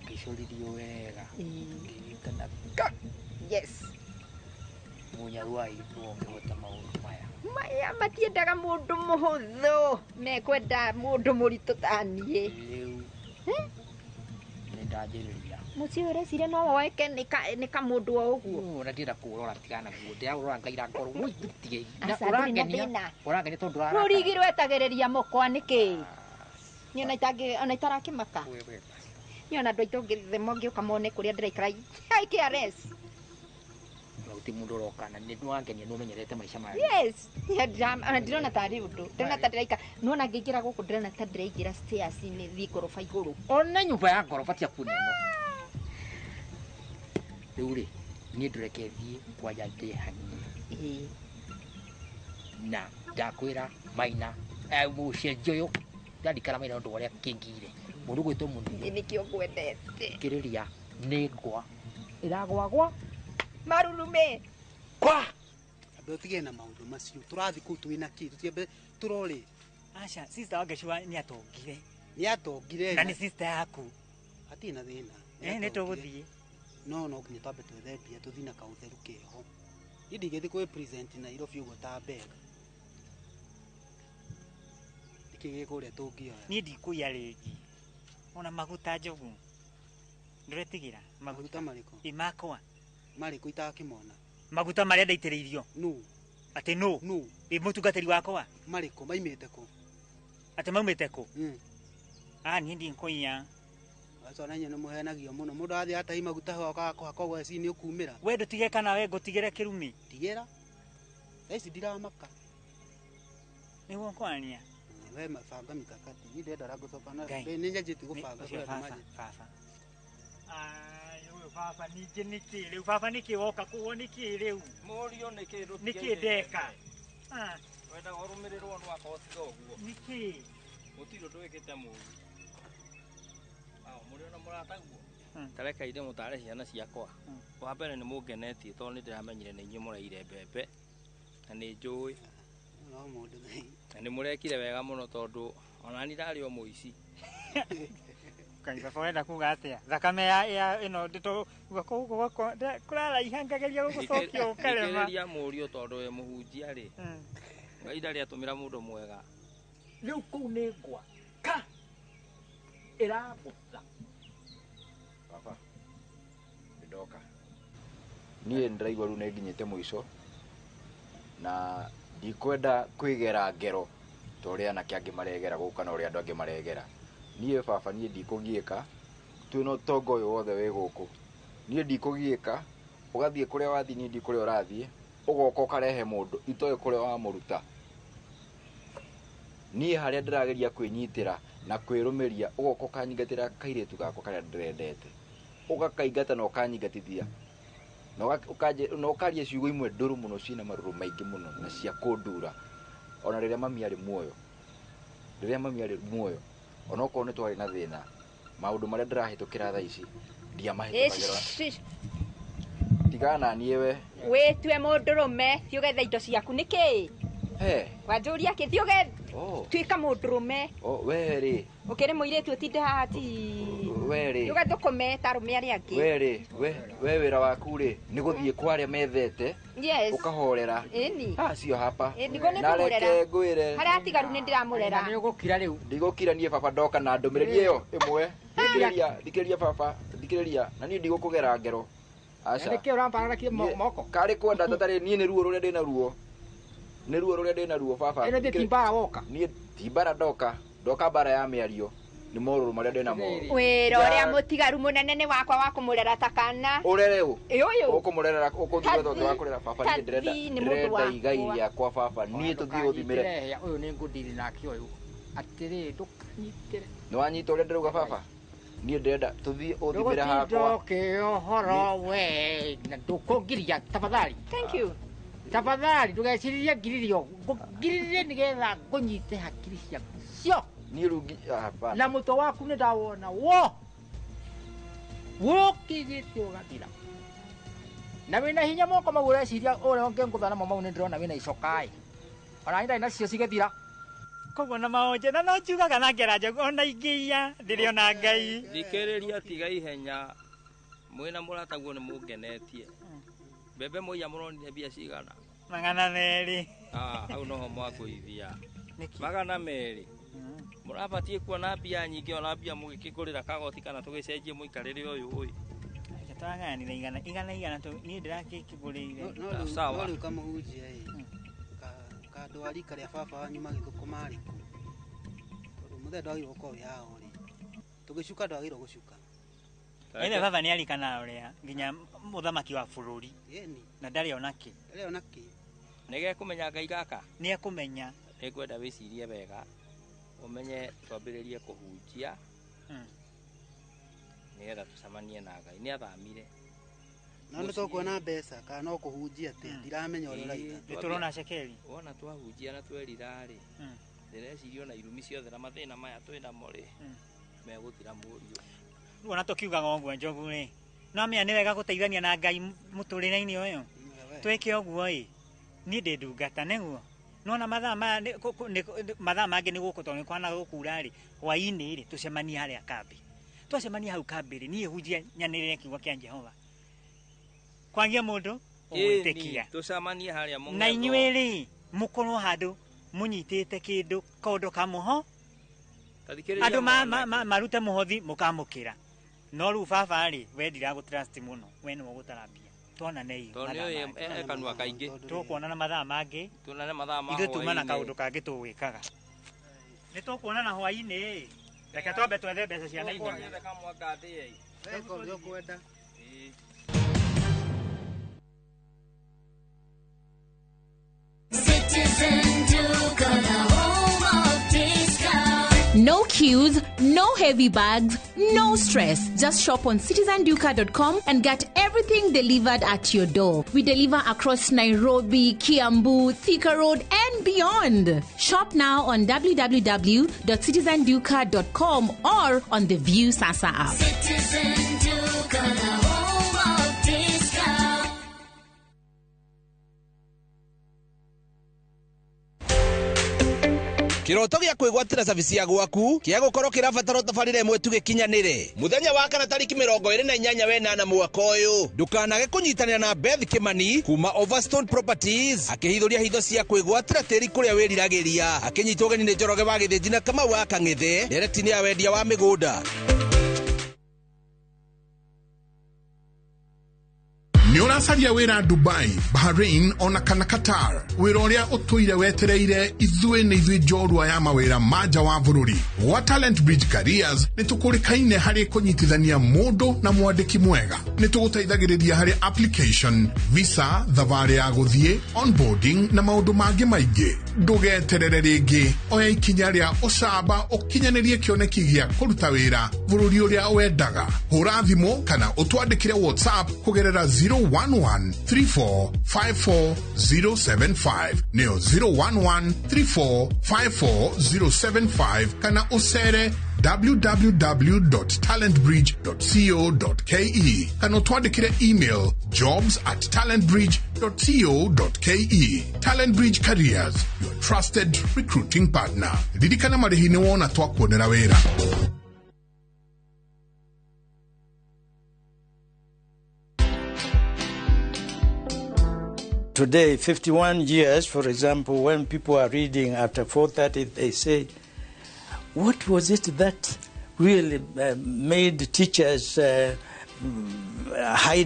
ngicoririo wega ngirikana yes munyarwai nongihota maundu maya matiendaga mundu muhuthu mekwenda mundu muritu tanie riu nindajiriria mucio ureciria no woeke ni kamundu o uguo na ndira kurora tigana guo ndirarora ngaira ngoro witie urangenia tondu rurigi rwetagiriria mukwa niki nyona itarakimaka nyona andu aitu ngithemo ngiuka mone kuria ndiraikara KRS ti mundu rokana ni nwangenia no menyerete maisha maya yes ana ndirona tari undu ndirona ta ndiraika nona ngingira guku ndirona ta ndiraingira stairs ni thi gorofa iguru ona nyumba ya gorofa tia kuneno riu ni ndirekethie kwa jante hani na ndakwira maina mucenjio uyu ndandikara maina undu waria kingire mundu gwitwo mundu nikio ngwendete kiriria ni ngwa iragwagwa marurume kwa abe tige na maundu macio turathi ku twina ki tutiambe turori acha sister wa Geshua ni atongire na ni sister yaku atina thina ni tuguthie no nginya twambe twethembia tuthina kautheru keho ndigithii kwi present Nairobi uguo ta bega ikige kuria tungioya ni ndikuya ringi ona maguta njogu nduretigira maguta mariko imakwa mariko itakimona maguta maria ndaitiriirio ati no mutungatiri wakwa mariko maimite ku ati maumite ku ni ndinkuya aca na nyene muhenagio muno mundu athi atai maguta hoka kwakwa eci ni ukumira we ndutige kana we ngutigire kirumi tigera eci ndiramaka niguo kwania we mabanga mikakati ni ndenda ragucoka na ni nyenjeti gubanga baba baba ningĩ nĩkĩ rĩu baba nĩkĩ woka kuo nĩkĩ rĩu Mũriũ nĩkĩ nĩkĩ ndeka wenda ũrũmĩrĩrwo no akotiga ũguo nĩkĩ mũtirũ ndwĩkĩte mũru mũrĩ ona mũrataguo tareka inde mũtare ciana ciakwa wa mbere nĩ mũngenetie tondũ nĩ ndĩramenyire nĩ inyuĩ mũreire mbembe na nĩ njũĩ na nĩ mũrekire wega mũno tondũ ona ni ndarĩ o mũici Kai baba wenda kuga atĩa thakame ya ĩno ndito guoko kũrara ihangageria gũgũcokia ũkarema thikĩrĩria mũriũ tondũ we mũhunjia rĩ Ngai ndarĩ atũmĩra mũndũ mwega rĩu kũu nĩ ngwa ka ĩrambũtha baba ndoka niĩ ndĩraigua rĩu nĩ nginyĩte mũico na ndikwenda kwĩgera ngero ta ũrĩa anake angĩ maregera gũkũ kana ũrĩa andũ angĩ maregera niĩ baba niĩ ndikũgiĩka twĩna ũtonga ũyũ wothe wĩ gũkũ niĩ ndikũgiĩka ũgathiĩ kũrĩa wathiĩ niĩ ndi kũrĩa ũrathiĩ ũgoka ũkarehe mũndũ itoĩ kũrĩa wamũruta niĩ harĩa ndĩrageria kwĩnyitĩra na kwĩrũmĩria ũgoka ũkanyingatĩra kairĩtu gakwa karĩa ndĩrendete ũgakaingata na ũkanyingatithia na ũkaria ciugo imwe ndũrũ mũno ciĩna marũrũ maingĩ mũno na cia kũndura ona rĩrĩa mami arĩ muoyo ona okorwo nĩ twarĩ na thĩna maũndũ marĩa ndĩrahĩtũkĩra thaa ici ndiamahĩtũkagĩra tigana niĩ we wĩtue mũndũrũme thiũgetha indo ciaku nĩkĩ wanjũria kĩthiĩ ũgetuĩka mũndũrũme we rĩ ũkĩrĩ mũirĩtu ũtinde haha ti we rĩ ũgathũkũme ta arũme arĩa angĩ we wĩra waku rĩ nĩ gũthiĩ kwarĩa methete ũkahorera cio hapa na reke ngwĩre harĩa atigaru nĩ ndĩramũrera nĩ ũgũkira rĩu ndigũkira niĩ baba ndoka na ndũmĩrĩri ĩyo ĩmwe thikĩrĩria baba thikĩrĩria na niĩ ndigũkũgera ngero aca nĩkĩ ũrambaranakia moko karĩ kwenda tatarĩ niĩ nĩ ruo rũrĩa ndĩna ruo baba ĩno ti mbara woka niĩ ti mbara ndoka mbara ya mĩario nĩ morũrũ marĩa ndĩna mo wĩra ũrĩa mũtigaru mũnene nĩ wakwa wa kũmũrera ta kana ũrere ũ ũyũ ũkũmũrerera ũkũthiĩ thothe wa kũrera baba niĩ ndĩrenda igai rĩakwa baba niĩ tũthiĩ ũthimĩre ũyũ nĩ ngũndiri nake ũyũ atĩrĩ ndũkanyitĩre nĩ wanyita ũrĩa ndĩrauga baba niĩ ndĩrenda tũthiĩ ũthimĩre hakwa ndoke ũhoro we na ndũkũngiria tafadhali thank you tafadhali ndũgecirie ngiririo ngiririe nĩgetha ngũnyite hakiri ciaku cio niĩ rĩu hapana na mũtwe waku nĩ ndawona wo ũkĩgĩte ũgathira na wĩna hinya moko mau ũreciria ũrĩa ũngĩngũtha namo mau nĩ ndĩrona wĩna icokaĩ ona nĩ ndarĩ nacio cigĩthira koguo na maonje na no njugaga na ngera ona ingĩia ndĩrĩ ona Ngai thikĩrĩria tiga ihenya mwĩna mũrataguo nĩ mũngenetie mbembe mũiya mũronire mbia cigana 200 hau noho mwakũithia 200 mũrabatie kuona mbia nyingĩ ona mbia mũgĩkĩgũrĩra kagoti kana tũgĩcenjie mũikarĩre ũyũ ũyũ twaganire igana niĩ ndĩrakĩgũrĩire sawa rĩu kamũhunjia kandwari karĩa baba wanyu magĩthũkũ marĩ ku tondũ mũthee ndwagĩrĩirwo gũkorwo wĩ haha ũrĩ tũgĩcuka ndwagĩrĩirwo gũcuka ĩthe baba nĩ arikana ũrĩa nginya mũthamaki wa bũrũri na ndarĩ ona kĩ nĩgekũmenya Ngai gaka nĩekũmenya nĩngwenda wĩcirie wega ũmenye twambĩrĩrie kũhunjia nĩgetha tũcemanie na Ngai nĩ athamire no nĩ tũkuona mbeca kana no kũhunjia atĩa ndiramenya ũrĩa ũraiga nĩtũrona cekeri wona twahunjia na twerirarĩ ndĩreciria ona irumi ciothe na mathĩna maya twĩnamo rĩ megũthira mũriũ ona tũkiugaga ũguo njogu rĩ no menya nĩ wega gũteithania na Ngai mũtũrĩre-inĩ ũyũ twĩke ũguo ĩ niĩ ndĩ ndungata nĩguo nona mathaa mangĩ nĩ gũkũ tondũ nĩ kwana gũkura rĩ hwaĩ-inĩ rĩ tũcemanie harĩa kambĩ twacemania hau kambĩ rĩ niĩ hunjia nyanĩrĩre kiugo kĩa Jehova kwagia mũndũ ũgwĩtĩkia tũcemanie harĩa mũng'etho na inyuĩ rĩ mũkorwo handũ mũnyitĩte kĩndũ kondo kamũho andũ marute mũhothi mũkamũkĩra no rĩu baba rĩ we ndiragũtrust mũno we nĩwe ũgũtarambia tuonane kanua kaingĩ tũkuonana mathaa mangĩ ithuĩ tuma na kaũndũ kangĩ tũgwĩkaga nĩ tũkuonana hwaĩ-inĩ reke twambe twethe mbeca cia naihenya No queues, no No heavy bags, no stress. Just shop on citizenduka.com and get everything delivered at your door. We deliver across Nairobi, Kiambu, Thika Road, and beyond. Shop now on www.citizenduka.com or on the View Sasa app. Citizen Duka, the home of discount. Kiroto gya kwigwatira service ya gwaku kia gukorwo kirabatara tabarire imwe tu gikinyanire muthenya wa kana tariki 28 mwaka uyu ndukanage kunyitanira na Beth Kimani kuma Overstone Properties akihithuria hitho cia kwigwatira tiri kuria wiriragiria akinyitwo geni ni Njoroge wa Githiji na Kamau wa Kang'ethe directini ya wendia wa migunda. Nĩũracaria wĩra Dubai, Bahrain ona kana Qatar. Wĩra ũrĩa ũtũire wetereire ithuĩ nĩ ithuĩ njorua ya mawĩra ma nja wa bũrũri. Wa Talent Bridge Careers nĩtũkũrĩkaine harĩ kũnyitithania mũndũ na mwandĩki mwega. Nĩtũgũteithagĩrĩria harĩ application, visa, thabarĩ ya gũthiĩ, onboarding na maũndũ mangĩ maingĩ. Ndũgeterere rĩngĩ, oya ikinya rĩa ũcamba ũkinyanĩrie kĩoneki gĩa kũruta wĩra bũrũri ũrĩa wendaga. Hũra thimũ kana ũtwandĩkĩre WhatsApp kũgerera 011-3454-075 neo 011-3454-075 kana usere www.talentbridge.co.ke kana twandikire email jobs@talentbridge.co.ke. Talent Bridge Careers, your trusted recruiting partner. Ririkana marihi ni wona twakuonera wĩra. Today, 51 years, for example, when people are reading after 4:30, they say, what was it that really made teachers hide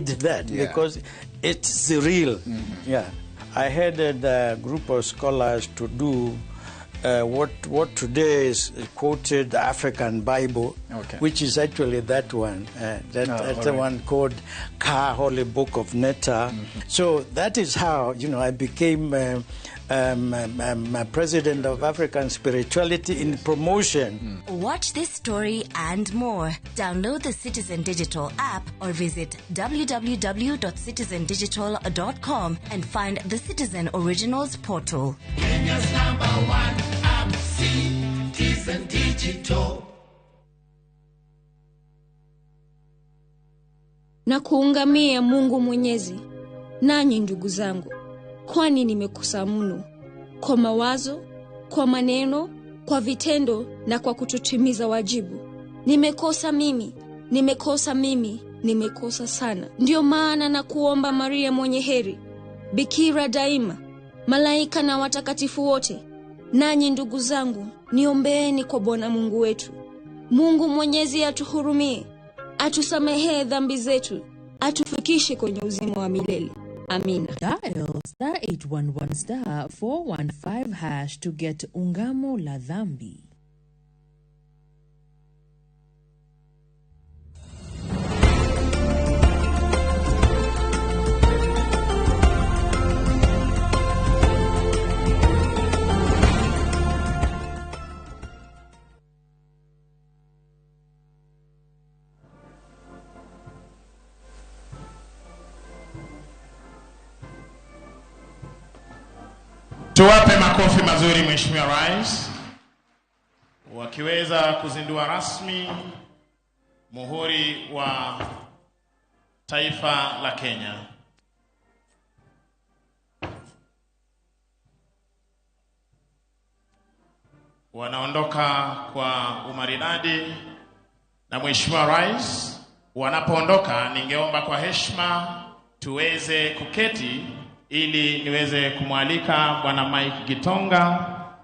that? Yeah. Because it's real. Yeah. I headed a group of scholars to do what today is quoted African Bible, which is actually that one. That's the one called Ka, Holy Book of Netta. So that is how, I became president of African Spirituality in Promotion. Watch this story and more. Download the Citizen Digital app or visit www.citizendigital.com and find the Citizen Originals portal. Kenya's #1 app, Citizen Digital. Na kuungamia Mungu Mwenyezi, nanyi ndugu zangu, kwani nimekosa mno kwa mawazo, kwa maneno, kwa vitendo na kwa kutotimiza wajibu. Nimekosa mimi, nimekosa sana. Ndio maana na kuomba Maria mwenye heri, Bikira daima, malaika na watakatifu wote, nanyi ndugu zangu, niombeeni kwa Bwana Mungu wetu. Mungu Mwenyezi atuhurumie, atusamehe dhambi zetu, atufikishe kwenye uzima wa milele. Amina. Dial *811*415# to get ungamo la dhambi. Tuwape makofi mazuri Mheshimiwa Rais wakiweza kuzindua rasmi muhuri wa taifa la Kenya. Wanaondoka kwa umaridadi, na Mheshimiwa Rais wanapoondoka, ningeomba kwa heshima tuweze kuketi ili niweze kumwalika Bwana Mike Gitonga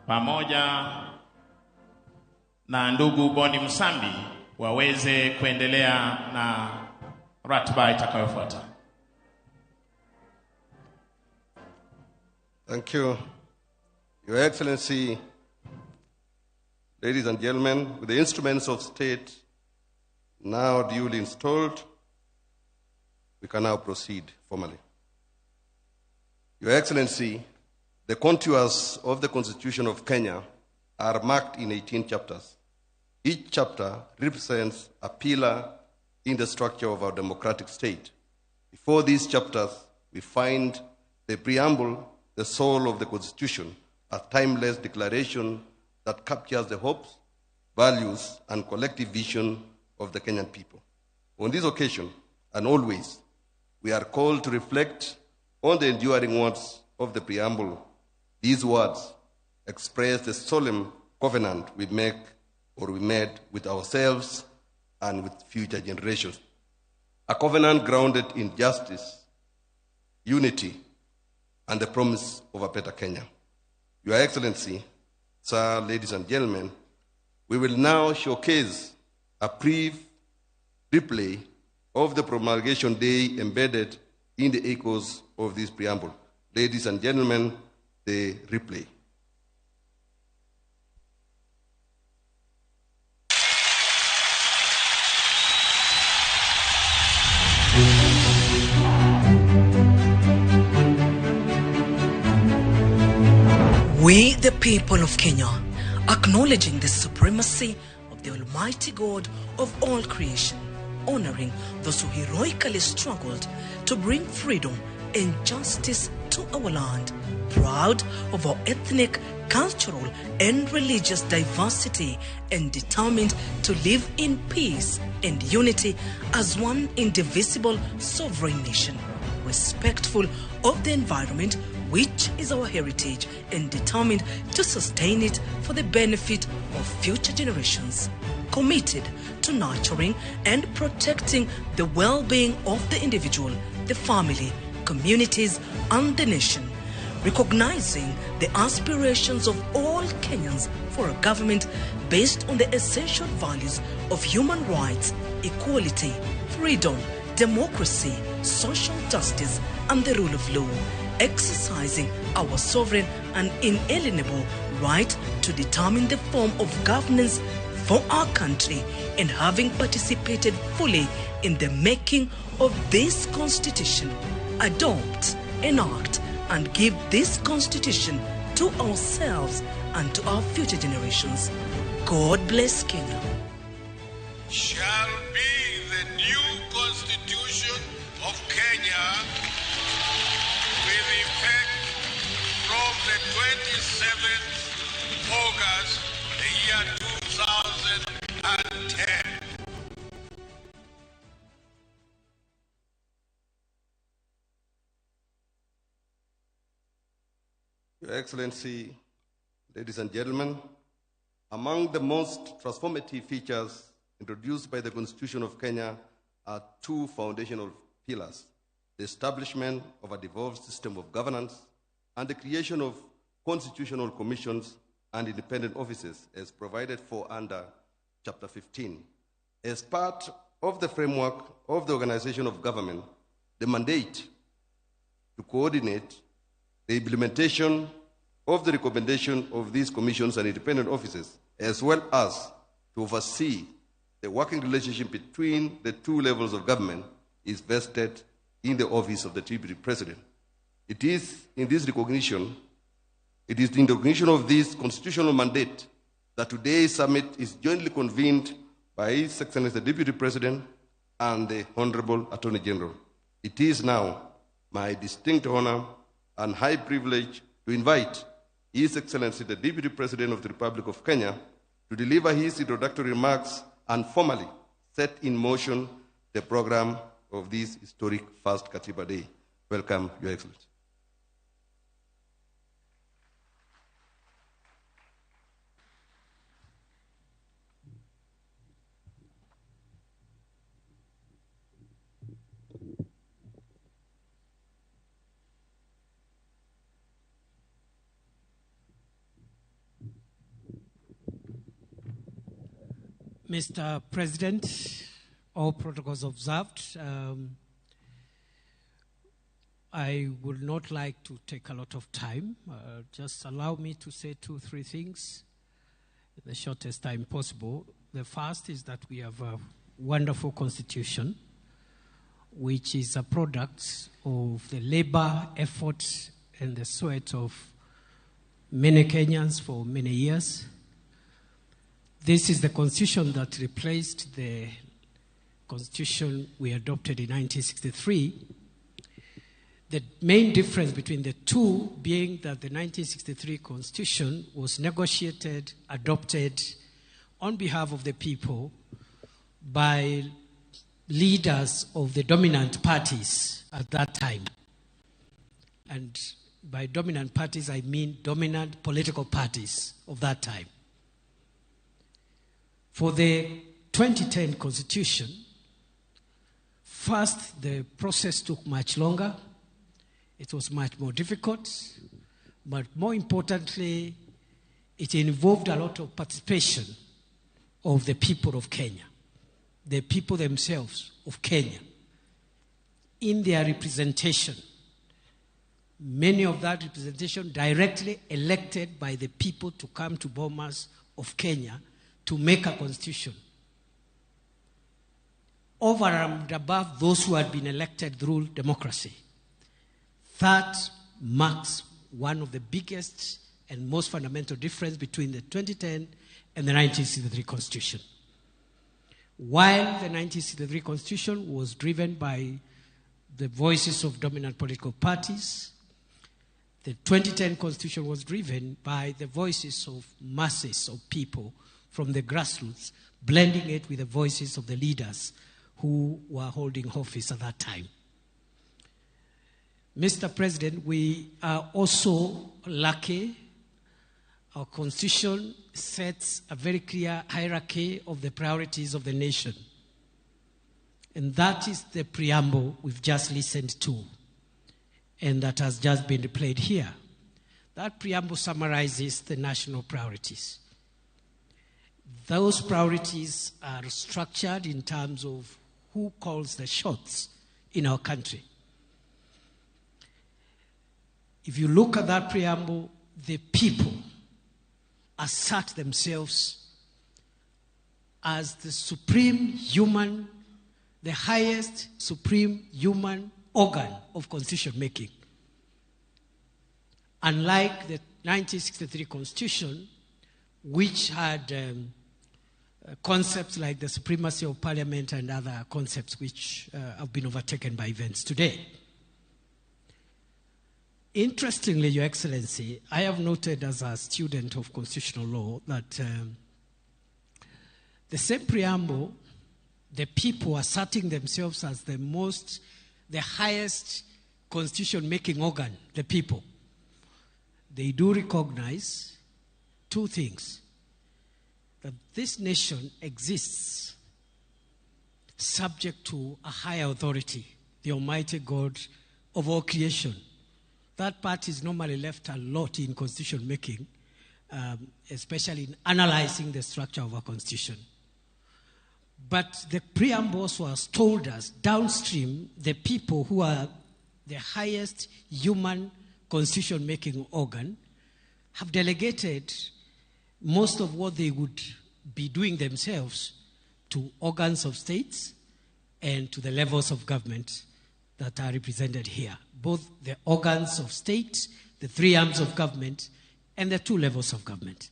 pamoja na ndugu Boni Msambi waweze kuendelea na ratiba itakayofuata. Thank you, Your Excellency. Ladies and gentlemen, with the instruments of state now duly installed, we can now proceed formally. Your Excellency, the contours of the Constitution of Kenya are marked in 18 chapters. Each chapter represents a pillar in the structure of our democratic state. Before these chapters, we find the preamble, the soul of the Constitution, a timeless declaration that captures the hopes, values, and collective vision of the Kenyan people. On this occasion, and always, we are called to reflect on the enduring words of the preamble. These words express the solemn covenant we made with ourselves and with future generations. A covenant grounded in justice, unity, and the promise of a better Kenya. Your Excellency, sir, ladies and gentlemen, we will now showcase a brief replay of the promulgation day embedded in the echoes of this preamble. Ladies and gentlemen, the replay. We, the people of Kenya, acknowledging the supremacy of the Almighty God of all creation, honoring those who heroically struggled to bring freedom and justice to our land, proud of our ethnic, cultural, and religious diversity, and determined to live in peace and unity as one indivisible sovereign nation, respectful of the environment, which is our heritage, and determined to sustain it for the benefit of future generations. Committed to nurturing and protecting the well-being of the individual, the family, communities, and the nation. Recognizing the aspirations of all Kenyans for a government based on the essential values of human rights, equality, freedom, democracy, social justice, and the rule of law. Exercising our sovereign and inalienable right to determine the form of governance for our country, and having participated fully in the making of this constitution, adopt, enact, and give this constitution to ourselves and to our future generations. God bless Kenya. Shall be the new constitution of Kenya, with effect from the 27th August, the year 2010. Your Excellency, ladies and gentlemen, among the most transformative features introduced by the Constitution of Kenya are two foundational pillars: the establishment of a devolved system of governance and the creation of constitutional commissions and independent offices as provided for under Chapter 15. As part of the framework of the organization of government, the mandate to coordinate the implementation of the recommendation of these commissions and independent offices, as well as to oversee the working relationship between the two levels of government, is vested in the office of the Deputy President. It is in the recognition of this constitutional mandate that today's summit is jointly convened by His Excellency the Deputy President and the Honorable Attorney General. It is now my distinct honor and high privilege to invite His Excellency the Deputy President of the Republic of Kenya to deliver his introductory remarks and formally set in motion the program of this historic first Katiba Day. Welcome, Your Excellency. Mr. President, all protocols observed. I would not like to take a lot of time. Just allow me to say 2-3 things in the shortest time possible. The first is that we have a wonderful constitution, which is a product of the labor, effort, and the sweat of many Kenyans for many years. This is the constitution that replaced the constitution we adopted in 1963. The main difference between the two being that the 1963 constitution was negotiated, adopted on behalf of the people by leaders of the dominant parties at that time. And by dominant parties, I mean dominant political parties of that time. For the 2010 constitution, first, the process took much longer. It was much more difficult. But more importantly, it involved a lot of participation of the people of Kenya, the people themselves of Kenya, in their representation. Many of that representation directly elected by the people to come to Bomas of Kenya to make a constitution. Over and above those who had been elected through democracy. That marks one of the biggest and most fundamental difference between the 2010 and the 1963 Constitution. While the 1963 Constitution was driven by the voices of dominant political parties, the 2010 Constitution was driven by the voices of masses of people from the grassroots, blending it with the voices of the leaders who were holding office at that time. Mr. President, we are also lucky. Our Constitution sets a very clear hierarchy of the priorities of the nation. And that is the preamble we've just listened to, and that has just been replayed here. That preamble summarizes the national priorities. Those priorities are structured in terms of who calls the shots in our country. If you look at that preamble, the people assert themselves as the supreme human, the highest supreme human organ of constitution making. Unlike the 1963 Constitution, which had concepts like the supremacy of Parliament and other concepts which have been overtaken by events today. Interestingly, Your Excellency, I have noted as a student of constitutional law that the same preamble, the people asserting themselves as the highest constitution-making organ, the people, they do recognize two things. That this nation exists subject to a higher authority, the Almighty God of all creation. That part is normally left a lot in constitution making, especially in analyzing the structure of our constitution. But the preamble also has told us downstream the people who are the highest human constitution making organ have delegated most of what they would be doing themselves to organs of states and to the levels of government that are represented here. Both the organs of state, the three arms of government, and the two levels of government.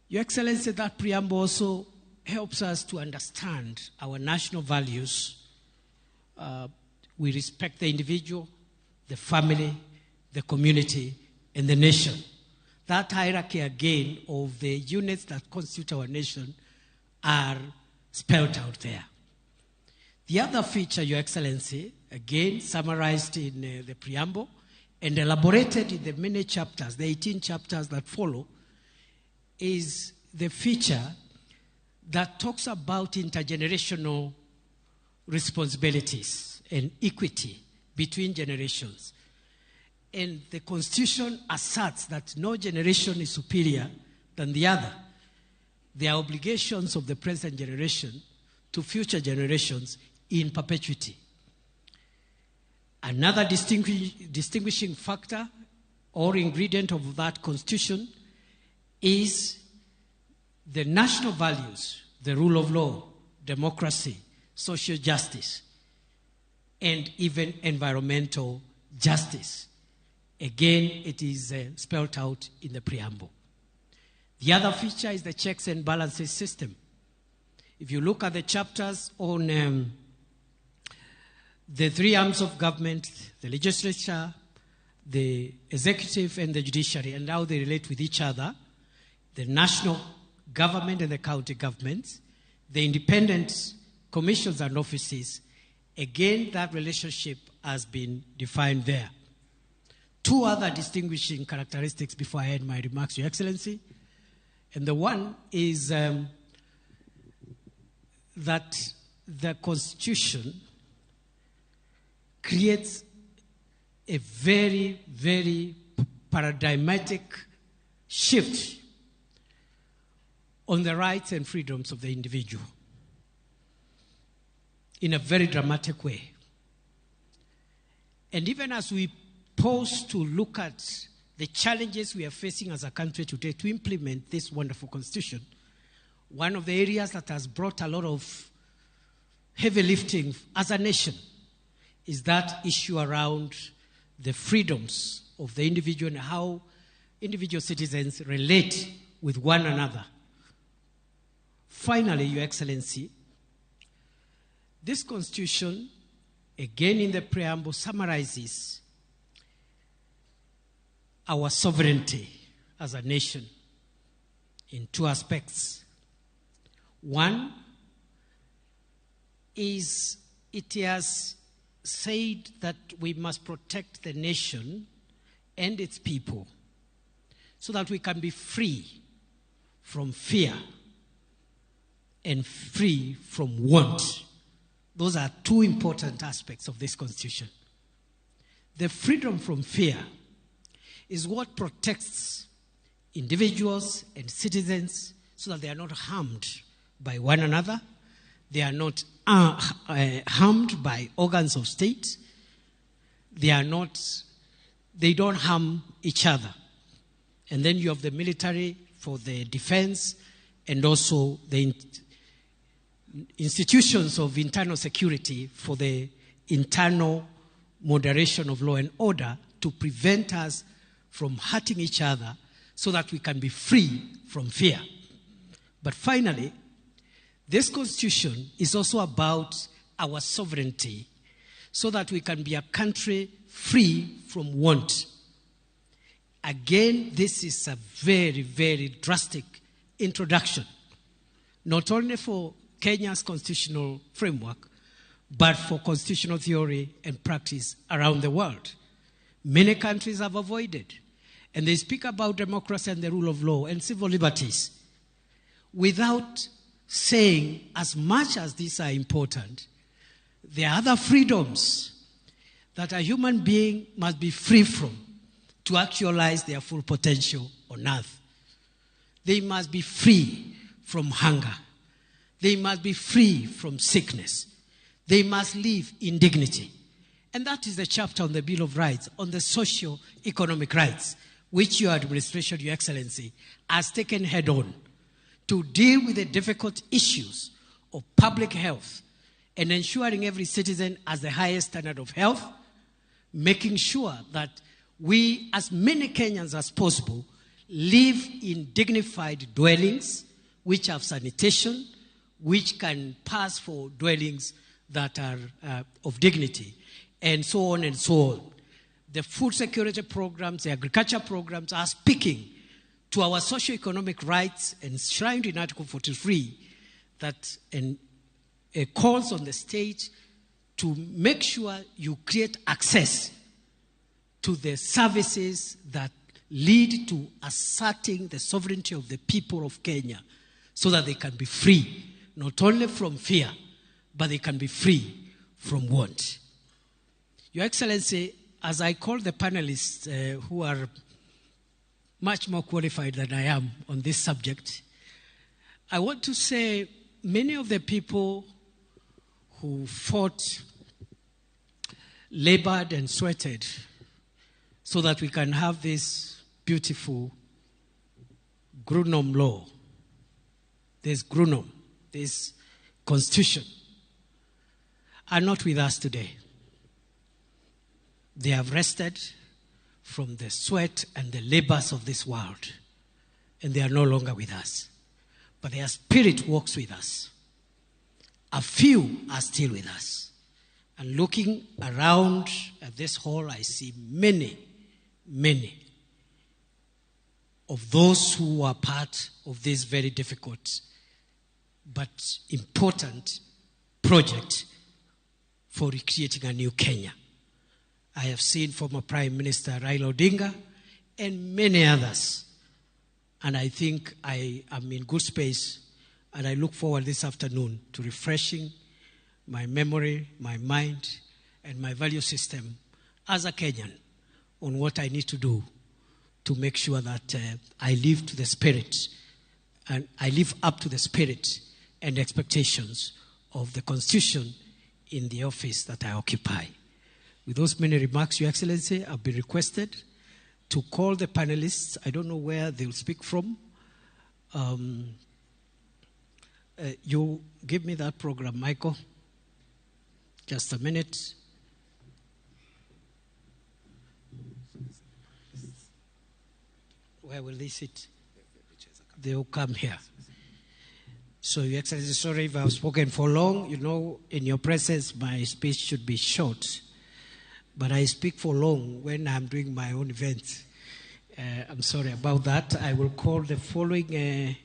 Your Excellency, that preamble also helps us to understand our national values. We respect the individual, the family, the community, and the nation. That hierarchy, again, of the units that constitute our nation are spelled out there. The other feature, Your Excellency, again summarized in the preamble and elaborated in the many chapters, the 18 chapters that follow, is the feature that talks about intergenerational responsibilities and equity between generations. And the Constitution asserts that no generation is superior than the other. There are obligations of the present generation to future generations in perpetuity. Another distinguishing factor or ingredient of that Constitution is the national values, the rule of law, democracy, social justice, and even environmental justice. Again, it is spelled out in the preamble. The other feature is the checks and balances system. If you look at the chapters on the three arms of government, the legislature, the executive, and the judiciary, and how they relate with each other, the national government and the county governments, the independent commissions and offices, again, that relationship has been defined there. Two other distinguishing characteristics before I end my remarks, Your Excellency. And the one is that the Constitution creates a very, very paradigmatic shift on the rights and freedoms of the individual in a very dramatic way. And even as we pause to look at the challenges we are facing as a country today to implement this wonderful constitution, one of the areas that has brought a lot of heavy lifting as a nation is that issue around the freedoms of the individual and how individual citizens relate with one another. Finally, Your Excellency, this constitution, again in the preamble, summarizes our sovereignty as a nation in two aspects. One is it has said that we must protect the nation and its people so that we can be free from fear and free from want. Those are two important aspects of this constitution. The freedom from fear is what protects individuals and citizens so that they are not harmed by one another. They are not harmed by organs of state. They don't harm each other. And then you have the military for the defense and also the institutions of internal security for the internal moderation of law and order to prevent us from hurting each other so that we can be free from fear. But finally, this constitution is also about our sovereignty so that we can be a country free from want. Again, this is a very, very drastic introduction, not only for Kenya's constitutional framework, but for constitutional theory and practice around the world. Many countries have avoided, and they speak about democracy and the rule of law and civil liberties without saying, as much as these are important, there are other freedoms that a human being must be free from to actualize their full potential on earth. They must be free from hunger. They must be free from sickness. They must live in dignity. And that is the chapter on the Bill of Rights, on the socio-economic rights, which your administration, Your Excellency, has taken head on to deal with the difficult issues of public health and ensuring every citizen has the highest standard of health, making sure that we, as many Kenyans as possible, live in dignified dwellings which have sanitation, which can pass for dwellings that are of dignity, and so on and so on. The food security programs, the agriculture programs are speaking to our socio-economic rights enshrined in Article 43 that calls on the state to make sure you create access to the services that lead to asserting the sovereignty of the people of Kenya so that they can be free, not only from fear, but they can be free from want. Your Excellency, as I call the panelists who are much more qualified than I am on this subject, I want to say many of the people who fought, labored and sweated so that we can have this beautiful Grunum law, this Grunum, this constitution, are not with us today. They have rested from the sweat and the labors of this world. and they are no longer with us. But their spirit walks with us. A few are still with us. And looking around at this hall, I see many, many of those who are part of this very difficult but important project for recreating a new Kenya. I have seen former Prime Minister Raila Odinga and many others. And I think I am in good space, and I look forward this afternoon to refreshing my memory, my mind, and my value system as a Kenyan on what I need to do to make sure that I live to the spirit, and I live up to the spirit and expectations of the Constitution in the office that I occupy. With those many remarks, Your Excellency, I've been requested to call the panelists. I don't know where they'll speak from. You give me that program, Michael. Just a minute. Where will they sit? They'll come here. So, Your Excellency, sorry if I've spoken for long. You know, in your presence, my speech should be short. But I speak for long when I'm doing my own events. I'm sorry about that. I will call the following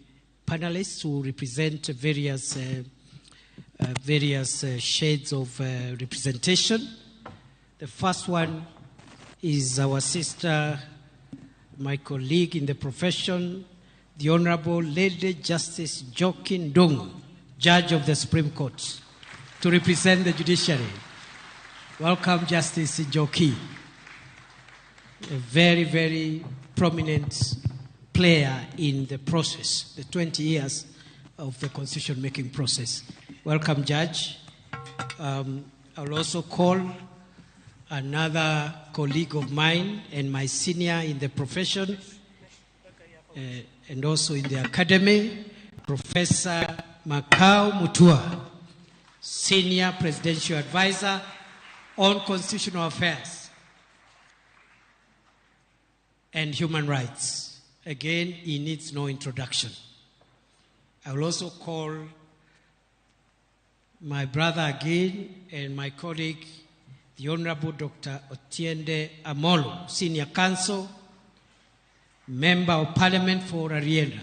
panelists who represent various shades of representation. The first one is our sister, my colleague in the profession, the Honorable Lady Justice Jokin Ndungu, Judge of the Supreme Court, to represent the Judiciary. Welcome, Justice Joki, a very, very prominent player in the process, the 20 years of the constitution-making process. Welcome, Judge. I'll also call another colleague of mine and my senior in the profession and also in the academy, Professor Makau Mutua, Senior Presidential Advisor on Constitutional Affairs and Human Rights. Again, he needs no introduction. I will also call my brother again and my colleague, the Honorable Dr. Otiende Amolo, Senior Counsel, Member of Parliament for Arienda,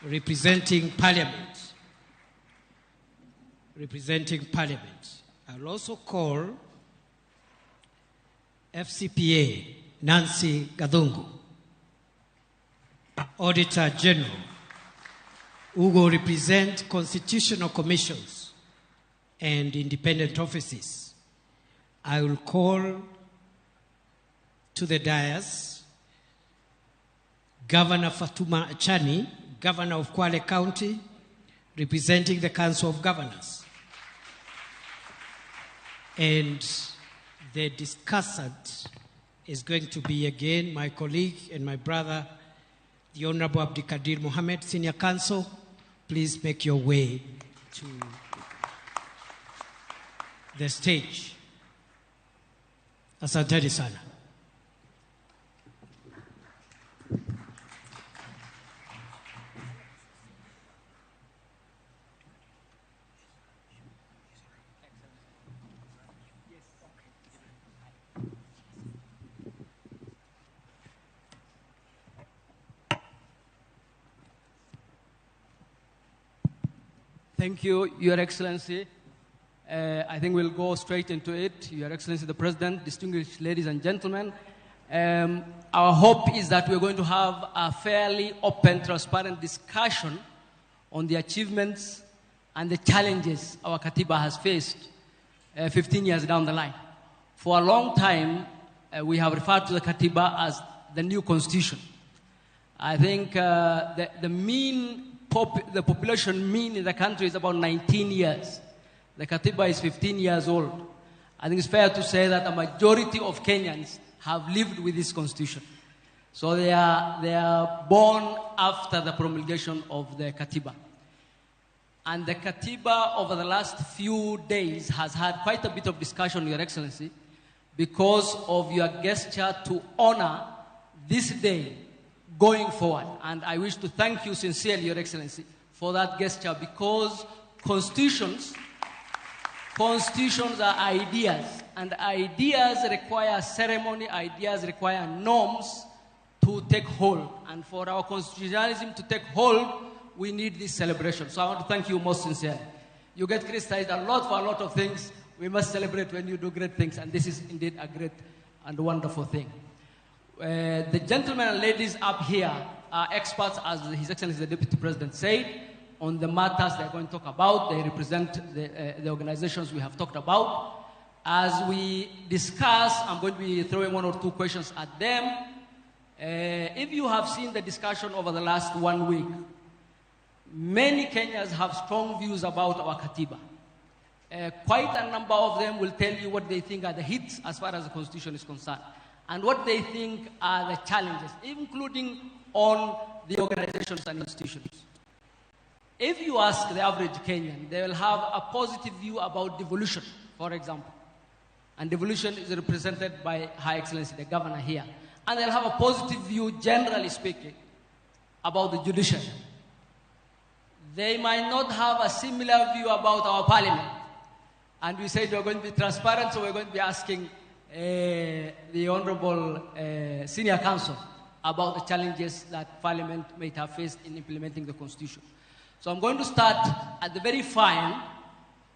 representing Parliament. I will also call FCPA Nancy Gadungu, Auditor General, who will represent constitutional commissions and independent offices. I will call to the dais Governor Fatuma Achani, Governor of Kwale County, representing the Council of Governors. And the discussant is going to be again my colleague and my brother, the Honorable Abdikadir Mohammed, Senior Counsel. Please make your way to the stage. Asanteni sana. Thank you, Your Excellency. I think we'll go straight into it. Your Excellency, the President, distinguished ladies and gentlemen, our hope is that we're going to have a fairly open, transparent discussion on the achievements and the challenges our Katiba has faced 15 years down the line. For a long time, we have referred to the Katiba as the new constitution. I think the population mean in the country is about 19 years. The Katiba is 15 years old. I think it's fair to say that a majority of Kenyans have lived with this constitution. So they are born after the promulgation of the Katiba. And the Katiba over the last few days has had quite a bit of discussion, Your Excellency, because of your gesture to honor this day going forward. And I wish to thank you sincerely, Your Excellency, for that gesture, because constitutions are ideas, and ideas require ceremony, ideas require norms to take hold. And for our constitutionalism to take hold, we need this celebration. So I want to thank you most sincerely. You get criticized a lot for a lot of things. We must celebrate when you do great things, and this is indeed a great and wonderful thing. The gentlemen and ladies up here are experts, as His Excellency the Deputy President said, on the matters they're going to talk about. They represent the organizations we have talked about. As we discuss, I'm going to be throwing one or two questions at them. If you have seen the discussion over the last 1 week, many Kenyans have strong views about our Katiba. Quite a number of them will tell you what they think are the hits as far as the Constitution is concerned, and what they think are the challenges, including on the organizations and institutions. If you ask the average Kenyan, they will have a positive view about devolution, for example. And devolution is represented by Her Excellency, the governor here. And they'll have a positive view, generally speaking, about the judiciary. They might not have a similar view about our parliament. And we said we're going to be transparent, so we're going to be asking the Honorable Senior Counsel about the challenges that Parliament might have faced in implementing the Constitution. So I'm going to start at the very fine.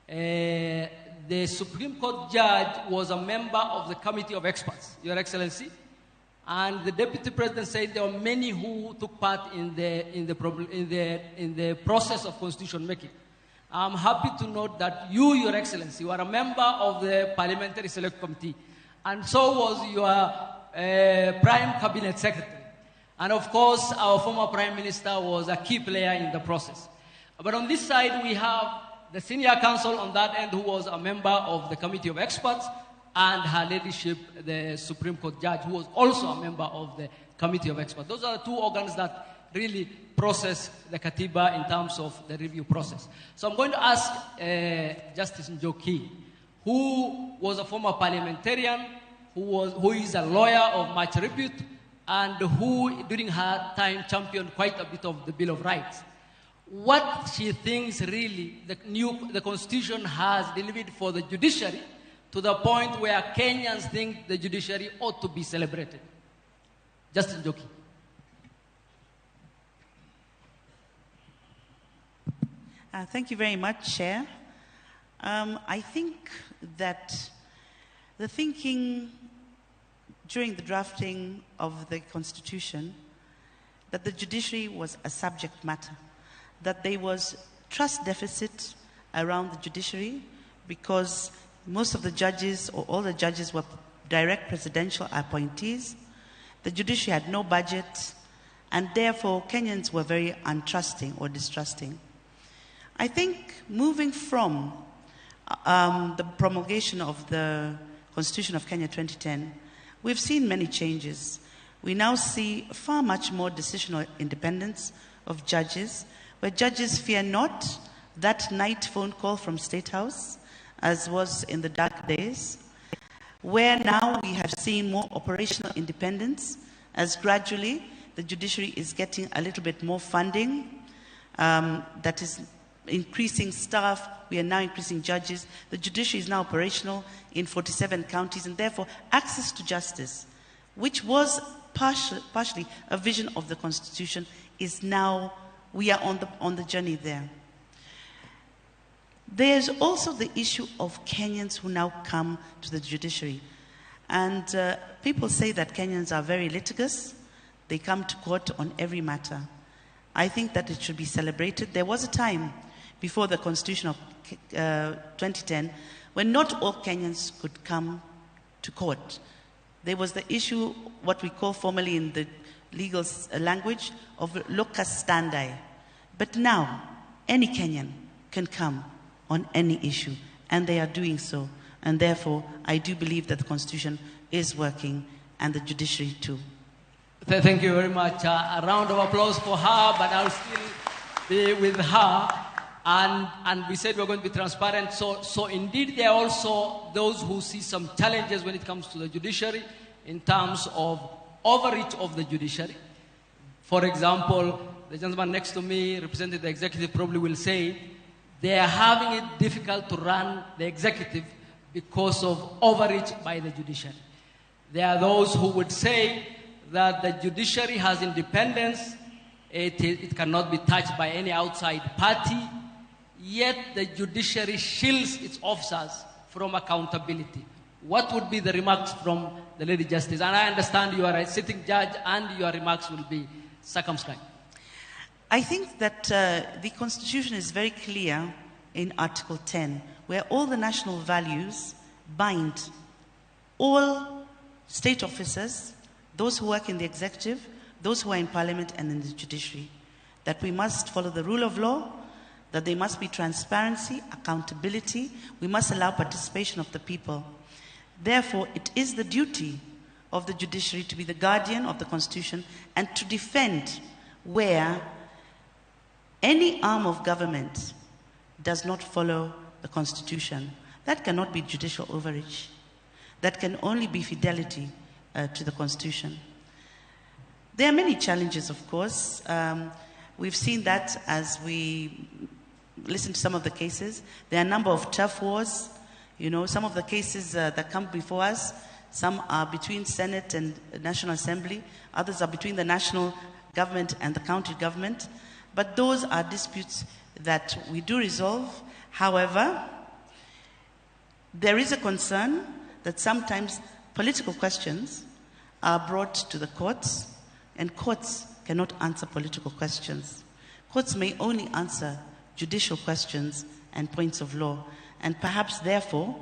The Supreme Court judge was a member of the Committee of Experts, Your Excellency, and the Deputy President said there were many who took part in the process of constitution making. I'm happy to note that you, Your Excellency, were a member of the Parliamentary Select Committee, and so was your Prime Cabinet Secretary. And of course, our former Prime Minister was a key player in the process. But on this side, we have the Senior Counsel on that end, who was a member of the Committee of Experts, and Her Ladyship, the Supreme Court Judge, who was also a member of the Committee of Experts. Those are the two organs that really process the Katiba in terms of the review process. So I'm going to ask Justice Njoki, who was a former parliamentarian, who is a lawyer of much repute, and who, during her time, championed quite a bit of the Bill of Rights. What she thinks really the Constitution has delivered for the judiciary, to the point where Kenyans think the judiciary ought to be celebrated. Justice Njoki. Thank you very much, Chair. I think that the thinking during the drafting of the Constitution, that the judiciary was a subject matter, that there was trust deficit around the judiciary because most of the judges, or all the judges, were direct presidential appointees. The judiciary had no budget, and therefore Kenyans were very untrusting or distrusting. I think moving from the promulgation of the Constitution of Kenya 2010, we've seen many changes. We now see far much more decisional independence of judges, where judges fear not that night phone call from State House, as was in the dark days, where now we have seen more operational independence, as gradually the judiciary is getting a little bit more funding, that is increasing staff. We are now increasing judges. The judiciary is now operational in 47 counties, and therefore access to justice, which was partially a vision of the Constitution, is now, we are on the journey there. There's also the issue of Kenyans who now come to the judiciary. And people say that Kenyans are very litigious. They come to court on every matter. I think that it should be celebrated. There was a time before the Constitution of 2010 when not all Kenyans could come to court. There was the issue, what we call formally in the legal language, of locus standi. But now, any Kenyan can come on any issue, and they are doing so. And therefore, I do believe that the Constitution is working, and the judiciary too. Thank you very much. A round of applause for her, but I'll still be with her. And we said we're going to be transparent. So indeed, there are also those who see some challenges when it comes to the judiciary in terms of overreach of the judiciary. For example, the gentleman next to me, representing the executive, probably will say they are having it difficult to run the executive because of overreach by the judiciary. There are those who would say that the judiciary has independence, it cannot be touched by any outside party, yet the judiciary shields its officers from accountability. What would be the remarks from the Lady Justice? And I understand you are a sitting judge and your remarks will be circumscribed. I think that the Constitution is very clear in Article 10, where all the national values bind all state officers, those who work in the executive, those who are in Parliament and in the judiciary, that we must follow the rule of law, that there must be transparency, accountability, we must allow participation of the people. Therefore, it is the duty of the judiciary to be the guardian of the Constitution and to defend where any arm of government does not follow the Constitution. That cannot be judicial overreach. That can only be fidelity to the Constitution. There are many challenges, of course. We've seen that as we listen to some of the cases. There are a number of turf wars. You know, some of the cases that come before us, some are between Senate and National Assembly, others are between the national government and the county government. But those are disputes that we do resolve. However, there is a concern that sometimes political questions are brought to the courts, and courts cannot answer political questions. Courts may only answer judicial questions and points of law, and perhaps, therefore,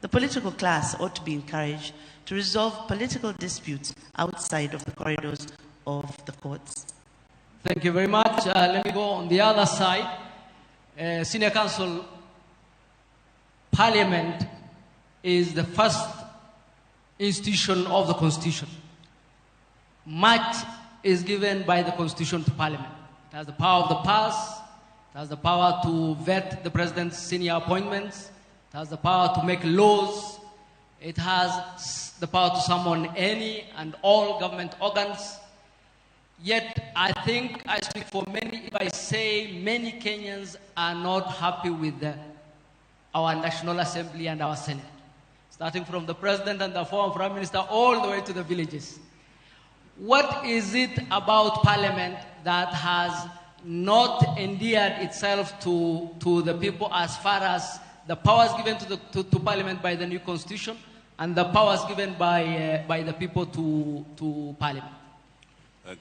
the political class ought to be encouraged to resolve political disputes outside of the corridors of the courts. Thank you very much. Let me go on the other side. Senior Counsel, Parliament is the first institution of the Constitution. Much is given by the Constitution to Parliament. It has the power of the purse, it has the power to vet the President's senior appointments, it has the power to make laws, it has the power to summon any and all government organs. Yet, I think I speak for many if I say many Kenyans are not happy with our National Assembly and our Senate. Starting from the President and the former Prime Minister all the way to the villages. What is it about Parliament that has not endeared itself to the people as far as the powers given to Parliament by the new Constitution and the powers given by the people to Parliament?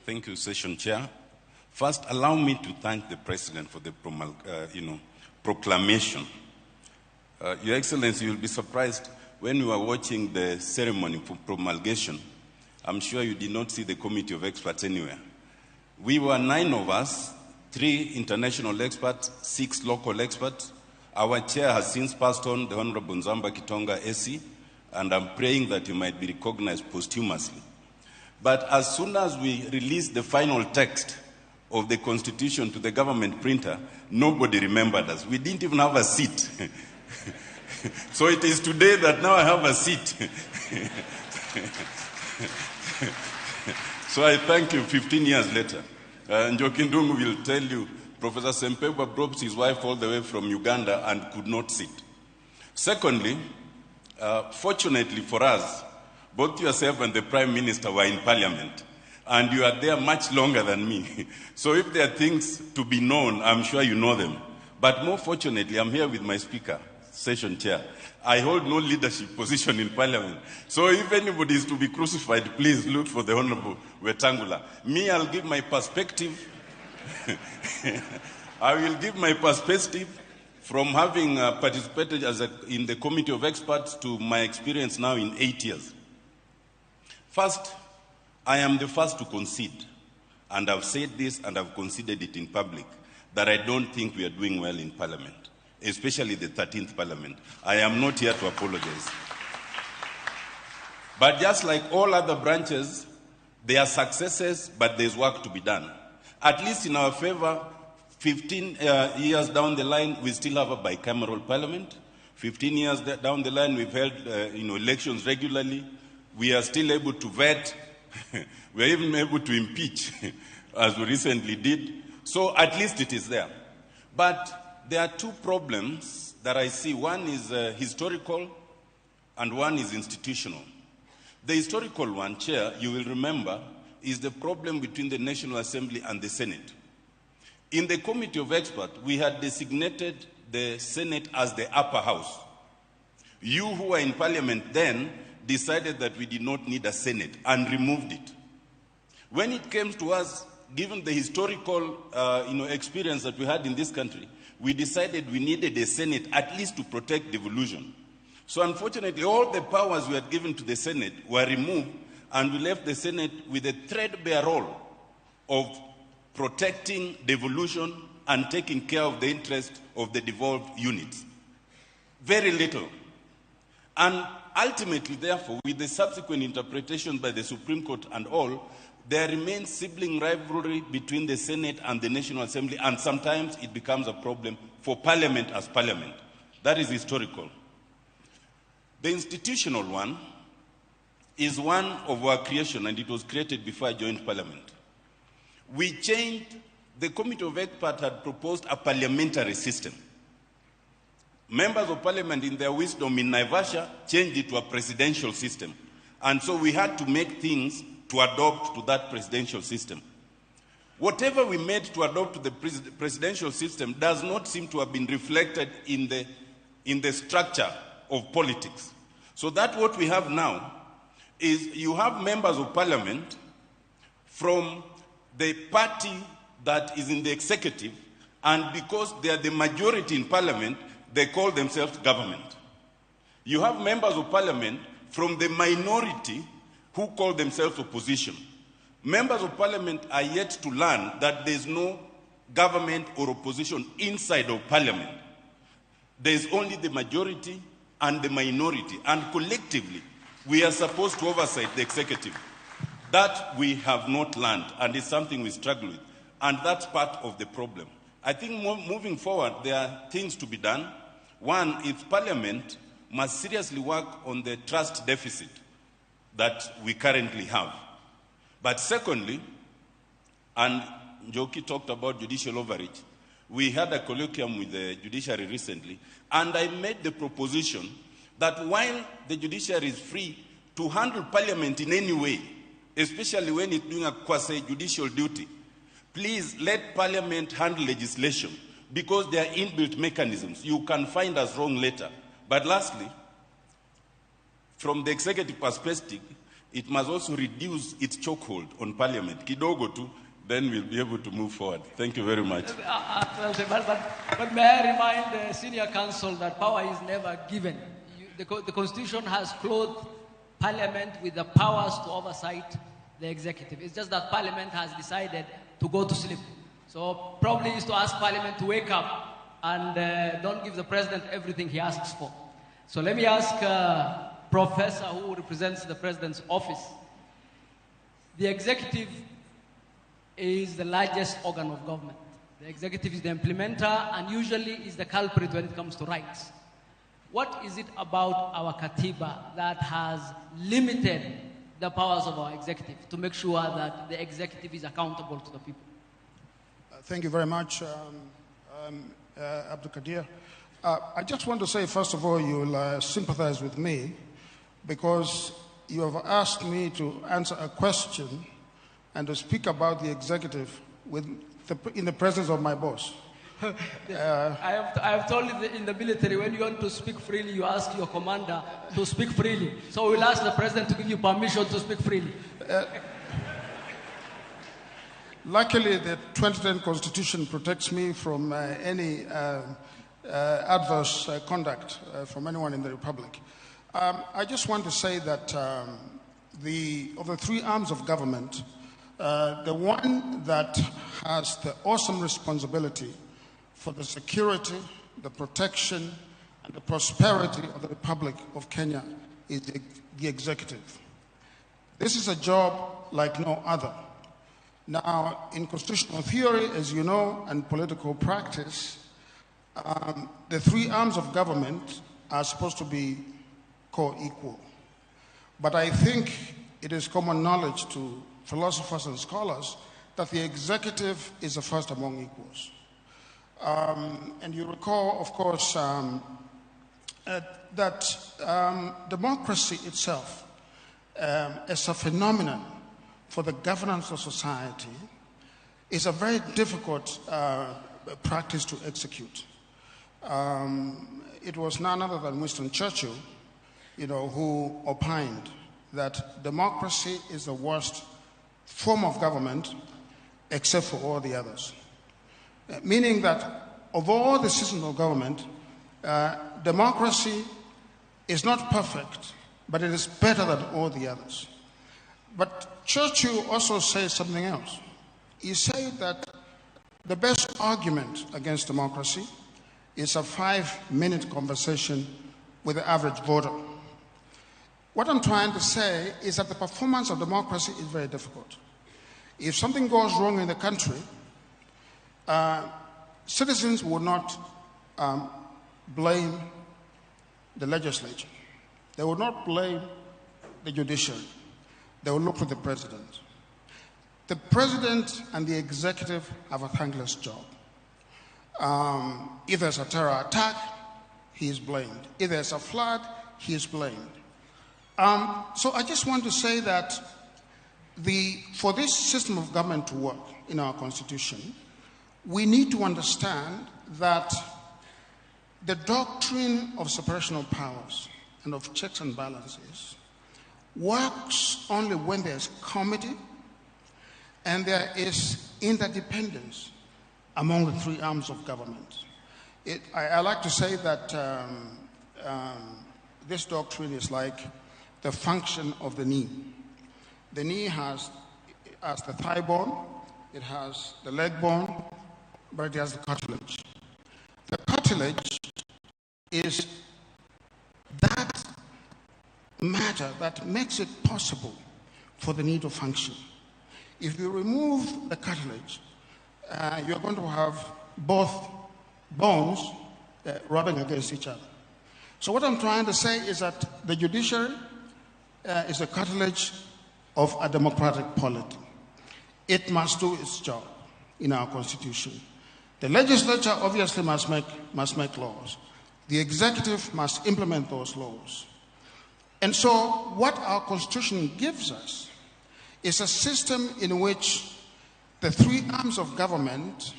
Thank you, Session Chair. First, allow me to thank the President for the proclamation. Your Excellency, you'll be surprised when you were watching the ceremony for promulgation. I'm sure you did not see the committee of experts anywhere. We were 9 of us, 3 international experts, 6 local experts. Our chair has since passed on, the Honorable Nzamba Kitonga AC, and I'm praying that he might be recognized posthumously. But as soon as we released the final text of the Constitution to the government printer, nobody remembered us. We didn't even have a seat. So it is today that now I have a seat. So I thank you 15 years later. Njokindungu will tell you, Professor Sempebwa brought his wife all the way from Uganda and could not sit. Secondly, fortunately for us, both yourself and the Prime Minister were in Parliament, and you are there much longer than me. So if there are things to be known, I'm sure you know them. But more fortunately, I'm here with my Speaker, Session Chair. I hold no leadership position in Parliament. So if anybody is to be crucified, please look for the Honorable Wetangula. Me, I'll give my perspective. I will give my perspective from having participated in the Committee of Experts to my experience now in 8 years. First, I am the first to concede, and I've said this and I've conceded it in public, that I don't think we are doing well in Parliament, especially the 13th Parliament. I am not here to apologize. But just like all other branches, there are successes, but there's work to be done. At least in our favor, 15 years down the line, we still have a bicameral Parliament. 15 years down the line, we've held elections regularly. We are still able to vet. We are even able to impeach. as we recently did. So at least it is there. But there are two problems that I see. One is historical and one is institutional. The historical one, Chair, you will remember, is the problem between the National Assembly and the Senate. In the Committee of Experts, we had designated the Senate as the upper house. You who were in Parliament then decided that we did not need a Senate and removed it. When it came to us, given the historical experience that we had in this country, we decided we needed a Senate at least to protect devolution. So unfortunately, all the powers we had given to the Senate were removed, and we left the Senate with a threadbare role of protecting devolution and taking care of the interests of the devolved units. Very little. And ultimately, therefore, with the subsequent interpretation by the Supreme Court and all, there remains sibling rivalry between the Senate and the National Assembly, and sometimes it becomes a problem for Parliament as Parliament. That is historical. The institutional one is one of our creation, and it was created before I joined Parliament. We changed, the Committee of Experts had proposed a parliamentary system. Members of Parliament, in their wisdom, in Naivasha, changed it to a presidential system. And so we had to make things to adopt to that presidential system. Whatever we made to adopt to the presidential system does not seem to have been reflected in the structure of politics. So that what we have now is you have members of Parliament from the party that is in the executive, and because they are the majority in Parliament, they call themselves government. You have members of Parliament from the minority who call themselves opposition. Members of Parliament are yet to learn that there is no government or opposition inside of Parliament. There is only the majority and the minority, and collectively we are supposed to oversight the executive. That we have not learned, and it's something we struggle with, and that's part of the problem. I think moving forward, there are things to be done. One, is Parliament must seriously work on the trust deficit that we currently have. But secondly, and Njoki talked about judicial overreach, we had a colloquium with the Judiciary recently, and I made the proposition that while the Judiciary is free to handle Parliament in any way, especially when it's doing a quasi-judicial duty, please let Parliament handle legislation, because there are inbuilt mechanisms. You can find us wrong later. But lastly, from the executive perspective, it must also reduce its chokehold on Parliament. Kidogo too, then we'll be able to move forward. Thank you very much. But may I remind the senior counsel that power is never given. The Constitution has clothed Parliament with the powers to oversight the executive. It's just that Parliament has decided to go to sleep. So probably is to ask Parliament to wake up and don't give the President everything he asks for. So let me ask Professor who represents the President's office. The executive is the largest organ of government. The executive is the implementer and usually is the culprit when it comes to rights. What is it about our Katiba that has limited the powers of our executive to make sure that the executive is accountable to the people? Thank you very much, Abdul Kadir. I just want to say, first of all, you'll sympathize with me because you have asked me to answer a question and to speak about the executive in the presence of my boss. I have told you in the military, when you want to speak freely, you ask your commander to speak freely. So we'll ask the President to give you permission to speak freely. Luckily, the 2010 Constitution protects me from any adverse conduct from anyone in the Republic. I just want to say that of the three arms of government, the one that has the awesome responsibility for the security, the protection, and the prosperity of the Republic of Kenya is the executive. This is a job like no other. Now, in constitutional theory, as you know, and political practice, the three arms of government are supposed to be co-equal. But I think it is common knowledge to philosophers and scholars that the executive is the first among equals. And you recall, of course, that democracy itself as a phenomenon for the governance of society is a very difficult practice to execute. It was none other than Winston Churchill, who opined that democracy is the worst form of government except for all the others. Meaning that of all the systems of government, democracy is not perfect, but it is better than all the others. But Churchill also says something else. He said that the best argument against democracy is a 5-minute conversation with the average voter. What I'm trying to say is that the performance of democracy is very difficult. If something goes wrong in the country, citizens will not blame the legislature. They will not blame the judiciary. They will look for the president. The president and the executive have a thankless job. If there's a terror attack, he is blamed. If there's a flood, he is blamed. So I just want to say that for this system of government to work in our constitution, we need to understand that the doctrine of separation of powers and of checks and balances works only when there's comity and there is interdependence among the three arms of government. I like to say that this doctrine is like the function of the knee. The knee has the thigh bone, it has the leg bone, but it has the cartilage. The cartilage is that matter that makes it possible for the knee to function. If you remove the cartilage, you're going to have both bones rubbing against each other. So what I'm trying to say is that the judiciary is the cartilage of a democratic polity. It must do its job in our constitution. The legislature obviously must make laws. The executive must implement those laws. And so what our constitution gives us is a system in which the three arms of government,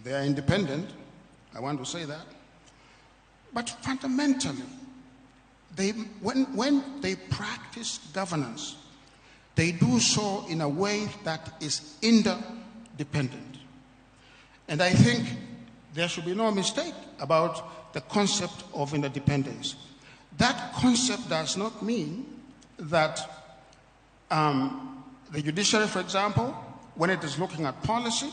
they are independent, I want to say that, but fundamentally, when they practice governance, they do so in a way that is interdependent. And I think there should be no mistake about the concept of interdependence. That concept does not mean that the judiciary, for example, when it is looking at policy,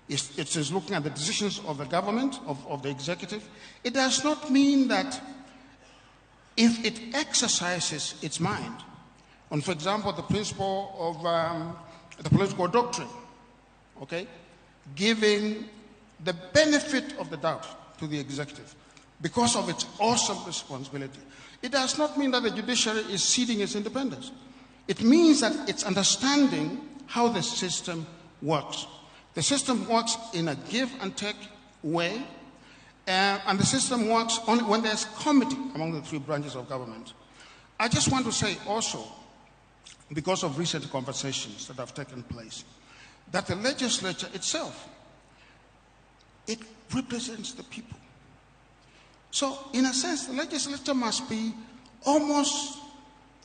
it is looking at the decisions of the government, of the executive. It does not mean that if it exercises its mind on, for example, the principle of the political doctrine, okay, giving the benefit of the doubt to the executive because of its awesome responsibility. It does not mean that the judiciary is ceding its independence. It means that it's understanding how the system works. The system works in a give and take way, and the system works only when there's comity among the three branches of government. I just want to say also, because of recent conversations that have taken place, that the legislature itself, it represents the people. So, in a sense, the legislature must be almost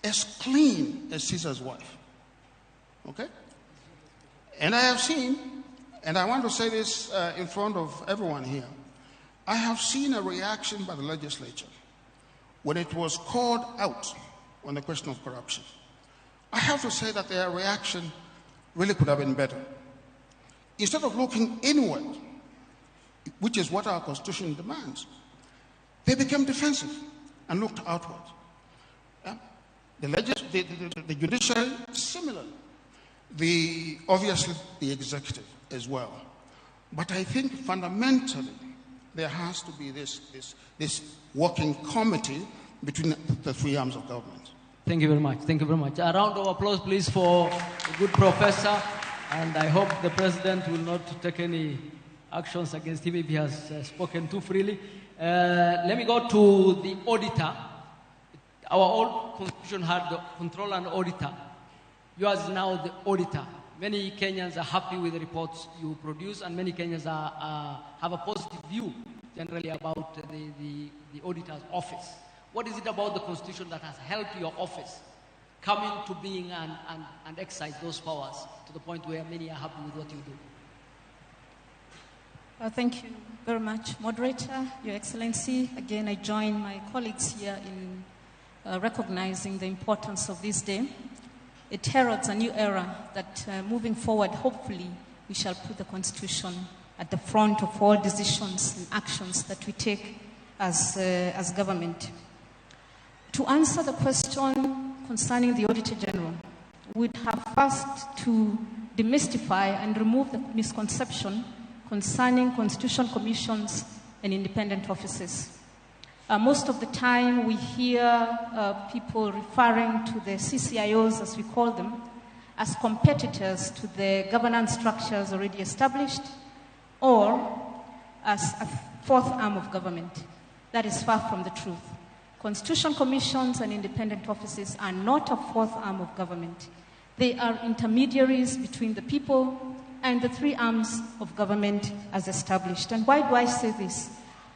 as clean as Caesar's wife. Okay? And I have seen, and I want to say this in front of everyone here, I have seen a reaction by the legislature when it was called out on the question of corruption. I have to say that their reaction really could have been better. Instead of looking inward, which is what our Constitution demands, they became defensive and looked outward. Yeah? The judiciary, similarly. Obviously, the executive as well. But I think fundamentally, there has to be this working committee between the three arms of government. Thank you very much. Thank you very much. A round of applause, please, for a good professor. And I hope the President will not take any actions against him if he has spoken too freely. Let me go to the auditor. Our old constitution had the controller and auditor. Yours is now the auditor. Many Kenyans are happy with the reports you produce, and many Kenyans have a positive view generally about the auditor's office. What is it about the constitution that has helped your office come into being and exercise those powers to the point where many are happy with what you do? Thank you very much, Moderator, Your Excellency. Again, I join my colleagues here in recognizing the importance of this day. It heralds a new era that moving forward, hopefully, we shall put the Constitution at the front of all decisions and actions that we take as government. To answer the question concerning the Auditor General, we'd have first to demystify and remove the misconception concerning constitutional commissions and independent offices. Most of the time we hear people referring to the CCIOs, as we call them, as competitors to the governance structures already established, or as a fourth arm of government. That is far from the truth. Constitutional commissions and independent offices are not a fourth arm of government. They are intermediaries between the people and the three arms of government as established. And why do I say this?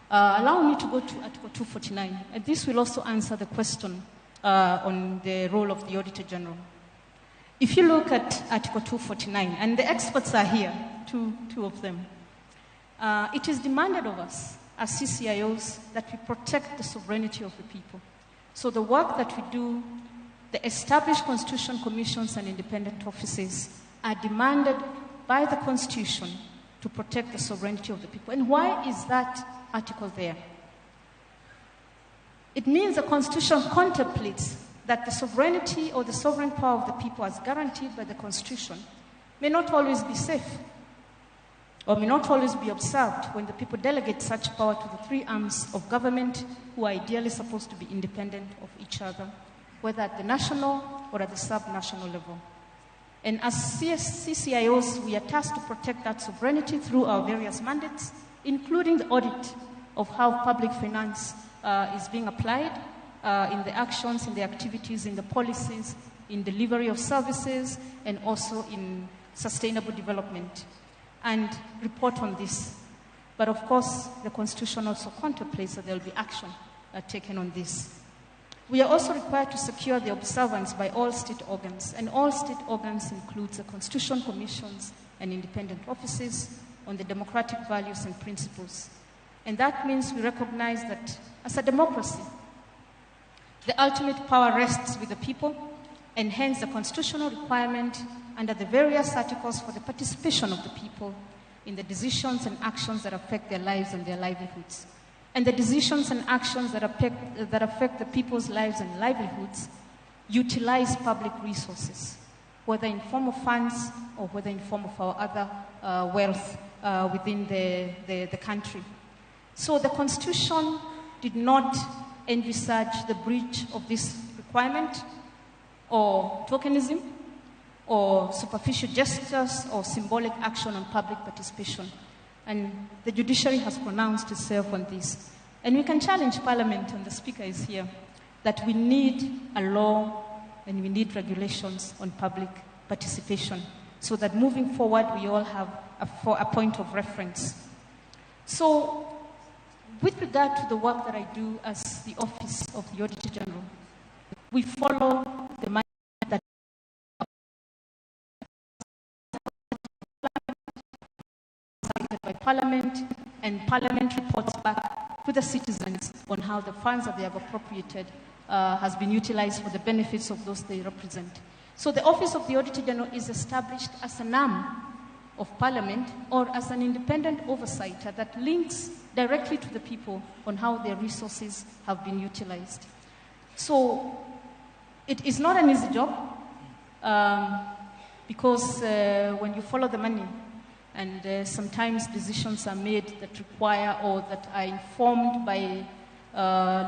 Allow me to go to Article 249, and this will also answer the question on the role of the Auditor General. If you look at Article 249, and the experts are here, two of them, it is demanded of us as CCIOs that we protect the sovereignty of the people. So the work that we do, the established constitutional commissions and independent offices are demanded by the Constitution to protect the sovereignty of the people. And why is that article there? It means the Constitution contemplates that the sovereignty or the sovereign power of the people as guaranteed by the Constitution may not always be safe or may not always be observed when the people delegate such power to the three arms of government who are ideally supposed to be independent of each other, whether at the national or at the sub-national level. And as CCIOs, we are tasked to protect that sovereignty through our various mandates, including the audit of how public finance is being applied in the actions, in the activities, in the policies, in delivery of services, and also in sustainable development, and report on this. But of course, the Constitution also contemplates that there will be action taken on this. We are also required to secure the observance by all state organs, and all state organs includes the constitutional commissions and independent offices on the democratic values and principles. And that means we recognize that as a democracy, the ultimate power rests with the people, and hence the constitutional requirement under the various articles for the participation of the people in the decisions and actions that affect their lives and their livelihoods. And the decisions and actions that affect the people's lives and livelihoods utilize public resources, whether in form of funds or whether in form of our other wealth within the country. So the Constitution did not envisage the breach of this requirement or tokenism or superficial gestures or symbolic action on public participation. And the Judiciary has pronounced itself on this. And we can challenge Parliament, and the Speaker is here, that we need a law and we need regulations on public participation so that moving forward we all have a point of reference. So with regard to the work that I do as the Office of the Auditor General, we follow the mandate that by Parliament, and Parliament reports back to the citizens on how the funds that they have appropriated has been utilized for the benefits of those they represent. So the Office of the Auditor General is established as an arm of Parliament or as an independent oversight that links directly to the people on how their resources have been utilized. So it is not an easy job because when you follow the money, and sometimes decisions are made that require or that are informed by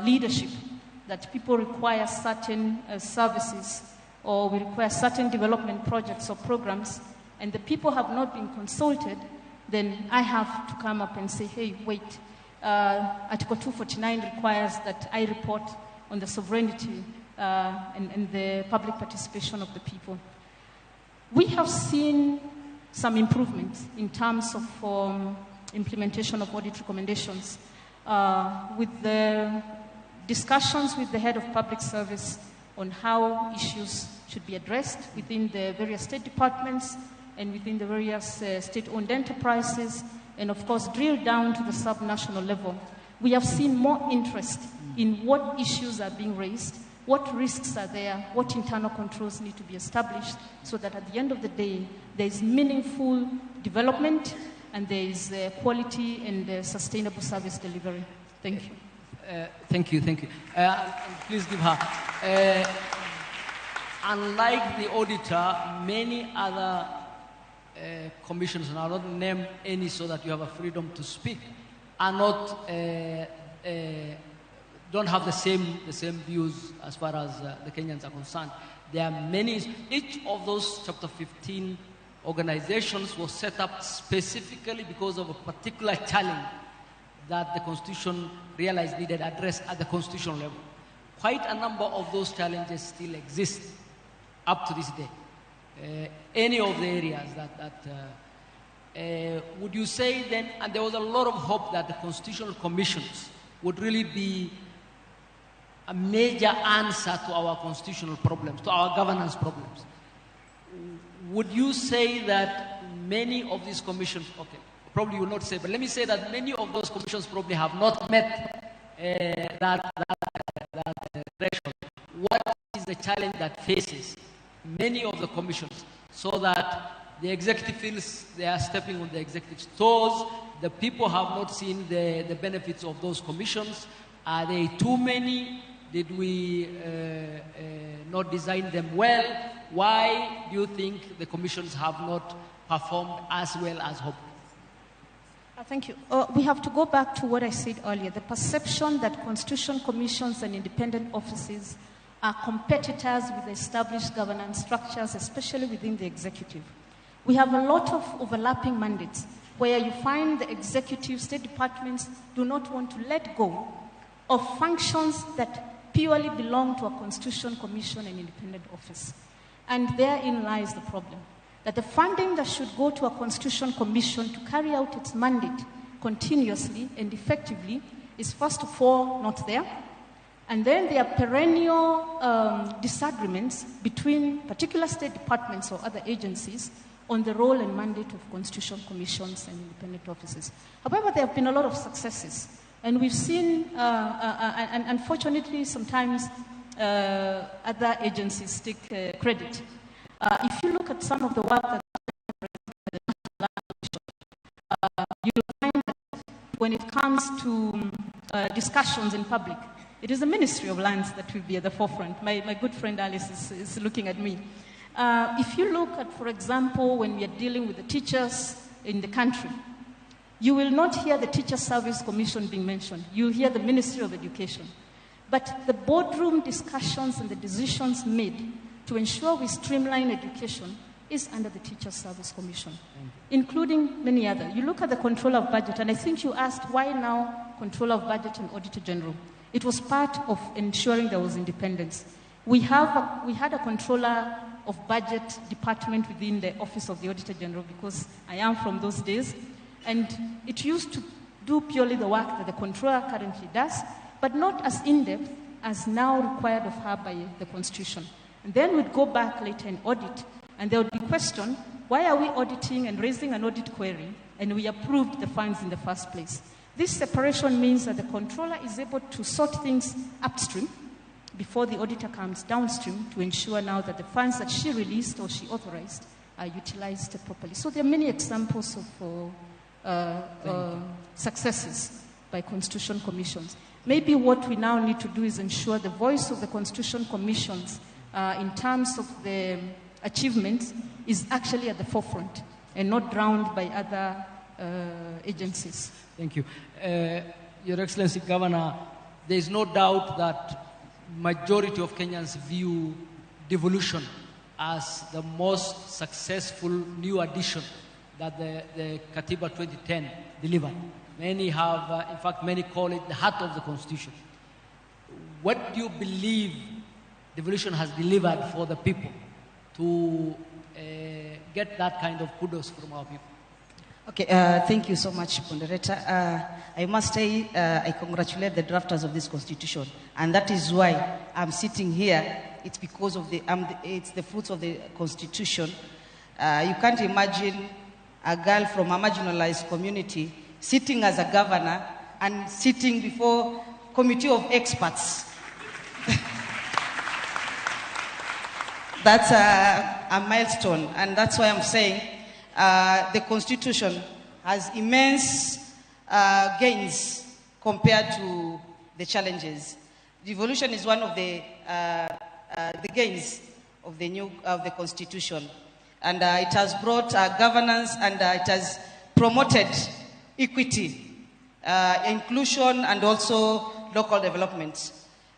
leadership, that people require certain services or we require certain development projects or programs, and the people have not been consulted, then I have to come up and say, hey, wait, Article 249 requires that I report on the sovereignty and the public participation of the people. We have seen some improvements in terms of implementation of audit recommendations with the discussions with the head of public service on how issues should be addressed within the various state departments and within the various state-owned enterprises, and of course drill down to the sub-national level. We have seen more interest in what issues are being raised, what risks are there, what internal controls need to be established, so that at the end of the day, there is meaningful development and there is quality and sustainable service delivery. Thank you. Thank you. Please give her. Unlike the auditor, many other commissions, and I'll not name any so that you have a freedom to speak, are not, don't have the same views as far as the Kenyans are concerned. There are many, each of those Chapter 15 organizations was set up specifically because of a particular challenge that the Constitution realized needed addressed at the constitutional level. Quite a number of those challenges still exist up to this day. Any of the areas that would you say then, and there was a lot of hope that the constitutional commissions would really be a major answer to our constitutional problems, to our governance problems. Would you say that many of these commissions, okay, probably you will not say, but let me say that many of those commissions probably have not met that threshold. What is the challenge that faces many of the commissions so that the executive feels they are stepping on the executive's toes? The people have not seen the benefits of those commissions. Are they too many? Did we not design them well? Why do you think the commissions have not performed as well as hoped? Thank you. We have to go back to what I said earlier, the perception that constitutional commissions and independent offices are competitors with established governance structures, especially within the executive. We have a lot of overlapping mandates where you find the executive state departments do not want to let go of functions that purely belong to a constitutional commission and independent office. And therein lies the problem, that the funding that should go to a constitutional commission to carry out its mandate continuously and effectively is first of all not there. And then there are perennial disagreements between particular state departments or other agencies on the role and mandate of constitutional commissions and independent offices. However, there have been a lot of successes. And we've seen, and unfortunately, sometimes other agencies take credit. If you look at some of the work that you'll find that when it comes to discussions in public, it is the Ministry of Lands that will be at the forefront. My good friend Alice is looking at me. If you look at, for example, when we are dealing with the teachers in the country, you will not hear the Teacher Service Commission being mentioned. You'll hear the Ministry of Education. But the boardroom discussions and the decisions made to ensure we streamline education is under the Teacher Service Commission, including many other. You look at the Controller of Budget, and I think you asked why now Controller of Budget and Auditor General. It was part of ensuring there was independence. We had a Controller of Budget department within the Office of the Auditor General because I am from those days. And it used to do purely the work that the Controller currently does, but not as in-depth as now required of her by the Constitution. And then we'd go back later and audit, and there would be question, why are we auditing and raising an audit query, and we approved the funds in the first place? This separation means that the Controller is able to sort things upstream before the auditor comes downstream to ensure now that the funds that she released or she authorized are utilized properly. So there are many examples of successes by constitutional commissions. Maybe what we now need to do is ensure the voice of the constitutional commissions in terms of the achievements is actually at the forefront and not drowned by other agencies. Thank you. Your Excellency, Governor, there is no doubt that majority of Kenyans view devolution as the most successful new addition that the Katiba 2010 delivered. Many have, in fact, many call it the heart of the Constitution. What do you believe Devolution has delivered for the people to get that kind of kudos from our people? Okay, thank you so much, Moderator. I must say I congratulate the drafters of this Constitution, and that is why I'm sitting here. It's because of it's the fruits of the Constitution. You can't imagine a girl from a marginalized community sitting as a governor and sitting before a committee of experts. That's a milestone, and that's why I'm saying the Constitution has immense gains compared to the challenges. Devolution is one of the gains of the Constitution, and it has brought governance, and it has promoted equity, inclusion, and also local development.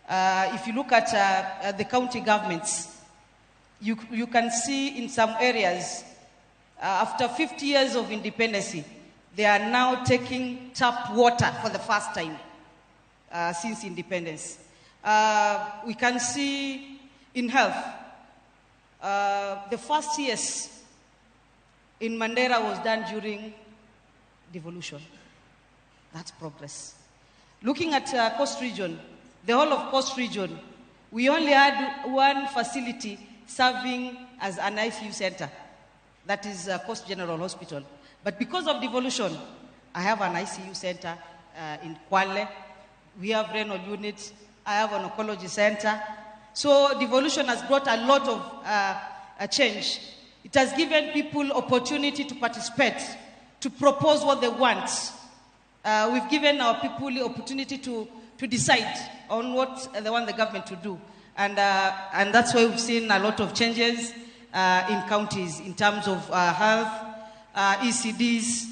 If you look at the county governments, you can see in some areas, after 50 years of independence, they are now taking tap water for the first time since independence. We can see in health, the first years in Mandera was done during devolution. That's progress. Looking at Coast Region, the whole of Coast Region, we only had one facility serving as an ICU center. That is Coast General Hospital. But because of devolution, I have an ICU center in Kwale. We have renal units. I have an oncology center. So devolution has brought a lot of change. It has given people opportunity to participate, to propose what they want. We've given our people the opportunity to decide on what they want the government to do. And that's why we've seen a lot of changes in counties in terms of health, ECDs,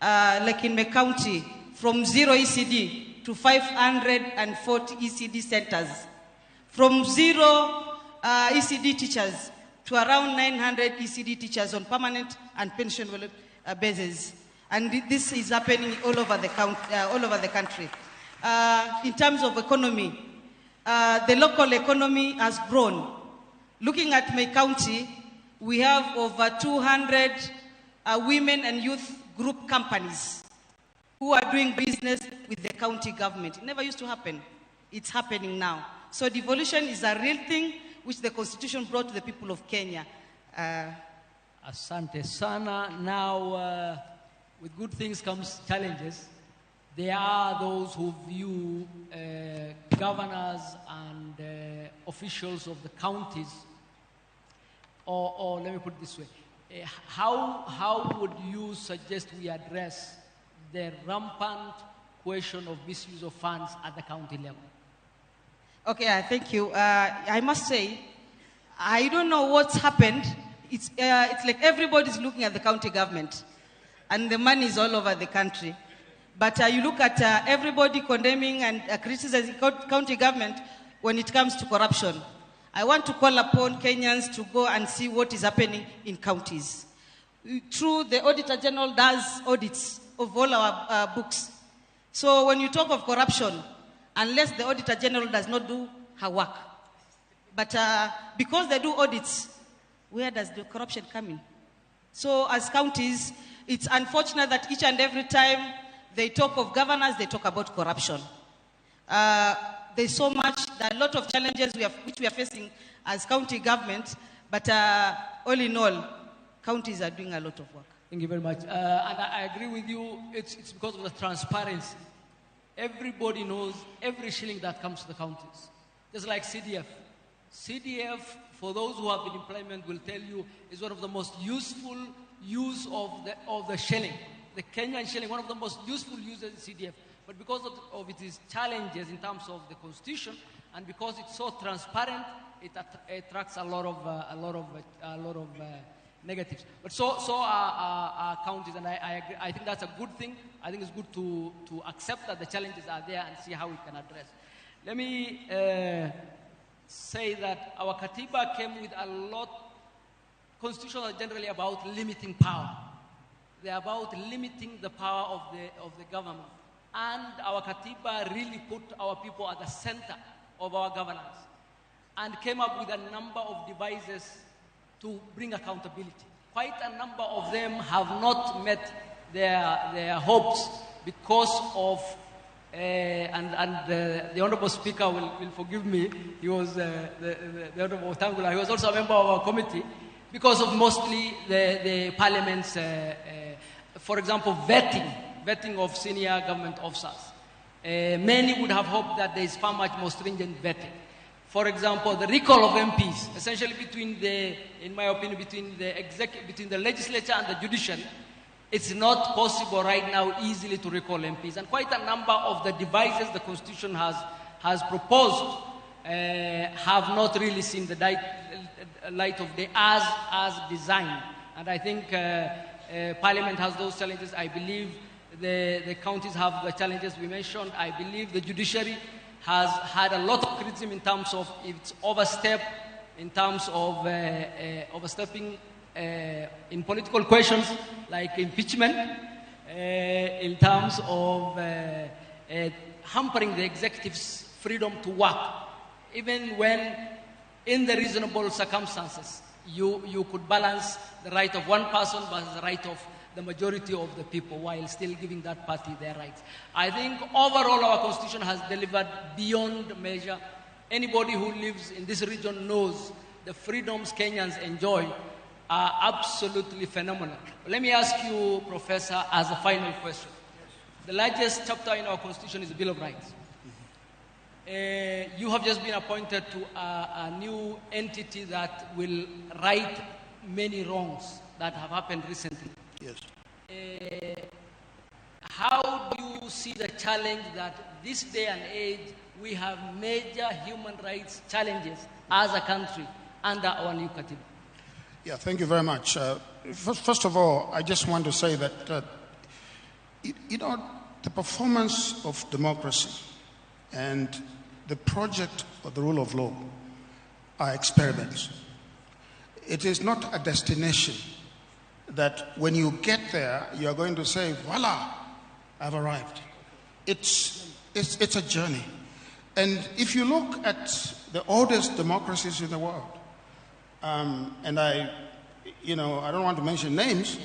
like in my county, from 0 ECD to 540 ECD centers, from 0 ECD teachers to around 900 ECD teachers on permanent and pension basis. And this is happening all over the country. In terms of economy, the local economy has grown. Looking at my county, we have over 200 women and youth group companies who are doing business with the county government. It never used to happen. It's happening now. So devolution is a real thing which the Constitution brought to the people of Kenya. Asante sana. Now, with good things comes challenges. There are those who view governors and officials of the counties, or let me put it this way, how would you suggest we address the rampant question of misuse of funds at the county level? Okay, thank you. I must say, I don't know what's happened. It's like everybody's looking at the county government, and the money is all over the country. But you look at everybody condemning and criticizing county government when it comes to corruption. I want to call upon Kenyans to go and see what is happening in counties. True, the Auditor General does audits of all our books. So when you talk of corruption, unless the Auditor General does not do her work. But because they do audits, where does the corruption come in? So as counties, it's unfortunate that each and every time they talk of governance, they talk about corruption. There's so much, there are a lot of challenges which we are facing as county government, but all in all, counties are doing a lot of work. Thank you very much. And I agree with you, it's because of the transparency. Everybody knows every shilling that comes to the counties. Just like CDF. CDF, for those who have been in employment, will tell you is one of the most useful use of the shilling. The Kenyan shilling, one of the most useful uses is CDF. But because of its challenges in terms of the Constitution, and because it's so transparent, it attracts a lot of negatives. But so are counties, and I agree. I think that's a good thing. I think it's good to accept that the challenges are there and see how we can address. Let me say that our Katiba came with a lot constitutions are generally about limiting power. They're about limiting the power of the government. And our Katiba really put our people at the center of our governance and came up with a number of devices to bring accountability. Quite a number of them have not met their hopes because of, the Honorable Speaker will forgive me, he was the Honorable Tangula, he was also a member of our committee, because of mostly the Parliament's, for example, vetting of senior government officers. Many would have hoped that there is far much more stringent vetting. For example, the recall of MPs, essentially in my opinion, between the legislature and the judiciary, it's not possible right now easily to recall MPs. And quite a number of the devices the Constitution has proposed have not really seen the light of day as designed. And I think Parliament has those challenges. I believe the counties have the challenges we mentioned. I believe the judiciary has had a lot of criticism in terms of its overstep, in terms of overstepping in political questions like impeachment, in terms of hampering the executive's freedom to work, even when in the reasonable circumstances you could balance the right of one person versus the right of the majority of the people while still giving that party their rights. I think overall our Constitution has delivered beyond measure. Anybody who lives in this region knows the freedoms Kenyans enjoy are absolutely phenomenal. Let me ask you, Professor, as a final question. The largest chapter in our Constitution is the Bill of Rights. You have just been appointed to a new entity that will right many wrongs that have happened recently. Yes. How do you see the challenge that this day and age we have major human rights challenges as a country under our new Katiba? Yeah, thank you very much. First of all, I just want to say that, the performance of democracy and the project of the rule of law are experiments. It is not a destination that when you get there, you are going to say, voila, I've arrived. It's a journey. And if you look at the oldest democracies in the world, and I don't want to mention names,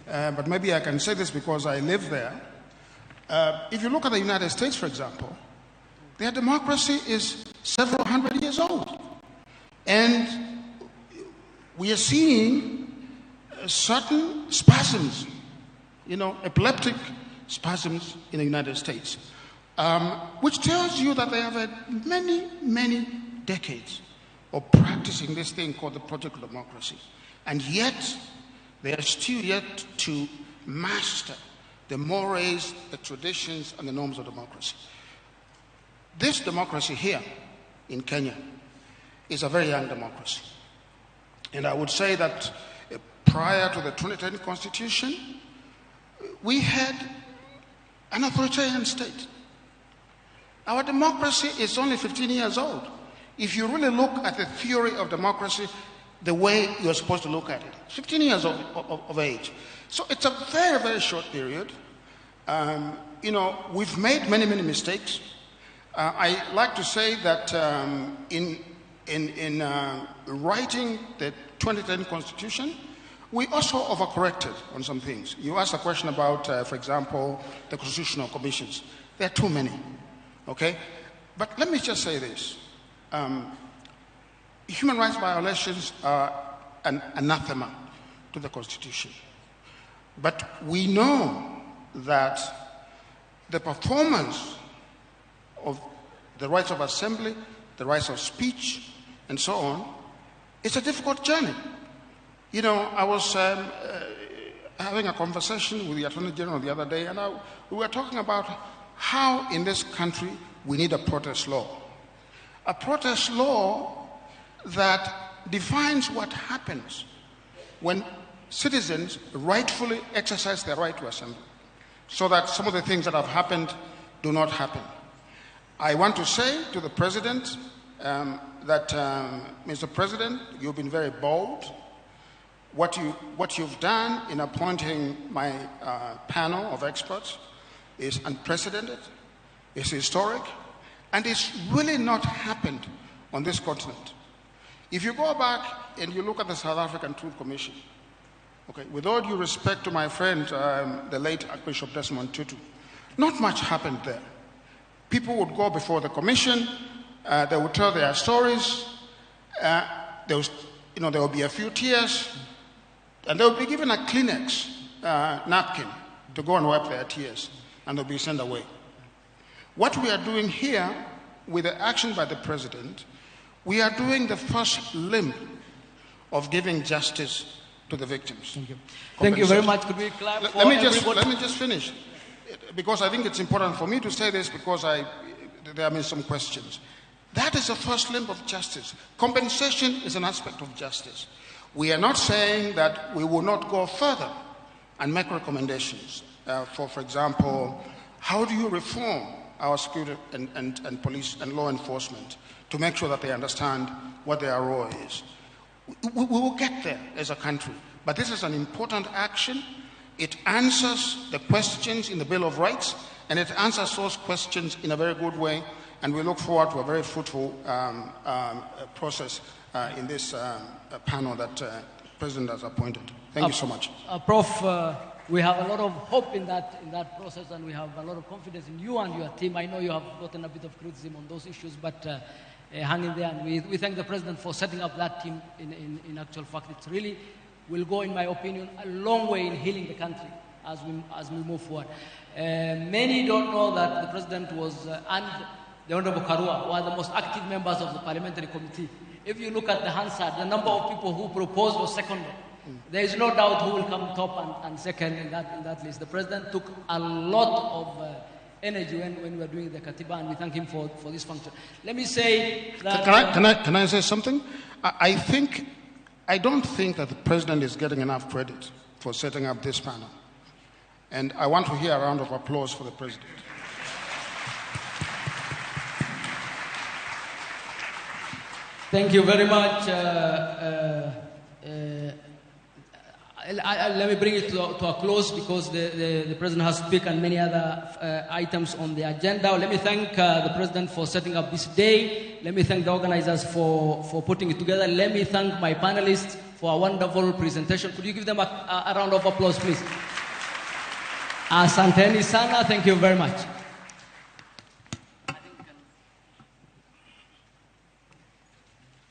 but maybe I can say this because I live there. If you look at the United States, for example, their democracy is several hundred years old. And we are seeing certain spasms, epileptic spasms in the United States, which tells you that they have had many, many decades of practicing this thing called the project of democracy. And yet, they are still yet to master the mores, the traditions, and the norms of democracy. This democracy here in Kenya is a very young democracy. And I would say that prior to the 2010 Constitution, we had an authoritarian state. Our democracy is only 15 years old. If you really look at the theory of democracy, the way you're supposed to look at it, 15 years of age. So it's a very, very short period. We've made many, many mistakes. I like to say that in writing the 2010 Constitution, we also overcorrected on some things. You asked a question about, for example, the constitutional commissions. There are too many, okay? But let me just say this. Human rights violations are an anathema to the Constitution. But we know that the performance of the rights of assembly, the rights of speech, and so on, it's a difficult journey. I was having a conversation with the Attorney General the other day, and we were talking about how in this country we need a protest law. A protest law that defines what happens when citizens rightfully exercise their right to assemble, so that some of the things that have happened do not happen. I want to say to the President that, Mr. President, you've been very bold. What you've done in appointing my panel of experts is unprecedented, it's historic, and it's really not happened on this continent. If you go back and you look at the South African Truth Commission, okay, with all due respect to my friend, the late Archbishop Desmond Tutu, not much happened there. People would go before the commission, they would tell their stories, there would be a few tears, and they would be given a Kleenex napkin to go and wipe their tears, and they'll be sent away. What we are doing here, with the action by the president, we are doing the first limb of giving justice to the victims. Thank you. Thank you very much. Could we clap for everybody? Let me just finish, because I think it's important for me to say this, because there have been some questions. That is the first limb of justice. Compensation is an aspect of justice. We are not saying that we will not go further and make recommendations. For example, how do you reform our security and police and law enforcement to make sure that they understand what their role is? We will get there as a country, but this is an important action. It answers the questions in the Bill of Rights, and it answers those questions in a very good way, and we look forward to a very fruitful process in this panel that the President has appointed. Thank you so much. Prof, we have a lot of hope in that process, and we have a lot of confidence in you and your team. I know you have gotten a bit of criticism on those issues, but hang in there, and we thank the President for setting up that team in actual fact. It really will go, in my opinion, a long way in healing the country as we move forward. Many don't know that the President and the Honorable Karua were the most active members of the Parliamentary Committee. If you look at the Hansard, the number of people who proposed was seconded. There is no doubt who will come top and second in that list. The President took a lot of energy when we were doing the Katiba, and we thank him for this function. Let me say that... Can I say something? I don't think that the President is getting enough credit for setting up this panel. And I want to hear a round of applause for the President. Thank you very much. Let me bring it to a close, because the President has to speak on many other items on the agenda. Let me thank the President for setting up this day. Let me thank the organizers for putting it together. Let me thank my panelists for a wonderful presentation. Could you give them a round of applause, please? Asanteni sana. Thank you very much.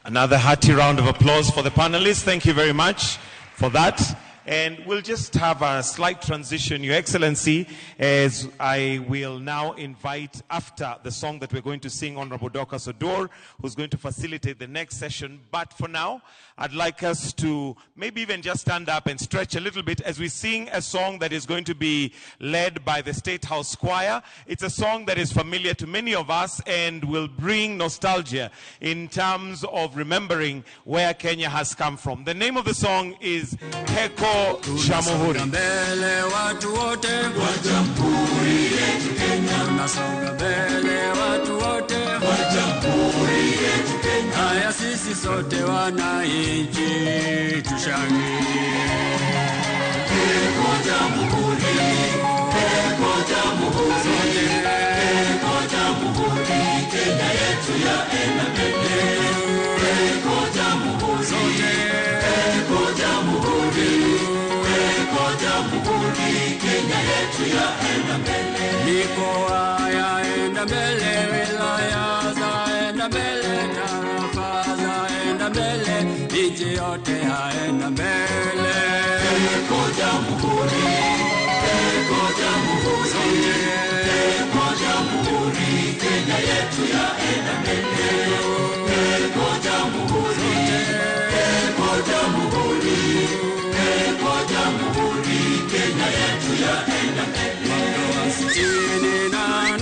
Another hearty round of applause for the panelists. Thank you very much for that. And we'll just have a slight transition, Your Excellency, as I will now invite, after the song that we're going to sing, Honorable Dorcas Odor, who's going to facilitate the next session. But for now, I'd like us to maybe even just stand up and stretch a little bit as we sing a song that is going to be led by the State House Choir. It's a song that is familiar to many of us and will bring nostalgia in terms of remembering where Kenya has come from. The name of the song is Heko Jamhuri. Mbele watu wote wa Jamhuri yetu Kenya, tunasonga mbele watu wote wa Jamhuri yetu Kenya. Haya sisi sote wananchi tushangilie. Heko Jamhuri, Heko Jamhuri, Heko Jamhuri, Kenya yetu yaenda mbele. Heko Jamhuri, Heko Jamhuri, Heko Jamhuri, Kenya yetu yaenda mbele. Mikoa yaenda mbele, wilaya zaenda mbele, tarafa zaenda mbele, nchi yote yaenda mbele. Heko Jamhuri, Heko Jamhuri, Heko Jamhuri, Kenya yetu yaenda mbele. Heko Jamhuri, Heko Jamhuri, Heko Jamhuri, Kenya yetu yaenda mbele. Mwaka wa 64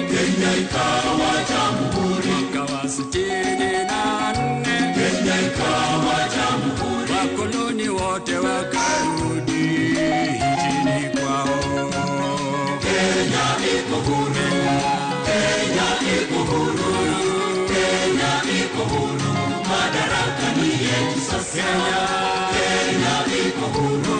Kenya ikawa jamhuri. Mwaka wa 64 Kenya ikawa jamhuri. Wakoloni wote wakarudi nchini kwao. Kenya iko huru, Kenya iko huru, Kenya iko huru, madaraka ni yetu sasa. Kenya huru,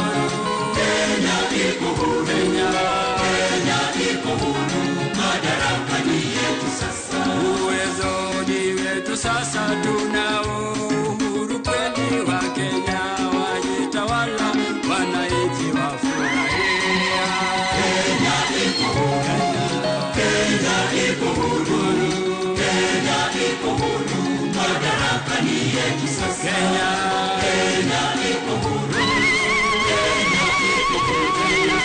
Kenya iko huru, Kenya iko huru, madaraka ni yetu sasa. Uwezo ni wetu sasa, tunao uhuru kweli wa Kenya, wajitawala wananchi wafurahia. Kenya iko huru, Kenya iko huru, Kenya iko huru, madaraka ni yetu sasa. Kenya iko huru, Kenya iko huru,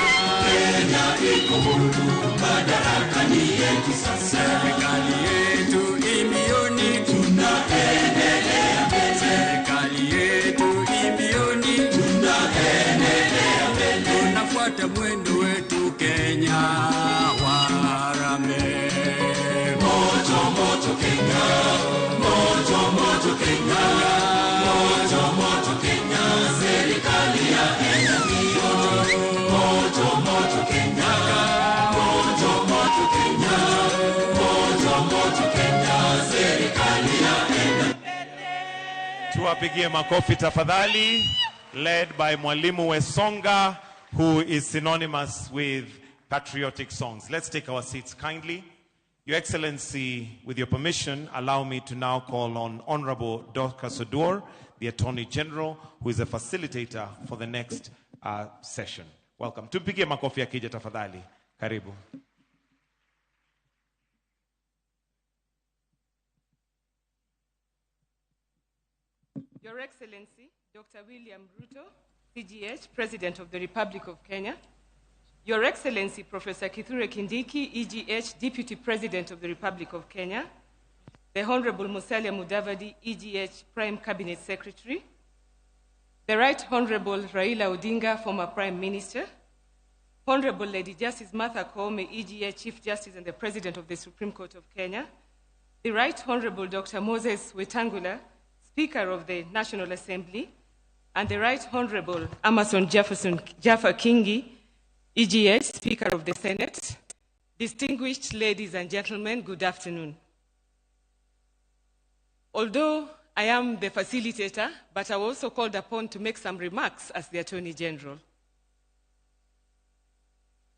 Kenya iko huru, madaraka ni yetu sasa. Serikali yetu imioni, tunaendelea mbele. Serikali yetu imioni, tunaendelea mbele. Tunafuata mwendo wetu Kenya wa harambee. Moto moto Kenya, moto moto Kenya, moto moto Kenya, serikali ya enamio. Moto moto Kenya, moto moto Kenya, moto moto Kenya, serikali ya enamio. Tuwapigie makofi tafadhali, led by Mwalimu Wesonga, who is synonymous with patriotic songs. Let's take our seats kindly. Your Excellency, with your permission, allow me to now call on Honorable Dorcas Oduor, the Attorney General, who is a facilitator for the next session. Welcome. Tupigie makofi akija tafadhali. Karibu. Your Excellency, Dr. William Ruto, CGH, President of the Republic of Kenya. Your Excellency, Professor Kithure Kindiki, EGH, Deputy President of the Republic of Kenya. The Honorable Musalia Mudavadi, EGH, Prime Cabinet Secretary. The Right Honorable Raila Odinga, former Prime Minister. Honorable Lady Justice Martha Koome, EGH, Chief Justice and the President of the Supreme Court of Kenya. The Right Honorable Dr. Moses Wetangula, Speaker of the National Assembly. And the Right Honorable Amason Jaffa Kingi, EGH, Speaker of the Senate. Distinguished ladies and gentlemen, good afternoon. Although I am the facilitator, but I was also called upon to make some remarks as the Attorney General.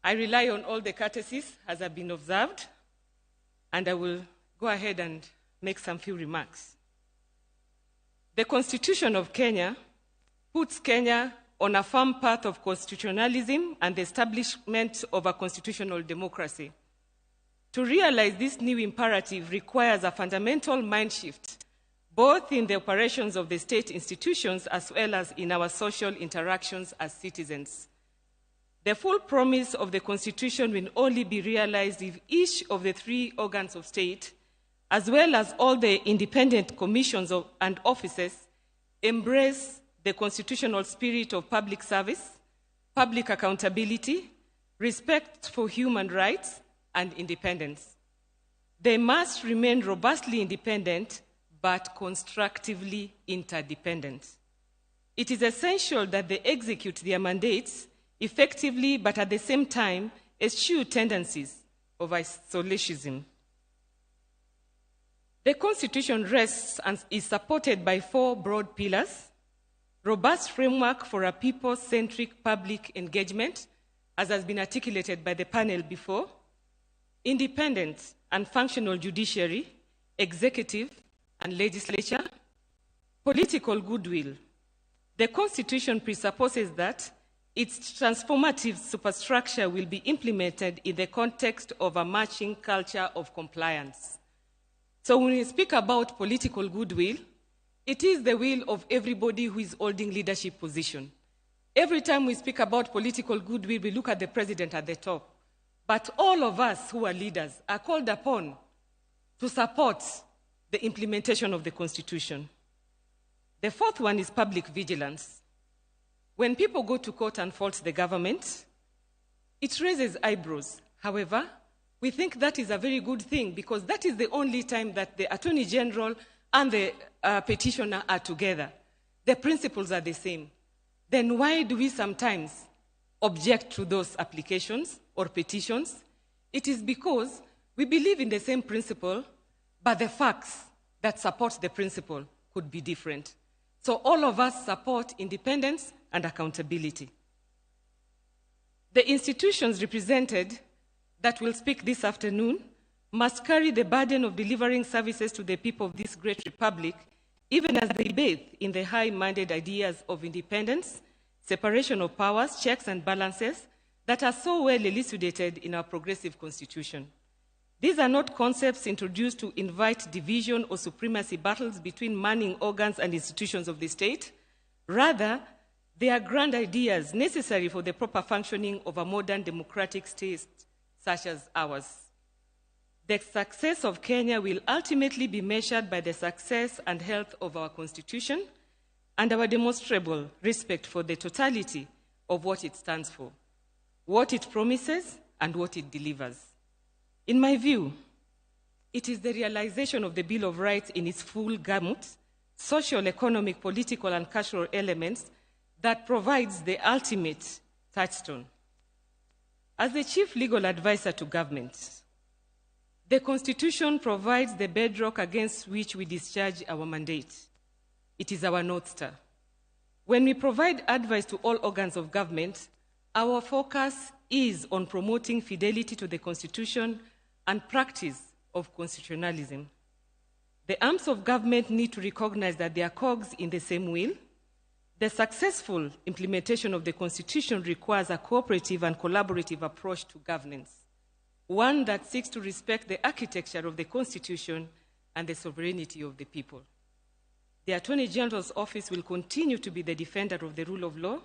I rely on all the courtesies as have been observed, and I will go ahead and make some few remarks. The Constitution of Kenya puts Kenya on a firm path of constitutionalism and the establishment of a constitutional democracy. To realize this new imperative requires a fundamental mind shift, both in the operations of the state institutions as well as in our social interactions as citizens. The full promise of the Constitution will only be realized if each of the three organs of state, as well as all the independent commissions and offices, embrace the constitutional spirit of public service, public accountability, respect for human rights, and independence. They must remain robustly independent, but constructively interdependent. It is essential that they execute their mandates effectively, but at the same time, eschew tendencies of isolationism. The Constitution rests and is supported by four broad pillars: robust framework for a people-centric public engagement, as has been articulated by the panel before, independent and functional judiciary, executive and legislature, political goodwill. The Constitution presupposes that its transformative superstructure will be implemented in the context of a marching culture of compliance. So when we speak about political goodwill, it is the will of everybody who is holding leadership position. Every time we speak about political goodwill, we look at the president at the top. But all of us who are leaders are called upon to support the implementation of the Constitution. The fourth one is public vigilance. When people go to court and fault the government, it raises eyebrows. However, we think that is a very good thing because that is the only time that the Attorney General and the petitioner are together. The principles are the same. Then why do we sometimes object to those applications or petitions? It is because we believe in the same principle, but the facts that support the principle could be different. So all of us support independence and accountability. The institutions represented that will speak this afternoon must carry the burden of delivering services to the people of this great republic, even as they bathe in the high-minded ideas of independence, separation of powers, checks and balances that are so well elucidated in our progressive constitution. These are not concepts introduced to invite division or supremacy battles between manning organs and institutions of the state. Rather, they are grand ideas necessary for the proper functioning of a modern democratic state such as ours. The success of Kenya will ultimately be measured by the success and health of our constitution and our demonstrable respect for the totality of what it stands for, what it promises, and what it delivers. In my view, it is the realization of the Bill of Rights in its full gamut, social, economic, political, and cultural elements that provides the ultimate touchstone. As the chief legal advisor to government, the Constitution provides the bedrock against which we discharge our mandate. It is our North Star. When we provide advice to all organs of government, our focus is on promoting fidelity to the Constitution and practice of constitutionalism. The arms of government need to recognize that they are cogs in the same wheel. The successful implementation of the Constitution requires a cooperative and collaborative approach to governance, one that seeks to respect the architecture of the Constitution and the sovereignty of the people. The Attorney General's office will continue to be the defender of the rule of law,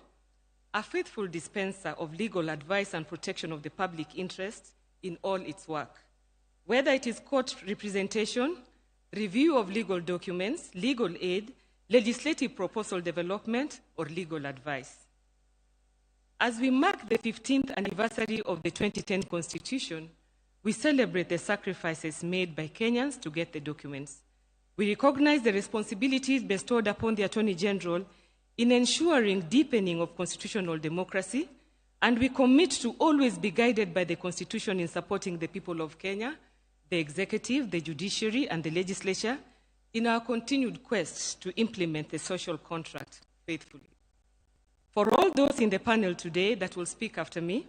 a faithful dispenser of legal advice and protection of the public interest in all its work, whether it is court representation, review of legal documents, legal aid, legislative proposal development, or legal advice. As we mark the 15th anniversary of the 2010 Constitution, we celebrate the sacrifices made by Kenyans to get the documents. We recognize the responsibilities bestowed upon the Attorney General in ensuring deepening of constitutional democracy, and we commit to always be guided by the Constitution in supporting the people of Kenya, the executive, the judiciary, and the legislature in our continued quest to implement the social contract faithfully. For all those in the panel today that will speak after me,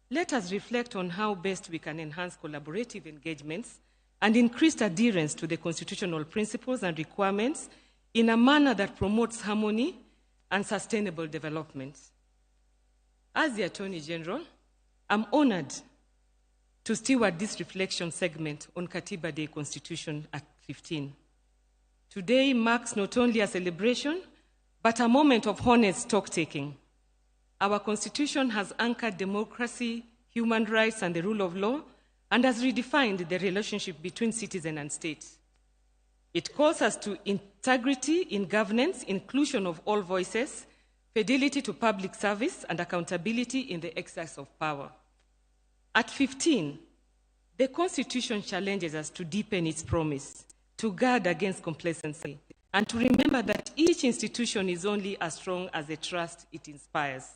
let us reflect on how best we can enhance collaborative engagements and increased adherence to the constitutional principles and requirements in a manner that promotes harmony and sustainable development. As the Attorney General, I'm honored to steward this reflection segment on Katiba Day Constitution at 15. Today marks not only a celebration, but a moment of honest stock-taking. Our Constitution has anchored democracy, human rights, and the rule of law, and has redefined the relationship between citizen and state. It calls us to integrity in governance, inclusion of all voices, fidelity to public service, and accountability in the exercise of power. At 15, the Constitution challenges us to deepen its promise, to guard against complacency, and to remember that each institution is only as strong as the trust it inspires.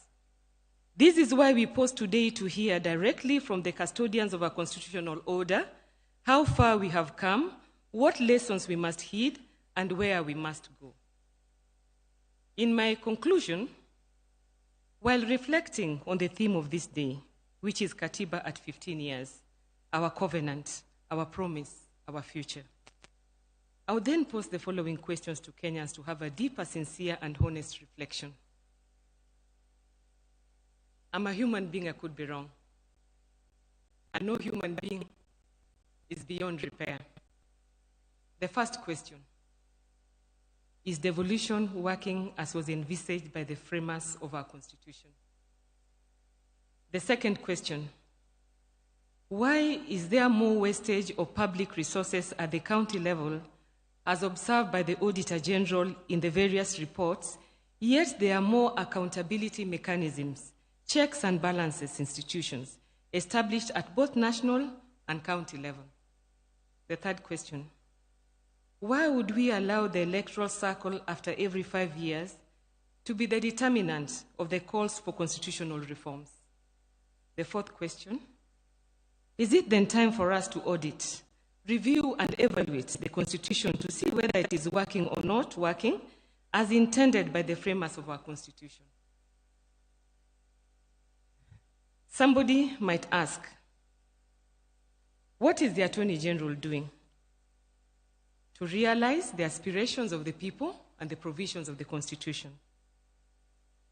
This is why we pause today to hear directly from the custodians of our constitutional order how far we have come, what lessons we must heed, and where we must go. In my conclusion, while reflecting on the theme of this day, which is Katiba at 15 years, our covenant, our promise, our future, I will then pose the following questions to Kenyans to have a deeper, sincere, and honest reflection. I'm a human being, I could be wrong. And no human being is beyond repair. The first question, is devolution working as was envisaged by the framers of our Constitution? The second question, why is there more wastage of public resources at the county level as observed by the Auditor General in the various reports, yet there are more accountability mechanisms, checks and balances institutions established at both national and county level? The third question, why would we allow the electoral cycle after every 5 years to be the determinant of the calls for constitutional reforms? The fourth question, is it then time for us to audit, review and evaluate the Constitution to see whether it is working or not working, as intended by the framers of our Constitution. Somebody might ask, what is the Attorney General doing to realize the aspirations of the people and the provisions of the Constitution?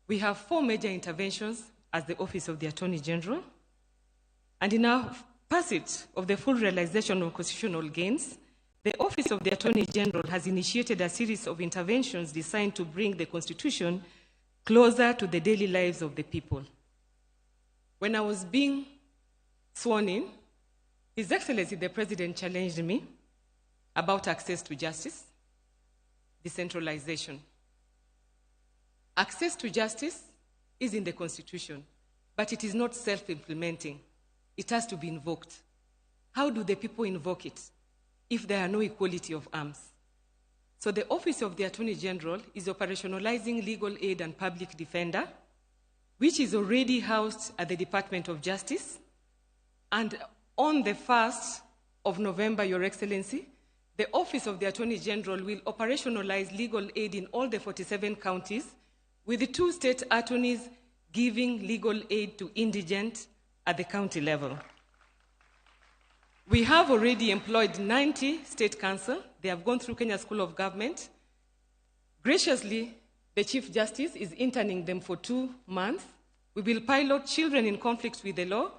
We have 4 major interventions as the Office of the Attorney General, and in our pursuit of the full realization of constitutional gains, the Office of the Attorney General has initiated a series of interventions designed to bring the Constitution closer to the daily lives of the people. When I was being sworn in, His Excellency the President challenged me about access to justice, decentralization. Access to justice is in the Constitution, but it is not self-implementing. It has to be invoked. How do the people invoke it if there are no equality of arms? So the Office of the Attorney General is operationalizing legal aid and public defender, which is already housed at the Department of Justice. And on the 1st of November, Your Excellency, the Office of the Attorney General will operationalize legal aid in all the 47 counties, with the 2 state attorneys giving legal aid to indigent at the county level. We have already employed 90 state counsel. They have gone through Kenya School of Government. Graciously, the Chief Justice is interning them for 2 months. We will pilot children in conflict with the law.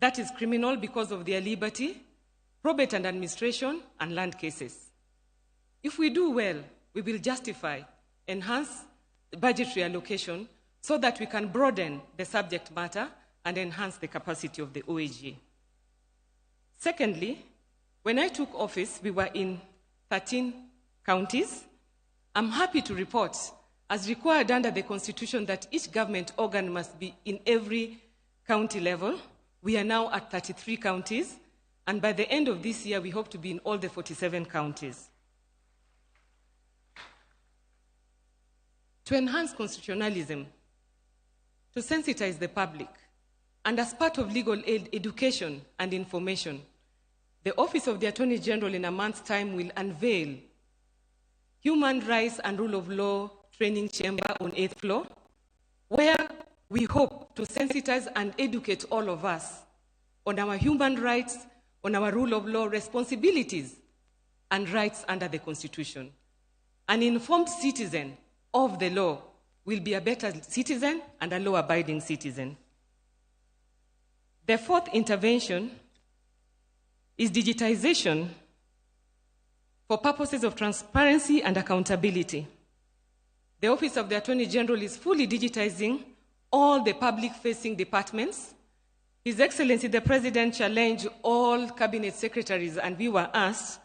That is criminal because of their liberty, probate and administration, and land cases. If we do well, we will justify, enhance budgetary allocation so that we can broaden the subject matter and enhance the capacity of the OAG. Secondly, when I took office, we were in 13 counties. I'm happy to report, as required under the Constitution, that each government organ must be in every county level. We are now at 33 counties, and by the end of this year, we hope to be in all the 47 counties. To enhance constitutionalism, to sensitize the public, and as part of legal aid education and information, the Office of the Attorney General in a month's time will unveil Human Rights and Rule of Law Training Chamber on 8th floor, where we hope to sensitize and educate all of us on our human rights, on our rule of law responsibilities and rights under the Constitution. An informed citizen of the law will be a better citizen and a law-abiding citizen. The 4th intervention is digitization for purposes of transparency and accountability. The Office of the Attorney General is fully digitizing all the public-facing departments. His Excellency the President challenged all cabinet secretaries, and we were asked,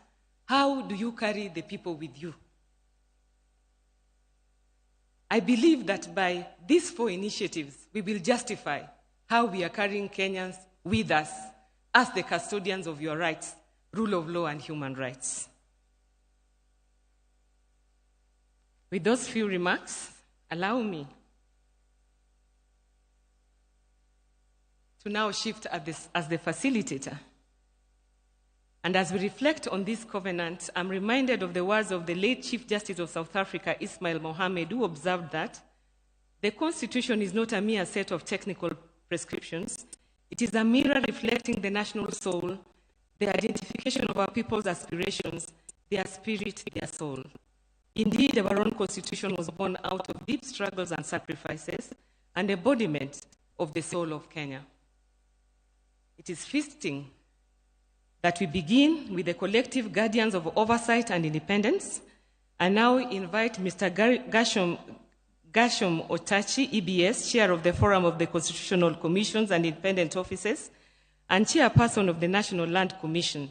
how do you carry the people with you? I believe that by these 4 initiatives, we will justify how we are carrying Kenyans with us as the custodians of your rights, rule of law, and human rights. With those few remarks, allow me to now shift as the facilitator. And as we reflect on this covenant, I'm reminded of the words of the late Chief Justice of South Africa, Ismail Mohammed, who observed that the Constitution is not a mere set of technical prescriptions. It is a mirror reflecting the national soul, the identification of our people's aspirations, their spirit, their soul. Indeed, our own Constitution was born out of deep struggles and sacrifices, and embodiment of the soul of Kenya. It is fitting that we begin with the collective guardians of oversight and independence, and now invite Mr. Gashom Otachi, EBS, Chair of the Forum of the Constitutional Commissions and Independent Offices, and Chairperson of the National Land Commission,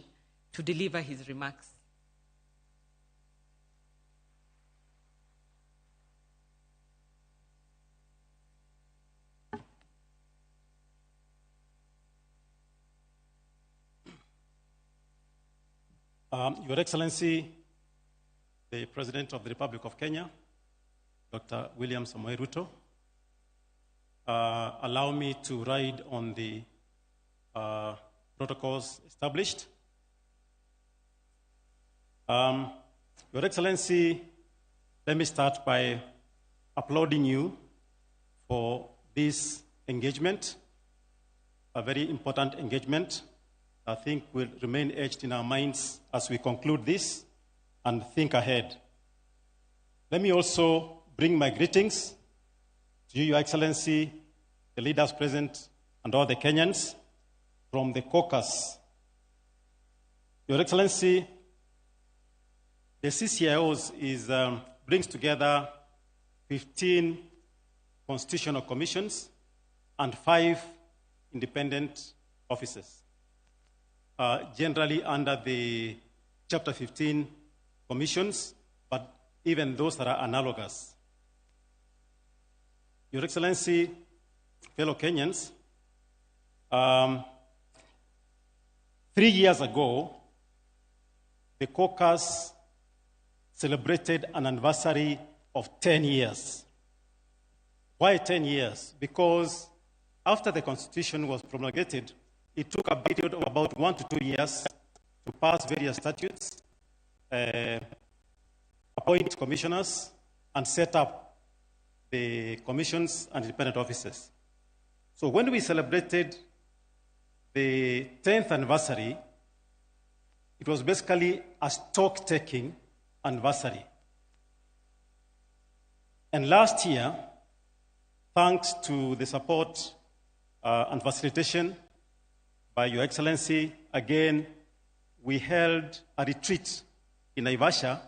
to deliver his remarks. Your Excellency, the President of the Republic of Kenya, Dr. William Samoei Ruto, allow me to ride on the protocols established. Your Excellency, Let me start by applauding you for this engagement, a very important engagement. I think will remain etched in our minds as we conclude this and think ahead. Let me also bring my greetings to you, Your Excellency, the leaders present, and all the Kenyans from the caucus. Your Excellency, the CCIOs brings together 15 constitutional commissions and 5 independent offices, generally under the Chapter 15 commissions, but even those that are analogous. Your Excellency, fellow Kenyans, 3 years ago, the caucus celebrated an anniversary of 10 years. Why 10 years? Because after the Constitution was promulgated, it took a period of about 1 to 2 years to pass various statutes, appoint commissioners, and set up the commissions and independent offices. So when we celebrated the 10th anniversary, it was basically a stock-taking anniversary. And last year, thanks to the support and facilitation by Your Excellency, again, we held a retreat in Naivasha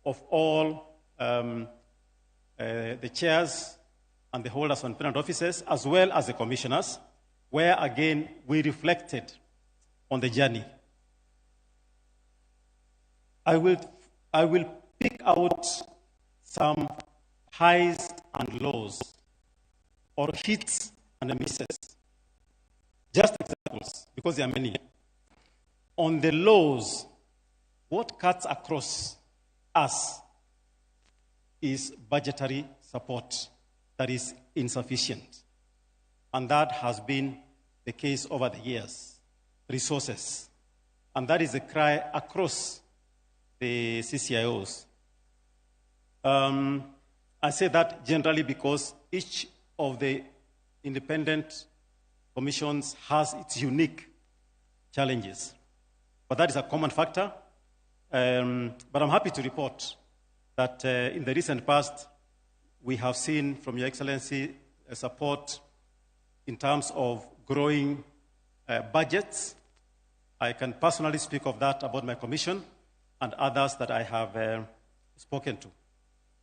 of all the chairs and the holders of independent offices, as well as the commissioners, where again we reflected on the journey. I will pick out some highs and lows, or hits and misses. Just examples, because there are many. On the lows, what cuts across us is budgetary support that is insufficient. And that has been the case over the years. Resources. And that is a cry across the CCIOs. I say that generally because each of the independent commissions has its unique challenges. But that is a common factor. But I'm happy to report that in the recent past, we have seen from Your Excellency support in terms of growing budgets. I can personally speak of that about my commission and others that I have spoken to.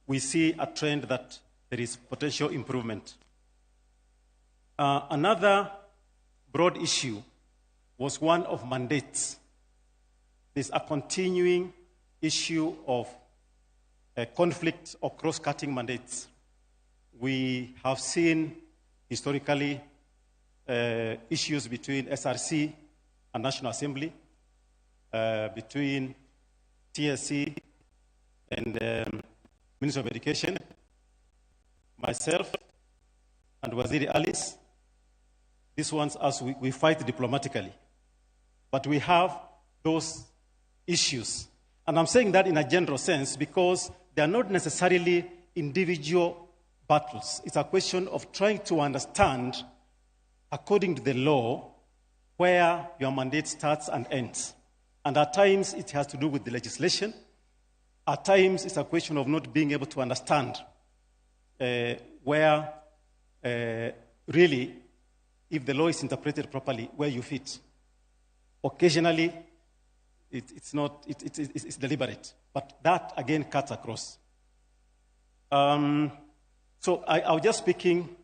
We see a trend that there is potential improvement. Another broad issue was one of mandates. There's a continuing issue of conflict or cross-cutting mandates. We have seen historically issues between SRC and National Assembly, between TSC and Minister of Education, myself, and Waziri Alice. These ones, as we fight diplomatically. But we have those issues. And I'm saying that in a general sense because they are not necessarily individual battles. It's a question of trying to understand, according to the law, where your mandate starts and ends. And at times, it has to do with the legislation. At times, it's a question of not being able to understand where, really, if the law is interpreted properly, where you fit. Occasionally, it's deliberate. But that, again, cuts across. So I was just speaking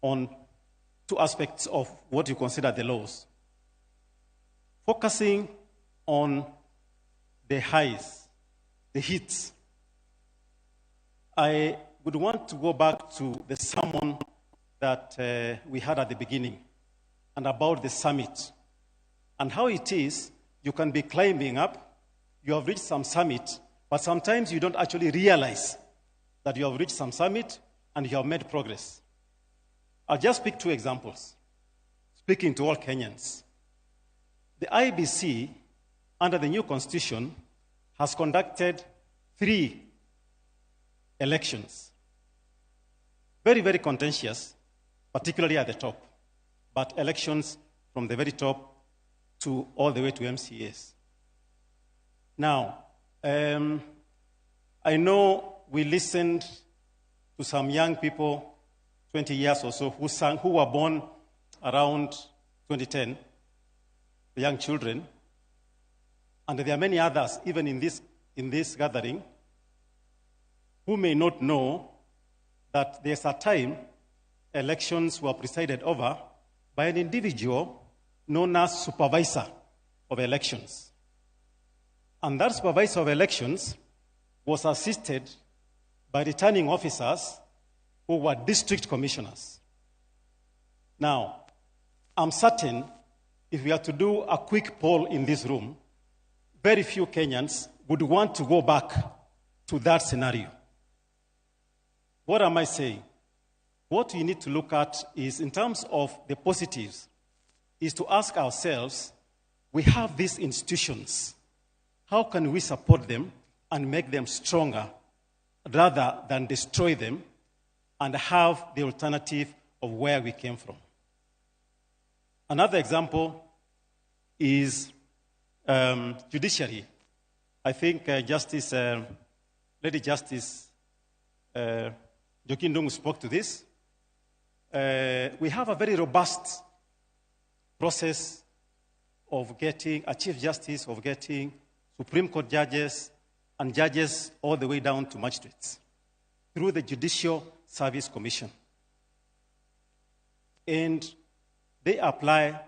on 2 aspects of what you consider the laws. Focusing on the highs, the hits. I would want to go back to the sermon that we had at the beginning and about the summit and how it is you can be climbing up, you have reached some summit, but sometimes you don't actually realize that you have reached some summit and you have made progress. I'll just pick 2 examples, speaking to all Kenyans. The IBC, under the new constitution, has conducted 3 elections. Very, very contentious, particularly at the top, but elections from the very top to all the way to MCAs. Now, I know we listened to some young people, 20 years or so, who were born around 2010, the young children, and there are many others, even in this gathering, who may not know that there's a time elections were presided over by an individual known as supervisor of elections. And that supervisor of elections was assisted by returning officers who were district commissioners. Now, I'm certain if we are to do a quick poll in this room, very few Kenyans would want to go back to that scenario. What am I saying? What we need to look at is, in terms of the positives, is to ask ourselves, we have these institutions. How can we support them and make them stronger rather than destroy them and have the alternative of where we came from? Another example is judiciary. I think Lady Justice Joaquin Ndungu spoke to this. We have a very robust process of getting a Chief Justice, of getting Supreme Court judges and judges all the way down to magistrates through the Judicial Service Commission. And they apply,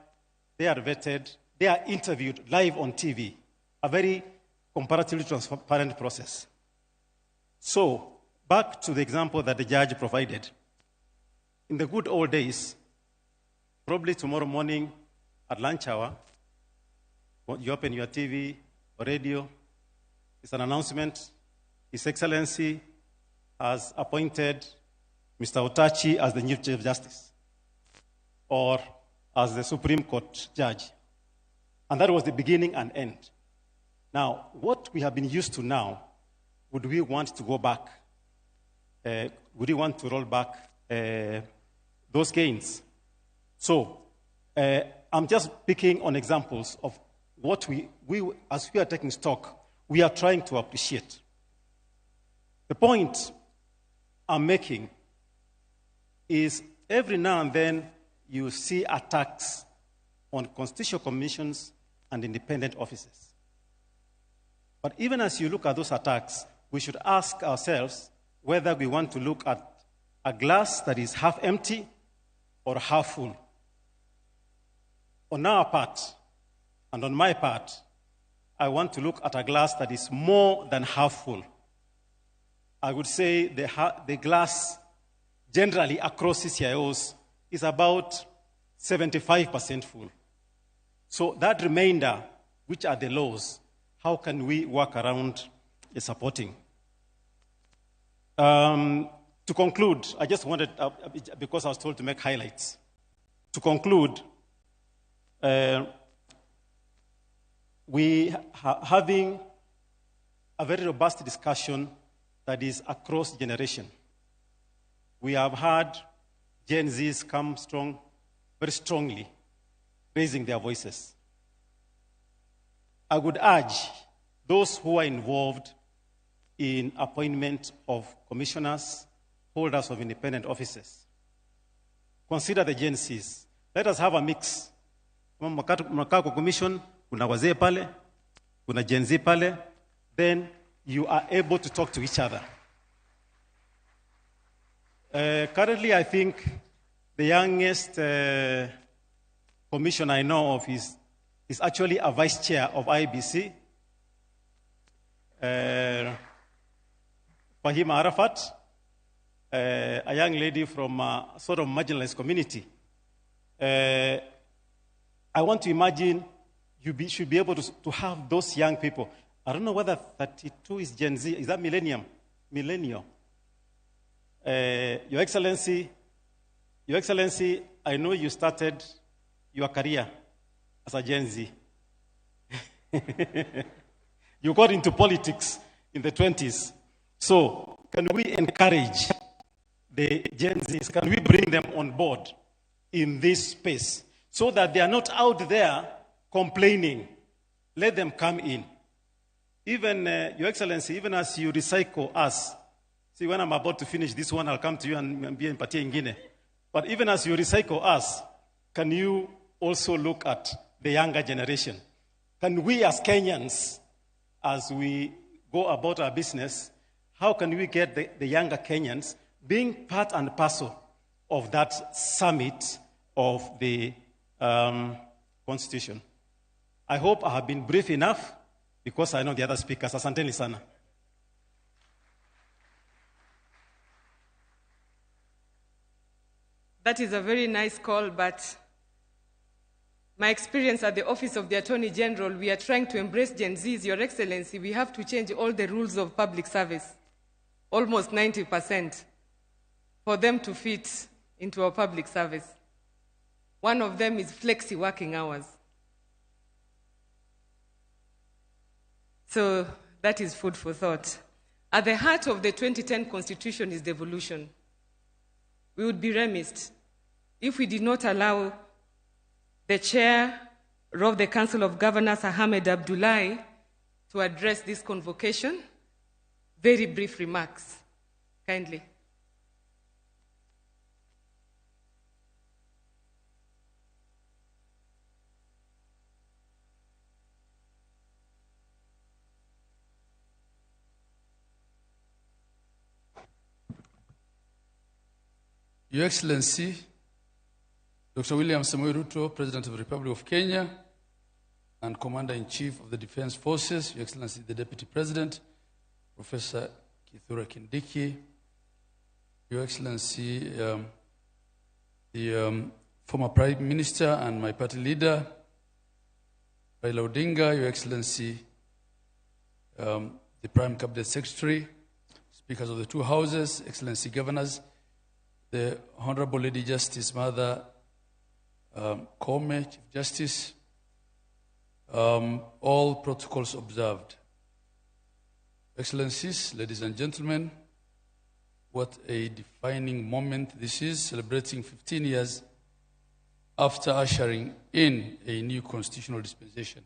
they are vetted, they are interviewed live on TV, a very comparatively transparent process. So, back to the example that the judge provided. In the good old days, probably tomorrow morning at lunch hour, you open your TV or radio, it's an announcement. His Excellency has appointed Mr. Otachi as the new Chief Justice or as the Supreme Court judge. And that was the beginning and end. Now, what we have been used to now, would we want to go back? Would we want to roll back those gains? So, I'm just picking on examples of what we, as we are taking stock, we are trying to appreciate. The point I'm making is every now and then you see attacks on constitutional commissions and independent offices. But even as you look at those attacks, we should ask ourselves whether we want to look at a glass that is half empty or half full. On our part, and on my part, I want to look at a glass that is more than half full. I would say the glass generally across CCIOs is about 75% full. So that remainder, which are the laws, how can we work around supporting? To conclude, I just wanted, because I was told to make highlights. To conclude, we are having a very robust discussion that is across generation. We have had Gen Zs come strong, very strongly, raising their voices. I would urge those who are involved in appointment of commissioners, holders of independent offices, consider the Gen Zs. Let us have a mix. Makako Commission, kuna wazee pale, kuna Gen Z pale, then you are able to talk to each other. Currently, I think the youngest commissioner I know of is actually a vice chair of IBC, Fahima Arafat, a young lady from a sort of marginalized community. I want to imagine you should be able to have those young people. I don't know whether 32 is Gen Z. Is that millennium? Millennial. Your Excellency, I know you started your career as a Gen Z. You got into politics in the 20s. So can we encourage the Gen Zs? Can we bring them on board in this space so that they are not out there complaining? Let them come in. Even, Your Excellency, even as you recycle us, see, when I'm about to finish this one, I'll come to you and be in Pati Ingine. But even as you recycle us, can you also look at the younger generation? Can we as Kenyans, as we go about our business, how can we get the younger Kenyans being part and parcel of that summit of the Constitution? I hope I have been brief enough because I know the other speakers. Asanteni sana. That is a very nice call, but my experience at the Office of the Attorney General, we are trying to embrace Gen Zs. Your Excellency, we have to change all the rules of public service, almost 90%, for them to fit into our public service. One of them is flexi working hours. So that is food for thought. At the heart of the 2010 Constitution is devolution. We would be remiss if we did not allow the chair of the Council of Governors, Ahmed Abdullahi, to address this convocation. Very brief remarks, kindly. Your Excellency, Dr. William Samoei Ruto, President of the Republic of Kenya and Commander-in-Chief of the Defense Forces, Your Excellency, the Deputy President, Professor Kithure Kindiki, Your Excellency, the former Prime Minister and my party leader, Raila Odinga, Your Excellency, the Prime Cabinet Secretary, Speakers of the two Houses, Excellency Governors, the Honorable Lady Justice Mother Kome, Chief Justice, all protocols observed. Excellencies, ladies and gentlemen, what a defining moment this is, celebrating 15 years after ushering in a new constitutional dispensation.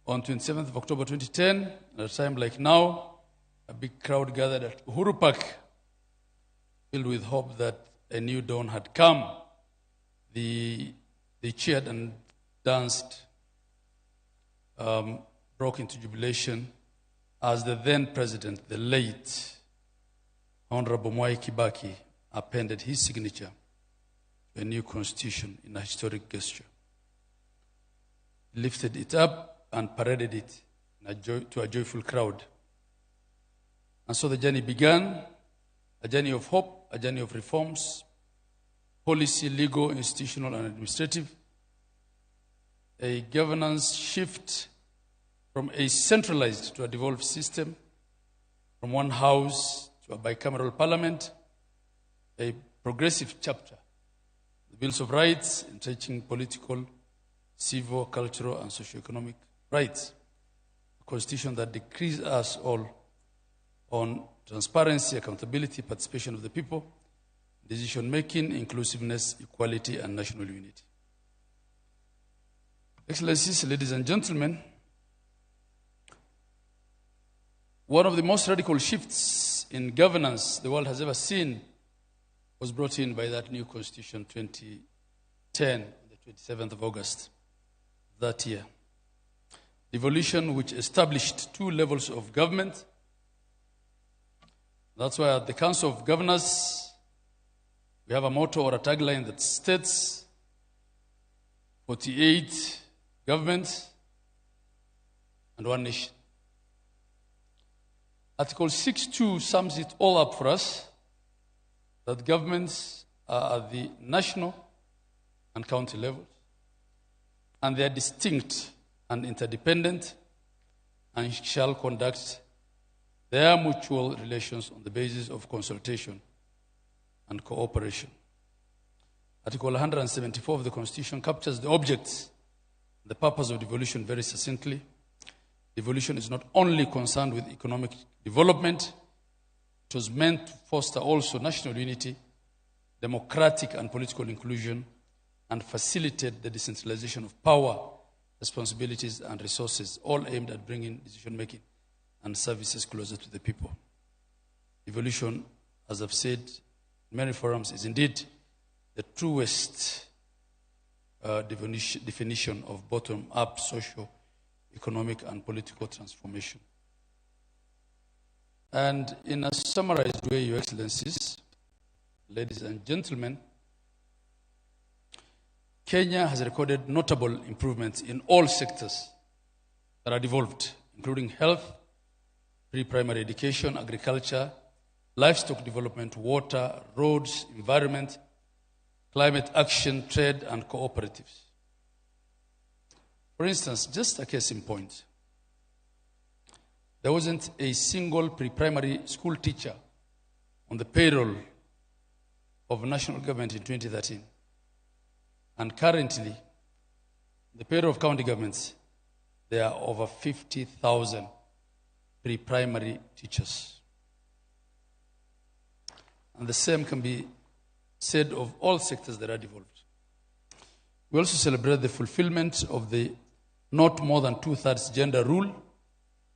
On 27th of October 2010, at a time like now, a big crowd gathered at Uhuru Park, filled with hope that a new dawn had come. They cheered and danced, broke into jubilation as the then president, the late Honorable Mwai Kibaki, appended his signature to a new constitution in a historic gesture. He lifted it up and paraded it to a joyful crowd. And so the journey began, a journey of hope, a journey of reforms, policy, legal, institutional, and administrative, a governance shift from a centralized to a devolved system, from one house to a bicameral parliament, a progressive chapter, the Bills of Rights, entrenching political, civil, cultural, and socioeconomic rights, a constitution that decrees us all on transparency, accountability, participation of the people, decision-making, inclusiveness, equality, and national unity. Excellencies, ladies and gentlemen, one of the most radical shifts in governance the world has ever seen was brought in by that new constitution 2010, on the 27th of August that year. Devolution, which established two levels of government. That's why at the Council of Governors, we have a motto or a tagline that states 48 governments and one nation. Article 6.2 sums it all up for us, that governments are at the national and county levels, and they are distinct and interdependent and shall conduct their mutual relations on the basis of consultation and cooperation. Article 174 of the Constitution captures the objects and the purpose of devolution very succinctly. Devolution is not only concerned with economic development, It was meant to foster also national unity, democratic and political inclusion, and facilitate the decentralization of power, responsibilities, and resources, all aimed at bringing decision-making and services closer to the people. Devolution, as I've said in many forums, is indeed the truest definition of bottom-up social, economic, and political transformation. And in a summarized way, Your Excellencies, ladies and gentlemen, Kenya has recorded notable improvements in all sectors that are devolved, including health, pre-primary education, agriculture, livestock development, water, roads, environment, climate action, trade, and cooperatives. For instance, just a case in point, there wasn't a single pre-primary school teacher on the payroll of national government in 2013. And currently, the payroll of county governments, there are over 50,000 pre-primary teachers. And the same can be said of all sectors that are devolved. We also celebrate the fulfillment of the not more than 2/3 gender rule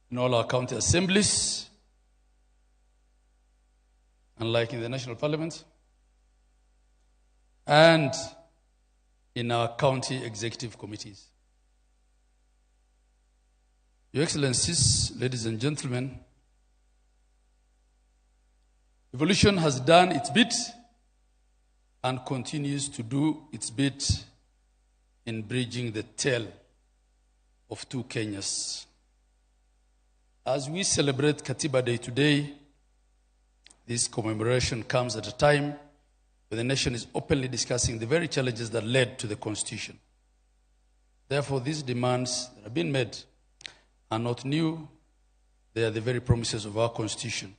in all our county assemblies, unlike in the national parliament, and in our county executive committees. Your Excellencies, ladies and gentlemen, Devolution has done its bit and continues to do its bit in bridging the tale of two Kenyas. As we celebrate Katiba Day today, this commemoration comes at a time when the nation is openly discussing the very challenges that led to the Constitution. Therefore, these demands that have been made are not new. They are the very promises of our Constitution.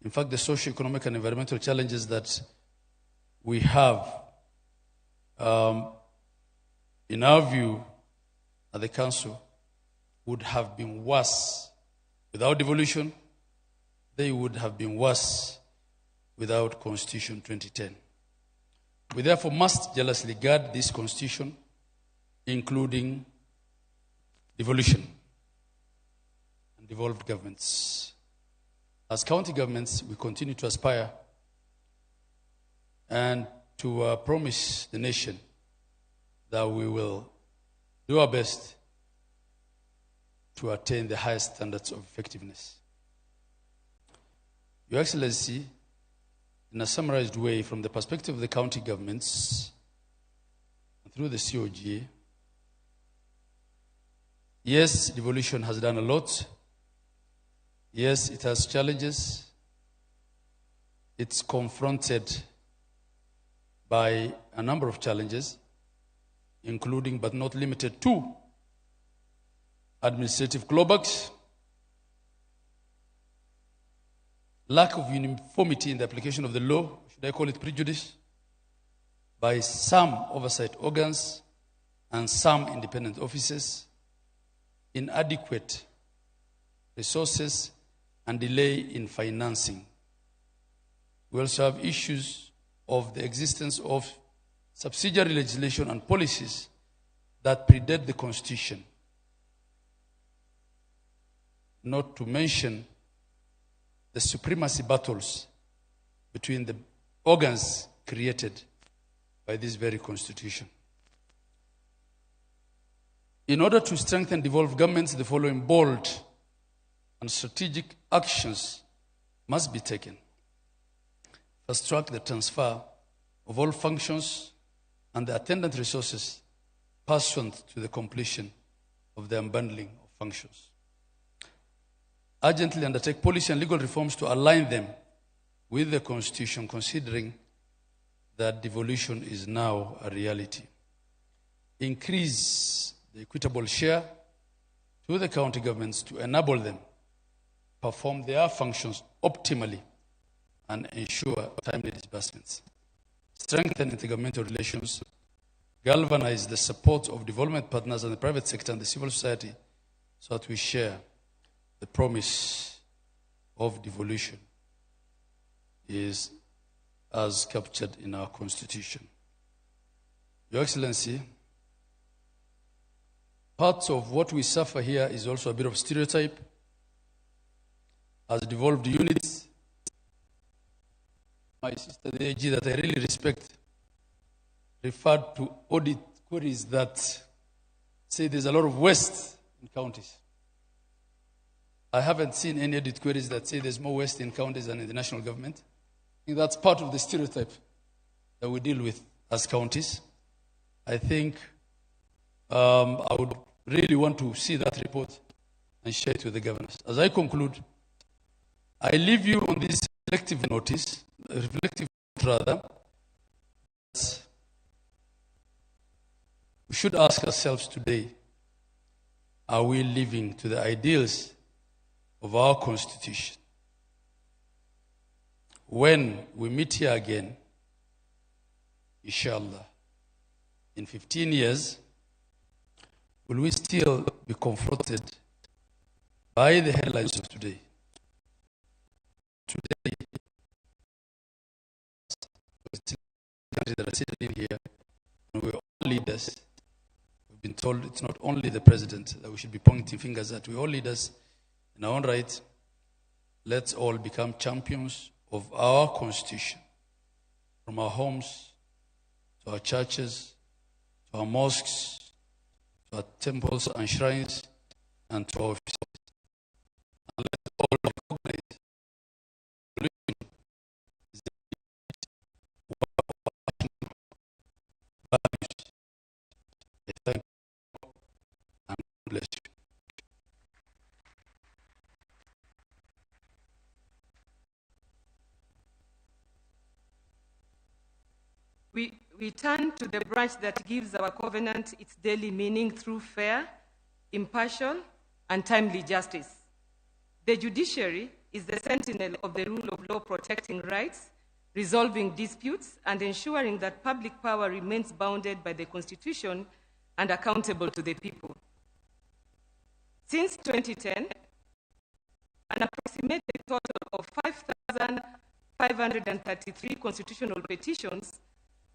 In fact, the socio-economic and environmental challenges that we have, in our view, at the Council, would have been worse without devolution. They would have been worse without Constitution 2010. We therefore must jealously guard this Constitution, including devolution and devolved governments. As county governments, we continue to aspire and to promise the nation that we will do our best to attain the highest standards of effectiveness. Your Excellency, in a summarized way, from the perspective of the county governments, through the COGA, yes, devolution has done a lot. Yes, it has challenges. It's confronted by a number of challenges, including but not limited to administrative clawbacks, lack of uniformity in the application of the law, should I call it prejudice, by some oversight organs and some independent offices, inadequate resources, and delay in financing. We also have issues of the existence of subsidiary legislation and policies that predate the Constitution, not to mention the supremacy battles between the organs created by this very Constitution. In order to strengthen devolved governments, the following bold and strategic actions must be taken. First, track the transfer of all functions and the attendant resources pursuant to the completion of the unbundling of functions. Urgently undertake policy and legal reforms to align them with the Constitution, considering that devolution is now a reality. Increase the equitable share to the county governments to enable them perform their functions optimally and ensure timely disbursements. Strengthen intergovernmental relations, galvanize the support of development partners and the private sector and the civil society so that we share the promise of devolution. is as captured in our Constitution. Your Excellency, parts of what we suffer here is also a bit of stereotype. As devolved units, my sister, the AG that I really respect, referred to audit queries that say there's a lot of waste in counties. I haven't seen any audit queries that say there's more waste in counties than in the national government. I think that's part of the stereotype that we deal with as counties. I think I would really want to see that report and share it with the governors. As I conclude, I leave you on this reflective notice, that we should ask ourselves today, are we living to the ideals of our Constitution? When we meet here again, inshallah, in 15 years, will we still be confronted by the headlines of today? Today, that are sitting in here, and we're all leaders. We've been told it's not only the president that we should be pointing fingers at. We're all leaders in our own right. Let's all become champions of our Constitution, from our homes to our churches, to our mosques, to our temples and shrines, and to our offices. And let's all recognize values. Thank you and God bless you. We turn to the branch that gives our covenant its daily meaning through fair, impartial, and timely justice. The judiciary is the sentinel of the rule of law, protecting rights, resolving disputes, and ensuring that public power remains bounded by the Constitution and accountable to the people. Since 2010, an approximated total of 5,533 constitutional petitions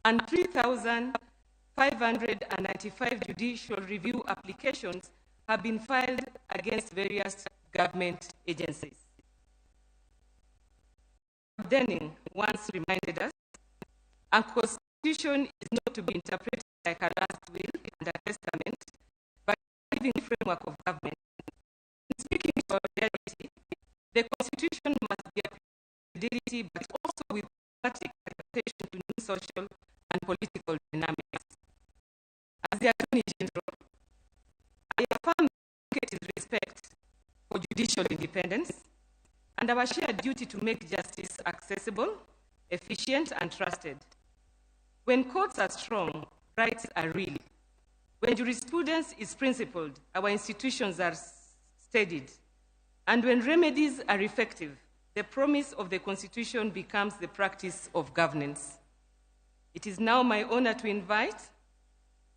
and 3,595 judicial review applications have been filed against various government agencies. Denning once reminded us, a constitution is not to be interpreted like a last will and a testament, but a living framework of government. In speaking to our reality, the constitution must be a fidelity, but also with practical adaptation to new social and political dynamics. As the Attorney General, I affirm his respect for judicial independence and our shared duty to make justice accessible, efficient, and trusted. When courts are strong, rights are real. When jurisprudence is principled, our institutions are steadied. And when remedies are effective, the promise of the Constitution becomes the practice of governance. It is now my honor to invite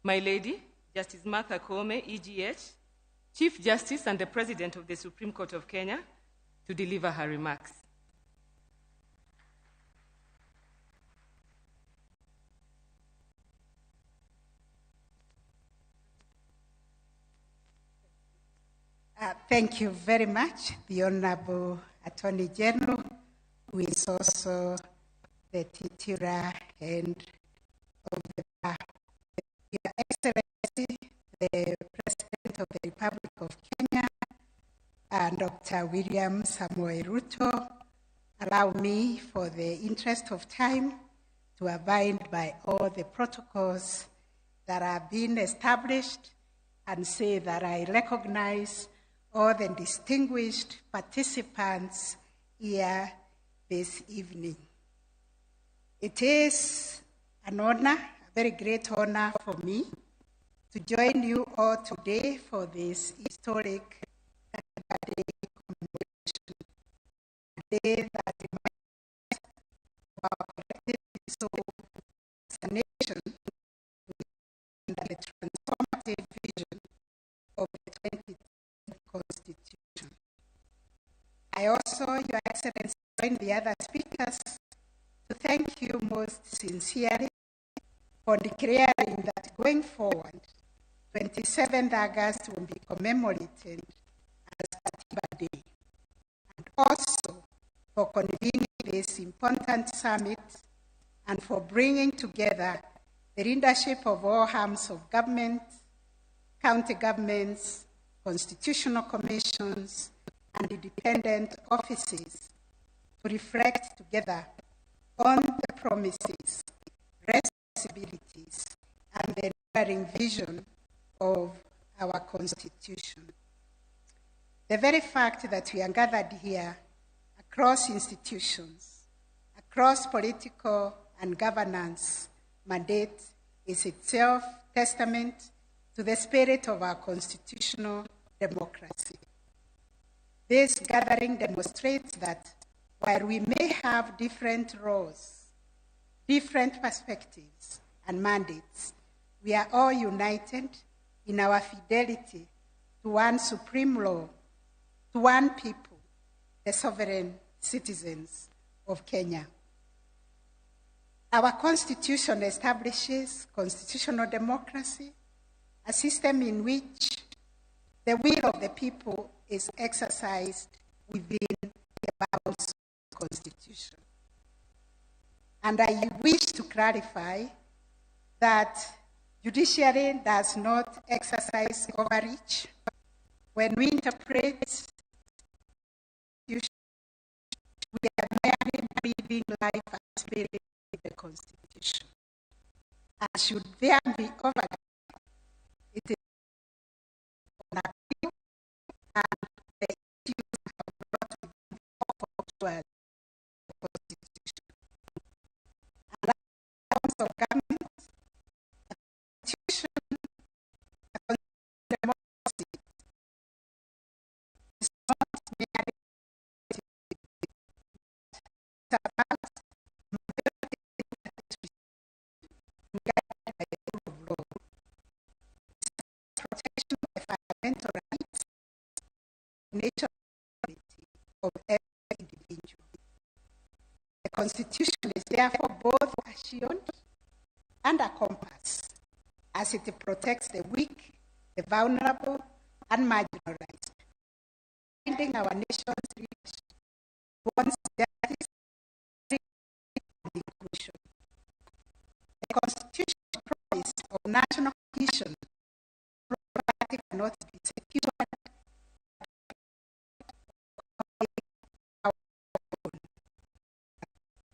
my lady, Justice Martha Koome, EGH, Chief Justice and the President of the Supreme Court of Kenya, to deliver her remarks. Thank you very much, the Honorable Attorney General, who is also the titular head of the bar. Your Excellency, the President of the Republic of Kenya, and Dr. William Samoei Ruto, allow me, for the interest of time, to abide by all the protocols that have been established and say that I recognize all the distinguished participants here this evening. It is an honor, a very great honor for me, to join you all today for this historic day commemoration, a day that reminds of our collective soul as a nation under the transformative vision of the 20th Constitution. I also, Your Excellency, join the other speakers to thank you most sincerely for declaring that going forward, 27th August will be commemorated as Katiba Day, and also for convening this important summit and for bringing together the leadership of all arms of government, county governments, constitutional commissions, and independent offices to reflect together on the promises, responsibilities, and the enduring vision of our Constitution. The very fact that we are gathered here across institutions, across political and governance mandate is itself testament to the spirit of our constitutional democracy. This gathering demonstrates that while we may have different roles, different perspectives and mandates, we are all united in our fidelity to one supreme law, to one people, the sovereign citizens of Kenya. Our Constitution establishes constitutional democracy, a system in which the will of the people is exercised within the bounds of the Constitution. And I wish to clarify that Judiciary does not exercise overreach. When we interpret Constitution, we are merely breathing life and spirit in the Constitution. And should there be overreach, it is on appeal, and the issues have brought within the four of the Constitution. And as terms of government, a Constitution, a democracy is not merely about majority guided by the rule of law. It's protection of the fundamental rights, national dignity of every individual. The Constitution is therefore both a shield and a compass, as it protects the weak, the vulnerable, and marginalized, guiding our nation's leadership towards justice and inclusion. The Constitution's promise of national cohesion property cannot be secured our own.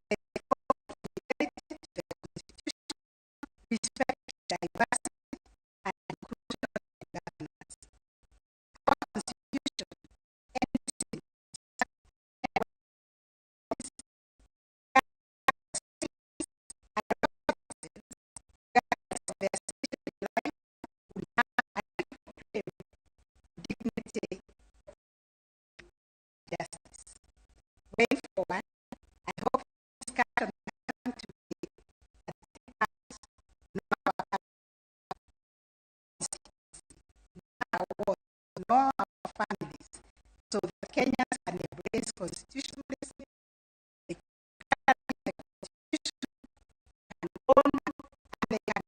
The Constitution respects diversity and inclusion in governance. Our Constitution ends dignity, justice. Going forward, I hope this discussion will come to be nor our families, so that Kenyans can embrace constitutionalism, the Constitution, and own and they can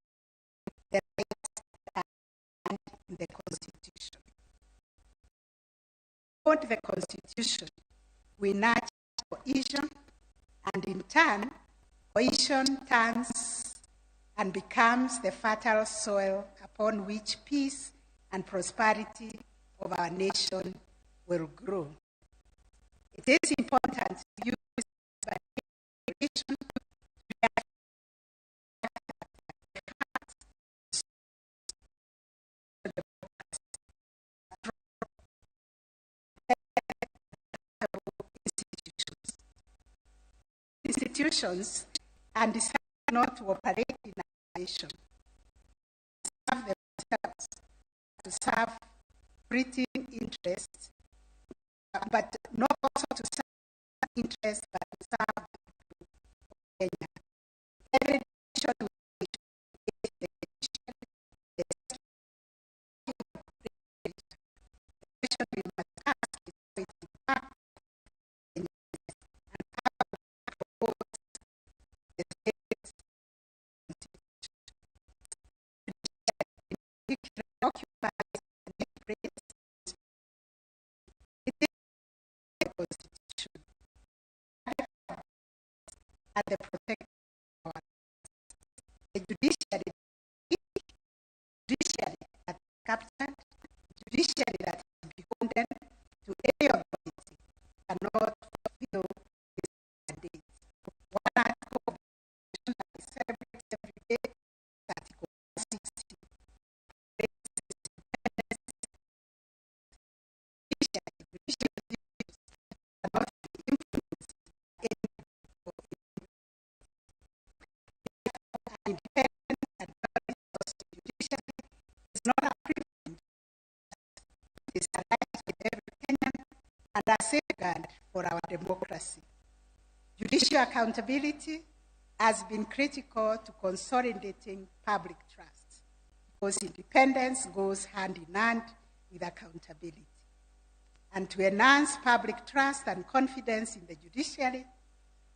the rights and in the Constitution. Quote the Constitution, we nurture cohesion, and in turn, cohesion turns and becomes the fertile soil upon which peace and prosperity of our nation will grow. It is important to use this institutions and decide not to operate in isolation. Serve themselves, to serve fleeting interests, but not also to serve interests, but to serve Kenya. Every decision we must ask is how it impacts Kenya and how to propose and the protection of our the judiciary that is captured, judiciary that is beholden to any authority cannot fulfill this mandate. One article of the Constitution that we celebrate every day, Article 60, cannot be influenced independent and judiciary is not a privilege. It is a right with every Kenyan and a safeguard for our democracy. Judicial accountability has been critical to consolidating public trust because independence goes hand in hand with accountability. And to enhance public trust and confidence in the judiciary,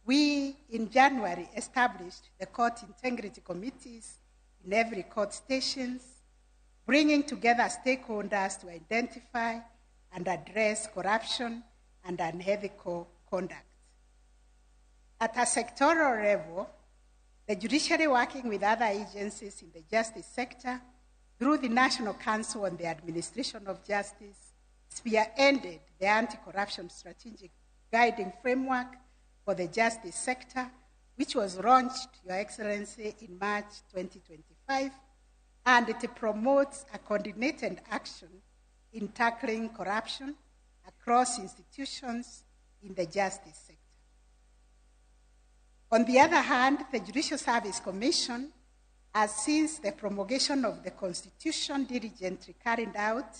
we, in January, established the court integrity committees in every court stations, bringing together stakeholders to identify and address corruption and unethical conduct. At a sectoral level, the judiciary, working with other agencies in the justice sector, through the National Council on the Administration of Justice, spearheaded the anti-corruption strategic guiding framework for the justice sector, which was launched, Your Excellency, in March 2025, and it promotes a coordinated action in tackling corruption across institutions in the justice sector. On the other hand, the Judicial Service Commission has, since the promulgation of the Constitution, diligently carried out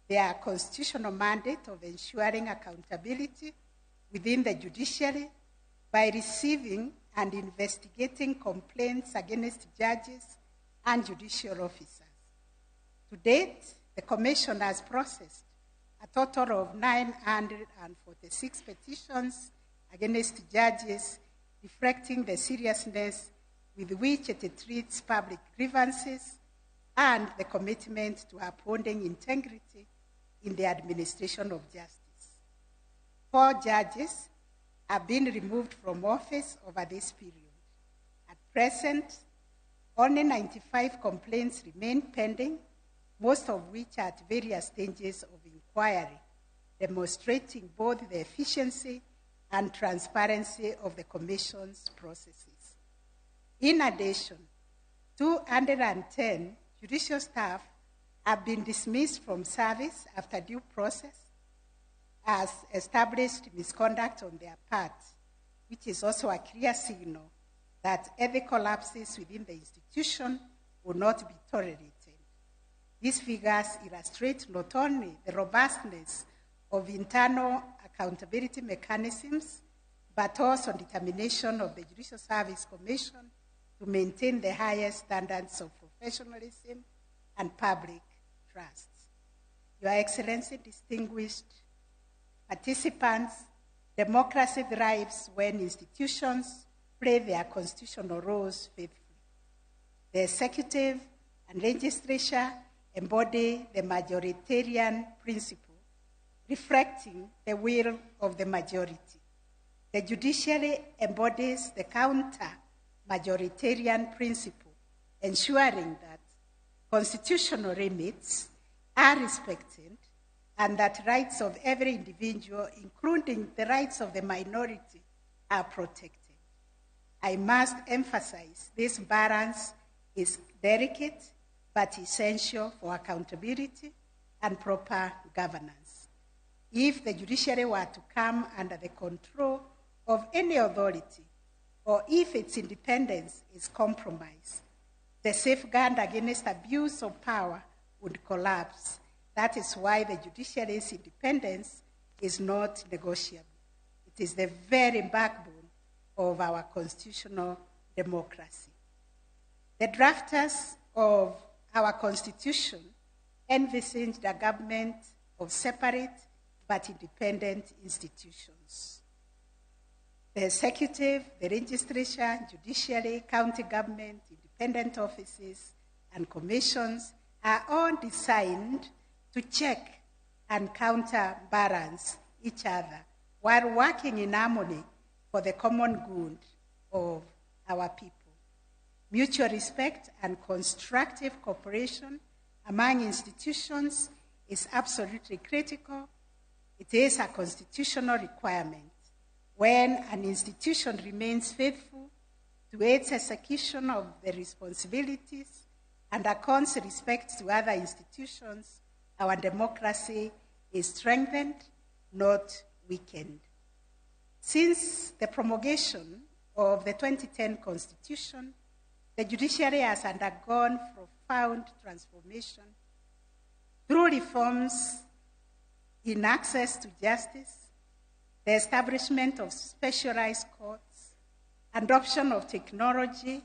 their constitutional mandate of ensuring accountability within the judiciary by receiving and investigating complaints against judges and judicial officers. To date, the Commission has processed a total of 946 petitions against judges, reflecting the seriousness with which it treats public grievances and the commitment to upholding integrity in the administration of justice. 4 judges have been removed from office over this period. At present, only 95 complaints remain pending, most of which are at various stages of inquiry, demonstrating both the efficiency and transparency of the Commission's processes. In addition, 210 judicial staff have been dismissed from service after due process as established misconduct on their part, which is also a clear signal that ethical lapses within the institution will not be tolerated. These figures illustrate not only the robustness of internal accountability mechanisms, but also determination of the Judicial Service Commission to maintain the highest standards of professionalism and public trust. Your Excellency, distinguished participants, democracy thrives when institutions play their constitutional roles faithfully. The executive and legislature embody the majoritarian principle, reflecting the will of the majority. The judiciary embodies the counter-majoritarian principle, ensuring that constitutional limits are respected and that rights of every individual, including the rights of the minority, are protected. I must emphasize this balance is delicate but essential for accountability and proper governance. If the judiciary were to come under the control of any authority, or if its independence is compromised, the safeguard against abuse of power would collapse. That is why the judiciary's independence is not negotiable. It is the very backbone of our constitutional democracy. The drafters of our constitution envisaged a government of separate but independent institutions. The executive, the legislature, judiciary, county government, independent offices, and commissions are all designed to check and counterbalance each other while working in harmony for the common good of our people. Mutual respect and constructive cooperation among institutions is absolutely critical. It is a constitutional requirement. When an institution remains faithful to its execution of the responsibilities and accords respect to other institutions, our democracy is strengthened, not weakened. Since the promulgation of the 2010 Constitution, the judiciary has undergone profound transformation through reforms in access to justice, the establishment of specialized courts, adoption of technology,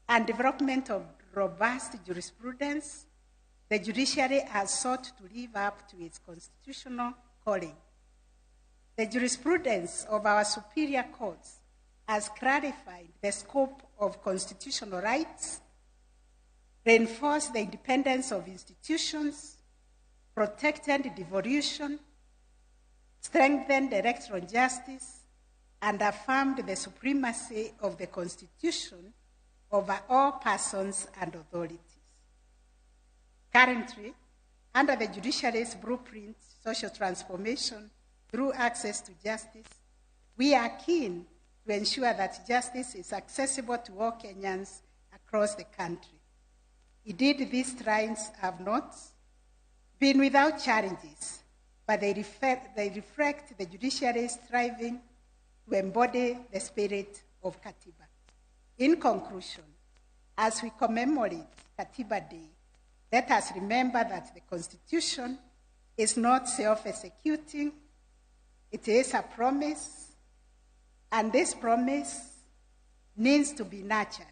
and development of robust jurisprudence. The judiciary has sought to live up to its constitutional calling. The jurisprudence of our superior courts has clarified the scope of constitutional rights, reinforced the independence of institutions, protected devolution, strengthened electoral justice, and affirmed the supremacy of the Constitution over all persons and authorities. Currently, under the judiciary's blueprint, social transformation through access to justice, we are keen to ensure that justice is accessible to all Kenyans across the country. Indeed, these strides have not been without challenges, but they reflect the judiciary's striving to embody the spirit of Katiba. In conclusion, as we commemorate Katiba Day, let us remember that the Constitution is not self-executing. It is a promise, and this promise needs to be nurtured.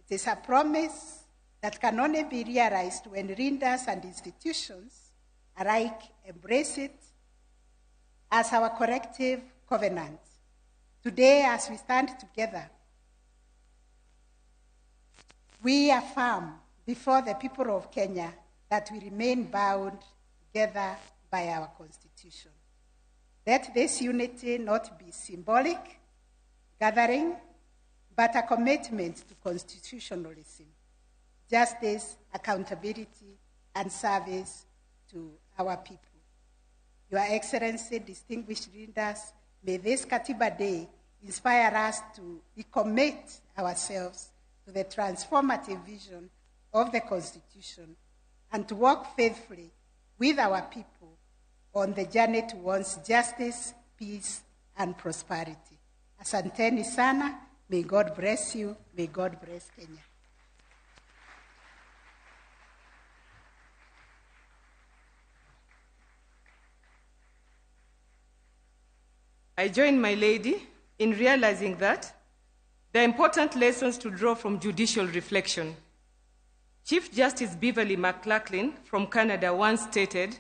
It is a promise that can only be realized when leaders and institutions alike embrace it as our collective covenant. Today, as we stand together, we affirm before the people of Kenya that we remain bound together by our Constitution. Let this unity not be symbolic gathering, but a commitment to constitutionalism, justice, accountability, and service to our people. Your Excellency, distinguished leaders, may this Katiba Day inspire us to recommit ourselves to the transformative vision of the Constitution and to work faithfully with our people on the journey towards justice, peace, and prosperity. Asanteni sana. May God bless you. May God bless Kenya. I join my lady in realizing that there are important lessons to draw from judicial reflection. Chief Justice Beverly McLaughlin from Canada once stated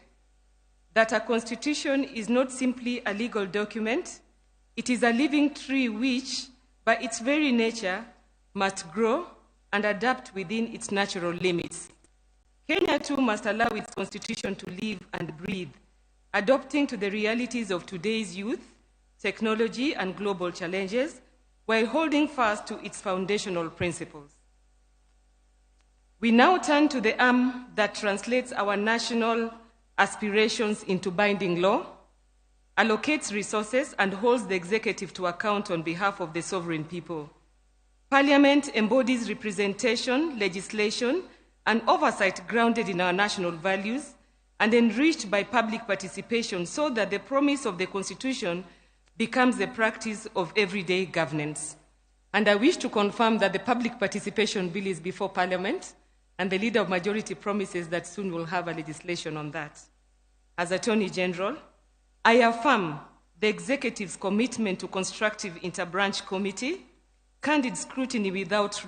that a constitution is not simply a legal document, it is a living tree which, by its very nature, must grow and adapt within its natural limits. Kenya too must allow its constitution to live and breathe, adapting to the realities of today's youth, technology, and global challenges, while holding fast to its foundational principles. We now turn to the arm that translates our national aspirations into binding law, allocates resources, and holds the executive to account on behalf of the sovereign people. Parliament embodies representation, legislation, and oversight grounded in our national values and enriched by public participation so that the promise of the Constitution becomes the practice of everyday governance. And I wish to confirm that the public participation bill is before Parliament, and the Leader of Majority promises that soon we'll have a legislation on that. As Attorney General, I affirm the Executive's commitment to constructive interbranch committee, candid scrutiny without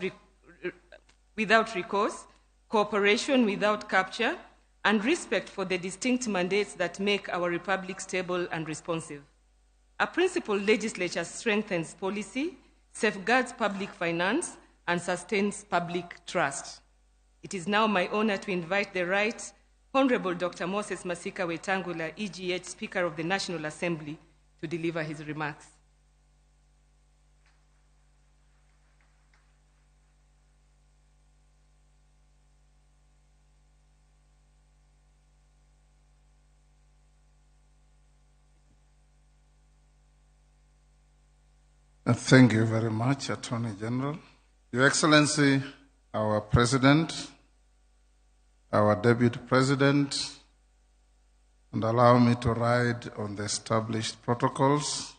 recourse, cooperation without capture, and respect for the distinct mandates that make our republic stable and responsive. A principled legislature strengthens policy, safeguards public finance, and sustains public trust. It is now my honor to invite the Right Honorable Dr. Moses Masika Wetangula, EGH Speaker of the National Assembly, to deliver his remarks. Thank you very much, Attorney General. Your Excellency, our President, our Deputy President, and allow me to ride on the established protocols.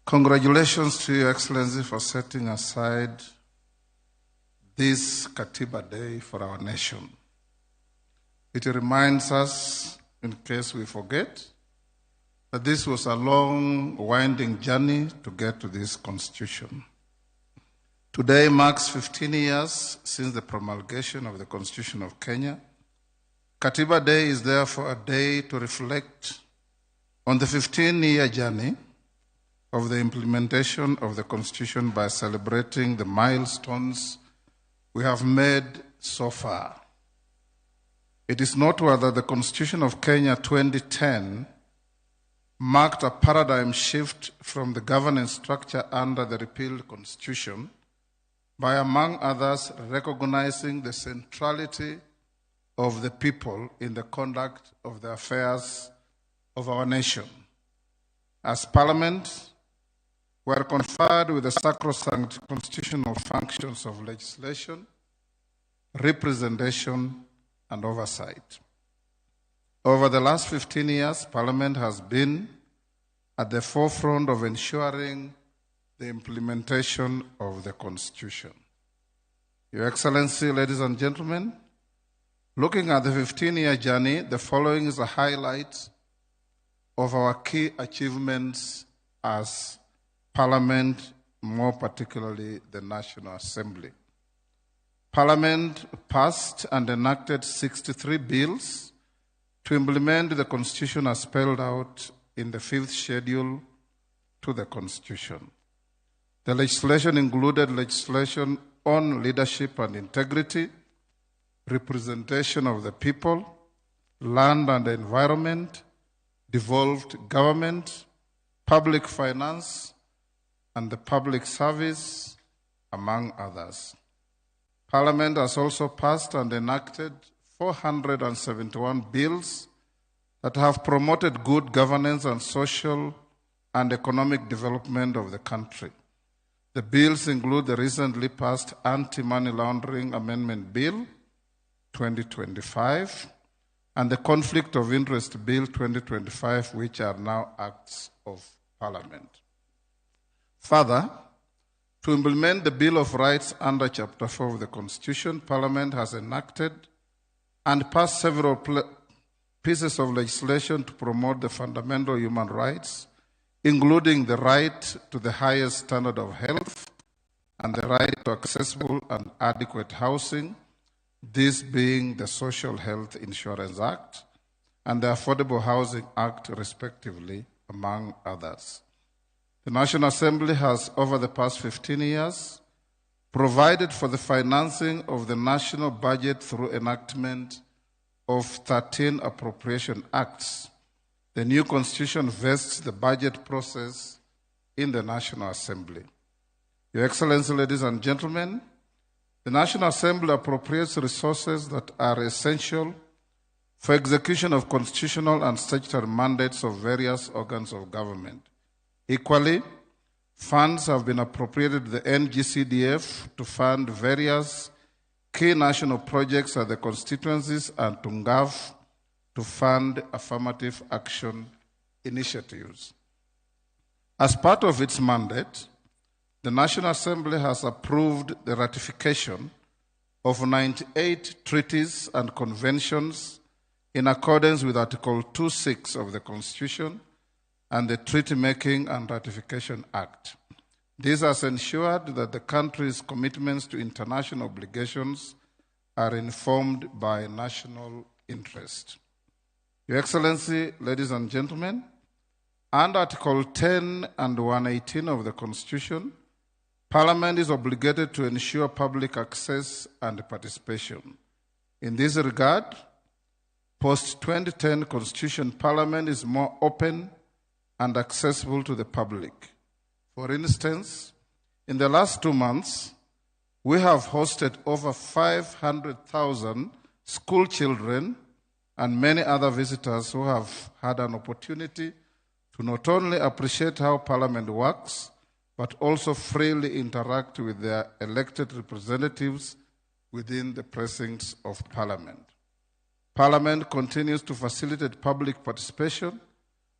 Congratulations to Your Excellency for setting aside this Katiba Day for our nation. It reminds us, in case we forget, that this was a long, winding journey to get to this Constitution. Today marks 15 years since the promulgation of the Constitution of Kenya. Katiba Day is therefore a day to reflect on the 15-year journey of the implementation of the Constitution by celebrating the milestones we have made so far. It is noteworthy that the Constitution of Kenya 2010 marked a paradigm shift from the governance structure under the repealed Constitution by, among others, recognizing the centrality of the people in the conduct of the affairs of our nation. As Parliament, we are conferred with the sacrosanct constitutional functions of legislation, representation, and oversight. Over the last 15 years, Parliament has been at the forefront of ensuring the implementation of the Constitution. Your Excellency, ladies and gentlemen, looking at the 15-year journey, the following is a highlight of our key achievements as Parliament, more particularly the National Assembly. Parliament passed and enacted 63 bills to implement the Constitution as spelled out in the 5th schedule to the Constitution. The legislation included legislation on leadership and integrity, representation of the people, land and environment, devolved government, public finance, and the public service, among others. Parliament has also passed and enacted 471 bills that have promoted good governance and social and economic development of the country. The bills include the recently passed Anti-Money Laundering Amendment Bill 2025 and the Conflict of Interest Bill 2025, which are now acts of Parliament. Further, to implement the Bill of Rights under Chapter 4 of the Constitution, Parliament has enacted and passed several pieces of legislation to promote the fundamental human rights, including the right to the highest standard of health and the right to accessible and adequate housing, this being the Social Health Insurance Act and the Affordable Housing Act, respectively, among others. The National Assembly has, over the past 15 years, provided for the financing of the national budget through enactment of 13 appropriation acts. The new Constitution vests the budget process in the National Assembly. Your Excellency, ladies and gentlemen, the National Assembly appropriates resources that are essential for execution of constitutional and statutory mandates of various organs of government. Equally, funds have been appropriated to the NGCDF to fund various key national projects at the constituencies and to NGAV to fund affirmative action initiatives. As part of its mandate, the National Assembly has approved the ratification of 98 treaties and conventions in accordance with Article 26 of the Constitution and the Treaty Making and Ratification Act. This has ensured that the country's commitments to international obligations are informed by national interest. Your Excellency, ladies and gentlemen, under Article 10 and 118 of the Constitution, Parliament is obligated to ensure public access and participation. In this regard, post-2010 Constitution, Parliament is more open and accessible to the public. For instance, in the last 2 months, we have hosted over 500,000 school children and many other visitors who have had an opportunity to not only appreciate how Parliament works, but also freely interact with their elected representatives within the precincts of Parliament. Parliament continues to facilitate public participation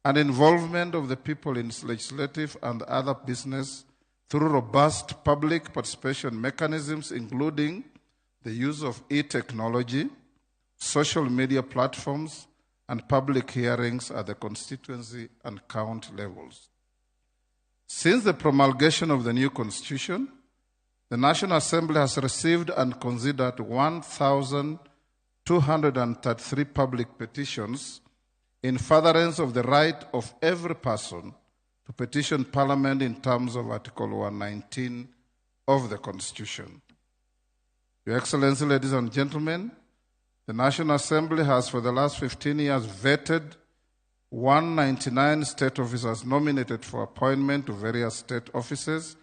and involvement of the people in legislative and other business through robust public participation mechanisms, including the use of e-technology, social media platforms, and public hearings at the constituency and county levels. Since the promulgation of the new constitution, the National Assembly has received and considered 1,233 public petitions in furtherance of the right of every person to petition Parliament in terms of Article 119 of the Constitution. Your Excellency, ladies and gentlemen, the National Assembly has for the last 15 years vetted 199 state officers nominated for appointment to various state offices,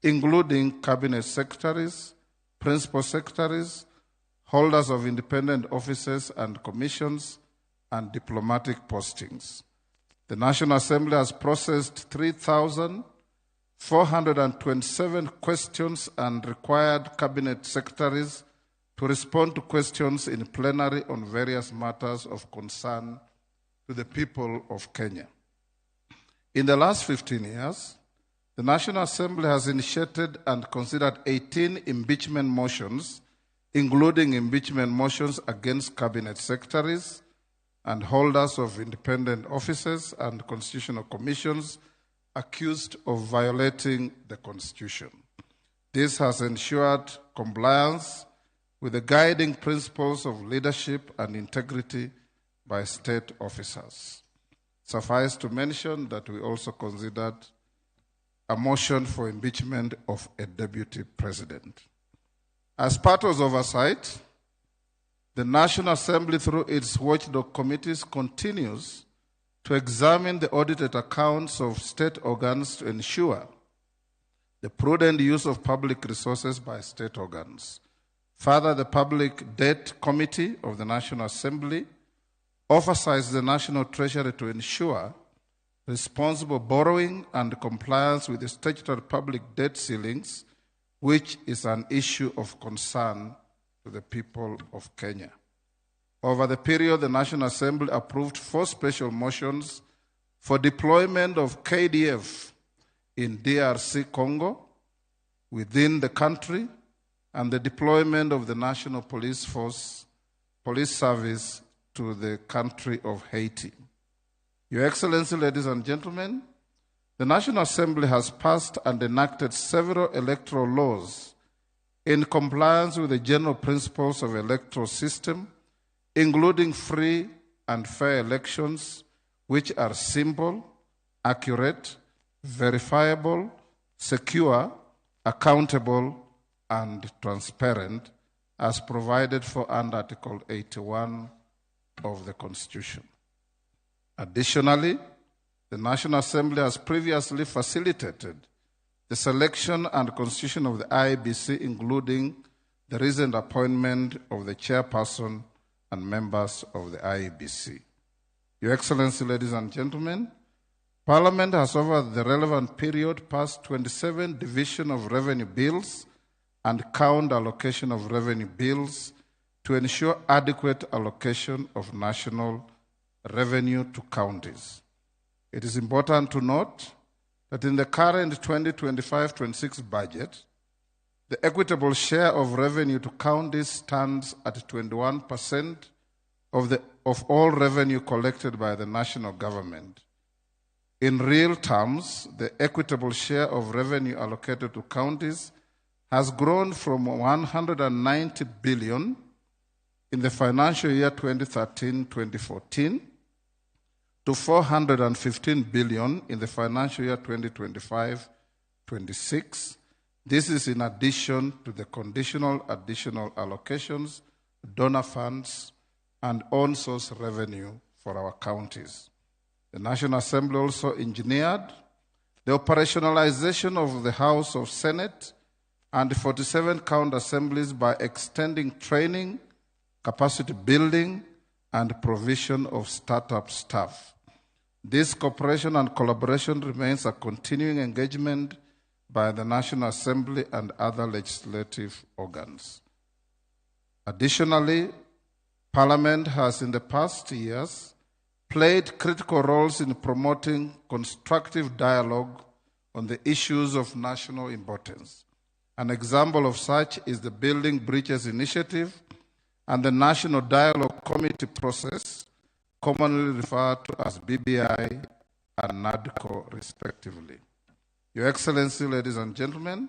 including cabinet secretaries, principal secretaries, holders of independent offices and commissions, and diplomatic postings. The National Assembly has processed 3,427 questions and required cabinet secretaries to respond to questions in plenary on various matters of concern to the people of Kenya. In the last 15 years, the National Assembly has initiated and considered 18 impeachment motions, including impeachment motions against cabinet secretaries and holders of independent offices and constitutional commissions accused of violating the Constitution. This has ensured compliance with the guiding principles of leadership and integrity by state officers. Suffice to mention that we also considered a motion for impeachment of a deputy president. As part of oversight, the National Assembly, through its watchdog committees, continues to examine the audited accounts of state organs to ensure the prudent use of public resources by state organs. Further, the Public Debt Committee of the National Assembly oversights the National Treasury to ensure responsible borrowing and compliance with the statutory public debt ceilings, which is an issue of concern to the people of Kenya. Over the period, the National Assembly approved 4 special motions for deployment of KDF in DRC Congo, within the country, and the deployment of the National Police Service to the country of Haiti. Your Excellency, ladies and gentlemen, the National Assembly has passed and enacted several electoral laws in compliance with the general principles of the electoral system, including free and fair elections, which are simple, accurate, verifiable, secure, accountable, and transparent, as provided for under Article 81 of the Constitution. Additionally, the National Assembly has previously facilitated the selection and constitution of the IEBC, including the recent appointment of the chairperson and members of the IEBC. Your Excellency, ladies and gentlemen, Parliament has over the relevant period passed 27 division of revenue bills and count allocation of revenue bills to ensure adequate allocation of national revenue to counties. It is important to note that in the current 2025-26 budget, the equitable share of revenue to counties stands at 21% of all revenue collected by the national government. In real terms, the equitable share of revenue allocated to counties has grown from 190 billion in the financial year 2013-2014 to 415 billion in the financial year 2025-26. This is in addition to the conditional additional allocations, donor funds, and on-source revenue for our counties. The National Assembly also engineered the operationalization of the House of Senate and 47 county assemblies by extending training, capacity building, and provision of startup staff. This cooperation and collaboration remains a continuing engagement by the National Assembly and other legislative organs. Additionally, Parliament has in the past years played critical roles in promoting constructive dialogue on the issues of national importance. An example of such is the Building Bridges Initiative and the National Dialogue Committee process, commonly referred to as BBI and NADCO, respectively. Your Excellency, ladies and gentlemen,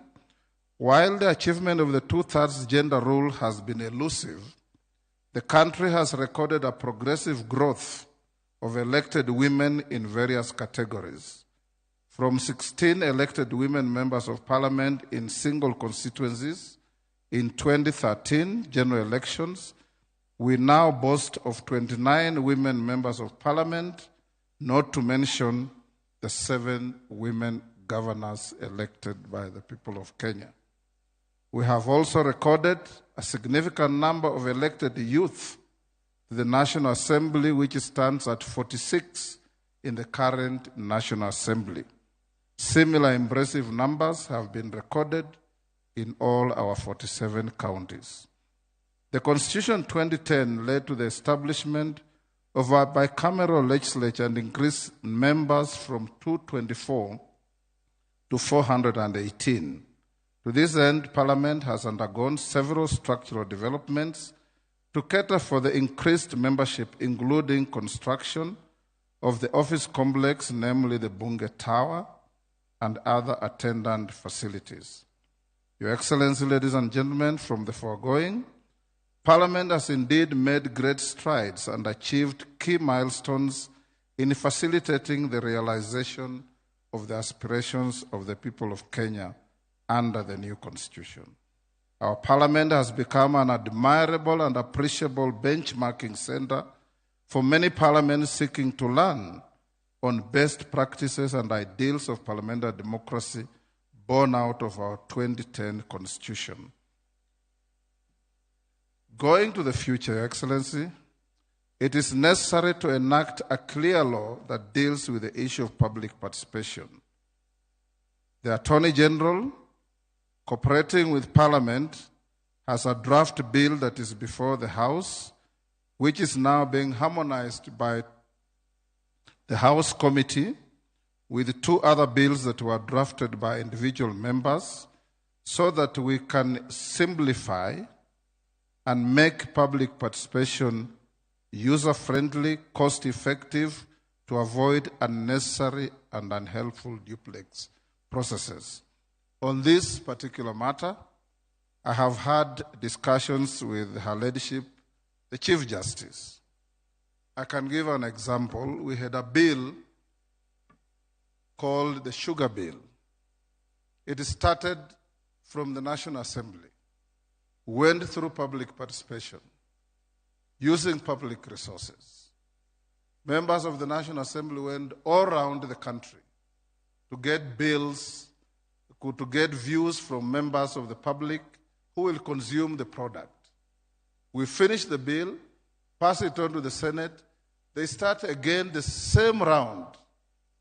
while the achievement of the two-thirds gender rule has been elusive, the country has recorded a progressive growth of elected women in various categories. From 16 elected women members of parliament in single constituencies in 2013 general elections, we now boast of 29 women members of parliament, not to mention the 7 women governors elected by the people of Kenya. We have also recorded a significant number of elected youth to the National Assembly, which stands at 46 in the current National Assembly. Similar impressive numbers have been recorded in all our 47 counties. The Constitution 2010 led to the establishment of a bicameral legislature and increased members from 224 to 418. To this end, Parliament has undergone several structural developments to cater for the increased membership, including construction of the office complex, namely the Bunge Tower, and other attendant facilities. Your Excellency, ladies and gentlemen, from the foregoing, Parliament has indeed made great strides and achieved key milestones in facilitating the realization of the aspirations of the people of Kenya under the new Constitution. Our Parliament has become an admirable and appreciable benchmarking center for many parliaments seeking to learn on best practices and ideals of parliamentary democracy born out of our 2010 Constitution. Going to the future, Your Excellency, it is necessary to enact a clear law that deals with the issue of public participation. The Attorney General, cooperating with Parliament, has a draft bill that is before the House, which is now being harmonized by the House Committee with 2 other bills that were drafted by individual members so that we can simplify and make public participation user-friendly, cost-effective, to avoid unnecessary and unhelpful duplex processes. On this particular matter, I have had discussions with Her Ladyship, the Chief Justice. I can give an example. We had a bill called the Sugar Bill. It started from the National Assembly, went through public participation, using public resources. Members of the National Assembly went all around the country to get bills, to get views from members of the public who will consume the product. We finish the bill, pass it on to the Senate. They start again the same round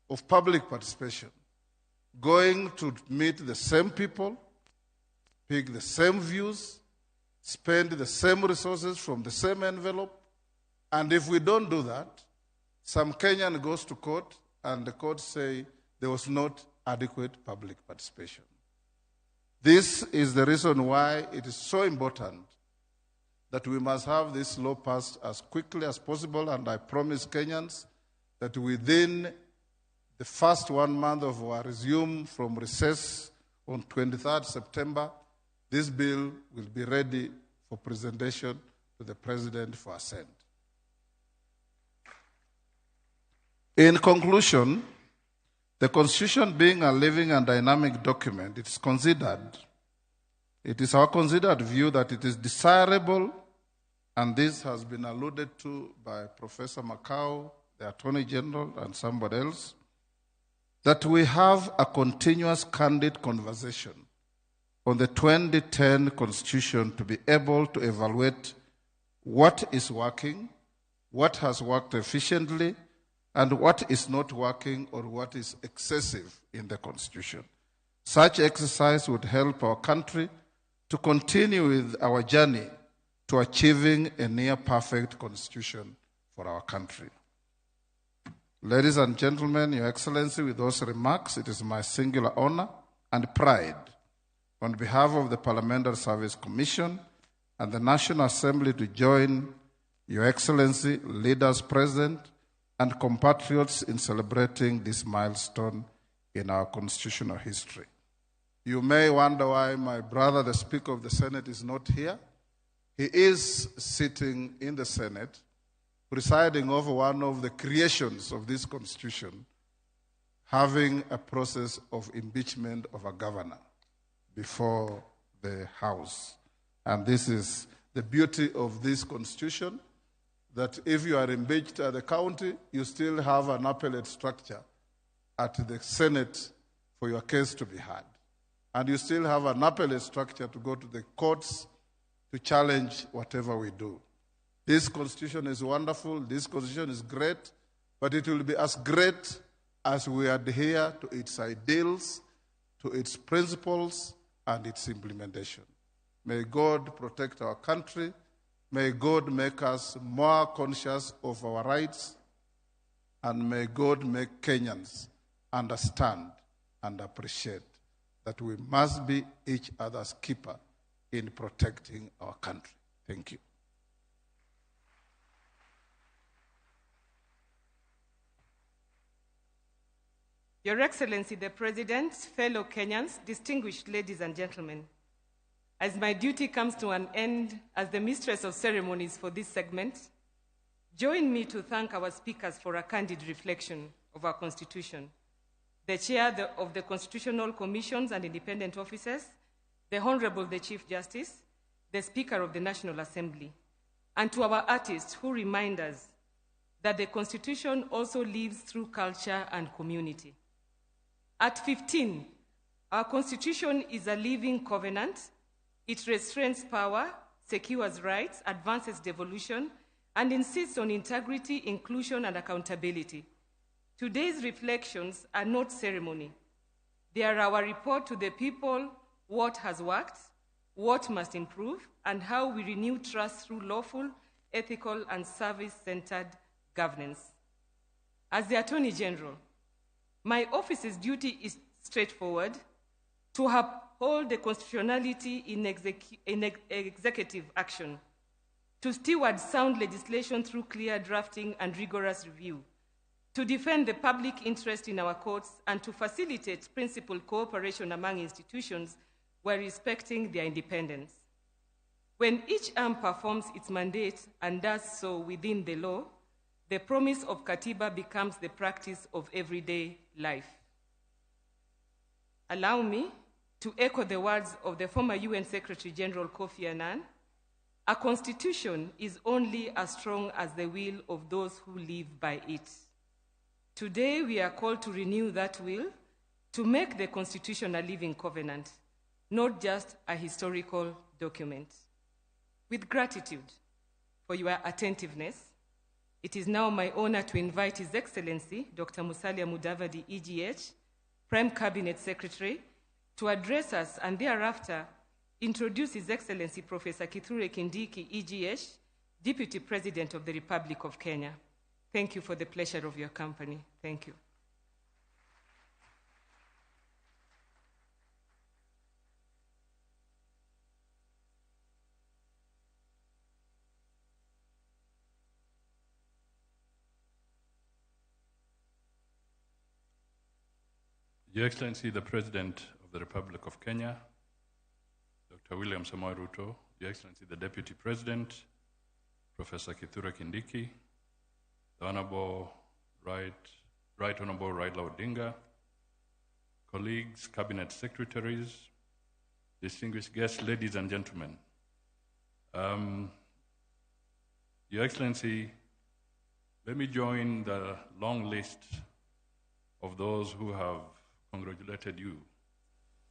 of public participation, going to meet the same people, pick the same views, spend the same resources from the same envelope, and if we don't do that, some Kenyan goes to court and the court say there was not adequate public participation. This is the reason why it is so important that we must have this law passed as quickly as possible, and I promise Kenyans that within the first 1 month of our resume from recess on 23rd September, this bill will be ready for presentation to the President for assent. In conclusion, the Constitution being a living and dynamic document, it is our considered view that it is desirable, and this has been alluded to by Professor Makau, the Attorney General, and somebody else, that we have a continuous candid conversation on the 2010 Constitution to be able to evaluate what is working, what has worked efficiently, and what is not working or what is excessive in the Constitution. Such exercise would help our country to continue with our journey to achieving a near-perfect Constitution for our country. Ladies and gentlemen, Your Excellency, with those remarks, it is my singular honor and pride on behalf of the Parliamentary Service Commission and the National Assembly to join Your Excellency, leaders present, and compatriots in celebrating this milestone in our constitutional history. You may wonder why my brother, the Speaker of the Senate, is not here. He is sitting in the Senate, presiding over one of the creations of this Constitution, having a process of impeachment of a governor before the House. And this is the beauty of this Constitution, that if you are impeached at the county, you still have an appellate structure at the Senate for your case to be heard. And you still have an appellate structure to go to the courts to challenge whatever we do. This Constitution is wonderful, this Constitution is great, but it will be as great as we adhere to its ideals, to its principles, and its implementation. May God protect our country. May God make us more conscious of our rights, and may God make Kenyans understand and appreciate that we must be each other's keeper in protecting our country. Thank you. Your Excellency, the President, fellow Kenyans, distinguished ladies and gentlemen, as my duty comes to an end as the mistress of ceremonies for this segment, join me to thank our speakers for a candid reflection of our Constitution, the Chair of the Constitutional Commissions and Independent Officers, the Honorable the Chief Justice, the Speaker of the National Assembly, and to our artists who remind us that the Constitution also lives through culture and community. At 15, our Constitution is a living covenant. It restrains power, secures rights, advances devolution, and insists on integrity, inclusion, and accountability. Today's reflections are not ceremony. They are our report to the people what has worked, what must improve, and how we renew trust through lawful, ethical, and service-centered governance. As the Attorney General, my office's duty is straightforward: to uphold the constitutionality in executive action, to steward sound legislation through clear drafting and rigorous review, to defend the public interest in our courts, and to facilitate principled cooperation among institutions while respecting their independence. When each arm performs its mandate and does so within the law, the promise of Katiba becomes the practice of everyday life. Allow me to echo the words of the former UN Secretary General Kofi Annan: a constitution is only as strong as the will of those who live by it. Today, we are called to renew that will, to make the Constitution a living covenant, not just a historical document. With gratitude for your attentiveness, it is now my honor to invite His Excellency, Dr. Musalia Mudavadi, EGH, Prime Cabinet Secretary, to address us and thereafter introduce His Excellency Professor Kithure Kindiki, EGH, Deputy President of the Republic of Kenya. Thank you for the pleasure of your company. Thank you. Your Excellency, the President of the Republic of Kenya, Dr. William Samoei Ruto, Your Excellency, the Deputy President, Professor Kithure Kindiki, the Honorable Right Honorable Raila Odinga, colleagues, Cabinet Secretaries, distinguished guests, ladies and gentlemen. Your Excellency, let me join the long list of those who have congratulated you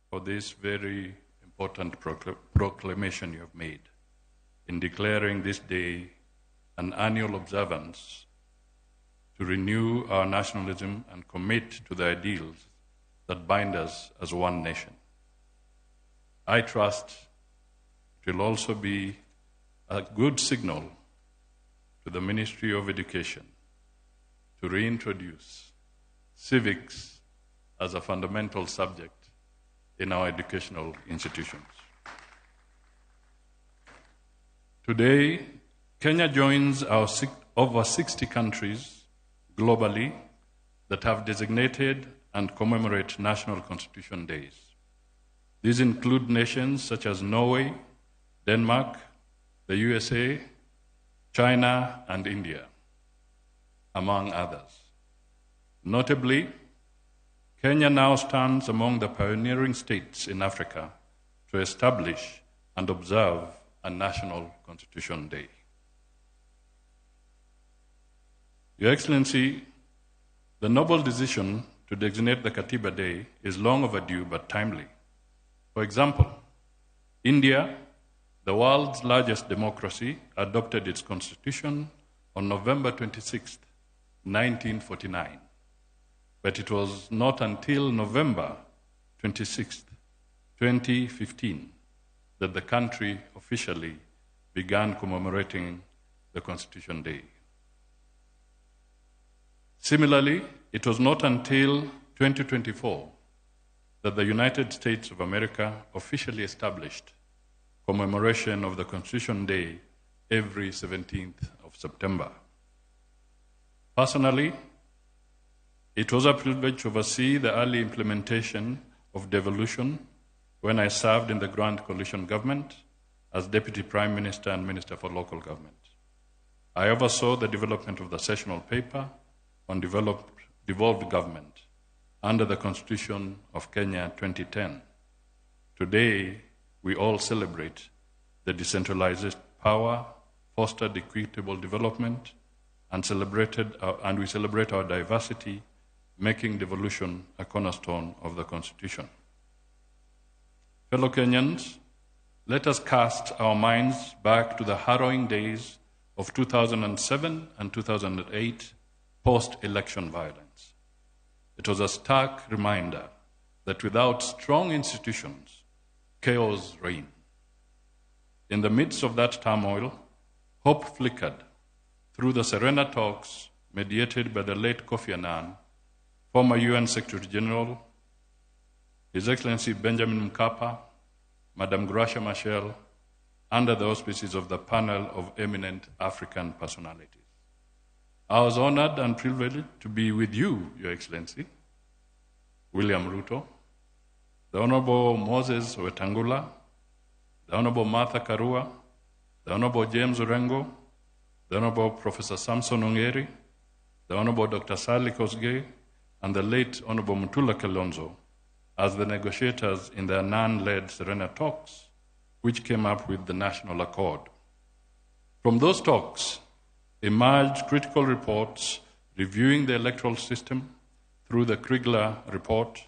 for this very important proclamation you have made in declaring this day an annual observance to renew our nationalism and commit to the ideals that bind us as one nation. I trust it will also be a good signal to the Ministry of Education to reintroduce civics as a fundamental subject in our educational institutions. Today, Kenya joins our over 60 countries globally that have designated and commemorate National Constitution Days. These include nations such as Norway, Denmark, the USA, China, and India, among others. Notably, Kenya now stands among the pioneering states in Africa to establish and observe a National Constitution Day. Your Excellency, the noble decision to designate the Katiba Day is long overdue but timely. For example, India, the world's largest democracy, adopted its constitution on November 26, 1949. But it was not until November 26, 2015, that the country officially began commemorating the Constitution Day. Similarly, it was not until 2024 that the United States of America officially established commemoration of the Constitution Day every 17th of September. Personally, it was a privilege to oversee the early implementation of Devolution when I served in the Grand Coalition government as Deputy Prime Minister and Minister for Local Government. I oversaw the development of the sessional paper on devolved government under the Constitution of Kenya 2010. Today, we all celebrate the decentralized power, fostered equitable development, and we celebrate our diversity, making devolution a cornerstone of the Constitution. Fellow Kenyans, let us cast our minds back to the harrowing days of 2007 and 2008 post-election violence. It was a stark reminder that without strong institutions, chaos reigned. In the midst of that turmoil, hope flickered through the Serena talks mediated by the late Kofi Annan, former UN Secretary General, His Excellency Benjamin Mkapa, Madam Gracia Machel, under the auspices of the panel of eminent African personalities. I was honored and privileged to be with you, Your Excellency, William Ruto, the Honorable Moses Wetangula, the Honorable Martha Karua, the Honorable James Orengo, the Honorable Professor Samson Ongeri, the Honorable Dr. Sally Kosgei, and the late Honorable Mutula Kalonzo as the negotiators in the Annan-led Serena talks, which came up with the National Accord. From those talks emerged critical reports reviewing the electoral system through the Kriegler report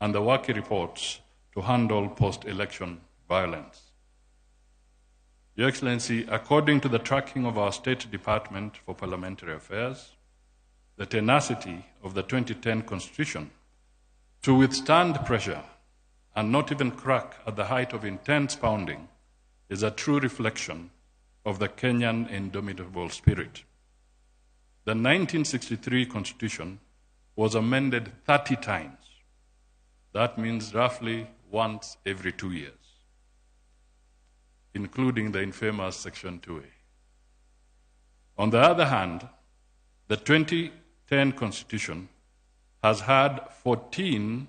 and the Waki reports to handle post-election violence. Your Excellency, according to the tracking of our State Department for Parliamentary Affairs, the tenacity of the 2010 Constitution to withstand pressure and not even crack at the height of intense pounding is a true reflection of the Kenyan indomitable spirit. The 1963 Constitution was amended 30 times. That means roughly once every 2 years, including the infamous Section 2A. On the other hand, the 2010 Constitution has had 14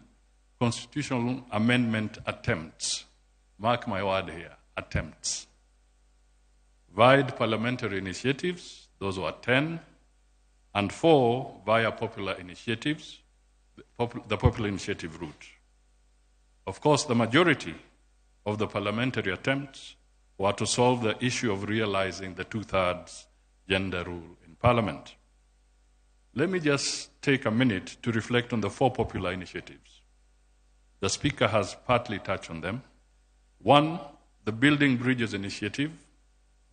constitutional amendment attempts. Mark my word here, attempts. Via parliamentary initiatives, those were 10, and 4 via popular initiatives, the popular initiative route. Of course, the majority of the parliamentary attempts were to solve the issue of realizing the 2/3 gender rule in Parliament. Let me just take a minute to reflect on the 4 popular initiatives. The Speaker has partly touched on them. 1, the Building Bridges Initiative,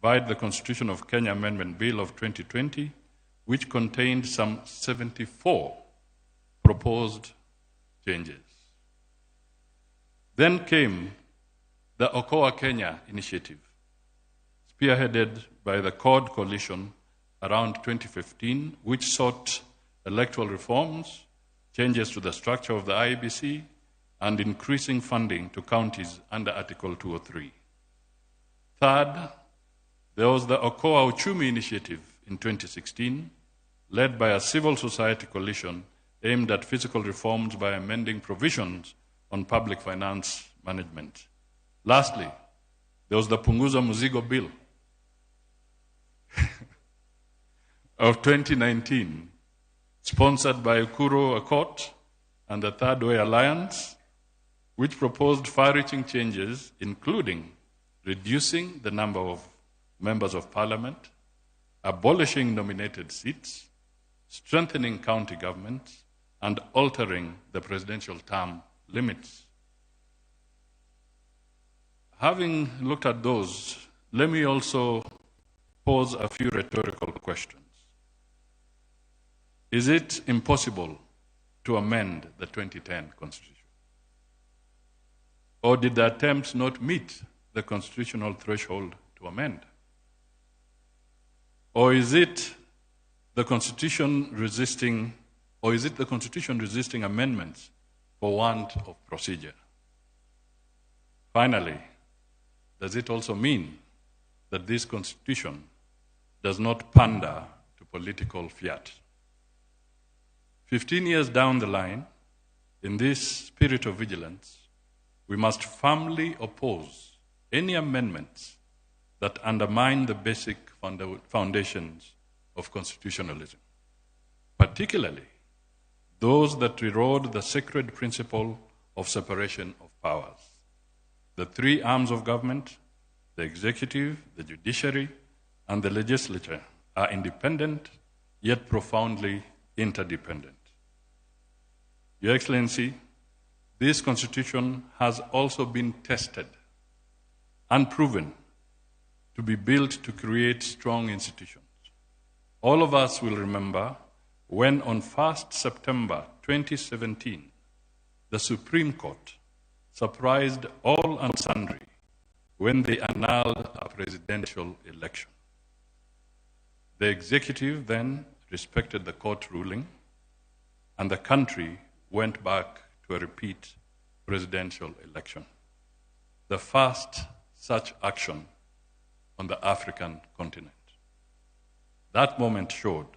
via the Constitution of Kenya Amendment Bill of 2020, which contained some 74 proposed changes. Then came the Okoa Kenya initiative, spearheaded by the CORD coalition around 2015, which sought electoral reforms, changes to the structure of the IEBC, and increasing funding to counties under Article 203. Third, there was the Okoa Uchumi initiative in 2016, led by a civil society coalition aimed at physical reforms by amending provisions on public finance management. Lastly, there was the Punguza Muzigo Bill of 2019, sponsored by Ukuru Akot and the Third Way Alliance, which proposed far-reaching changes, including reducing the number of members of parliament, abolishing nominated seats, strengthening county governments, and altering the presidential term limits. Having looked at those, let me also pose a few rhetorical questions. Is it impossible to amend the 2010 Constitution? Or did the attempts not meet the constitutional threshold to amend? Or is it the Constitution resisting amendments for want of procedure? Finally, does it also mean that this Constitution does not pander to political fiat? 15 years down the line, in this spirit of vigilance, we must firmly oppose any amendments that undermine the basic foundations of constitutionalism, particularly those that erode the sacred principle of separation of powers. The three arms of government, the executive, the judiciary, and the legislature, are independent, yet profoundly interdependent. Your Excellency, this Constitution has also been tested and proven to be built to create strong institutions. All of us will remember when on 1st September 2017, the Supreme Court surprised all and sundry when they annulled a presidential election. The executive then respected the court ruling, and the country went back to a repeat presidential election, the first such action on the African continent. That moment showed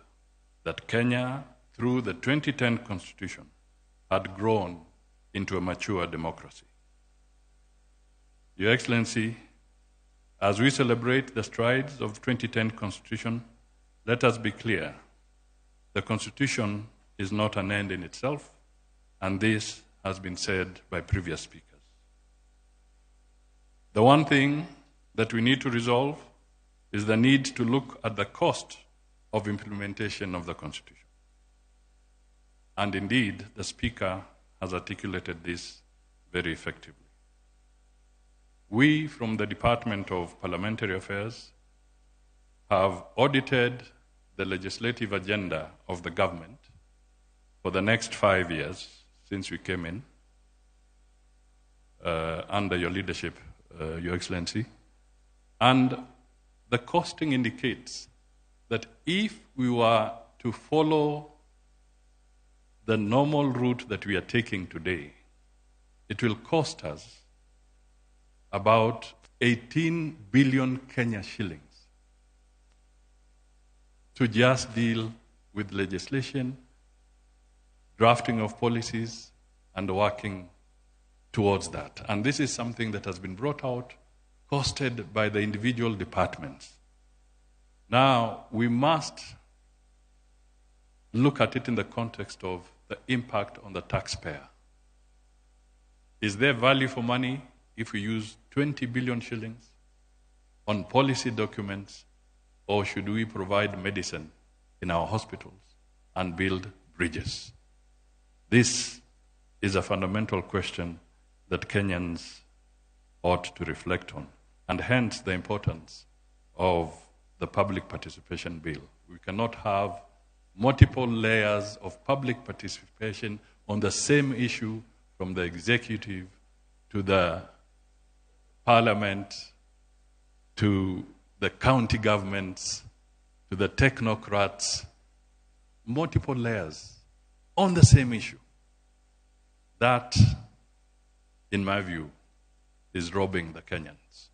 that Kenya, through the 2010 Constitution, had grown into a mature democracy. Your Excellency, as we celebrate the strides of the 2010 Constitution, let us be clear, the Constitution is not an end in itself, and this has been said by previous speakers. The one thing that we need to resolve is the need to look at the cost of implementation of the Constitution. And indeed, the Speaker has articulated this very effectively. We, from the Department of Parliamentary Affairs, have audited the legislative agenda of the government for the next 5 years since we came in, under your leadership, Your Excellency. And the costing indicates that if we were to follow the normal route that we are taking today, it will cost us about 18 billion Kenya shillings to just deal with legislation, drafting of policies, and working towards that. And this is something that has been brought out, costed by the individual departments. Now, we must look at it in the context of the impact on the taxpayer. Is there value for money if we use 20 billion shillings on policy documents, or should we provide medicine in our hospitals and build bridges? This is a fundamental question that Kenyans ought to reflect on, and hence the importance of the public participation bill. We cannot have multiple layers of public participation on the same issue, from the executive to the parliament to the county governments to the technocrats, multiple layers on the same issue. That, in my view, is robbing the Kenyans.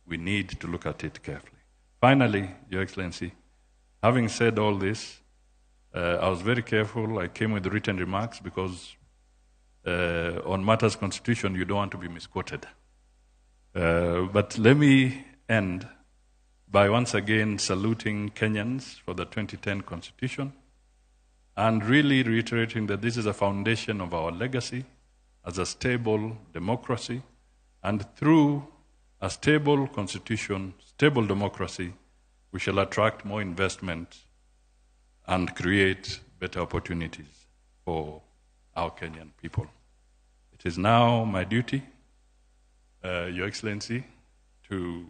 We need to look at it carefully. Finally, Your Excellency, having said all this, I was very careful. I came with written remarks because on matters constitution, you don't want to be misquoted. But let me end by once again saluting Kenyans for the 2010 Constitution and really reiterating that this is a foundation of our legacy as a stable democracy, and through a stable constitution, stable democracy, we shall attract more investment and create better opportunities for our Kenyan people. It is now my duty, Your Excellency, to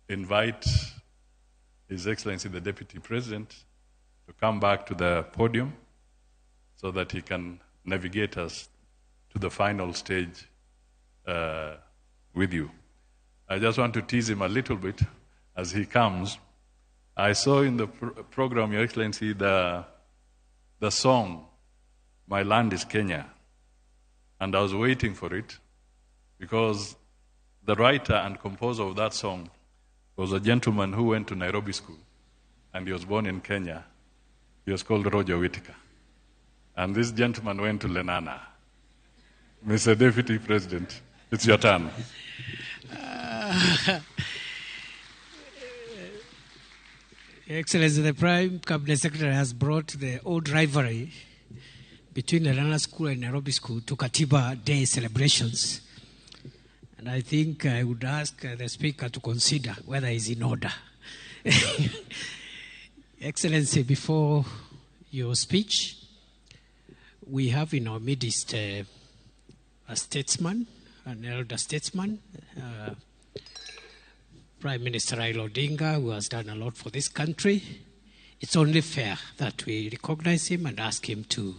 invite His Excellency the Deputy President to come back to the podium so that he can navigate us to the final stage with you. I just want to tease him a little bit as he comes. I saw in the program, Your Excellency, the song, My Land is Kenya. And I was waiting for it because the writer and composer of that song was a gentleman who went to Nairobi school, and he was born in Kenya. He was called Roger Whittaker. And this gentleman went to Lenana. Mr. Deputy President, it's your turn. Your Excellency, the Prime Cabinet Secretary has brought the old rivalry between Lenana School and Nairobi School to Katiba Day celebrations. And I think I would ask the Speaker to consider whether it's in order. Excellency, before your speech, we have in our midst a statesman, an elder statesman, Prime Minister Raila Odinga, who has done a lot for this country. It's only fair that we recognize him and ask him to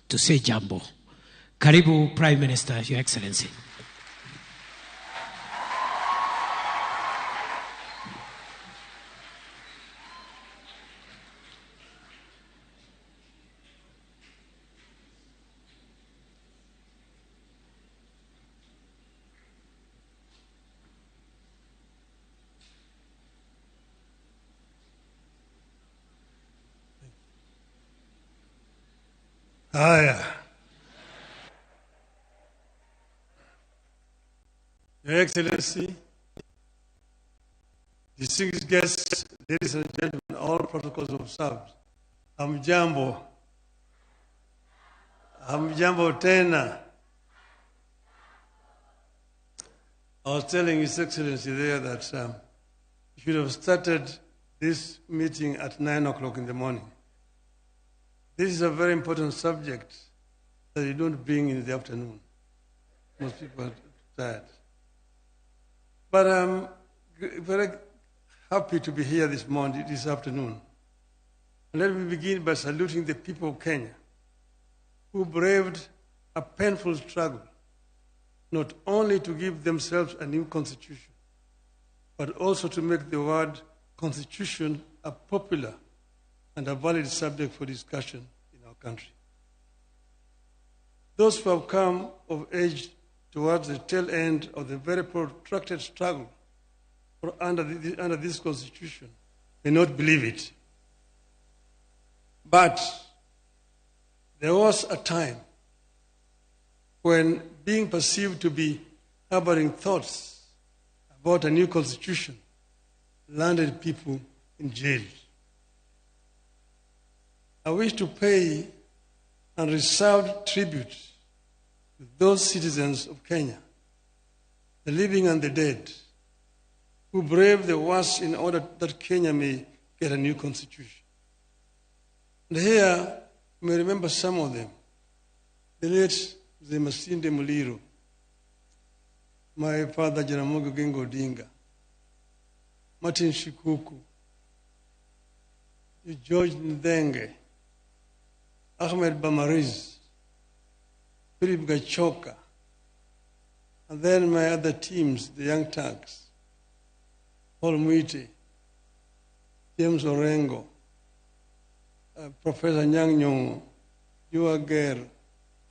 say jambo. Karibu, Prime Minister, Your Excellency. Your Excellency, distinguished guests, ladies and gentlemen, all protocols observed. Hamjambo. Hamjambo tena. I was telling His Excellency there that you should have started this meeting at 9 o'clock in the morning. This is a very important subject that you don't bring in the afternoon. Most people are tired. But I'm very happy to be here this morning, this afternoon. And let me begin by saluting the people of Kenya who braved a painful struggle, not only to give themselves a new constitution, but also to make the word constitution a popular and a valid subject for discussion in our country. Those who have come of age towards the tail end of the very protracted struggle under this constitution may not believe it. But there was a time when being perceived to be harboring thoughts about a new constitution landed people in jail. I wish to pay unreserved tribute to those citizens of Kenya, the living and the dead, who braved the worst in order that Kenya may get a new constitution. And here, you may remember some of them. The late Masinde Muliro, my father Jaramogi Oginga Odinga, Martin Shikuku, George Ndenge, Ahmed Bamariz, Philip Gachoka, and then my other teams, the Young Turks, Paul Muite, James Orengo, Professor Nyang Nyongo, Jua Ger,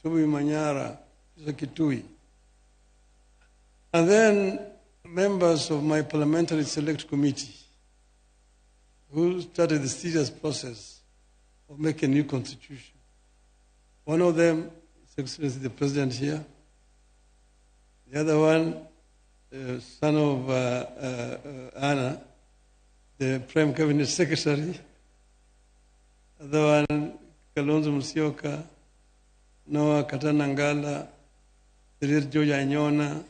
Tubi Manyara, Kitui. And then members of my Parliamentary Select Committee who started the serious process of making a new constitution. One of them, His Excellency the President here. The other one, son of Anna, the Prime Cabinet Secretary. The other one, Kalonzo Musyoka, Noah Katanangala, Sirir George Anyona,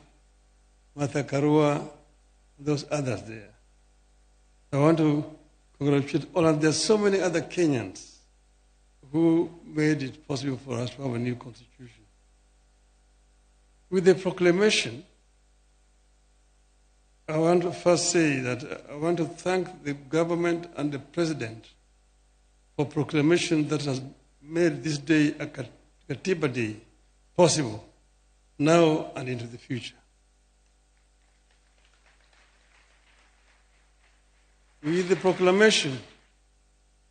Martha Karua, those others there. I want to congratulate all of them. There's so many other Kenyans who made it possible for us to have a new constitution. With the proclamation, I want to first say that I want to thank the government and the president for proclamation that has made this day a Katiba Day possible now and into the future. With the proclamation,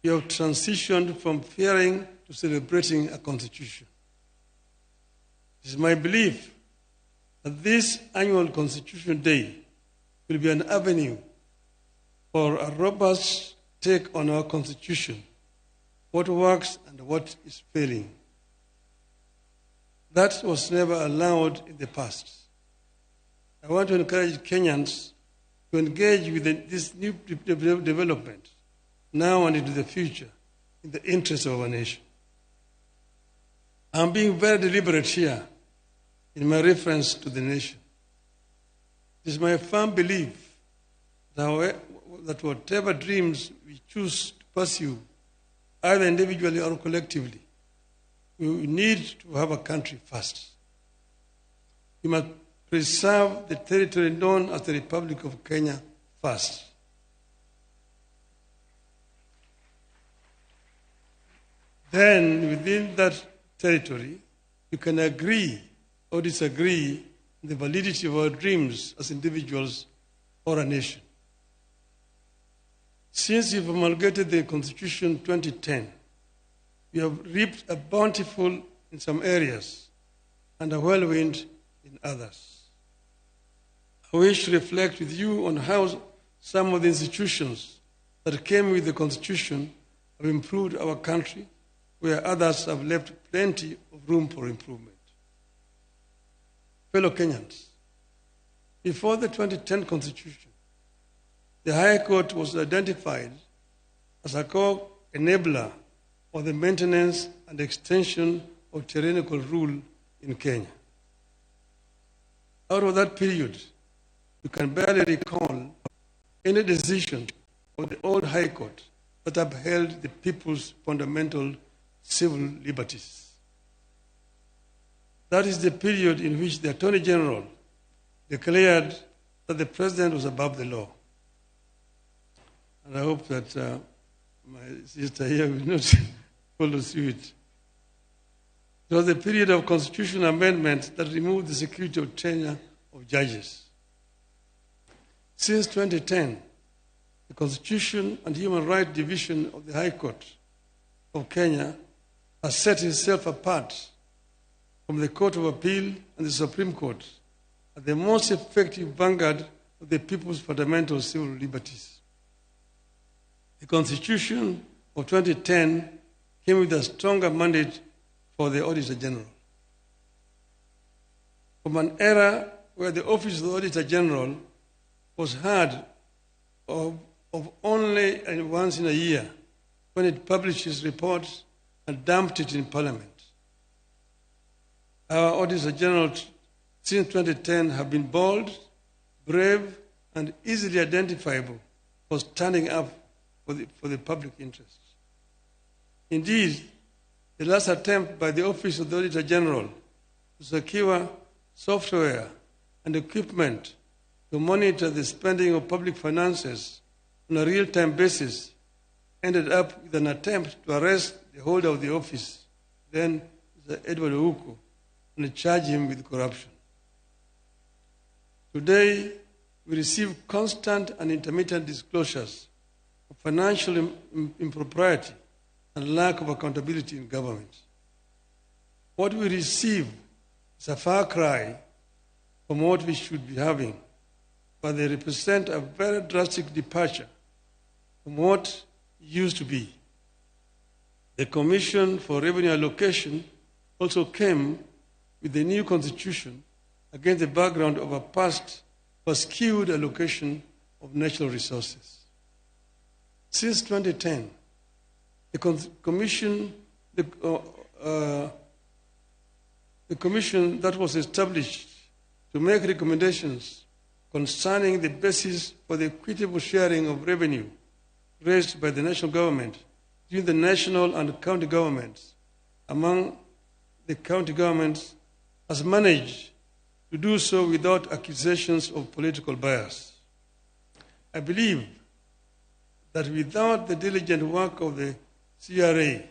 we have transitioned from fearing to celebrating a constitution. It is my belief that this annual Constitution Day will be an avenue for a robust take on our constitution, what works and what is failing. That was never allowed in the past. I want to encourage Kenyans to engage with this new development now and into the future in the interest of our nation. I'm being very deliberate here in my reference to the nation. It is my firm belief that whatever dreams we choose to pursue, either individually or collectively, we need to have a country first. We must preserve the territory known as the Republic of Kenya first. Then, within that territory, you can agree or disagree on the validity of our dreams as individuals or a nation. Since we promulgated the Constitution 2010, we have reaped a bountiful in some areas and a whirlwind in others. I wish to reflect with you on how some of the institutions that came with the Constitution have improved our country, where others have left plenty of room for improvement. Fellow Kenyans, before the 2010 Constitution, the High Court was identified as a core enabler of the maintenance and extension of tyrannical rule in Kenya. Out of that period, you can barely recall any decision of the old High Court that upheld the people's fundamental civil liberties. That is the period in which the Attorney General declared that the President was above the law. And I hope that my sister here will not follow suit. It was the period of constitutional amendment that removed the security of tenure of judges. Since 2010, the Constitution and Human Rights Division of the High Court of Kenya has set itself apart from the Court of Appeal and the Supreme Court as the most effective vanguard of the people's fundamental civil liberties. The Constitution of 2010 came with a stronger mandate for the Auditor General. From an era where the Office of the Auditor General was heard of only once in a year when it published its reports and dumped it in Parliament. Our Auditor General since 2010 have been bold, brave, and easily identifiable for standing up for the public interest. Indeed, the last attempt by the Office of the Auditor General to secure software and equipment to monitor the spending of public finances on a real-time basis ended up with an attempt to arrest the holder of the office, then Edward Ouko, and charge him with corruption. Today, we receive constant and intermittent disclosures of financial impropriety and lack of accountability in government. What we receive is a far cry from what we should be having, but they represent a very drastic departure from what used to be. The Commission for Revenue Allocation also came with the new constitution against the background of a past skewed allocation of natural resources. Since 2010, the commission that was established to make recommendations concerning the basis for the equitable sharing of revenue raised by the national government between the national and county governments among the county governments has managed to do so without accusations of political bias. I believe that without the diligent work of the CRA,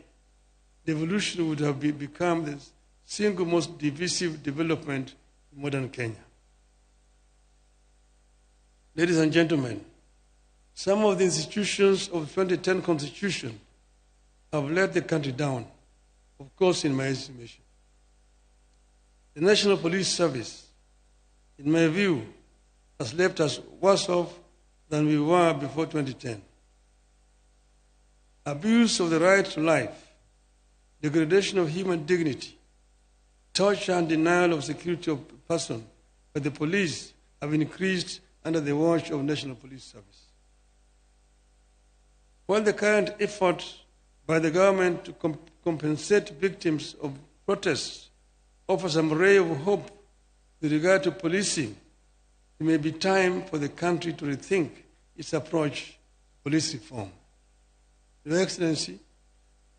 devolution would have become the single most divisive development in modern Kenya. Ladies and gentlemen, some of the institutions of the 2010 Constitution have let the country down, of course, in my estimation. The National Police Service, in my view, has left us worse off than we were before 2010. Abuse of the right to life, degradation of human dignity, torture and denial of security of person by the police have increased under the watch of National Police Service. While the current effort by the government to compensate victims of protests offers some ray of hope with regard to policing, it may be time for the country to rethink its approach to police reform. Your Excellency,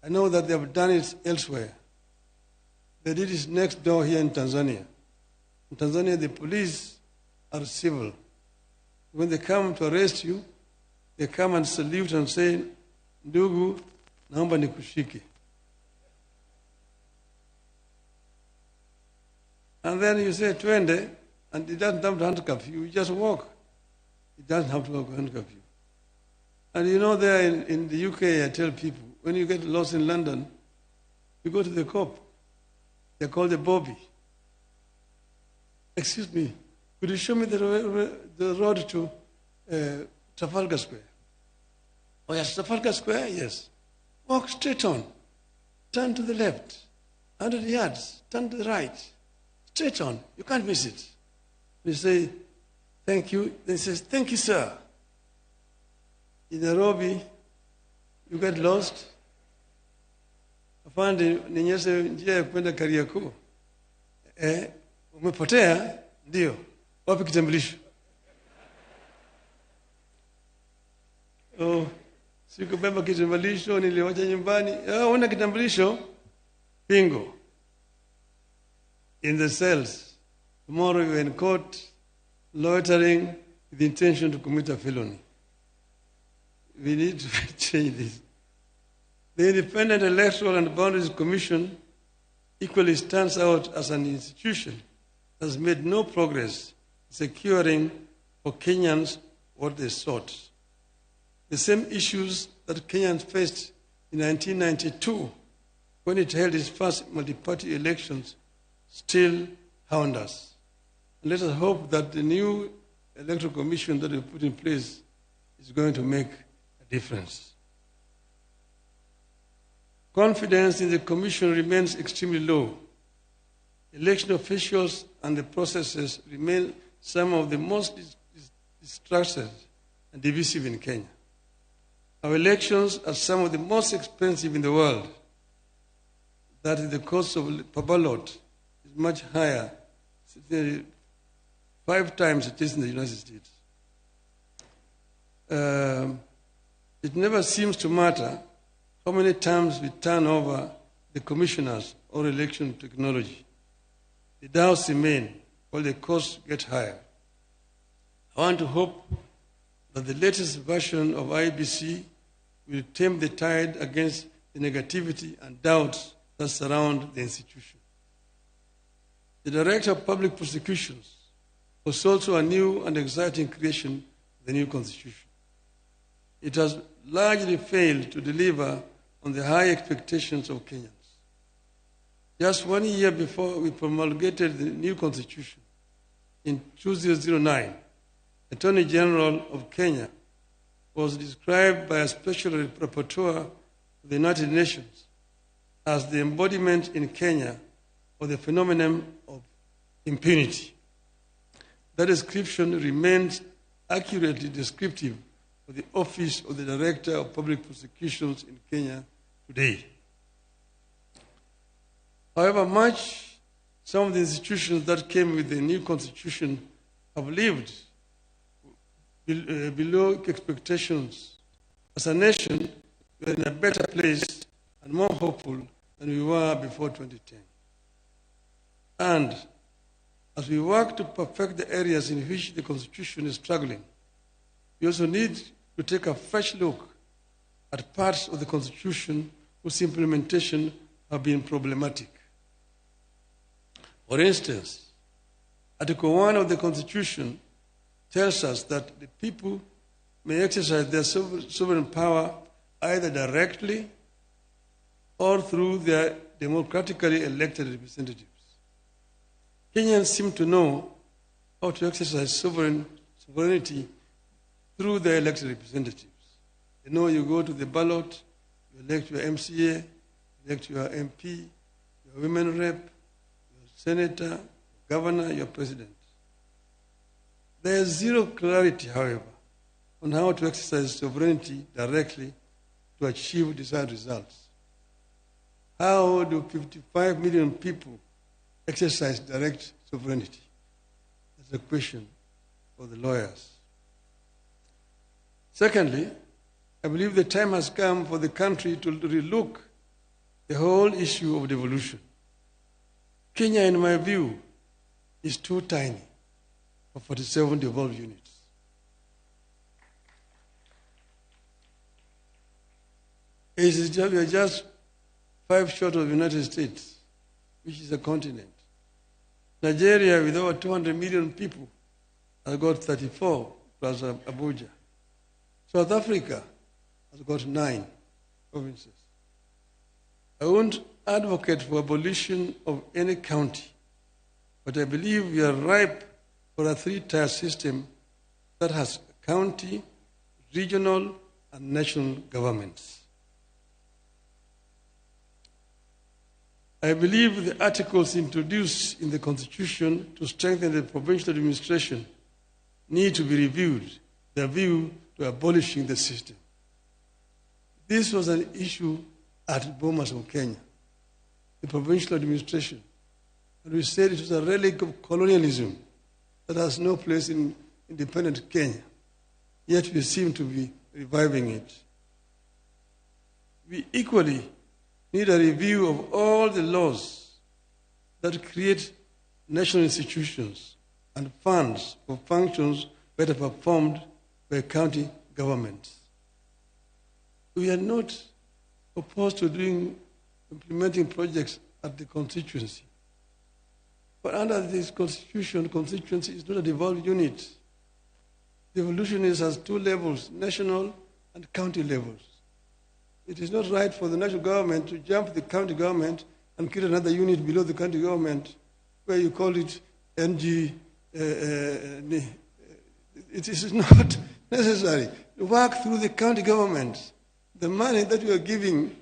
I know that they have done it elsewhere. They did it next door here in Tanzania. In Tanzania, the police are civil. When they come to arrest you, they come and salute and say, "Ndugu, naomba nikushike." And then you say, "Twende," and it doesn't have to handcuff you. You just walk. It doesn't have to handcuff you. And you know, there in the UK, I tell people, when you get lost in London, you go to the cop. They're called the Bobby. "Excuse me, could you show me the road to Trafalgar Square?" "Oh yes, Trafalgar Square, yes." "Walk straight on. Turn to the left. 100 yards. Turn to the right. Straight on. You can't miss it." You say, "Thank you." Then he says, "Thank you, sir." In Nairobi, you get lost. Afande, ninyeshe njia ya kwenda Kariakoo. Umepotea? Ndio. Wapi kitambulisho? "Oh, sikubeba kitambulisho, niliwacha nyumbani." "Una kitambulisho?" Bingo. In the cells. Tomorrow you're in court, loitering with the intention to commit a felony. We need to change this. The Independent Electoral and Boundaries Commission equally stands out as an institution that has made no progress in securing for Kenyans what they sought. The same issues that Kenyans faced in 1992 when it held its first multi-party elections still hound us. And let us hope that the new electoral commission that we put in place is going to make a difference. Confidence in the commission remains extremely low. Election officials and the processes remain some of the most distrusted and divisive in Kenya. Our elections are some of the most expensive in the world. That is, the cost of per ballot is much higher, 5 times it is in the United States. It never seems to matter how many times we turn over the commissioners or election technology. The doubts remain while the costs get higher. I want to hope that the latest version of IBC will tame the tide against the negativity and doubts that surround the institution. The Director of Public Prosecutions was also a new and exciting creation of the new Constitution. It has largely failed to deliver on the high expectations of Kenyans. Just 1 year before we promulgated the new Constitution, in 2009, Attorney General of Kenya was described by a special rapporteur of the United Nations as the embodiment in Kenya of the phenomenon of impunity. That description remains accurately descriptive of the Office of the Director of Public Prosecutions in Kenya today. However much some of the institutions that came with the new constitution have lived below expectations, as a nation, we are in a better place and more hopeful than we were before 2010. And as we work to perfect the areas in which the Constitution is struggling, we also need to take a fresh look at parts of the Constitution whose implementation have been problematic. For instance, Article 1 of the Constitution tells us that the people may exercise their sovereign power either directly or through their democratically elected representatives. Kenyans seem to know how to exercise sovereignty through their elected representatives. You know, you go to the ballot, you elect your MCA, you elect your MP, your women rep, your senator, governor, your president. There is zero clarity, however, on how to exercise sovereignty directly to achieve desired results. How do 55 million people exercise direct sovereignty? That's a question for the lawyers. Secondly, I believe the time has come for the country to relook the whole issue of devolution. Kenya, in my view, is too tiny for 47 devolved units. We are just 5 short of the United States, which is a continent. Nigeria, with over 200 million people, has got 34 plus Abuja. South Africa has got 9 provinces. I won't advocate for abolition of any county, but I believe we are ripe for a 3-tier system that has county, regional, and national governments. I believe the articles introduced in the Constitution to strengthen the provincial administration need to be reviewed with a view to abolishing the system. This was an issue at Bomas of Kenya, the provincial administration. And we said it was a relic of colonialism that has no place in independent Kenya. Yet we seem to be reviving it. We equally need a review of all the laws that create national institutions and funds for functions better performed by county governments. We are not opposed to implementing projects at the constituency. But under this constitution, constituency is not a devolved unit. Devolution has 2 levels, national and county levels. It is not right for the national government to jump the county government and create another unit below the county government where you call it NG. It is not necessary. Work through the county government. The money that you are giving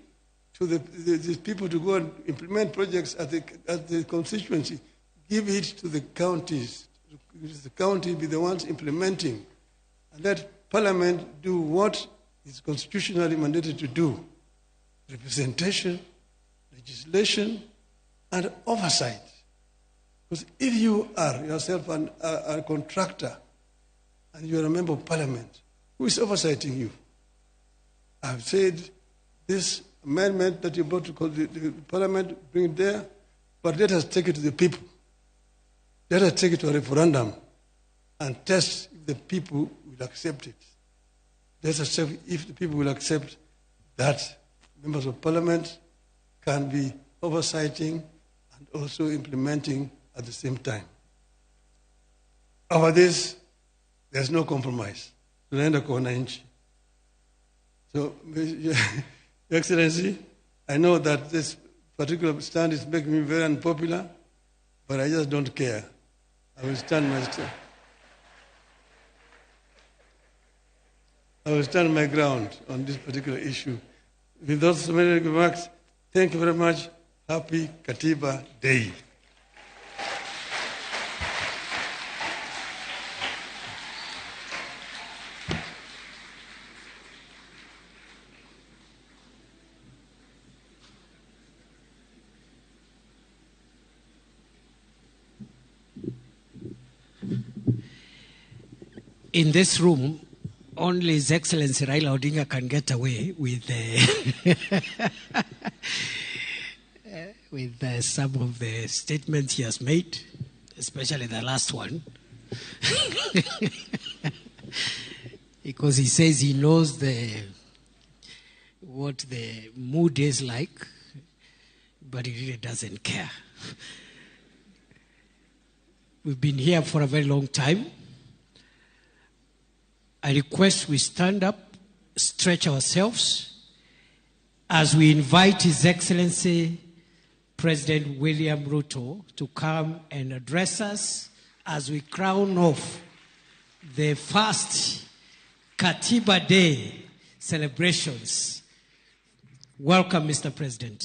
to the people to go and implement projects at the constituency, give it to the counties. The county be the ones implementing. And let Parliament do what is constitutionally mandated to do. Representation, legislation, and oversight. Because if you are yourself a contractor and you are a member of Parliament, who is oversighting you? I've said this amendment that you brought to the Parliament, bring it there, but let us take it to the people. Let us take it to a referendum and test if the people will accept it. Let us check if the people will accept that members of parliament can be oversighting and also implementing at the same time. Over this, there's no compromise. Tunaenda kwa wananchi. So, Your Excellency, I know that this particular stand is making me very unpopular, but I just don't care. I will stand my stand. I will stand my ground on this particular issue. With those many remarks, thank you very much. Happy Katiba Day. In this room, only His Excellency Raila Odinga can get away with some of the statements he has made, especially the last one. Because he says he knows what the mood is like, but he really doesn't care. We've been here for a very long time. I request we stand up, stretch ourselves, as we invite His Excellency President William Ruto to come and address us as we crown off the first Katiba Day celebrations. Welcome, Mr. President.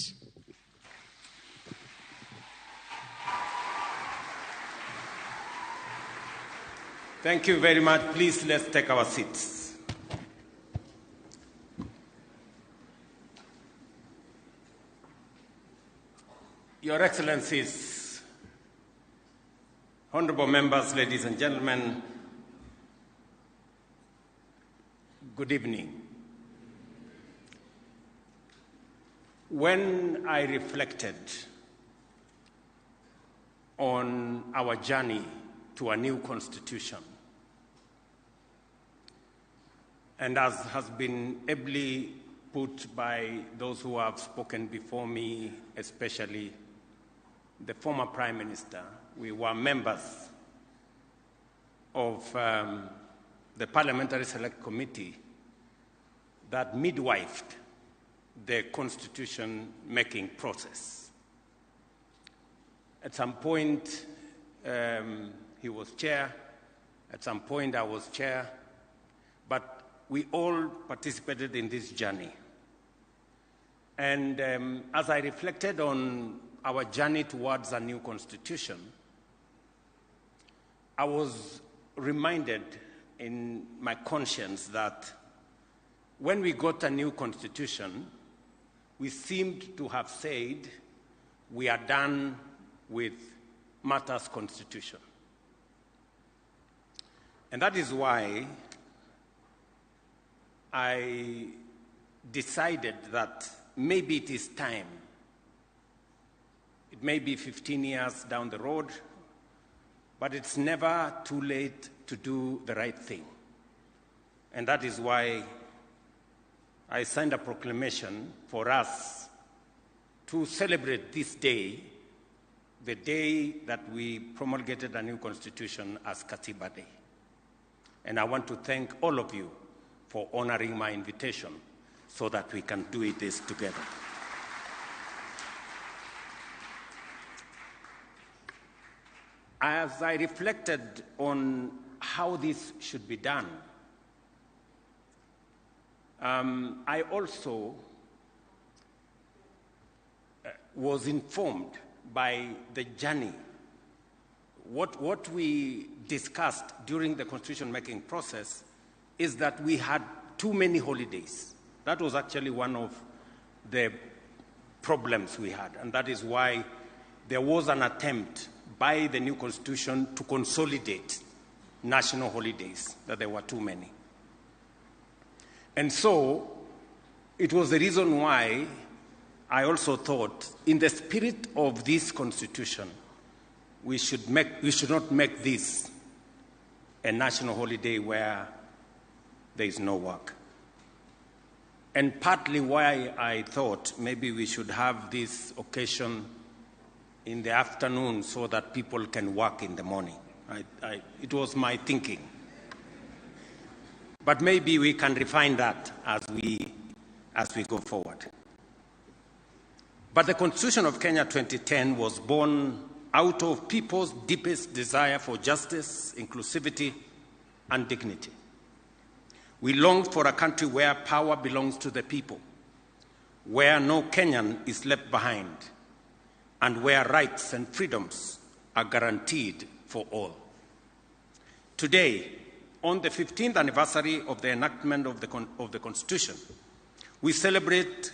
Thank you very much. Please, let's take our seats. Your Excellencies, honorable members, ladies and gentlemen, good evening. When I reflected on our journey to a new constitution, and as has been ably put by those who have spoken before me, especially the former Prime Minister, we were members of the Parliamentary Select Committee that midwifed the constitution-making process. At some point, he was chair. At some point, I was chair. But we all participated in this journey. And as I reflected on our journey towards a new constitution, I was reminded in my conscience that when we got a new constitution, we seemed to have said we are done with matters constitution. And that is why I decided that maybe it is time. It may be 15 years down the road, but it's never too late to do the right thing. And that is why I signed a proclamation for us to celebrate this day, the day that we promulgated a new constitution, as Katiba Day. And I want to thank all of you for honoring my invitation so that we can do this together. As I reflected on how this should be done, I also was informed by the journey. What we discussed during the constitution-making process is that we had too many holidays. That was actually one of the problems we had, and that is why there was an attempt by the new constitution to consolidate national holidays, that there were too many. And so it was the reason why I also thought, in the spirit of this constitution, we should not make this a national holiday where there is no work. and partly why I thought maybe we should have this occasion in the afternoon so that people can work in the morning. It was my thinking. But maybe we can refine that as we go forward. But the Constitution of Kenya 2010 was born out of people's deepest desire for justice, inclusivity, and dignity. We longed for a country where power belongs to the people, where no Kenyan is left behind, and where rights and freedoms are guaranteed for all. Today, on the 15th anniversary of the enactment of the Constitution, we celebrate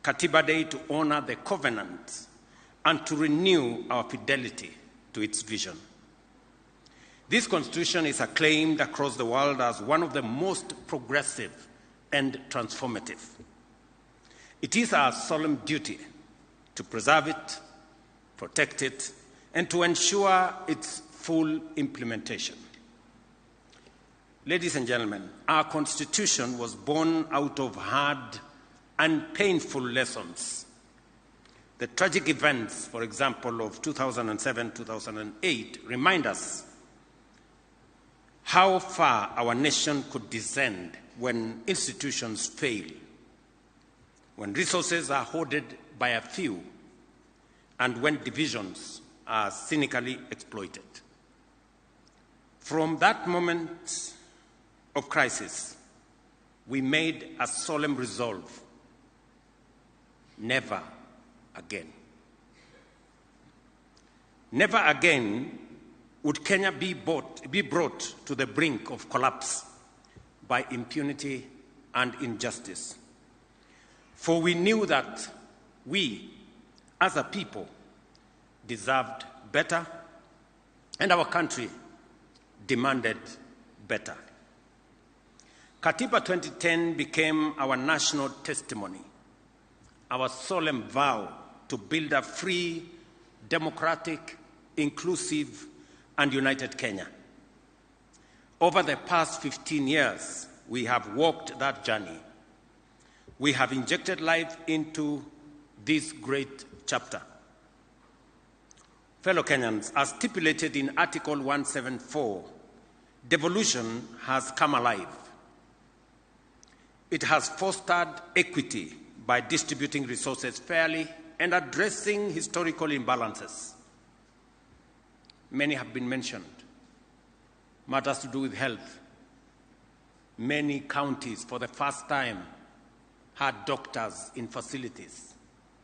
Katiba Day to honor the covenant and to renew our fidelity to its vision. This Constitution is acclaimed across the world as one of the most progressive and transformative. It is our solemn duty to preserve it, protect it, and to ensure its full implementation. Ladies and gentlemen, our Constitution was born out of hard and painful lessons. The tragic events, for example, of 2007-2008 remind us how far our nation could descend when institutions fail, when resources are hoarded by a few, and when divisions are cynically exploited. From that moment of crisis, we made a solemn resolve: never again. Never again would Kenya be brought to the brink of collapse by impunity and injustice. For we knew that we, as a people, deserved better, and our country demanded better. Katiba 2010 became our national testimony, our solemn vow to build a free, democratic, inclusive, and united Kenya. Over the past 15 years, we have walked that journey. We have injected life into this great chapter. Fellow Kenyans, as stipulated in Article 174, devolution has come alive. It has fostered equity by distributing resources fairly and addressing historical imbalances. Many have been mentioned. Matters to do with health. Many counties, for the first time, had doctors in facilities.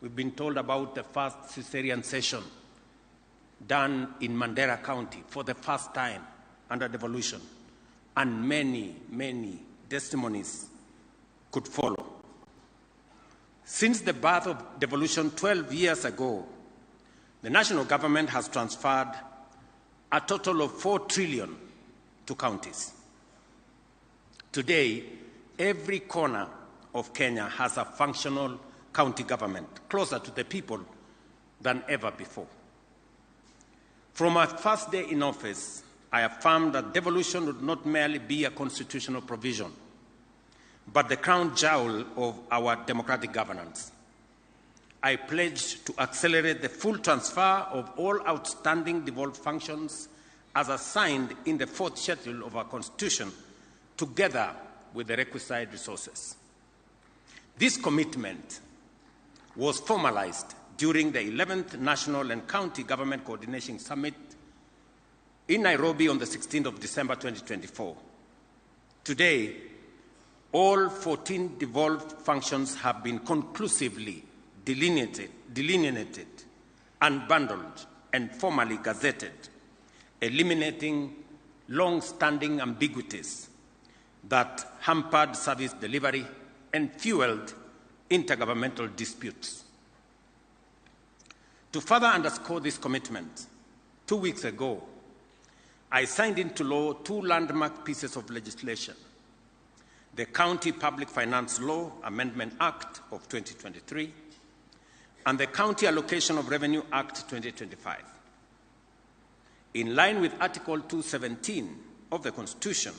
We've been told about the first cesarean session done in Mandera County for the first time under devolution. And many, many testimonies could follow. Since the birth of devolution 12 years ago, the national government has transferred a total of 4 trillion to counties. Today, every corner of Kenya has a functional county government, closer to the people than ever before. From my first day in office, I affirmed that devolution would not merely be a constitutional provision, but the crown jewel of our democratic governance. I pledged to accelerate the full transfer of all outstanding devolved functions as assigned in the 4th schedule of our Constitution, together with the requisite resources. This commitment was formalized during the 11th National and County Government Coordination Summit in Nairobi on the 16th of December 2024. Today, all 14 devolved functions have been conclusively delineated, unbundled, and formally gazetted, eliminating long-standing ambiguities that hampered service delivery and fueled intergovernmental disputes. To further underscore this commitment, 2 weeks ago, I signed into law 2 landmark pieces of legislation: the County Public Finance Law Amendment Act of 2023 and the County Allocation of Revenue Act 2025. In line with Article 217 of the Constitution,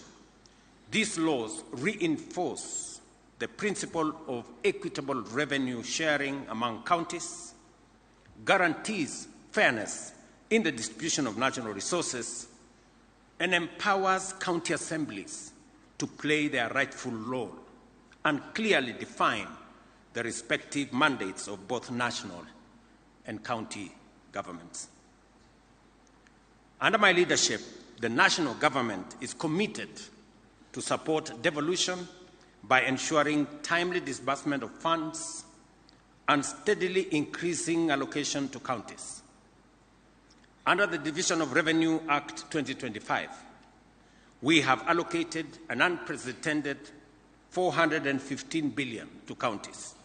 these laws reinforce the principle of equitable revenue sharing among counties, guarantees fairness in the distribution of national resources, and empowers county assemblies to play their rightful role and clearly define the respective mandates of both national and county governments. Under my leadership, the national government is committed to support devolution by ensuring timely disbursement of funds and steadily increasing allocation to counties. Under the Division of Revenue Act 2025, we have allocated an unprecedented $415 billion to counties.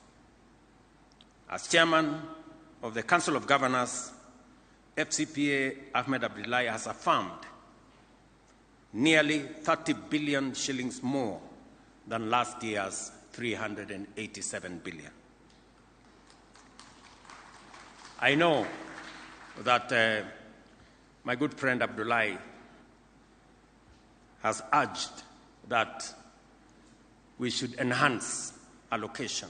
As chairman of the Council of Governors, FCPA Ahmed Abdullahi has affirmed nearly 30 billion shillings more than last year's 387 billion. I know that my good friend Abdullahi has urged that we should enhance allocation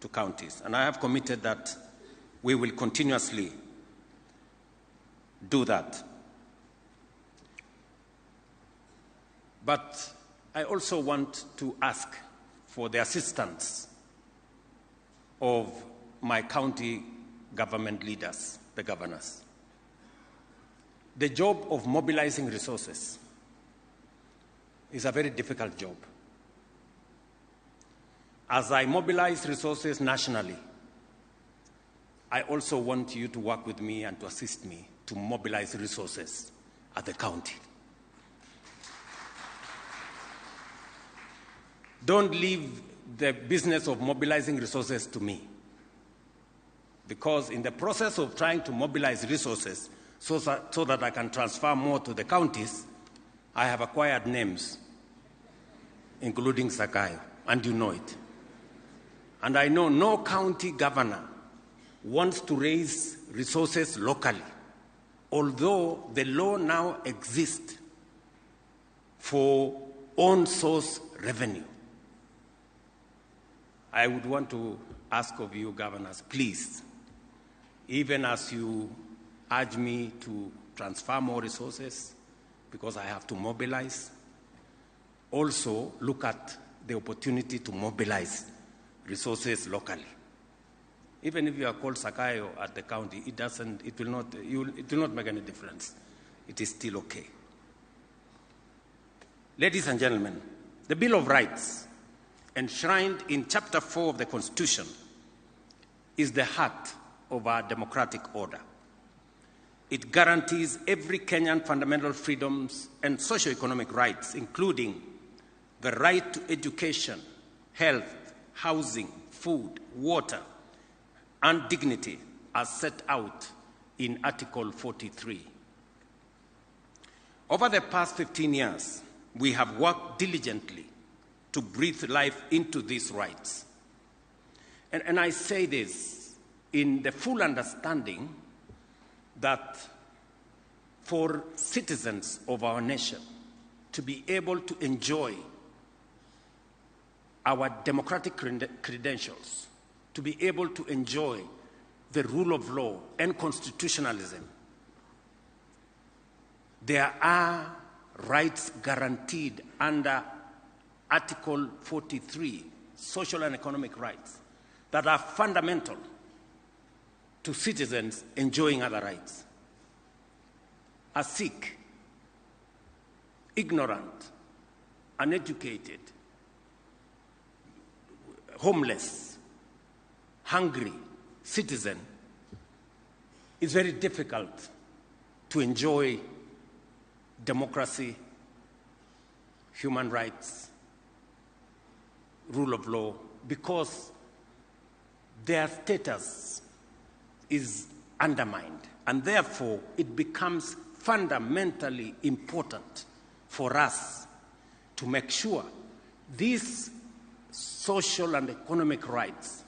to counties, and I have committed that we will continuously do that. But I also want to ask for the assistance of my county government leaders, the governors. The job of mobilizing resources is a very difficult job. As I mobilize resources nationally, I also want you to work with me and to assist me to mobilize resources at the county. Don't leave the business of mobilizing resources to me, because in the process of trying to mobilize resources so that I can transfer more to the counties, I have acquired names, including Sakayo, and you know it. And I know no county governor wants to raise resources locally, although the law now exists for own source revenue. I would want to ask of you, governors, please, even as you urge me to transfer more resources because I have to mobilize, also look at the opportunity to mobilize resources locally. Even if you are called Sakayo at the county, it will not make any difference. It is still okay. Ladies and gentlemen, the Bill of Rights, enshrined in Chapter 4 of the Constitution, is the heart of our democratic order. It guarantees every Kenyan fundamental freedoms and socio-economic rights, including the right to education, health, housing, food, water, and dignity, as set out in Article 43. Over the past 15 years, we have worked diligently to breathe life into these rights. And I say this in the full understanding that for citizens of our nation to be able to enjoy our democratic credentials, to be able to enjoy the rule of law and constitutionalism, there are rights guaranteed under Article 43, social and economic rights, that are fundamental to citizens enjoying other rights. A sick, ignorant, uneducated, homeless, hungry citizen is very difficult to enjoy democracy, human rights, rule of law, because their status is undermined. And therefore, it becomes fundamentally important for us to make sure these social and economic rights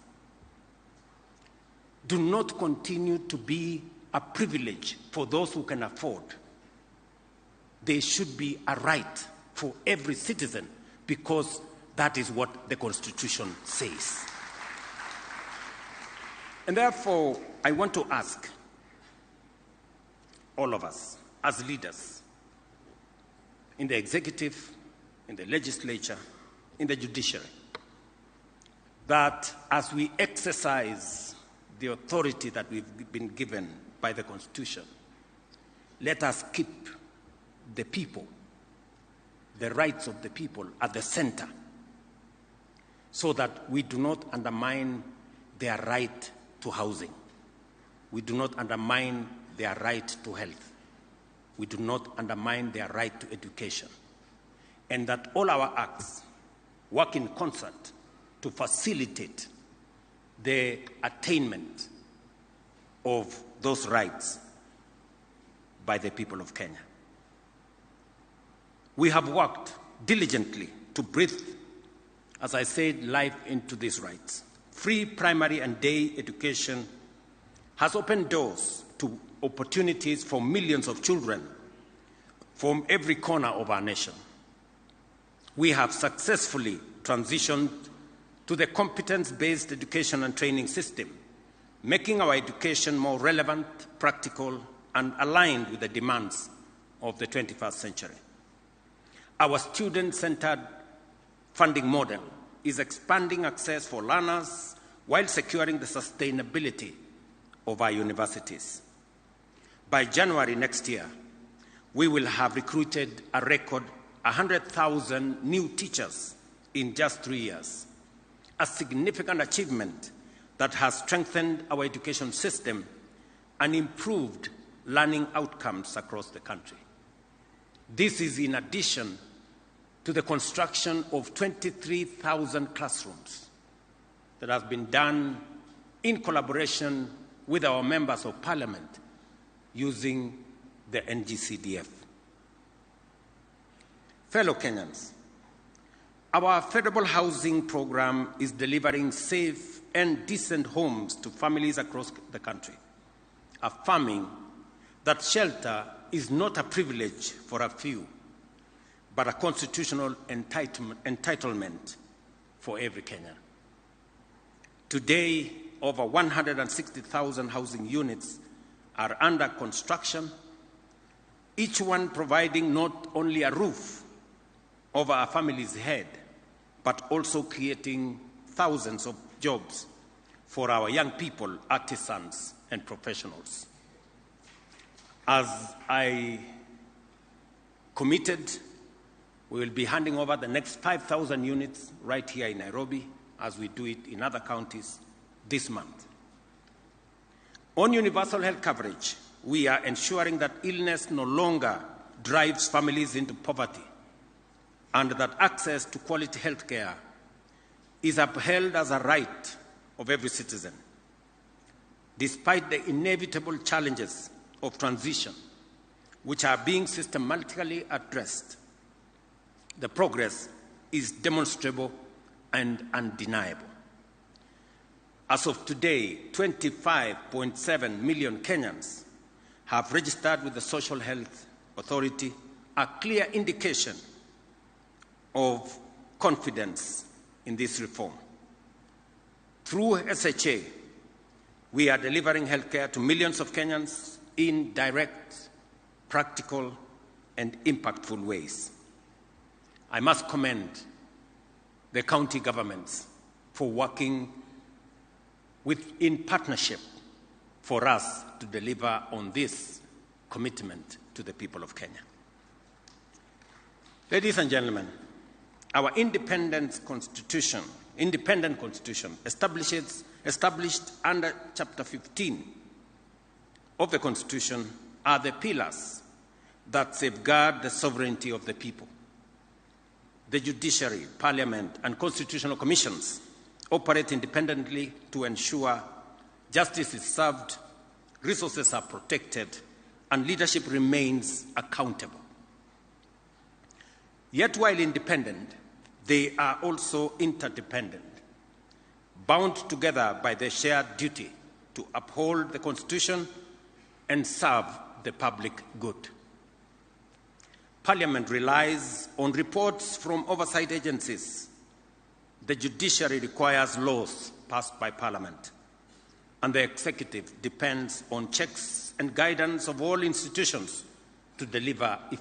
do not continue to be a privilege for those who can afford. They should be a right for every citizen, because That is what the Constitution says. And therefore, I want to ask all of us as leaders in the executive, in the legislature, in the judiciary, that as we exercise the authority that we've been given by the Constitution, let us keep the people, the rights of the people at the center, so that we do not undermine their right to housing. We do not undermine their right to health. We do not undermine their right to education. And that all our acts work in concert to facilitate the attainment of those rights by the people of Kenya. We have worked diligently to breathe, as I said, life into these rights. Free primary and day education has opened doors to opportunities for millions of children from every corner of our nation. We have successfully transitioned to the competence-based education and training system, making our education more relevant, practical, and aligned with the demands of the 21st century. Our student-centered funding model is expanding access for learners while securing the sustainability of our universities. By January next year, we will have recruited a record 100,000 new teachers in just 3 years, a significant achievement that has strengthened our education system and improved learning outcomes across the country. This is in addition to the construction of 23,000 classrooms that has been done in collaboration with our members of Parliament using the NGCDF. Fellow Kenyans, our affordable housing program is delivering safe and decent homes to families across the country, affirming that shelter is not a privilege for a few, but a constitutional entitlement for every Kenyan. Today, over 160,000 housing units are under construction, each one providing not only a roof over a family's head, but also creating thousands of jobs for our young people, artisans, and professionals. As I committed, we will be handing over the next 5,000 units right here in Nairobi, as we do it in other counties this month. On universal health coverage, we are ensuring that illness no longer drives families into poverty, and that access to quality health care is upheld as a right of every citizen. Despite the inevitable challenges of transition, which are being systematically addressed, the progress is demonstrable and undeniable. As of today, 25.7 million Kenyans have registered with the Social Health Authority, a clear indication of confidence in this reform. Through SHA, we are delivering healthcare to millions of Kenyans in direct, practical, and impactful ways. I must commend the county governments for working in partnership for us to deliver on this commitment to the people of Kenya. Ladies and gentlemen, our independent constitution established under Chapter 15 of the Constitution are the pillars that safeguard the sovereignty of the people. The Judiciary, Parliament, and constitutional commissions operate independently to ensure justice is served, resources are protected, and leadership remains accountable. Yet while independent, they are also interdependent, bound together by the shared duty to uphold the Constitution and serve the public good. Parliament relies on reports from oversight agencies The judiciary requires laws passed by Parliament, and the executive depends on checks and guidance of all institutions to deliver effective